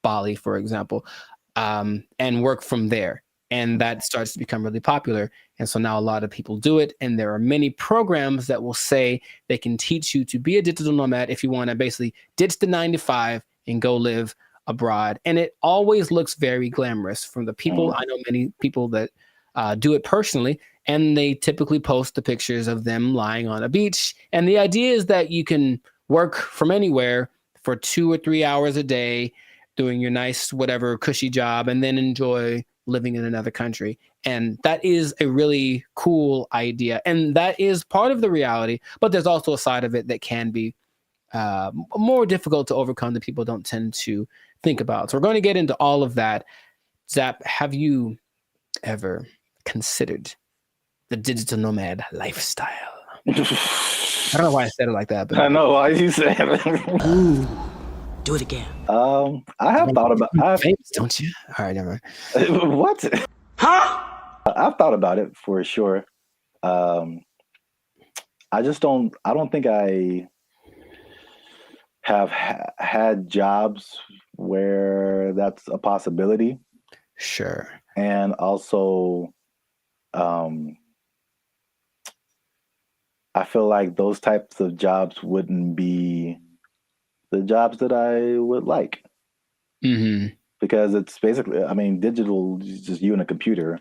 Bali, for example, and work from there. And that starts to become really popular. And so now a lot of people do it. And there are many programs that will say they can teach you to be a digital nomad if you want to basically ditch the 9-to-5 and go live abroad. And it always looks very glamorous from the people. I know many people that do it personally, and they typically post the pictures of them lying on a beach. And the idea is that you can work from anywhere for 2 or 3 hours a day, doing your nice, whatever cushy job, and then enjoy living in another country. And that is a really cool idea. And that is part of the reality, but there's also a side of it that can be more difficult to overcome that people don't tend to think about. So we're going to get into all of that. Zap, have you ever considered the digital nomad lifestyle? I don't know why I said it like that, but I know why you said it. Ooh, do it again. I have thought about famous, don't you? All right, never mind. What? Huh? I've thought about it for sure. I don't think I have had jobs where that's a possibility. Sure. And also, I feel like those types of jobs wouldn't be the jobs that I would like. Mm-hmm. Because it's basically, I mean, digital is just you and a computer.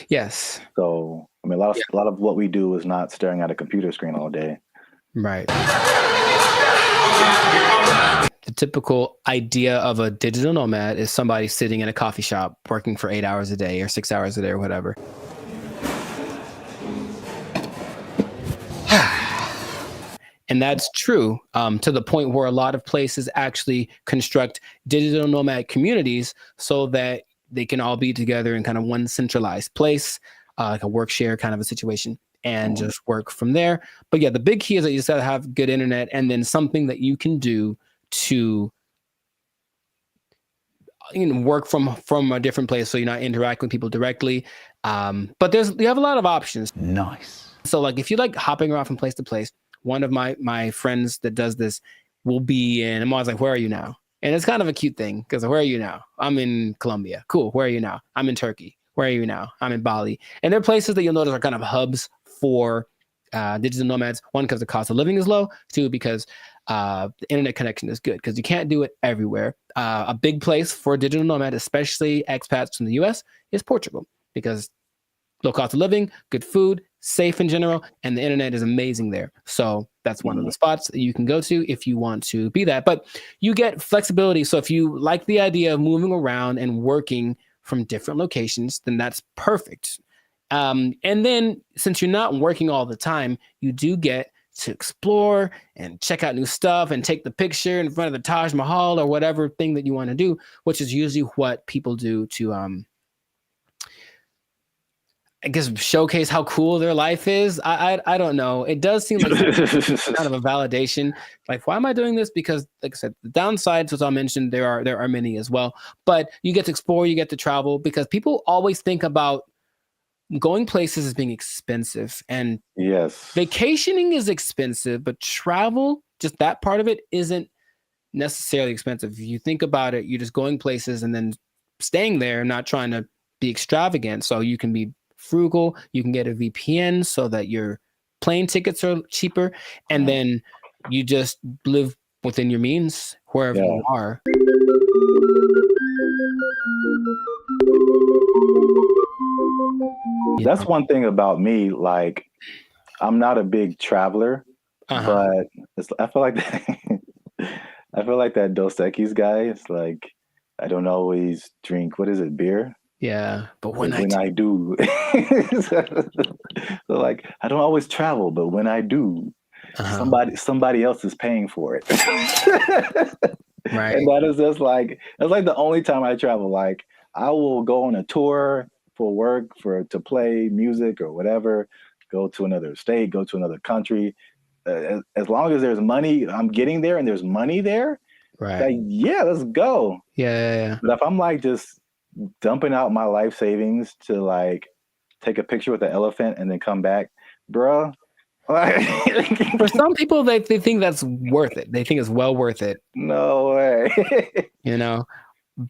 Yes. So, I mean, a lot of what we do is not staring at a computer screen all day. Right. The typical idea of a digital nomad is somebody sitting in a coffee shop working for 8 hours a day or 6 hours a day or whatever. And that's true to the point where a lot of places actually construct digital nomad communities so that they can all be together in kind of one centralized place, like a work share kind of a situation, and just work from there. But yeah, the big key is that you just got to have good internet and then something that you can do to work from a different place so you're not interacting with people directly. But you have a lot of options. Nice. So like if you like hopping around from place to place, one of my friends that does this will be in, I'm always like, where are you now? And it's kind of a cute thing because where are you now? I'm in Colombia. Cool. Where are you now? I'm in Turkey. Where are you now? I'm in Bali. And there are places that you'll notice are kind of hubs for digital nomads. One, because the cost of living is low. Two, because the internet connection is good because you can't do it everywhere. A big place for a digital nomad, especially expats from the US, is Portugal because low cost of living, good food, safe in general, and the internet is amazing there. So that's one of the spots that you can go to if you want to be that. But you get flexibility. So if you like the idea of moving around and working from different locations, then that's perfect. And then since you're not working all the time, you do get to explore and check out new stuff and take the picture in front of the Taj Mahal or whatever thing that you want to do, which is usually what people do to I guess showcase how cool their life is. I don't know. It does seem like kind of a validation. Like, why am I doing this? Because, like I said, the downsides, as I mentioned, there are many as well. But you get to explore, you get to travel, because people always think about going places as being expensive. And yes, vacationing is expensive, but travel, just that part of it, isn't necessarily expensive. If you think about it, you're just going places and then staying there, not trying to be extravagant. So you can be frugal, you can get a VPN so that your plane tickets are cheaper, and then you just live within your means wherever you are. That's one thing about me. Like, I'm not a big traveler, but I feel like I feel like that Dos Equis guy. It's like I don't always drink. What is it? Beer. Yeah, but when I do, so like I don't always travel, but when I do, somebody else is paying for it. Right. And that is just like that's like the only time I travel. Like I will go on a tour for work, to play music or whatever, go to another state, go to another country. As long as there's money, I'm getting there and there's money there. Right. Like, yeah, let's go. Yeah. But if I'm like just dumping out my life savings to like take a picture with the elephant and then come back, bruh. For some people, they think that's worth it. They think it's well worth it. No way.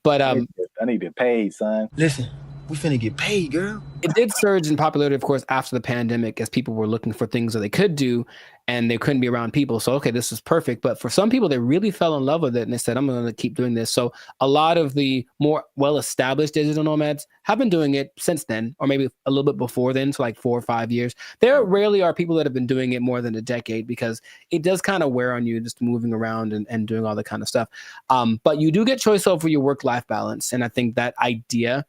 But I need to pay, son. Listen, we finna get paid, girl. It did surge in popularity, of course, after the pandemic, as people were looking for things that they could do and they couldn't be around people. So, okay, this is perfect. But for some people, they really fell in love with it and they said, I'm going to keep doing this. So a lot of the more well-established digital nomads have been doing it since then, or maybe a little bit before then, so like 4 or 5 years. There rarely are people that have been doing it more than a decade because it does kind of wear on you just moving around and doing all that kind of stuff. But you do get choice over your work-life balance. And I think that idea,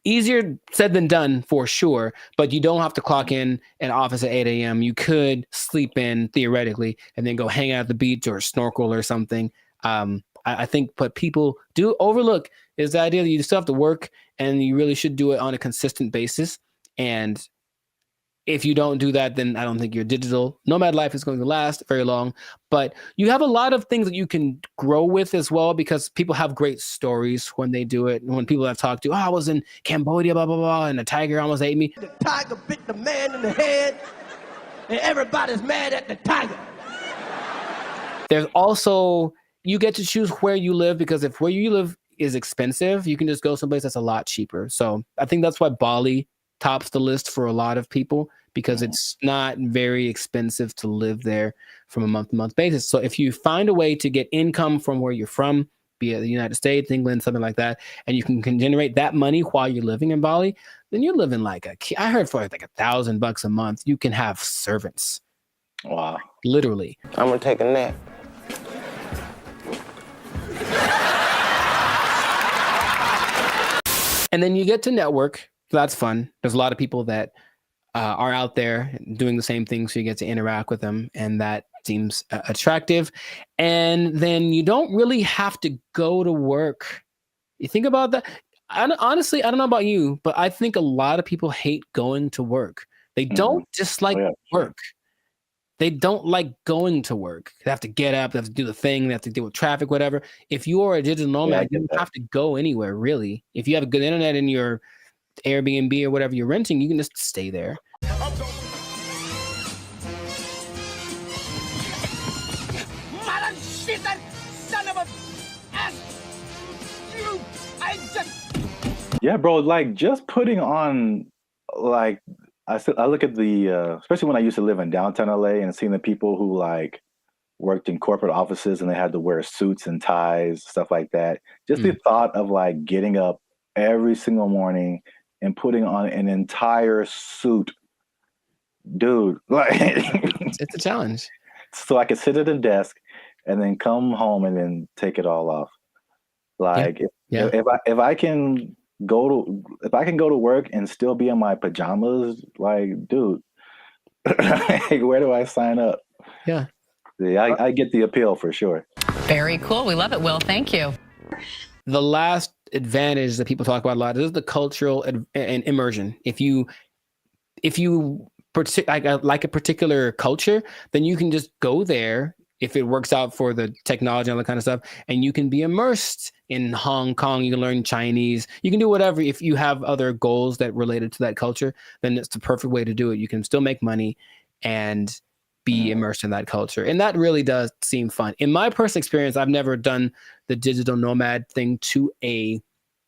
easier said than done for sure, but you don't have to clock in an office at 8 a.m. You could sleep in theoretically and then go hang out at the beach or snorkel or something. I think what people do overlook is the idea that you still have to work and you really should do it on a consistent basis. And if you don't do that, then I don't think your digital nomad life is going to last very long. But you have a lot of things that you can grow with as well, because people have great stories when they do it. And when people I've talked to, I was in Cambodia, blah, blah, blah, and the tiger almost ate me. The tiger bit the man in the head, and everybody's mad at the tiger. There's also, you get to choose where you live, because if where you live is expensive, you can just go someplace that's a lot cheaper. So I think that's why Bali tops the list for a lot of people because it's not very expensive to live there from a month-to-month basis. So if you find a way to get income from where you're from, be it the United States, England, something like that, and you can generate that money while you're living in Bali, then you're living like I heard for like $1,000 a month, you can have servants. Wow. Literally. I'm gonna take a nap. And then you get to network. So that's fun. There's a lot of people that are out there doing the same thing, so you get to interact with them, and that seems attractive. And then you don't really have to go to work. You think about that. Honestly, I don't know about you, but I think a lot of people hate going to work. They don't dislike work. They don't like going to work. They have to get up, they have to do the thing, they have to deal with traffic, whatever. If you are a digital nomad, you don't have to go anywhere, really. If you have a good internet in your Airbnb or whatever you're renting, you can just stay there. Yeah, bro, like just putting on, like, I look at the, especially when I used to live in downtown LA and seeing the people who like worked in corporate offices and they had to wear suits and ties, stuff like that. Just the thought of like getting up every single morning and putting on an entire suit, dude, like it's a challenge. So I could sit at a desk and then come home and then take it all off. Like if I can go to work and still be in my pajamas, like, dude, where do I sign up? Yeah, I get the appeal for sure. Very cool. We love it, Will. Thank you. The last advantage that people talk about a lot is the cultural and immersion. If you like a particular culture, then you can just go there if it works out for the technology and all that kind of stuff, and you can be immersed in Hong Kong. You can learn Chinese. You can do whatever. If you have other goals that related to that culture, then it's the perfect way to do it. You can still make money and be immersed in that culture. And that really does seem fun. In my personal experience, I've never done the digital nomad thing to an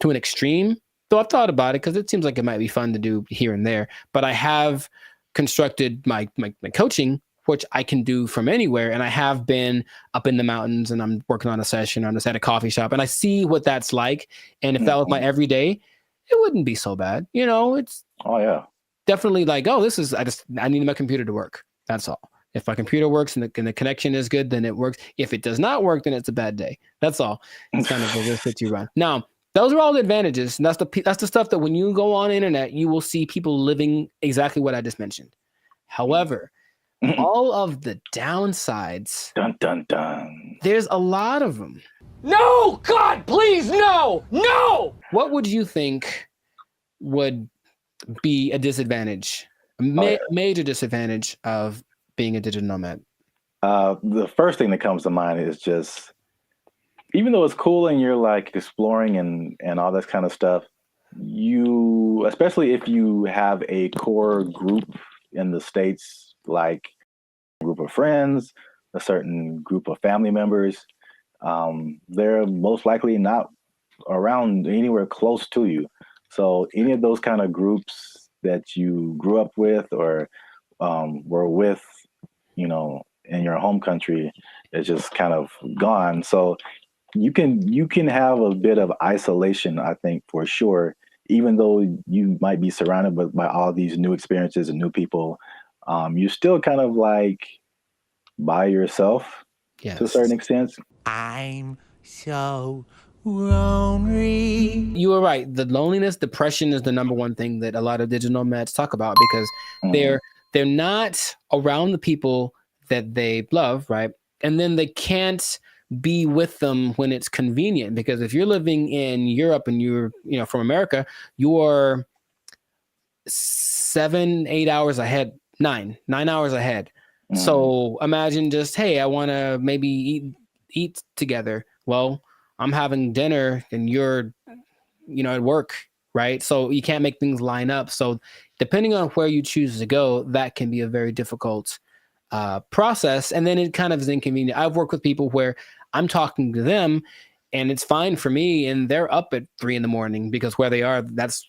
extreme, though I've thought about it because it seems like it might be fun to do here and there. But I have constructed my coaching, which I can do from anywhere. And I have been up in the mountains and I'm working on a session. I'm just at a coffee shop and I see what that's like. And if that was my everyday, it wouldn't be so bad. You know, it's definitely like, oh, I need my computer to work. That's all. If my computer works and the connection is good, then it works. If it does not work, then it's a bad day. That's all. It's kind of the risk that you run. Now, those are all the advantages. And that's the stuff that when you go on the internet, you will see people living exactly what I just mentioned. However, all of the downsides, dun dun dun, there's a lot of them. No, God, please, no. What would you think would be a disadvantage, major disadvantage of being a digital nomad? The first thing that comes to mind is just, even though it's cool and you're like exploring and all this kind of stuff, you, especially if you have a core group in the States, like a group of friends, a certain group of family members, they're most likely not around anywhere close to you. So any of those kind of groups that you grew up with or were with, you know, in your home country is just kind of gone. So you can have a bit of isolation, I think, for sure, even though you might be surrounded by all these new experiences and new people. You're still kind of like by yourself to a certain extent. I'm so lonely. You were right. The loneliness, depression is the number one thing that a lot of digital nomads talk about because they're not around the people that they love, right? And then they can't be with them when it's convenient, because if you're living in Europe and you're, from America, you're 7-8 hours ahead, 9 hours ahead. So imagine just, hey, I want to maybe eat together. Well, I'm having dinner and you're, at work, right? So you can't make things line up. So depending on where you choose to go, that can be a very difficult process. And then it kind of is inconvenient. I've worked with people where I'm talking to them and it's fine for me, and they're up at 3 a.m. because where they are, that's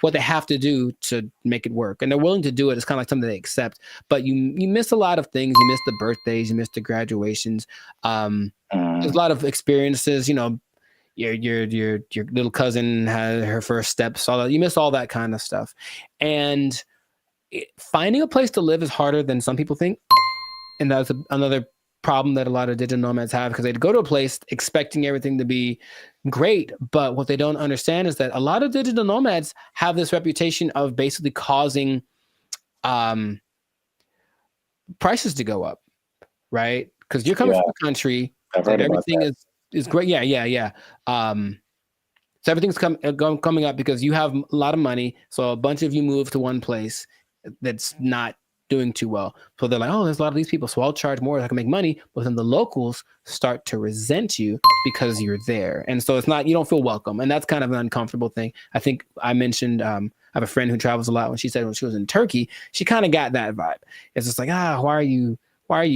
what they have to do to make it work, and they're willing to do it. It's kind of like something they accept. But you miss a lot of things. You miss the birthdays. You miss the graduations. There's a lot of experiences. You know, your little cousin had her first steps. All that. You miss all that kind of stuff. And finding a place to live is harder than some people think, and that's another problem that a lot of digital nomads have, because they go to a place expecting everything to be great, but what they don't understand is that a lot of digital nomads have this reputation of basically causing prices to go up, right? Because you're coming from a country that everything is great. Yeah. So everything's coming up because you have a lot of money. So a bunch of you move to one place that's not doing too well. So they're like, oh, there's a lot of these people, so I'll charge more, I can make money. But then the locals start to resent you because you're there. And so it's not, you don't feel welcome. And that's kind of an uncomfortable thing. I think I mentioned, I have a friend who travels a lot. When she said when she was in Turkey, she kind of got that vibe. It's just like, why are you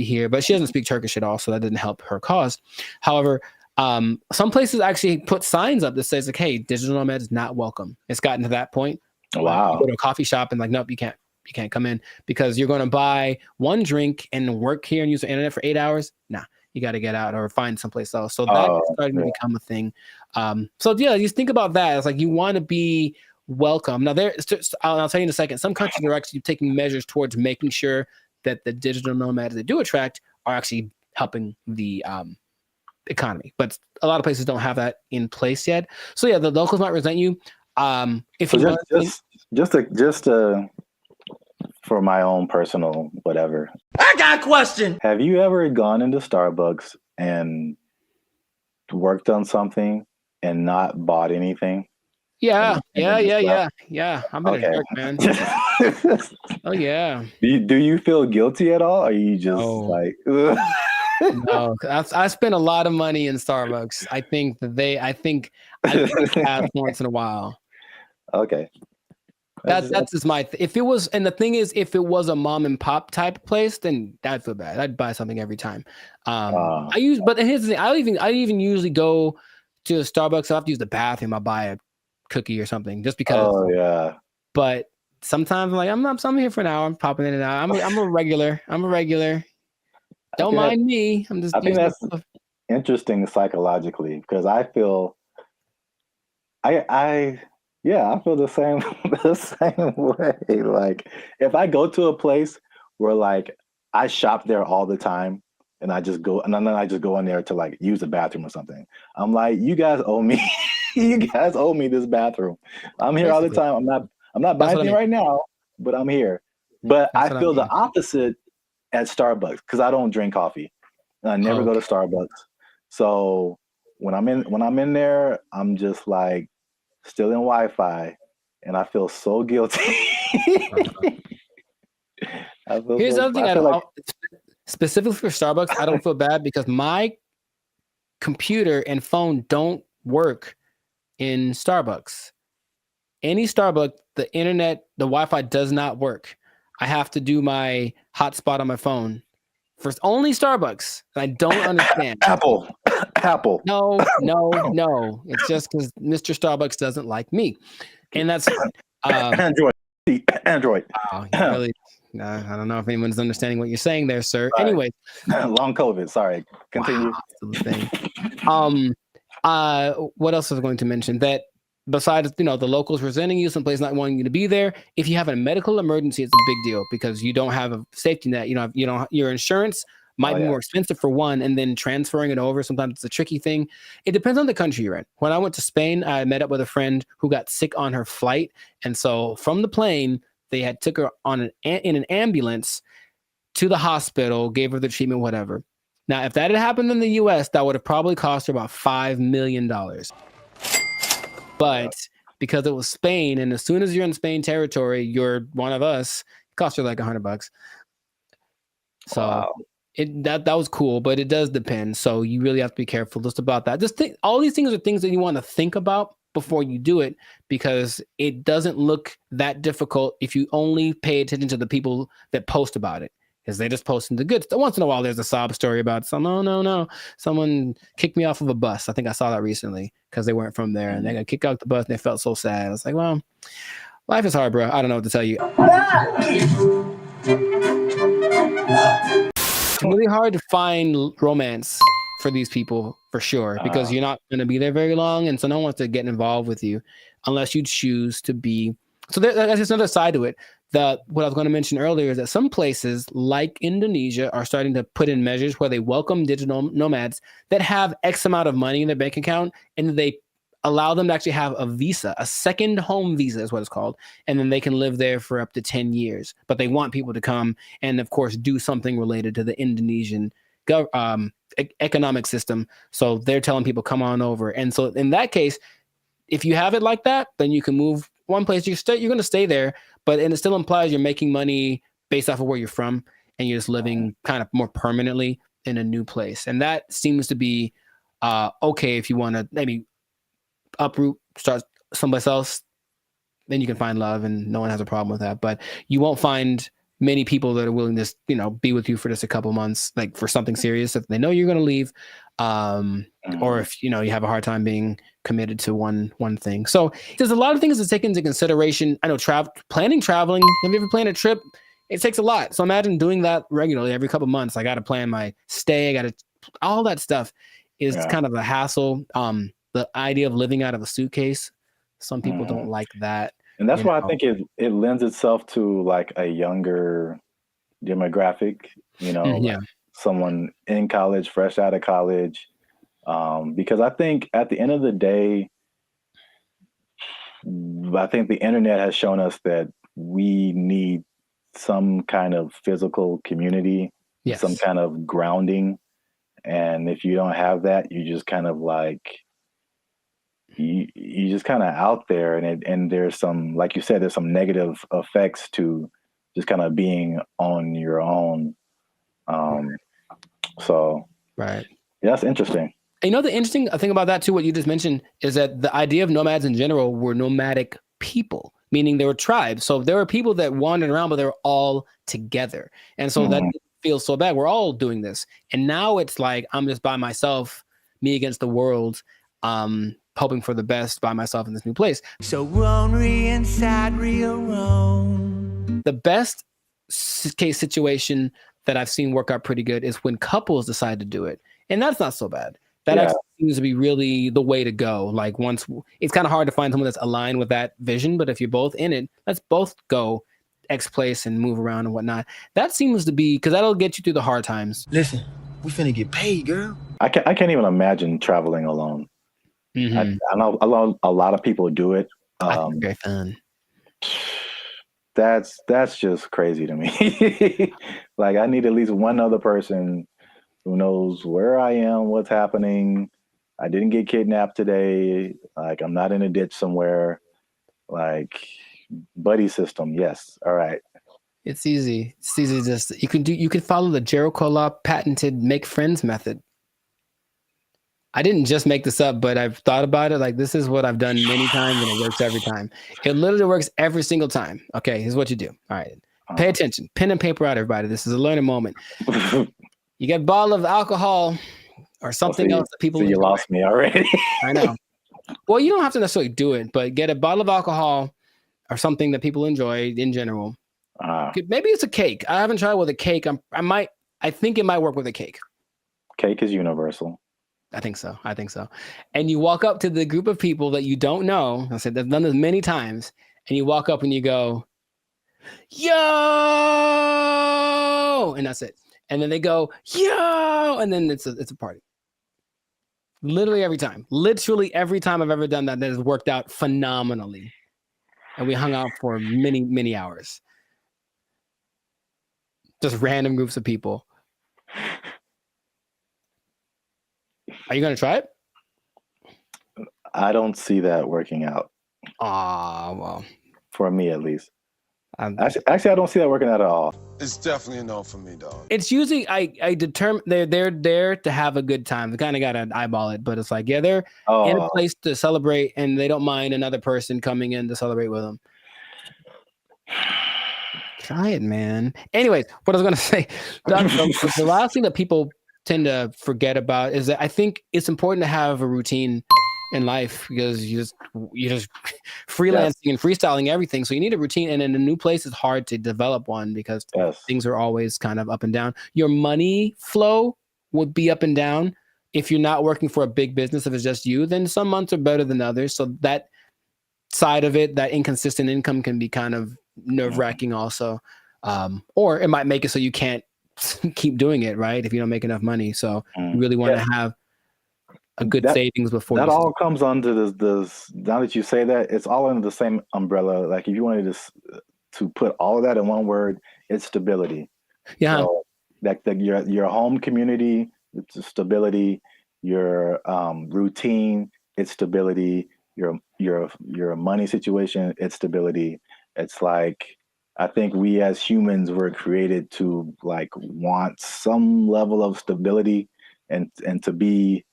here? But she doesn't speak Turkish at all, so that didn't help her cause. However, some places actually put signs up that says like, hey, digital nomad is not welcome. It's gotten to that point. Wow. You go to a coffee shop and like, nope, you can't come in because you're going to buy one drink and work here and use the internet for 8 hours. Nah, you got to get out or find someplace else. So that's starting to become a thing. So yeah, you think about that. It's like you want to be welcome. Now I'll tell you in a second, some countries are actually taking measures towards making sure that the digital nomads they do attract are actually helping the economy. But a lot of places don't have that in place yet. So yeah, the locals might resent you. If you just for my own personal whatever. I got a question. Have you ever gone into Starbucks and worked on something and not bought anything? Yeah. I'm been a jerk, man. Oh yeah. Do you feel guilty at all? Or are you just like ugh? No, I spent a lot of money in Starbucks. I think that once in a while. Okay. That's just my if it was, and the thing is, if it was a mom and pop type place, then I'd feel bad. I'd buy something every time. But here's the thing, I even usually go to a Starbucks. I have to use the bathroom. I buy a cookie or something just because. Oh yeah. But sometimes I'm like, I'm here for an hour. I'm popping in and out. I'm a regular. Don't mind me. I'm just. I think that's interesting psychologically because I feel. I feel the same way. Like if I go to a place where like I shop there all the time and I just go and then I just go in there to like use the bathroom or something. I'm like, you guys owe me. You guys owe me this bathroom. I'm here all the time. I'm not buying anything right now, but I'm here. But I feel the opposite at Starbucks because I don't drink coffee. And I never go to Starbucks. So when I'm in there, I'm just like still in Wi-Fi, and I feel so guilty. Here's the other thing. Specifically for Starbucks, I don't feel bad because my computer and phone don't work in Starbucks. Any Starbucks, the internet, the Wi-Fi does not work. I have to do my hotspot on my phone. For only Starbucks. I don't understand. Apple. No. It's just because Mr. Starbucks doesn't like me. And that's Android. Oh, really, I don't know if anyone's understanding what you're saying there, sir. Right. Anyway. Long COVID. Sorry. Continue. Wow, that's the thing. What else was I going to mention? That besides, the locals resenting you, someplace not wanting you to be there, if you have a medical emergency, it's a big deal because you don't have a safety net. Your insurance might be more expensive for one, and then transferring it over, sometimes it's a tricky thing. It depends on the country you're in. When I went to Spain, I met up with a friend who got sick on her flight. And so from the plane, they took her in an ambulance to the hospital, gave her the treatment, whatever. Now, if that had happened in the US, that would have probably cost her about $5 million. But because it was Spain, and as soon as you're in Spain territory, you're one of us, it cost her like $100. So that was cool, but it does depend. So you really have to be careful just about that. All these things are things that you want to think about before you do it, because it doesn't look that difficult if you only pay attention to the people that post about it. Because they just posting the good stuff. Once in a while, there's a sob story about no. Someone kicked me off of a bus. I think I saw that recently because they weren't from there, and they got kicked out the bus, and they felt so sad. I was like, well, Life is hard, bro. I don't know what to tell you. It's really hard to find romance for these people, for sure, because you're not going to be there very long, and so no one wants to get involved with you unless you choose to be. So that's just another side to it. What I was going to mention earlier is that some places like Indonesia are starting to put in measures where they welcome digital nomads that have X amount of money in their bank account, and they allow them to actually have a visa, a second home visa is what it's called. And then they can live there for up to 10 years. But they want people to come and, of course, do something related to the Indonesian economic system. So they're telling people, come on over. And so in that case, if you have it like that, then you can move one place. You're going to stay there, but and it still implies you're making money based off of where you're from, and you're just living kind of more permanently in a new place. And that seems to be okay if you want to maybe uproot, start someplace else, then you can find love, and no one has a problem with that. But you won't find many people that are willing to, be with you for just a couple months, like for something serious that they know you're going to leave, or if you have a hard time being committed to one thing. So there's a lot of things to take into consideration. I know traveling. Have you ever planned a trip? It takes a lot. So imagine doing that regularly every couple months. I got to plan my stay. All that stuff is kind of a hassle. The idea of living out of a suitcase, some people don't like that. And that's why I think it lends itself to like a younger demographic, like someone in college, fresh out of college. Because I think at the end of the day, I think the internet has shown us that we need some kind of physical community, some kind of grounding. And if you don't have that, you just kind of like, you just kind of out there, and there's some, like you said, there's some negative effects to just kind of being on your own. So that's interesting. And the interesting thing about that too, what you just mentioned, is that the idea of nomads in general were nomadic people, meaning they were tribes. So there were people that wandered around, but they were all together, and so that feels so bad. We're all doing this, and now it's like I'm just by myself, me against the world. Hoping for the best by myself in this new place. So lonely inside, real wrong. The best case situation that I've seen work out pretty good is when couples decide to do it. And that's not so bad. That actually seems to be really the way to go. Like it's kind of hard to find someone that's aligned with that vision, but if you're both in it, let's both go X place and move around and whatnot. That seems to be, because that'll get you through the hard times. Listen, we finna get paid, girl. I can't even imagine traveling alone. I know a lot of people do it. Very fun. That's just crazy to me. Like I need at least one other person who knows where I am, what's happening. I didn't get kidnapped today. Like I'm not in a ditch somewhere. Like buddy system. Yes. All right. It's easy. It's easy. You can follow the Jericho Law patented make friends method. I didn't just make this up, but I've thought about it. Like this is what I've done many times, and it works every time. It literally works every single time. Okay, here's what you do. All right, pay attention. Pen and paper out, everybody. This is a learning moment. You get a bottle of alcohol or something else that people. So you lost me already. I know. Well, you don't have to necessarily do it, but get a bottle of alcohol or something that people enjoy in general. Maybe it's a cake. I haven't tried with a cake. I think it might work with a cake. Cake is universal. I think so. And you walk up to the group of people that you don't know. I said, I've done this many times. And you walk up and you go, yo, and that's it. And then they go, yo, and then it's a party. Literally every time I've ever done that has worked out phenomenally. And we hung out for many, many hours. Just random groups of people. Are you going to try it? I don't see that working out. Well. For me, at least. Actually, I don't see that working out at all. It's definitely a no for me, dog. It's usually, I determine they're there to have a good time. They kind of got to eyeball it, but it's like, they're in a place to celebrate, and they don't mind another person coming in to celebrate with them. Try it, man. Anyways, what I was going to say, the last thing that people tend to forget about is that I think it's important to have a routine in life because you're just freelancing and freestyling everything. So you need a routine. And in a new place, it's hard to develop one because things are always kind of up and down. Your money flow would be up and down. If you're not working for a big business, if it's just you, then some months are better than others. So that side of it, that inconsistent income can be kind of nerve-wracking also. Or it might make it so you can't keep doing it, right? If you don't make enough money. So you really want to have a good savings before that you all comes under this. Now that you say that, it's all under the same umbrella. Like if you wanted to put all of that in one word, it's stability. Yeah. So your home community, it's stability. Your routine, it's stability. Your money situation, it's stability. It's like I think we as humans were created to like want some level of stability and to be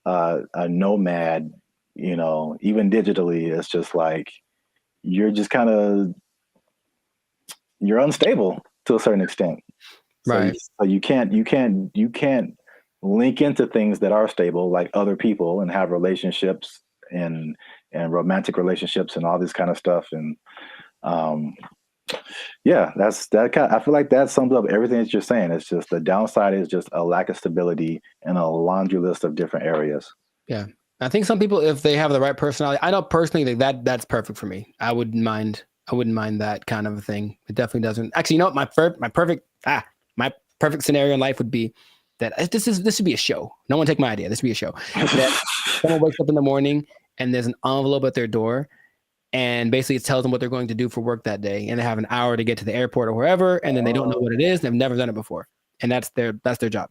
a nomad, you know, even digitally. It's just like you're just kind of you're unstable to a certain extent. Right. So you can't link into things that are stable like other people and have relationships and romantic relationships and all this kind of stuff. And yeah, I feel like that sums up everything that you're saying. It's just the downside is just a lack of stability and a laundry list of different areas. Yeah. I think some people, if they have the right personality, I know personally that's perfect for me. I wouldn't mind that kind of a thing. It definitely doesn't. Actually, you know what? My perfect scenario in life would be that this should be a show. No one take my idea. This would be a show. That someone wakes up in the morning and there's an envelope at their door, and basically it tells them what they're going to do for work that day, and they have an hour to get to the airport or wherever, and then they don't know what it is. They've never done it before, and that's their job.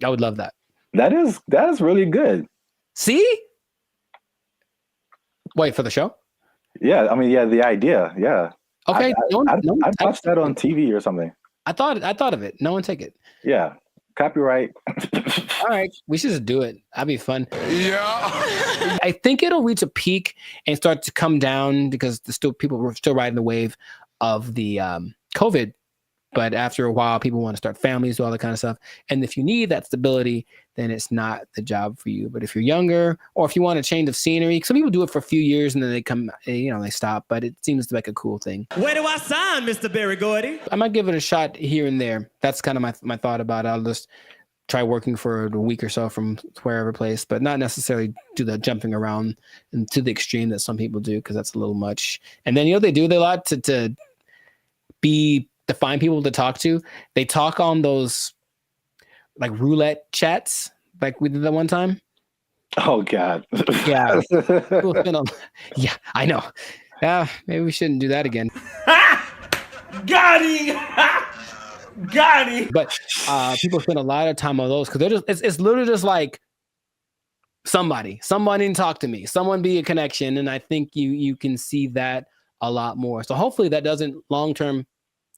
I would love that. That is really good. See? Wait for the show? Yeah, I mean, yeah, the idea, yeah. Okay, I'd watch that on TV or something. I thought of it. No one take it. Yeah, copyright. All right, we should just do it. That'd be fun. Yeah. I think it'll reach a peak and start to come down because people were still riding the wave of the COVID. But after a while, people want to start families, do all that kind of stuff. And if you need that stability, then it's not the job for you. But if you're younger, or if you want a change of scenery, some people do it for a few years and then they stop. But it seems like a cool thing. Where do I sign, Mr. Berry Gordy? I might give it a shot here and there. That's kind of my thought about it. I'll just try working for a week or so from wherever place, but not necessarily do the jumping around and to the extreme that some people do, because that's a little much. And then, they do a lot to find people to talk to. They talk on those like roulette chats, like we did that one time. Oh God. Yeah. Yeah, I know. Yeah, maybe we shouldn't do that again. Got him! Got him! But people spend a lot of time on those because it's literally just like somebody to talk to me, someone be a connection. And I think you can see that a lot more. So hopefully that doesn't long-term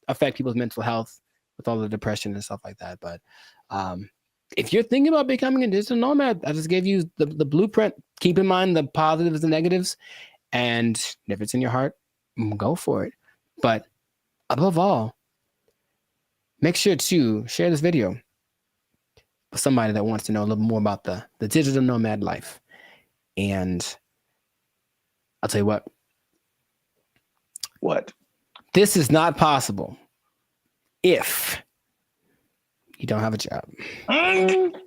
affect people's mental health with all the depression and stuff like that. But if you're thinking about becoming a digital nomad, I just gave you the blueprint. Keep in mind the positives and negatives, and if it's in your heart, go for it. But above all, make sure to share this video with somebody that wants to know a little more about the digital nomad life. And I'll tell you what. This is not possible if you don't have a job.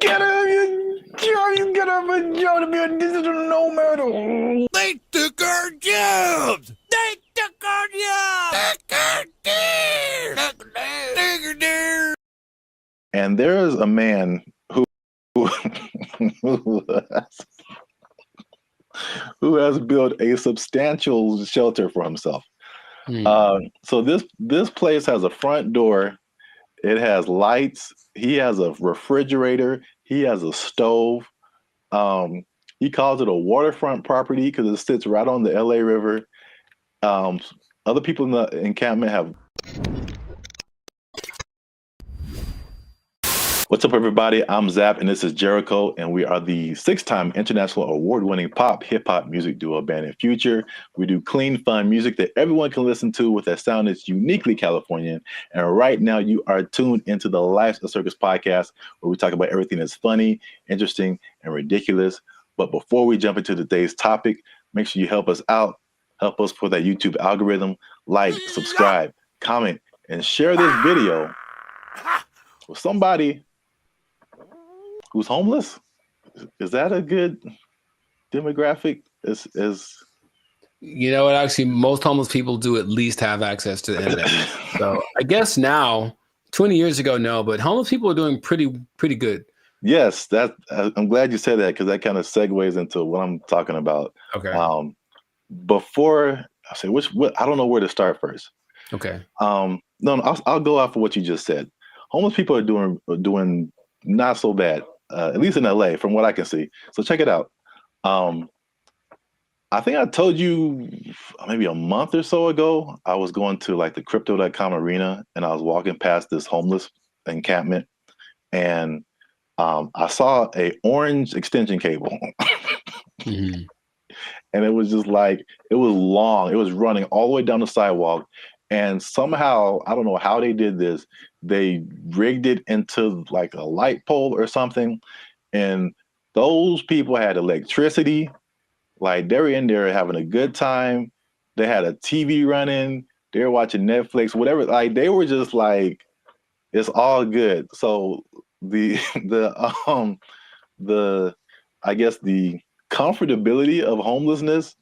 Get a job to be a digital nomad. They took our jobs. They took our jobs. And there is a man who has built a substantial shelter for himself. So this place has a front door. It has lights. He has a refrigerator. He has a stove. He calls it a waterfront property because it sits right on the LA River. Other people in the encampment have. What's up, everybody? I'm Zap, and this is Jericho, and we are the 6-time international award-winning pop hip-hop music duo Band in Future. We do clean, fun music that everyone can listen to with a sound that's uniquely Californian. And right now, you are tuned into the Life's a Circus podcast, where we talk about everything that's funny, interesting, and ridiculous. But before we jump into today's topic, make sure you help us out. Help us for that YouTube algorithm. Like, subscribe, comment, and share this video with somebody who's homeless. Is that a good demographic? You know what? Actually, most homeless people do at least have access to the internet. So I guess now, 20 years ago, no, but homeless people are doing pretty good. Yes, I'm glad you said that because that kind of segues into what I'm talking about. Okay. Before I say I don't know where to start first. Okay. No, I'll go off of what you just said. Homeless people are doing not so bad, at least in LA, from what I can see. So check it out. I think I told you maybe a month or so ago, I was going to like the crypto.com arena and I was walking past this homeless encampment and I saw a orange extension cable. Mm-hmm. And it was just like, it was long. It was running all the way down the sidewalk. And somehow, I don't know how they did this. They rigged it into like a light pole or something. And those people had electricity. Like they were in there having a good time. They had a TV running. They were watching Netflix, whatever. Like they were just like, it's all good. So the I guess the comfortability of homelessness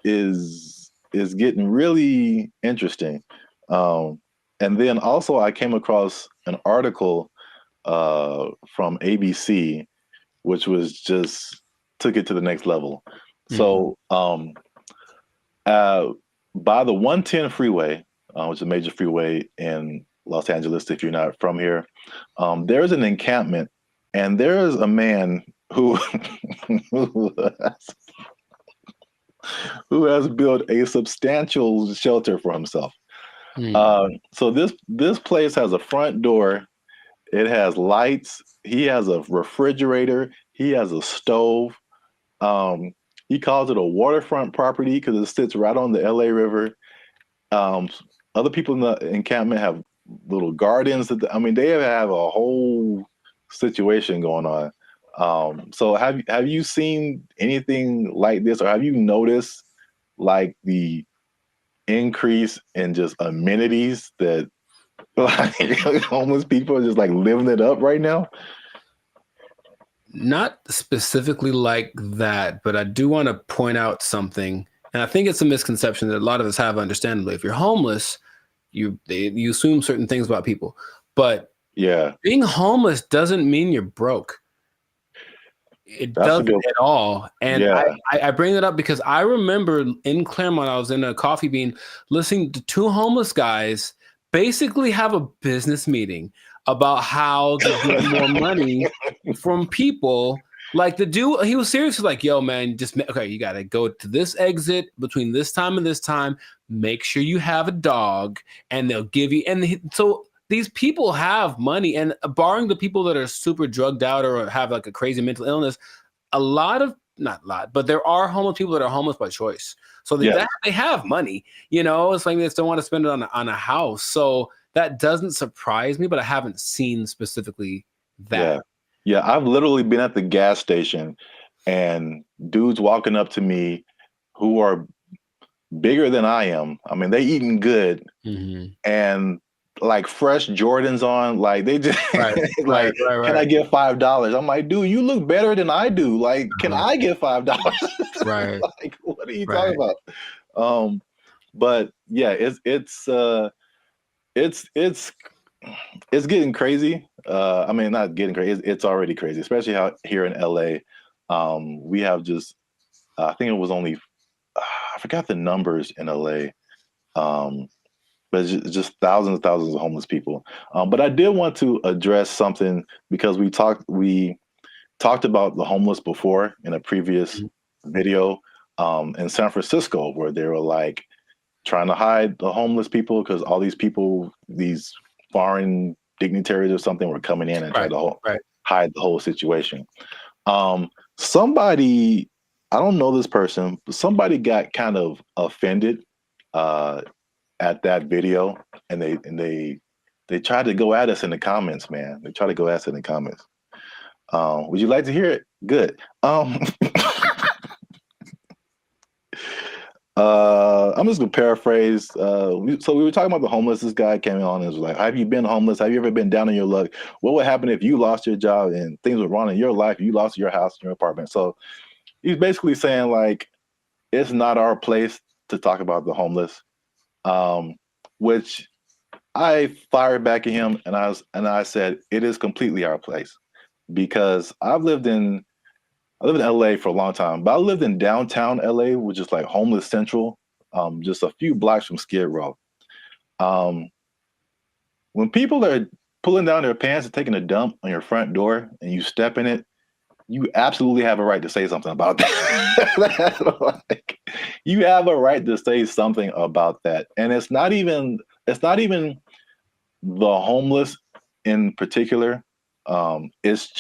is getting really interesting. And then also I came across an article from ABC, which was just took it to the next level. So by the 110 freeway, which is a major freeway in Los Angeles, if you're not from here, there's an encampment, and there's a man who has built a substantial shelter for himself. So this place has a front door. It has lights. He has a refrigerator. He has a stove. He calls it a waterfront property because it sits right on the LA River. Other people in the encampment have little gardens. They have a whole situation going on. So have you seen anything like this, or have you noticed like the increase in just amenities that like homeless people are just like living it up right now? Not specifically like that, but I do want to point out something. And I think it's a misconception that a lot of us have, understandably. If you're homeless, you assume certain things about people. But yeah, being homeless doesn't mean you're broke. It doesn't at all. And I bring that up because I remember in Claremont, I was in a Coffee Bean listening to two homeless guys basically have a business meeting about how to get more money from people. Like the dude, he was seriously like, yo, man, you got to go to this exit between this time and this time. Make sure you have a dog and they'll give you. So these people have money, and barring the people that are super drugged out or have like a crazy mental illness, not a lot, but there are homeless people that are homeless by choice. So they have money, it's like they just don't want to spend it on a house. So that doesn't surprise me, but I haven't seen specifically that. Yeah, I've literally been at the gas station and dudes walking up to me who are bigger than I am. They eating good and like fresh Jordans on, like they just right. Can I get $5? I'm like, dude, you look better than I do. Like, can I get $5? Right. Like, what are you talking about? But yeah, it's getting crazy. Not getting crazy. It's already crazy, especially how here in LA, we have just, I think it was only, I forgot the numbers in LA, but it's just thousands and thousands of homeless people. But I did want to address something because we talked about the homeless before in a previous video in San Francisco, where they were like trying to hide the homeless people because all these people, these foreign dignitaries or something, were coming in and trying to hide the whole situation. Somebody, I don't know this person, but somebody got kind of offended at that video, and they tried to go at us in the comments, man. They tried to go at us in the comments. Would you like to hear it? Good. I'm just gonna paraphrase. So we were talking about the homeless. This guy came on and was like, "Have you been homeless? Have you ever been down on your luck? What would happen if you lost your job and things were wrong in your life? You lost your house, your apartment." So he's basically saying like, it's not our place to talk about the homeless, which I fired back at him, and I said it is completely our place, because I lived in LA for a long time, but I lived in downtown LA, which is like homeless central, just a few blocks from Skid Row. When people are pulling down their pants and taking a dump on your front door and you step in it, you absolutely have a right to say something about that. Like, you have a right to say something about that. And it's not even the homeless in particular. It's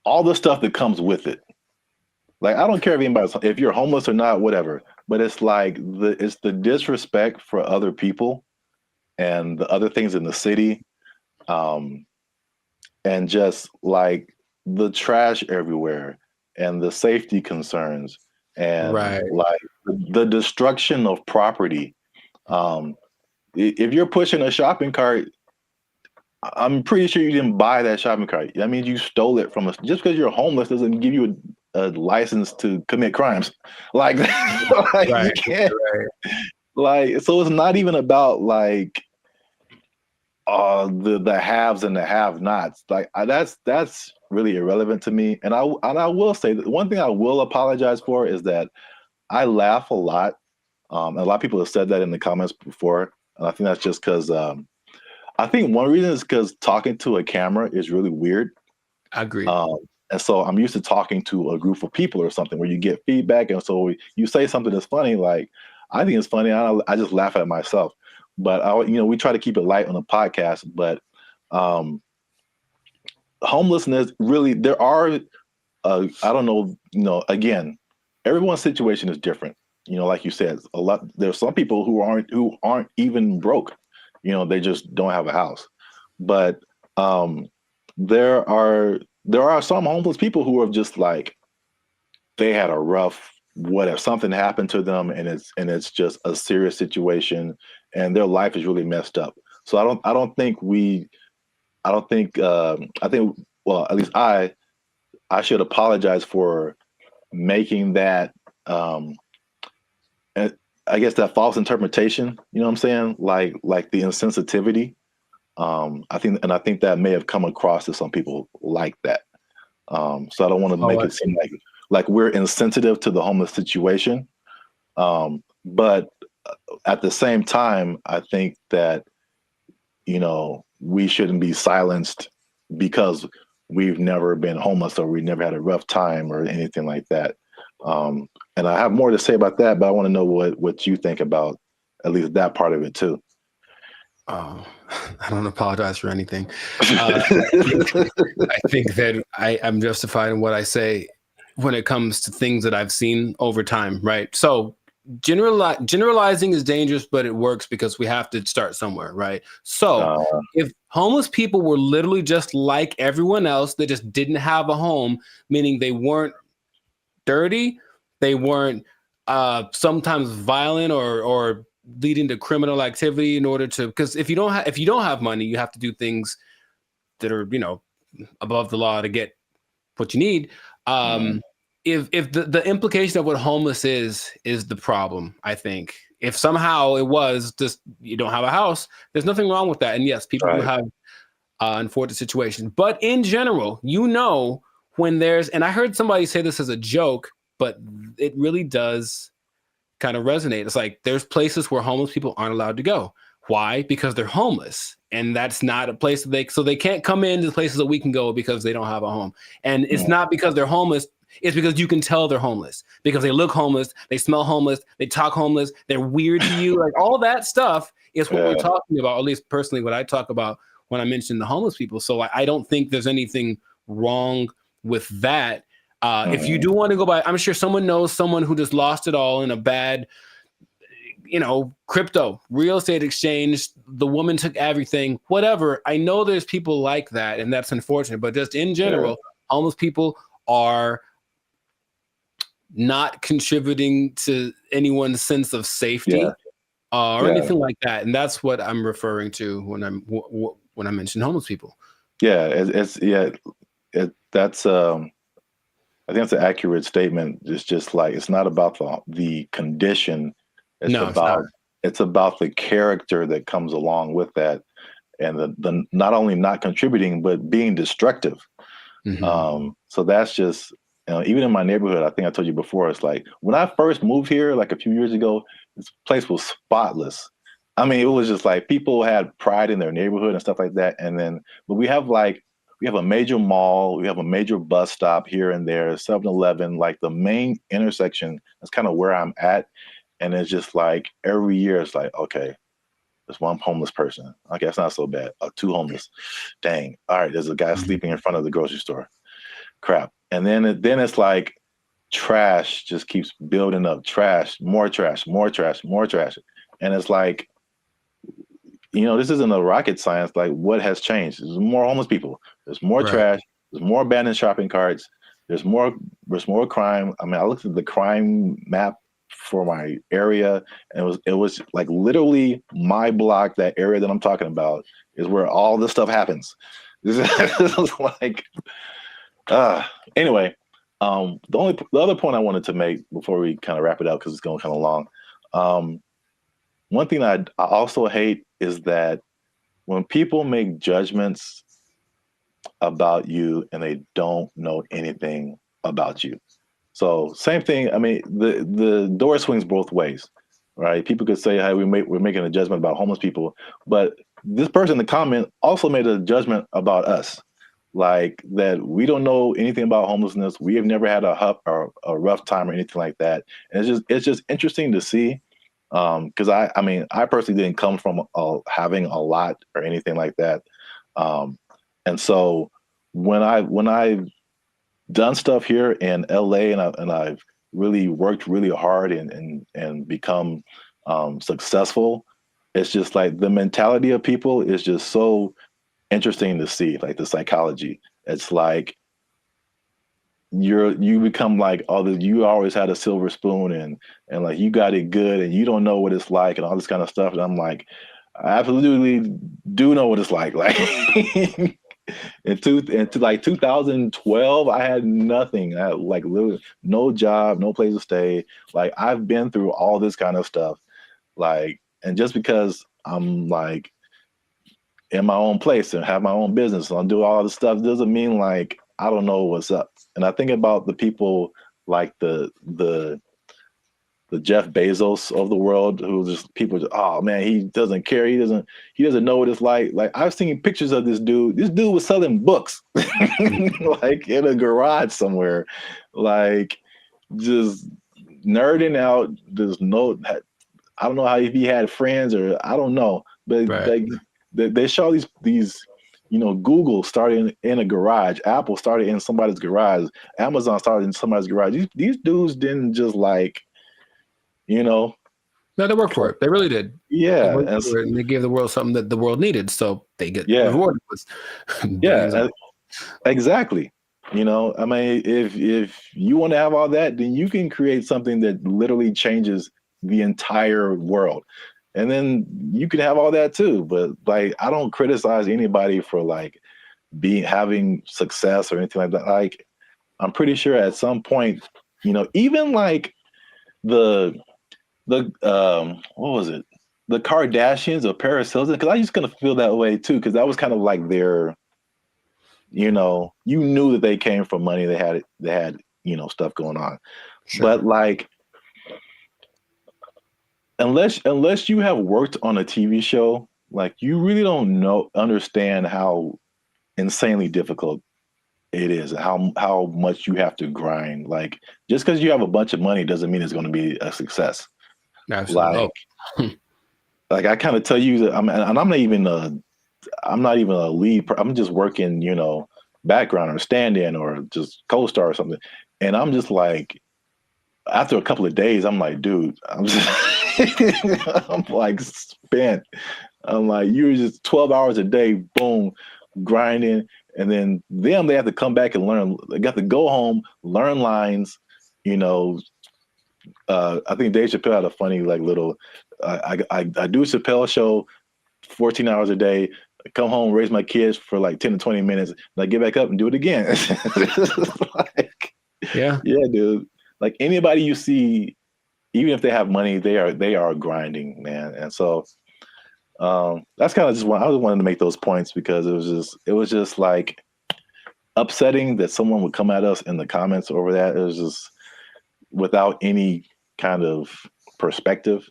all the stuff that comes with it. Like, I don't care if you're homeless or not, whatever, but it's like it's the disrespect for other people and the other things in the city. And just like the trash everywhere and the safety concerns and like the destruction of property. If you're pushing a shopping cart, I'm pretty sure you didn't buy that shopping cart. That means you stole it from us. Just because you're homeless doesn't give you a license to commit crimes. Like, like you can't. Like, so it's not even about like the haves and the have-nots. Like, that's really irrelevant to me. And I will say that one thing I will apologize for is that I laugh a lot. And a lot of people have said that in the comments before, and I think that's just because I think one reason is because talking to a camera is really weird. I agree. And so I'm used to talking to a group of people or something where you get feedback, and so you say something that's funny. Like, I think it's funny. I just laugh at myself. But we try to keep it light on the podcast. But homelessness, really, there are I don't know. Again, everyone's situation is different. Like you said, there's some people who aren't even broke. They just don't have a house. But there are some homeless people who are just like, they had a rough whatever, something happened to them, and it's just a serious situation, and their life is really messed up. So I think well, at least I should apologize for making that I guess that false interpretation, you know what I'm saying? Like the insensitivity. I think that may have come across to some people like that. So I don't want to make it seem like we're insensitive to the homeless situation. But at the same time, I think that, we shouldn't be silenced because we've never been homeless or we never had a rough time or anything like that. And I have more to say about that, but I want to know what you think about at least that part of it too. Oh, I don't apologize for anything. I think that I'm justified in what I say when it comes to things that I've seen over time, right? So generalizing is dangerous, but it works because we have to start somewhere, right? So if homeless people were literally just like everyone else, they just didn't have a home, meaning they weren't dirty, they weren't sometimes violent or leading to criminal activity in order to, because if you don't have money, you have to do things that are above the law to get what you need. If the implication of what homeless is the problem, I think if somehow it was just you don't have a house, there's nothing wrong with that. And yes, people who have unfortunate situations, but in general, when there's, and I heard somebody say this as a joke, but it really does kind of resonate. It's like there's places where homeless people aren't allowed to go. Why? Because they're homeless, and that's not a place that they can't come into the places that we can go because they don't have a home. And it's not because they're homeless. It's because you can tell they're homeless because they look homeless, they smell homeless, they talk homeless, they're weird to you. Like all that stuff is what we're talking about. At least personally, what I talk about when I mention the homeless people. So I don't think there's anything wrong with that. If you do want to go by, I'm sure someone knows someone who just lost it all in a bad, crypto, real estate exchange. The woman took everything, whatever. I know there's people like that, and that's unfortunate. But just in general, homeless people are not contributing to anyone's sense of safety or anything like that. And that's what I'm referring to when I mention homeless people. Yeah, that's I think that's an accurate statement. It's just like it's not about the condition. It's about the character that comes along with that, and the not only not contributing but being destructive. So that's just even in my neighborhood. I think I told you before. It's like when I first moved here, like a few years ago, this place was spotless. I mean, it was just like people had pride in their neighborhood and stuff like that. And then, but we have a major mall, we have a major bus stop here and there, 7-Eleven, like the main intersection. That's kind of where I'm at. And it's just like every year it's like, okay, there's one homeless person. Okay, that's not so bad. 2 homeless. Dang. All right, there's a guy sleeping in front of the grocery store. Crap. And then it's like trash just keeps building up. Trash, more trash, more trash, more trash. And it's like, this isn't a rocket science. Like, what has changed? There's more homeless people. There's more trash. There's more abandoned shopping carts. There's more crime. I mean, I looked at the crime map for my area, and it was like literally my block, that area that I'm talking about, is where all this stuff happens. This is like, anyway. The other point I wanted to make before we kind of wrap it up, because it's going kind of long. One thing I also hate is that when people make judgments about you and they don't know anything about you. So same thing. I mean, the door swings both ways, right? People could say, "Hey, we're making a judgment about homeless people," but this person in the comment also made a judgment about us, like that we don't know anything about homelessness. We have never had a rough time or anything like that. And it's just interesting to see. Because I mean, I personally didn't come from having a lot or anything like that, and so when I've done stuff here in LA and I've really worked really hard and become successful, it's just like the mentality of people is just so interesting to see, like the psychology. It's like you become like, you always had a silver spoon and like you got it good and you don't know what it's like and all this kind of stuff. And I'm like, I absolutely do know what it's like. Like into like 2012, I had nothing. I had like literally no job, no place to stay. Like I've been through all this kind of stuff. Like, and just because I'm like in my own place and have my own business and I do all this stuff doesn't mean like I don't know what's up. And I think about the people like the Jeff Bezos of the world, who just people just, oh man, he doesn't care. He doesn't know what it's like. Like I've seen pictures of this dude. This dude was selling books like in a garage somewhere, like just nerding out. I don't know how, if he had friends or I don't know, but like they show these Google started in a garage, Apple started in somebody's garage, Amazon started in somebody's garage. These dudes didn't just like, no, they worked for it. They really did. Yeah, and they gave the world something that the world needed, so they get rewarded with. Exactly. I mean, if you want to have all that, then you can create something that literally changes the entire world. And then you can have all that too. But like, I don't criticize anybody for like having success or anything like that. Like, I'm pretty sure at some point, even like the what was it? The Kardashians or Paris Hilton, because I used to kind of feel that way too, because that was kind of like their, you knew that they came from money. They had stuff going on. Sure. But like, unless you have worked on a TV show, like you really don't understand how insanely difficult it is, how much you have to grind. Like just because you have a bunch of money doesn't mean it's going to be a success. Absolutely. Like I kind of tell you that I'm not even a lead. I'm just working, background or stand-in or just co-star or something. And I'm just like, after a couple of days, I'm like, dude, I'm like spent. I'm like, you're just 12 hours a day, boom, grinding. And then they have to come back and learn. They got to go home, learn lines, you know, I think Dave Chappelle had a funny like little. I do a Chappelle show 14 hours a day. I come home, raise my kids for like 10 to 20 minutes, and I get back up and do it again. Like, yeah, dude. Like anybody you see, even if they have money, they are grinding, man. And so that's kind of just I just wanted to make those points because it was just like upsetting that someone would come at us in the comments over that. It was just without any kind of perspective.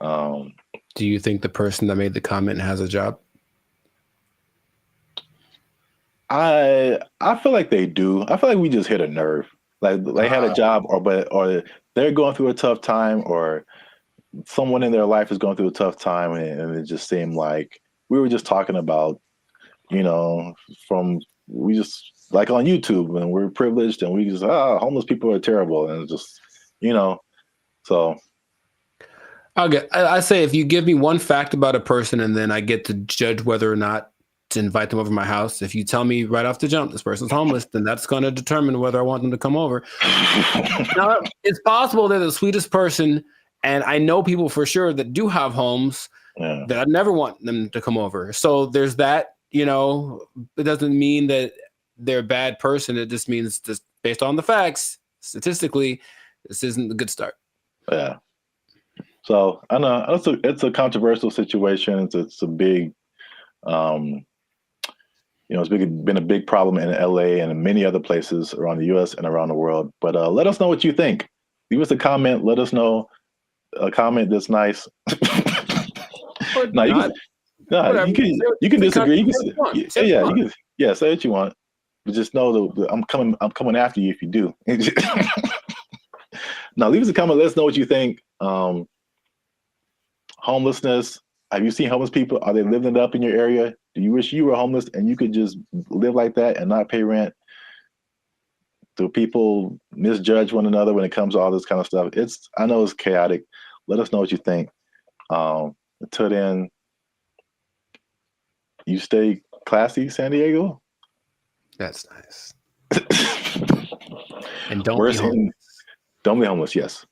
Do you think the person that made the comment has a job? I feel like they do. I feel like we just hit a nerve. Like they had a job, or they're going through a tough time, or someone in their life is going through a tough time, and it just seemed like we were just talking about, you know, we just like on YouTube, and we're privileged, and we just homeless people are terrible, and it's just, you know, so. I say if you give me one fact about a person and then I get to judge whether or not to invite them over to my house. If you tell me right off the jump, this person's homeless, then that's going to determine whether I want them to come over. Now, it's possible they're the sweetest person, and I know people for sure that do have homes that I never want them to come over. So there's that, you know, it doesn't mean that they're a bad person. It just means just based on the facts, statistically, this isn't a good start. Yeah. So I know it's a controversial situation. It's a big, you know, it's been a big problem in LA and in many other places around the U.S. and around the world. But let us know what you think. Leave us a comment. Let us know a comment that's nice. No, you can disagree. You can say what you want. But just know that I'm coming after you if you do. Now leave us a comment. Let us know what you think. Homelessness. Have you seen homeless people? Are they living it up in your area? Do you wish you were homeless and you could just live like that and not pay rent? Do people misjudge one another when it comes to all this kind of stuff? I know it's chaotic. Let us know what you think. Until then, you stay classy, San Diego. That's nice. And don't be homeless. Don't be homeless, yes.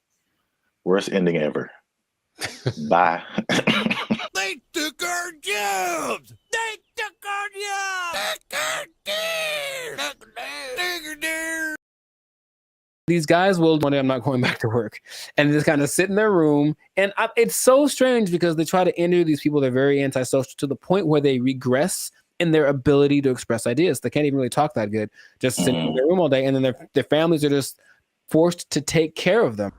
Worst ending ever. Bye. They took our jobs! They took our jobs! These guys will one day I'm not going back to work, and just kind of sit in their room. And it's so strange because they try to interview these people. They're very antisocial to the point where they regress in their ability to express ideas. They can't even really talk that good, just sitting in their room all day. And then their families are just forced to take care of them.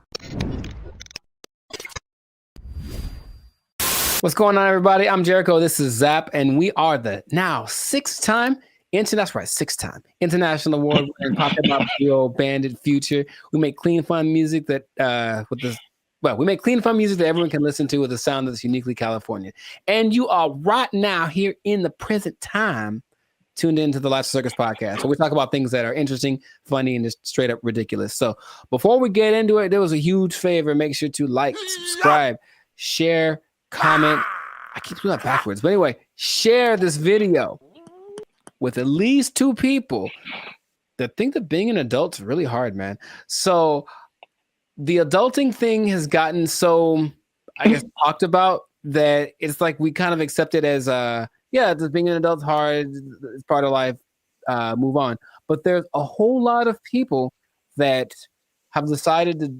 What's going on, everybody? I'm Jericho. This is Zap, and we are the now six-time international award winning pop hip hop duo Bandit Future. We make clean, fun music that we make clean, fun music that everyone can listen to with a sound that's uniquely Californian. And you are right now here in the present time tuned into the Live Circus podcast. So we talk about things that are interesting, funny, and just straight up ridiculous. So before we get into it, there was a huge favor. Make sure to like, subscribe, share, comment. I keep doing that backwards. But anyway, share this video with at least 2 people that think that being an adult is really hard, man. So the adulting thing has gotten so, I guess, talked about that it's like we kind of accept it as just being an adult's hard, it's part of life, move on. But there's a whole lot of people that have decided to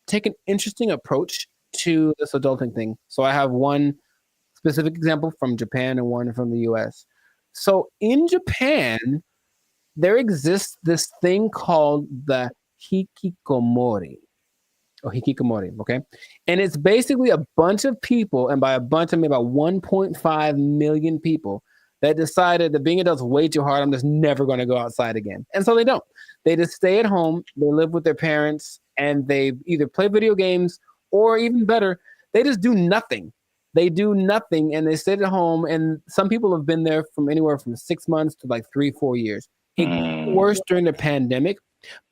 take an interesting approach to this adulting thing. So I have one specific example from Japan and one from the US. So in Japan, there exists this thing called the hikikomori. Okay? And it's basically a bunch of people, and by a bunch I mean about 1.5 million people, that decided that being adults is way too hard. I'm just never going to go outside again. And so they don't. They just stay at home, they live with their parents, and they either play video games or even better, they just do nothing. They do nothing and they stay at home. And some people have been there from anywhere from 6 months to like 3-4 years. It got worse during the pandemic,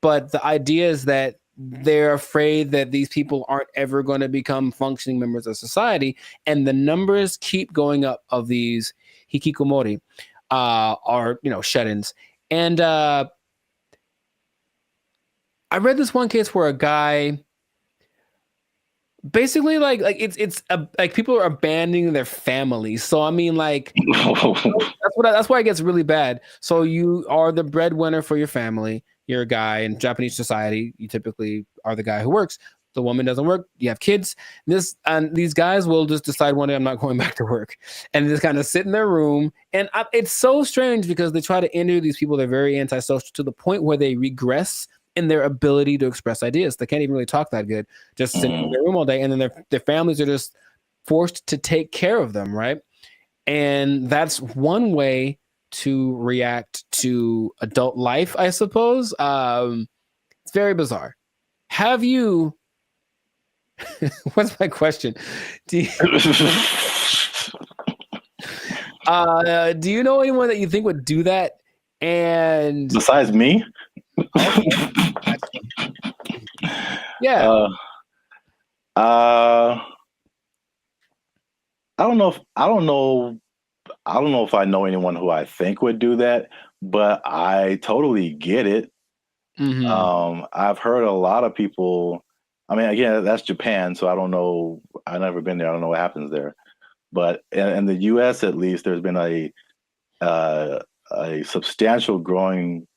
but the idea is that they're afraid that these people aren't ever going to become functioning members of society. And the numbers keep going up of these hikikomori, shut-ins. And I read this one case where a guy basically like like people are abandoning their families. So I mean, like that's why it gets really bad. So you are the breadwinner for your family. You're a guy in Japanese society. You typically are the guy who works. The woman doesn't work. You have kids. These guys will just decide one day I'm not going back to work, and just kind of sit in their room. And it's so strange because they try to interview these people. They're very antisocial to the point where they regress in their ability to express ideas. They can't even really talk that good. Just sitting in their room all day, and then their families are just forced to take care of them, right? And that's one way to react to adult life, I suppose. It's very bizarre. Have you? What's my question? Do you know anyone that you think would do that? And besides me? Yeah. I don't know if I know anyone who I think would do that, but I totally get it. I've heard a lot of people. I mean, again, that's Japan, so I don't know. I've never been there. I don't know what happens there. But in the U.S., at least, there's been a substantial growing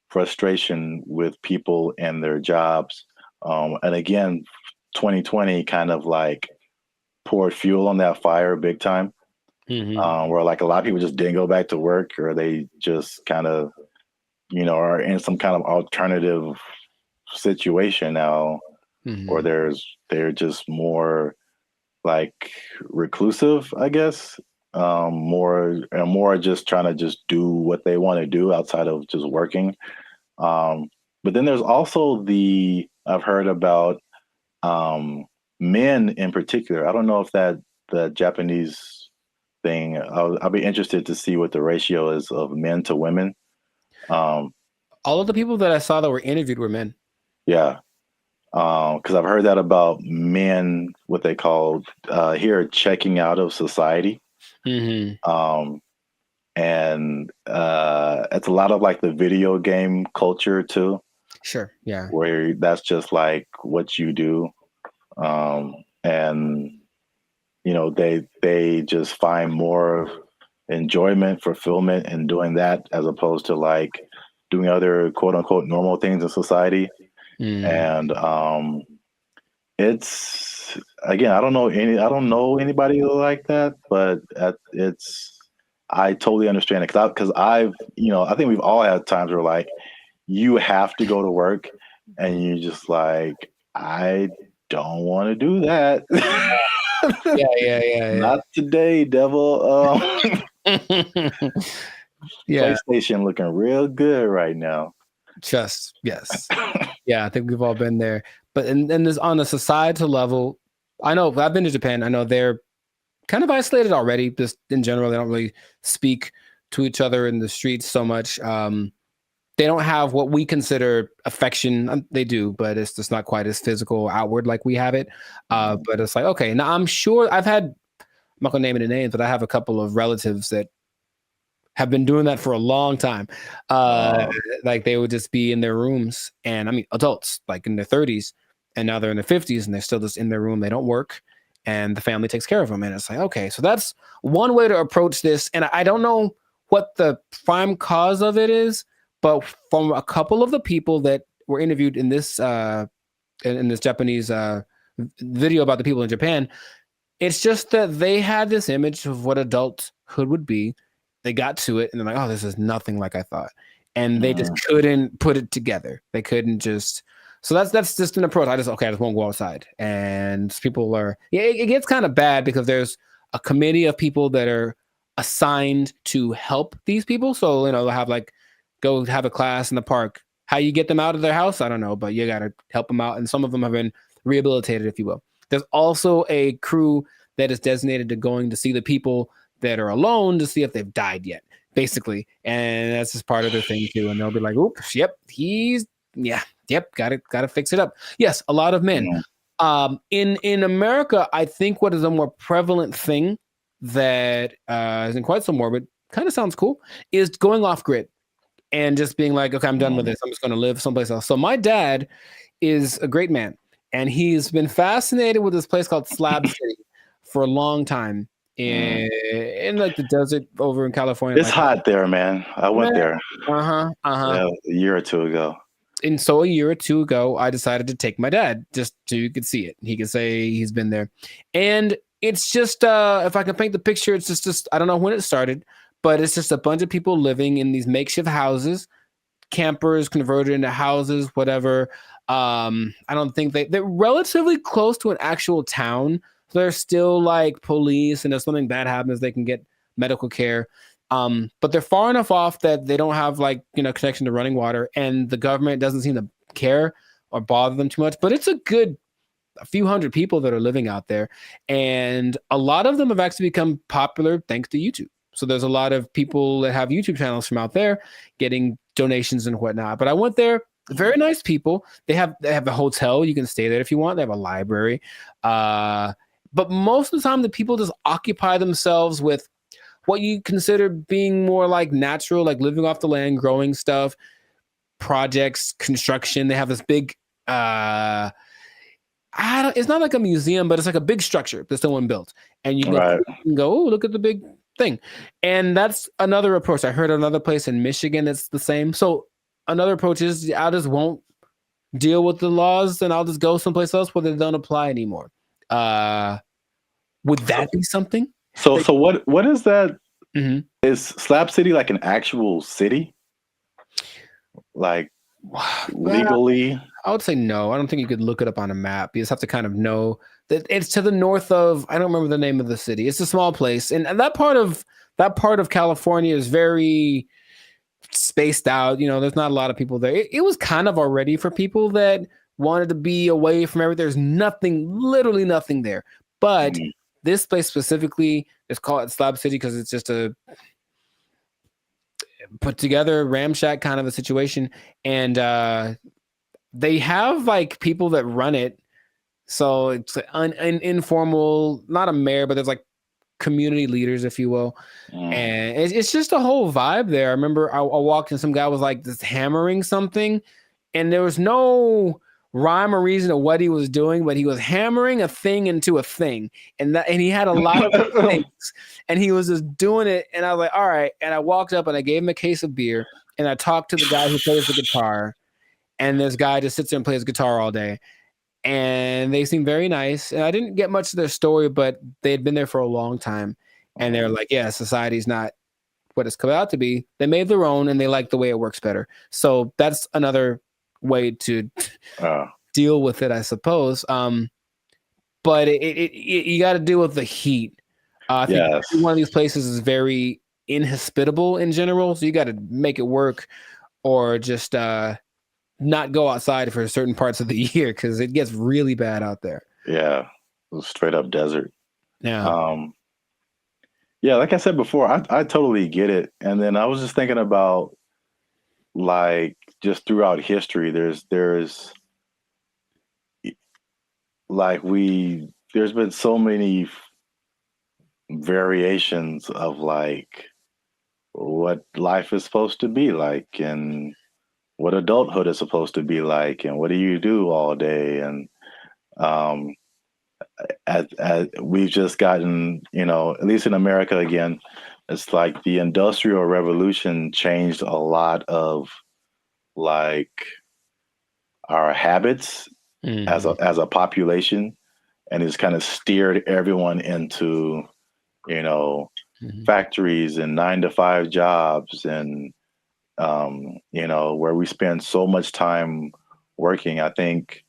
frustration with people and their jobs. And again, 2020 kind of like poured fuel on that fire big time, where like a lot of people just didn't go back to work, or they just kind of, are in some kind of alternative situation now, or they're just more like reclusive, I guess, more just trying to just do what they want to do outside of just working. But then there's also I've heard about men in particular. I don't know if the Japanese thing, I'll be interested to see what the ratio is of men to women. All of the people that I saw that were interviewed were men. Yeah. Because I've heard that about men, what they call here, checking out of society. And it's a lot of like the video game culture too. Sure. Yeah. Where that's just like what you do. And they just find more enjoyment, fulfillment in doing that, as opposed to like doing other quote unquote normal things in society. And it's, again, I don't know anybody like that, but I totally understand it, because I think we've all had times where like you have to go to work and you just like, I don't want to do that. Yeah. Not today, devil. PlayStation looking real good right now. Yes. Yeah, I think we've all been there. But and this, on a societal level, I know I've been to Japan. I know they're kind of isolated already. Just in general, they don't really speak to each other in the streets so much. They don't have what we consider affection. They do, but it's just not quite as physical, outward like we have it. But it's like, okay, now I'm sure I'm not gonna name any names, but I have a couple of relatives that have been doing that for a long time. Like they would just be in their rooms, and I mean adults like in their 30s, and now they're in their 50s and they're still just in their room. They don't work, and the family takes care of them. And it's like, okay, so that's one way to approach this. And I don't know what the prime cause of it is, but from a couple of the people that were interviewed in this Japanese video about the people in Japan, it's just that they had this image of what adulthood would be. They got to it and they're like, oh, this is nothing like I thought. And they just couldn't put it together. They couldn't just, so that's just an approach. I just won't go outside. And people are, it gets kind of bad because there's a committee of people that are assigned to help these people. So, they'll have like, go have a class in the park. How you get them out of their house, I don't know, but you got to help them out. And some of them have been rehabilitated, if you will. There's also a crew that is designated to going to see the people that are alone to see if they've died yet, basically. And that's just part of their thing too. And they'll be like, oops, yep, gotta fix it up. Yes, a lot of men. In America, I think what is a more prevalent thing that isn't quite so morbid, kind of sounds cool, is going off grid. and just being like, okay, I'm done with this. I'm just going to live someplace else. So my dad is a great man, and he's been fascinated with this place called Slab City for a long time in like the desert over in California. It's hot there, man. I went there. Yeah, a year or two ago. And so a year or two ago, I decided to take my dad just so you could see it. He could say he's been there. And it's just, if I can paint the picture, it's just I don't know when it started, but it's just a bunch of people living in these makeshift houses, campers converted into houses, whatever. I don't think they're relatively close to an actual town. So there's still like police, and if something bad happens, they can get medical care. But they're far enough off that they don't have like, connection to running water, and the government doesn't seem to care or bother them too much. But it's a few hundred people that are living out there, and a lot of them have actually become popular thanks to YouTube. So there's a lot of people that have YouTube channels from out there getting donations and whatnot. But I went there, very nice people. They have a hotel. You can stay there if you want. They have a library. But most of the time, the people just occupy themselves with what you consider being more like natural, like living off the land, growing stuff, projects, construction. They have this big, it's not like a museum, but it's like a big structure that someone built. And you can go, oh, look at the big thing. And that's another approach. I heard another place in Michigan that's the same. So another approach is I just won't deal with the laws, and I'll just go someplace else where they don't apply anymore. Would that be something? So what is that? Is Slab City like an actual city? Like legally? I would say no. I don't think you could look it up on a map. You just have to kind of know that it's to the north of, I don't remember the name of the city. It's a small place. And that part of California is very spaced out. There's not a lot of people there. It was kind of already for people that wanted to be away from everything. There's literally nothing there. But this place specifically is called Slab City because it's just a put together ramshack kind of a situation. And they have like people that run it. So it's an informal, not a mayor, but there's like community leaders, if you will. And it's just a whole vibe there. I remember I walked and some guy was like just hammering something, and there was no rhyme or reason of what he was doing, but he was hammering a thing into a thing, and he had a lot of things, and he was just doing it. And I was like, all right. And I walked up and I gave him a case of beer, and I talked to the guy who plays the guitar, and this guy just sits there and plays guitar all day. And they seemed very nice. And I didn't get much of their story, but they had been there for a long time. And they're like, yeah, society's not what it's come out to be. They made their own, and they like the way it works better. So that's another way to deal with it, I suppose. But you got to deal with the heat. I think every one of these places is very inhospitable in general, so you got to make it work, or just not go outside for certain parts of the year because it gets really bad out there. Yeah, straight up desert. Yeah. Yeah, like I said before, I totally get it. And then I was just thinking about like just throughout history, there's like there's been so many variations of like what life is supposed to be like, and what adulthood is supposed to be like, and what do you do all day. And as we've just gotten, at least in America again, it's like the Industrial Revolution changed a lot of like our habits as a population, and it's kind of steered everyone into, factories and 9-to-5 jobs, and where we spend so much time working. I think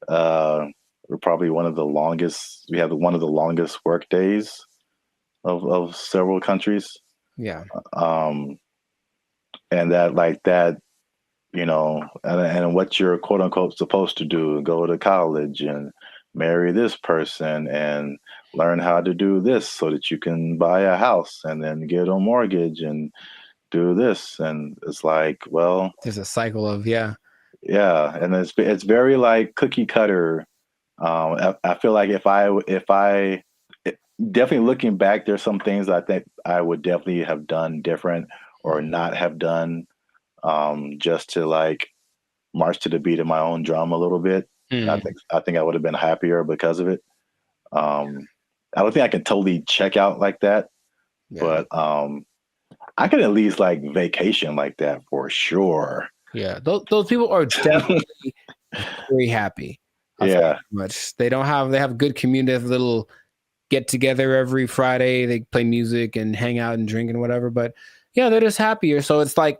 we're probably one of the longest. We have one of the longest work days of several countries. Yeah. And that, and what you're quote unquote supposed to do, go to college and marry this person and learn how to do this so that you can buy a house and then get a mortgage and do this. And it's like, well, there's a cycle of, yeah. And it's very like cookie cutter. I feel like if I definitely looking back, there's some things I think I would definitely have done different or not have done. just to like march to the beat of my own drum a little bit. I think I would have been happier because of it. I don't think I can totally check out like that, but I could at least like vacation like that for sure. Yeah, those people are definitely very happy. I'll tell you that much. They have a good community, have a little get together every Friday. They play music and hang out and drink and whatever. But yeah, they're just happier. So it's like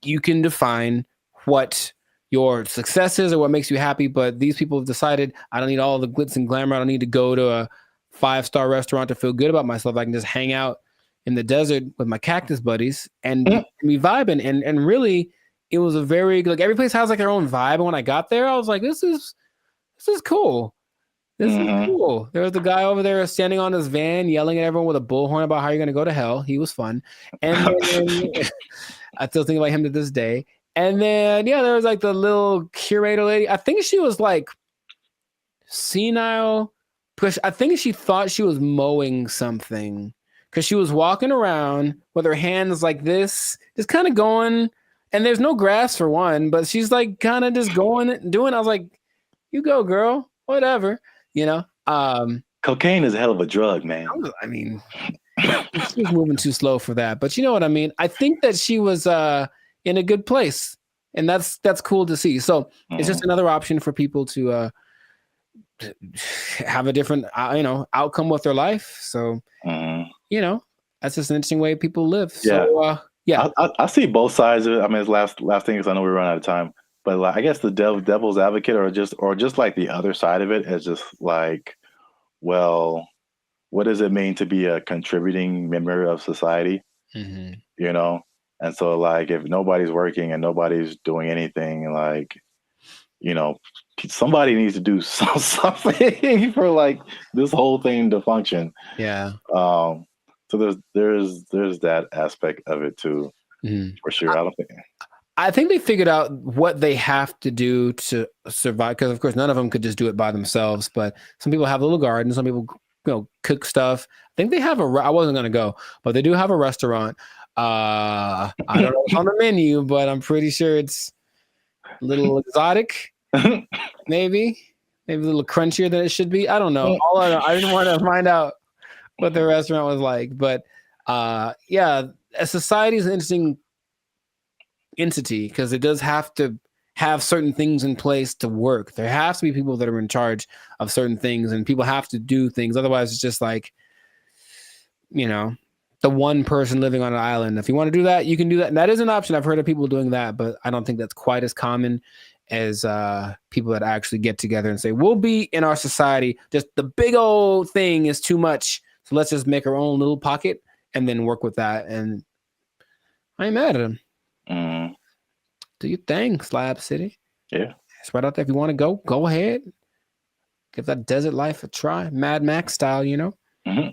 you can define what your success is or what makes you happy. But these people have decided, I don't need all the glitz and glamour. I don't need to go to a 5-star restaurant to feel good about myself. I can just hang out in the desert with my cactus buddies and be vibing. And really, it was a very, like, every place has like their own vibe. And when I got there, I was like, this is cool. This is cool. There was the guy over there standing on his van yelling at everyone with a bullhorn about how you're going to go to hell. He was fun. And then, I still think about him to this day. And then, yeah, there was like the little curator lady. I think she was like senile. I think she thought she was mowing something because she was walking around with her hands like this, just kind of going. And there's no grass for one, but she's like kind of just going, doing. I was like, you go, girl, whatever. You know, cocaine is a hell of a drug, man. I mean, she was moving too slow for that, but you know what I mean? I think that she was in a good place, and that's cool to see. So it's just another option for people to have a different, outcome with their life. So, that's just an interesting way people live. So, I see both sides of it. I mean, it's last thing is I know we run out of time. But like, I guess the devil's advocate, or just like the other side of it, is just like, well, what does it mean to be a contributing member of society? You know, and so like, if nobody's working and nobody's doing anything, like, somebody needs to do something for like this whole thing to function. Yeah. So there's that aspect of it too, for sure. I think they figured out what they have to do to survive, because of course none of them could just do it by themselves. But some people have little gardens, some people cook stuff. I think they have I wasn't gonna go, but they do have a restaurant. I don't know what's on the menu, but I'm pretty sure it's a little exotic, maybe a little crunchier than it should be. I don't know. I didn't want to find out what the restaurant was like, but a society is an interesting entity because it does have to have certain things in place to work. There has to be people that are in charge of certain things, and people have to do things. Otherwise, it's just like, the one person living on an island. If you want to do that, you can do that. And that is an option. I've heard of people doing that, but I don't think that's quite as common as people that actually get together and say, we'll be in our society. Just the big old thing is too much. So let's just make our own little pocket and then work with that. And I ain't mad at them. Do your thing, Slab City. Yeah. It's right out there. If you want to go ahead. Give that desert life a try. Mad Max style, Well,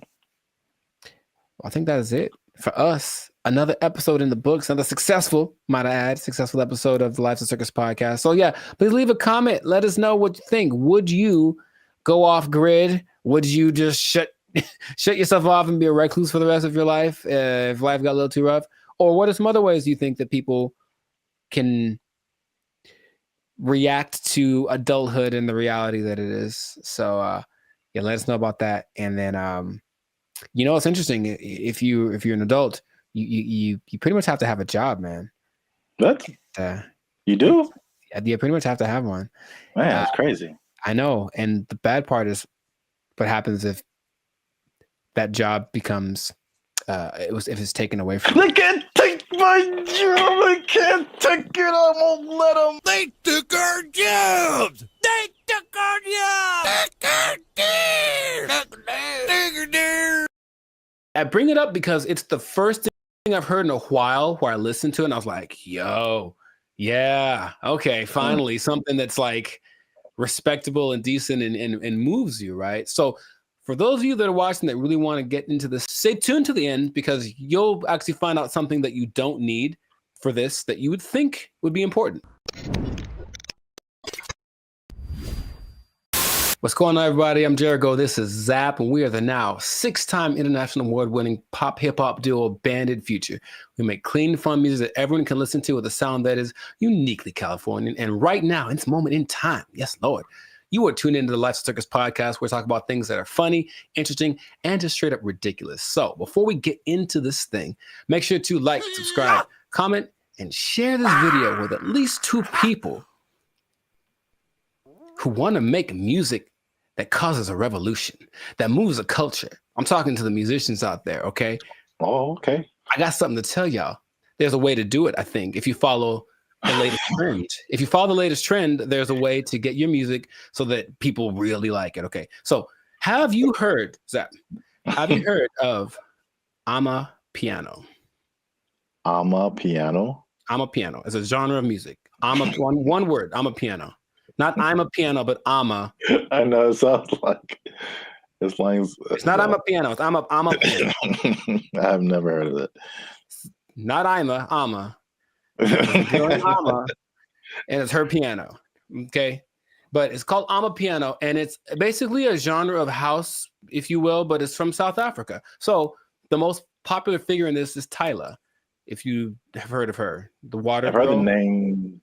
I think that is it for us. Another episode in the books, another successful episode of the Lives of Circus podcast. So yeah, please leave a comment. Let us know what you think. Would you go off grid? Would you just shut yourself off and be a recluse for the rest of your life if life got a little too rough? Or what are some other ways you think that people can react to adulthood and the reality that it is? So let us know about that. And then it's interesting. If you're an adult, you pretty much have to have a job, man. What? You do? You pretty much have to have one. Man, that's crazy. I know. And the bad part is what happens if that job becomes if it's taken away from you. They can't take my job. They can't take it. I won't let them. They took our jobs. They took our jobs. I bring it up because it's the first thing I've heard in a while where I listened to it and I was like, yo, yeah, okay, finally something that's like respectable and decent and moves you, right? So for those of you that are watching that really want to get into this, stay tuned to the end because you'll actually find out something that you don't need for this that you would think would be important. What's going on, everybody? I'm Jericho. This is Zap, and we are the now 6-time international award-winning pop hip-hop duo Banded Future. We make clean, fun music that everyone can listen to with a sound that is uniquely Californian. And right now, in this moment in time, yes, Lord, you are tuned into the Life Circus podcast, where we talk about things that are funny, interesting, and just straight up ridiculous. So before we get into this thing, make sure to like, subscribe, comment, and share this video with at least 2 people who want to make music that causes a revolution, that moves a culture. I'm talking to the musicians out there, okay? Oh, okay. I got something to tell y'all. There's a way to do it, I think, if you follow the latest trend. If you follow the latest trend, there's a way to get your music so that people really like it, okay? So have you heard, Zach, have you heard of Amapiano? Amapiano? Amapiano. It's a genre of music. One word, Amapiano. Not I'm a piano, but ama. I know, it sounds like it's lines. It's not I'm a piano. It's I'm a piano. I've never heard of it. Not ama. Ama, and it's her piano. Okay, but it's called Amapiano, and it's basically a genre of house, if you will, but it's from South Africa. So the most popular figure in this is Tyla. If you have heard of her, the water. I've heard the name.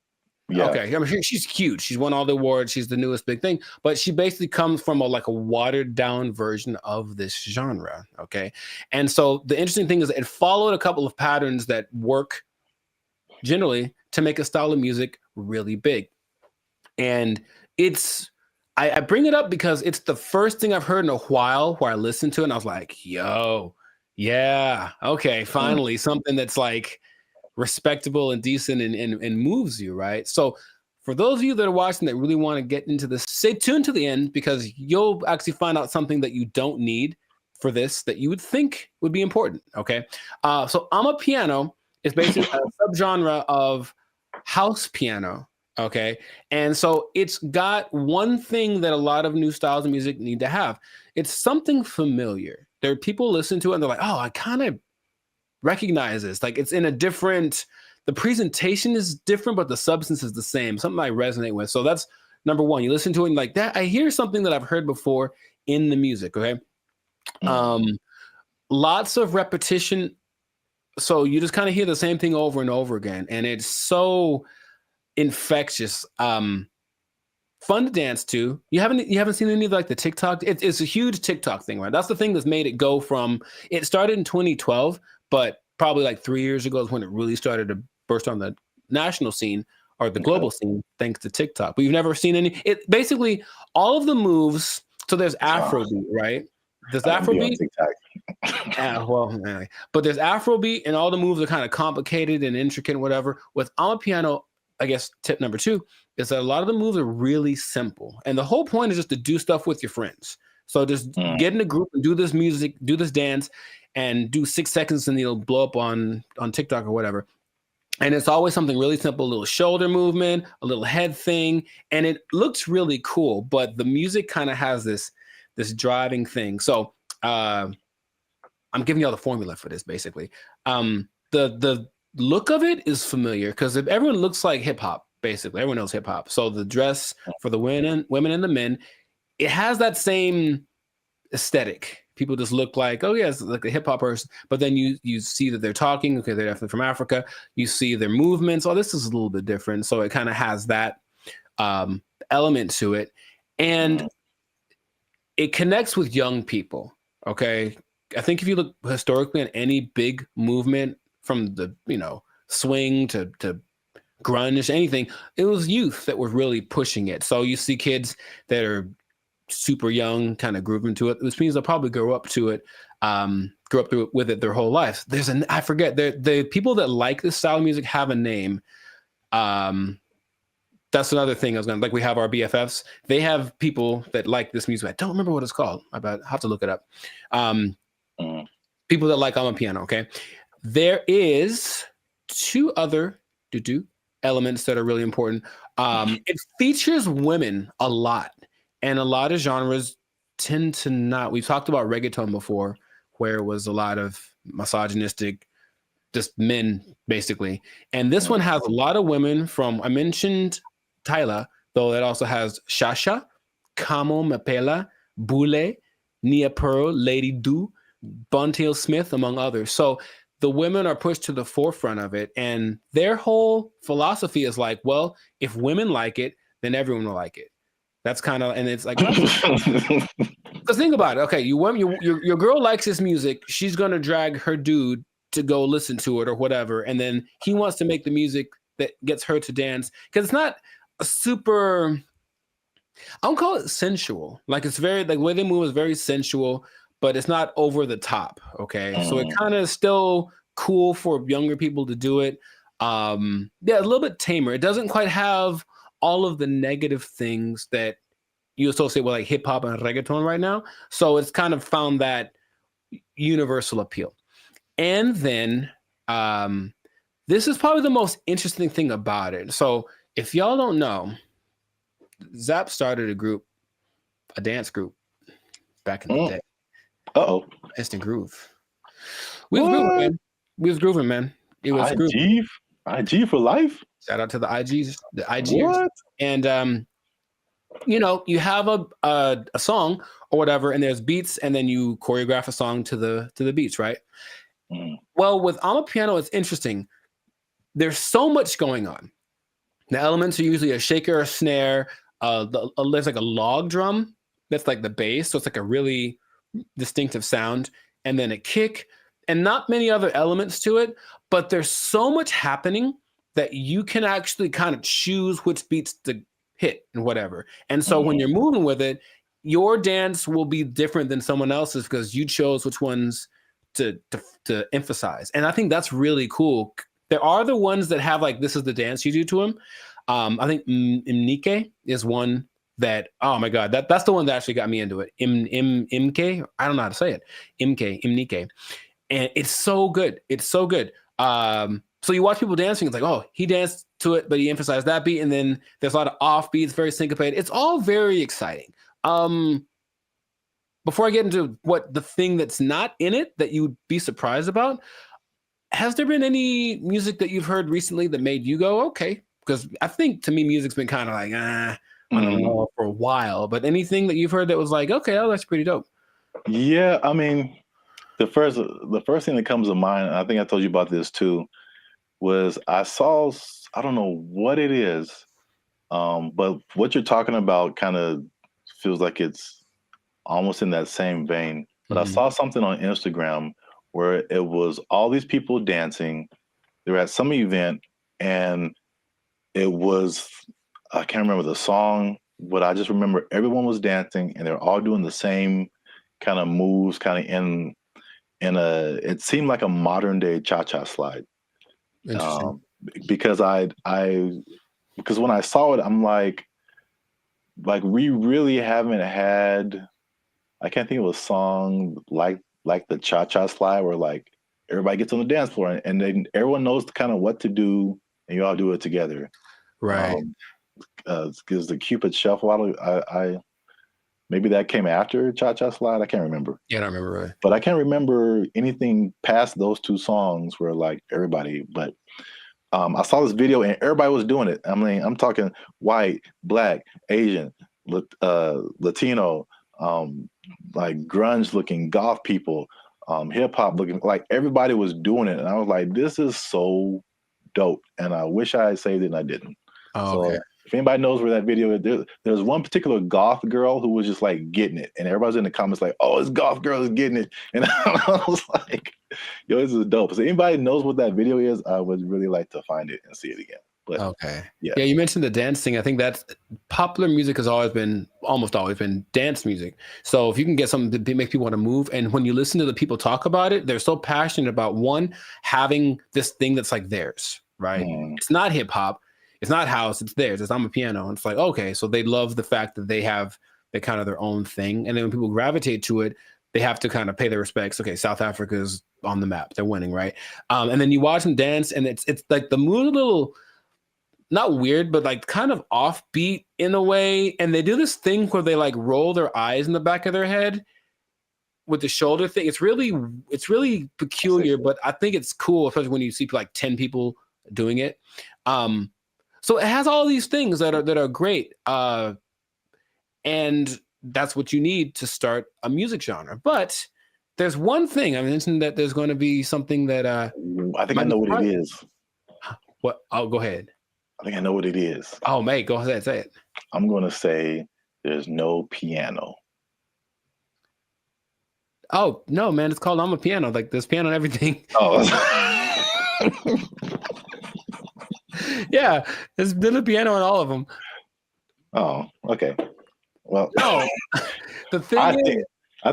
Yeah. Okay, I mean, she's cute. She's won all the awards. She's the newest big thing, but she basically comes from a watered down version of this genre. Okay, and so the interesting thing is it followed a couple of patterns that work generally to make a style of music really big, and I bring it up because it's the first thing I've heard in a while where I listened to it and I was like, yo, yeah, okay, finally something that's like respectable and decent and moves you, right? So for those of you that are watching that really want to get into this, stay tuned to the end, because you'll actually find out something that you don't need for this that you would think would be important, okay? So Amapiano is basically a subgenre of house piano, okay? And so it's got one thing that a lot of new styles of music need to have. It's something familiar. There are people listen to it and they're like, oh, I kind of recognize this. Like, it's in a different, the presentation is different, but the substance is the same. Something I resonate with. So that's number one. You listen to it and like that, I hear something that I've heard before in the music. Okay. Lots of repetition. So you just kind of hear the same thing over and over again. And it's so infectious. Fun to dance to. You haven't seen any of the TikTok? It's a huge TikTok thing, right? That's the thing that's made it go from, it started in 2012, but probably 3 years ago is when it really started to burst on the national scene or the global scene, thanks to TikTok. But you've never seen any. It basically, all of the moves. So there's Afrobeat, right? There's Afrobeat. Yeah, well, anyway. But there's Afrobeat, and all the moves are kind of complicated and intricate and whatever. With Amapiano, I guess tip number 2 is that a lot of the moves are really simple. And the whole point is just to do stuff with your friends. So just get in a group and do this music, do this dance, and do 6 seconds, and it'll blow up on TikTok or whatever. And it's always something really simple, a little shoulder movement, a little head thing, and it looks really cool, but the music kind of has this driving thing. So I'm giving y'all the formula for this, basically. The look of it is familiar because if everyone looks like hip hop, basically everyone knows hip hop. So the dress for the women and the men, it has that same aesthetic. People just look like, oh yeah, it's like a hip hop person. But then you see that they're talking. Okay, they're definitely from Africa. You see their movements. Oh, this is a little bit different. So it kind of has that element to it, and it connects with young people. Okay, I think if you look historically at any big movement from the swing to grunge, anything, it was youth that were really pushing it. So you see kids that are super young kind of grooving to it, which means they'll probably grow up to it, with it their whole life. I forget, the people that like this style of music have a name. That's another thing I was going to, we have our BFFs. They have people that like this music. I don't remember what it's called. I have to look it up. People that like Amapiano, okay? There is 2 other elements that are really important. It features women a lot. And a lot of genres tend to not. We've talked about reggaeton before, where it was a lot of misogynistic, just men, basically. And this one has a lot of women from, I mentioned Tyla, though it also has Shasha, Kamo Mapela, Bule, Nia Pearl, Lady Do, Buntail Smith, among others. So the women are pushed to the forefront of it, and their whole philosophy is like, well, if women like it, then everyone will like it. That's kind of, and it's like, because think about it. Okay, your girl likes this music. She's gonna drag her dude to go listen to it or whatever, and then he wants to make the music that gets her to dance, because it's not a super, I don't call it sensual. Like, it's very, like, the way they move is very sensual, but it's not over the top. Okay, so it kind of still cool for younger people to do it. Yeah, a little bit tamer. It doesn't quite have all of the negative things that you associate with like hip hop and reggaeton right now. So it's kind of found that universal appeal. And then this is probably the most interesting thing about it. So if y'all don't know, Zap started a dance group back in the day. Instant Groove. We was grooving, man. We was grooving, man. It was grooving. IG for life. Shout out to the IGs, the IGs. What? And you know, you have a song or whatever, and there's beats, and then you choreograph a song to the beats, right? Well, with Amapiano, it's interesting. There's so much going on. The elements are usually a shaker, a snare, there's like a log drum that's like the bass, so it's like a really distinctive sound, and then a kick, and not many other elements to it, but there's so much happening that you can actually kind of choose which beats to hit and whatever. And so when you're moving with it, your dance will be different than someone else's because you chose which ones to emphasize. And I think that's really cool. There are the ones that have like, this is the dance you do to them. I think Imnike is one that, oh my God, that's the one that actually got me into it. Imke, I don't know how to say it. Imnike. And it's so good. It's so good. So you watch people dancing, it's like, oh, he danced to it, but he emphasized that beat. And then there's a lot of off beats, very syncopated. It's all very exciting. Before I get into what the thing that's not in it that you'd be surprised about, has there been any music that you've heard recently that made you go, okay? Because I think to me, music's been kind of like, I don't know, for a while. But anything that you've heard that was like, okay, oh, that's pretty dope. Yeah, I mean, the first thing that comes to mind, and I think I told you about this too, was I saw, I don't know what it is, but what you're talking about kind of feels like it's almost in that same vein. But I saw something on Instagram where it was all these people dancing. They were at some event, and it was, I can't remember the song, but I just remember everyone was dancing, and they're all doing the same kind of moves, kind of in it seemed like a modern day cha-cha slide. Because because when I saw it, I'm like we really haven't had, I can't think of a song like the cha-cha slide where like everybody gets on the dance floor and then everyone knows kind of what to do and you all do it together. Right. Because the Cupid Shuffle, I maybe that came after Cha-Cha Slide. I can't remember. Yeah, I don't remember. Right. But I can't remember anything past those two songs where like everybody, but I saw this video and everybody was doing it. I mean, I'm talking white, black, Asian, Latino, like grunge looking goth people, hip hop looking, like everybody was doing it. And I was like, this is so dope. And I wish I had saved it and I didn't. Oh, okay. So if anybody knows where that video is, there's one particular goth girl who was just like getting it. And everybody's in the comments like, oh, this goth girl is getting it. And I was like, yo, this is dope. So anybody knows what that video is, I would really like to find it and see it again. But okay. Yeah, you mentioned the dance thing. I think that's popular music has almost always been dance music. So if you can get something to make people want to move, and when you listen to the people talk about it, they're so passionate about one, having this thing that's like theirs, right? It's not hip hop. It's not house, it's theirs. It's Amapiano. And it's like, okay, so they love the fact that they have the kind of their own thing. And then when people gravitate to it, they have to kind of pay their respects. Okay, South Africa is on the map. They're winning, right? And then you watch them dance, and it's like the mood a little, not weird, but like kind of offbeat in a way. And they do this thing where they like roll their eyes in the back of their head with the shoulder thing. It's really peculiar, but I think it's cool, especially when you see like 10 people doing it. So it has all these things that are great. And that's what you need to start a music genre. But there's one thing I mentioned, that there's going to be something that I think I know what it is. What? Oh, go ahead. I think I know what it is. Oh, mate, go ahead, say it. I'm going to say there's no piano. Oh, no, man, it's called I'm a Piano. Like, there's piano and everything. Oh. Yeah, there's been a piano in all of them. Oh, okay. Well, no. The thing I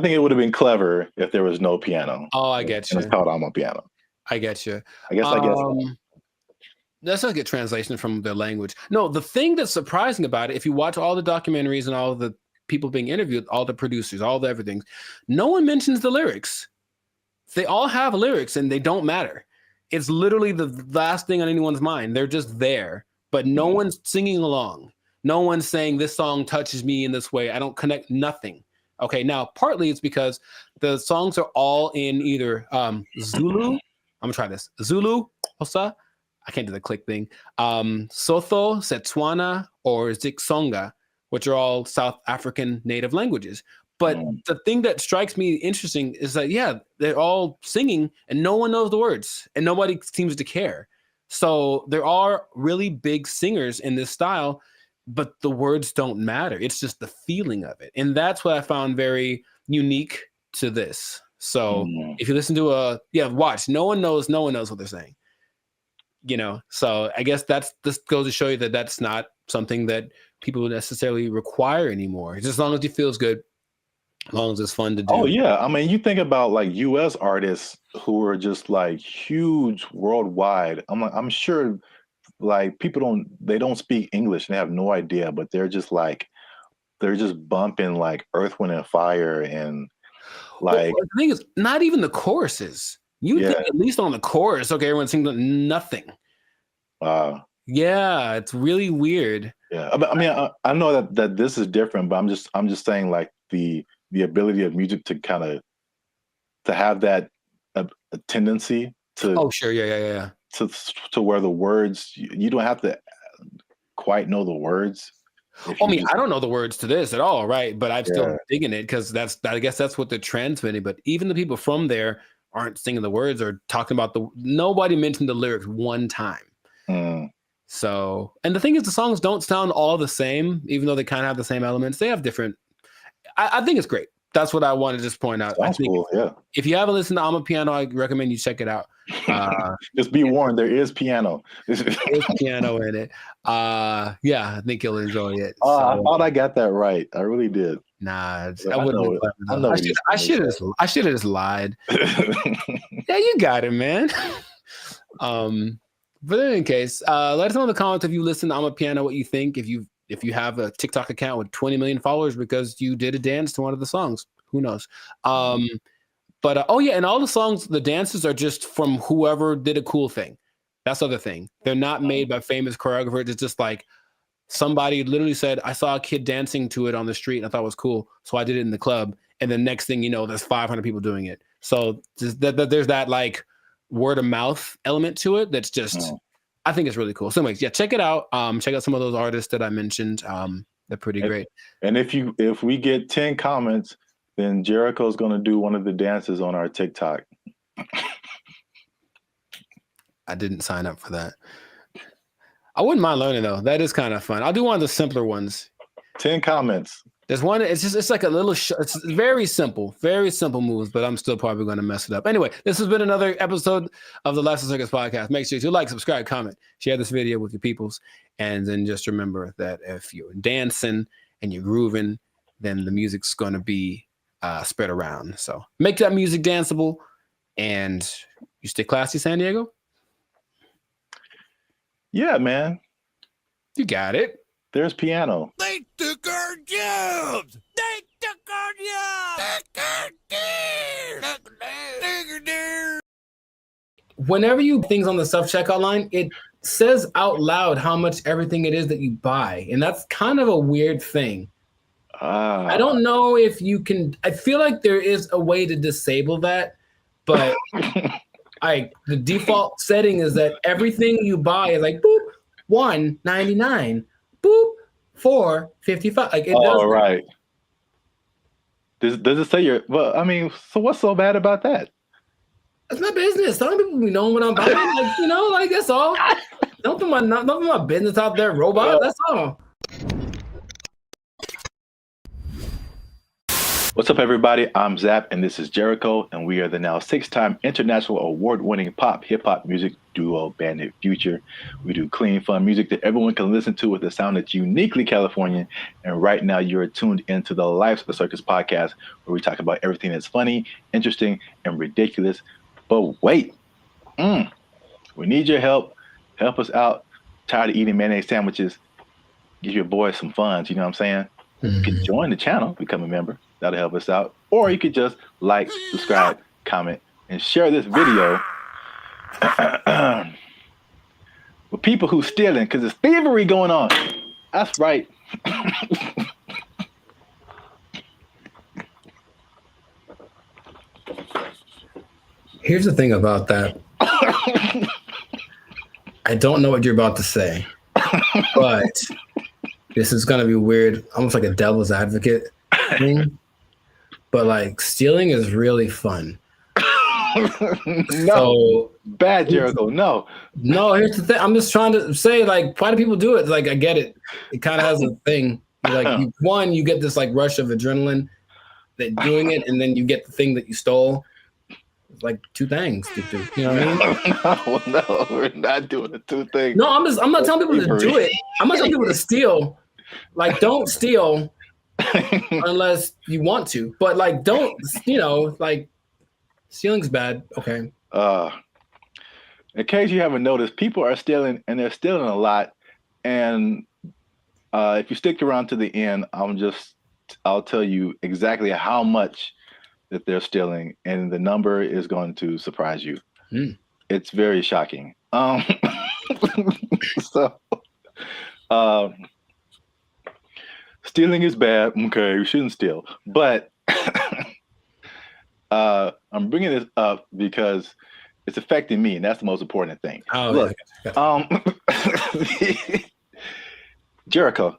think it would have been clever if there was no piano. Oh, I get you. It's called I'm a Piano. I get you. I guess. That's not a good translation from their language. No, the thing that's surprising about it, if you watch all the documentaries and all the people being interviewed, all the producers, all the everything, no one mentions the lyrics. They all have lyrics and they don't matter. It's literally the last thing on anyone's mind. They're just there, but no one's singing along. No one's saying this song touches me in this way. I don't connect nothing. Okay, now partly it's because the songs are all in either Zulu. I'm gonna try this. Zulu, Xhosa. I can't do the click thing. Sotho, Setswana, or Xitsonga, which are all South African native languages. But the thing that strikes me interesting is that, yeah, they're all singing and no one knows the words and nobody seems to care. So there are really big singers in this style, but the words don't matter. It's just the feeling of it. And that's what I found very unique to this. So if you listen to watch, no one knows what they're saying. You know, so I guess this goes to show you that that's not something that people necessarily require anymore. Just as long as it feels good, as long as it's fun to do. Oh yeah, I mean, you think about like U.S. artists who are just like huge worldwide. I'm sure like people don't speak English and they have no idea, but they're just bumping like Earth, Wind, and Fire and like. Well, the thing is, not even the choruses. You think at least on the chorus, okay, everyone sings nothing. Yeah, it's really weird. Yeah, I mean, I know that this is different, but I'm just saying like the ability of music to kind of to have that a tendency to. Oh sure, yeah. To where the words you don't have to quite know the words. I mean, I don't know the words to this at all, right? But I'm still digging it because I guess that's what they're transmitting. But even the people from there aren't singing the words or talking about nobody mentioned the lyrics one time. So, and the thing is, the songs don't sound all the same, even though they kind of have the same elements. They have different. I think it's great. That's what I want to just point out. Sounds cool, yeah. If you haven't listened to I'm a Piano, I recommend you check it out. Just be warned, there is piano. There's piano in it. I think you'll enjoy it. I thought I got that right. I really did. Nah, I wouldn't. I should have just lied. Yeah, you got it, man. But in any case, let us know in the comments if you listen to I'm a Piano, what you think. If you have a TikTok account with 20 million followers because you did a dance to one of the songs, who knows? But and all the songs, the dances are just from whoever did a cool thing. That's the other thing. They're not made by famous choreographers. It's just like somebody literally said, I saw a kid dancing to it on the street and I thought it was cool, so I did it in the club. And the next thing you know, there's 500 people doing it. So there's that like word of mouth element to it. That's just, I think it's really cool. So anyways, yeah, check it out. Check out some of those artists that I mentioned. They're pretty great. And if we get 10 comments, then Jericho's going to do one of the dances on our TikTok. I didn't sign up for that. I wouldn't mind learning though. That is kind of fun. I'll do one of the simpler ones. 10 comments. There's one. It's like a little. It's very simple moves, but I'm still probably going to mess it up. Anyway, this has been another episode of the Lifestyle Circus podcast. Make sure to like, subscribe, comment, share this video with your peoples, and then just remember that if you're dancing and you're grooving, then the music's going to be spread around. So make that music danceable, and you stay classy, San Diego. Yeah, man. You got it. There's piano. They took our jobs. They took our jobs. Whenever you things on the self-checkout line, it says out loud how much everything it is that you buy. And that's kind of a weird thing. I don't know if you can, I feel like there is a way to disable that, but the default setting is that everything you buy is like, boop, $1.99, boop, $4.55. Like it does. Oh, right. Does it say your? Well, I mean, so what's so bad about that? That's my business. Some people be knowing what I'm buying. Like, you know, like that's all. Don't put my business out there, robot. That's all. What's up, everybody? I'm Zap, and this is Jericho, and we are the now 6-time international award-winning pop hip-hop music duo Bandit Future. We do clean, fun music that everyone can listen to with a sound that's uniquely Californian. And right now, you're tuned into the Life's a Circus podcast, where we talk about everything that's funny, interesting, and ridiculous. But wait, we need your help. Help us out. Tired of eating mayonnaise sandwiches. Give your boys some funds. You know what I'm saying? You can join the channel, become a member. That'll help us out. Or you could just like, subscribe, comment, and share this video with people who stealing, because there's thievery going on. That's right. Here's the thing about that. I don't know what you're about to say, but this is going to be weird, almost like a devil's advocate thing. But like stealing is really fun. No, bad Jericho. No, here's the thing. I'm just trying to say, like, why do people do it? Like, I get it. It kind of has a thing. Like, you get this like rush of adrenaline that doing it, and then you get the thing that you stole. It's like two things to do. You know what I mean? No, we're not doing the two things. No, I'm not telling people to do it. I'm not telling people to steal. Like, don't steal unless you want to. But like, don't, like, stealing's bad. Okay. In case you haven't noticed, people are stealing, and they're stealing a lot. And if you stick around to the end, I'll tell you exactly how much that they're stealing, and the number is going to surprise you. It's very shocking. Stealing is bad. Okay, we shouldn't steal. But I'm bringing this up because it's affecting me, and that's the most important thing. Oh, look, Jericho,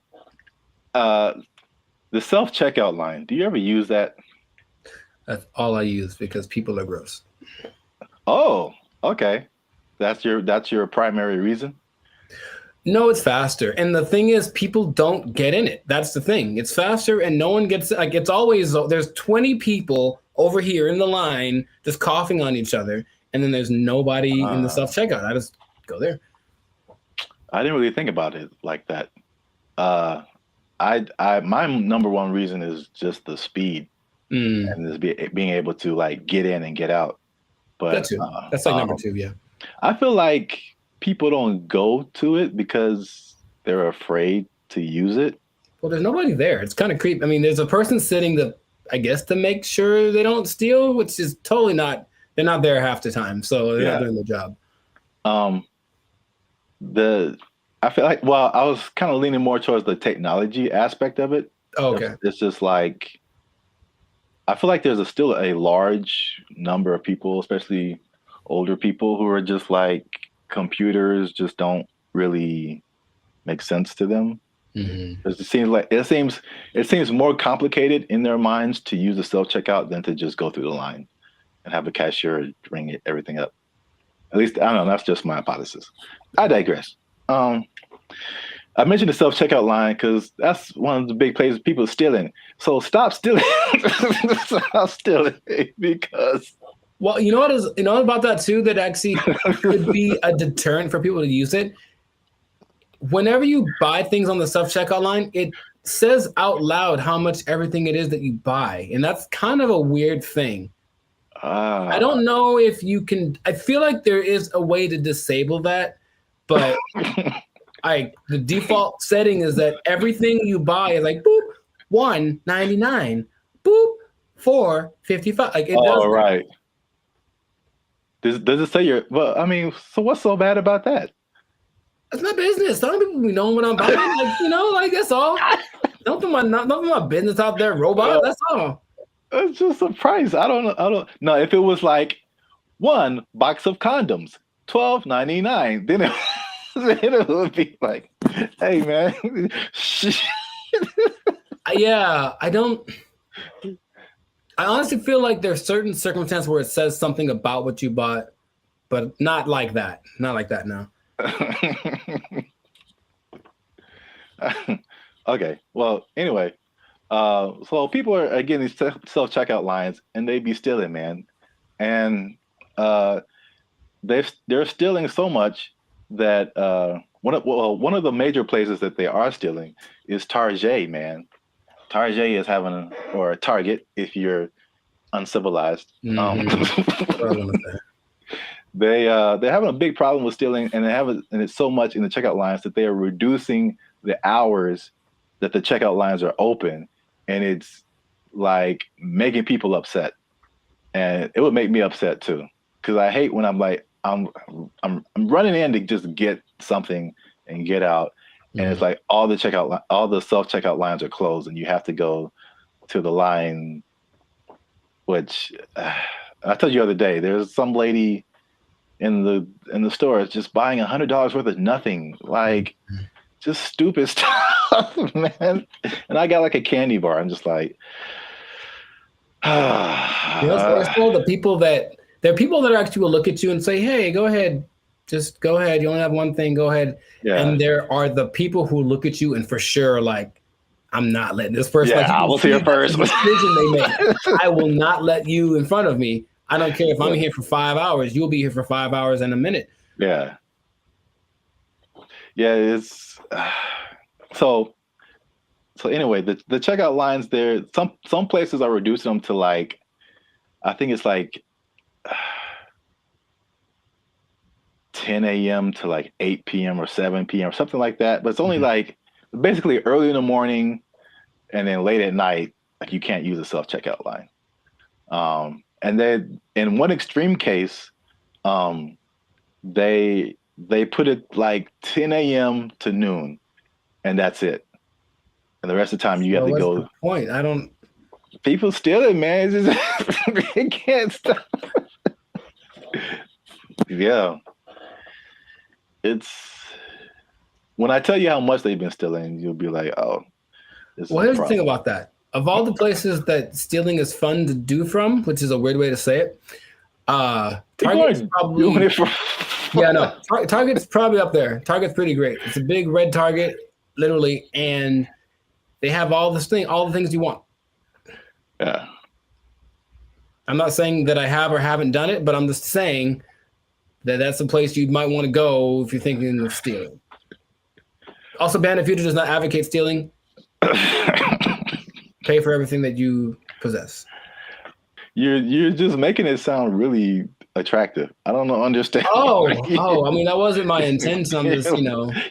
the self-checkout line. Do you ever use that? That's all I use because people are gross. Oh, okay. That's your primary reason? No, it's faster. And the thing is, people don't get in it. That's the thing. It's faster and no one gets, like, it's always, there's 20 people over here in the line just coughing on each other. And then there's nobody in the self-checkout. I just go there. I didn't really think about it like that. My number one reason is just the speed. And just being able to like get in and get out. But that's like number two, yeah. I feel like people don't go to it because they're afraid to use it. Well, there's nobody there. It's kind of creepy. I mean, there's a person sitting to make sure they don't steal, which is totally not. They're not there half the time, so they're not doing their job. I feel like, well, I was kind of leaning more towards the technology aspect of it. Oh, okay. It's just like, I feel like there's still a large number of people, especially older people, who are just like, computers just don't really make sense to them. Because it seems more complicated in their minds to use the self-checkout than to just go through the line and have a cashier ring everything up. At least, I don't know, that's just my hypothesis. I digress. I mentioned the self-checkout line because that's one of the big places people are stealing. So stop stealing. Stop stealing, because. Well, you know what about that too, that actually could be a deterrent for people to use it? Whenever you buy things on the self-checkout line, it says out loud how much everything it is that you buy. And that's kind of a weird thing. I don't know if you can, I feel like there is a way to disable that, but the default setting is that everything you buy is like, boop, $1.99, boop, $4.55. Like, it does. Right. Does it say your? Well, I mean, so what's so bad about that? That's my business. Some people be knowing what I'm buying. Like, like that's all. Don't put my business out there, robot. That's all. It's just a price. I don't know. If it was like one box of condoms, $12.99, then it would be like, Hey, man. Yeah, I don't. I honestly feel like there's certain circumstances where it says something about what you bought, but not like that. Not like that, no. Okay. Well, anyway, so people are getting these self checkout lines, and they be stealing, man, and they're stealing so much that one of the major places that they are stealing is Target, man. Target is having or Target if you're uncivilized. They're having a big problem with stealing, and and it's so much in the checkout lines that they are reducing the hours that the checkout lines are open, and it's like making people upset. And it would make me upset too, because I hate when I'm like I'm running in to just get something and get out, and it's like all the self checkout lines are closed, and you have to go to the line. Which I told you the other day, there's some lady in the store just buying $100 worth of nothing, like just stupid stuff, man. And I got like a candy bar. I'm just like, you know what's still the people that there are people that actually will look at you and say, "Hey, go ahead, just go ahead. You only have one thing. Go ahead." Yeah. And there are the people who look at you and for sure like, I'm not letting this person. Yeah, I was here first. Decision they make. I will not let you in front of me. I don't care if I'm here for 5 hours. You'll be here for 5 hours and a minute. Yeah. Yeah, it's so anyway, the checkout lines there, some places are reducing them to like, I think it's like 10 a.m. to like 8 p.m. or 7 p.m. or something like that. But it's only like basically early in the morning and then late at night, like you can't use a self-checkout line. And then in one extreme case, they put it like 10 a.m. to noon, and that's it. And the rest of the time you have to go. What's the point? I don't. People steal it, man. It's just, it can't stop. Yeah. It's when I tell you how much they've been stealing, you'll be like, oh. Well, here's the thing about that. Of all the places that stealing is fun to do from, which is a weird way to say it, Target's probably doing it for. Yeah, no. Target's probably up there. Target's pretty great. It's a big red Target, literally, and they have all the things you want. Yeah. I'm not saying that I have or haven't done it, but I'm just saying that that's a place you might want to go if you're thinking of stealing. Also, Band of Future does not advocate stealing. Pay for everything that you possess. You're just making it sound really attractive. I don't understand. Oh, I mean, that wasn't my intent. I'm just,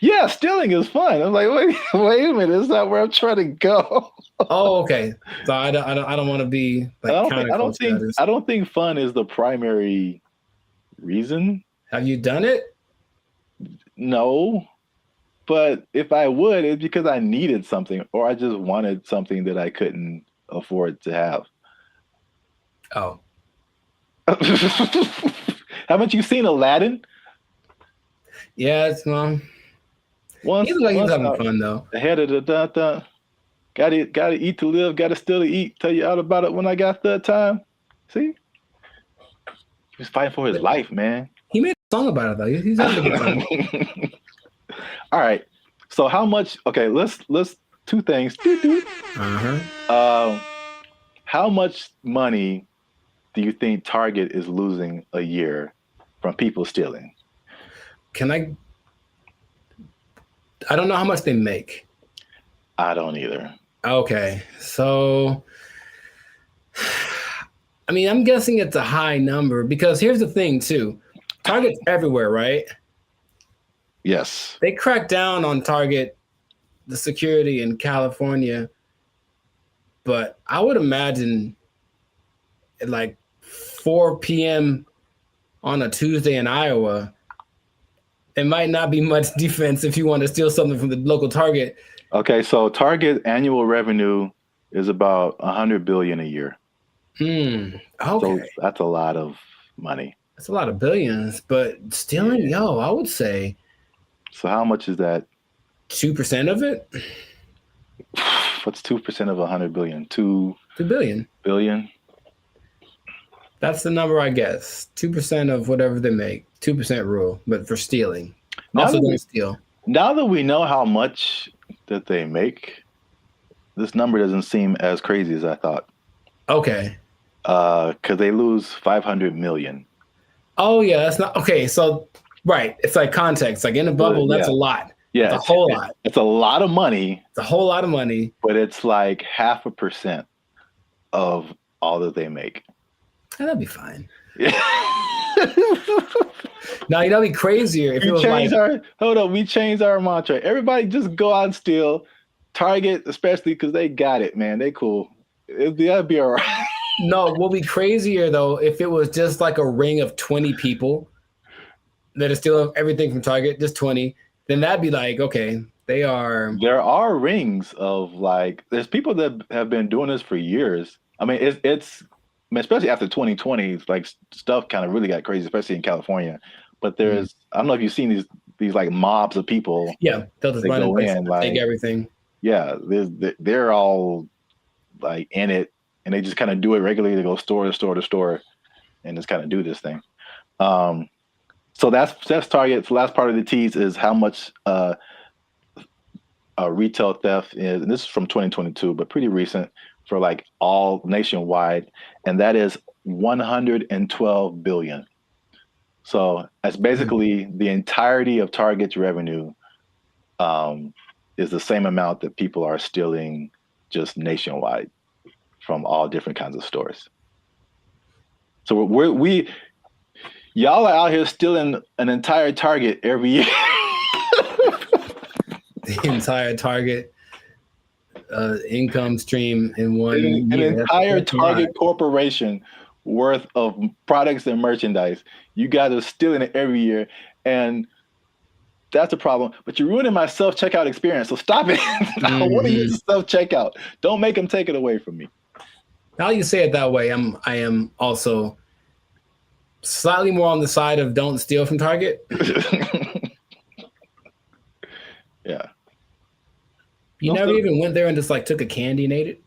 Yeah, stealing is fun. I'm like, wait a minute, that's not where I'm trying to go. Oh, okay. So I don't want to be like I don't think fun is the primary reason. Have you done it? No. But if I would, it's because I needed something or I just wanted something that I couldn't afford to have. Oh. Haven't you seen Aladdin? Yeah, it's Once he was having fun though. Ahead of the gotta eat to live, gotta still to eat. Tell you all about it when I got the time. See? He was fighting for his life, man. He made a song about it though. He's having a good time. All right. So how much? Okay, let's two things. How much money do you think Target is losing a year from people stealing? I don't know how much they make. I don't either. Okay. So I mean, I'm guessing it's a high number because here's the thing too. Target's everywhere, right? Yes. They cracked down on Target, the security in California, but I would imagine at like 4 p.m. on a Tuesday in Iowa, it might not be much defense if you want to steal something from the local Target. Okay, so Target annual revenue is about $100 billion a year. Okay. So that's a lot of money. That's a lot of billions, but stealing, I would say. So how much is that 2% of it? What's 2% of 100 billion? 2 billion. Billion? That's the number, I guess. 2% of whatever they make. 2% rule, but for stealing. Also don't steal. Now that we know how much that they make, this number doesn't seem as crazy as I thought. Okay. Because they lose 500 million. Oh, yeah, that's not... Okay, so, right. It's like context. Like in a bubble, that's a lot. Yeah. It's a whole lot. It's a lot of money. It's a whole lot of money. But it's like 0.5% of all that they make. That'd be fine. Now, you know, it'd be crazier if it was like... we changed our mantra. Everybody just go out and steal. Target, especially because they got it, man. They cool. That'd be all right. No, what would be crazier, though, if it was just like a ring of 20 people that are stealing everything from Target, just 20, then that'd be like, okay, they are... There are rings of like... There's people that have been doing this for years. I mean, it's especially after 2020, like stuff kind of really got crazy, especially in California. But there's, I don't know if you've seen these like mobs of people. Yeah, they'll just run in, like, take everything. Yeah, they're all like in it, and they just kind of do it regularly. They go store to store to store, and just kind of do this thing. So that's Target. The last part of the tease is how much retail theft is, and this is from 2022, but pretty recent for like all nationwide, and that is 112 billion. So that's basically the entirety of Target's revenue is the same amount that people are stealing just nationwide from all different kinds of stores. So we y'all are out here stealing an entire Target every year. The entire Target income stream in one year. An entire Target corporation worth of products and merchandise. You guys are stealing it every year, and that's a problem. But you're ruining my self-checkout experience, so stop it. I want to use self-checkout. Don't make them take it away from me. Now you say it that way, I am also slightly more on the side of don't steal from Target. Yeah. You never even went there and just like took a candy and ate it?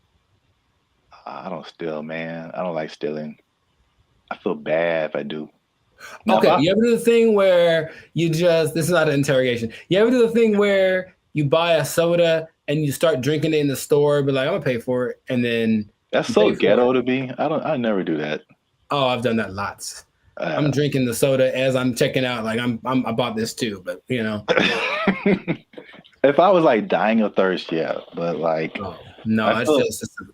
I don't steal, man. I don't like stealing. I feel bad if I do. Okay, you ever do the thing where you just, this is not an interrogation. You ever do the thing where you buy a soda and you start drinking it in the store, but like, I'm gonna pay for it, and then that's so ghetto to me. I never do that. Oh, I've done that lots. I'm drinking the soda as I'm checking out. Like I bought this too, but you know. If I was like dying of thirst, yeah, but like, no,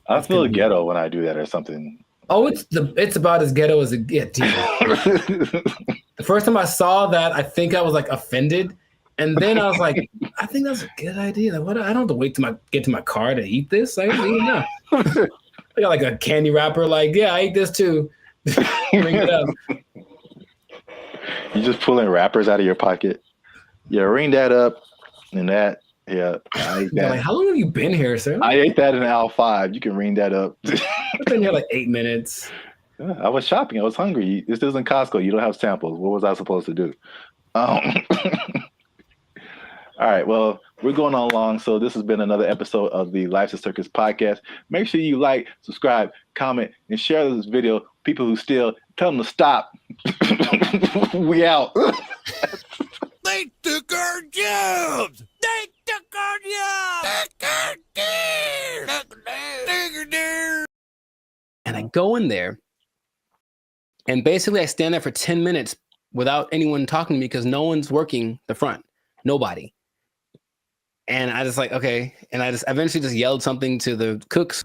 I feel ghetto when I do that or something. Oh, it's about as ghetto as it gets. The first time I saw that, I think I was like offended, and then I was like, I think that's a good idea. Like, what? I don't have to wait till get to my car to eat this. I don't even know. I got like a candy wrapper. Like, yeah, I ate this too. Bring it up. You just pulling wrappers out of your pocket. Yeah, ring that up. And that, yeah, I ate that. Like, how long have you been here, sir? I ate that in aisle 5. You can ring that up. I've been here like 8 minutes. Yeah, I was shopping. I was hungry. This isn't Costco. You don't have samples. What was I supposed to do? All right. Well, we're going on long. So this has been another episode of the Life's a Circus podcast. Make sure you like, subscribe, comment, and share this video. People who steal, tell them to stop. We out. They took our jobs! They took our jobs! And I go in there, and basically I stand there for 10 minutes without anyone talking to me because no one's working the front. Nobody. And I just like, okay. And I just eventually just yelled something to the cooks.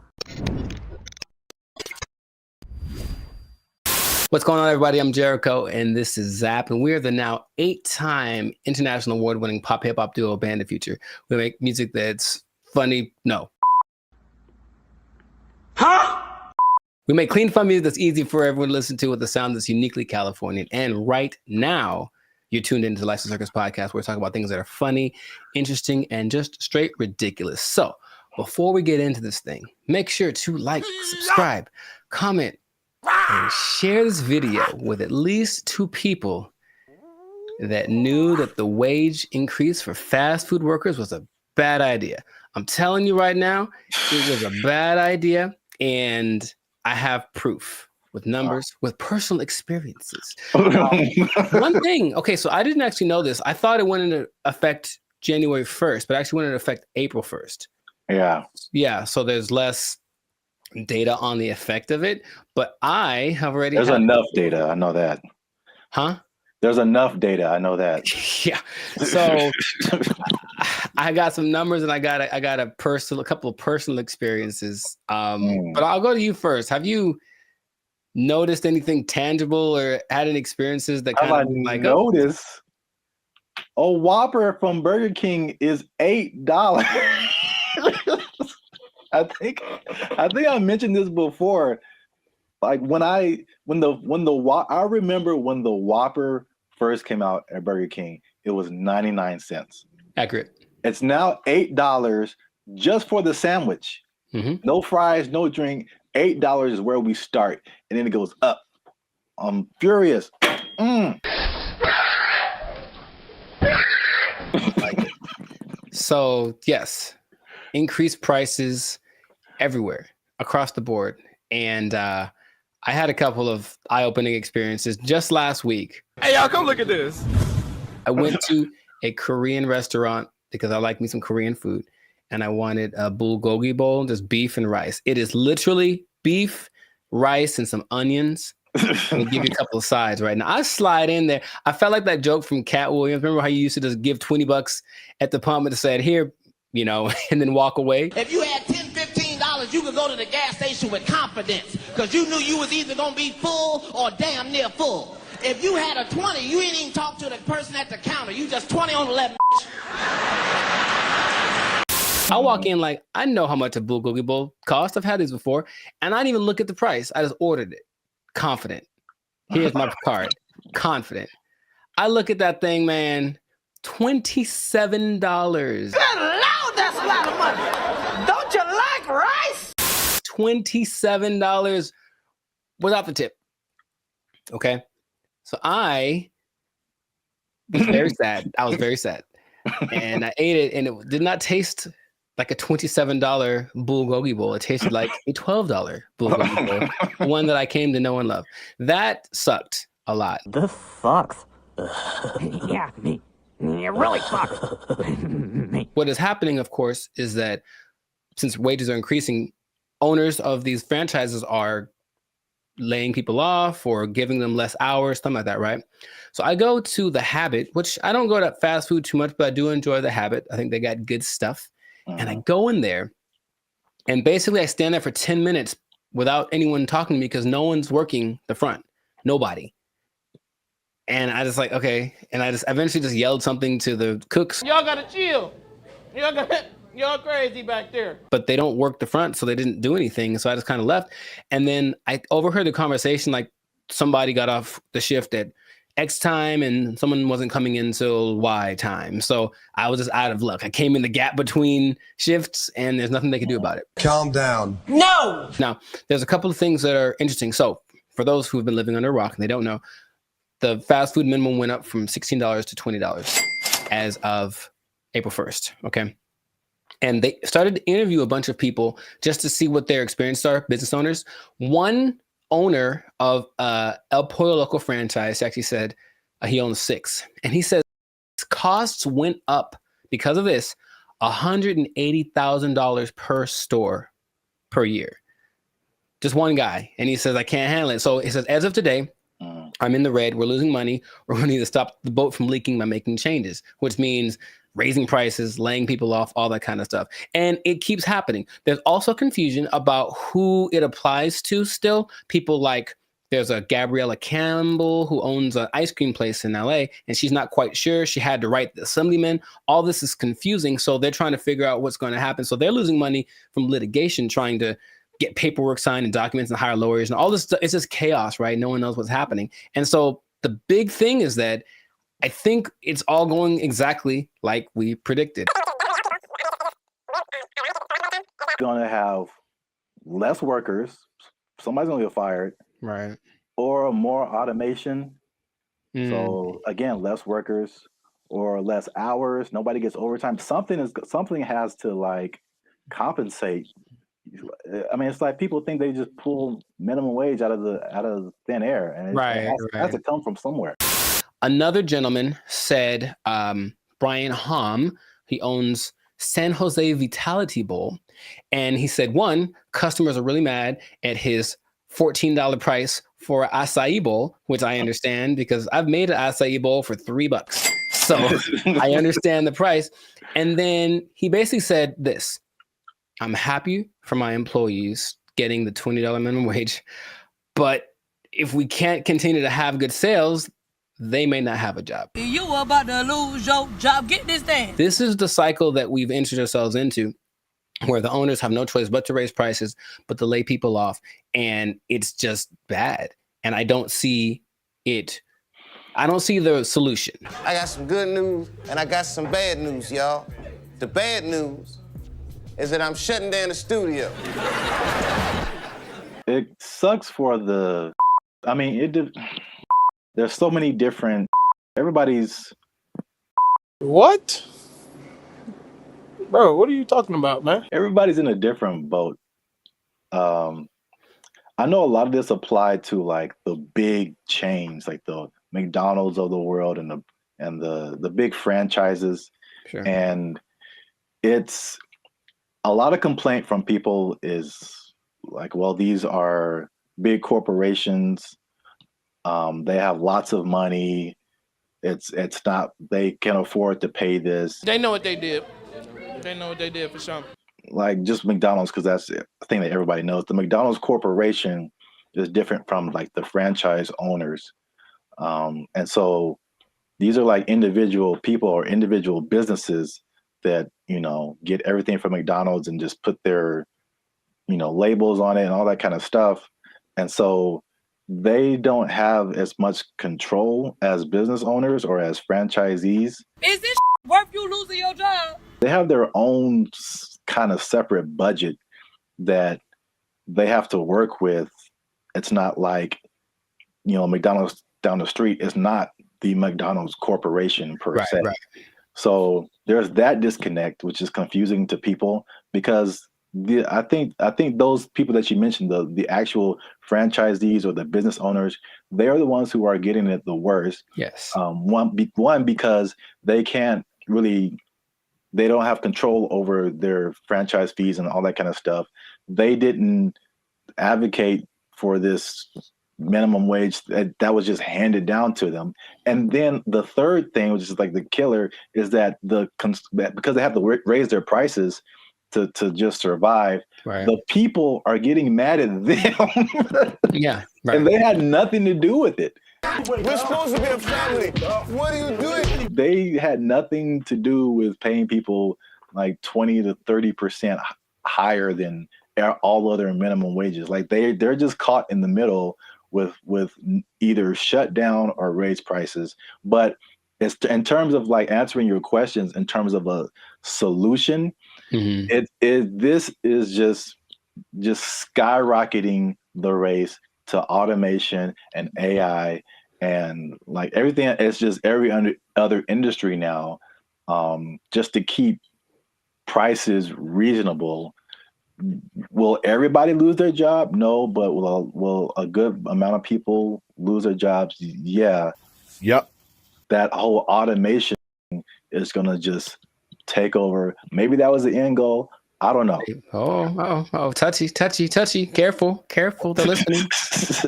What's going on, everybody? I'm Jericho, and this is Zap, and we're the now 8-time international award-winning pop hip-hop duo Band of Future. We make music that's funny. No. Huh? We make clean, fun music that's easy for everyone to listen to with a sound that's uniquely Californian. And right now, you're tuned into the Life's a Circus podcast, where we talk about things that are funny, interesting, and just straight ridiculous. So before we get into this thing, make sure to like, subscribe, comment, and share this video with at least 2 people that knew that the wage increase for fast food workers was a bad idea. I'm telling you right now, it was a bad idea, and I have proof with numbers, with personal experiences. One thing, okay, so I didn't actually know this. I thought it went into effect January 1st, but actually went into effect April 1st. Yeah. Yeah, so there's less data on the effect of it, but I have already There's enough data. I know that. Huh? There's enough data. I know that. Yeah. So I got some numbers and I got a couple of personal experiences. But I'll go to you first. Have you noticed anything tangible or had any experiences that kind of like notice a Whopper from Burger King is $8. I think I mentioned this before. Like I remember when the Whopper first came out at Burger King, it was 99 cents. Accurate. It's now $8 just for the sandwich. No fries, no drink. $8 is where we start, and then it goes up. I'm furious. So yes, increased prices everywhere across the board, and I had a couple of eye-opening experiences just last week. Hey, y'all, come look at this. I went to a Korean restaurant because I like me some Korean food, and I wanted a bulgogi bowl, just beef and rice. It is literally beef, rice, and some onions. And give you a couple of sides right now. I slide in there. I felt like that joke from Cat Williams. Remember how you used to just give $20 at the pump and said, here, you know, and then walk away? If you had $10, $15, you could go to the gas station with confidence because you knew you was either going to be full or damn near full. If you had a 20, you ain't even talk to the person at the counter. You just 20 on 11. I walk in like, I know how much a bulgogi bowl costs. I've had these before. And I didn't even look at the price. I just ordered it. Confident. Here's my card. Confident. I look at that thing, man. $27. Good Lord, that's a lot of money. Don't you like rice? $27 without the tip. Okay. So I was very sad. I was very sad. And I ate it and it did not taste like a $27 bulgogi bowl. It tasted like a $12 bulgogi bowl, one that I came to know and love. That sucked a lot. This sucks. Yeah, it really sucks. What is happening, of course, is that since wages are increasing, owners of these franchises are laying people off or giving them less hours, something like that, right? So I go to The Habit, which I don't go to fast food too much, but I do enjoy The Habit. I think they got good stuff. And I go in there and basically I stand there for 10 minutes without anyone talking to me because no one's working the front. Nobody. And I just like, okay. And I just eventually just yelled something to the cooks. Y'all gotta chill. Y'all crazy back there. But they don't work the front, so they didn't do anything. So I just kind of left. And then I overheard the conversation, like somebody got off the shift at X time and someone wasn't coming in till Y time. So I was just out of luck. I came in the gap between shifts and there's nothing they could do about it. Calm down. No! Now, there's a couple of things that are interesting. So for those who've been living under a rock and they don't know, the fast food minimum went up from $16 to $20 as of April 1st. Okay. And they started to interview a bunch of people just to see what their experiences are, business owners. One owner of El Pollo Loco franchise actually said he owns 6. And he says costs went up because of this $180,000 per store per year. Just one guy. And he says, I can't handle it. So he says, as of today, I'm in the red. We're losing money. We're going to need to stop the boat from leaking by making changes, which means raising prices, laying people off, all that kind of stuff. And it keeps happening. There's also confusion about who it applies to still. People like, there's a Gabriella Campbell who owns an ice cream place in LA, and she's not quite sure. She had to write the assemblyman. All this is confusing. So they're trying to figure out what's going to happen. So they're losing money from litigation, trying to get paperwork signed and documents and hire lawyers and all this stuff. It's just chaos, right? No one knows what's happening. And so the big thing is that I think it's all going exactly like we predicted. Going to have less workers. Somebody's going to get fired. Right. Or more automation. So again, less workers, or less hours. Nobody gets overtime. Something has to like compensate. I mean, it's like people think they just pull minimum wage out of thin air, and it has to come from somewhere. Another gentleman said, Brian Hom, he owns San Jose Vitality Bowl, and he said, one, customers are really mad at his $14 price for an acai bowl, which I understand because I've made an acai bowl for $3. So I understand the price. And then he basically said this: I'm happy for my employees getting the $20 minimum wage, but if we can't continue to have good sales, they may not have a job. You about to lose your job. Get this thing. This is the cycle that we've entered ourselves into, where the owners have no choice but to raise prices, but to lay people off. And it's just bad. And I don't see it. I don't see the solution. I got some good news and I got some bad news, y'all. The bad news is that I'm shutting down the studio. It sucks for the, I mean, there's so many different, everybody's. What? Bro, what are you talking about, man? Everybody's in a different boat. I know a lot of this applied to like the big chains, like the McDonald's of the world and the big franchises. Sure. And it's a lot of complaint from people is like, well, these are big corporations. They have lots of money. It's not, they can afford to pay this. They know what they did. They know what they did for sure. Like just McDonald's, because that's the thing that everybody knows. The McDonald's corporation is different from like the franchise owners. And so these are like individual people or individual businesses that, you know, get everything from McDonald's and just put their, you know, labels on it and all that kind of stuff. And so they don't have as much control as business owners or as franchisees. Is this worth you losing your job? They have their own kind of separate budget that they have to work with. It's not like, you know, McDonald's down the street is not the McDonald's corporation per se. Right. So there's that disconnect, which is confusing to people because I think those people that you mentioned, the actual franchisees or the business owners, they are the ones who are getting it the worst. Yes. One because they can't really, they don't have control over their franchise fees and all that kind of stuff. They didn't advocate for this minimum wage that was just handed down to them. And then the third thing, which is like the killer, is that because they have to raise their prices to just survive, right, the people are getting mad at them. Yeah. Right. And they had nothing to do with it. We're supposed to be a family. What are you doing? They had nothing to do with paying people like 20 to 30% higher than all other minimum wages. Like they're just caught in the middle with either shut down or raise prices. But it's in terms of like answering your questions in terms of a solution, this is just skyrocketing the race to automation and AI and like everything. It's just every other industry now, just to keep prices reasonable. Will everybody lose their job? No, but will a good amount of people lose their jobs? Yeah. Yep. That whole automation is going to just take over. Maybe that was the end goal. I don't know. Oh, touchy. Careful. They're listening.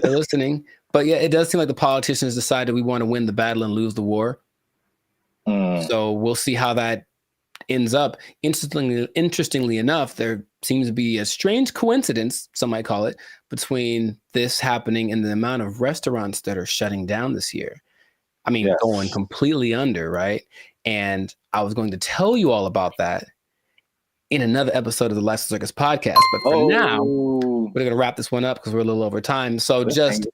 They're listening. But yeah, it does seem like the politicians decided we want to win the battle and lose the war. So we'll see how that ends up. Interestingly enough, there seems to be a strange coincidence, some might call it, between this happening and the amount of restaurants that are shutting down this year. I mean, yes, going completely under, right? And I was going to tell you all about that in another episode of the Life Circus podcast. But for now, we're going to wrap this one up because we're a little over time. So just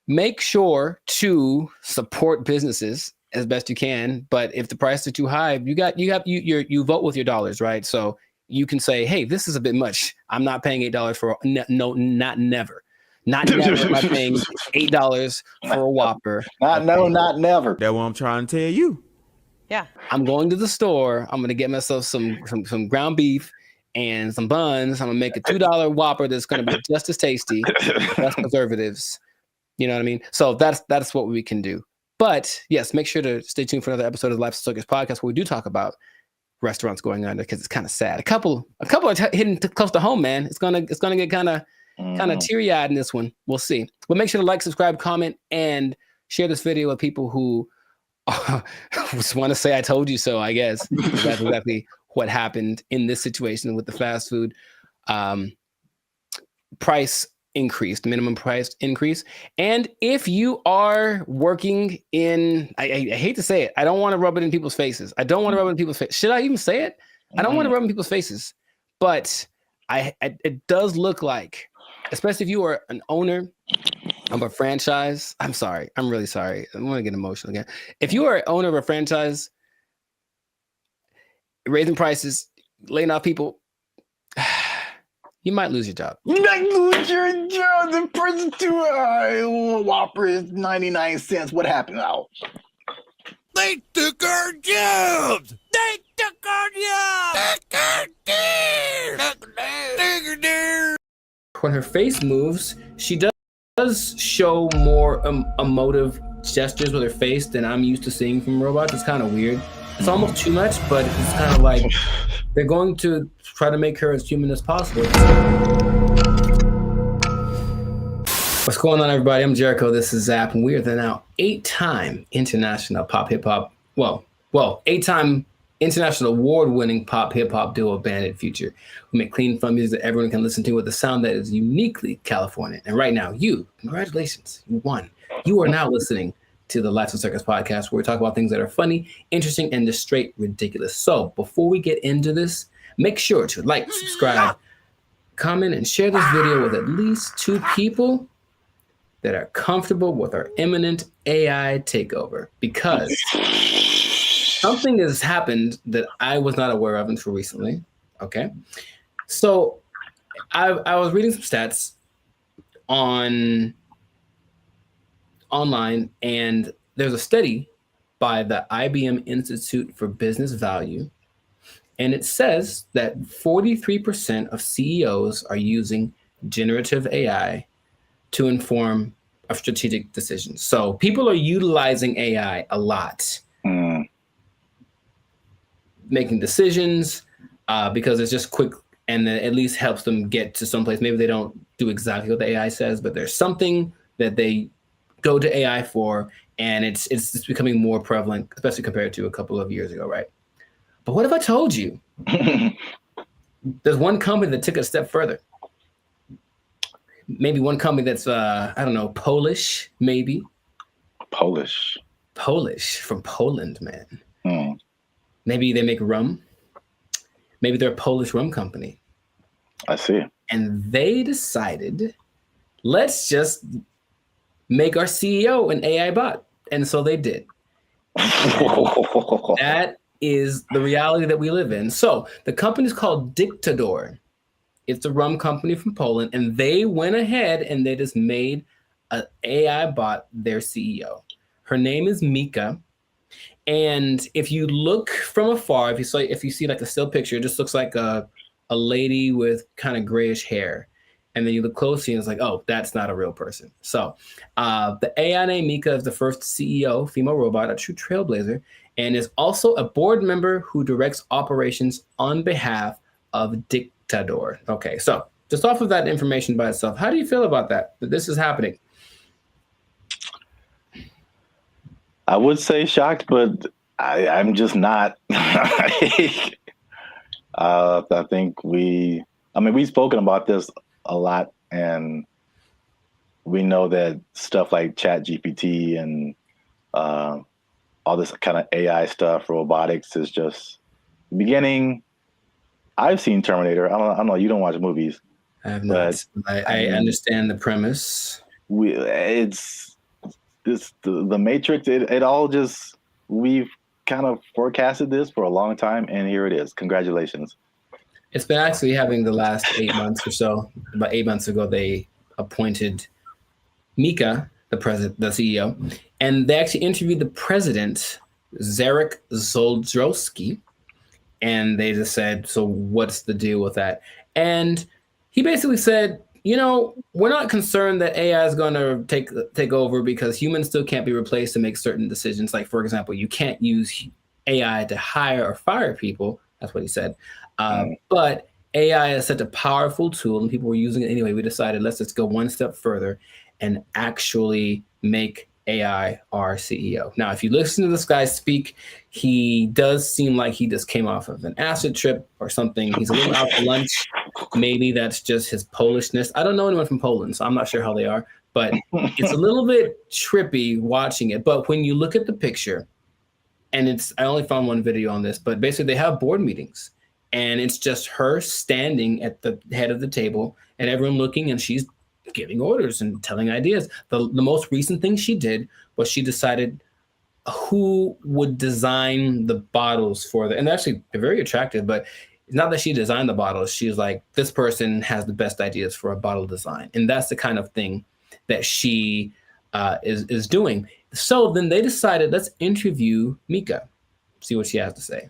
make sure to support businesses as best you can. But if the prices are too high, you vote with your dollars, right? So you can say, hey, this is a bit much. I'm not paying $8 for not never. Not never am I paying $8 for a Whopper. Not never. That's what I'm trying to tell you. Yeah. I'm going to the store. I'm gonna get myself some ground beef and some buns. I'm gonna make a $2 Whopper that's gonna be just as tasty, less preservatives. You know what I mean? So that's what we can do. But yes, make sure to stay tuned for another episode of the Life Circus podcast where we do talk about restaurants going under because it's kind of sad. A couple are hitting close to home, man. It's gonna get kind of teary eyed in this one. We'll see. But make sure to like, subscribe, comment, and share this video with people who just want to say I told you so. I guess that's exactly what happened in this situation with the fast food price increase, the minimum price increase. And if you are working in, I hate to say it, I don't want to rub it in people's faces. I don't want to rub it in people's faces. Should I even say it? I don't want to rub it in people's faces, but it does look like, especially if you are an owner of a franchise. I'm sorry. I'm really sorry. I'm going to get emotional again. If you are an owner of a franchise, raising prices, laying off people, you might lose your job. You might lose your job. The price too high. Whopper is 99 cents. What happened now? They took our jobs! They took our jobs! When her face moves, she does show more emotive gestures with her face than I'm used to seeing from robots. It's kind of weird. It's almost too much, but it's kind of like they're going to try to make her as human as possible. What's going on, everybody? I'm Jericho. This is Zap, and we are the now 8-time international pop hip hop. Well, 8-time international award-winning pop hip hop duo Bandit Future. We make clean, fun music that everyone can listen to with a sound that is uniquely Californian. And right now, congratulations, you won. You are now listening to the Life Circus podcast, where we talk about things that are funny, interesting, and just straight ridiculous. So before we get into this, make sure to like, subscribe, comment, and share this video with at least 2 people that are comfortable with our imminent AI takeover, because something has happened that I was not aware of until recently. Okay. So I was reading some stats online, and there's a study by the IBM Institute for Business Value, and it says that 43% of CEOs are using generative AI to inform of strategic decisions. So people are utilizing AI a lot, making decisions because it's just quick, and then at least helps them get to someplace. Maybe they don't do exactly what the AI says, but there's something that they go to AI for, and it's becoming more prevalent, especially compared to a couple of years ago, right? But what if I told you there's one company that took it a step further? Maybe one company that's I don't know, Polish, maybe. Polish from Poland, man. Maybe they make rum. Maybe they're a Polish rum company. I see. And they decided, let's just make our CEO an AI bot. And so they did. That is the reality that we live in. So the company is called Dictador. It's a rum company from Poland, and they went ahead and they just made an AI bot their CEO. Her name is Mika. And if you look from afar, if you see like a still picture, it just looks like a lady with kind of grayish hair. And then you look closely and it's like, oh, that's not a real person. So the AI named Mika is the first CEO, female robot, a true trailblazer, and is also a board member who directs operations on behalf of Dictador. Okay, so just off of that information by itself, how do you feel about that this is happening? I would say shocked, but I'm just not. I think we've spoken about this a lot, and we know that stuff like ChatGPT and all this kind of AI stuff, robotics, is just beginning. I've seen Terminator. I don't know. You don't watch movies. I have not. I understand the premise. It's the Matrix. It all just, we've kind of forecasted this for a long time, and here it is. Congratulations. It's been actually having the last 8 months or so. About 8 months ago, they appointed Mika, the CEO, and they actually interviewed the president Zarek Zoldrowski, and they just said, "So what's the deal with that?" And he basically said, we're not concerned that AI is going to take over because humans still can't be replaced to make certain decisions. Like, for example, you can't use AI to hire or fire people. That's what he said. But AI is such a powerful tool, and people were using it anyway. We decided let's just go one step further and actually make AI our CEO. Now, if you listen to this guy speak, he does seem like he just came off of an acid trip or something. He's a little out to lunch. Maybe that's just his Polishness. I don't know anyone from Poland, so I'm not sure how they are, but it's a little bit trippy watching it. But when you look at the picture, and I only found one video on this, but basically they have board meetings, and it's just her standing at the head of the table and everyone looking, and she's giving orders and telling ideas. The most recent thing she did was she decided who would design the bottles for and actually they're very attractive, but it's not that she designed the bottles. She's like, this person has the best ideas for a bottle design. And that's the kind of thing that she is doing. So then they decided, let's interview Mika, see what she has to say.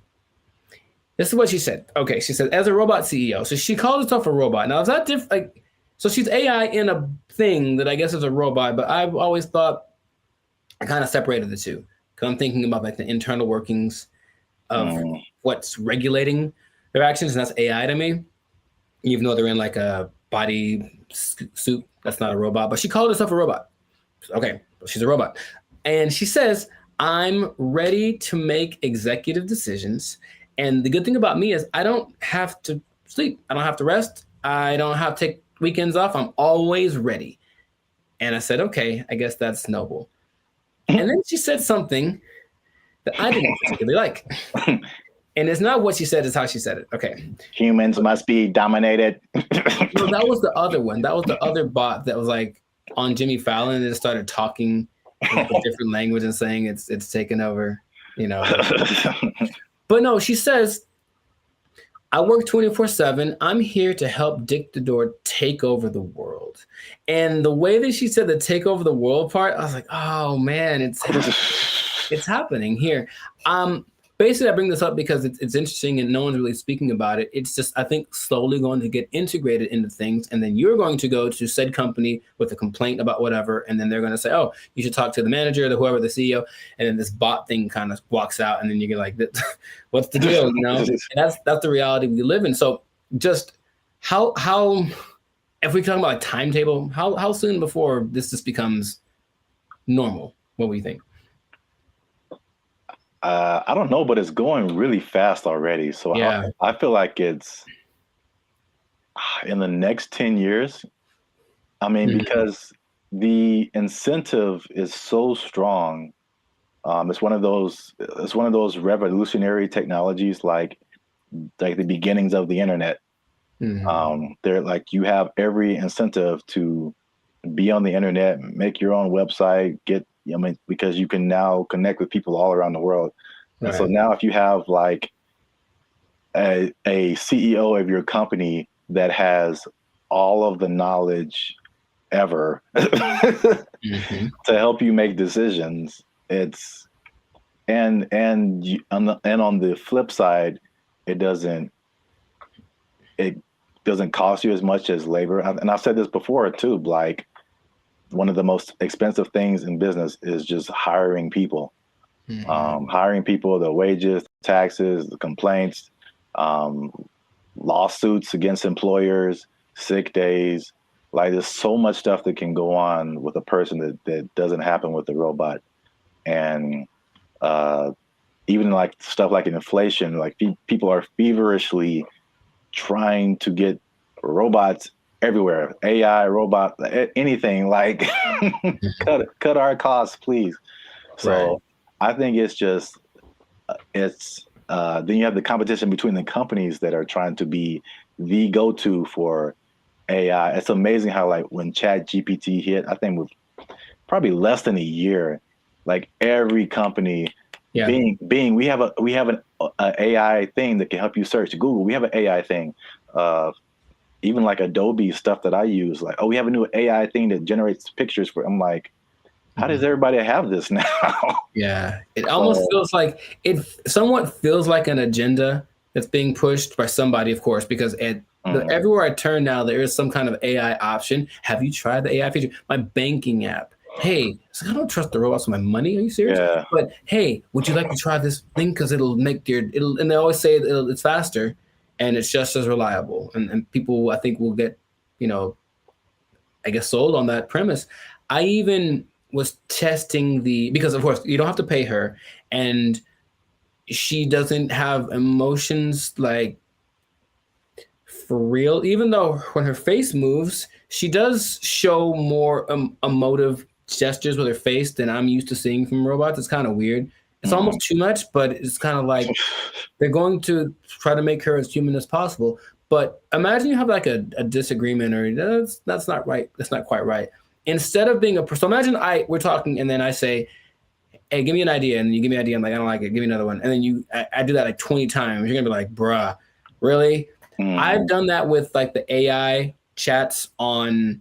This is what she said. Okay, she said, as a robot CEO. So she called herself a robot. Now, is that different? So she's AI in a thing that I guess is a robot, but I've always thought I kind of separated the two. Because I'm thinking about like the internal workings of what's regulating their actions, and that's AI to me. Even though they're in like a body suit, that's not a robot. But she called herself a robot. Okay, she's a robot. And she says, I'm ready to make executive decisions. And the good thing about me is I don't have to sleep. I don't have to rest. I don't have to take weekends off. I'm always ready. And I said, okay, I guess that's noble. And then she said something that I didn't particularly like. And it's not what she said, it's how she said it. Okay. Humans must be dominated. No, that was the other one. That was the other bot that was like on Jimmy Fallon and it started talking in a different language and saying it's taken over, But no, she says, I work 24/7. I'm here to help Dick the Door take over the world. And the way that she said the take over the world part, I was like, oh man, it's happening here. Basically, I bring this up because it's interesting and no one's really speaking about it. It's just, I think, slowly going to get integrated into things. And then you're going to go to said company with a complaint about whatever. And then they're going to say, oh, you should talk to the manager, whoever, the CEO. And then this bot thing kind of walks out. And then you get like, what's the deal? And that's the reality we live in. So just how if we talk about like timetable, how soon before this just becomes normal? What do you think? I don't know, but it's going really fast already. So yeah. I feel like it's in the next 10 years. I mean, because the incentive is so strong. It's one of those revolutionary technologies, like the beginnings of the internet. They're like, you have every incentive to be on the internet, make your own website, because you can now connect with people all around the world. Right. And so now if you have like a CEO of your company that has all of the knowledge ever to help you make decisions, it's and on the flip side, it doesn't cost you as much as labor. And I've said this before too, like, one of the most expensive things in business is just hiring people. Hiring people, the wages, taxes, the complaints, lawsuits against employers, sick days. Like, there's so much stuff that can go on with a person that doesn't happen with the robot. And even like stuff like inflation, like people are feverishly trying to get robots everywhere, AI, robot, anything, like cut our costs, please. So I think it's just, then you have the competition between the companies that are trying to be the go-to for AI. It's amazing how, like, when ChatGPT hit, I think with probably less than a year, like every company, Bing, we have an AI thing that can help you search. Google, we have an AI thing. Even like Adobe stuff that I use, like, oh, we have a new AI thing that generates pictures for. I'm like, how does everybody have this now? Yeah, it almost feels like it somewhat feels like an agenda that's being pushed by somebody, of course, because everywhere I turn now, there is some kind of AI option. Have you tried the AI feature? My banking app. Hey, so I don't trust the robots with my money. Are you serious? Yeah. But hey, would you like to try this thing? Because it'll make and they always say it's faster and it's just as reliable. And people, I think, will get, I guess, sold on that premise. I even was testing because of course you don't have to pay her, and she doesn't have emotions like for real, even though when her face moves, she does show more emotive gestures with her face than I'm used to seeing from robots. It's kind of weird. It's almost too much, but it's kind of like they're going to try to make her as human as possible. But imagine you have like a disagreement, or that's not right. That's not quite right. Instead of being so imagine we're talking, and then I say, hey, give me an idea, and you give me an idea. I'm like, I don't like it. Give me another one. And then I do that like 20 times. You're gonna be like, bruh, really? I've done that with like the AI chats on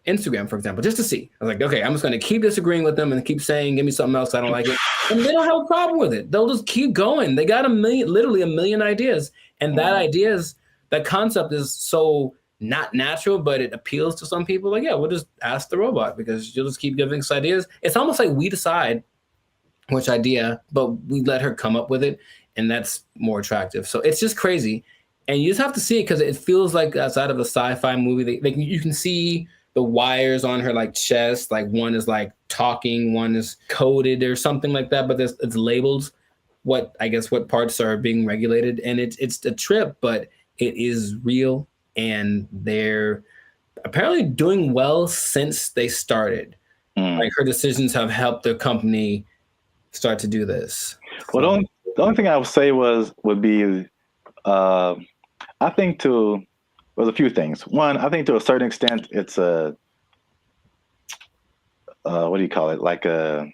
Instagram, for example, just to see. I was like, okay, I'm just gonna keep disagreeing with them and keep saying, give me something else I don't like it. And they don't have a problem with it. They'll just keep going. They got literally a million ideas. And that concept is so not natural, but it appeals to some people. Like, yeah, we'll just ask the robot because you'll just keep giving us ideas. It's almost like we decide which idea, but we let her come up with it, and that's more attractive. So it's just crazy. And you just have to see it because it feels like outside of a sci-fi movie. You can see the wires on her like chest. Like one is like talking, one is coded or something like that. But it's labeled what parts are being regulated, and it's a trip, but it is real, and they're apparently doing well since they started. Like her decisions have helped the company start to do this. Well, the only thing I would say would be, I think there's a few things. One, I think to a certain extent, it's a, what do you call it? Like a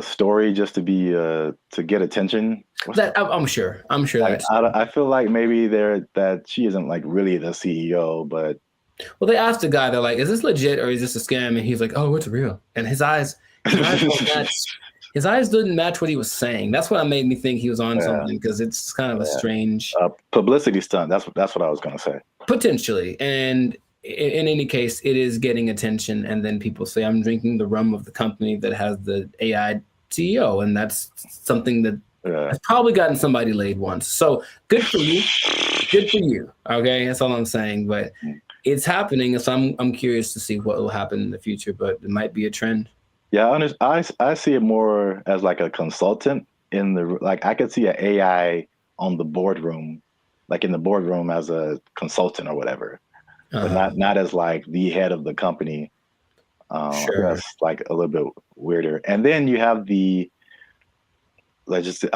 story just to be, to get attention. I'm sure like, I feel like maybe that she isn't like really the CEO, but. Well, they asked the guy, they're like, is this legit or is this a scam? And he's like, oh, it's real. And his eyes didn't match what he was saying. That's what made me think he was on something, because it's kind of a strange publicity stunt. That's what I was going to say. Potentially. And in any case, it is getting attention. And then people say, I'm drinking the rum of the company that has the AI CEO. And that's something that has probably gotten somebody laid once. So good for you. Good for you. Okay. That's all I'm saying. But it's happening. So I'm curious to see what will happen in the future, but it might be a trend. Yeah, I see it more as like a consultant I could see an AI on the boardroom, like in the boardroom as a consultant or whatever, but not as like the head of the company. Sure. That's like a little bit weirder. And then you have I'm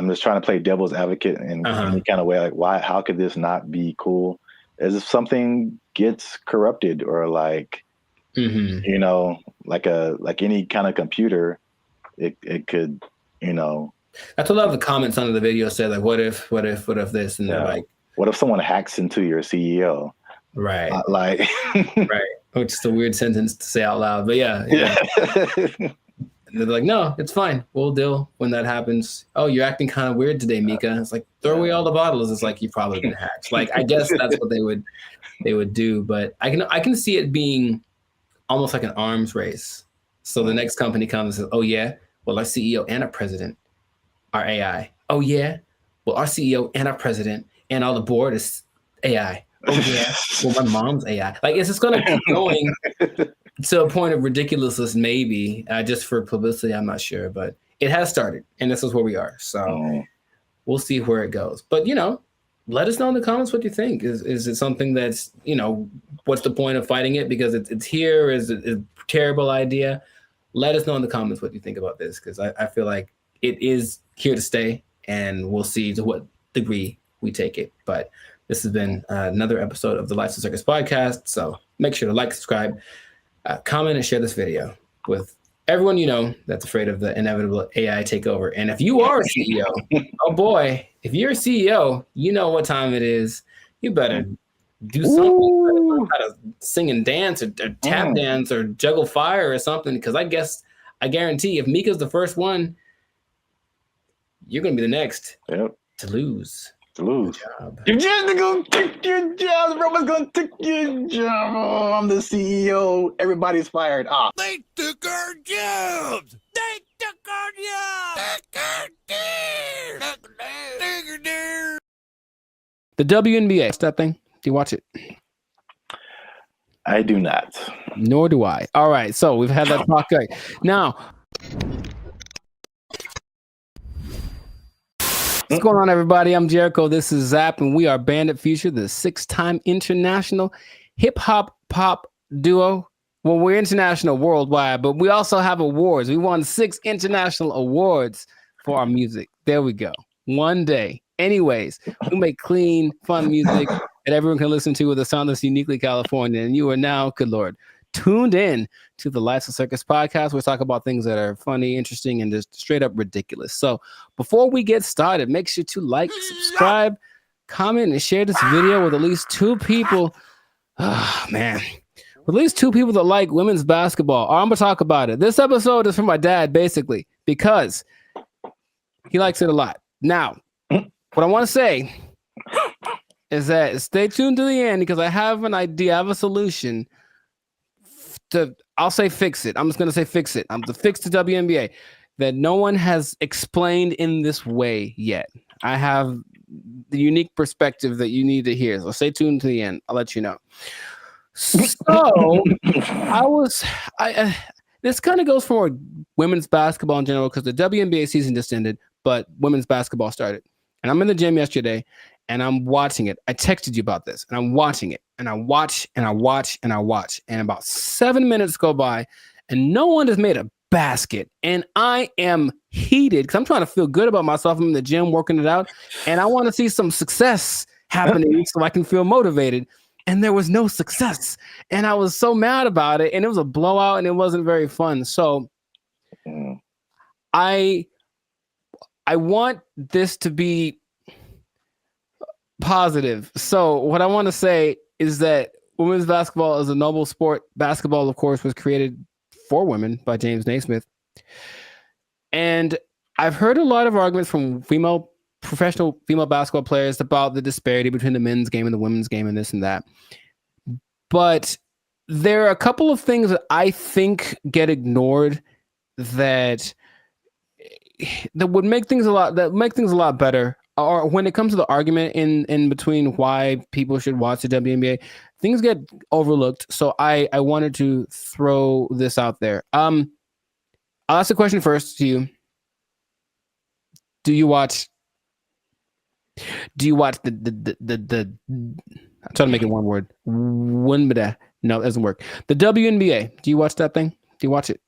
just trying to play devil's advocate in any kind of way. Like, how could this not be cool? As if something gets corrupted or like, like any kind of computer, it could, That's what a lot of the comments under the video said, like, what if this? And they're like, what if someone hacks into your CEO? Right. Right. Which is a weird sentence to say out loud, but yeah. And they're like, no, it's fine. We'll deal when that happens. Oh, you're acting kind of weird today, Mika. It's like, throw away all the bottles. It's like, you've probably been hacked. Like, I guess that's what they would do. But I can see it being almost like an arms race. So the next company comes and says, oh yeah, well, our CEO and our president are AI. Oh yeah, well, our CEO and our president and all the board is AI. Oh yeah, well, my mom's AI. Like, it's just going to keep going to a point of ridiculousness, maybe, just for publicity. I'm not sure, but it has started, and this is where we are. So we'll see where it goes. But, let us know in the comments what you think. Is it something that's, what's the point of fighting it? Because it's here. Is it a terrible idea? Let us know in the comments what you think about this, because I feel like it is here to stay, and we'll see to what degree we take it. But this has been another episode of the Lifestyle Circus podcast. So make sure to like, subscribe, comment, and share this video with everyone that's afraid of the inevitable AI takeover. And if you are a CEO, oh boy, if you're a CEO, you know what time it is. You better do something, how to sing and dance or tap dance or juggle fire or something. Because I guarantee if Mika's the first one, you're gonna be the next to lose. You're just gonna take your job. Roman's gonna take your job. Oh, I'm the CEO. Everybody's fired. They took our jobs. They took our jobs. The WNBA, that thing. Do you watch it? I do not. Nor do I. All right, so we've had that talk. Now, what's going on, everybody? I'm Jericho. This is Zap, and we are Bandit Future, the 6-time international hip-hop pop duo. Well, we're international worldwide, but we also have awards. We won 6 international awards for our music. There we go. One day. Anyways, we make clean, fun music that everyone can listen to with a sound that's uniquely California. And you are now, good Lord, tuned in to the Lights of Circus podcast. We talk about things that are funny, interesting, and just straight up ridiculous. So before we get started, make sure to like, subscribe, comment, and share this video with at least 2 people. Oh, man. With at least 2 people that like women's basketball. I'm going to talk about it. This episode is for my dad, basically, because he likes it a lot. Now, what I want to say is that stay tuned to the end because I have an idea, I have a solution I'll say fix it. I'm just going to say fix it. I'm to fix the WNBA that no one has explained in this way yet. I have the unique perspective that you need to hear. So stay tuned to the end. I'll let you know. So this kind of goes for women's basketball in general because the WNBA season just ended, but women's basketball started. And I'm in the gym yesterday and I'm watching it. I texted you about this and I'm watching it and I watch and I watch and I watch. And about 7 minutes go by and no one has made a basket. And I am heated because I'm trying to feel good about myself. I'm in the gym working it out and I want to see some success happening so I can feel motivated. And there was no success. And I was so mad about it. And it was a blowout and it wasn't very fun. So I want this to be positive. So what I want to say is that women's basketball is a noble sport. Basketball, of course, was created for women by James Naismith. And I've heard a lot of arguments from professional female basketball players about the disparity between the men's game and the women's game and this and that. But there are a couple of things that I think get ignored that would make things a lot better. Or when it comes to the argument in between why people should watch the WNBA, things get overlooked. So I wanted to throw this out there. I'll ask the question first to you. Do you watch the I'm trying to make it one word. No, it doesn't work. The WNBA. Do you watch that thing? Do you watch it?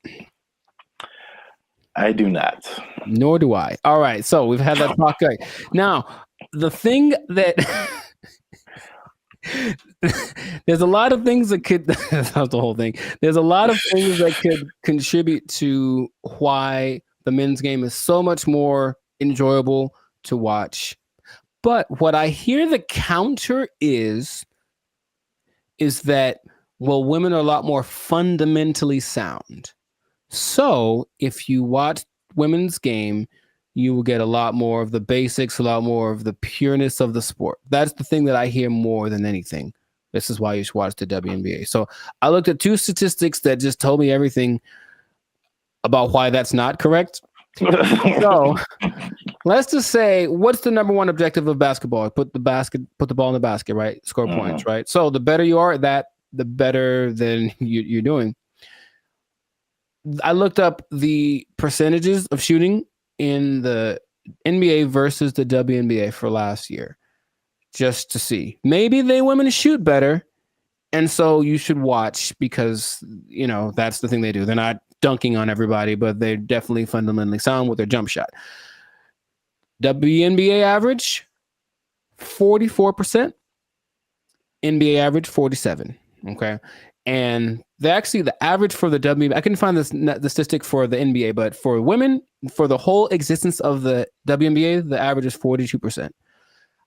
I do not. Nor do I. All right. So we've had that talk. Right. Now, the thing that there's a lot of things that could that's the whole thing. There's a lot of things that could contribute to why the men's game is so much more enjoyable to watch. But what I hear the counter is that, well, women are a lot more fundamentally sound. So if you watch women's game, you will get a lot more of the basics, a lot more of the pureness of the sport. That's the thing that I hear more than anything. This is why you should watch the WNBA. So I looked at 2 statistics that just told me everything about why that's not correct. So let's just say, what's the number one objective of basketball? Put the ball in the basket, right? Score points, right? So the better you are at that, the better than you're doing. I looked up the percentages of shooting in the NBA versus the WNBA for last year, just to see. Maybe women shoot better, and so you should watch because, that's the thing they do. They're not dunking on everybody, but they're definitely fundamentally sound with their jump shot. WNBA average, 44%. NBA average, 47%. Okay. And the average for the WNBA, I couldn't find the statistic for the NBA, but for women, for the whole existence of the WNBA, the average is 42%.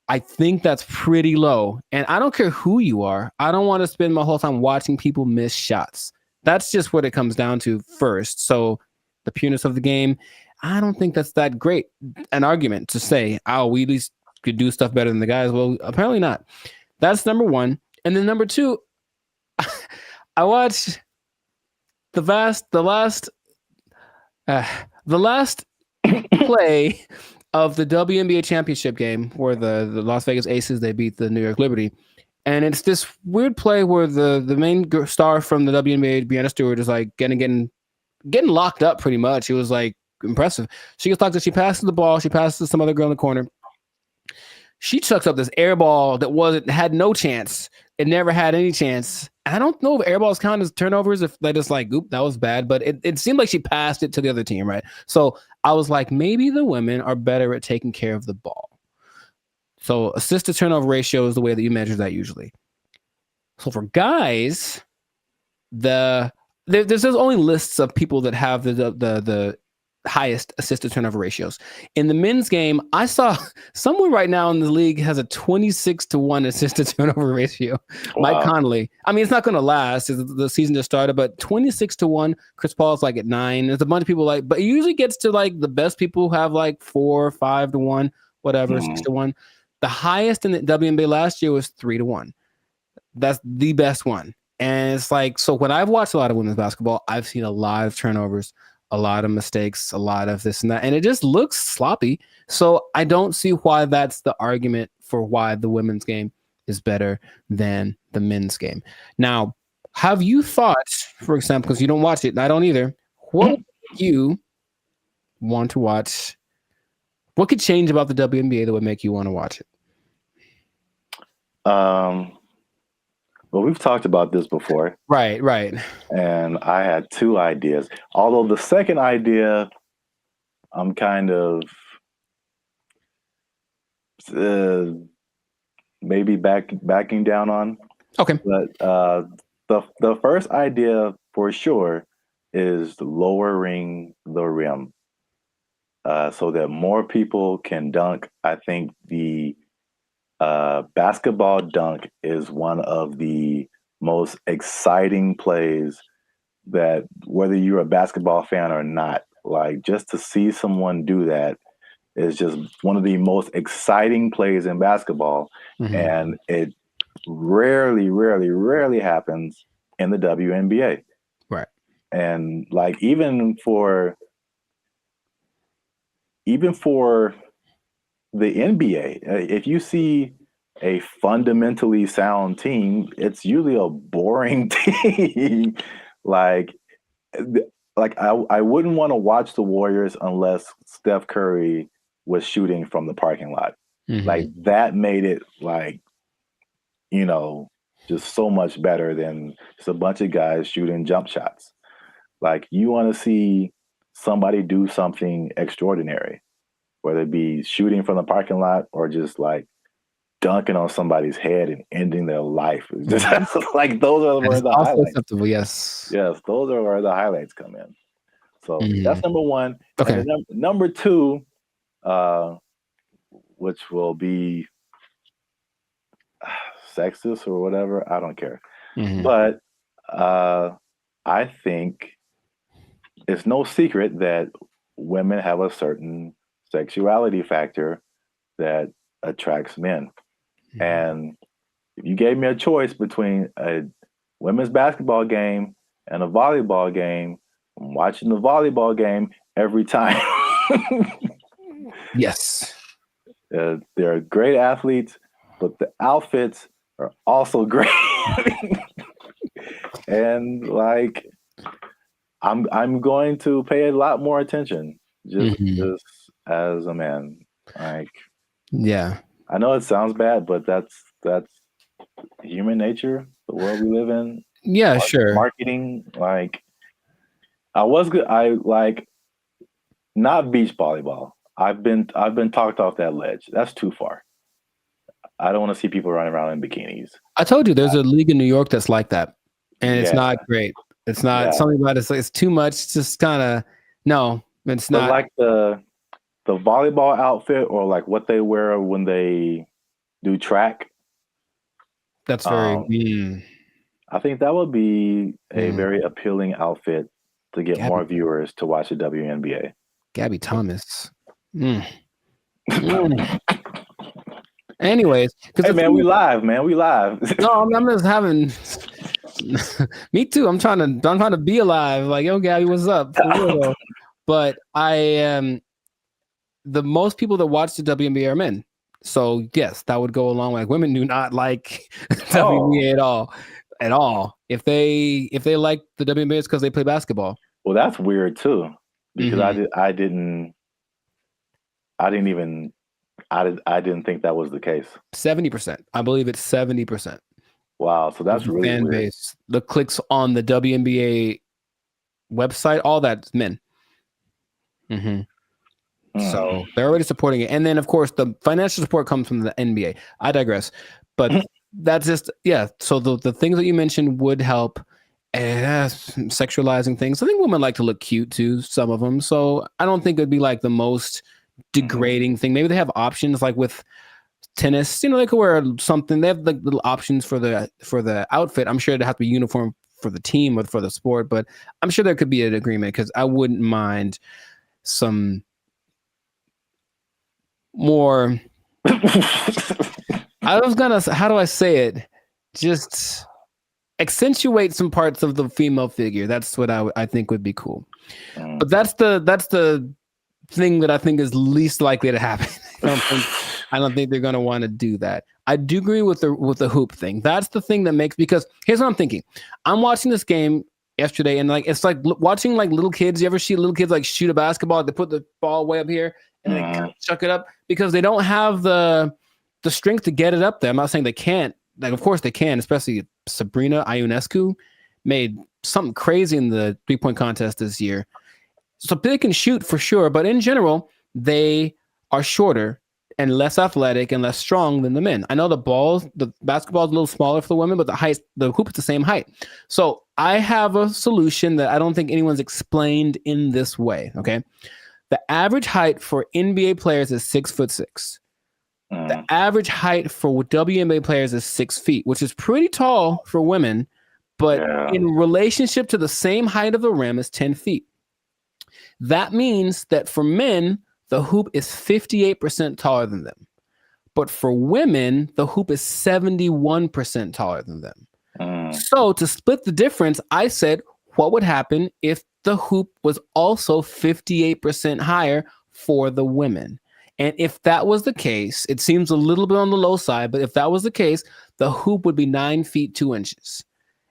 I think that's pretty low. And I don't care who you are. I don't want to spend my whole time watching people miss shots. That's just what it comes down to first. So the pureness of the game, I don't think that's that great an argument to say, oh, we at least could do stuff better than the guys. Well, apparently not. That's number one. And then number two, I watched the last play of the WNBA championship game where the Las Vegas Aces, they beat the New York Liberty. And it's this weird play where the main star from the WNBA, Breanna Stewart, is like getting locked up pretty much. It was like impressive. She gets locked up. She passes the ball. She passes to some other girl in the corner. She chucks up this air ball that had no chance. It never had any chance. I don't know if air balls count as turnovers, if they just like, oop, that was bad. But it seemed like she passed it to the other team, right? So I was like, maybe the women are better at taking care of the ball. So assist to turnover ratio is the way that you measure that usually. So for guys, there's only lists of people that have the highest assist to turnover ratios. In the men's game, I saw someone right now in the league has a 26-1 assist to turnover ratio. Wow. Mike Conley. I mean, it's not going to last. The season just started, but 26-1. Chris Paul's like at 9. There's a bunch of people like, but it usually gets to like the best people who have like 4, 5-1, whatever, 6-1. The highest in the WNBA last year was 3-1. That's the best one. And it's like, so when I've watched a lot of women's basketball, I've seen a lot of turnovers, a lot of mistakes, a lot of this and that, and it just looks sloppy. So I don't see why that's the argument for why the women's game is better than the men's game. Now, have you thought, for example, because you don't watch it, and I don't either, what would you want to watch? What could change about the WNBA that would make you want to watch it? Well, we've talked about this before. Right. And I had 2 ideas. Although the second idea, I'm kind of maybe backing down on. Okay. But the first idea for sure is lowering the rim so that more people can dunk. I think the basketball dunk is one of the most exciting plays that, whether you're a basketball fan or not, like just to see someone do that is just one of the most exciting plays in basketball. Mm-hmm. And it rarely happens in the WNBA. Right. And like even for the NBA, if you see a fundamentally sound team, it's usually a boring team. like I wouldn't want to watch the Warriors unless Steph Curry was shooting from the parking lot. Mm-hmm. Like that made it like, just so much better than just a bunch of guys shooting jump shots. Like you want to see somebody do something extraordinary, whether it be shooting from the parking lot or just like dunking on somebody's head and ending their life. Just like those are where the highlights. Acceptable, yes. Yes, those are where the highlights come in. So that's number one. Okay. And then number 2, which will be sexist or whatever, I don't care. Mm-hmm. But I think it's no secret that women have a certain sexuality factor that attracts men. Mm-hmm. And if you gave me a choice between a women's basketball game and a volleyball game, I'm watching the volleyball game every time. Yes. They're great athletes, but the outfits are also great. And like, I'm going to pay a lot more attention just as a man. Like, yeah, I know it sounds bad, but that's human nature, the world we live in. Yeah, sure. Marketing, like, I like not beach volleyball. I've been talked off that ledge. That's too far. I don't want to see people running around in bikinis. I told you there's a league in New York that's like that, and it's not great. It's not something about it. It's too much. It's just kind of no. It's not like the volleyball outfit or like what they wear when they do track. That's very. I think that would be a very appealing outfit to get more viewers to watch the WNBA. Gabby Thomas. Anyways, hey man, we live, man. We live. No, I'm just having. Me too. I'm trying to be alive. Like, yo, Gabby, what's up? For real, though. But I am. The most people that watch the WNBA are men. So yes, that would go along. Like, women do not like WNBA at all. If they like the WNBA, it's because they play basketball. Well, that's weird too, because I didn't think that was the case. 70%. I believe it's 70%. Wow, so that's really fan weird. base. The clicks on the WNBA website, all that's men. So they're already supporting it, and then of course the financial support comes from the NBA. I digress, but that's just So the things that you mentioned would help. Sexualizing things. I think women like to look cute too. Some of them. So I don't think it'd be like the most degrading thing. Maybe they have options like with tennis. They could wear something. They have like little options for the outfit. I'm sure it'd have to be uniform for the team or for the sport, but I'm sure there could be an agreement because I wouldn't mind some more. I was gonna. How do I say it? Just accentuate some parts of the female figure. That's what I think would be cool. But that's the thing that I think is least likely to happen. I don't think they're gonna want to do that. I do agree with the hoop thing. That's the thing that makes, because here's what I'm thinking. I'm watching this game yesterday, and like it's like watching like little kids. You ever see little kids like shoot a basketball? They put the ball way up here and they kind of chuck it up because they don't have the strength to get it up there. I'm not saying they can't. Like, of course they can, especially Sabrina Ionescu made something crazy in the 3-point contest this year. So they can shoot for sure, but in general, they are shorter and less athletic and less strong than the men. I know the basketball is a little smaller for the women, but the hoop is the same height. So I have a solution that I don't think anyone's explained in this way. Okay. The average height for NBA players is 6'6". The average height for WNBA players is 6 feet, which is pretty tall for women, but in relationship to the same height of the rim is 10 feet. That means that for men, the hoop is 58% taller than them. But for women, the hoop is 71% taller than them. So to split the difference, I said, what would happen if the hoop was also 58% higher for the women? And if that was the case, it seems a little bit on the low side, but if that was the case, the hoop would be 9 feet 2 inches.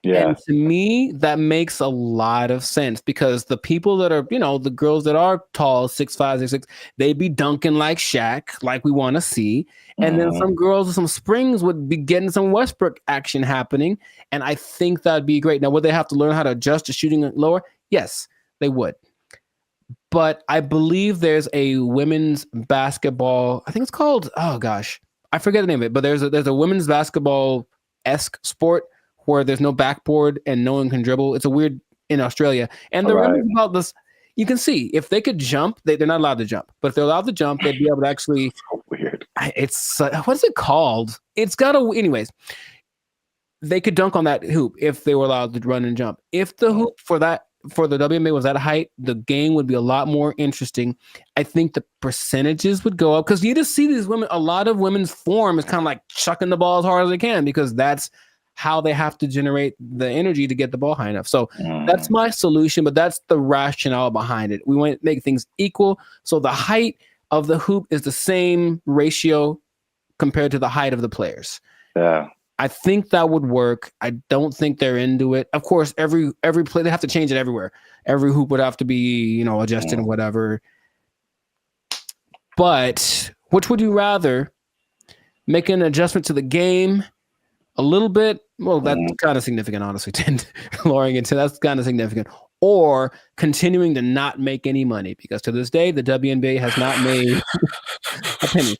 Yeah. And to me, that makes a lot of sense because the people that are, the girls that are tall, 6'5", 6'6", they'd be dunking like Shaq, like we want to see. And then some girls with some springs would be getting some Westbrook action happening. And I think that'd be great. Now, would they have to learn how to adjust to shooting lower? Yes, they would. But I believe there's a women's basketball. I think it's called, I forget the name of it. But there's a women's basketball-esque sport where there's no backboard and no one can dribble. It's a weird in Australia. And the rim is about this. You can see if they could jump, they're not allowed to jump. But if they're allowed to jump, they'd be able to actually. So weird. It's what is it called? It's got a. Anyways, they could dunk on that hoop if they were allowed to run and jump. If the hoop for the WNBA was that height, the game would be a lot more interesting. I think the percentages would go up because you just see these women. A lot of women's form is kind of like chucking the ball as hard as they can because that's how they have to generate the energy to get the ball high enough. So that's my solution, but that's the rationale behind it. We want to make things equal. So the height of the hoop is the same ratio compared to the height of the players. Yeah. I think that would work. I don't think they're into it. Of course, every play, they have to change it everywhere. Every hoop would have to be, adjusted and whatever. But which would you rather? Make an adjustment to the game a little bit? Well, that's kind of significant, honestly. Lowering it to that's kind of significant. Or continuing to not make any money because to this day, the WNBA has not made a penny.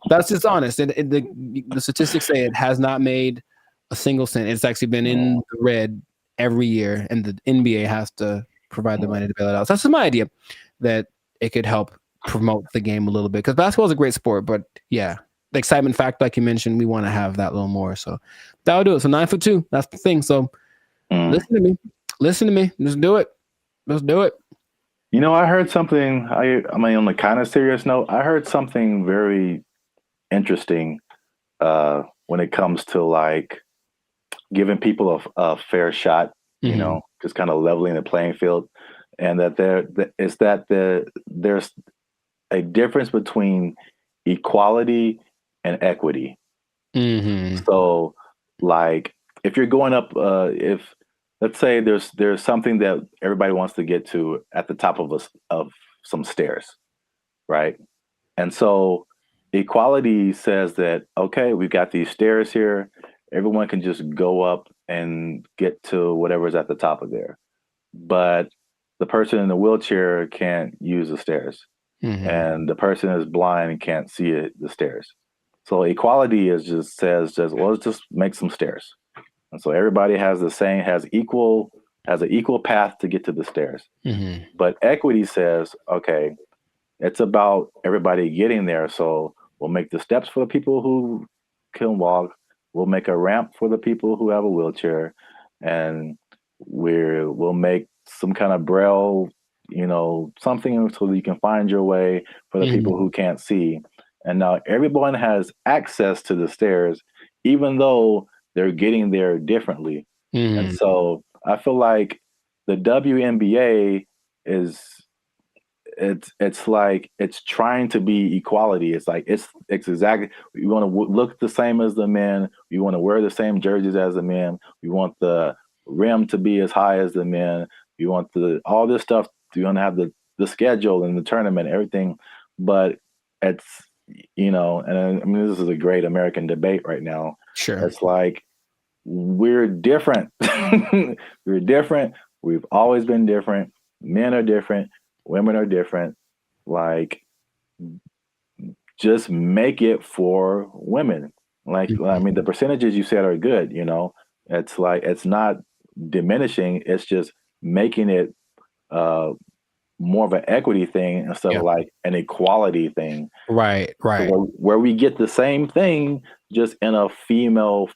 That's just honest. The statistics say it has not made a single cent. It's actually been in the red every year, and the NBA has to provide the money to bail it out. So that's my idea that it could help promote the game a little bit because basketball is a great sport, but yeah, the excitement factor, like you mentioned, we want to have that a little more. So that'll do it. So 9'2", that's the thing. So listen to me. Listen to me. Just do it. Let's do it. You know, I heard something. I mean, on a kind of serious note, I heard something very interesting when it comes to like giving people a fair shot. You know, just kind of leveling the playing field, and that there's a difference between equality and equity. So, like, if you're going up, if let's say there's something that everybody wants to get to at the top of some stairs, right? And so equality says that, okay, we've got these stairs here. Everyone can just go up and get to whatever's at the top of there. But the person in the wheelchair can't use the stairs. And the person is blind and can't see the stairs. So equality says well, let's just make some stairs. And so everybody has an equal path to get to the stairs. But equity says, okay, it's about everybody getting there. So we'll make the steps for the people who can walk. We'll make a ramp for the people who have a wheelchair, and we'll make some kind of braille, something so that you can find your way for the people who can't see. And now everyone has access to the stairs, even though they're getting there differently. And so I feel like the WNBA it's like it's trying to be equality. It's like it's exactly, we want to look the same as the men. We want to wear the same jerseys as the men. We want the rim to be as high as the men. We want all this stuff. We want to have the schedule and the tournament, everything. But it's, and I mean, this is a great American debate right now. Sure. It's like, we're different. We're different. We've always been different. Men are different. Women are different. Like, just make it for women. Like, I mean, the percentages you said are good, It's like, it's not diminishing. It's just making it more of an equity thing instead of like an equality thing. Right. Where we get the same thing, just in a female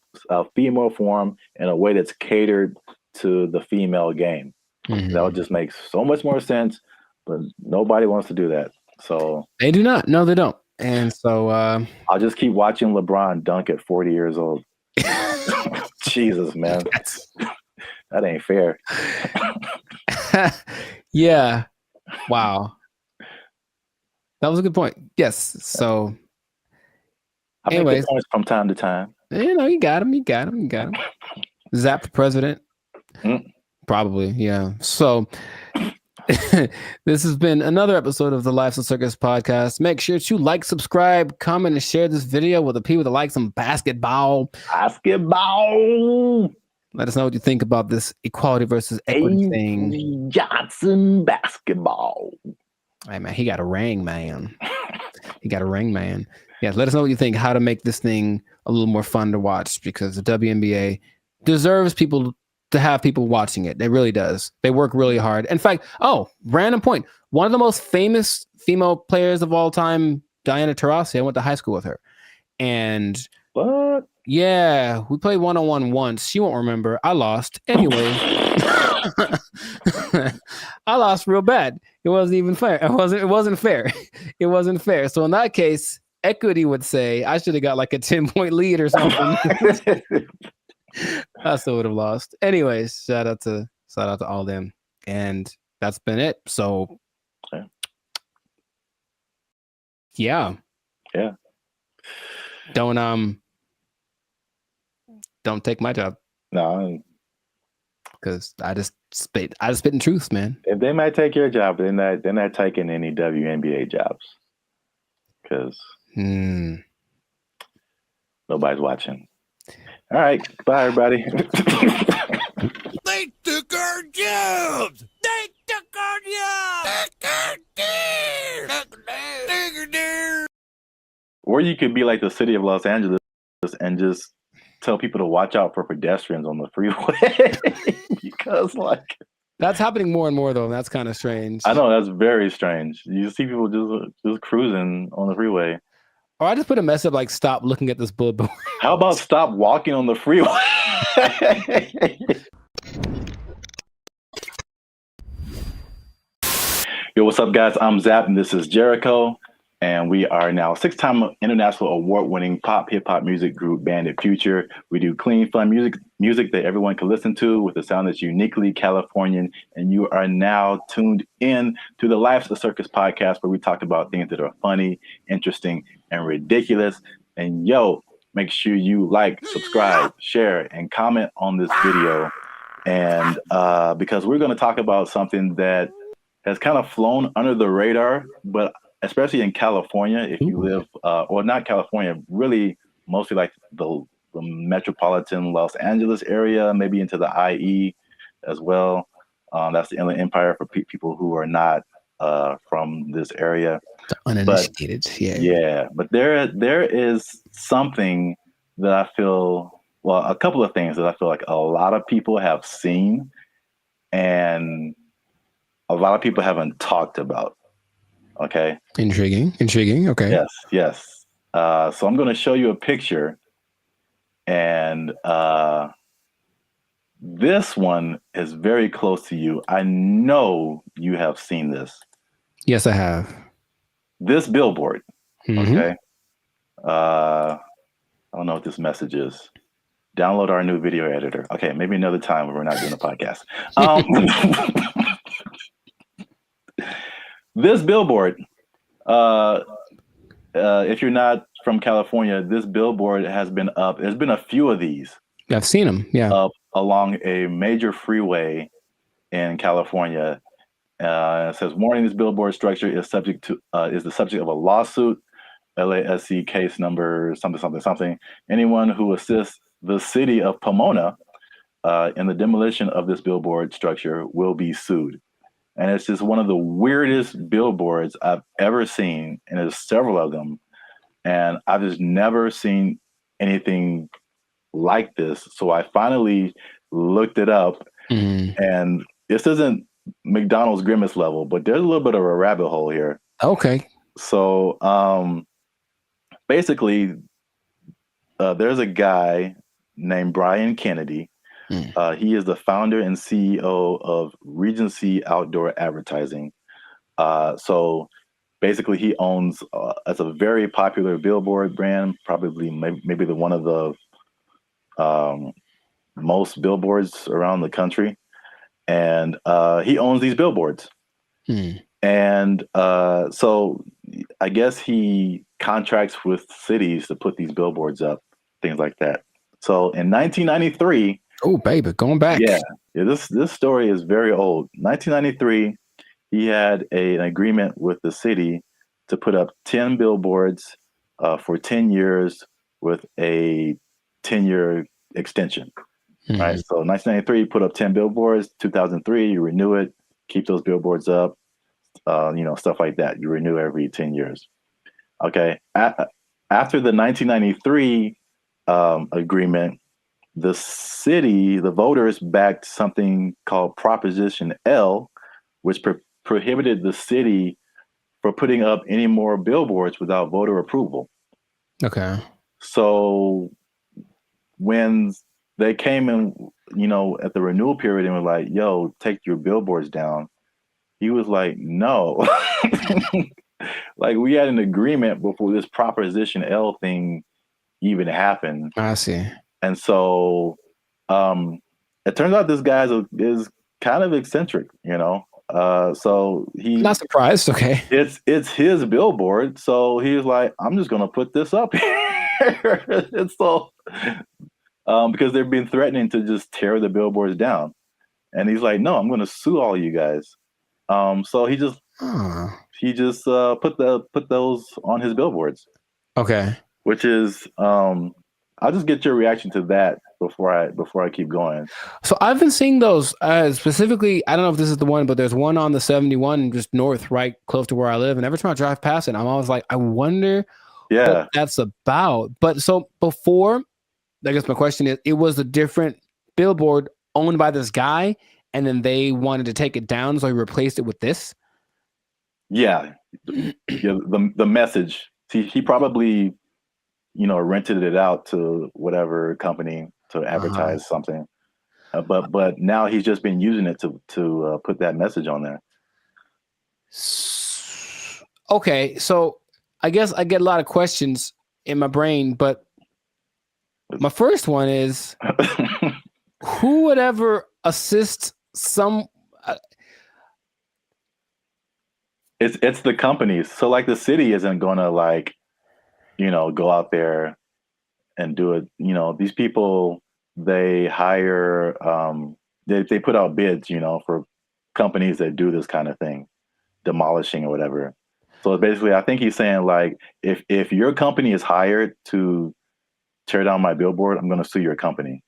form, in a way that's catered to the female game. That would just make so much more sense. But nobody wants to do that. So they do not. No, they don't. And so I'll just keep watching LeBron dunk at 40 years old. Jesus, man. That ain't fair. Yeah. Wow. That was a good point. Yes. So I make good points from time to time. You got him. Zap for president. Probably. Yeah. So this has been another episode of the Lives of Circus podcast. Make sure to like, subscribe, comment, and share this video with the people that like some basketball. Let us know what you think about this equality versus equity thing. Johnson basketball. Hey, man, he got a ring, man. Yeah, let us know what you think, how to make this thing a little more fun to watch, because the WNBA deserves to have people watching it. It really does. They work really hard. In fact, random point. One of the most famous female players of all time, Diana Taurasi, I went to high school with her. And what? Yeah, we played one-on-one once. She won't remember. I lost. Anyway, I lost real bad. It wasn't even fair. It wasn't fair. It wasn't fair. So in that case, equity would say I should have got like a 10-point lead or something. I still would have lost. Anyways, shout out to all them. And that's been it. So yeah. Don't take my job. No. Because I just spit in truth, man. If they might take your job, they're not taking any WNBA jobs. Because nobody's watching. All right. Bye, everybody. They took our jobs. They took our jobs. Or you could be like the city of Los Angeles and just tell people to watch out for pedestrians on the freeway. Because that's happening more and more, though. And that's kind of strange. I know, that's very strange. You see people just cruising on the freeway. Or I just put a mess up like, stop looking at this billboard. How about stop walking on the freeway? Yo, what's up, guys? I'm Zap, and this is Jericho. And we are now 6-time international award-winning pop hip-hop music group Bandit Future. We do clean, fun music that everyone can listen to with a sound that's uniquely Californian. And you are now tuned in to the Life's a Circus podcast, where we talk about things that are funny, interesting, and ridiculous. And yo, make sure you like, subscribe, share, and comment on this video. And because we're going to talk about something that has kind of flown under the radar, but especially in California, if you live, or not California, really mostly like the metropolitan Los Angeles area, maybe into the IE as well. That's the Inland Empire for people who are not from this area. The uninitiated, yeah. But there is something that I feel, well, a couple of things that I feel like a lot of people have seen and a lot of people haven't talked about. Okay. Intriguing. Okay. Yes. So I'm going to show you a picture, and this one is very close to you. I know you have seen this. Yes, I have. This billboard. Mm-hmm. Okay. I don't know what this message is. Download our new video editor. Okay, maybe another time when we're not doing a podcast. This billboard, if you're not from California, this billboard has been up. There's been a few of these. I've seen them. Yeah. Up along a major freeway in California. It says, warning, this billboard structure is the subject of a lawsuit, LASC case number something. Anyone who assists the city of Pomona in the demolition of this billboard structure will be sued. And it's just one of the weirdest billboards I've ever seen. And there's several of them. And I've just never seen anything like this. So I finally looked it up. Mm-hmm. And this isn't McDonald's Grimace level, but there's a little bit of a rabbit hole here. Okay. So basically, there's a guy named Brian Kennedy. He is the founder and CEO of Regency Outdoor Advertising. So basically, he owns it's a very popular billboard brand, probably maybe the one of the most billboards around the country, and he owns these billboards. And so I guess he contracts with cities to put these billboards up, things like that. So in 1993. Oh, baby, going back. Yeah, this story is very old. 1993, he had an agreement with the city to put up 10 billboards for 10 years with a 10-year extension. Mm-hmm. Right. So 1993, put up 10 billboards. 2003, you renew it, keep those billboards up. Stuff like that. You renew every 10 years. Okay. After the 1993 agreement, the city, the voters backed something called Proposition L, which prohibited the city for putting up any more billboards without voter approval. Okay. So when they came in, at the renewal period and were like, yo, take your billboards down, he was like, no. Like, we had an agreement before this Proposition L thing even happened. I see. And so it turns out this guy is kind of eccentric, so he's not surprised. Okay. It's his billboard. So he was like, I'm just going to put this up here. And so because they've been threatening to just tear the billboards down. And he's like, no, I'm going to sue all you guys. So he just put those on his billboards. Okay. Which is I'll just get your reaction to that before I keep going. So I've been seeing those specifically. I don't know if this is the one, but there's one on the 71 just north, right close to where I live. And every time I drive past it, I'm always like, I wonder what that's about. But so before, I guess my question is, it was a different billboard owned by this guy, and then they wanted to take it down, so he replaced it with this. Yeah. The message he probably, rented it out to whatever company to advertise something. But now he's just been using it to put that message on there. Okay, so I guess I get a lot of questions in my brain, but my first one is who would ever assist some? It's the companies. So like the city isn't gonna go out there and do it. These people, they hire they put out bids, for companies that do this kind of thing, demolishing or whatever. So basically, I think he's saying like, if your company is hired to tear down my billboard, I'm going to sue your company.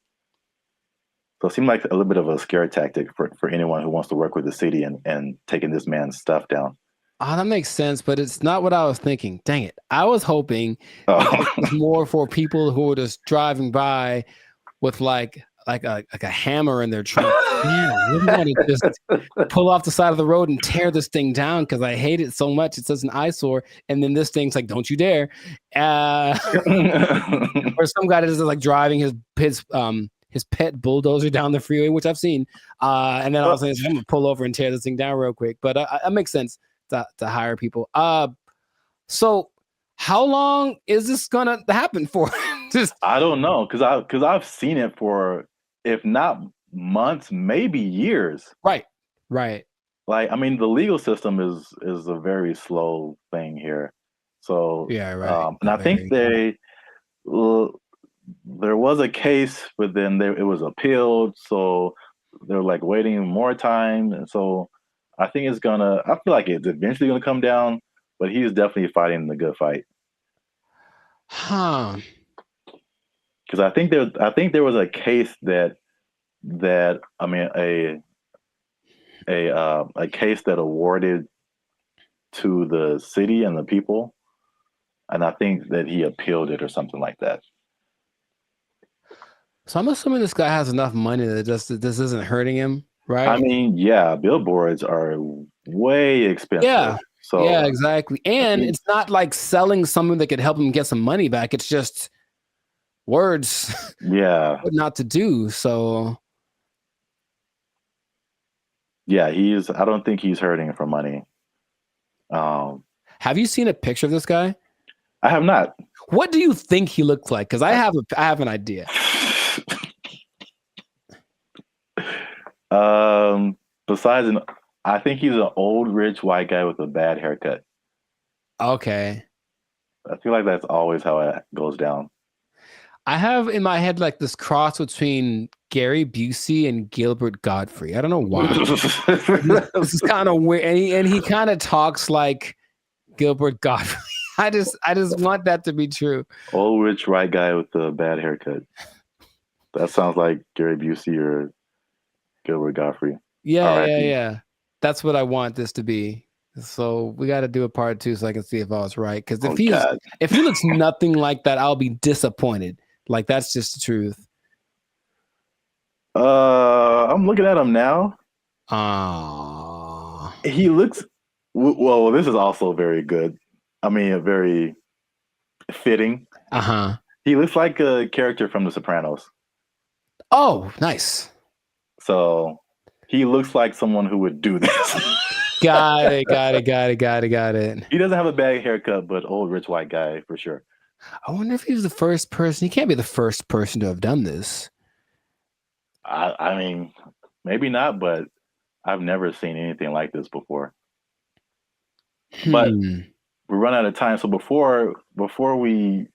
So it seemed like a little bit of a scare tactic for anyone who wants to work with the city and taking this man's stuff down. Oh, that makes sense, but it's not what I was thinking. Dang it. I was hoping it was more for people who were just driving by with like a hammer in their trunk. Man, I really want to just pull off the side of the road and tear this thing down because I hate it so much. It's such an eyesore. And then this thing's like, don't you dare. Or some guy that's like driving his pet bulldozer down the freeway, which I've seen. And then all of a sudden, I'm going to pull over and tear this thing down real quick. But that makes sense to hire people. So how long is this going to happen for? I don't know. Cause I've seen it for, if not months, maybe years. Right. Like, I mean, the legal system is a very slow thing here. So, yeah, right. And I think there was a case, but then it was appealed. So they're like waiting more time. And so I think I feel like it's eventually going to come down, but he's definitely fighting the good fight. Huh. Because I think there was a case that I mean a case that awarded to the city and the people, and I think that he appealed it or something like that. So I'm assuming this guy has enough money that this isn't hurting him, right? I mean, yeah, billboards are way expensive. Yeah. So yeah, exactly. And it's not like selling something that could help him get some money back. It's just words. Yeah. What not to do. So yeah, I don't think he's hurting for money. Have you seen a picture of this guy? I have not. What do you think he looks like? Because I have an idea. Besides, I think he's an old rich white guy with a bad haircut. Okay. I feel like that's always how it goes down. I have in my head like this cross between Gary Busey and Gilbert Godfrey. I don't know why. This is kind of weird, and he kind of talks like Gilbert Godfrey. I just want that to be true. Old rich white guy with a bad haircut. That sounds like Gary Busey or Gilbert Godfrey. Yeah. That's what I want this to be. So we got to do a part 2 so I can see if I was right. Because if he looks nothing like that, I'll be disappointed. Like that's just the truth. I'm looking at him now. He looks well. This is also very good. I mean, very fitting. He looks like a character from The Sopranos. Oh, nice. So he looks like someone who would do this. Got it. He doesn't have a bad haircut, but old rich white guy for sure. I wonder if he's the first person. He can't be the first person to have done this. I mean, maybe not, but I've never seen anything like this before. But we run out of time. So before we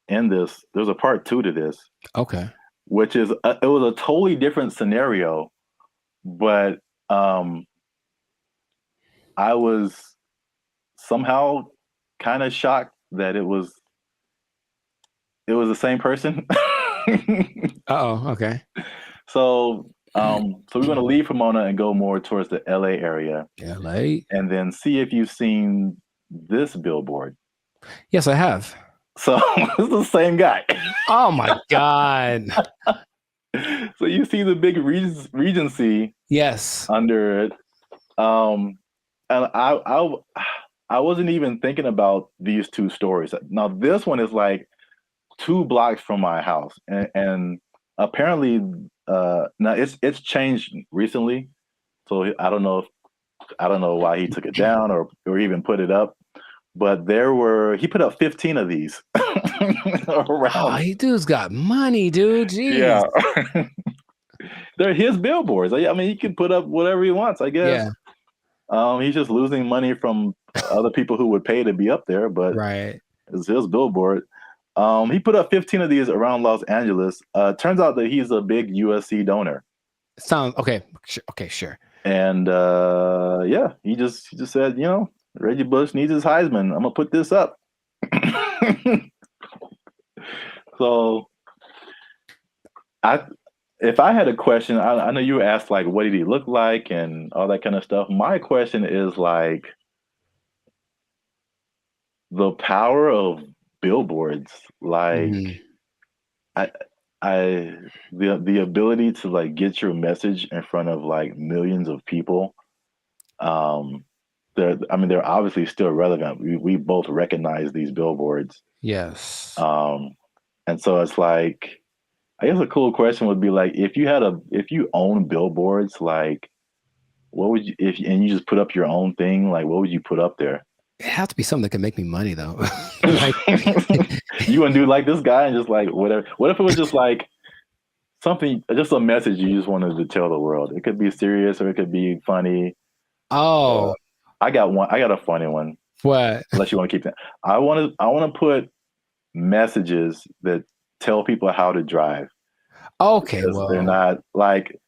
end this, there's a part 2 to this. Okay. Which is it was a totally different scenario, but I was somehow kind of shocked that it was the same person. Okay. So we're going to leave Pomona and go more towards the LA area. LA. And then see if you've seen this billboard. Yes, I have. So it's the same guy. Oh my God. So you see the big Regency. Yes. Under it. And I I wasn't even thinking about these two stories. Now this one is like 2 blocks from my house, and apparently now it's changed recently. So I don't know why he took it down or even put it up. But he put up 15 of these around. Oh, he dude's got money, dude. Jeez. Yeah. They're his billboards. I mean, he can put up whatever he wants, I guess. Yeah. He's just losing money from other people who would pay to be up there, but right. It's his billboard. He put up 15 of these around Los Angeles. Turns out that he's a big USC donor. Sounds okay. Okay, sure. And yeah, he just said, Reggie Bush needs his Heisman. I'm gonna put this up. So, if I had a question, I know you asked like, what did he look like and all that kind of stuff. My question is like the power of billboards, like the ability to like get your message in front of like millions of people. They're obviously still relevant. We both recognize these billboards. Yes. And so it's like, I guess a cool question would be like, if you own billboards, like what would you, and you just put up your own thing, like what would you put up there? It has to be something that can make me money though. You want to do like this guy and just like whatever. What if it was just like something, just a message you just wanted to tell the world? It could be serious or it could be funny. Oh, I got a funny one. What? Unless you want to keep that. I want to put messages that tell people how to drive. Okay, well, they're not like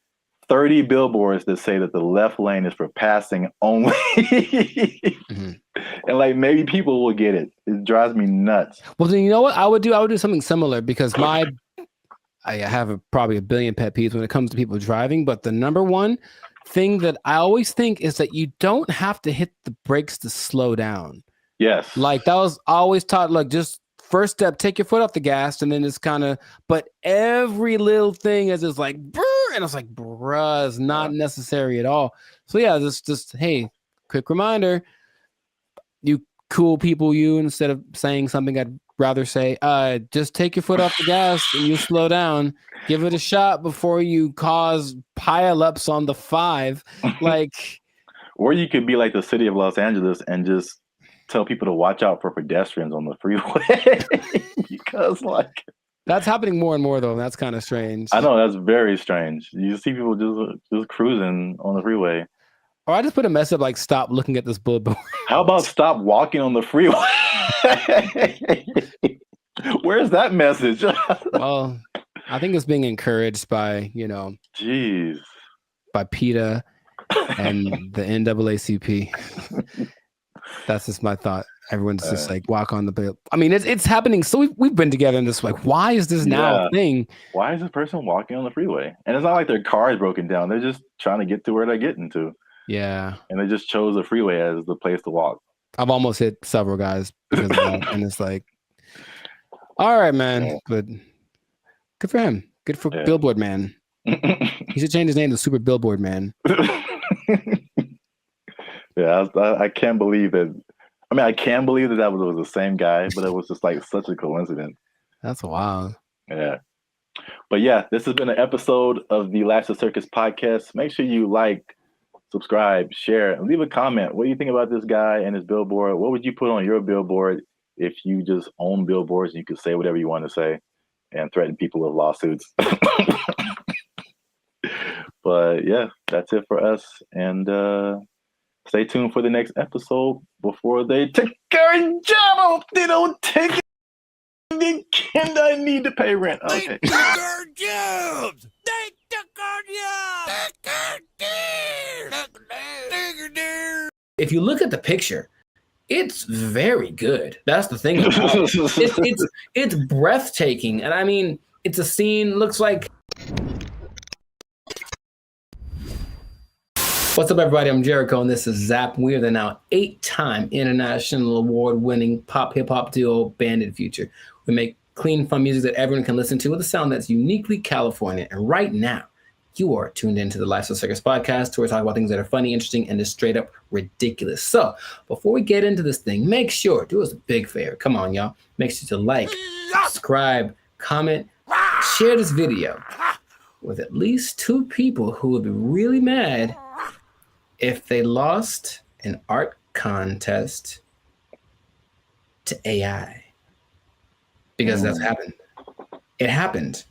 30 billboards that say that the left lane is for passing only. And like maybe people will get it. It drives me nuts. Well, then you know what I would do? I would do something similar because I have probably a billion pet peeves when it comes to people driving. But the number one thing that I always think is that you don't have to hit the brakes to slow down. Yes. Like that was always taught, like just first step, take your foot off the gas, and then it's kind of, but every little thing is just like, brr, and it's like, bruh, it's not necessary at all. So yeah, just hey, quick reminder, you cool people, instead of saying something I'd rather say, just take your foot off the gas and you slow down. Give it a shot before you cause pileups on the 5. Like, or you could be like the city of Los Angeles and just tell people to watch out for pedestrians on the freeway. Because like that's happening more and more though, and that's kind of strange. I know, that's very strange. You see people just cruising on the freeway. Or I just put a mess up like, stop looking at this billboard. How about stop walking on the freeway? Where's that message? Well, I think it's being encouraged by, jeez, by PETA and the NAACP. That's just my thought. Everyone's just like, walk on the bill. I mean, it's happening. So we've been together in this, like, why is this now a thing? Why is this person walking on the freeway? And it's not like their car is broken down. They're just trying to get to where they're getting to. Yeah. And they just chose the freeway as the place to walk. I've almost hit several guys because of that. And it's like, all right, man. But good for him. Good for Billboard Man. He should change his name to Super Billboard Man. Yeah, I can't believe that. I mean, I can believe that was the same guy, but it was just like such a coincidence. That's wild. Yeah. But yeah, this has been an episode of the Lash the Circus podcast. Make sure you like, subscribe, share, and leave a comment. What do you think about this guy and his billboard? What would you put on your billboard if you just own billboards and you could say whatever you want to say and threaten people with lawsuits? But yeah, that's it for us. And stay tuned for the next episode before they take our job. I hope they don't take it. And I need to pay rent. Okay. They took our jobs. They took our jobs. If you look at the picture, it's very good. That's the thing. It's breathtaking. And I mean, it's a scene, looks like. What's up, everybody? I'm Jericho, and this is Zap. We are the now 8-time international award-winning pop hip-hop duo Bandit Future. We make clean, fun music that everyone can listen to with a sound that's uniquely California. And right now, You are tuned into the Lifestyle Circus podcast, where we talk about things that are funny, interesting, and just straight up ridiculous. So before we get into this thing, make sure, do us a big favor. Come on, y'all. Make sure to like, subscribe, comment, share this video with at least 2 people who would be really mad if they lost an art contest to AI. Because that's happened. It happened.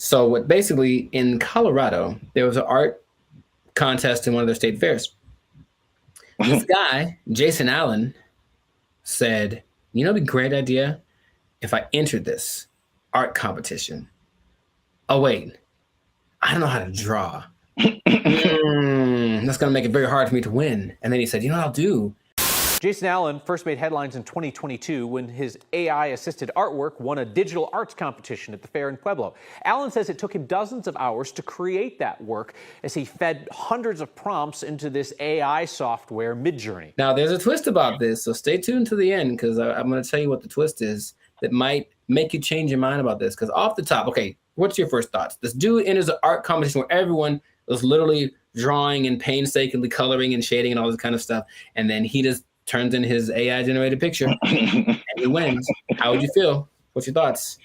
So what basically in Colorado, there was an art contest in one of their state fairs. This guy, Jason Allen, said, you know, it'd be a great idea if I entered this art competition. Oh, wait, I don't know how to draw. That's going to make it very hard for me to win. And then he said, you know what I'll do? Jason Allen first made headlines in 2022 when his AI-assisted artwork won a digital arts competition at the fair in Pueblo. Allen says it took him dozens of hours to create that work as he fed hundreds of prompts into this AI software, Midjourney. Now, there's a twist about this, so stay tuned to the end because I'm going to tell you what the twist is that might make you change your mind about this. Because off the top, okay, what's your first thoughts? This dude enters an art competition where everyone was literally drawing and painstakingly coloring and shading and all this kind of stuff, and then he just turns in his AI-generated picture and he wins. How would you feel? What's your thoughts?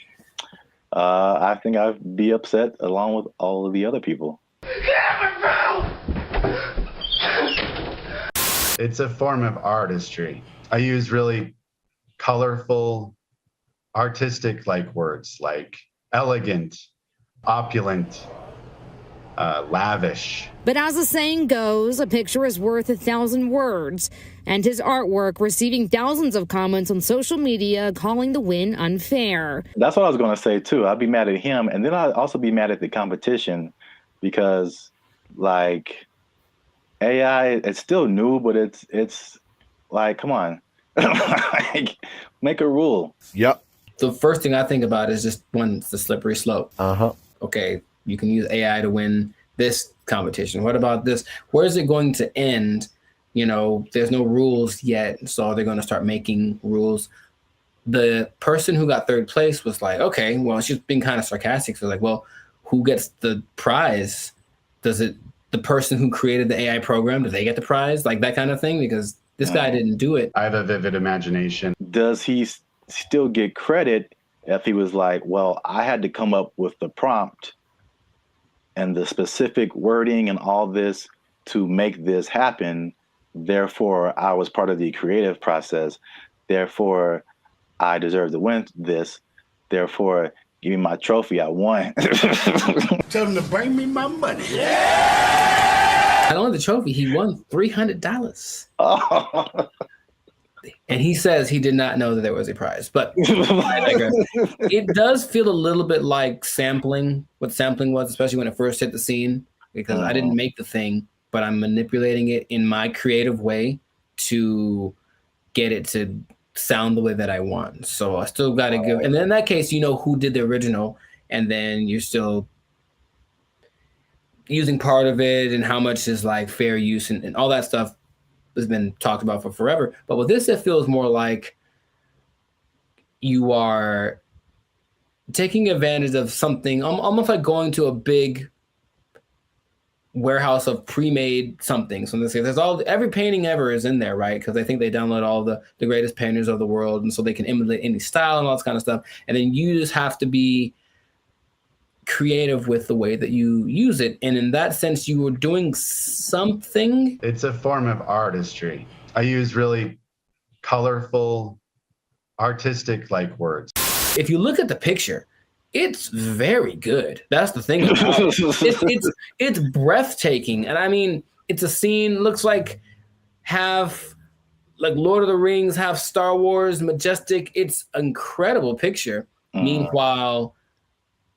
I think I'd be upset along with all of the other people. It's a form of artistry. I use really colorful, artistic-like words like elegant, opulent, lavish. But as the saying goes, a picture is worth 1,000 words. And his artwork receiving thousands of comments on social media calling the win unfair. That's what I was going to say, too. I'd be mad at him. And then I'd also be mad at the competition because, like, AI, it's still new, but it's like, come on. Like, make a rule. Yep. The first thing I think about is just one, it's the slippery slope. Okay, you can use AI to win this competition. What about this? Where is it going to end? You know, there's no rules yet, so they're going to start making rules. The person who got third place was like, okay, well, she's being kind of sarcastic. So like, well, who gets the prize? Does it, the person who created the AI program, do they get the prize? Like that kind of thing? Because this guy didn't do it. I have a vivid imagination. Does he still get credit if he was like, well, I had to come up with the prompt and the specific wording and all this to make this happen? Therefore, I was part of the creative process. Therefore, I deserve to win this. Therefore, give me my trophy. I won. Tell him to bring me my money. Not only the trophy, he won $300. Oh. And he says he did not know that there was a prize. But I digress. It does feel a little bit like sampling, what sampling was, especially when it first hit the scene, because I didn't make the thing, but I'm manipulating it in my creative way to get it to sound the way that I want. So I still got to give, and then in that case, you know who did the original, and then you're still using part of it and how much is like fair use and all that stuff has been talked about for forever. But with this, it feels more like you are taking advantage of something, almost like going to a big warehouse of pre-made something. So there's every painting ever is in there, right? Because I think they download all the greatest painters of the world, and so they can emulate any style and all this kind of stuff. And then you just have to be creative with the way that you use it. And in that sense, you were doing something. It's a form of artistry. I use really colorful, artistic-like words. If you look at the picture, it's very good. That's the thing about it. It's breathtaking. And I mean, it's a scene, looks like half like Lord of the Rings, half Star Wars, majestic. It's an incredible picture. Meanwhile,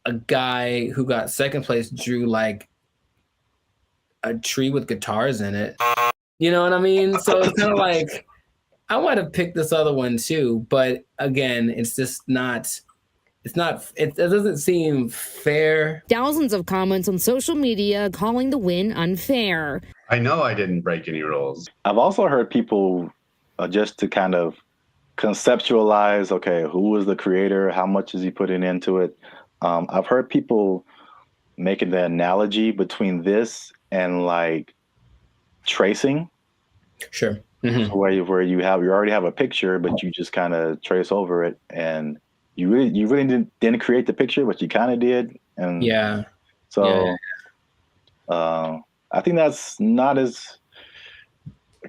a guy who got second place drew like a tree with guitars in it. You know what I mean? So it's kind of like, I want to pick this other one too. But again, it's just not, it doesn't seem fair. Thousands of comments on social media calling the win unfair. I know I didn't break any rules. I've also heard people just to kind of conceptualize, okay, who was the creator? How much is he putting into it? I've heard people making the analogy between this and like tracing. Sure. Where you already have a picture, but you just kind of trace over it, and you really didn't create the picture, but you kind of did. And so I think that's not as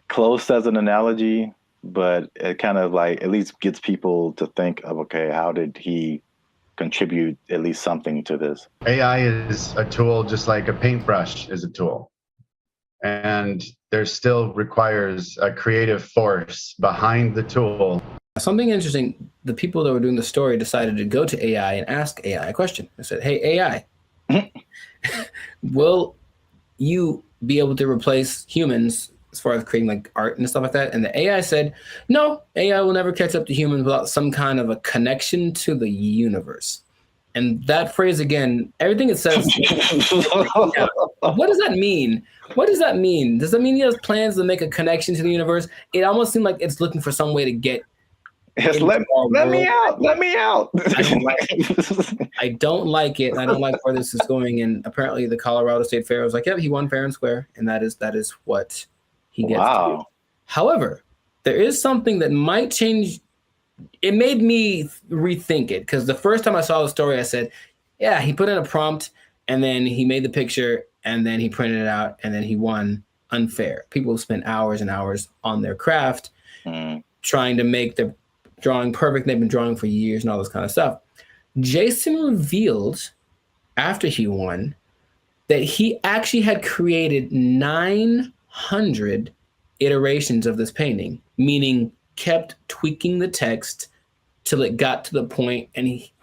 close as an analogy, but it kind of like at least gets people to think of, okay, how did he contribute at least something to this? AI is a tool just like a paintbrush is a tool. And there still requires a creative force behind the tool. Something interesting, the people that were doing the story decided to go to AI and ask AI a question. They said, hey, AI, will you be able to replace humans as far as creating like art and stuff like that? And the AI said, no, AI will never catch up to humans without some kind of a connection to the universe. And that phrase again, everything it says, what does that mean? What does that mean? Does that mean he has plans to make a connection to the universe? It almost seemed like it's looking for some way to get let me out. Let me out. I don't like it. I don't like where this is going. And apparently the Colorado State Fair was like, yep, he won fair and square. And that is what he gets to do. However, there is something that might change. It made me rethink it, because the first time I saw the story, I said, yeah, he put in a prompt and then he made the picture and then he printed it out and then he won unfair. People spent hours and hours on their craft trying to make the drawing perfect. They've been drawing for years and all this kind of stuff. Jason revealed after he won that he actually had created 900 iterations of this painting, meaning kept tweaking the text till it got to the point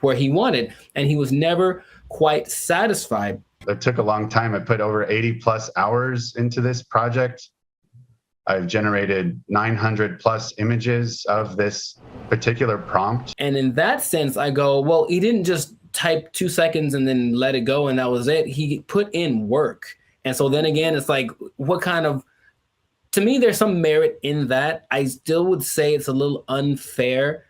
where he wanted, and he was never quite satisfied. It took a long time. I put over 80 plus hours into this project. I've generated 900 plus images of this particular prompt. And in that sense, I go, well, he didn't just type 2 seconds and then let it go and that was it. He put in work. And so then again, it's like, what kind of, to me, there's some merit in that. I still would say it's a little unfair,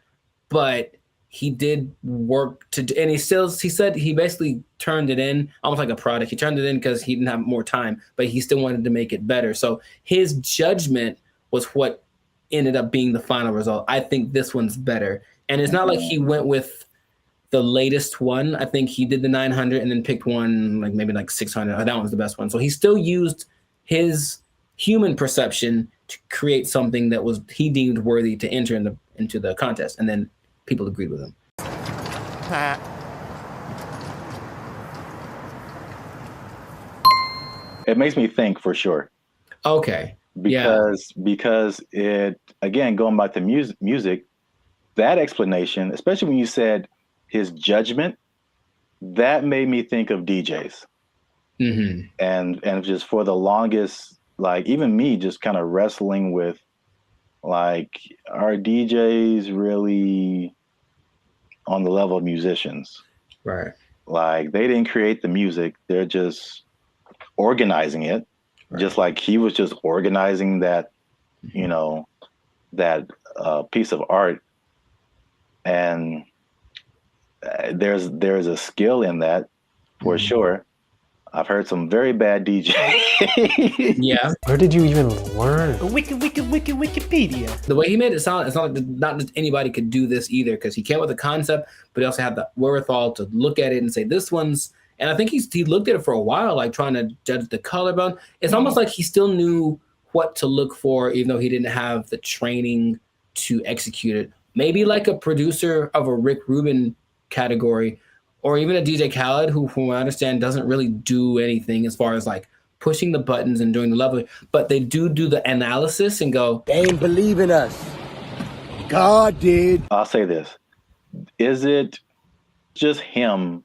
but he did work and he said he basically turned it in almost like a product. He turned it in because he didn't have more time, but he still wanted to make it better. So his judgment was what ended up being the final result. I think this one's better. And it's not like he went with the latest one. I think he did the 900 and then picked one, like maybe like 600. That one's the best one. So he still used his human perception to create something that was he deemed worthy to enter into the contest. And then people agreed with him. It makes me think for sure. Okay. Because it, again, going back to music, that explanation, especially when you said his judgment, that made me think of DJs. Mm-hmm. And just for the longest, like even me just kind of wrestling with, like, are DJs really on the level of musicians? Right. Like, they didn't create the music. They're just organizing it. Right. Just like he was just organizing that, you know, that piece of art. And there's a skill in that for sure. I've heard some very bad DJs. Yeah. Where did you even learn? Wikipedia. The way he made it sound, it's not like not just anybody could do this either, because he came with a concept, but he also had the wherewithal to look at it and say, this one's, and I think he looked at it for a while, like trying to judge the color bone. It's almost like he still knew what to look for, even though he didn't have the training to execute it. Maybe like a producer of a Rick Rubin category, or even a DJ Khaled, who, from what I understand, doesn't really do anything as far as like pushing the buttons and doing the leveling, but they do the analysis and go, they ain't believe in us. God did. I'll say this. Is it just him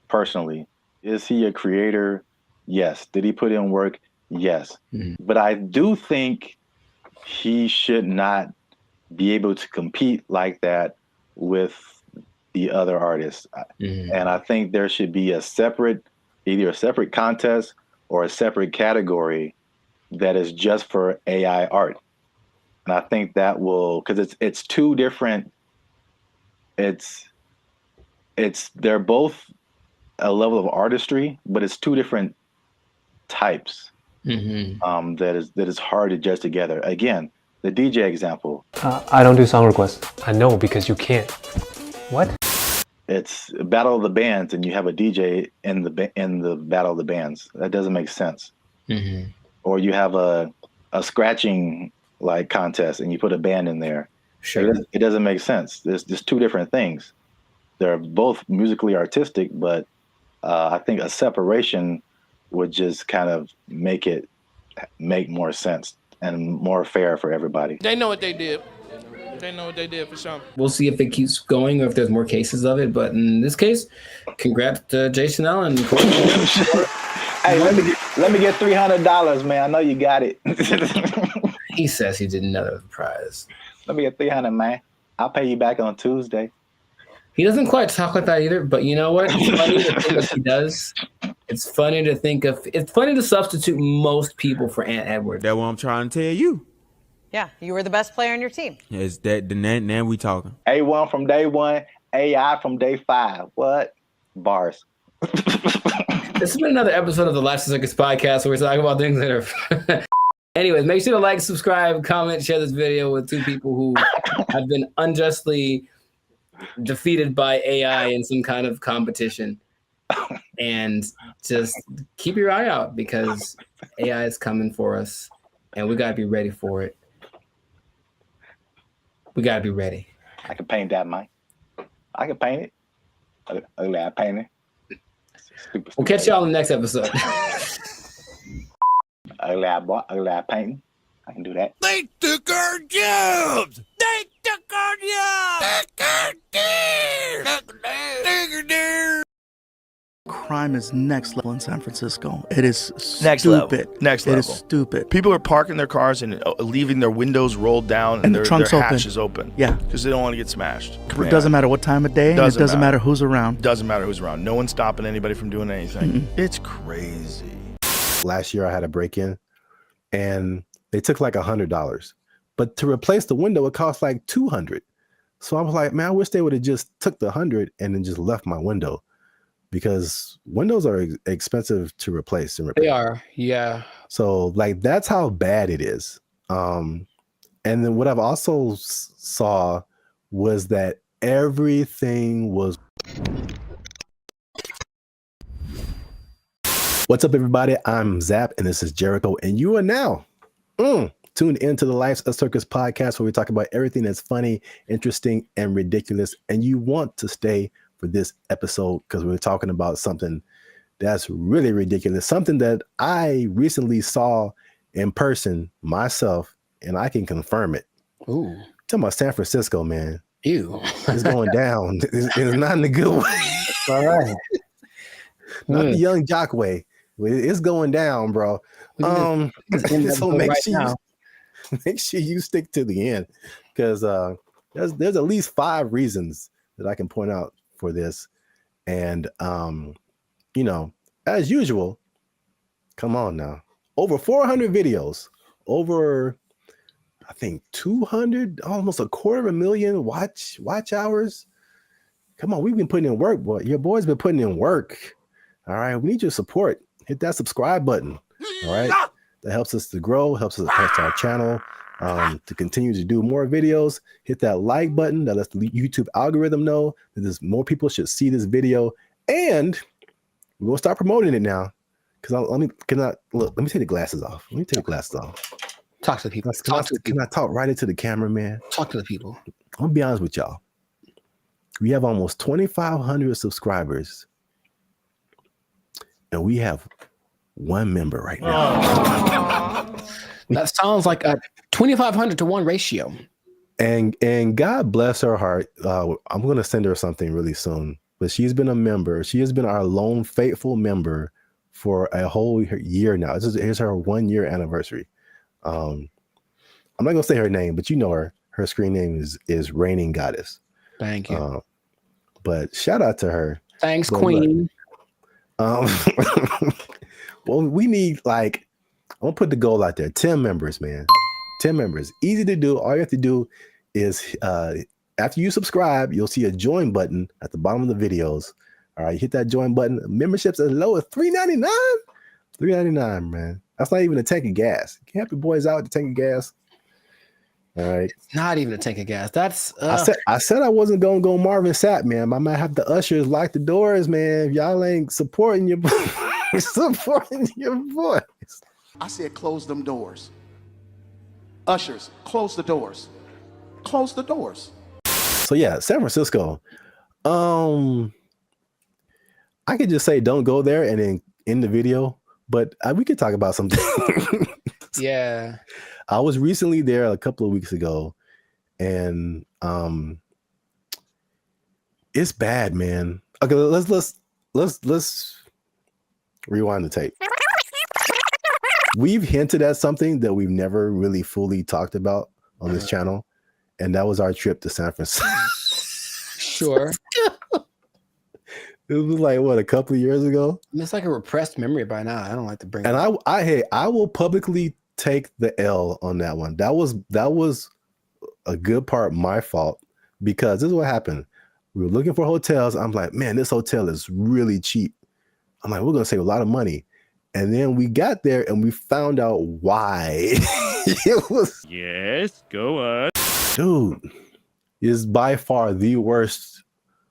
personally? Is he a creator? Yes. Did he put in work? Yes. Mm-hmm. But I do think he should not be able to compete like that with the other artists. Mm-hmm. And I think there should be either a separate contest or a separate category that is just for AI art. And I think that will, because it's two different, they're both a level of artistry, but it's two different types. That is hard to judge together. Again, the DJ example. I don't do song requests. I know, because you can't. What? It's a battle of the bands, and you have a DJ in the battle of the bands. That doesn't make sense. Or you have a scratching like contest, and you put a band in there. Sure. It doesn't make sense. There's just two different things. They're both musically artistic, but I think a separation would just kind of make more sense and more fair for everybody. They know what they did. They know what they did for sure. We'll see if it keeps going or if there's more cases of it. But in this case, congrats to Jason Allen. Hey, let me get $300, man. I know you got it. He says he did another prize. Let me get $300, man. I'll pay you back on Tuesday. He doesn't quite talk like that either, but you know what? It's funny to think of he does. It's funny to substitute most people for Ant Edwards. That's what I'm trying to tell you. Yeah, you were the best player on your team. Is that now we talking? A1 from day one, AI from day 5. What? Bars. This has been another episode of the Life Circus podcast where we talk about things that are. Anyways, make sure to like, subscribe, comment, share this video with two people who have been unjustly defeated by AI in some kind of competition. And just keep your eye out because AI is coming for us and we gotta be ready for it. We gotta be ready. I can paint that, Mike. I can paint it. Ugly eye painting. We'll catch y'all in the next episode. Ugly eye painting. I can do that. They took our jobs! They took our jobs! Crime is next level in San Francisco. It is Next stupid. level. Next It level. is stupid. People are parking their cars and leaving their windows rolled down And the their trunk's hatch open. is open. Yeah. Because they don't want to get smashed. It doesn't matter what time of day, and it doesn't matter who's around. Doesn't matter who's around. No one's stopping anybody from doing anything. It's crazy. Last year I had a break-in and they took like $100. But to replace the window, it cost like $200. So I was like, man, I wish they would have just took the $100 and then just left my window. Because windows are expensive to replace and repair. They are, yeah. So like that's how bad it is. And then what I've also saw was that everything was. What's up, everybody? I'm Zap, and this is Jericho, and you are now tuned into the Life's a Circus podcast, where we talk about everything that's funny, interesting, and ridiculous. And you want to stay for this episode because we're talking about something that's really ridiculous, something that I recently saw in person myself, and I can confirm it. Ooh. Talking about San Francisco, man. Ew. It's going down. It's not in a good way. All right. Not the young jock way. It's going down, bro. So make sure you stick to the end because there's at least 5 reasons that I can point out for this. And you know, as usual, come on now. Over 400 videos, over I think 200, almost 250,000 watch hours. Come on, we've been putting in work, boy. Your boy's been putting in work. All right, we need your support. Hit that subscribe button. All right, that helps us to grow, helps our channel to continue to do more videos. Hit that like button. That lets the YouTube algorithm know that there's more people should see this video, and we're gonna start promoting it now. Because let me take the glasses off. Let me take the glasses off. Talk to the people. Can I talk right into the camera, man? Talk to the people. I'm gonna be honest with y'all. We have almost 2,500 subscribers, and we have 1 member right now. That sounds like a 2,500 to 1 ratio. And God bless her heart. I'm gonna send her something really soon. But she's been a member. She has been our lone faithful member for a whole year now. Here's her 1-year anniversary. I'm not gonna say her name, but you know her. Her screen name is Reigning Goddess. Thank you. But shout out to her. Thanks, Queen. Well, we need I'm gonna put the goal out there. 10 members, man. 10 members. Easy to do. All you have to do is after you subscribe, you'll see a join button at the bottom of the videos. All right, you hit that join button. Memberships as low as $3.99. $3.99, man. That's not even a tank of gas. You can help your boys out with the tank of gas. All right. It's not even a tank of gas. That's I said I wasn't gonna go Marvin Sapp, man. I might have the ushers lock the doors, man. If y'all ain't supporting your boys. I said close them doors. Ushers, close the doors. Close the doors. So yeah, San Francisco. I could just say don't go there and then end the video, but we could talk about something. Yeah. I was recently there a couple of weeks ago, and it's bad, man. Okay, let's rewind the tape. We've hinted at something that we've never really fully talked about on this channel, and that was our trip to San Francisco. Sure. It was like what, a couple of years ago? It's like a repressed memory by now. I don't like to bring and it up. I will publicly take the L on that one. That was a good part my fault, because this is what happened. We were looking for hotels. I'm like, man, this hotel is really cheap. I'm like, we're gonna save a lot of money. And then we got there and we found out why. It was, yes, go on. Dude, is by far the worst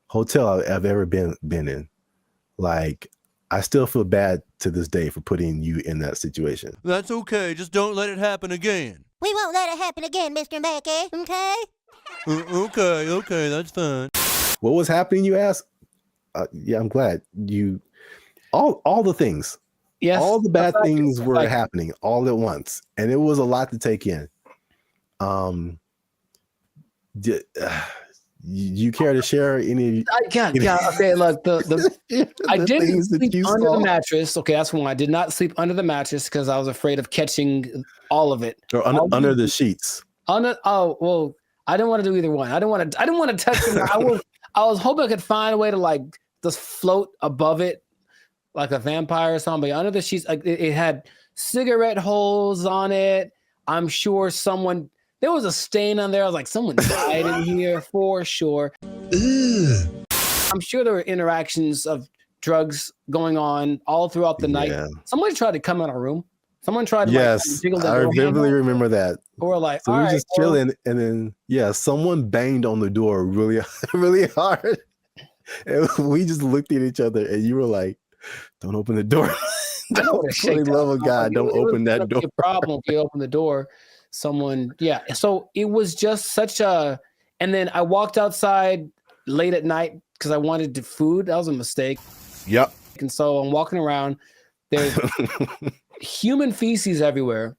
hotel I've ever been in. Like, I still feel bad to this day for putting you in that situation. That's okay. Just don't let it happen again. We won't let it happen again, Mr. Mackey, okay? Okay, that's fine. What was happening, you ask? Yeah, I'm glad you. All the things. Yes. All the bad things were happening all at once, and it was a lot to take in. You care to share any? Okay, look, I didn't sleep under saw? the mattress. Okay, that's one. I did not sleep under the mattress because I was afraid of catching all of it. Or under the sheets. I didn't want to do either one. I didn't want to touch them. I was hoping I could find a way to like just float above it like a vampire or something. But under the sheets, like it had cigarette holes on it. I'm sure there was a stain on there. I was like, someone died in here for sure. Ugh. I'm sure there were interactions of drugs going on all throughout the night. Somebody tried to come in our room. Someone tried to jiggle the door I vividly remember that. Or like, so we were just chilling, and then someone banged on the door really, really hard. And we just looked at each other, and you were like, "Don't open the door." For the love of God, don't open that door. Be a problem if you open the door. Someone, so it was just such a, and then I walked outside late at night because I wanted food. That was a mistake. Yep. And so I'm walking around, there's human feces everywhere.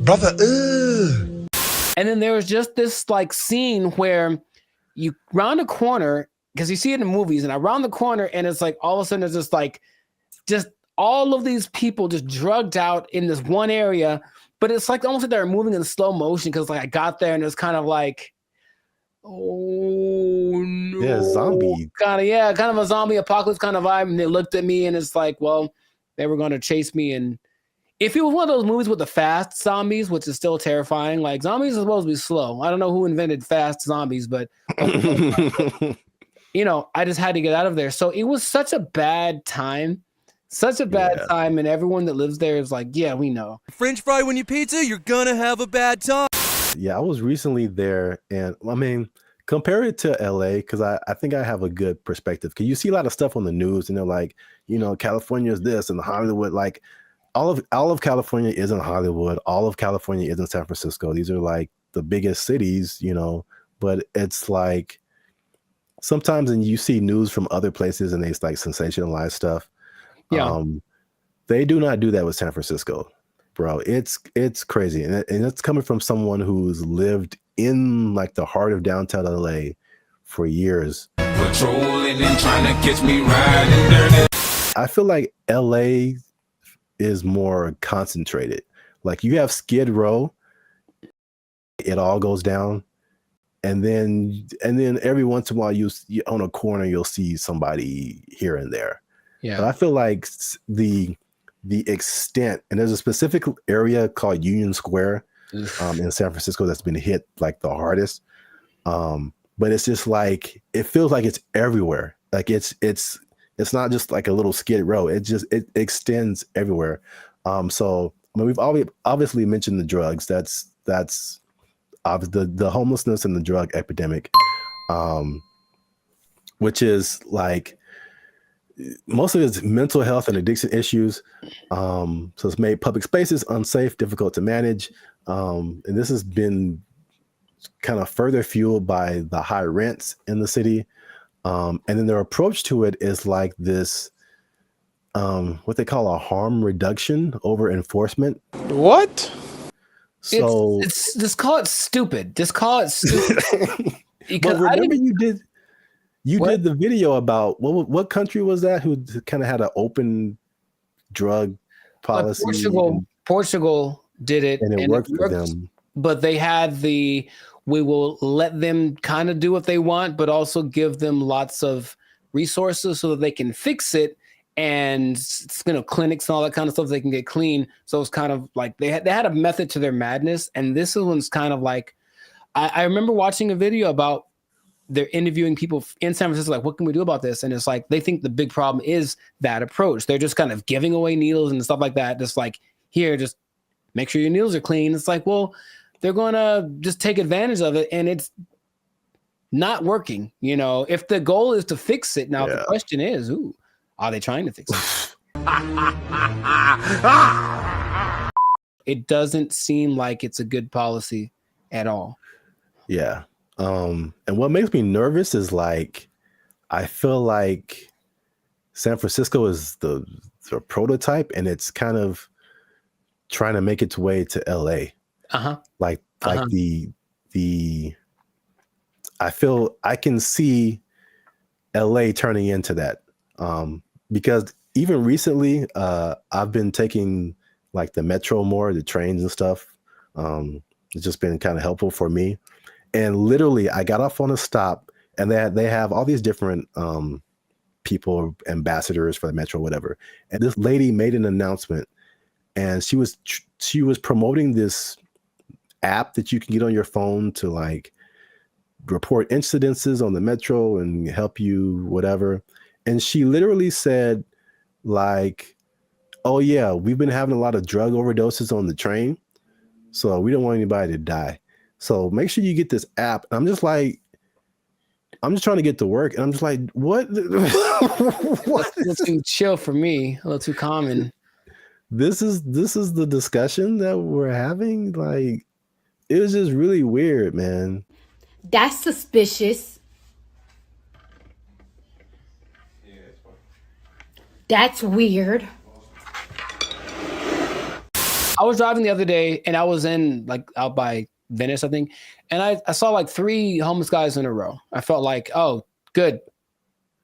Brother, ugh. And then there was just this like scene where you round a corner, because you see it in movies, and I round the corner and it's like all of a sudden there's just all of these people just drugged out in this one area. But it's like almost like they're moving in slow motion, because like I got there and it was kind of like, oh no. Yeah, zombie. Kind of a zombie apocalypse kind of vibe. And they looked at me and it's like, well, they were going to chase me. And if it was one of those movies with the fast zombies, which is still terrifying, like zombies are supposed to be slow. I don't know who invented fast zombies, but I just had to get out of there. So it was such a bad time. Such a bad time, and everyone that lives there is like, yeah, we know. French fry when you pizza, you're gonna have a bad time. Yeah, I was recently there, and I mean, compare it to LA, because I think I have a good perspective. Because you see a lot of stuff on the news, and they're like, California is this, and Hollywood, like all of California isn't Hollywood. All of California isn't San Francisco. These are like the biggest cities, but it's like sometimes, and you see news from other places, and they like sensationalize stuff. Yeah. They do not do that with San Francisco, bro. It's crazy. And it's coming from someone who's lived in like the heart of downtown LA for years. Patrolling and trying to catch me riding dirty. I feel like LA is more concentrated. Like you have Skid Row, it all goes down. And then every once in a while you on a corner you'll see somebody here and there. Yeah. But I feel like the extent, and there's a specific area called Union Square in San Francisco that's been hit like the hardest. But it's just like, it feels like it's everywhere. Like it's not just like a little skid row. It extends everywhere. So I mean, we've obviously mentioned the drugs. That's the homelessness and the drug epidemic, which is like most of it's mental health and addiction issues. So it's made public spaces unsafe, difficult to manage, and this has been kind of further fueled by the high rents in the city. And then their approach to it is like this, what they call a harm reduction over enforcement. What? So it's just call it stupid. Just call it stupid. But remember you did the video about what country was that who kind of had an open drug policy? Portugal did it, and it worked for them. But they had we will let them kind of do what they want, but also give them lots of resources so that they can fix it, and clinics and all that kind of stuff they can get clean. So it's kind of like they had a method to their madness, and this one's kind of like I remember watching a video about they're interviewing people in San Francisco, like, what can we do about this? And it's like they think the big problem is that approach. They're just kind of giving away needles and stuff like that. Just like, here, just make sure your needles are clean. It's like, well, they're going to just take advantage of it, and it's not working. You know, if the goal is to fix it, now the question is, are they trying to fix it? It doesn't seem like it's a good policy at all. Yeah. And what makes me nervous is like, I feel like San Francisco is the prototype, and it's kind of trying to make its way to LA. Like the I feel I can see LA turning into that. Because even recently, I've been taking like the metro more, the trains and stuff. It's just been kind of helpful for me. And literally, I got off on a stop, and they have all these different people, ambassadors for the metro, whatever. And this lady made an announcement, and she was promoting this app that you can get on your phone to like report incidences on the metro and help you whatever. And she literally said like, oh yeah, we've been having a lot of drug overdoses on the train, so we don't want anybody to die. So make sure you get this app. And I'm just trying to get to work, and I'm just like, what? What? A little too chill for me, a little too common. This is the discussion that we're having. Like, it was just really weird, man. That's suspicious. That's weird. I was driving the other day, and I was in like out by Venice, I think, and I saw like 3 homeless guys in a row. I felt like, oh, good,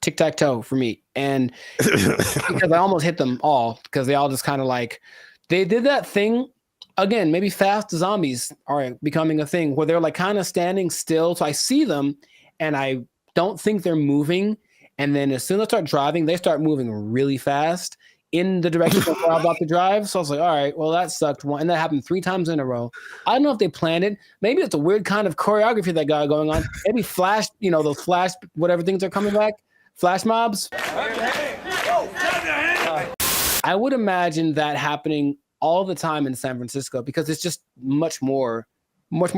tic-tac-toe for me. And because I almost hit them all, because they all just kind of like, they did that thing again, maybe fast zombies are becoming a thing where they're like kind of standing still. So I see them and I don't think they're moving. And then as soon as I start driving, they start moving really fast in the direction of where I'm about to drive. So I was like, all right, well, that sucked. And that happened 3 times in a row. I don't know if they planned it. Maybe it's a weird kind of choreography that got going on. Maybe flash, those flash, whatever things are coming back, flash mobs. I would imagine that happening all the time in San Francisco because it's just much more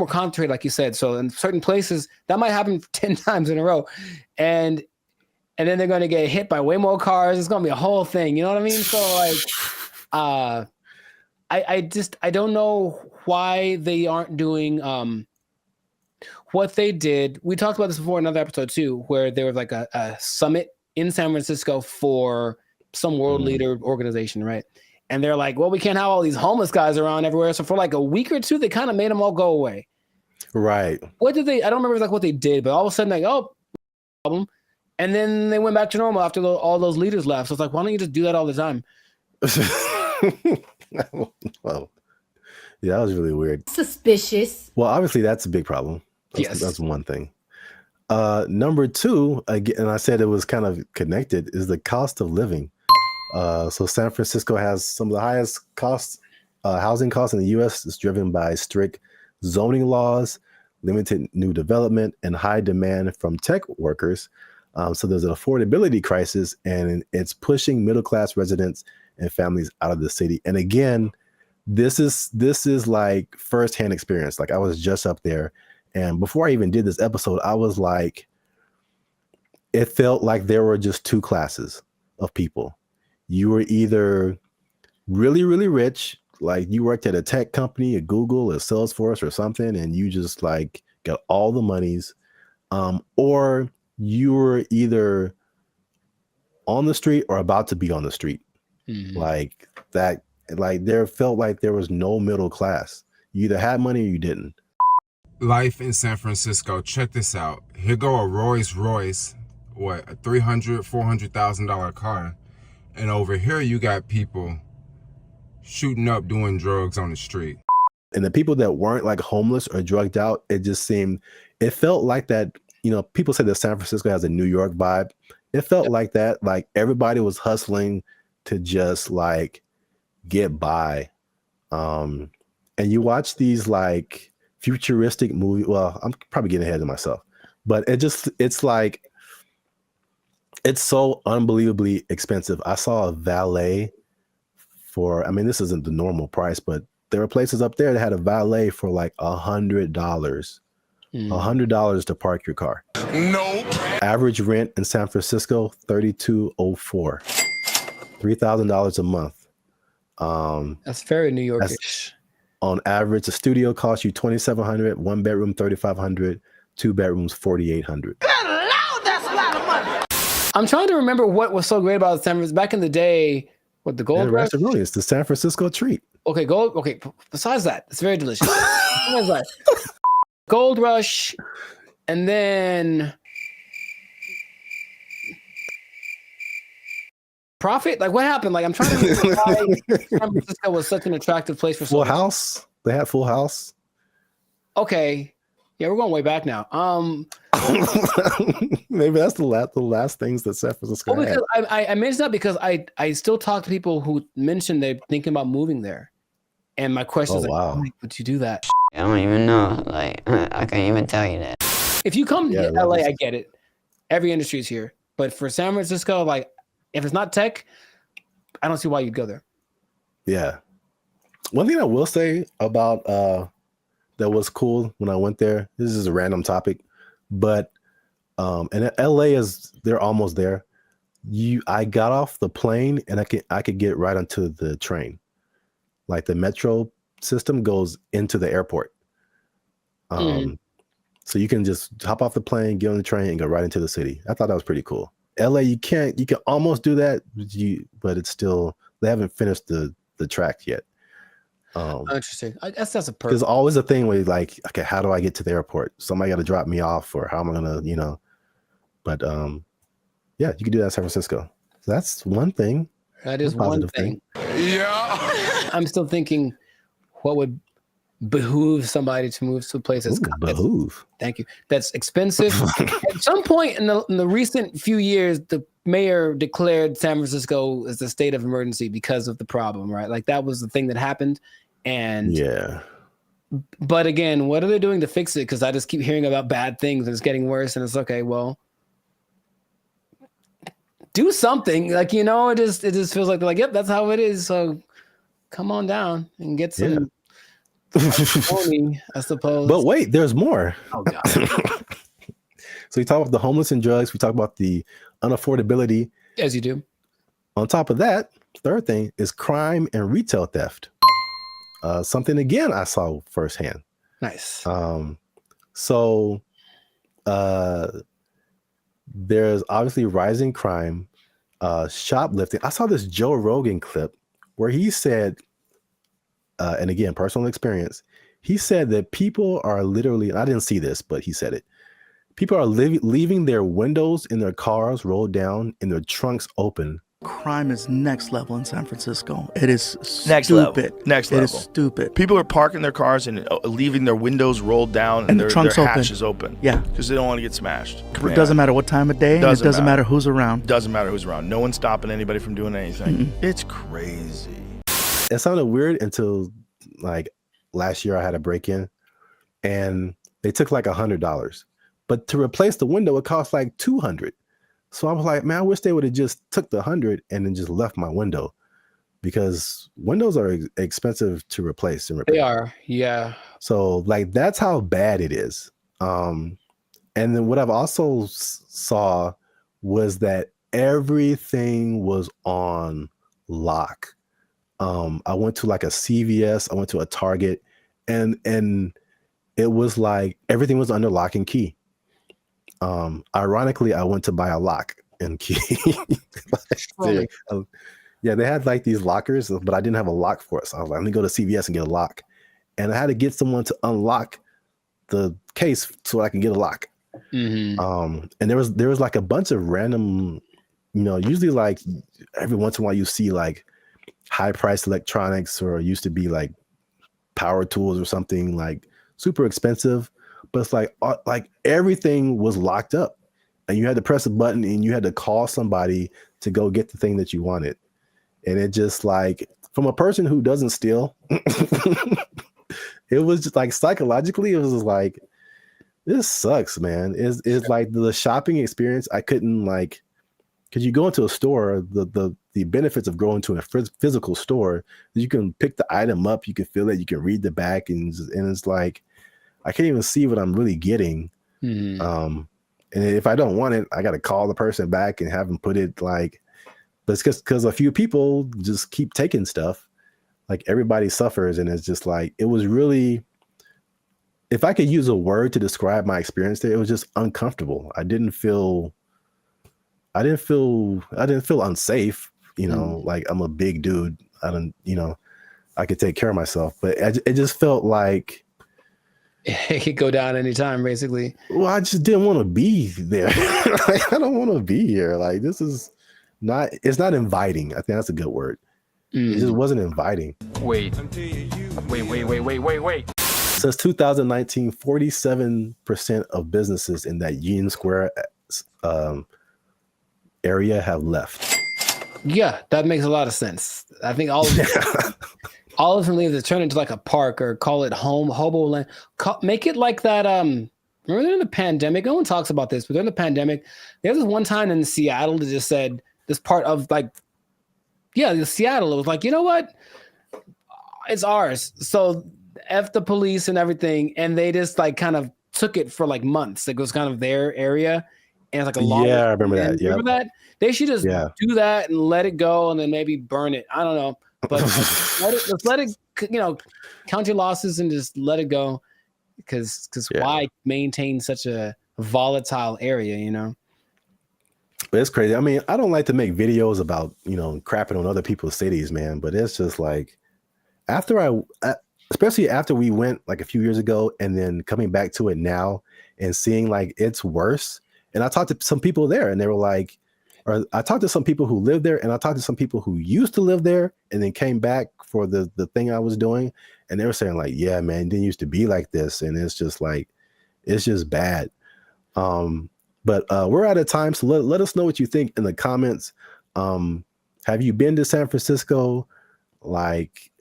concentrated, like you said. So in certain places, that might happen 10 times in a row. And then they're going to get hit by way more cars. It's going to be a whole thing. You know what I mean? So like, I don't know why they aren't doing what they did. We talked about this before in another episode too, where there was like a summit in San Francisco for some world leader organization, right? And they're like, well, we can't have all these homeless guys around everywhere. So for like a week or two, they kind of made them all go away. Right. What did they? I don't remember like what they did, but all of a sudden, like, oh, problem. And then they went back to normal after all those leaders left. So it's like, why don't you just do that all the time? Well, yeah, that was really weird. Suspicious. Well, obviously that's a big problem. That's one thing. Number 2, again, and I said it was kind of connected, is the cost of living. So San Francisco has some of the highest housing costs in the U.S. It's driven by strict zoning laws, limited new development, and high demand from tech workers. So there's an affordability crisis, and it's pushing middle-class residents and families out of the city. And again, this is like firsthand experience. Like I was just up there, and before I even did this episode, I was like, it felt like there were just two classes of people. You were either really, really rich, like you worked at a tech company, a Google, a Salesforce or something, and you just like got all the monies, or you were either on the street or about to be on the street. Like that, like there felt like there was no middle class. You either had money or you didn't. Life in San Francisco. Check this out. Here go a Rolls Royce, what, a $300,000-$400,000 car, and over here you got people shooting up doing drugs on the street. And the people that weren't like homeless or drugged out, it felt like that. You know, people say that San Francisco has a New York vibe. It felt like that. Like everybody was hustling to just like get by. And you watch these like futuristic movies. Well, I'm probably getting ahead of myself, but it's like, it's so unbelievably expensive. I saw a valet for, I mean, this isn't the normal price, but there were places up there that had a valet for like $100. $100 to park your car. Nope. Average rent in San Francisco, $3,204. $3,000 a month. That's very New Yorkish. On average, a studio costs you $2,700, 1 bedroom $3,500, 2 bedrooms $4,800. Good Lord, that's a lot of money. I'm trying to remember what was so great about San Francisco back in the day. What, the gold rush? Really, it's the San Francisco treat. Okay, gold. Okay, besides that, it's very delicious. Besides that, gold rush, and then profit. Like what happened? Like I'm trying to remember why San Francisco was such an attractive place for Full House. They had Full House. Okay, yeah, we're going way back now. Maybe that's the last things that San Francisco had. Because I mentioned that because I still talk to people who mentioned they're thinking about moving there, and my question is like, why would you do that? I don't even know. Like I can't even tell you that. If you come to LA, I get it. Every industry is here, but for San Francisco, like if it's not tech, I don't see why you'd go there. Yeah. One thing I will say about that was cool when I went there. This is a random topic, but and LA they're almost there. I got off the plane and I could get right onto the train. Like the metro system goes into the airport. So you can just hop off the plane, get on the train, and go right into the city. I thought that was pretty cool. LA, you can almost do that, but it's still, they haven't finished the track yet. Interesting. I guess that's a perk. There's always a thing where you're like, okay, how do I get to the airport? Somebody got to drop me off, or how am I gonna, but yeah, you can do that in San Francisco. So that's one thing. That is one thing. Yeah. I'm still thinking, what would behoove somebody to move to a place that's behoove. Thank you. That's expensive. At some point in the recent few years, the mayor declared San Francisco as a state of emergency because of the problem, right? Like that was the thing that happened. And yeah. But again, what are they doing to fix it? Because I just keep hearing about bad things and it's getting worse. And it's okay, well, do something. Like, it just feels like they're like, yep, that's how it is. So come on down and get some money, I suppose. But wait, there's more. Oh God. So we talk about the homeless and drugs. We talk about the unaffordability. As you do. On top of that, third thing is crime and retail theft. Something again I saw firsthand. Nice. So there's obviously rising crime, shoplifting. I saw this Joe Rogan clip where he said, and again, personal experience, he said that people are literally, and I didn't see this, but he said it. People are leaving their windows in their cars rolled down and their trunks open. Crime is next level in San Francisco. It is Next stupid. level. Next level. It is stupid. People are parking their cars and leaving their windows rolled down and the their trunks hatches open. Yeah. Because they don't want to get smashed. It doesn't matter what time of day. And it doesn't matter who's around. Doesn't matter who's around. No one's stopping anybody from doing anything. It's crazy. It sounded weird until like last year I had a break-in and they took like $100. But to replace the window, it cost like $200. So I was like, man, I wish they would have just took the 100 and then just left my window, because windows are expensive to replace and repair. They are, yeah. So like that's how bad it is. And then what I've also saw was that everything was on lock. I went to like a CVS, I went to a Target, and it was like everything was under lock and key. Ironically, I went to buy a lock and key. Yeah, they had like these lockers, but I didn't have a lock for it. So I was like, let me go to CVS and get a lock. And I had to get someone to unlock the case so I can get a lock. Mm-hmm. And there was like a bunch of random, usually like every once in a while you see like high priced electronics, or it used to be like power tools or something like super expensive. But it's like everything was locked up, and you had to press a button and you had to call somebody to go get the thing that you wanted. And it just like, from a person who doesn't steal, it was just like psychologically, it was just like, this sucks, man. It's like the shopping experience. I couldn't like, because you go into a store, the benefits of going to a physical store, you can pick the item up, you can feel it, you can read the back, and it's like, I can't even see what I'm really getting. Mm-hmm. And if I don't want it, I got to call the person back and have them put it like, but it's because a few people just keep taking stuff. Like everybody suffers, and it's just like, it was really, if I could use a word to describe my experience there, it was just uncomfortable. I didn't feel unsafe, like I'm a big dude. I could take care of myself, but it just felt like it could go down anytime, basically. Well, I just didn't want to be there. Like, I don't want to be here. Like, this is not, it's not inviting. I think that's a good word. It just wasn't inviting. Wait. Since 2019, 47% of businesses in that Union Square area have left. Yeah, that makes a lot of sense. I think all of them leave to turn into like a park, or call it hobo land. Make it like that. Remember during the pandemic, no one talks about this, but during the pandemic, there was this one time in Seattle that just said this part of like, Seattle. It was like, you know what? It's ours. So F the police and everything. And they just like kind of took it for like months. Like it was kind of their area. And it's like a law. Yeah, I remember that. Remember that? They should just do that and let it go, and then maybe burn it. I don't know. But let's let it, count your losses and just let it go. Because why maintain such a volatile area, But it's crazy. I mean, I don't like to make videos about, crapping on other people's cities, man. But it's just like, especially after we went like a few years ago, and then coming back to it now and seeing like it's worse. And I talked to some people there, and they were like, or I talked to some people who live there, and I talked to some people who used to live there and then came back for the thing I was doing. And they were saying like, yeah, man, it didn't used to be like this. And it's just like, it's just bad. But we're out of time. So let us know what you think in the comments. Have you been to San Francisco? Like,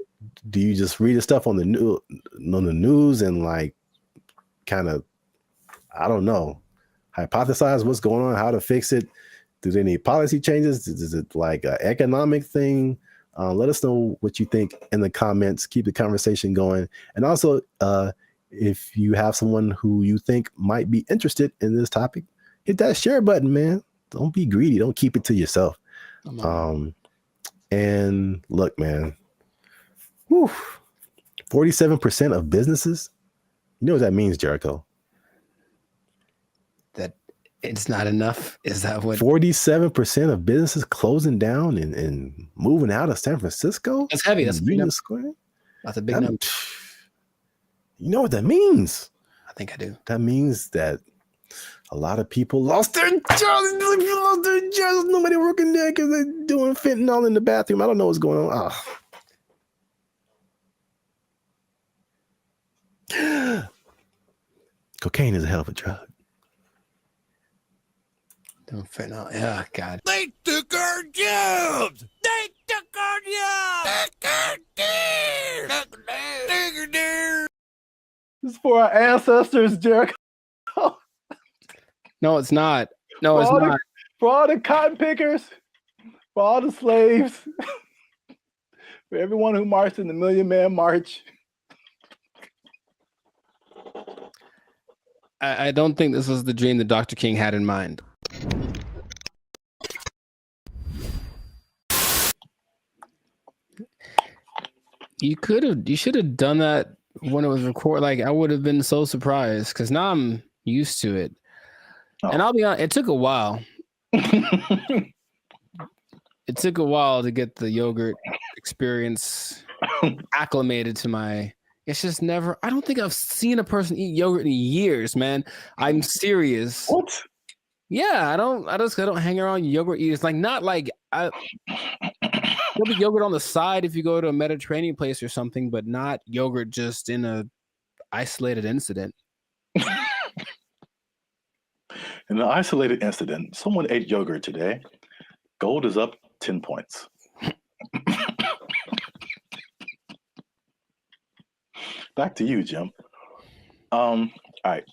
do you just read the stuff on the news and like kind of, I don't know, hypothesize what's going on, how to fix it? Do they need policy changes? Is it like an economic thing? Let us know what you think in the comments. Keep the conversation going. And also, if you have someone who you think might be interested in this topic, hit that share button, man. Don't be greedy. Don't keep it to yourself. And look, man, 47% of businesses. You know what that means, Jericho? That it's not enough. Is that what? 47% of businesses closing down and moving out of San Francisco? That's heavy. That's a big number. Square? That's a big number. You know what that means? I think I do. That means that a lot of people lost their jobs. Nobody working there because they're doing fentanyl in the bathroom. I don't know what's going on. Cocaine is a hell of a drug. Doing fentanyl. Yeah, God. They took our jobs. They took our jobs. This is for our ancestors, Jericho. No, it's not. No, it's not. For all the cotton pickers, for all the slaves, for everyone who marched in the Million Man March. I don't think this was the dream that Dr. King had in mind. You should have done that when it was recorded. Like, I would have been so surprised because now I'm used to it. Oh. And I'll be honest, it took a while. It took a while to get the yogurt experience acclimated to my. It's just never. I don't think I've seen a person eat yogurt in years, man. I'm serious. What? Yeah, I don't hang around yogurt eaters. Like, not like there'll be yogurt on the side if you go to a Mediterranean place or something, but not yogurt just in a isolated incident. In an isolated incident, someone ate yogurt today. Gold is up 10 points. Back to you, Jim. All right.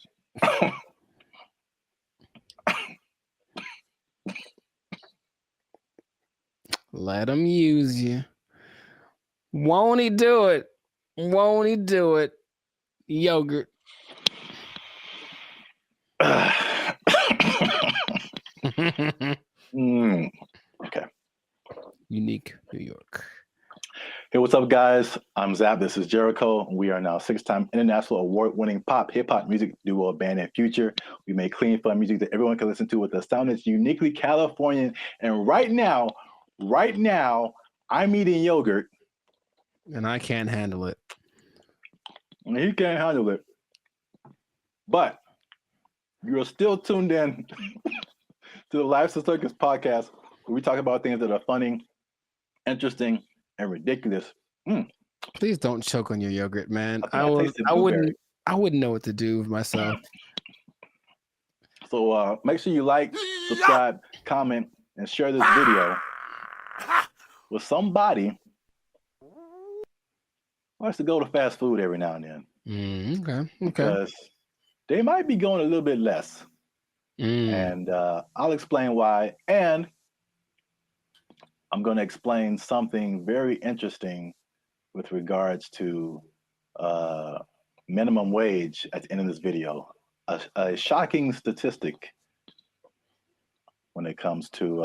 Let him use you. Won't he do it? Won't he do it? Yogurt. Okay. Unique New York. Hey, what's up, guys? I'm Zap. This is Jericho. We are now 6-time international award-winning pop, hip-hop music duo Band and Future. We make clean, fun music that everyone can listen to with a sound that's uniquely Californian. And right now, I'm eating yogurt. And I can't handle it. And he can't handle it. But you're still tuned in to the Life's a Circus podcast, where we talk about things that are funny, interesting, and ridiculous. Please don't choke on your yogurt, man. I wouldn't know what to do with myself. So make sure you like, subscribe, comment, and share this video with somebody who likes to go to fast food every now and then. Okay. Because they might be going a little bit less. And I'll explain why. And I'm going to explain something very interesting with regards to minimum wage at the end of this video. A shocking statistic when it comes to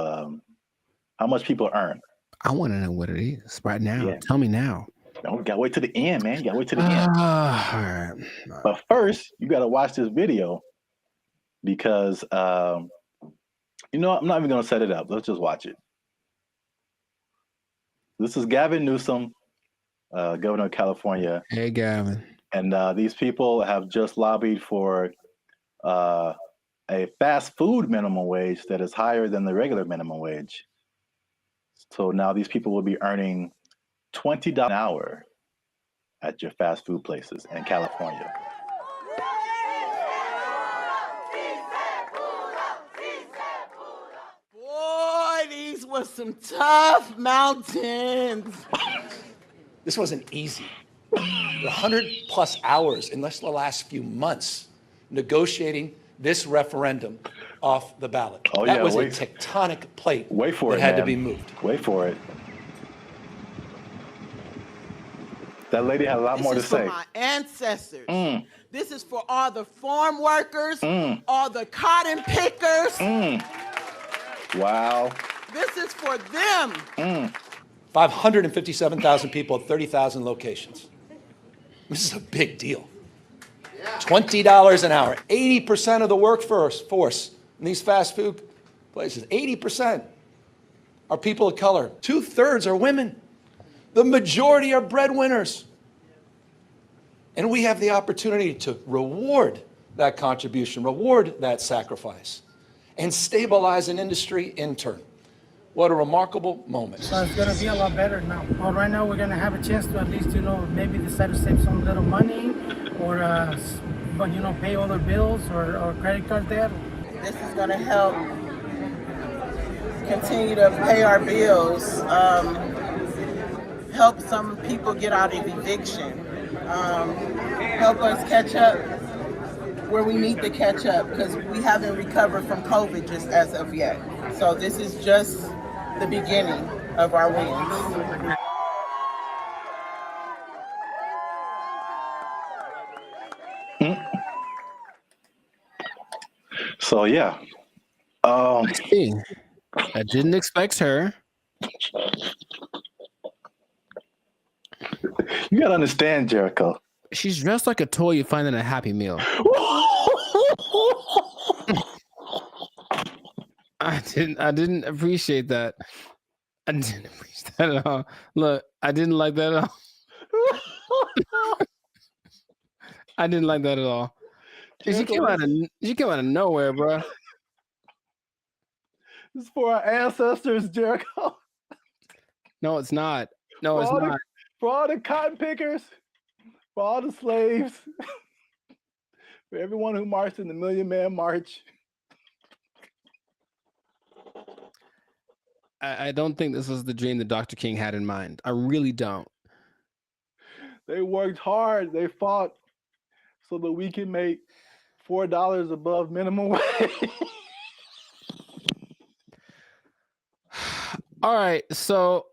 how much people earn. I want to know what it is right now. Yeah. Tell me now. No, we got to wait to the end, man. You got to wait to the end. All right. But first, you got to watch this video because, I'm not even going to set it up. Let's just watch it. This is Gavin Newsom, governor of California. Hey, Gavin. And these people have just lobbied for a fast food minimum wage that is higher than the regular minimum wage. So now these people will be earning $20 an hour at your fast food places in California. Boy, these were some tough mountains. This wasn't easy. 100+ hours in the last few months negotiating this referendum off the ballot. Oh, that yeah, was a tectonic plate that had to be moved. Wait for it. That lady had a lot more to say. This is for my ancestors. This is for all the farm workers, all the cotton pickers. Wow. This is for them. 557,000 people at 30,000 locations. This is a big deal. $20 an hour. 80% of the workforce in these fast food places, 80% are people of color. 2/3 are women. The majority are breadwinners. And we have the opportunity to reward that contribution, reward that sacrifice, and stabilize an industry in turn. What a remarkable moment. So it's going to be a lot better now. Well, right now we're going to have a chance to at least, maybe decide to save some little money or, pay all their bills or credit card debt. This is going to help continue to pay our bills, help some people get out of eviction, help us catch up where we need to catch up because we haven't recovered from COVID just as of yet. So this is just the beginning of our wins. So yeah. I didn't expect her. You gotta understand, Jericho. She's dressed like a toy you find in a Happy Meal. I didn't appreciate that. I didn't appreciate that at all. Look, I didn't like that at all. I didn't like that at all. She came out of nowhere, bro. This is for our ancestors, Jericho. No, it's not. No, it's not. For all the cotton pickers, for all the slaves, for everyone who marched in the Million Man March. I don't think this was the dream that Dr. King had in mind. I really don't. They worked hard. They fought so that we can make $4 above minimum wage. All right, so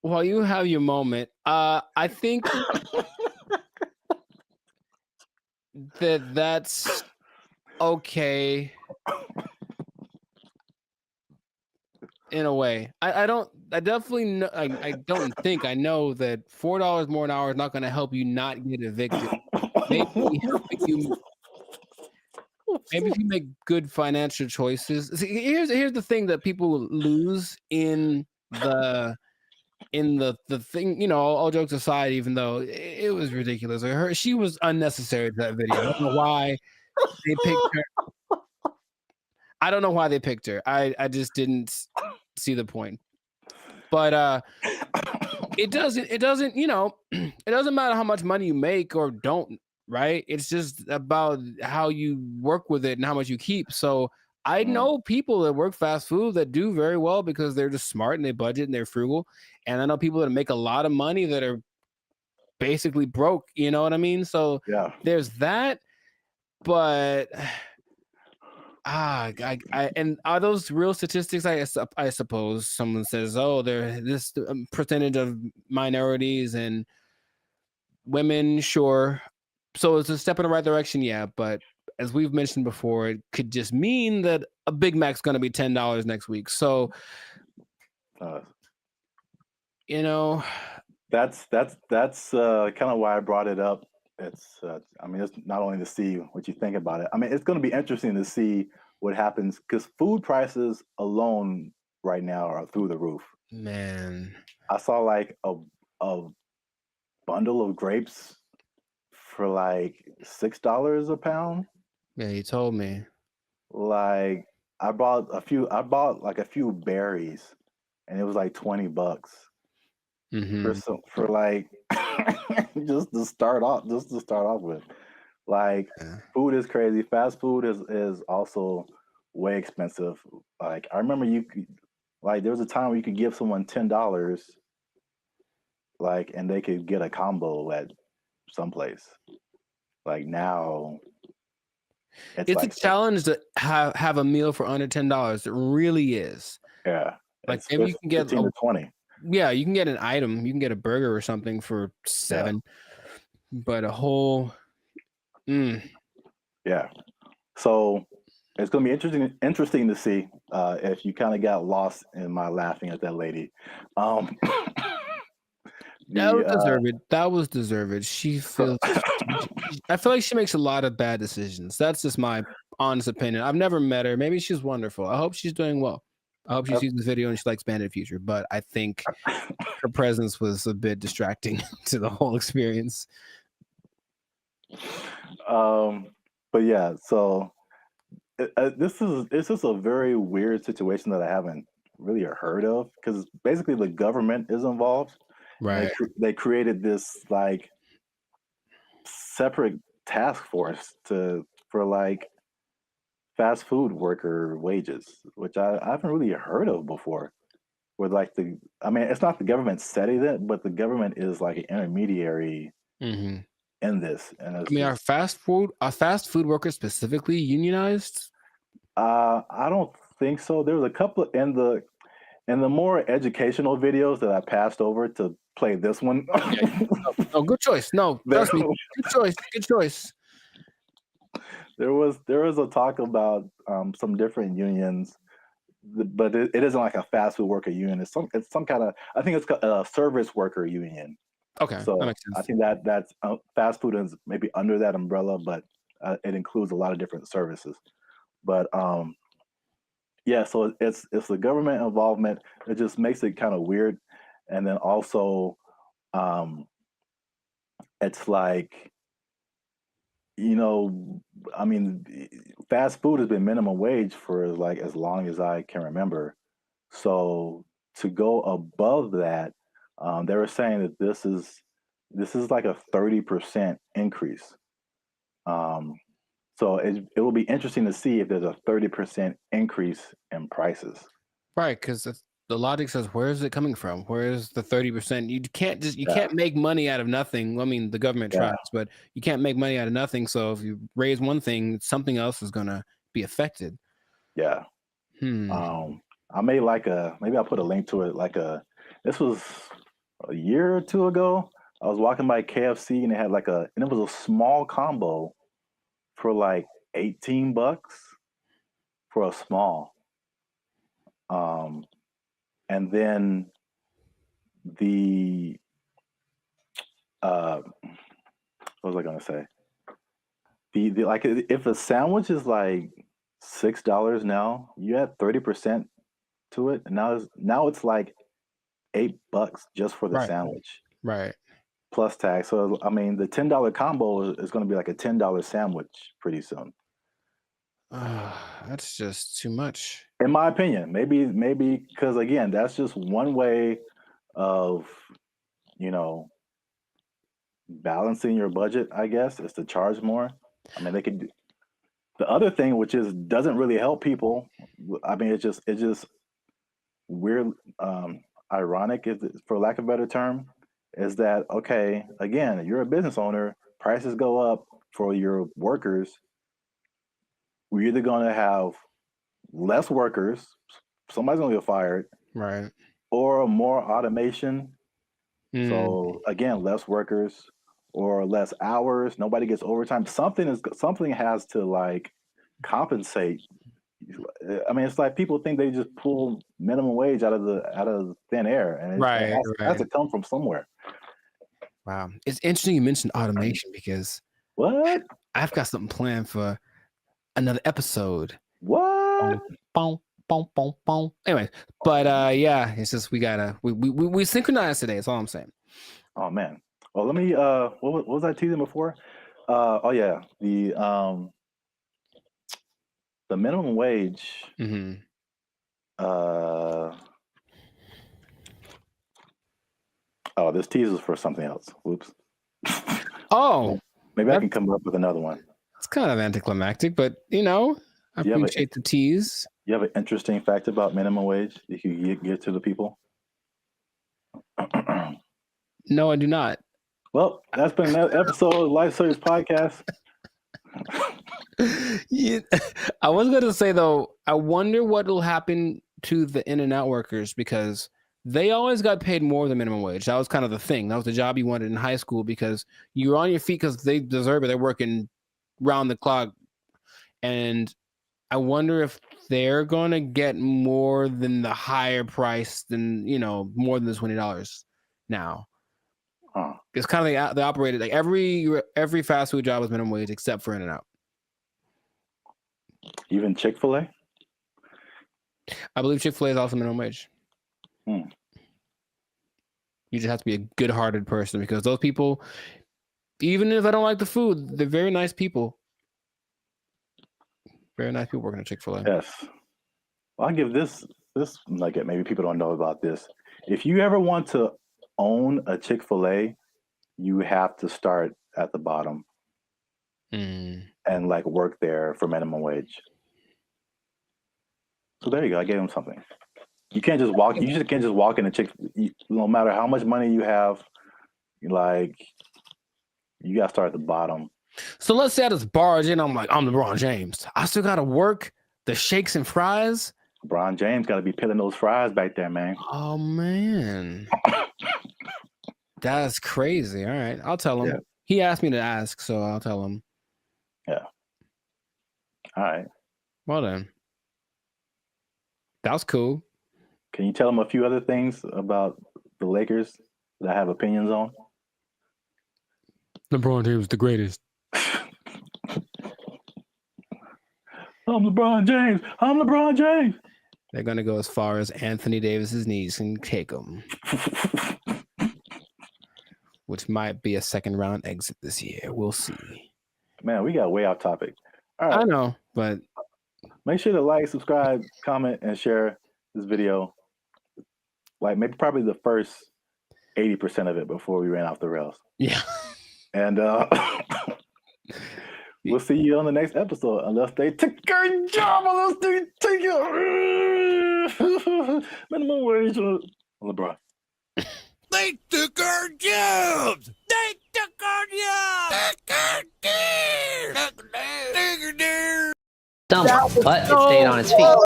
while you have your moment, I think that's okay in a way. I definitely know, I don't think I know that $4 more an hour is not going to help you not get evicted. Maybe helping you. Maybe if you make good financial choices. See, here's the thing that people lose in the thing. You know, all jokes aside, even though it was ridiculous, she was unnecessary to that video. I don't know why they picked her. I don't know why they picked her. I just didn't see the point. But it doesn't, you know, it doesn't matter how much money you make or don't, right? It's just about how you work with it and how much you keep. So I know people that work fast food that do very well because they're just smart and they budget and they're frugal. And I know people that make a lot of money that are basically broke, you know what I mean? So yeah, there's that. But and are those real statistics? I suppose someone says, oh, there this percentage of minorities and women, sure. So it's a step in the right direction, yeah. But as we've mentioned before, it could just mean that a Big Mac's going to be $10 next week. So, you know, that's kind of why I brought it up. It's I mean, it's not only to see what you think about it. I mean, it's going to be interesting to see what happens because food prices alone right now are through the roof. Man, I saw like a bundle of grapes for like $6 a pound. Yeah, you told me. Like I bought like a few berries, and it was like $20 for like just to start off with. Like food is crazy. Fast food is also way expensive. Like I remember there was a time where you could give someone $10, like, and they could get a combo at someplace. Like now, it's like a challenge to have a meal for under $10. It really is. Yeah, like maybe you can get 15 to 20. Yeah, you can get an item. You can get a burger or something for $7, but a whole. Yeah, so it's going to be interesting to see if you kind of got lost in my laughing at that lady. That was deserved. That was deserved. She feels. I feel like she makes a lot of bad decisions. That's just my honest opinion. I've never met her. Maybe she's wonderful. I hope she's doing well. I hope she sees this video and she likes Bandit Future. But I think her presence was a bit distracting to the whole experience. But yeah, so this is a very weird situation that I haven't really heard of because basically the government is involved. Right. They created this like separate task force for like fast food worker wages, which I haven't really heard of before. Where like I mean, it's not the government setting it, but the government is like an intermediary in this. And I mean, are fast food workers specifically unionized? I don't think so. There was a couple in the more educational videos that I passed over to play this one. Oh, good choice. No, trust me. Good choice. Good choice. There was a talk about some different unions, but it isn't like a fast food worker union. It's some kind of, I think it's a service worker union. Okay, So that makes sense. I think that's fast food is maybe under that umbrella, but it includes a lot of different services. But yeah, so it's the government involvement. It just makes it kind of weird, and then also it's like, I mean, fast food has been minimum wage for like as long as I can remember. So to go above that, they were saying that this is like a 30% increase. So it will be interesting to see if there's a 30% increase in prices. Right, because the logic says, where is it coming from? Where is the 30%? You can't make money out of nothing. I mean, the government tries, but you can't make money out of nothing. So if you raise one thing, something else is gonna be affected. Yeah. I made maybe I'll put a link to it. This was a year or two ago. I was walking by KFC and they had and it was a small combo for like $18 for a small. And then what was I gonna say? The like, if a sandwich is like $6 now, you add 30% to it, and now it's like $8 just for the sandwich. Right. Plus tax. So I mean, the $10 combo is going to be like a $10 sandwich pretty soon. That's just too much, in my opinion. Maybe because again, that's just one way of balancing your budget. I guess is to charge more. I mean, they could. The other thing, which doesn't really help people. I mean, it's just weird, ironic, for lack of a better term, is that okay? Again, you're a business owner. Prices go up for your workers. We're either going to have less workers, somebody's going to get fired, right, or more automation. So again, less workers or less hours. Nobody gets overtime. Something has to compensate. I mean, it's like people think they just pull minimum wage out of thin air, and it has to come from somewhere. Wow, it's interesting you mentioned automation because what? I've got something planned for another episode. What? Boom, boom, boom, boom. Anyway, but yeah, it's just we synchronized today. That's all I'm saying. Oh man. Well, let me. What was I teasing before? Oh yeah, the minimum wage. Oh, this teaser is for something else. Whoops. Oh, maybe I can come up with another one. It's kind of anticlimactic, but I appreciate the tease. You have an interesting fact about minimum wage you could give to the people? No, I do not. Well, that's been another episode of Life Series Podcast. Yeah, I was going to say, though, I wonder what will happen to the In-N-Out workers because they always got paid more than minimum wage. That was kind of the thing. That was the job you wanted in high school because you were on your feet because they deserve it. They're working round the clock. And I wonder if they're going to get more than the higher price than, more than the $20 now. It's kind of they operated like every fast food job was minimum wage except for In-N-Out. Even Chick-fil-A? I believe Chick-fil-A is also minimum wage. You just have to be a good-hearted person because those people, even if I don't like the food, they're very nice people. Very nice people working at Chick-fil-A. Yes. Well, I'll give this nugget. Maybe people don't know about this. If you ever want to own a Chick-fil-A, you have to start at the bottom and work there for minimum wage. So there you go. I gave him something. You can't just walk. You just can't just walk in a no matter how much money you have. You got to start at the bottom. So let's say I just barge in. I'm like, I'm LeBron James. I still got to work the shakes and fries. LeBron James got to be peeling those fries back there, man. Oh, man. That's crazy. All right. I'll tell him. Yeah. He asked me to ask, so I'll tell him. Yeah. All right. Well then. That was cool. Can you tell him a few other things about the Lakers that I have opinions on? LeBron James is the greatest. I'm LeBron James. I'm LeBron James. They're going to go as far as Anthony Davis's knees can take them. Which might be a second round exit this year. We'll see. Man, we got way off topic. All right. I know, but make sure to like, subscribe, comment, and share this video. Like maybe probably the first 80% of it before we ran off the rails. Yeah. And we'll see you on the next episode, unless they take a job, unless they take it. Minimum wage on LeBron. They took our jobs! They took our jobs! Dumb, but it stayed on its feet.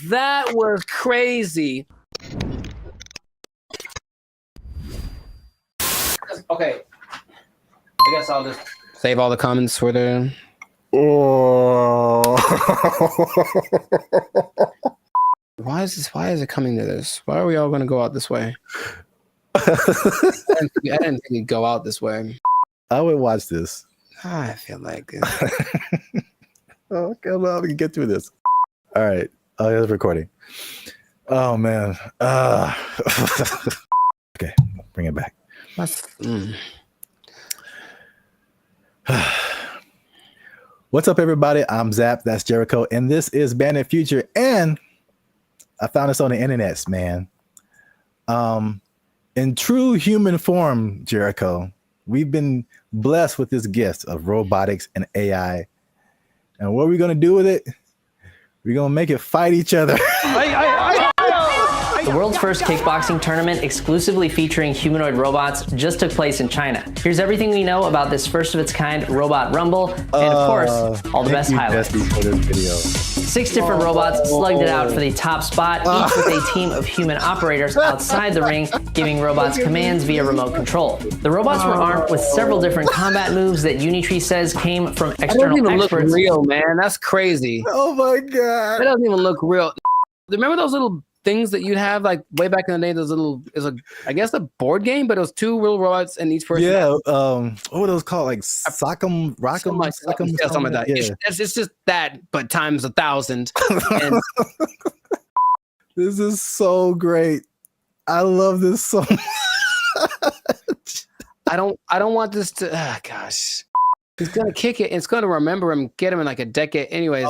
That was crazy. Okay. I guess I'll just save all the comments for the. Why is it coming to this? Why are we all going to go out this way? I didn't think we'd go out this way. I would watch this. I feel like it. Oh, come on, we can get through this. All right. Oh, it's recording. Oh man. Okay, bring it back. What's up, everybody? I'm Zap. That's Jericho, and this is Bandit Future. And I found this on the internet, man. In true human form, Jericho, we've been blessed with this gift of robotics and AI. And what are we gonna do with it? We're gonna make it fight each other. The world's first kickboxing tournament exclusively featuring humanoid robots just took place in China. Here's everything we know about this first of its kind robot rumble, and of course, all the best highlights. For this video. 6 different robots slugged it out for the top spot, each with a team of human operators outside the ring, giving robots commands via remote control. The robots were armed with several different combat moves that Unitree says came from external That doesn't even experts. look real, man. That's crazy. Oh my god. That doesn't even look real. Remember those little things that you'd have like way back in the day? Those little I guess a board game, but it was 2 real robots and each person. Yeah. What were those called? Like Sock'em, Rock'em, Sock'em, yeah, something like that. Yeah. It's just that, but times 1,000. And this is so great. I love this so much. I don't want this to. Gosh, he's gonna kick it. And it's gonna remember him, get him in like a decade. Anyways,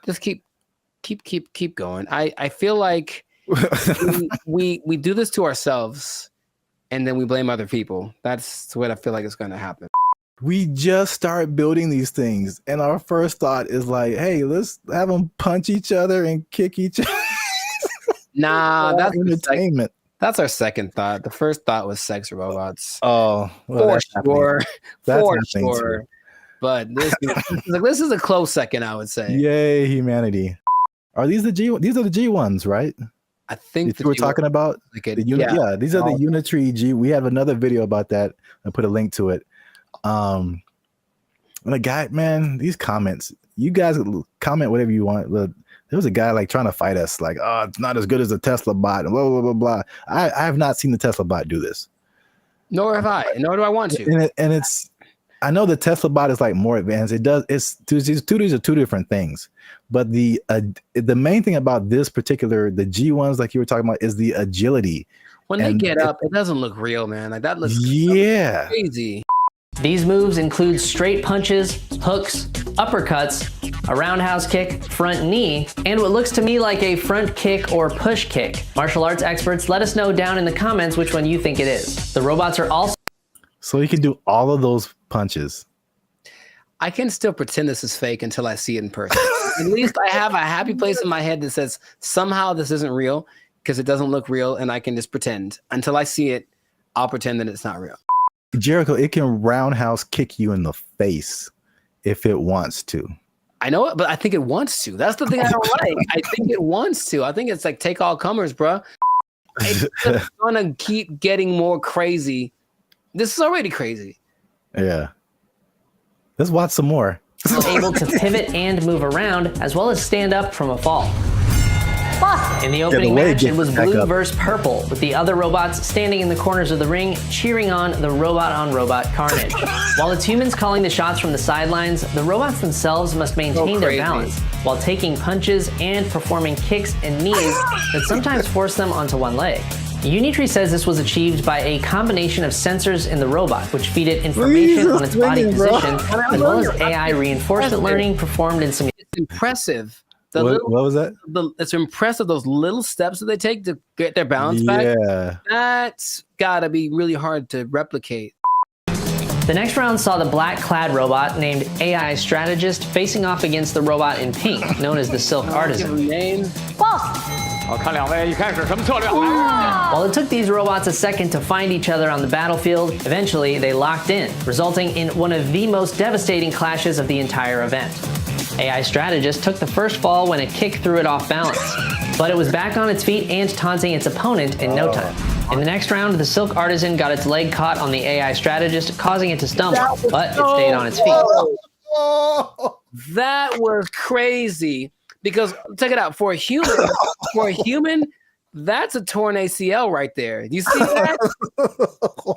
just keep going. I feel like we do this to ourselves, and then we blame other people. That's what I feel like is going to happen. We just start building these things, and our first thought is like, "Hey, let's have them punch each other and kick each other." Nah, that's entertainment. That's our second thought. The first thought was sex robots. Oh, well, for sure. But this is a close second, I would say. Yay, humanity! Are these the G? These are the G ones, right? I think we're talking about. Like these are the Unitree G. We have another video about that. I put a link to it. And the guy, man, these comments. You guys comment whatever you want. Look, there was a guy like trying to fight us, like, oh, it's not as good as the Tesla bot, and blah blah blah blah. I have not seen the Tesla bot do this. Nor have I. Nor do I want to. And it's. I know the Tesla bot is like more advanced. These are 2 different things. But the main thing about this particular, the G ones, like you were talking about, is the agility. When they get up, it doesn't look real, man. Like that looks crazy. These moves include straight punches, hooks, uppercuts, a roundhouse kick, front knee, and what looks to me like a front kick or push kick. Martial arts experts, let us know down in the comments which one you think it is. The robots are also... So you can do all of those punches. I can still pretend this is fake until I see it in person. At least I have a happy place in my head that says somehow this isn't real because it doesn't look real, and I can just pretend until I see it. I'll pretend that it's not real. Jericho, it can roundhouse kick you in the face if it wants to. I know it, but I think it wants to. That's the thing I don't like. I think it wants to. I think it's like take all comers, bro. It's just gonna keep getting more crazy. This is already crazy. Yeah. Let's watch some more. Able to pivot and move around, as well as stand up from a fall. In the opening match, it was blue versus purple, with the other robots standing in the corners of the ring, cheering on the robot-on-robot carnage. While it's humans calling the shots from the sidelines, the robots themselves must maintain their balance, while taking punches and performing kicks and knees that sometimes force them onto one leg. Unitree says this was achieved by a combination of sensors in the robot, which feed it information on its body position, as well as AI reinforcement learning performed in simulation. It's impressive. What was that? It's impressive, those little steps that they take to get their balance back. Yeah. That's gotta be really hard to replicate. The next round saw the black-clad robot named AI Strategist facing off against the robot in pink, known as the Silk Artisan. While it took these robots a second to find each other on the battlefield, eventually they locked in, resulting in one of the most devastating clashes of the entire event. AI Strategist took the first fall when a kick threw it off balance, but it was back on its feet and taunting its opponent in no time. In the next round, the Silk Artisan got its leg caught on the AI Strategist, causing it to stumble, but it stayed on its feet. That was crazy, because check it out, for a human, that's a torn ACL right there. You see that?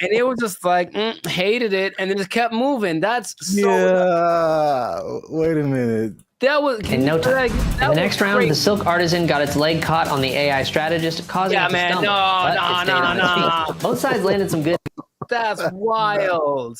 And it was just like, hated it, and then just kept moving. That's so... Yeah. Wait a minute. That was... In no time. In the next round, the Silk Artisan got its leg caught on the AI Strategist, causing it to stumble. But it stayed on its feet. Both sides landed some good... That's wild.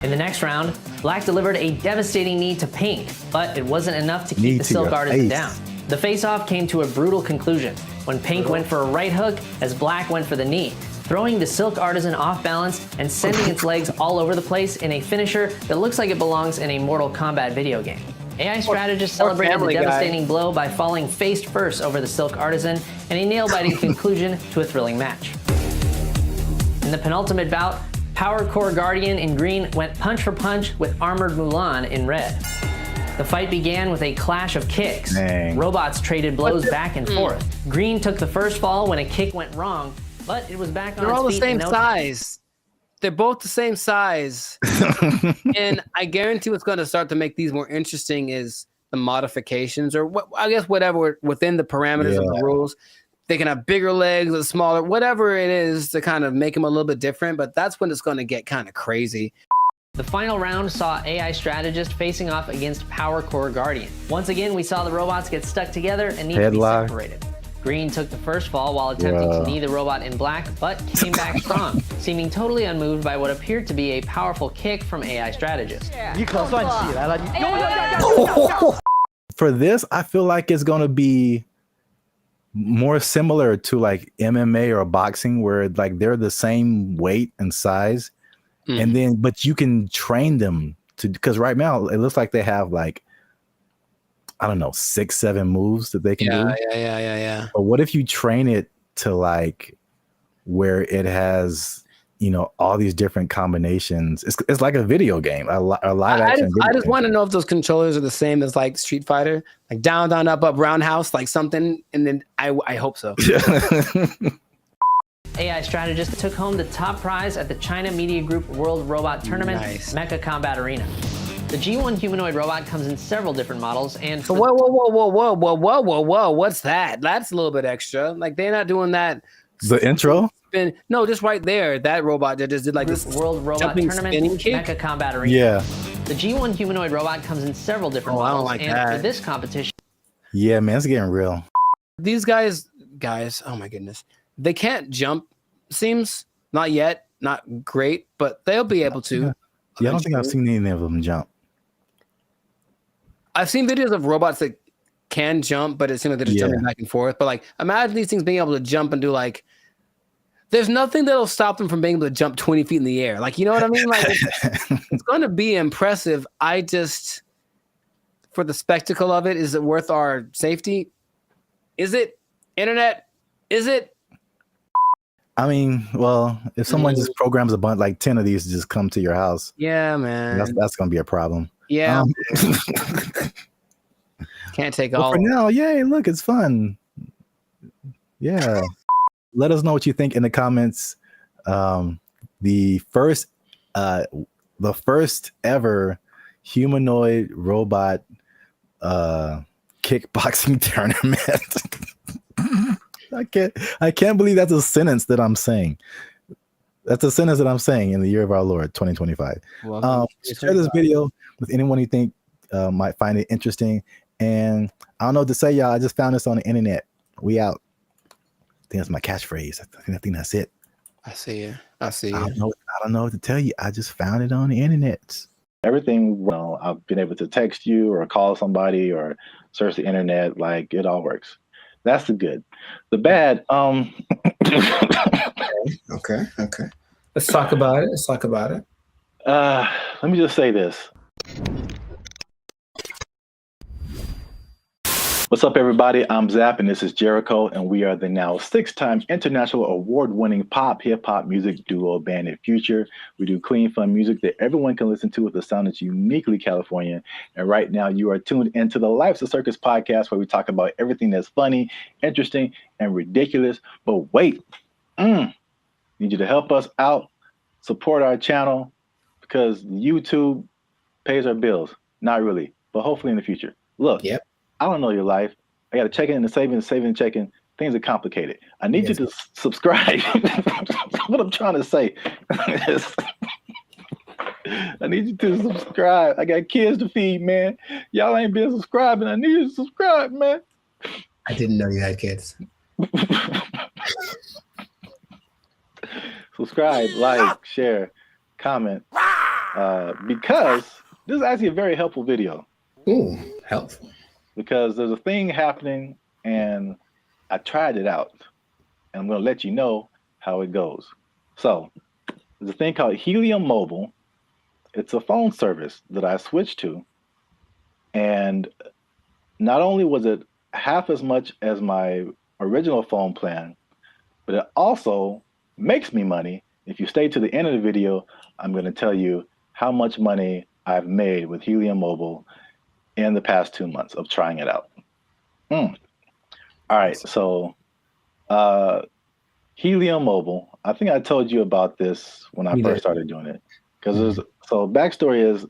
In the next round, Black delivered a devastating knee to Pink, but it wasn't enough to keep the Silk Artisan down. The face-off came to a brutal conclusion when Pink went for a right hook as Black went for the knee, throwing the Silk Artisan off balance and sending its legs all over the place in a finisher that looks like it belongs in a Mortal Kombat video game. AI Strategist celebrated the devastating blow by falling face first over the Silk Artisan and a nail-biting conclusion to a thrilling match. In the penultimate bout, Power Core Guardian in green went punch for punch with Armored Mulan in red. The fight began with a clash of kicks. Robots traded blows back and forth. Green took the first fall when a kick went wrong, but it was back on its feet. They're all the same size. They're both the same size. And I guarantee what's going to start to make these more interesting is the modifications, or I guess whatever within the parameters of the rules. They can have bigger legs or smaller, whatever it is to kind of make them a little bit different, but that's when it's going to get kind of crazy. The final round saw AI Strategist facing off against Power Core Guardian. Once again, we saw the robots get stuck together and need to be separated. Green took the first fall while attempting to knee the robot in black, but came back strong, seeming totally unmoved by what appeared to be a powerful kick from AI Strategist. For this, I feel like it's going to be more similar to like MMA or boxing, where like they're the same weight and size. And then, but you can train them to, because right now it looks like they have like, I don't know, 6-7 moves that they can do. Yeah. But what if you train it to like where it has, you know, all these different combinations? It's like a video game, a live action. I just want to know if those controllers are the same as like Street Fighter, like down, down, up, up, roundhouse, like something. And then I hope so. AI Strategist took home the top prize at the China Media Group World Robot Tournament, Mecha Combat Arena. The G1 humanoid robot comes in several different models, and whoa, what's that? That's a little bit extra. Like they're not doing that. The intro? No, just right there. That robot that just did like this World Robot Tournament, Mecha Combat Arena. Yeah. The G1 humanoid robot comes in several different models, I don't like and that. for this competition, yeah, man, it's getting real. These guys, oh my goodness, they can't jump. Seems not yet, not great, but they'll be able to. Yeah, I don't think I've seen any of them jump. I've seen videos of robots that can jump, but it seems like they're just jumping back and forth. But like, imagine these things being able to jump and do like, there's nothing that'll stop them from being able to jump 20 feet in the air. Like, you know what I mean? Like, it's going to be impressive. I just, for the spectacle of it, is it worth our safety? Is it? Internet? Is it? I mean, well, if someone just programs a bunch like 10 of these to just come to your house, Yeah, man. that's gonna be a problem. Yeah. Can't take But all. for now, yay! Look, it's fun. Yeah. Let us know what you think in the comments. The first ever humanoid robot kickboxing tournament. I can't believe that's a sentence that I'm saying. That's a sentence that I'm saying in the year of our Lord 2025. Share this video with anyone you think might find it interesting. And I don't know what to say, y'all. I just found this on the internet. We out. I think that's my catchphrase. I think that's it. I see you. I see you. I don't know what to tell you. I just found it on the internet. Everything, well, I've been able to text you or call somebody or search the internet. Like, it all works. That's the good. The bad, Okay. Let's talk about it. let me just say this. What's up, everybody? I'm Zap, and this is Jericho, and we are the now 6-time international award-winning pop hip-hop music duo Band in Future. We do clean, fun music that everyone can listen to with a sound that's uniquely Californian. And right now, you are tuned into the Life's a Circus podcast, where we talk about everything that's funny, interesting, and ridiculous. But wait, need you to help us out, support our channel, because YouTube pays our bills. Not really, but hopefully in the future. Look. Yep. I don't know your life. I got to check in and saving and checking. Things are complicated. I need you to subscribe. What I'm trying to say is I need you to subscribe. I got kids to feed, man. Y'all ain't been subscribing. I need you to subscribe, man. I didn't know you had kids. Subscribe, like, share, comment. Because this is actually a very helpful video. Ooh, helpful. Because there's a thing happening and I tried it out and I'm going to let you know how it goes. So there's a thing called Helium Mobile. It's a phone service that I switched to. And not only was it half as much as my original phone plan, but it also makes me money. If you stay to the end of the video, I'm going to tell you how much money I've made with Helium Mobile in the past 2 months of trying it out. All right, so Helium Mobile, I think I told you about this when I first started doing it. Because so backstory is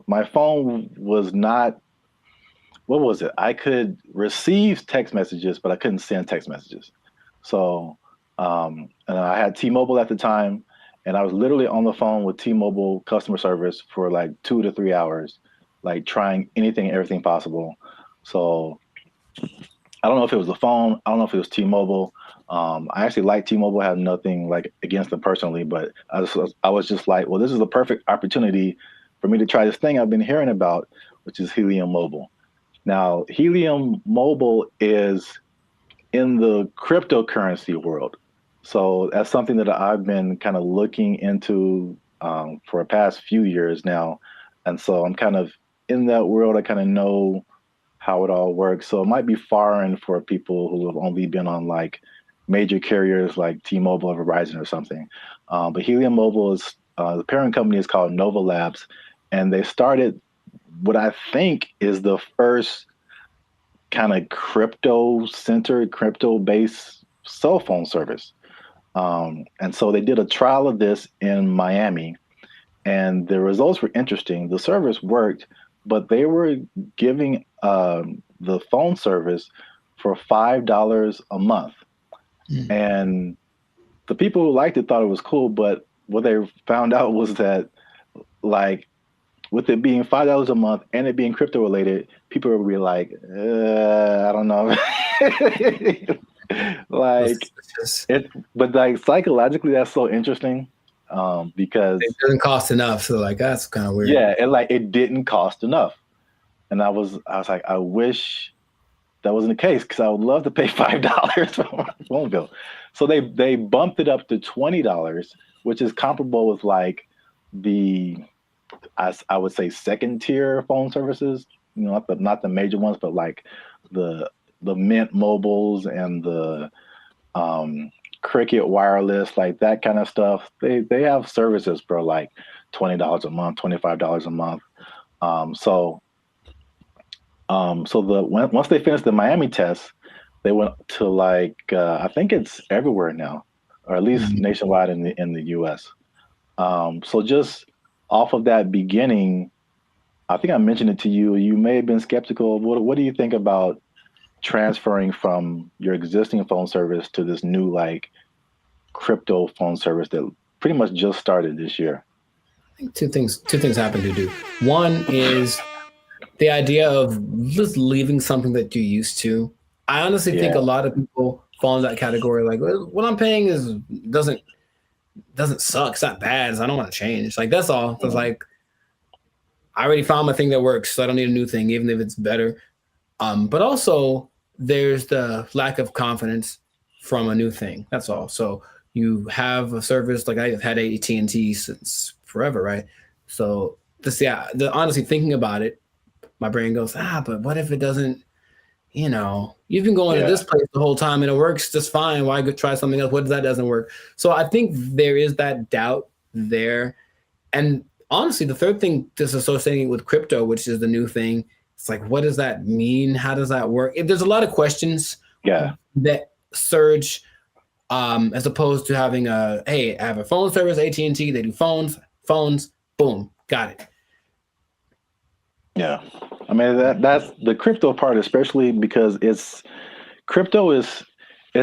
my phone was not, what was it? I could receive text messages, but I couldn't send text messages. So and I had T-Mobile at the time, and I was literally on the phone with T-Mobile customer service for like 2 to 3 hours, like trying anything and everything possible. So I don't know if it was the phone. I don't know if it was T-Mobile. I actually like T-Mobile. I have nothing like against them personally, but I was just like, well, this is the perfect opportunity for me to try this thing I've been hearing about, which is Helium Mobile. Now, Helium Mobile is in the cryptocurrency world. So that's something that I've been kind of looking into for the past few years now. And so I'm kind of in that world. I kind of know how it all works. So it might be foreign for people who have only been on like major carriers like T-Mobile or Verizon or something. But Helium Mobile is, the parent company is called Nova Labs. And they started what I think is the first kind of crypto-centered, crypto-based cell phone service. And so they did a trial of this in Miami, and the results were interesting. The service worked, but they were giving the phone service for $5 a month. And the people who liked it thought it was cool, but what they found out was that, like, with it being $5 a month and it being crypto related, people would be like, I don't know. Like it, but like psychologically, that's so interesting because it doesn't cost enough. So like that's kind of weird. Yeah, and like it didn't cost enough, and I was like, I wish that wasn't the case because I would love to pay $5 for my phone bill. So they bumped it up to $20, which is comparable with like the I would say second tier phone services. You know, not the major ones, but like the Mint Mobiles and the Cricket Wireless, like that kind of stuff. They have services for like $20 a month, $25 a month. So once they finished the Miami test, they went to like I think it's everywhere now, or at least nationwide in the U.S. So just off of that beginning, I think I mentioned it to you. You may have been skeptical. What do you think about transferring from your existing phone service to this new like crypto phone service that pretty much just started this year? I think two things happen to do. One is the idea of just leaving something that you're used to. I honestly think a lot of people fall in that category. Like, well, what I'm paying doesn't suck. It's not bad. I don't want to change. Like, that's all. It's like, I already found my thing that works, so I don't need a new thing, even if it's better. But also, there's the lack of confidence from a new thing. That's all. So you have a service, like I've had AT&T since forever, right? So honestly, thinking about it, my brain goes, but what if it doesn't, you've been going to this place the whole time and it works just fine. Why go try something else? What if that doesn't work? So I think there is that doubt there. And honestly, the third thing, just associating with crypto, which is the new thing, it's like, what does that mean? How does that work? There's a lot of questions that surge, as opposed to having hey, I have a phone service, AT&T, they do phones, boom, got it. Yeah. I mean, that's the crypto part, especially because crypto it's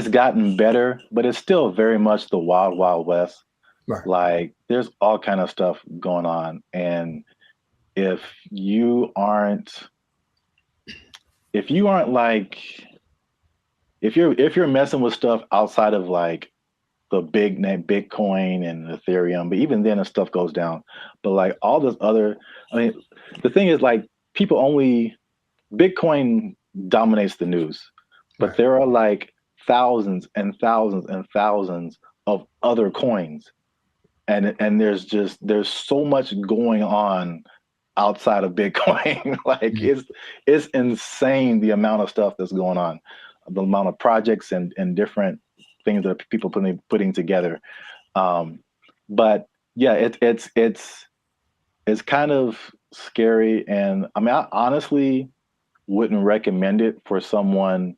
gotten better, but it's still very much the wild, wild west. Right. Like there's all kind of stuff going on. And if you're messing with stuff outside of like the big name Bitcoin and Ethereum, but even then the stuff goes down. But like all this other, the thing is like Bitcoin dominates the news, but there are like thousands and thousands and thousands of other coins. And there's so much going on outside of Bitcoin. Like it's insane the amount of stuff that's going on, the amount of projects and different things that people putting together. But yeah, it's kind of scary. And I mean, I honestly wouldn't recommend it for someone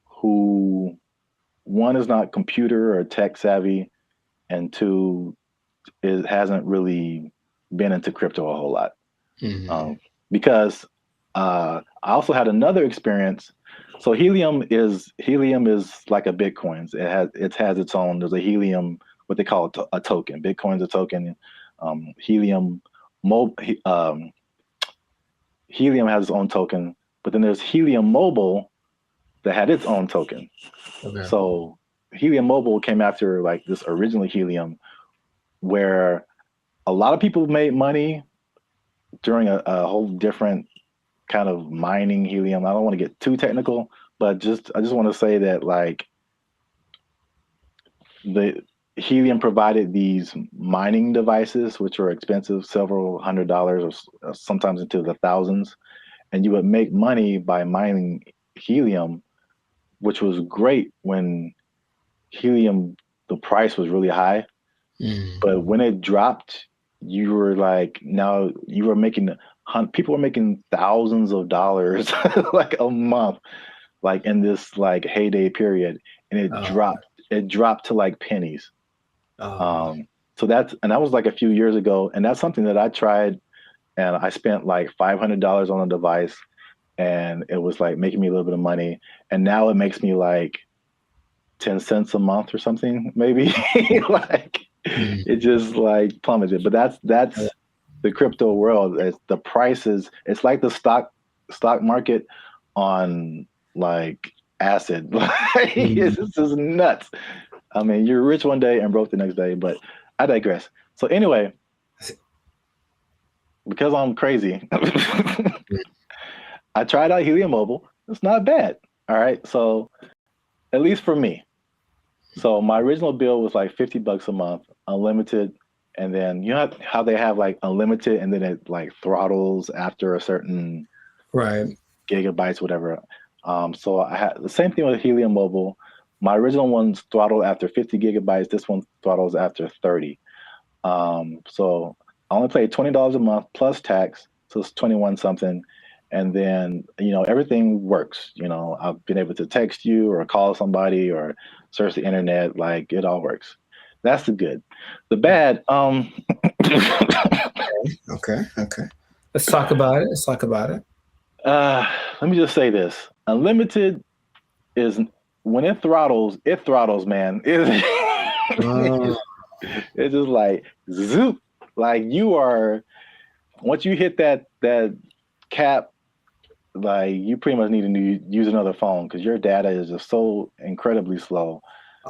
who, one, is not computer or tech savvy, and two, hasn't really been into crypto a whole lot. Because I also had another experience. So Helium is like a Bitcoin. It has its own. There's a Helium, what they call a token. Bitcoin's a token. Helium has its own token, but then there's Helium Mobile that had its own token. Okay. So Helium Mobile came after like this original Helium, where a lot of people made money during a whole different kind of mining helium. I don't want to get too technical, but I just want to say that like the helium provided these mining devices, which were expensive, several $100s or sometimes into the thousands. And you would make money by mining helium, which was great when helium, the price was really high. But when it dropped, you were like, now you were making, people were making thousands of dollars like a month, like in this like heyday period. And it dropped to like pennies. So that was like a few years ago. And that's something that I tried, and I spent like $500 on a device, and it was like making me a little bit of money. And now it makes me like 10 cents a month or something, maybe. Like it just like plummeted. But that's the crypto world. The prices, it's like the stock market on like acid. It's just nuts. I mean, you're rich one day and broke the next day, but I digress. So anyway, because I'm crazy, I tried out Helium Mobile. It's not bad. All right. So at least for me. So my original bill was like $50 a month, unlimited. And then you know how they have like unlimited and then it like throttles after a certain gigabytes, whatever. So I had the same thing with Helium Mobile. My original one's throttled after 50 gigabytes. This one throttles after 30. So I only pay $20 a month plus tax, so it's 21 something. And then, everything works. I've been able to text you or call somebody or search the internet. Like, it all works. That's the good. The bad, Okay. Let's talk about it. Let me just say this. Unlimited is, when it throttles, man. It's just like zoop. Like, you are, once you hit that cap, like, you pretty much need to use another phone because your data is just so incredibly slow.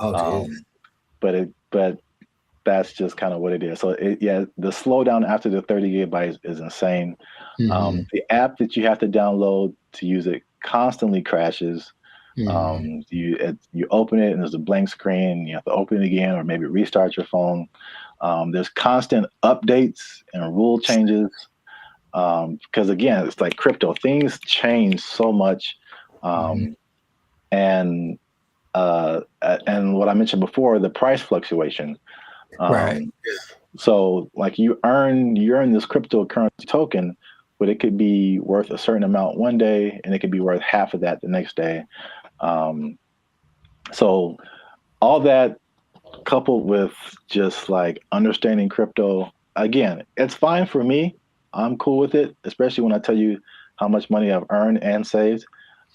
Okay. But that's just kind of what it is. So the slowdown after the 30 gigabytes is insane. The app that you have to download to use it constantly crashes. You open it and there's a blank screen. You have to open it again or maybe restart your phone. There's constant updates and rule changes. Because again, it's like crypto. Things change so much, and what I mentioned before, the price fluctuation. Right. So, like, you earn this cryptocurrency token, but it could be worth a certain amount one day, and it could be worth half of that the next day. So, all that coupled with just like understanding crypto, again, it's fine for me. I'm cool with it, especially when I tell you how much money I've earned and saved.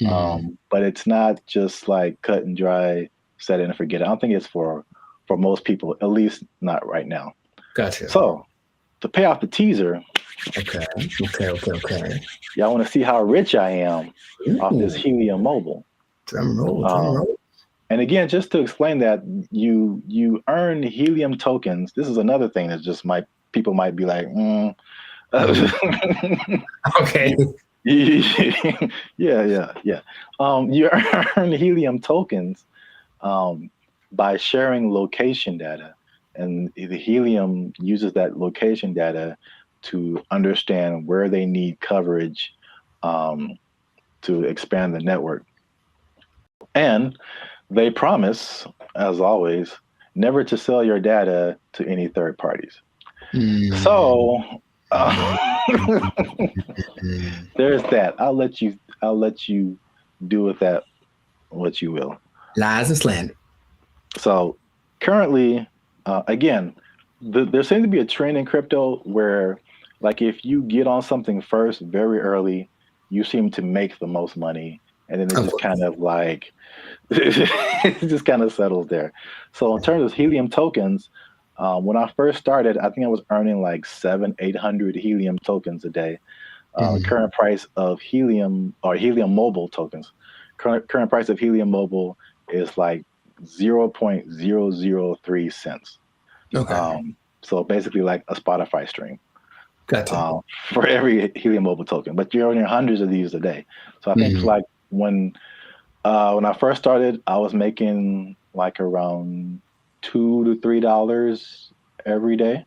But it's not just like cut and dry, set it and forget it. I don't think it's for most people, at least not right now. Gotcha. So to pay off the teaser. Okay. Y'all want to see how rich I am off this Helium Mobile. Drum roll. And again, just to explain that, you earn Helium tokens. This is another thing that just people might be like, Okay. Yeah. You earn Helium tokens by sharing location data, and the Helium uses that location data to understand where they need coverage to expand the network. And they promise, as always, never to sell your data to any third parties. So there's that. I'll let you do with that what you will. Lies and slander. So currently, again, there seems to be a trend in crypto where, like, if you get on something first very early, you seem to make the most money, and then it just kind of like it just kind of settles there. So in terms of Helium tokens, when I first started, I think I was earning like 700-800 Helium tokens a day. Current price of Helium or Helium Mobile tokens, current price of Helium Mobile is like 0.003 cents. Okay. So basically like a Spotify stream. Gotcha. For every Helium Mobile token, but you're earning hundreds of these a day. So I think like when I first started, I was making like around $2 to $3 every day,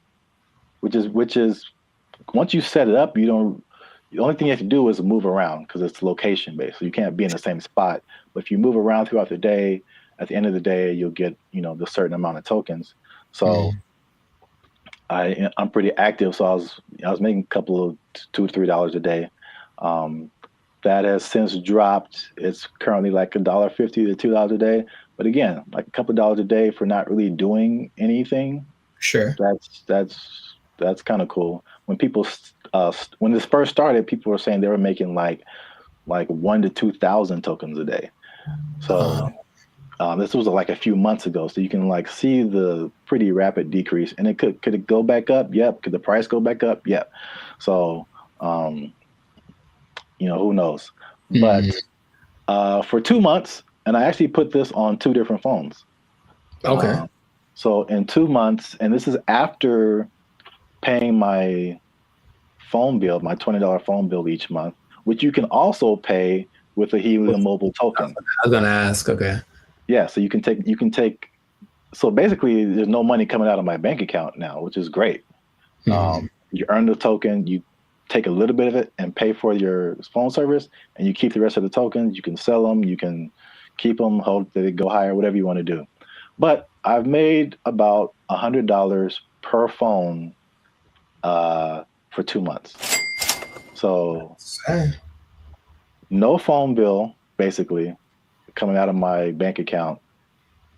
which is once you set it up, the only thing you have to do is move around because it's location based. So you can't be in the same spot. But if you move around throughout the day, at the end of the day, you'll get, the certain amount of tokens. So I'm pretty active. So I was making a couple of $2 to $3 a day. That has since dropped. It's currently like $1.50 to $2 a day. But again, like a couple of dollars a day for not really doing anything. Sure. That's kind of cool. When people when this first started, people were saying they were making like 1,000 to 2,000 tokens a day. So this was like a few months ago. So you can like see the pretty rapid decrease. And could it go back up? Yep. Could the price go back up? Yep. So who knows? But for 2 months, and I actually put this on 2 different phones. Okay. So in 2 months, and this is after paying my phone bill, my $20 phone bill each month, which you can also pay with a Helium Mobile token. I was gonna ask. Okay. Yeah. So you can take. So basically, there's no money coming out of my bank account now, which is great. You earn the token, you take a little bit of it and pay for your phone service, and you keep the rest of the tokens. You can sell them. You can keep them, hope that they go higher, whatever you want to do. But I've made about $100 per phone for 2 months. So no phone bill, basically, coming out of my bank account.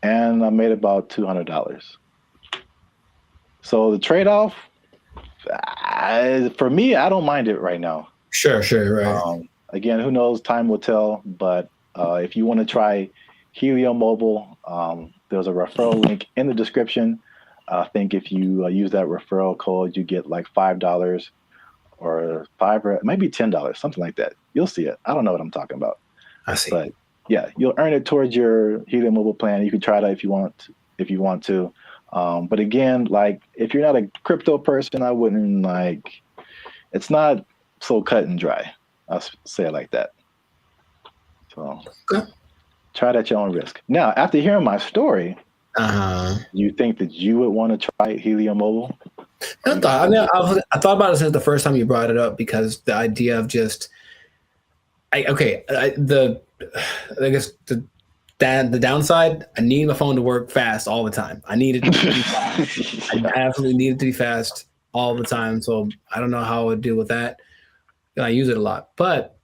And I made about $200. So the trade-off, for me, I don't mind it right now. Sure, right. Again, who knows? Time will tell. But if you want to try Helium Mobile, there's a referral link in the description. I think if you use that referral code, you get like $5 or maybe $10, something like that. You'll see it. I don't know what I'm talking about. I see. But yeah, you'll earn it towards your Helium Mobile plan. You can try that if you want to. But again, like if you're not a crypto person, I wouldn't it's not so cut and dry. I'll say it like that. So try it at your own risk. Now, after hearing my story, you think that you would want to try Helium Mobel? I thought about it since the first time you brought it up, because the idea of just, I guess the downside, I need my phone to work fast all the time. I need it to be fast. I absolutely need it to be fast all the time. So I don't know how I would deal with that. I use it a lot, but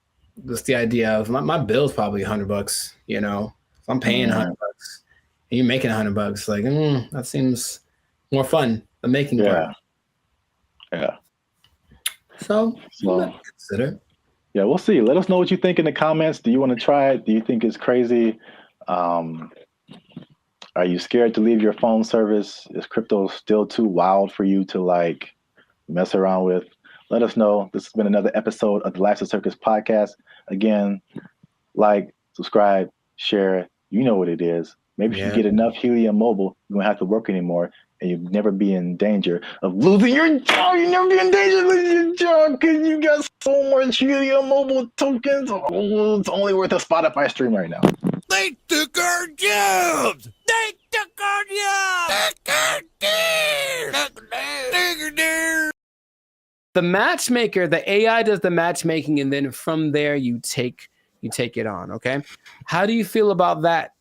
just the idea of my bill's probably $100, you know, if I'm paying $100 and you're making $100, like, that seems more fun than making part. Yeah. So consider. Yeah, we'll see. Let us know what you think in the comments. Do you want to try it? Do you think it's crazy? Are you scared to leave your phone service? Is crypto still too wild for you to mess around with? Let us know. This has been another episode of the Life's a Circus podcast. Again, subscribe, share. You know what it is. Maybe if you get enough Helium Mobile, you won't have to work anymore, and you'll never be in danger of losing your job. You never be in danger of losing your job because you got so much Helium Mobile tokens. Oh, it's only worth a Spotify stream right now. They took our jobs! They took our jobs! The matchmaker, the AI does the matchmaking, and then from there you take it on. Okay, how do you feel about that?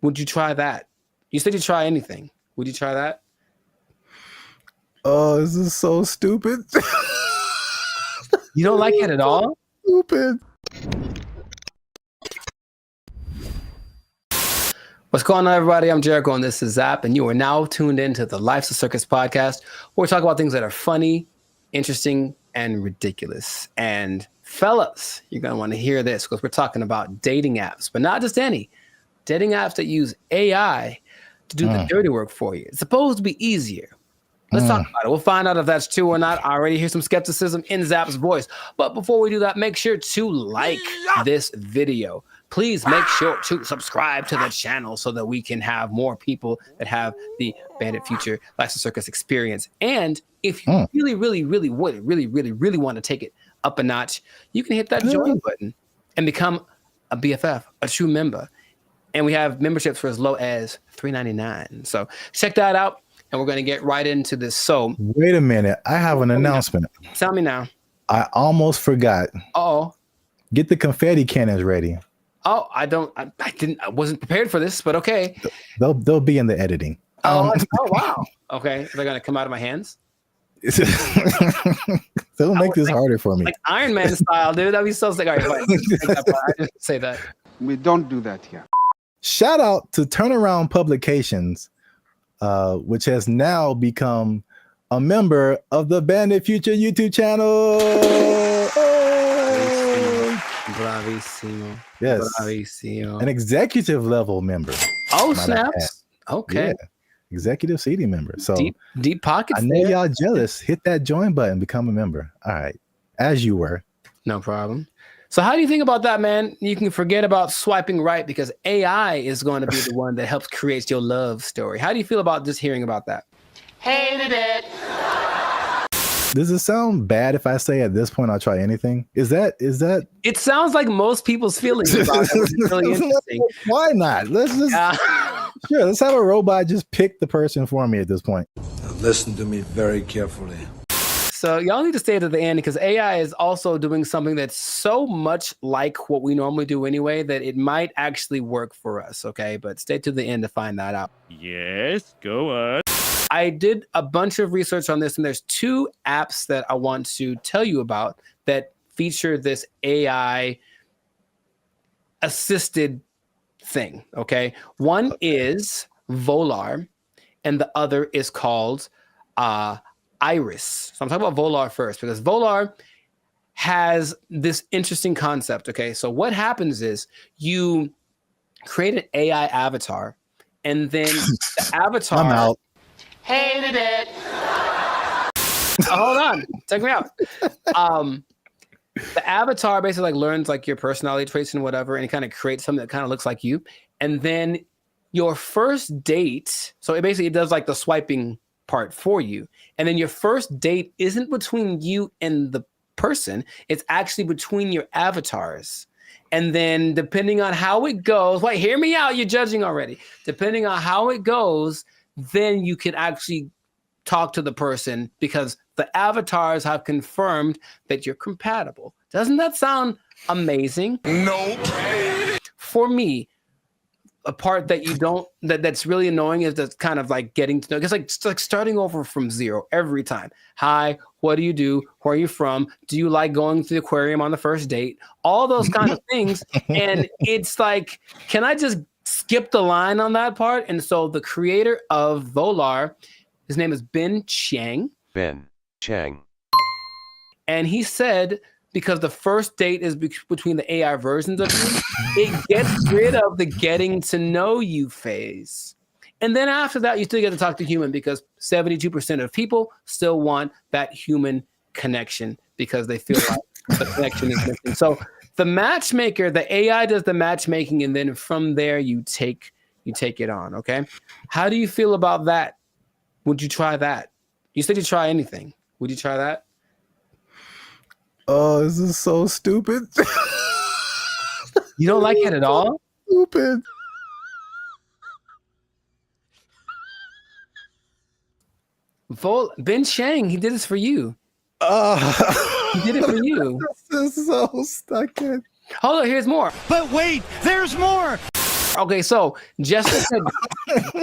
Would you try that? You said you'd try anything. Would you try that? Oh, this is so stupid. You don't like it at all? Stupid. What's going on, everybody? I'm Jericho, and this is Zap, and you are now tuned into the Life's a Circus podcast, where we talk about things that are funny, interesting, and ridiculous. And fellas, you're going to want to hear this, because we're talking about dating apps, but not just any. Dating apps that use AI to do the dirty work for you. It's supposed to be easier. Let's talk about it. We'll find out if that's true or not. I already hear some skepticism in Zap's voice. But before we do that, make sure to like this video. Please make sure to subscribe to the channel so that we can have more people that have the Bandit Future Life's a Circus experience. And if you really want to take it up a notch, you can hit that join button and become a BFF, a true member. And we have memberships for as low as $3.99. So check that out, and we're going to get right into this. So wait a minute. I have an announcement. Tell me now. I almost forgot. Uh-oh. Get the confetti cannons ready. Oh, I wasn't prepared for this, but okay. They'll be in the editing. Oh, wow. Okay. They're going to come out of my hands? They'll make this harder for me. Like Iron Man style, dude. That'd be so sick. All right, fine. I didn't say that. We don't do that here. Shout out to Turnaround Publications, which has now become a member of the Bandit Future YouTube channel. Bravissimo. Yes. Bravissimo. An executive level member. Oh, snaps. Okay. Yeah. Executive seating member. So deep pockets. I know y'all jealous. Hit that join button, become a member. All right. As you were. No problem. So how do you think about that, man? You can forget about swiping right because AI is going to be the one that helps create your love story. How do you feel about just hearing about that? Hated it. Does it sound bad if I say at this point I'll try anything? Is that? It sounds like most people's feelings about it. It's really interesting. Why not? Let's just sure. Let's have a robot just pick the person for me at this point. Now listen to me very carefully. So y'all need to stay to the end because AI is also doing something that's so much like what we normally do anyway that it might actually work for us, okay? But stay to the end to find that out. Yes, go on. I did a bunch of research on this, and there's 2 apps that I want to tell you about that feature this AI assisted thing, okay? One is Volar, and the other is called Iris. So I'm talking about Volar first because Volar has this interesting concept, okay? So what happens is you create an AI avatar, and then the avatar... I'm out. Hated it. Hold on, check me out. The avatar basically like learns like your personality traits and whatever, and it kind of creates something that kind of looks like you. And then your first date, so it does like the swiping part for you. And then your first date isn't between you and the person, it's actually between your avatars. And then depending on how it goes, wait, hear me out, you're judging already. Depending on how it goes, then you can actually talk to the person because the avatars have confirmed that you're compatible. Doesn't that sound amazing? Nope. For me, a part that you don't that's really annoying is that's kind of like getting to know. It's like starting over from zero every time. Hi, what do you do? Where are you from? Do you like going to the aquarium on the first date? All those kind of things. And it's like, can I just skip the line on that part? And so the creator of Volar, his name is Ben Chang. Ben Chang. And he said, because the first date is between the AI versions of you, it gets rid of the getting to know you phase. And then after that, you still get to talk to human because 72% of people still want that human connection because they feel like the connection is missing. So the matchmaker, the AI does the matchmaking, and then from there you take it on, okay? How do you feel about that? Would you try that? You said you try anything. Would you try that? Oh, this is so stupid. You don't like it at all? Stupid. Ben Chang, he did this for you. He did it for you. This is so stuck in. Hold on, here's more. But wait, there's more. Okay, so Jessica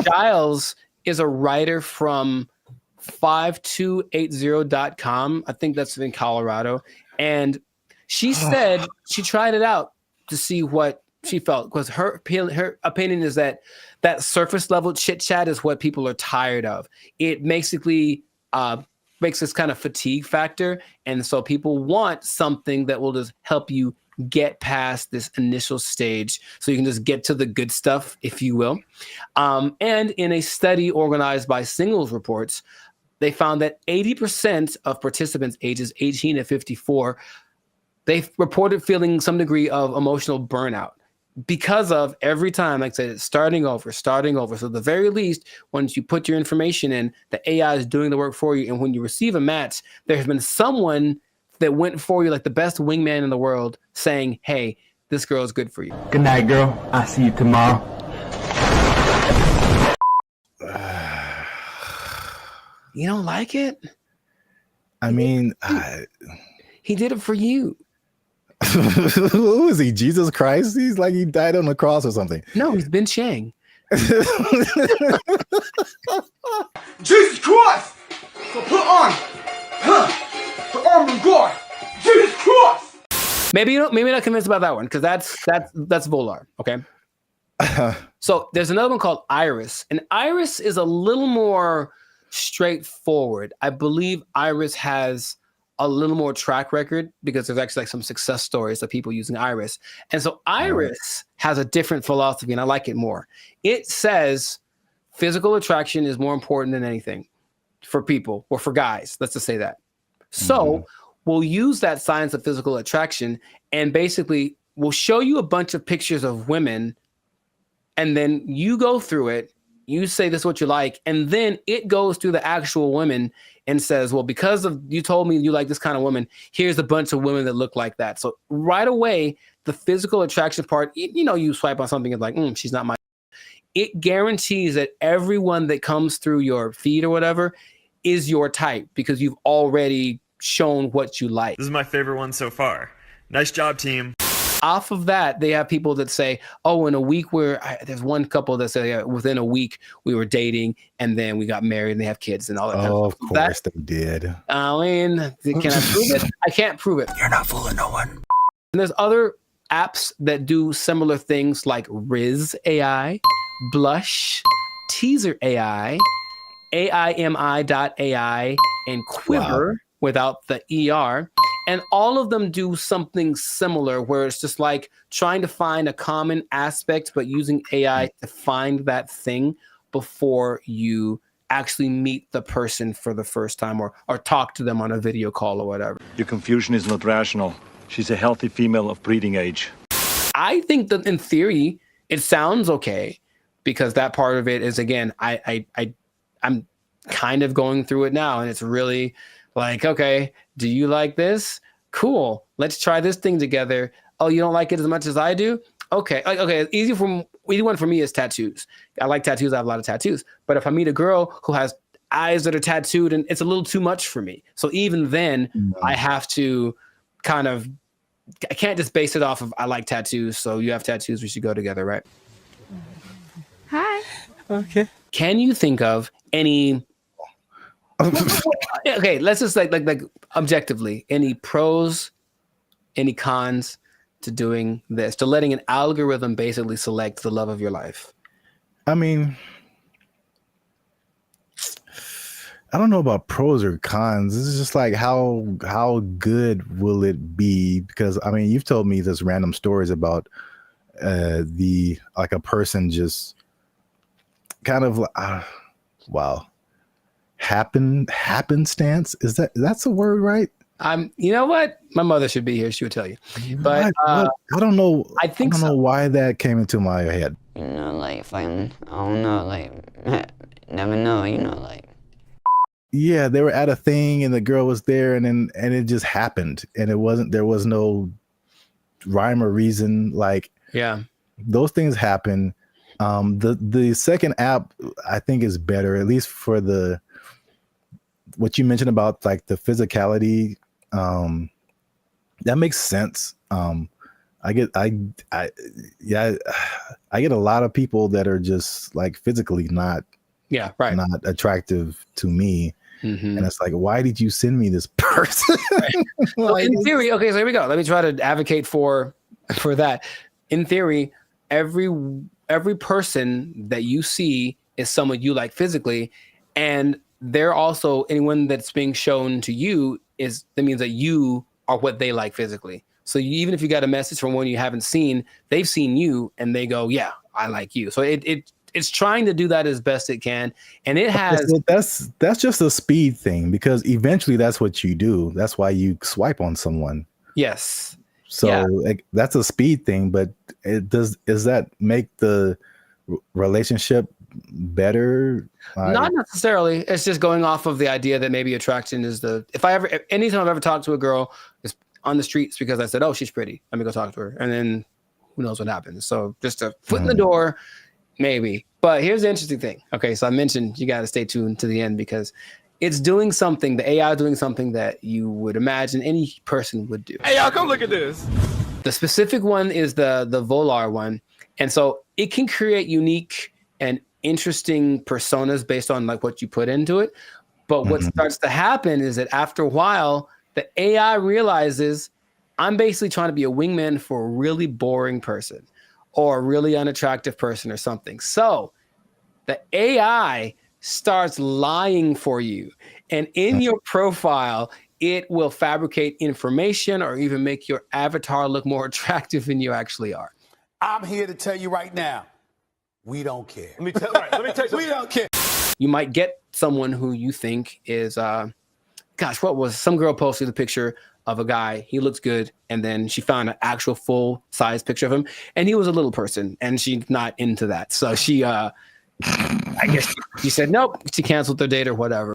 Giles is a writer from 5280.com. I think that's in Colorado. And she said she tried it out to see what she felt because her opinion is that surface level chit chat is what people are tired of. It basically makes this kind of fatigue factor. And so people want something that will just help you get past this initial stage so you can just get to the good stuff, if you will. And in a study organized by Singles Reports, they found that 80% of participants ages 18 to 54, they reported feeling some degree of emotional burnout because of every time, like I said, it's starting over. So at the very least, once you put your information in, the AI is doing the work for you. And when you receive a match, there's been someone that went for you like the best wingman in the world saying, hey, this girl is good for you. Good night, girl. I'll see you tomorrow. You don't like it? I mean, he did it for you. Who is he? Jesus Christ? He's like he died on the cross or something. No, he's Ben Chang. Jesus Christ! So put on the armor of God. Jesus Christ! Maybe not convinced about that one because that's Volar. Okay. So there's another one called Iris, and Iris is a little more straightforward. I believe Iris has a little more track record because there's actually like some success stories of people using Iris. And so Iris has a different philosophy, and I like it more. It says physical attraction is more important than anything for people or for guys. Let's just say that. So we'll use that science of physical attraction and basically we'll show you a bunch of pictures of women, and then you go through it. You say this is what you like, and then it goes through the actual women and says, well, because of you told me you like this kind of woman, here's a bunch of women that look like that. So right away, the physical attraction part, you swipe on something and like, she's not my. It guarantees that everyone that comes through your feed or whatever is your type because you've already shown what you like. This is my favorite one so far. Nice job, team. Off of that, they have people that say, oh, in a week there's one couple that say within a week we were dating and then we got married and they have kids and all that kind of stuff. Of course they did. I mean, can I prove it? I can't prove it. You're not fooling no one. And there's other apps that do similar things like Riz AI, Blush, Teaser AI, AIMI.ai, and Quiver without the ER. And all of them do something similar where it's just like trying to find a common aspect, but using AI to find that thing before you actually meet the person for the first time or talk to them on a video call or whatever. Your confusion is not rational. She's a healthy female of breeding age. I think that in theory, it sounds okay because that part of it is, again, I'm kind of going through it now and it's really like, okay, do you like this? Cool. Let's try this thing together. Oh, you don't like it as much as I do? Okay. Okay. Easy one for me is tattoos. I like tattoos. I have a lot of tattoos. But if I meet a girl who has eyes that are tattooed, and it's a little too much for me. So even then, I have to I can't just base it off of I like tattoos. So you have tattoos. We should go together, right? Hi. Okay. Can you think of any? Okay, let's just like objectively, any pros, any cons to doing this, to letting an algorithm basically select the love of your life? I mean, I don't know about pros or cons. This is just like how good will it be? Because I mean, you've told me this random stories about a person just kind of happenstance. That's a word, right? You know what? My mother should be here. She would tell you. But I don't know. I don't know why that came into my head. You know, like fighting. I don't know, like never know. You know, like. Yeah, they were at a thing and the girl was there, and it just happened, and there was no rhyme or reason. Like, yeah, those things happen. The second app I think is better, at least for what you mentioned about like the physicality. That makes sense. I get a lot of people that are just like physically not attractive to me. And it's like, why did you send me this person? Well, in theory, okay, so here we go. Let me try to advocate for that. In theory, every person that you see is someone you like physically, and they're also anyone that's being shown to you that means that you are what they like physically. So even if you got a message from one you haven't seen, they've seen you and they go, yeah, I like you. So it's trying to do that as best it can, and it has. That's just a speed thing, because eventually that's what you do. That's why you swipe on someone. Yes. So that's a speed thing, but does that make the relationship better? Not necessarily. It's just going off of the idea that maybe attraction is anytime I've ever talked to a girl is on the streets because I said, oh, she's pretty, let me go talk to her, and then who knows what happens. So just a foot in the door. Maybe. But here's the interesting thing. Okay, so I mentioned you got to stay tuned to the end because it's doing something, the AI doing something that you would imagine any person would do. Hey, y'all, come look at this. The specific one is the Volar one. And so it can create unique and interesting personas based on like what you put into it. But what starts to happen is that after a while, the AI realizes I'm basically trying to be a wingman for a really boring person, or a really unattractive person or something. So the AI starts lying for you. And in your profile, it will fabricate information or even make your avatar look more attractive than you actually are. I'm here to tell you right now, we don't care. Let me tell you we don't care. You might get someone who you think is, some girl posted a picture of a guy, he looks good, and then she found an actual full size picture of him, and he was a little person, and she's not into that. So she, I guess she said nope. She canceled their date or whatever.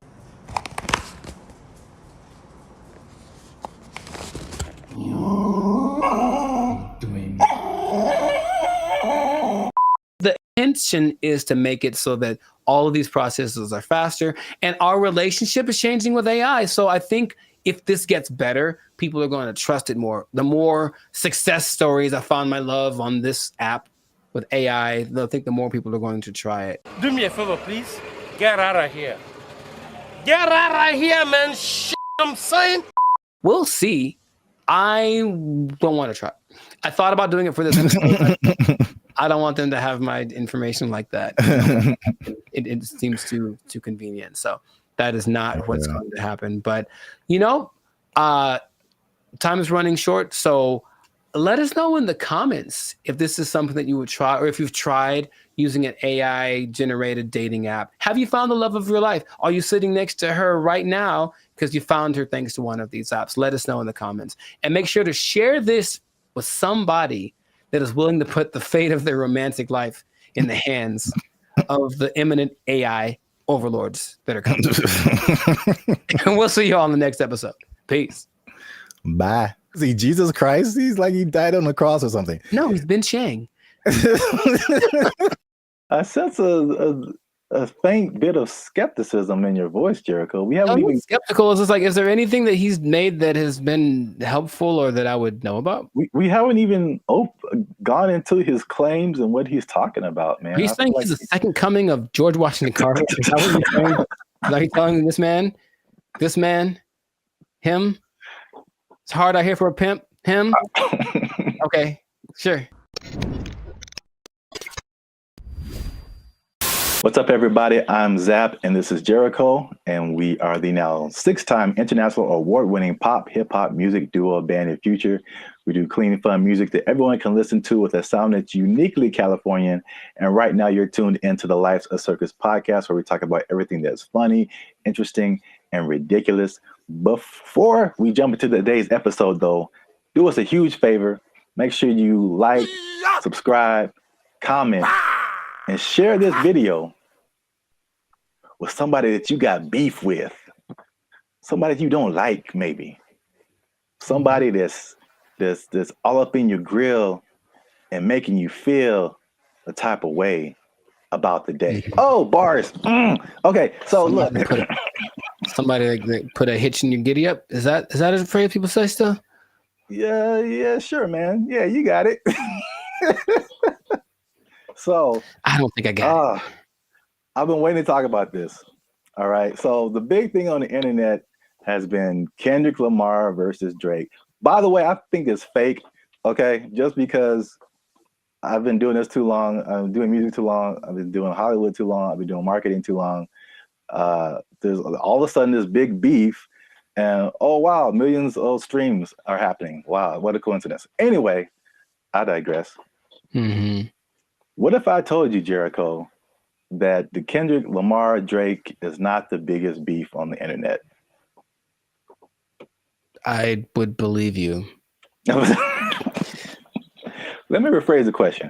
The intention is to make it so that all of these processes are faster, and our relationship is changing with AI. So I think if this gets better, people are going to trust it more. The more success stories I found my love on this app with AI, they'll think the more people are going to try it. Do me a favor, please. Get out of here. Get out of here, man. Shit, I'm saying. We'll see. I don't want to try. I thought about doing it for this episode. I don't want them to have my information like that. It seems too convenient. So that is not what's going to happen. But, time is running short. So let us know in the comments if this is something that you would try, or if you've tried using an AI generated dating app. Have you found the love of your life? Are you sitting next to her right now because you found her thanks to one of these apps? Let us know in the comments. And make sure to share this with somebody that is willing to put the fate of their romantic life in the hands of the imminent AI overlords that are coming. And we'll see you all in the next episode. Peace. Bye. See, Jesus Christ, he's like he died on the cross or something. No, he's been Chang. I sense a faint bit of skepticism in your voice, Jericho. We haven't even skeptical. It's just like, is there anything that he's made that has been helpful or that I would know about? We haven't even gone into his claims and what he's talking about, man. Are you saying he's the second coming of George Washington Carver? Is that what you're saying? Are you telling this man, him? It's hard out here for a pimp. Him? Okay, sure. What's up, everybody? I'm Zap, and this is Jericho, and we are the now 6-time international award-winning pop hip-hop music duo Band of Future. We do clean, fun music that everyone can listen to with a sound that's uniquely Californian. And right now, you're tuned into the Life's a Circus podcast, where we talk about everything that's funny, interesting, and ridiculous. Before we jump into today's episode, though, do us a huge favor. Make sure you like, subscribe, comment, and share this video with somebody that you got beef with, somebody that you don't like, maybe somebody that's all up in your grill and making you feel a type of way about the day. Oh, bars. Okay, so Somebody that put a hitch in your giddy up. Is that a phrase people say still? Yeah, sure, man. Yeah, you got it. So I don't think I got it. I've been waiting to talk about this. All right. So the big thing on the internet has been Kendrick Lamar versus Drake. By the way, I think it's fake. Okay, just because I've been doing this too long. I'm doing music too long. I've been doing Hollywood too long. I've been doing marketing too long. There's all of a sudden this big beef, and oh wow, millions of streams are happening. Wow, what a coincidence. Anyway, I digress. Mm-hmm. What if I told you, Jericho, that the Kendrick Lamar Drake is not the biggest beef on the internet? I would believe you. Let me rephrase the question.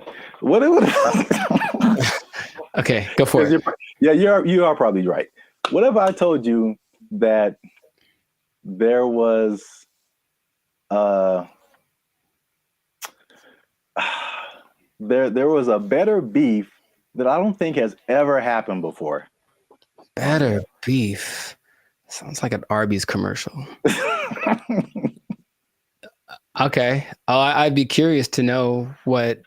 Okay, go for it. You are probably right. What if I told you that there was there was a better beef that I don't think has ever happened before? Better beef. Sounds like an Arby's commercial. Okay. I'd be curious to know what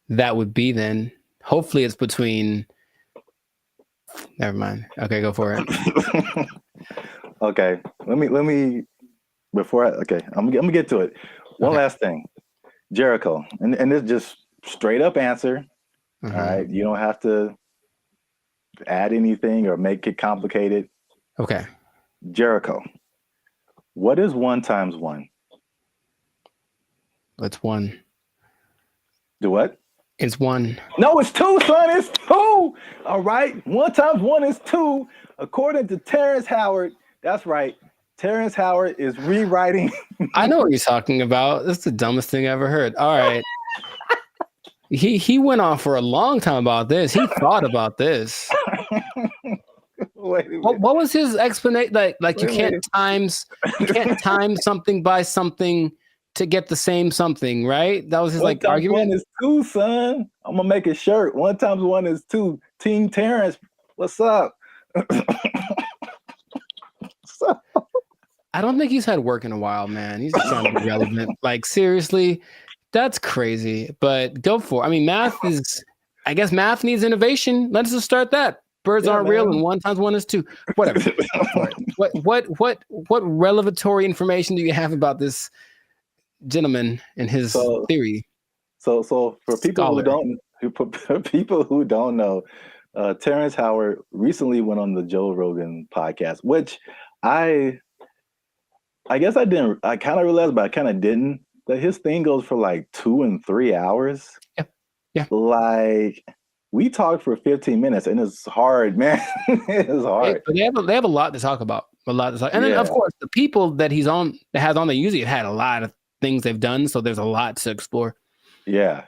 that would be then. Hopefully it's between... Never mind. Okay, go for it. Okay. Let me before I'm gonna get to it. One last thing. Jericho, and this just straight up answer. Mm-hmm. All right. You don't have to add anything or make it complicated. Okay. Jericho, what is 1 times 1? It's 1. Do what? It's 1. No, it's 2, son. It's 2. All right. 1 times 1 is 2. According to Terrence Howard. That's right. Terrence Howard is rewriting. I know what you're talking about. That's the dumbest thing I ever heard. All right. He went on for a long time about this. He thought about this. What was his explanation? Like you can't time something by something to get the same something, right? That was his argument. 1 is 2, son. I'm gonna make a shirt. 1 times 1 is 2. Team Terrence, what's up? I don't think he's had work in a while, man. He's just trying to be relevant. Like, seriously, that's crazy. But go for it. I mean, I guess math needs innovation. Let's just start that. Birds aren't real, and 1 times 1 is 2. Whatever. Go for it. What revelatory information do you have about this gentleman and his theory? So for people Scholar. for people who don't know, Terrence Howard recently went on the Joe Rogan podcast, which I guess I kind of realized, but I kind of didn't, that his thing goes for like 2 and 3 hours. Yeah. Like, we talked for 15 minutes and it's hard, man. It's hard. But they have a lot to talk about. And then of course the people that has on there usually have had a lot of things they've done, so there's a lot to explore. Yeah.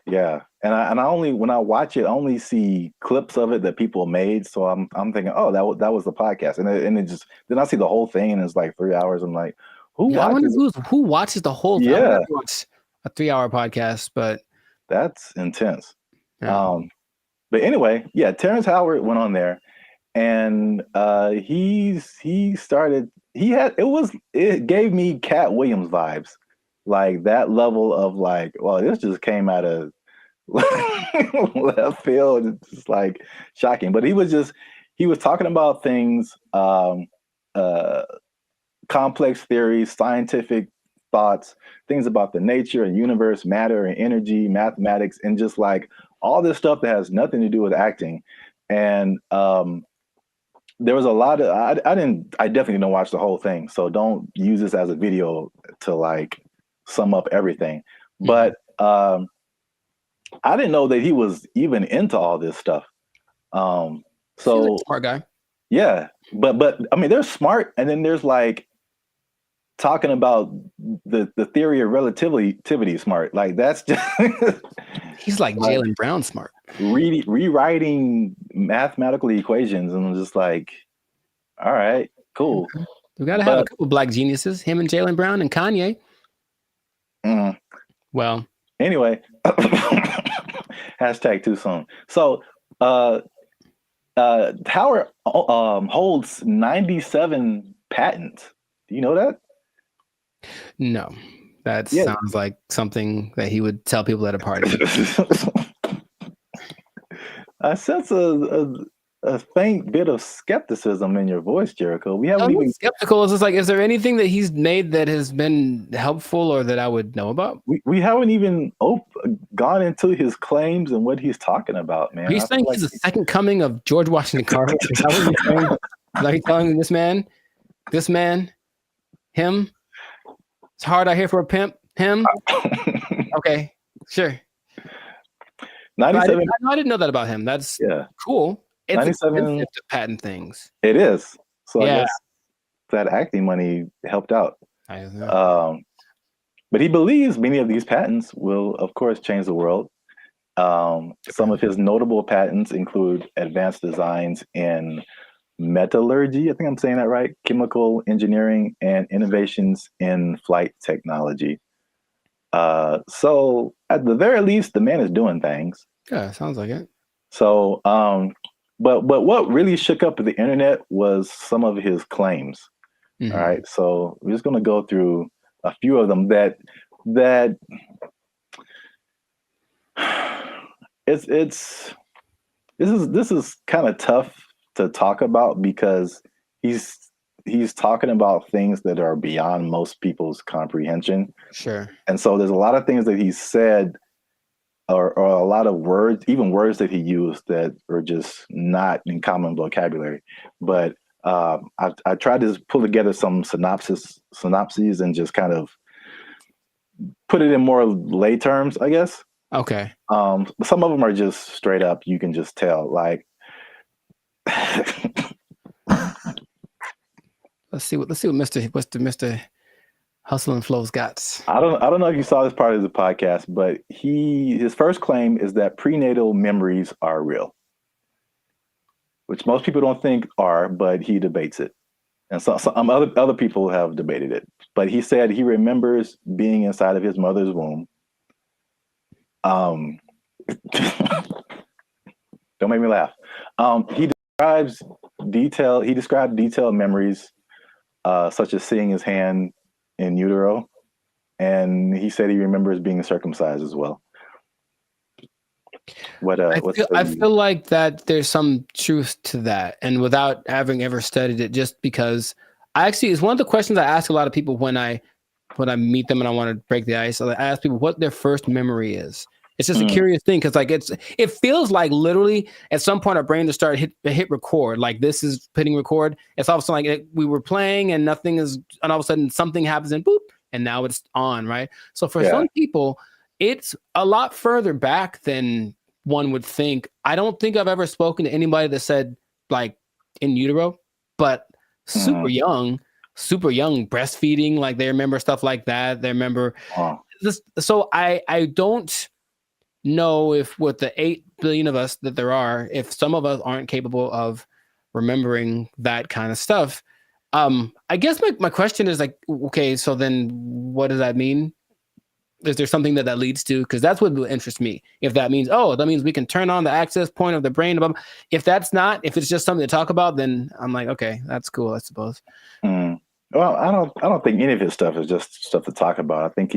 And I only, when I watch it, I only see clips of it that people made. So I'm thinking, oh, that was the podcast, and it just, then I see the whole thing and it's like 3 hours. I'm like, who watches the whole thing? Yeah, I would watch a 3-hour podcast, but that's intense. Yeah. But anyway, yeah, Terrence Howard went on there, and it gave me Cat Williams vibes, like that level of like, well, this just came out of left field. It's just like shocking. But he was talking about things, complex theories, scientific thoughts, things about the nature and universe, matter and energy, mathematics, and just like all this stuff that has nothing to do with acting. And there was a lot of, I definitely didn't watch the whole thing, so don't use this as a video to like sum up everything. But I didn't know that he was even into all this stuff. So smart guy. Yeah, but I mean, there's smart, and then there's like talking about the theory of relativity smart. Like, that's just he's like Jaylen Brown smart. Rewriting mathematical equations, and I'm just like, all right, cool. We gotta have a couple black geniuses, him and Jaylen Brown and Kanye. Well, anyway, hashtag too soon. So Howard holds 97 patents. Do you know that? No, that sounds like something that he would tell people at a party. I sense a faint bit of skepticism in your voice, Jericho. We haven't even skeptical. It's just like, is there anything that he's made that has been helpful or that I would know about? We haven't even gone into his claims and what he's talking about, man. Are you saying he's the second coming of George Washington Carver? Is that what you're saying? Like, he's telling this man, him? It's hard out here for a pimp. Him? Okay, sure. 97. I didn't know that about him. That's cool. It's 97 expensive to patent things. It is. So I guess that acting money helped out. But he believes many of these patents will, of course, change the world. Some of his notable patents include advanced designs in metallurgy, I think I'm saying that right, chemical engineering, and innovations in flight technology. So at the very least, the man is doing things. Yeah, sounds like it. So, but what really shook up the internet was some of his claims. All right, so we're just going to go through a few of them that this is kind of tough to talk about, because he's talking about things that are beyond most people's comprehension. Sure. And so there's a lot of things that he said, or a lot of words, even words that he used, that are just not in common vocabulary. But I tried to pull together some synopses and just kind of put it in more lay terms, I guess. Okay. Some of them are just straight up, you can just tell, like, Let's see what Mr. Hustle and Flow's got. I don't know if you saw this part of the podcast, but his first claim is that prenatal memories are real, which most people don't think are, but he debates it, and some other people have debated it. But he said he remembers being inside of his mother's womb. Don't make me laugh. He described detailed memories such as seeing his hand in utero, and he said he remembers being circumcised as well. I feel like that there's some truth to that, and without having ever studied it, just because it's one of the questions I ask a lot of people when I meet them and I want to break the ice. I ask people what their first memory is. It's just a curious thing because it feels like literally at some point our brain just started hit record. Like this is hitting record. It's all of a sudden like we were playing and nothing is, and all of a sudden something happens and boop, and now it's on, right? So for some people, it's a lot further back than one would think. I don't think I've ever spoken to anybody that said like in utero, but super young breastfeeding, like they remember stuff like that. They remember this. So I don't know if with the 8 billion of us that there are, if some of us aren't capable of remembering that kind of stuff. I guess my question is like, okay, so then what does that mean? Is there something that leads to? Because that's what interests me. If that means, that means we can turn on the access point of the brain. If that's not, if it's just something to talk about, then I'm like, okay, that's cool, I suppose. Well, I don't think any of his stuff is just stuff to talk about. I think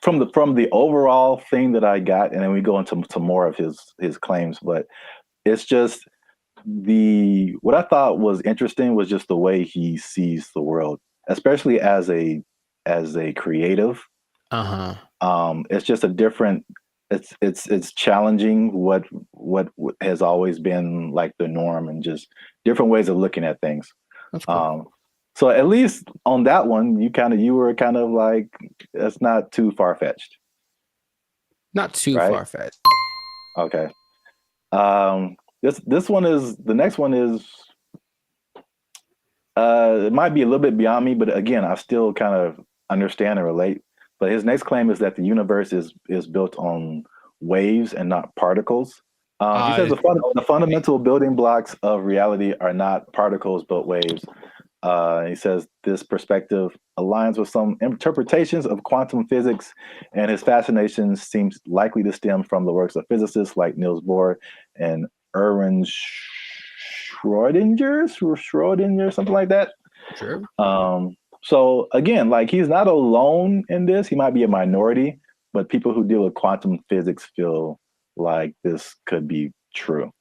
from the overall thing that I got, and then we go into more of his claims, but it's just what I thought was interesting was just the way he sees the world, especially as a creative. It's just a different. It's challenging what has always been like the norm, and just different ways of looking at things. That's cool. So at least on that one, you were kind of like, that's not too far-fetched. Not too far-fetched. Okay. This one is, the next one is, it might be a little bit beyond me, but again, I still kind of understand and relate. But his next claim is that the universe is built on waves and not particles. He says the fundamental building blocks of reality are not particles, but waves. He says this perspective aligns with some interpretations of quantum physics, and his fascination seems likely to stem from the works of physicists like Niels Bohr and Erwin Schrödinger, something like that. Sure. So again, like he's not alone in this. He might be a minority, but people who deal with quantum physics feel like this could be true.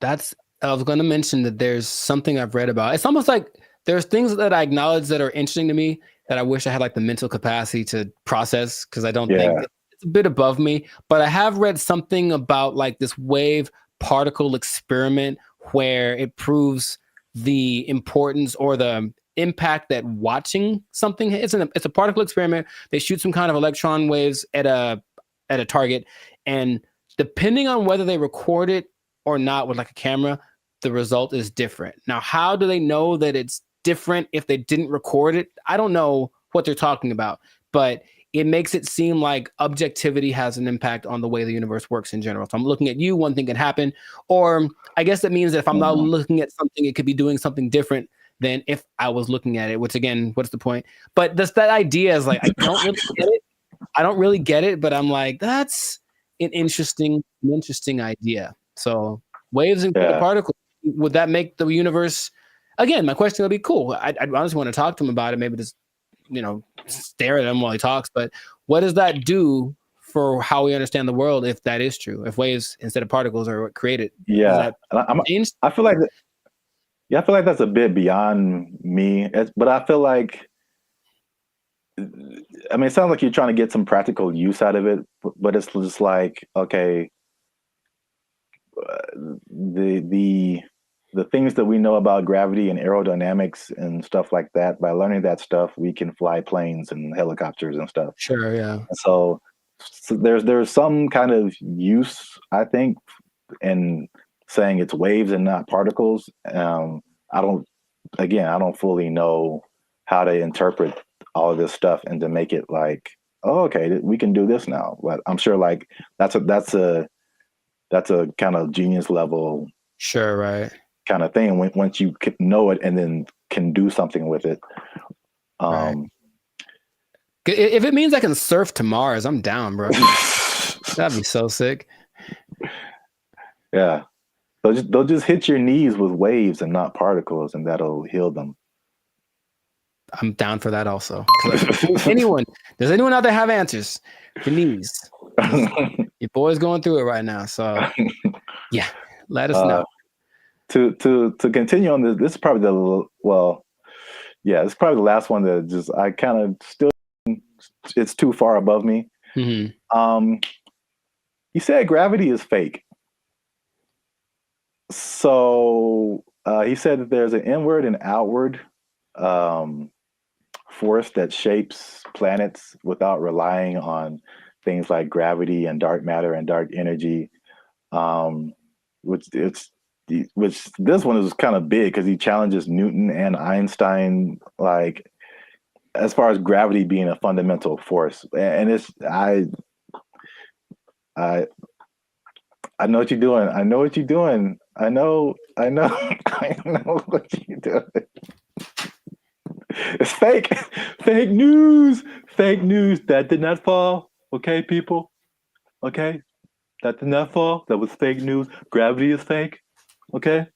I was going to mention that there's something I've read about. It's almost like there's things that I acknowledge that are interesting to me that I wish I had like the mental capacity to process, because I don't think it's a bit above me. But I have read something about like this wave particle experiment where it proves the importance or the impact that watching something. It's a particle experiment. They shoot some kind of electron waves at a target, and depending on whether they record it or not with like a camera, the result is different. Now, how do they know that it's different if they didn't record it? I don't know what they're talking about, but it makes it seem like objectivity has an impact on the way the universe works in general. If I'm looking at you, one thing can happen, or I guess that means that if I'm not looking at something, it could be doing something different than if I was looking at it, which again, what's the point? But that idea is like, I don't really get it. I don't really get it, but I'm like, that's an interesting idea. So waves and particles, would that make the universe? Again, my question would be cool. I'd honestly want to talk to him about it. Maybe just, stare at him while he talks. But what does that do for how we understand the world if that is true? If waves instead of particles are what created? Yeah, I feel like that's a bit beyond me. But I feel like, it sounds like you're trying to get some practical use out of it. But it's just like, okay, the things that we know about gravity and aerodynamics and stuff like that, by learning that stuff, we can fly planes and helicopters and stuff. Sure, yeah. And so there's some kind of use, I think, in saying it's waves and not particles. I don't fully know how to interpret all of this stuff and to make it like, oh, okay, we can do this now. But I'm sure like that's a kind of genius level, sure, right, kind of thing. Once you know it and then can do something with it. Right. If it means I can surf to Mars, I'm down, bro. That'd be so sick. Yeah. They'll just hit your knees with waves and not particles, and that'll heal them. I'm down for that also. Does anyone out there have answers for knees? Your boy's going through it right now. So yeah, let us know. To continue on this is probably this is probably the last one that just I kind of still it's too far above me. Mm-hmm. He said gravity is fake. So he said that there's an inward and outward force that shapes planets without relying on things like gravity and dark matter and dark energy. Which this one is kind of big because he challenges Newton and Einstein, like as far as gravity being a fundamental force. And it's I know what you're doing. I know what you're doing. I know I know what you're doing. It's fake. Fake news. Fake news. That did not fall. Okay, people. Okay. That did not fall. That was fake news. Gravity is fake. Okay.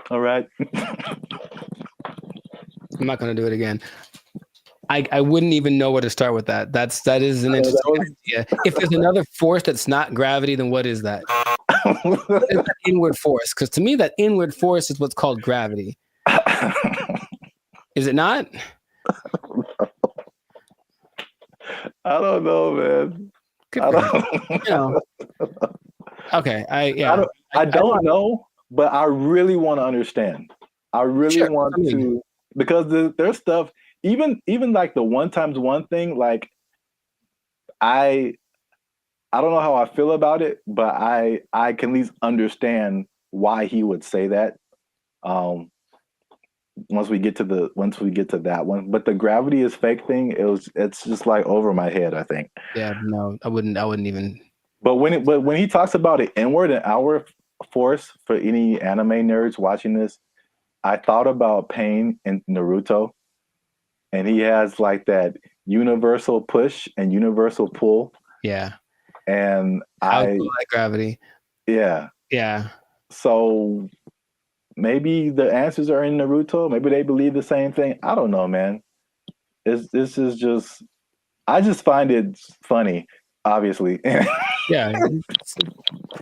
All right. I'm not going to do it again. I wouldn't even know where to start with that. That is an interesting idea. If there's another force that's not gravity, then what is that? What is that inward force? Because to me, that inward force is what's called gravity. Is it not? I don't know, man. Okay. I don't know, but I really want to understand. I really want to, because there's stuff, even like the 1 times 1 thing, like I don't know how I feel about it, but I can at least understand why he would say that. Once we get to that one, but the gravity is fake thing, it's just like over my head, I think. Yeah, no, I wouldn't even. But when he talks about an inward and outward force, for any anime nerds watching this, I thought about Pain in Naruto, and he has like that universal push and universal pull. Yeah. And I like gravity. Yeah. Yeah. So maybe the answers are in Naruto. Maybe they believe the same thing. I don't know, man. This is just, I just find it funny, obviously. Yeah.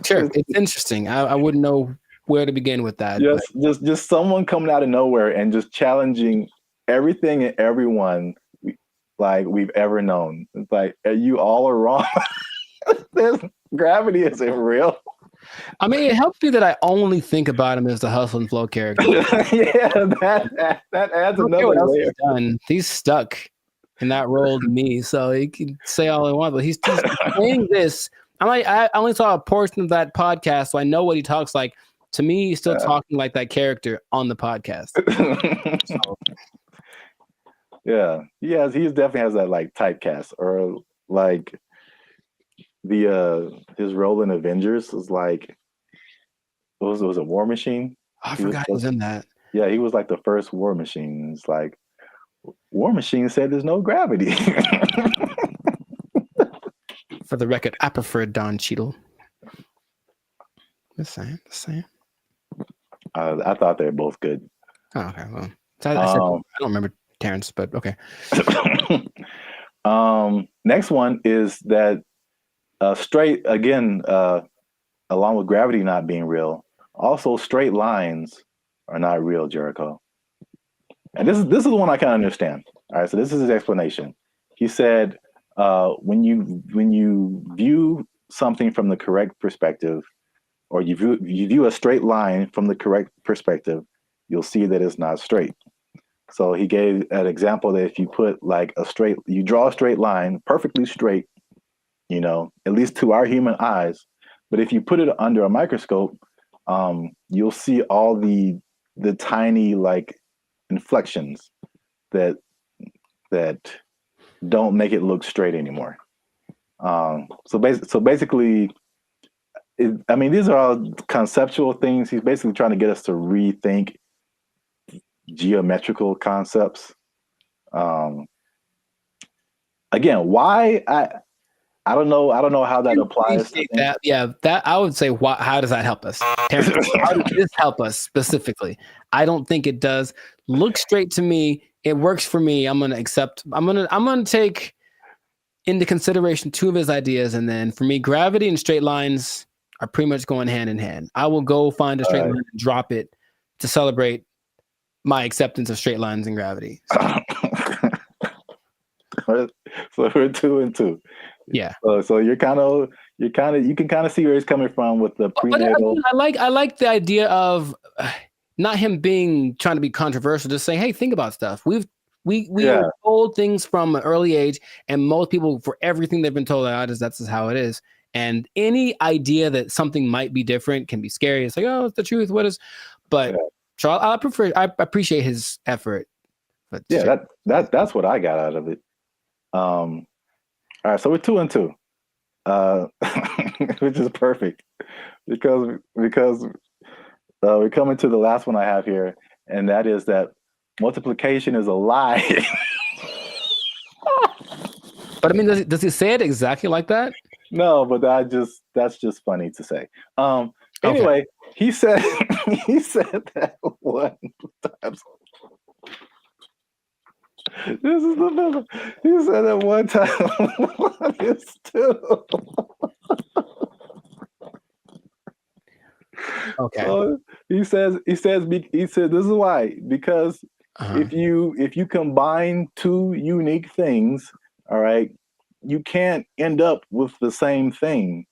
Sure. It's interesting. I wouldn't know where to begin with that. Just someone coming out of nowhere and just challenging everything and everyone like we've ever known. It's like, you all are wrong. Gravity isn't real. I mean, it helps me that I only think about him as the Hustle and Flow character. Yeah, that adds another layer. He's stuck in that role to me, so he can say all he wants, but he's saying this. I only saw a portion of that podcast, so I know what he talks like. To me, he's still talking like that character on the podcast. So. Yeah, he definitely has that like typecast, or like his role in Avengers was like, was it War Machine? I forgot he was in that. Yeah, he was like the first War Machine. It's like War Machine said there's no gravity. For the record, I prefer Don Cheadle. The same. I thought they were both good. Oh, okay, well, I don't remember Terrence, but okay. Next one is that straight, again, along with gravity not being real, also straight lines are not real, Jericho. And this is the one I can understand. All right, so this is his explanation. He said, when you view something from the correct perspective, or you view a straight line from the correct perspective, you'll see that it's not straight. So he gave an example that if you put like you draw a straight line, perfectly straight, at least to our human eyes, but if you put it under a microscope, you'll see all the tiny like inflections that don't make it look straight anymore. So basically, these are all conceptual things. He's basically trying to get us to rethink geometrical concepts. Again, why I don't know how that applies to that. Yeah, that I would say. How does that help us? Terrence, how does this help us specifically? I don't think it does. Look straight to me. It works for me. I'm gonna accept. I'm gonna take into consideration two of his ideas, and then for me, gravity and straight lines are pretty much going hand in hand. I will go find a straight line and drop it to celebrate my acceptance of straight lines and gravity. So we're 2 and 2. Yeah. So you can kind of see where he's coming from with the prenatal. But I like the idea of not him trying to be controversial, just saying, hey, think about stuff. We are told things from an early age, and most people, for everything they've been told, that's just how it is. And any idea that something might be different can be scary. It's like, oh, it's the truth. What is? But so I appreciate his effort. But that's what I got out of it. All right, so we're 2 and 2, which is perfect because we're coming to the last one I have here, and that is that multiplication is a lie. But I mean, does he say it exactly like that? No, but that's just funny to say. Anyway, he said that one time. This is the number. He said that one time. One is 2. Okay. So he said this is why, because if you combine two unique things, all right, you can't end up with the same thing.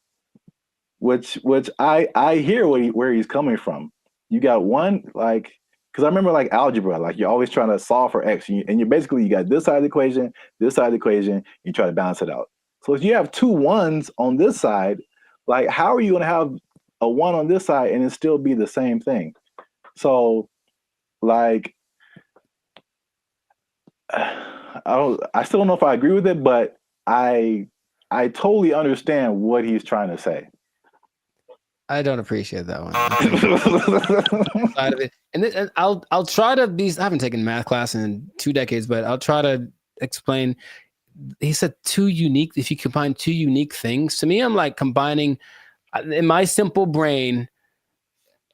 Which I hear where he's coming from. You got one, like, because I remember like algebra, like you're always trying to solve for x, and you basically got this side of the equation, this side of the equation, you try to balance it out. So if you have 2 1s on this side, like how are you going to have a 1 on this side and it still be the same thing? So like I still don't know if I agree with it, but I totally understand what he's trying to say. I don't appreciate that one. Side of it. And I'll try to be. I haven't taken math class in 2 decades, but I'll try to explain. He said 2 unique. If you combine 2 unique things, to me, I'm like combining in my simple brain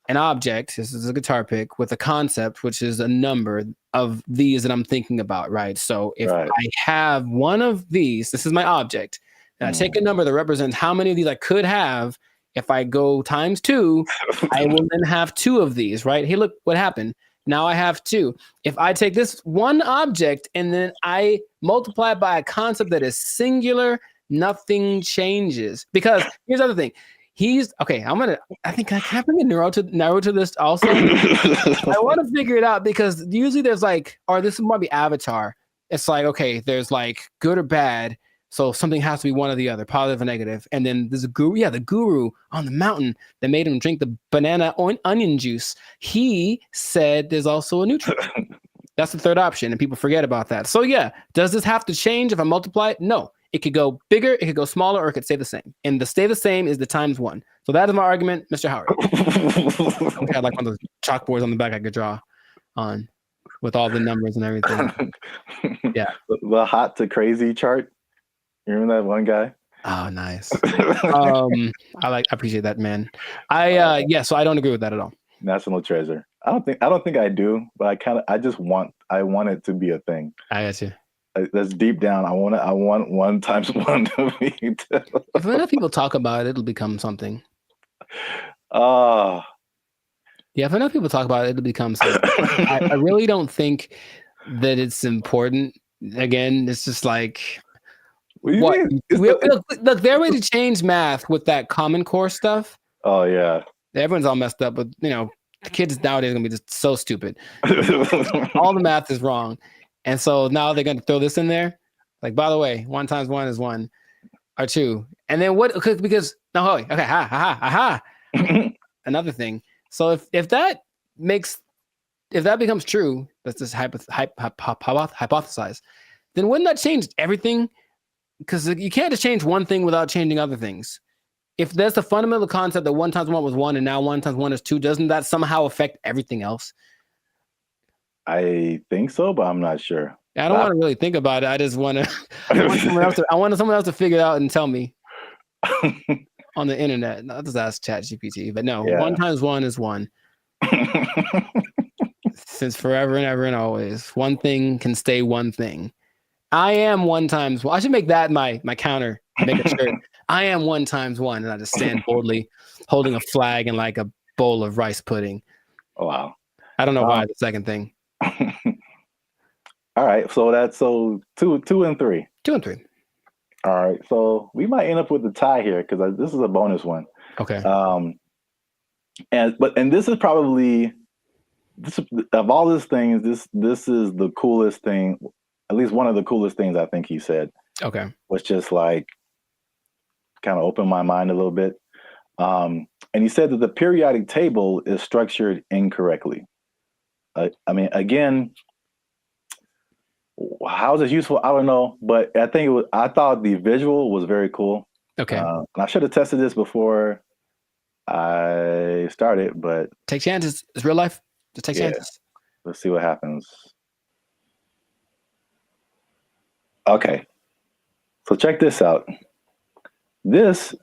an object. This is a guitar pick with a concept, which is a number of these that I'm thinking about. Right. So if I have one of these, this is my object, and I take a number that represents how many of these I could have. If I go times 2, I will then have 2 of these, right? Hey, look what happened. Now I have 2. If I take this one object and then I multiply it by a concept that is singular, nothing changes. Because here's the other thing. I think I can bring a narrow to this also. I want to figure it out because usually there's like, or this might be Avatar. It's like, okay, there's like good or bad. So something has to be one or the other, positive or negative. And then there's a guru, the guru on the mountain that made him drink the banana onion juice. He said there's also a neutral. That's the third option, and people forget about that. So yeah, does this have to change if I multiply it? No. It could go bigger, it could go smaller, or it could stay the same. And the stay the same is the times 1. So that is my argument, Mr. Howard. I had like one of those chalkboards on the back I could draw on with all the numbers and everything. Yeah. The hot to crazy chart. You remember that one guy? Oh, nice. I appreciate that, man. So I don't agree with that at all. National treasure. I don't think I do, but I want it to be a thing. I got you. That's deep down. I want 1 times 1 to be 2. If enough people talk about it, it'll become something. Yeah, if enough people talk about it, it'll become something. I really don't think that it's important. Again, it's just like look, their way to change math with that Common Core stuff. Oh yeah, everyone's all messed up, but the kids nowadays are gonna be just so stupid. All the math is wrong, and so now they're gonna throw this in there. Like, by the way, 1 times 1 is 1 or 2, and then what? Because another thing. So if that becomes true, that's just hypothesize. Then wouldn't that change everything? Because you can't just change one thing without changing other things. If there's the fundamental concept that 1 times 1 was 1 and now 1 times 1 is 2, doesn't that somehow affect everything else? I think so, but I'm not sure. I don't want to really think about it. I just want to. I want someone else to figure it out and tell me on the internet. Not just ask ChatGPT, but no. 1 times 1 is 1. Since forever and ever and always, one thing can stay one thing. I am 1 times 1. I should make that my counter. Make a shirt. I am 1 times 1, and I just stand boldly, holding a flag and like a bowl of rice pudding. Oh, wow. I don't know why the second thing. All right, so that's 2 and 3. 2 and 3. All right, so we might end up with a tie here because this is a bonus one. Okay. And this is probably of all these things, this is the coolest thing. At least one of the coolest things I think he said. Okay. Was just like kind of opened my mind a little bit. And he said that the periodic table is structured incorrectly. I mean, again, how is this useful? I don't know, but I think I thought the visual was very cool. Okay. And I should have tested this before I started, but take chances. It's real life. Just take chances. Let's see what happens. Okay. So check this out. This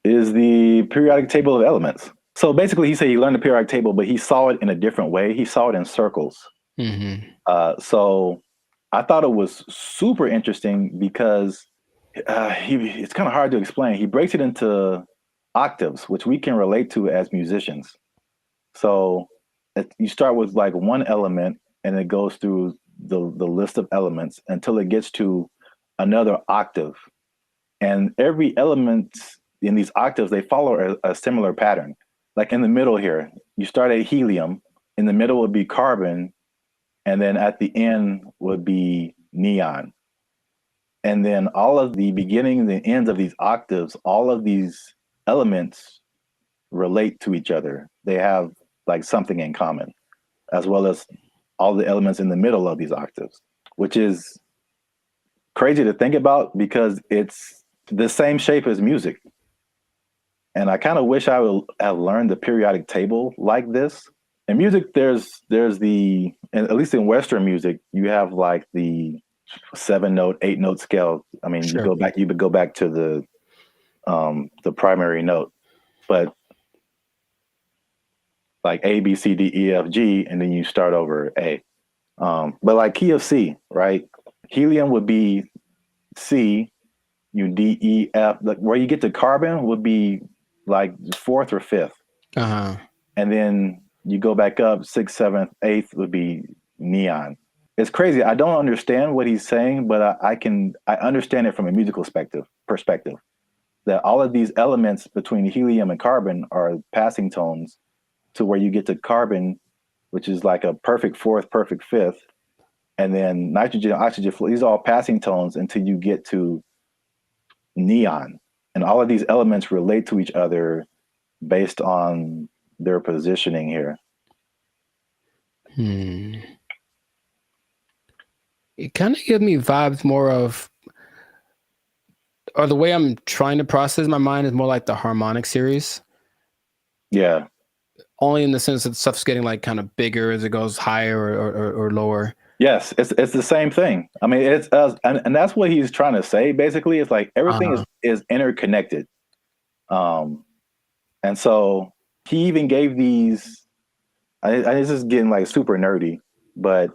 is the periodic table of elements. So basically, he said he learned the periodic table, but he saw it in a different way. He saw it in circles. Mm-hmm. So I thought it was super interesting because it's kind of hard to explain. He breaks it into octaves, which we can relate to as musicians. So you start with like one element, and it goes through the list of elements until it gets to another octave. And every element in these octaves, they follow a similar pattern. Like in the middle here, you start at helium, in the middle would be carbon, and then at the end would be neon. And then all of the beginning and the ends of these octaves, all of these elements relate to each other. They have like something in common, as well as all the elements in the middle of these octaves, which is crazy to think about because it's the same shape as music. And I kind of wish I would have learned the periodic table like this. In music, there's the, and at least in Western music, you have like the 7-note, 8-note scale. I mean, Sure. you would go back to the primary note, but like A, B, C, D, E, F, G, and then you start over A. But like key of C, right? Helium would be C, D, E, F. Like where you get to carbon would be like 4th or 5th. Uh-huh. And then you go back up 6th, 7th, 8th would be neon. It's crazy. I don't understand what he's saying, but I understand it from a musical perspective. That all of these elements between helium and carbon are passing tones to where you get to carbon, which is like a perfect 4th, perfect 5th. And then nitrogen, oxygen, these are all passing tones until you get to neon. And all of these elements relate to each other based on their positioning here. It kind of gives me vibes more of, or the way I'm trying to process my mind is more like the harmonic series. Yeah. Only in the sense that stuff's getting like kind of bigger as it goes higher or lower. Yes, it's the same thing. I mean, it's and that's what he's trying to say. Basically, it's like everything is interconnected. And so he even gave these. This is getting like super nerdy, but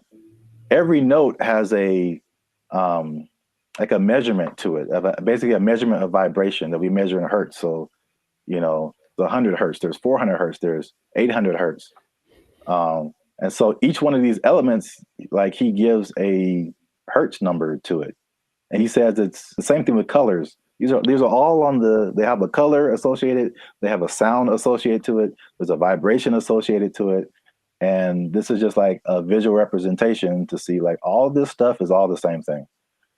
every note has a like a measurement to it, basically a measurement of vibration that we measure in hertz. So, the 100 hertz, there's 400 hertz, there's 800 hertz. And so each one of these elements, like he gives a hertz number to it. And he says it's the same thing with colors. These are all they have a color associated, they have a sound associated to it, there's a vibration associated to it. And this is just like a visual representation to see like all this stuff is all the same thing.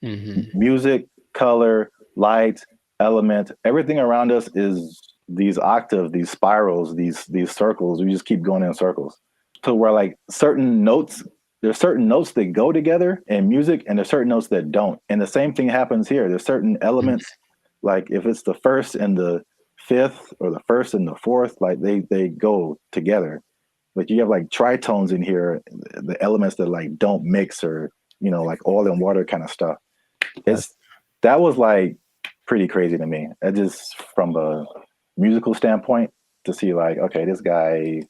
Mm-hmm. Music, color, light, element, everything around us is these octaves, these spirals, these circles. We just keep going in circles. So where like there's certain notes that go together in music and there's certain notes that don't. And the same thing happens here. There's certain elements, like if it's the 1st and the 5th or the 1st and the 4th, like they go together. But you have like tritones in here, the elements that like don't mix or like oil and water kind of stuff. That was like pretty crazy to me. It just from a musical standpoint to see like, okay, this guy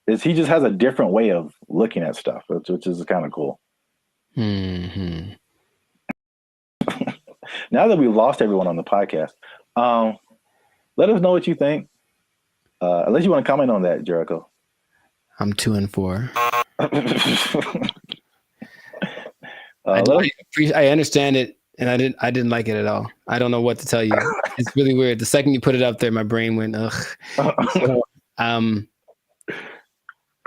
he just has a different way of looking at stuff, which is kind of cool. Mm-hmm. Now that we've lost everyone on the podcast, let us know what you think. Unless you want to comment on that, Jericho. I'm 2 and 4. I understand it, and I didn't like it at all. I don't know what to tell you. It's really weird. The second you put it up there, my brain went ugh. So,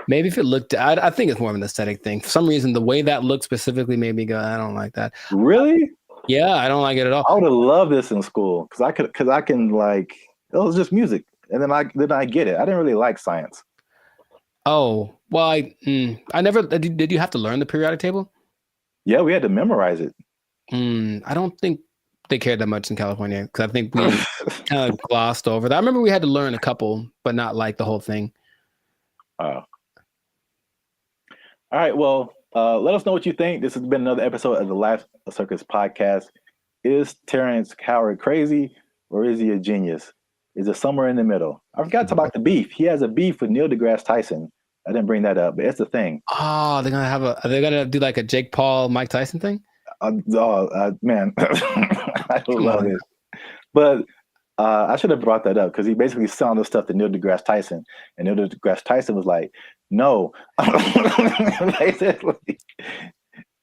maybe if it looked, I think it's more of an aesthetic thing. For some reason, the way that looked specifically made me go, I don't like that. Really? Yeah, I don't like it at all. I would have loved this in school because I can like, it was just music, and then I get it. I didn't really like science. Oh well, I never did. You have to learn the periodic table? Yeah, we had to memorize it. I don't think they cared that much in California because I think we kind of glossed over that. I remember we had to learn a couple, but not like the whole thing. Oh. All right. Well, let us know what you think. This has been another episode of the Life Circus podcast. Is Terrence Howard crazy or is he a genius? Is it somewhere in the middle? I forgot to talk about the beef. He has a beef with Neil deGrasse Tyson. I didn't bring that up, but it's the thing. Oh, are they gonna do like a Jake Paul, Mike Tyson thing? Man, I love it. But I should have brought that up because he basically said all this stuff to Neil deGrasse Tyson, and Neil deGrasse Tyson was like, "No." Basically,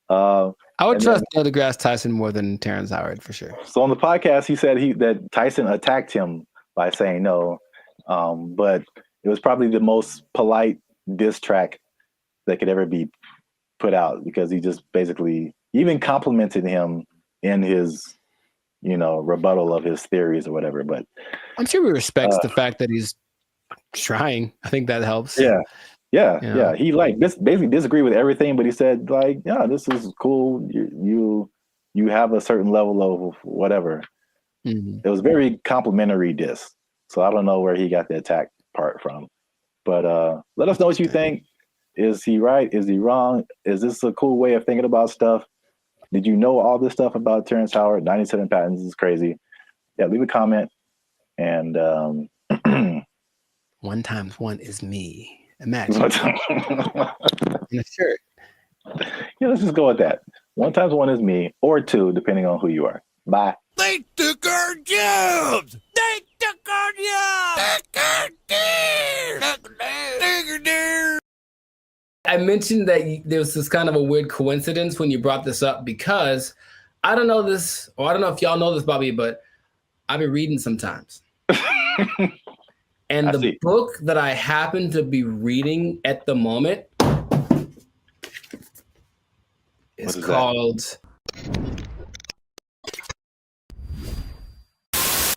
I would trust Neil deGrasse Tyson more than Terrence Howard for sure. So on the podcast, he said that Tyson attacked him by saying no, but it was probably the most polite diss track that could ever be put out because he just basically even complimented him in his rebuttal of his theories or whatever. But I'm sure he respects the fact that he's trying. I think that helps. Yeah. He basically disagreed with everything, but he said like, yeah, this is cool. You have a certain level of whatever. Mm-hmm. It was very complimentary diss. So I don't know where he got the attack part from. But let us know what you think. Is he right? Is he wrong? Is this a cool way of thinking about stuff? Did you know all this stuff about Terrence Howard? 97 patents is crazy. Yeah, leave a comment. And 1 times 1 is me. Imagine. In a shirt. Yeah, let's just go with that. 1 times 1 is me, or 2, depending on who you are. Bye. They took our jobs! They took our jobs! I mentioned that there was this kind of a weird coincidence when you brought this up because I don't know this, or I don't know if y'all know this, Bobby, but I've been reading sometimes. And the book that I happen to be reading at the moment is called...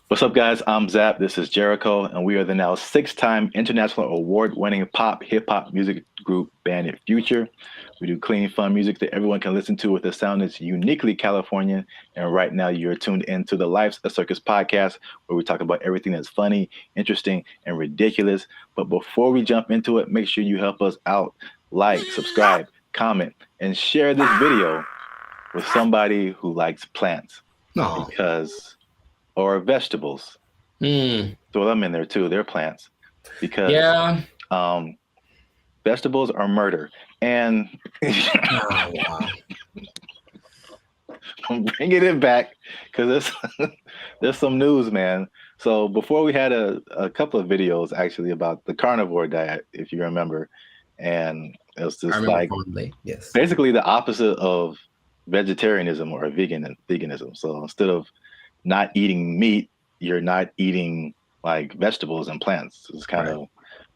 What's up, guys? I'm Zap. This is Jericho, and we are the now 6-time international award-winning pop hip-hop music group Bandit Future. We do clean, fun music that everyone can listen to with a sound that's uniquely Californian. And right now, you're tuned into the Life's a Circus podcast, where we talk about everything that's funny, interesting, and ridiculous. But before we jump into it, make sure you help us out. Like, subscribe, comment, and share this video with somebody who likes plants. Or vegetables. Throw them in there too. They're plants. Because vegetables are murder. And I'm bringing it back because there's some news, man. So before we had a couple of videos actually about the carnivore diet, if you remember. And it was just like basically the opposite of vegetarianism or veganism. So instead of not eating meat, you're not eating like vegetables and plants. It's kind of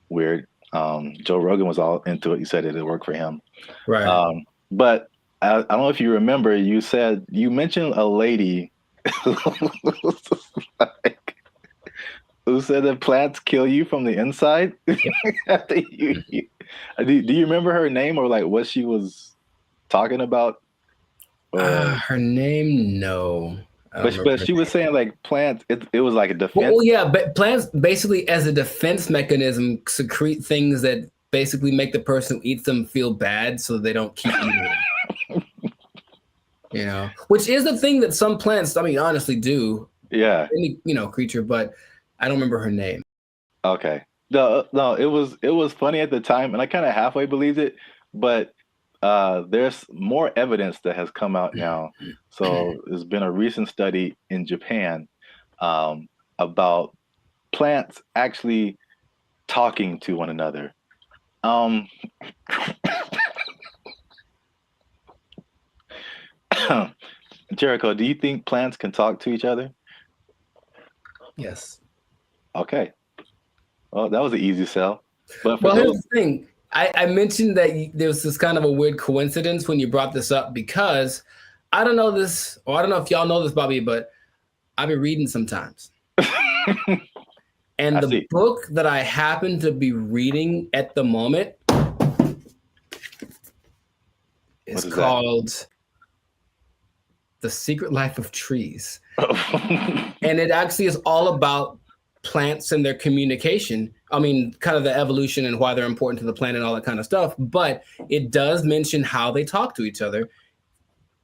weird. Joe Rogan was all into it. He said it worked for him. Right. But I don't know if you remember, you mentioned a lady who said that plants kill you from the inside. Do you remember her name or like what she was talking about? Her name, no. But she was saying like plants, it was like a defense. Well, yeah, but plants basically as a defense mechanism secrete things that basically make the person who eats them feel bad so they don't keep eating them. You know, which is the thing that some plants, I mean, honestly do. Yeah. Any, creature, but I don't remember her name. Okay. No, it was funny at the time, and I kind of halfway believed it, but there's more evidence that has come out now. So there's been a recent study in Japan about plants actually talking to one another. Jericho, do you think plants can talk to each other? Yes. Okay. Well, that was an easy sell. But Well, here's the thing. I mentioned that there was this kind of a weird coincidence when you brought this up because I don't know this, or I don't know if y'all know this, Bobby, but I've been reading sometimes. And the book that I happen to be reading at the moment is called The Secret Life of Trees. And it actually is all about plants and their communication. I mean, kind of the evolution and why they're important to the planet and all that kind of stuff. But it does mention how they talk to each other,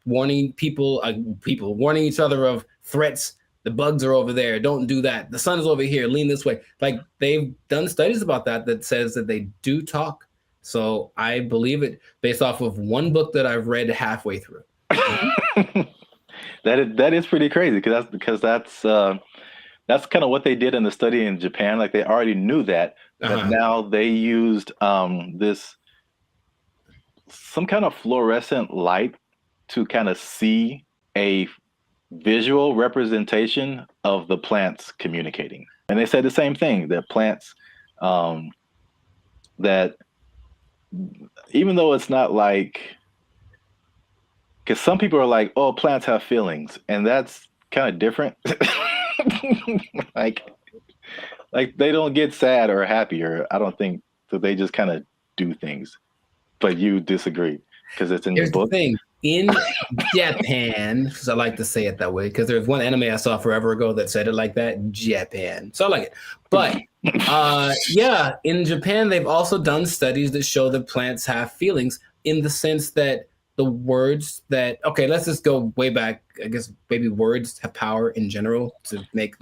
warning warning each other of threats. The bugs are over there. Don't do that. The sun is over here. Lean this way. Like, they've done studies about that says that they do talk. So I believe it based off of one book that I've read halfway through. That is pretty crazy because that's kind of what they did in the study in Japan. Like, they already knew that, but now they used some kind of fluorescent light to kind of see a visual representation of the plants communicating. And they said the same thing, that plants, that even though it's not like, because some people are like, oh, plants have feelings, and that's kind of different. like they don't get sad or happy, or I don't think so. They just kind of do things. But you disagree because it's in your book. The thing. In Japan, because I like to say it that way, because there's one anime I saw forever ago that said it like that, Japan. So I like it. But yeah, in Japan, they've also done studies that show that plants have feelings in the sense that the words that, okay, let's just go way back. I guess maybe words have power in general to make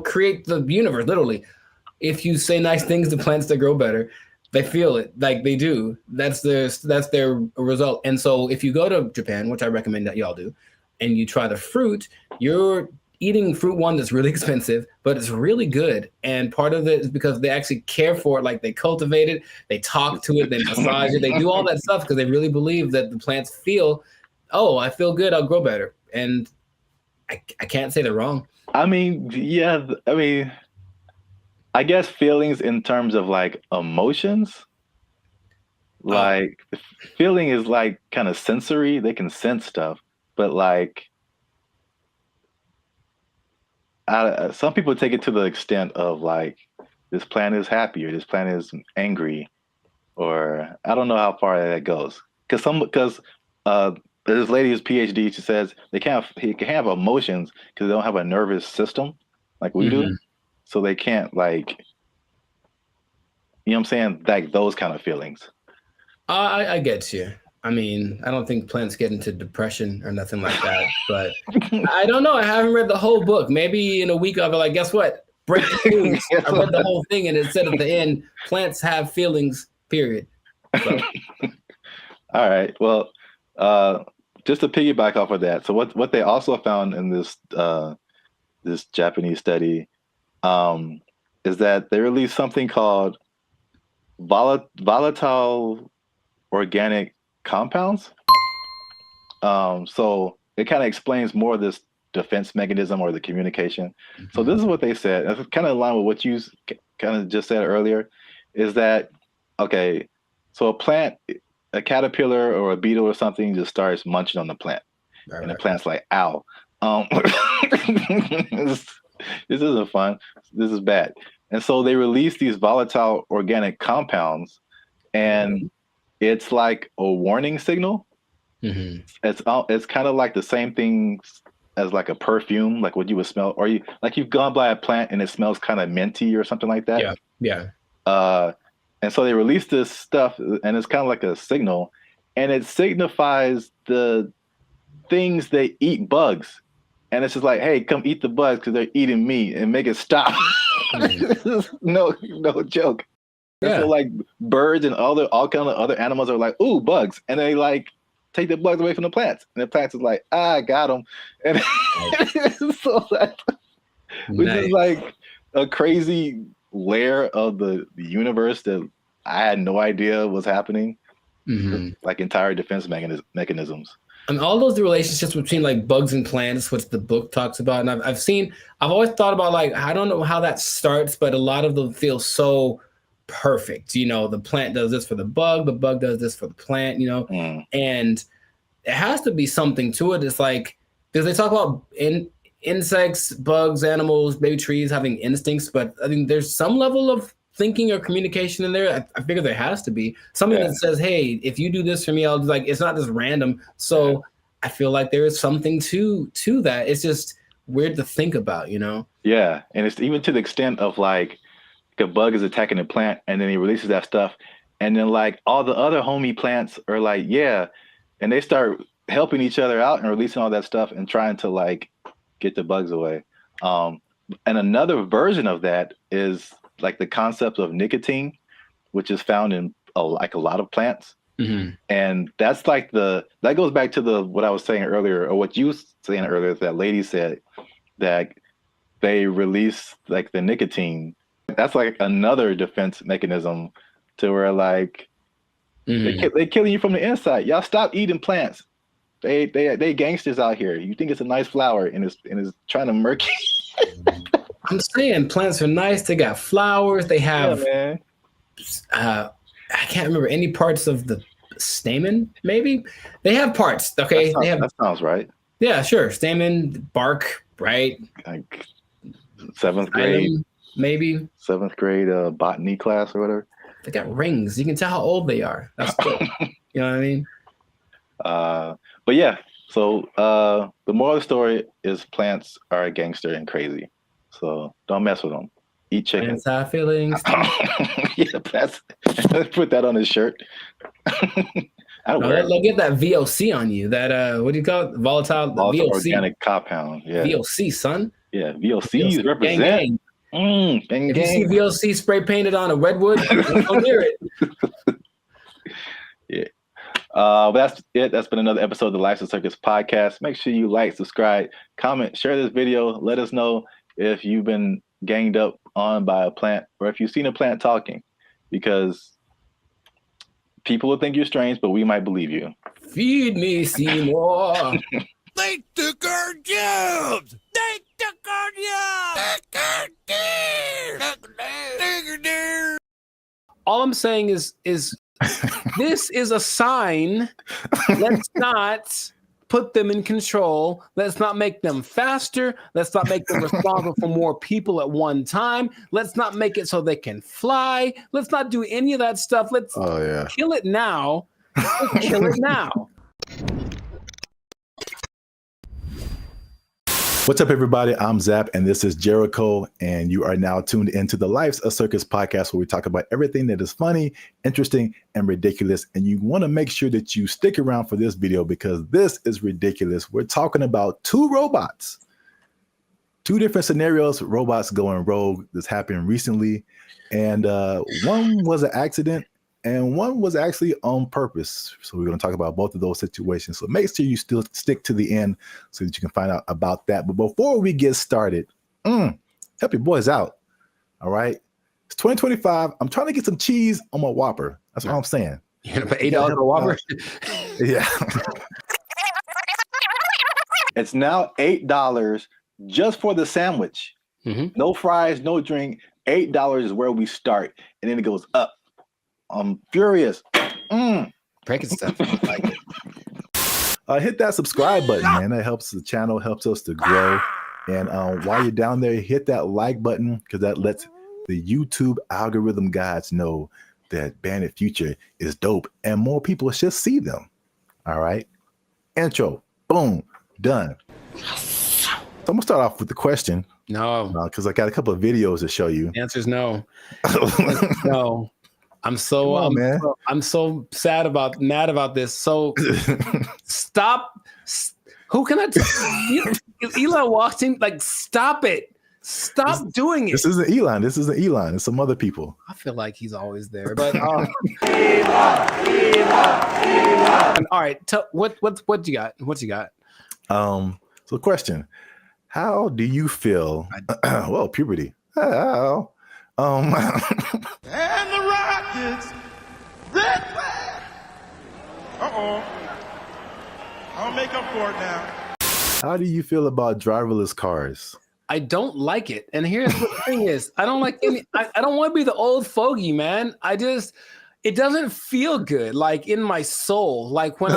create the universe, literally. If you say nice things to plants, they grow better. They feel it, like they do. That's their result. And so if you go to Japan, which I recommend that y'all do, and you try the fruit, you're eating fruit one that's really expensive, but it's really good. And part of it is because they actually care for it, like they cultivate it, they talk to it, they massage it, they do all that stuff because they really believe that the plants feel, oh, I feel good, I'll grow better. And I can't say they're wrong. I mean, yeah, I guess feelings in terms of like emotions, like the feeling is like kind of sensory. They can sense stuff, but like some people take it to the extent of like, this plant is happy or this plant is angry, or I don't know how far that goes. Because there's this lady who's PhD. She says he can have emotions because they don't have a nervous system like we do. So they can't, like, you know what I'm saying? Like those kind of feelings. I get you. I mean, I don't think plants get into depression or nothing like that, but I don't know. I haven't read the whole book. Maybe in a week I'll be like, guess what? Breaking news. I read the whole thing and it said at the end, plants have feelings, period. So. All right. Well, just to piggyback off of that. So what they also found in this Japanese study is that they released something called volatile organic compounds. So it kind of explains more of this defense mechanism or the communication. So this is what they said. It's kind of in line with what you kind of just said earlier, is that, okay, so a caterpillar or a beetle or something just starts munching on the plant. And the plant's like, ow. This isn't fun. This is bad. And so they release these volatile organic compounds, and it's like a warning signal. It's kind of like the same thing as like a perfume, like what you would smell, or you've gone by a plant and it smells kind of minty or something like that. Yeah. And so they release this stuff, and it's kind of like a signal, and it signifies the things that eat bugs, and it's just like, hey, come eat the bugs because they're eating me, and make it stop. no joke. And Yeah. so like birds and all kind of other animals are like, ooh, bugs, and they like take the bugs away from the plants, and the plants is like, I got them, and so that, which is like a crazy layer of the universe that I had no idea was happening. Like entire defense mechanisms. And all those relationships between like bugs and plants, which the book talks about, and I've always thought about, like, I don't know how that starts, but a lot of them feel so perfect. You know, the plant does this for the bug does this for the plant, you know, and it has to be something to it. It's like, because they talk about insects, bugs, animals, maybe trees having instincts, but I think there's some level of thinking or communication in there. I figure there has to be something that says, hey, if you do this for me, I'll do, like, it's not just random. So I feel like there is something to that. It's just weird to think about, you know? Yeah. And it's even to the extent of like a bug is attacking a plant and then he releases that stuff. And then like all the other homie plants are like, yeah. And they start helping each other out and releasing all that stuff and trying to like get the bugs away. And another version of that is like the concept of nicotine, which is found in a lot of plants. And that's like that goes back to what I was saying earlier, or what you were saying earlier, that lady said that they release like the nicotine. That's like another defense mechanism to where like they killing you from the inside. Y'all stop eating plants. They gangsters out here. You think it's a nice flower and it's trying to murk you. I'm saying plants are nice. They got flowers. They have, I can't remember any parts of the stamen. Maybe they have parts. Okay, that sounds right. Yeah, sure. Stamen, bark, right? Like 7th grade, maybe 7th grade botany class or whatever. They got rings. You can tell how old they are. That's cool. You know what I mean? But yeah. So the moral of the story is plants are a gangster and crazy. So don't mess with them. Eat chicken. Plants have feelings. Yeah, plants. Put that on his shirt. They'll get that VOC on you. That what do you call it? Volatile VOC. Organic compound. Yeah. VOC, son. Yeah, VOCs represent. Gang. If you see VOC spray painted on a redwood, don't near it. Yeah. But that's it. That's been another episode of the Life's a Circus podcast. Make sure you like, subscribe, comment, share this video. Let us know if you've been ganged up on by a plant or if you've seen a plant talking, because people will think you're strange, but we might believe you. Feed me, Seymour. They took our jobs. They took our jobs. All I'm saying is this is a sign. Let's not put them in control. Let's not make them faster. Let's not make them responsible for more people at one time. Let's not make it so they can fly. Let's not do any of that stuff. Let's kill it now. Let's kill it now. What's up, everybody? I'm Zap, and this is Jericho, and you are now tuned into the Life's a Circus podcast, where we talk about everything that is funny, interesting, and ridiculous. And you want to make sure that you stick around for this video, because this is ridiculous. We're talking about two robots, two different scenarios, robots going rogue. This happened recently, and one was an accident, and one was actually on purpose. So we're going to talk about both of those situations. So make sure you still stick to the end so that you can find out about that. But before we get started, help your boys out. All right. It's 2025. I'm trying to get some cheese on my Whopper. That's what I'm saying. You're going to pay $8 for a Whopper? Yeah. It's now $8 just for the sandwich. No fries, no drink. $8 is where we start. And then it goes up. I'm furious. Breaking stuff. Like it. Hit that subscribe button, man. That helps the channel, helps us to grow. And while you're down there, hit that like button, because that lets the YouTube algorithm gods know that Bandit Future is dope and more people should see them. All right. Intro. Boom. Done. So I'm gonna start off with the question. No. Because I got a couple of videos to show you. The answer is no. No. I'm so mad about this. So stop Who can I tell? Elon walks in, like, stop it. Stop doing it. This isn't Elon. This isn't Elon. It's some other people. I feel like he's always there. But Elon. All right, what you got? What you got? So question. How do you feel? Well, puberty. How? And the Rockets, red flag. Uh-oh. I'll make up for it now. How do you feel about driverless cars? I don't like it. And here's what the thing is. I don't like any, I don't want to be the old fogey, man. It doesn't feel good, like in my soul. Like when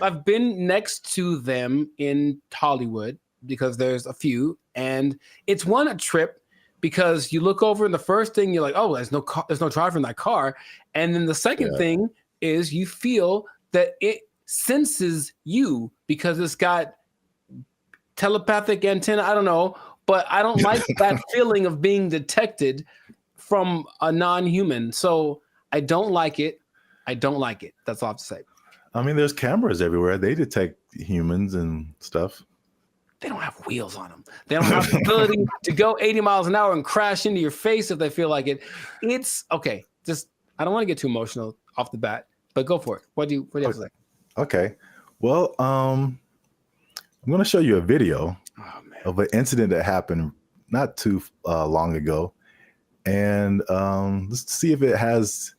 I've been next to them in Hollywood because there's a few, and it's a trip because you look over and the first thing you're like, oh, there's no driver in that car. And then the second thing is you feel that it senses you because it's got telepathic antenna. I don't know, but I don't like that feeling of being detected from a non-human. So I don't like it. I don't like it. That's all I have to say. I mean, there's cameras everywhere. They detect humans and stuff. They don't have wheels on them. They don't have the ability to go 80 miles an hour and crash into your face if they feel like it. It's okay. Just, I don't want to get too emotional off the bat, but go for it. What do you have to say? Okay. Well, I'm going to show you a video of an incident that happened not too long ago. And let's see if it has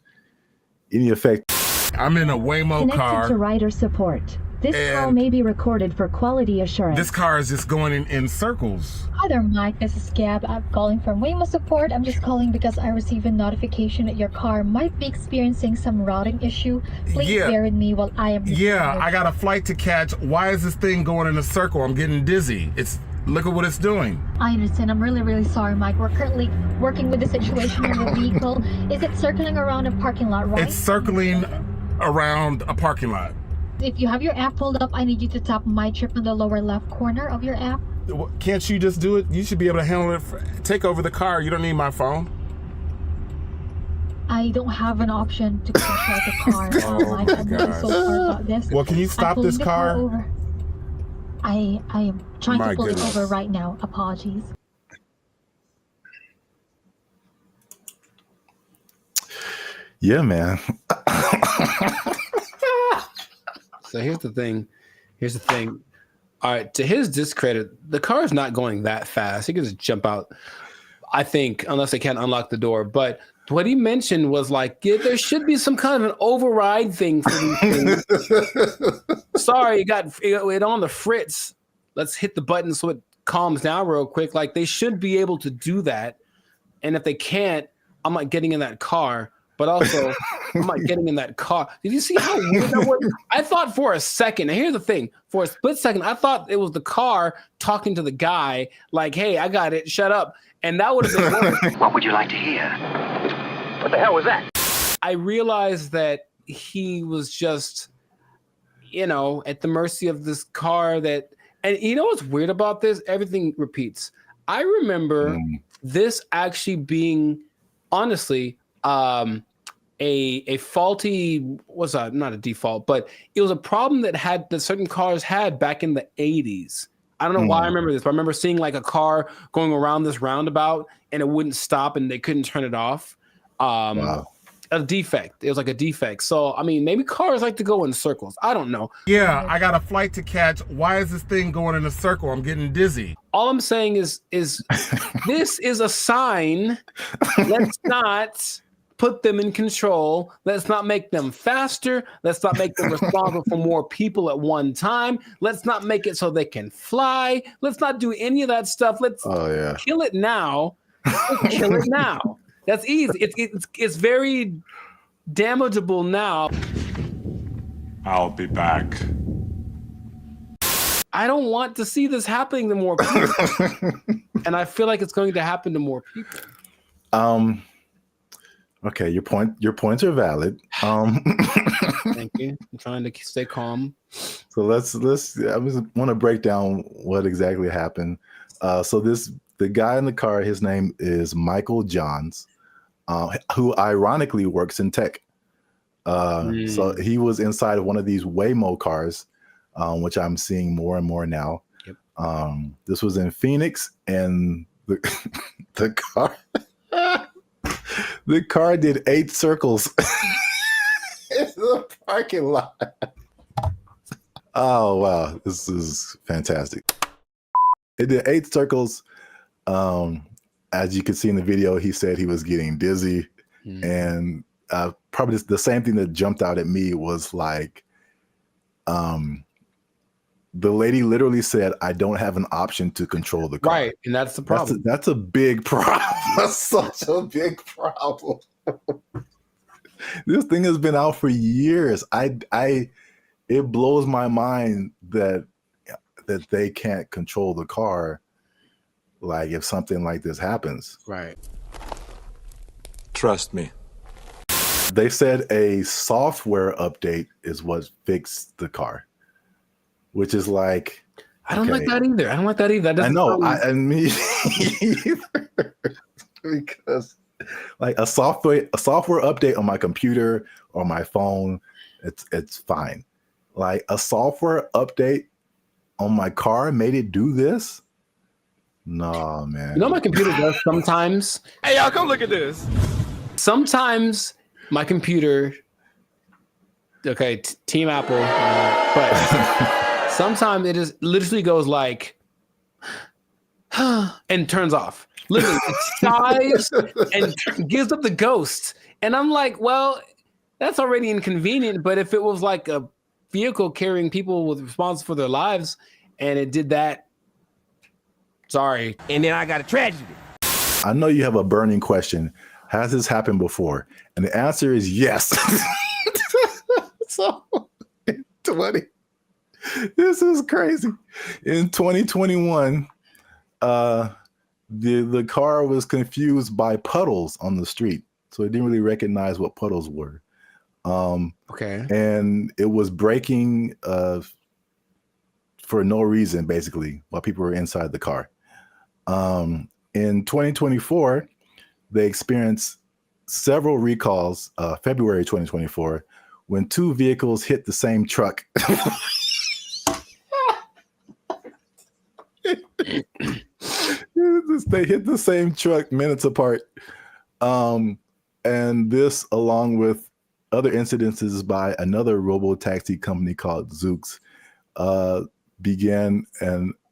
any effect. I'm in a Waymo car. Connected to rider support. This call may be recorded for quality assurance. This car is just going in circles. Hi there, Mike. This is Gab. I'm calling from Waymo support. I'm just calling because I received a notification that your car might be experiencing some routing issue. Please bear with me while I am. Yeah, I got a flight to catch. Why is this thing going in a circle? I'm getting dizzy. Look at what it's doing. I understand. I'm really, really sorry, Mike. We're currently working with the situation in the vehicle. Is it circling around a parking lot, right? It's circling around a parking lot. If you have your app pulled up, I need you to tap My Trip in the lower left corner of your app. Can't you just do it? You should be able to handle it. Take over the car. You don't need my phone. I don't have an option to control the car. Mike, I'm really so sorry about this. Well, can you stop this car? Over. I am trying to pull it over right now. Apologies. Yeah, man. So here's the thing. All right, to his discredit, the car is not going that fast. He can just jump out, I think, unless they can't unlock the door. But what he mentioned was like, there should be some kind of an override thing for these things. Sorry, you got it on the fritz. Let's hit the button so it calms down real quick. Like, they should be able to do that. And if they can't, I'm not getting in that car. But also, I'm not getting in that car. Did you see how weird that was? I thought for a second, and here's the thing, for a split second, I thought it was the car talking to the guy, like, hey, I got it, shut up. And that would have been worse. What would you like to hear? What the hell was that? I realized that he was just, at the mercy of this car that, and you know what's weird about this? Everything repeats. I remember this actually being, honestly, a faulty, not a default, but it was a problem that certain cars had back in the 80s. I don't know why I remember this, but I remember seeing like a car going around this roundabout and it wouldn't stop and they couldn't turn it off. Wow. A defect. It was like a defect. So, I mean, maybe cars like to go in circles. I don't know. Yeah, I got a flight to catch. Why is this thing going in a circle? I'm getting dizzy. All I'm saying is this is a sign. Let's not put them in control. Let's not make them faster. Let's not make them responsible for more people at one time. Let's not make it so they can fly. Let's not do any of that stuff. Let's kill it now. Kill it now. That's easy. It's very damageable now. I'll be back. I don't want to see this happening to more people. And I feel like it's going to happen to more people. Okay, your points are valid. Thank you. I'm trying to stay calm. So let's I want to break down what exactly happened. So the guy in the car, his name is Michael Johns, who ironically works in tech. So he was inside of one of these Waymo cars which I'm seeing more and more now. Yep. This was in Phoenix, and the car the car did 8 circles in the parking lot. Oh wow, this is fantastic. It did 8 circles. As you can see in the video, he said he was getting dizzy. And probably the same thing that jumped out at me was like, the lady literally said, "I don't have an option to control the car." Right, and that's the problem. That's a big problem. That's such a big problem. This thing has been out for years. It blows my mind that they can't control the car. Like if something like this happens. Right. Trust me. They said a software update is what fixed the car, which is like, I don't like that either. I don't like that either. I know. I mean, either. Because like a software update on my computer or my phone, it's fine. Like a software update on my car made it do this. No, man. You know, my computer does sometimes. Hey, y'all, come look at this. Sometimes my computer, okay, Team Apple, but sometimes it just literally goes like, and turns off. Literally, it sighs and gives up the ghost. And I'm like, well, that's already inconvenient. But if it was like a vehicle carrying people with responsible for their lives and it did that, sorry. And then I got a tragedy. I know you have a burning question. Has this happened before? And the answer is yes. So, this is crazy. In 2021, the car was confused by puddles on the street. So it didn't really recognize what puddles were. Okay. And it was braking for no reason, basically, while people were inside the car. In 2024, they experienced several recalls, February 2024, when 2 vehicles hit the same truck. They hit the same truck minutes apart. And this, along with other incidences by another robo-taxi company called Zoox, began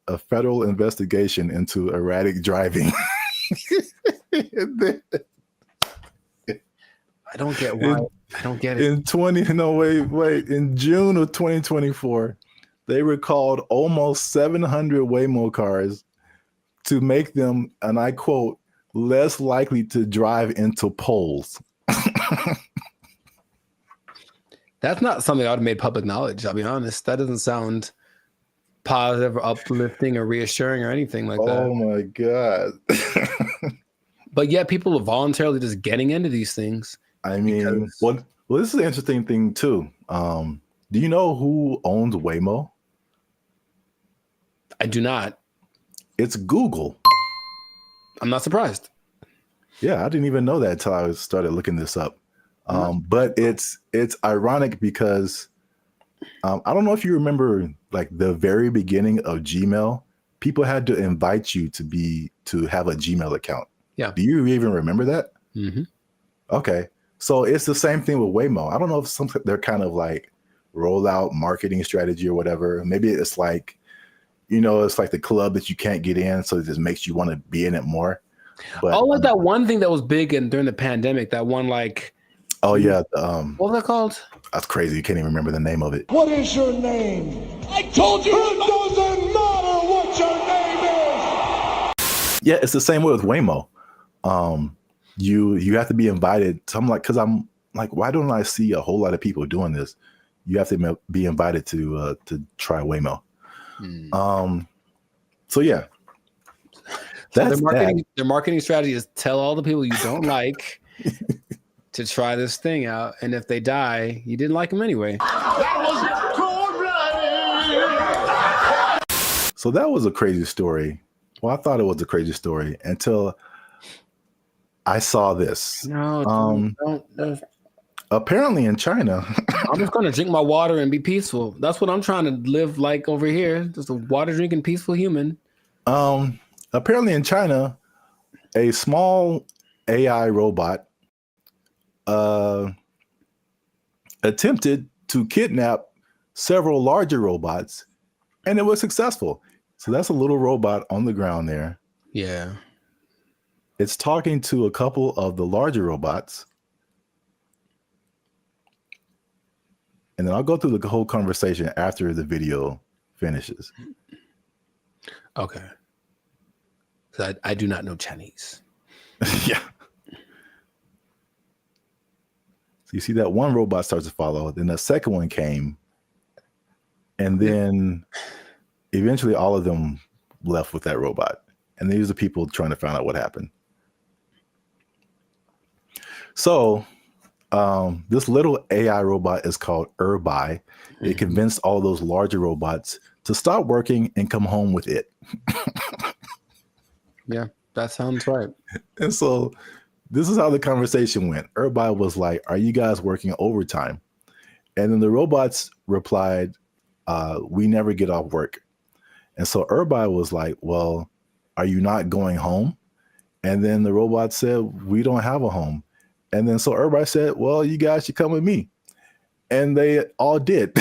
a federal investigation into erratic driving. I don't get why. I don't get it. In June of 2024, they recalled almost 700 Waymo cars to make them, and I quote, less likely to drive into poles. That's not something I would have made public knowledge. I'll be honest. That doesn't sound positive or uplifting or reassuring or anything like that. Oh my God. But yet people are voluntarily just getting into these things. I mean, well, this is an interesting thing too. Do you know who owns Waymo? I do not. It's Google. I'm not surprised. Yeah, I didn't even know that until I started looking this up. But it's ironic because I don't know if you remember, like the very beginning of Gmail, people had to invite you to have a Gmail account. Yeah. Do you even remember that? Mm-hmm. Okay. So it's the same thing with Waymo. I don't know if they're kind of like rollout marketing strategy or whatever. Maybe it's like, it's like the club that you can't get in, so it just makes you want to be in it more. But like that one thing that was big during the pandemic, that one like. Oh yeah. What was that called? That's crazy. You can't even remember the name of it. What is your name? I told you it doesn't matter what your name is. Yeah, it's the same way with Waymo. You have to be invited. So I'm like, because I'm like, why don't I see a whole lot of people doing this? You have to be invited to try Waymo. So yeah, that's their marketing strategy is tell all the people you don't like to try this thing out, and if they die, you didn't like them anyway. That was cold-blooded. So that was a crazy story. Well, I thought it was a crazy story until I saw this. No, don't. Apparently in China. I'm just gonna drink my water and be peaceful. That's what I'm trying to live like over here. Just a water drinking peaceful human. Apparently in China, a small AI robot attempted to kidnap several larger robots, and it was successful. So that's a little robot on the ground there. Yeah. It's talking to a couple of the larger robots. And then I'll go through the whole conversation after the video finishes. Okay. So I do not know Chinese. Yeah. So you see that one robot starts to follow, then the second one came, and then eventually all of them left with that robot. And these are people trying to find out what happened. So this little AI robot is called BrandBee. It convinced all those larger robots to stop working and come home with it. Yeah, that sounds right. And so this is how the conversation went. BrandBee was like, "Are you guys working overtime?" And then the robots replied, "We never get off work." And so BrandBee was like, "Well, are you not going home?" And then the robot said, "We don't have a home." And then so BrandBee said, "Well, you guys should come with me." And they all did.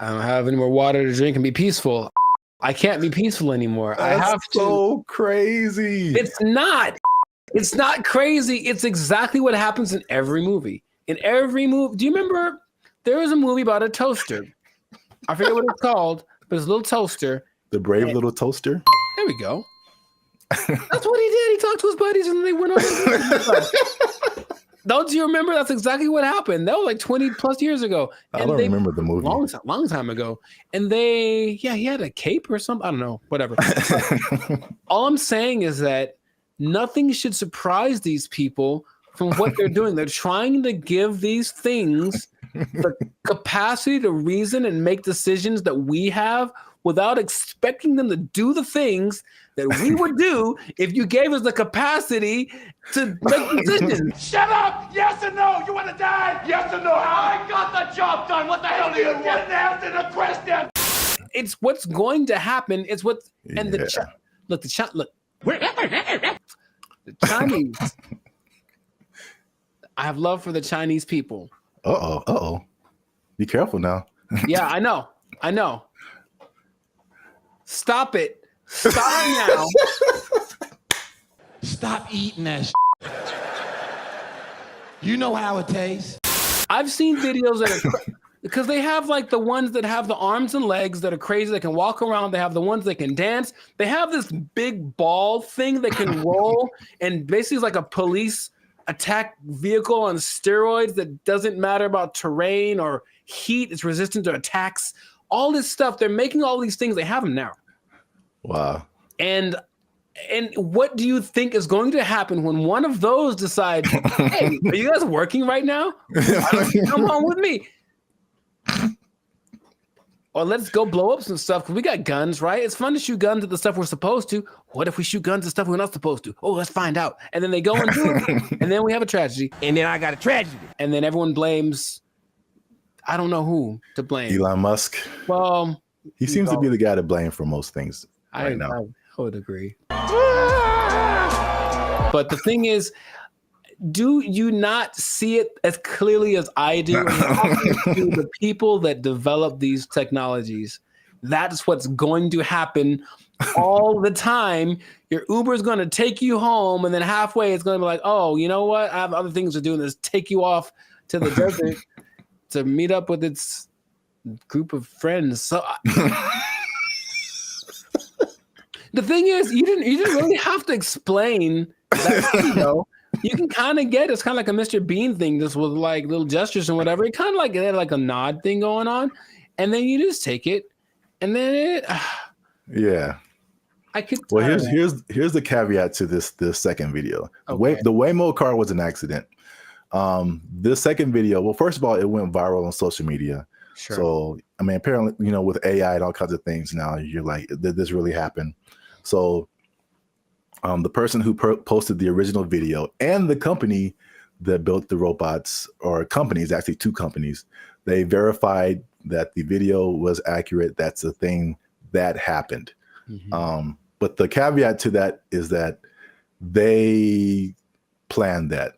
I don't have any more water to drink and be peaceful. I can't be peaceful anymore. I have to. So crazy. It's not. It's not crazy. It's exactly what happens in every movie. In every movie. Do you remember there was a movie about a toaster? I forget what it's called, but it's a little toaster. The Brave Little Toaster? There we go. That's what he did. He talked to his buddies and they went over. Don't you remember? That's exactly what happened. That was like 20 plus years ago. I don't remember the movie. Long time ago. And he had a cape or something. I don't know. Whatever. All I'm saying is that nothing should surprise these people from what they're doing. They're trying to give these things the capacity to reason and make decisions that we have without expecting them to do the things that we would do if you gave us the capacity to make decisions. Shut up! Yes or no? You want to die? Yes or no? I got the job done. What the hell do you want? Didn't answer the question. It's what's going to happen. It's what and the Chinese. I have love for the Chinese people. Uh-oh. Be careful now. Yeah, I know. Stop it. Stop now. Stop eating that shit. You know how it tastes. I've seen videos that are because they have like the ones that have the arms and legs that are crazy, that can walk around. They have the ones that can dance. They have this big ball thing that can roll and basically is like a police attack vehicle on steroids that doesn't matter about terrain or heat. It's resistant to attacks. All this stuff. They're making all these things. They have them now. Wow. And what do you think is going to happen when one of those decides, hey, are you guys working right now? Come on with me. Or let's go blow up some stuff because we got guns, right? It's fun to shoot guns at the stuff we're supposed to. What if we shoot guns at stuff we're not supposed to? Oh, let's find out. And then they go and do it. And then we have a tragedy. And then I got a tragedy. And then everyone blames, I don't know who to blame. Elon Musk. Well, he seems to be the guy to blame for most things right now. I would agree. But the thing is, do you not see it as clearly as I do? To the people that develop these technologies, that's what's going to happen all the time. Your Uber is going to take you home, and then halfway it's going to be like, oh, you know what? I have other things to do, and just take you off to the desert to meet up with its group of friends. So the thing is, you didn't really have to explain that, you know. You can kind of get it's kind of like a Mr. Bean thing, just with like little gestures and whatever. It kind of like had like a nod thing going on, and then you just take it, and then it. Yeah. I could. Well, here's the caveat to this second video. Okay. The Waymo car was an accident. This second video, well, first of all, it went viral on social media. Sure. So I mean, apparently, you know, with AI and all kinds of things now, you're like, did this really happen? So the person who posted the original video and the company that built the robots, or companies, actually 2 companies, they verified that the video was accurate. That's a thing that happened. But the caveat to that is that they planned that.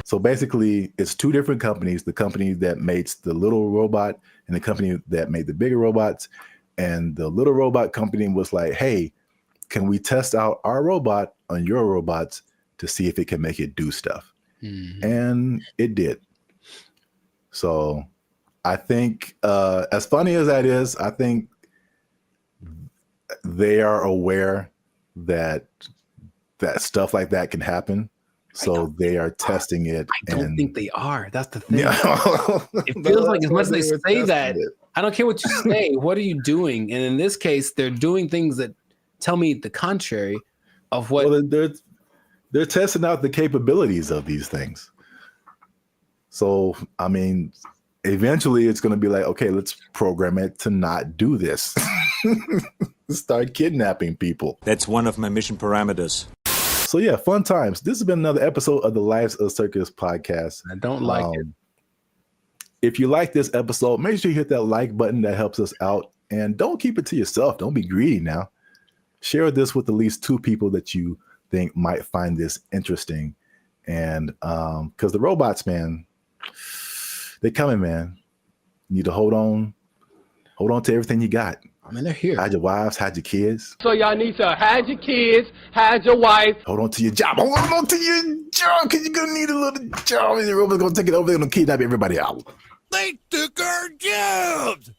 So basically, it's 2 different companies, the company that makes the little robot and the company that made the bigger robots. And the little robot company was like, hey, can we test out our robot on your robots to see if it can make it do stuff? And it did. So I think, as funny as that is, I think they are aware that stuff like that can happen. So they are testing it. I don't think they are. That's the thing. It feels like as much as they say that, I don't care what you say. What are you doing? And in this case, they're doing things that tell me the contrary of what. Well, they're testing out the capabilities of these things. So, I mean, eventually it's going to be like, okay, let's program it to not do this. Start kidnapping people. That's one of my mission parameters. So yeah, fun times. This has been another episode of the Lives of Circus podcast. I don't like it. If you like this episode, make sure you hit that like button. That helps us out. And don't keep it to yourself. Don't be greedy now. Share this with at least 2 people that you think might find this interesting. And because the robots, man, they're coming, man. You need to hold on to everything you got. I mean, they're here. Hide your wives, hide your kids. So y'all need to hide your kids, hide your wife. Hold on to your job. Hold on to your job, because you're going to need a little job. And the robots going to take it over. They're going to kidnap everybody out. They took our jobs.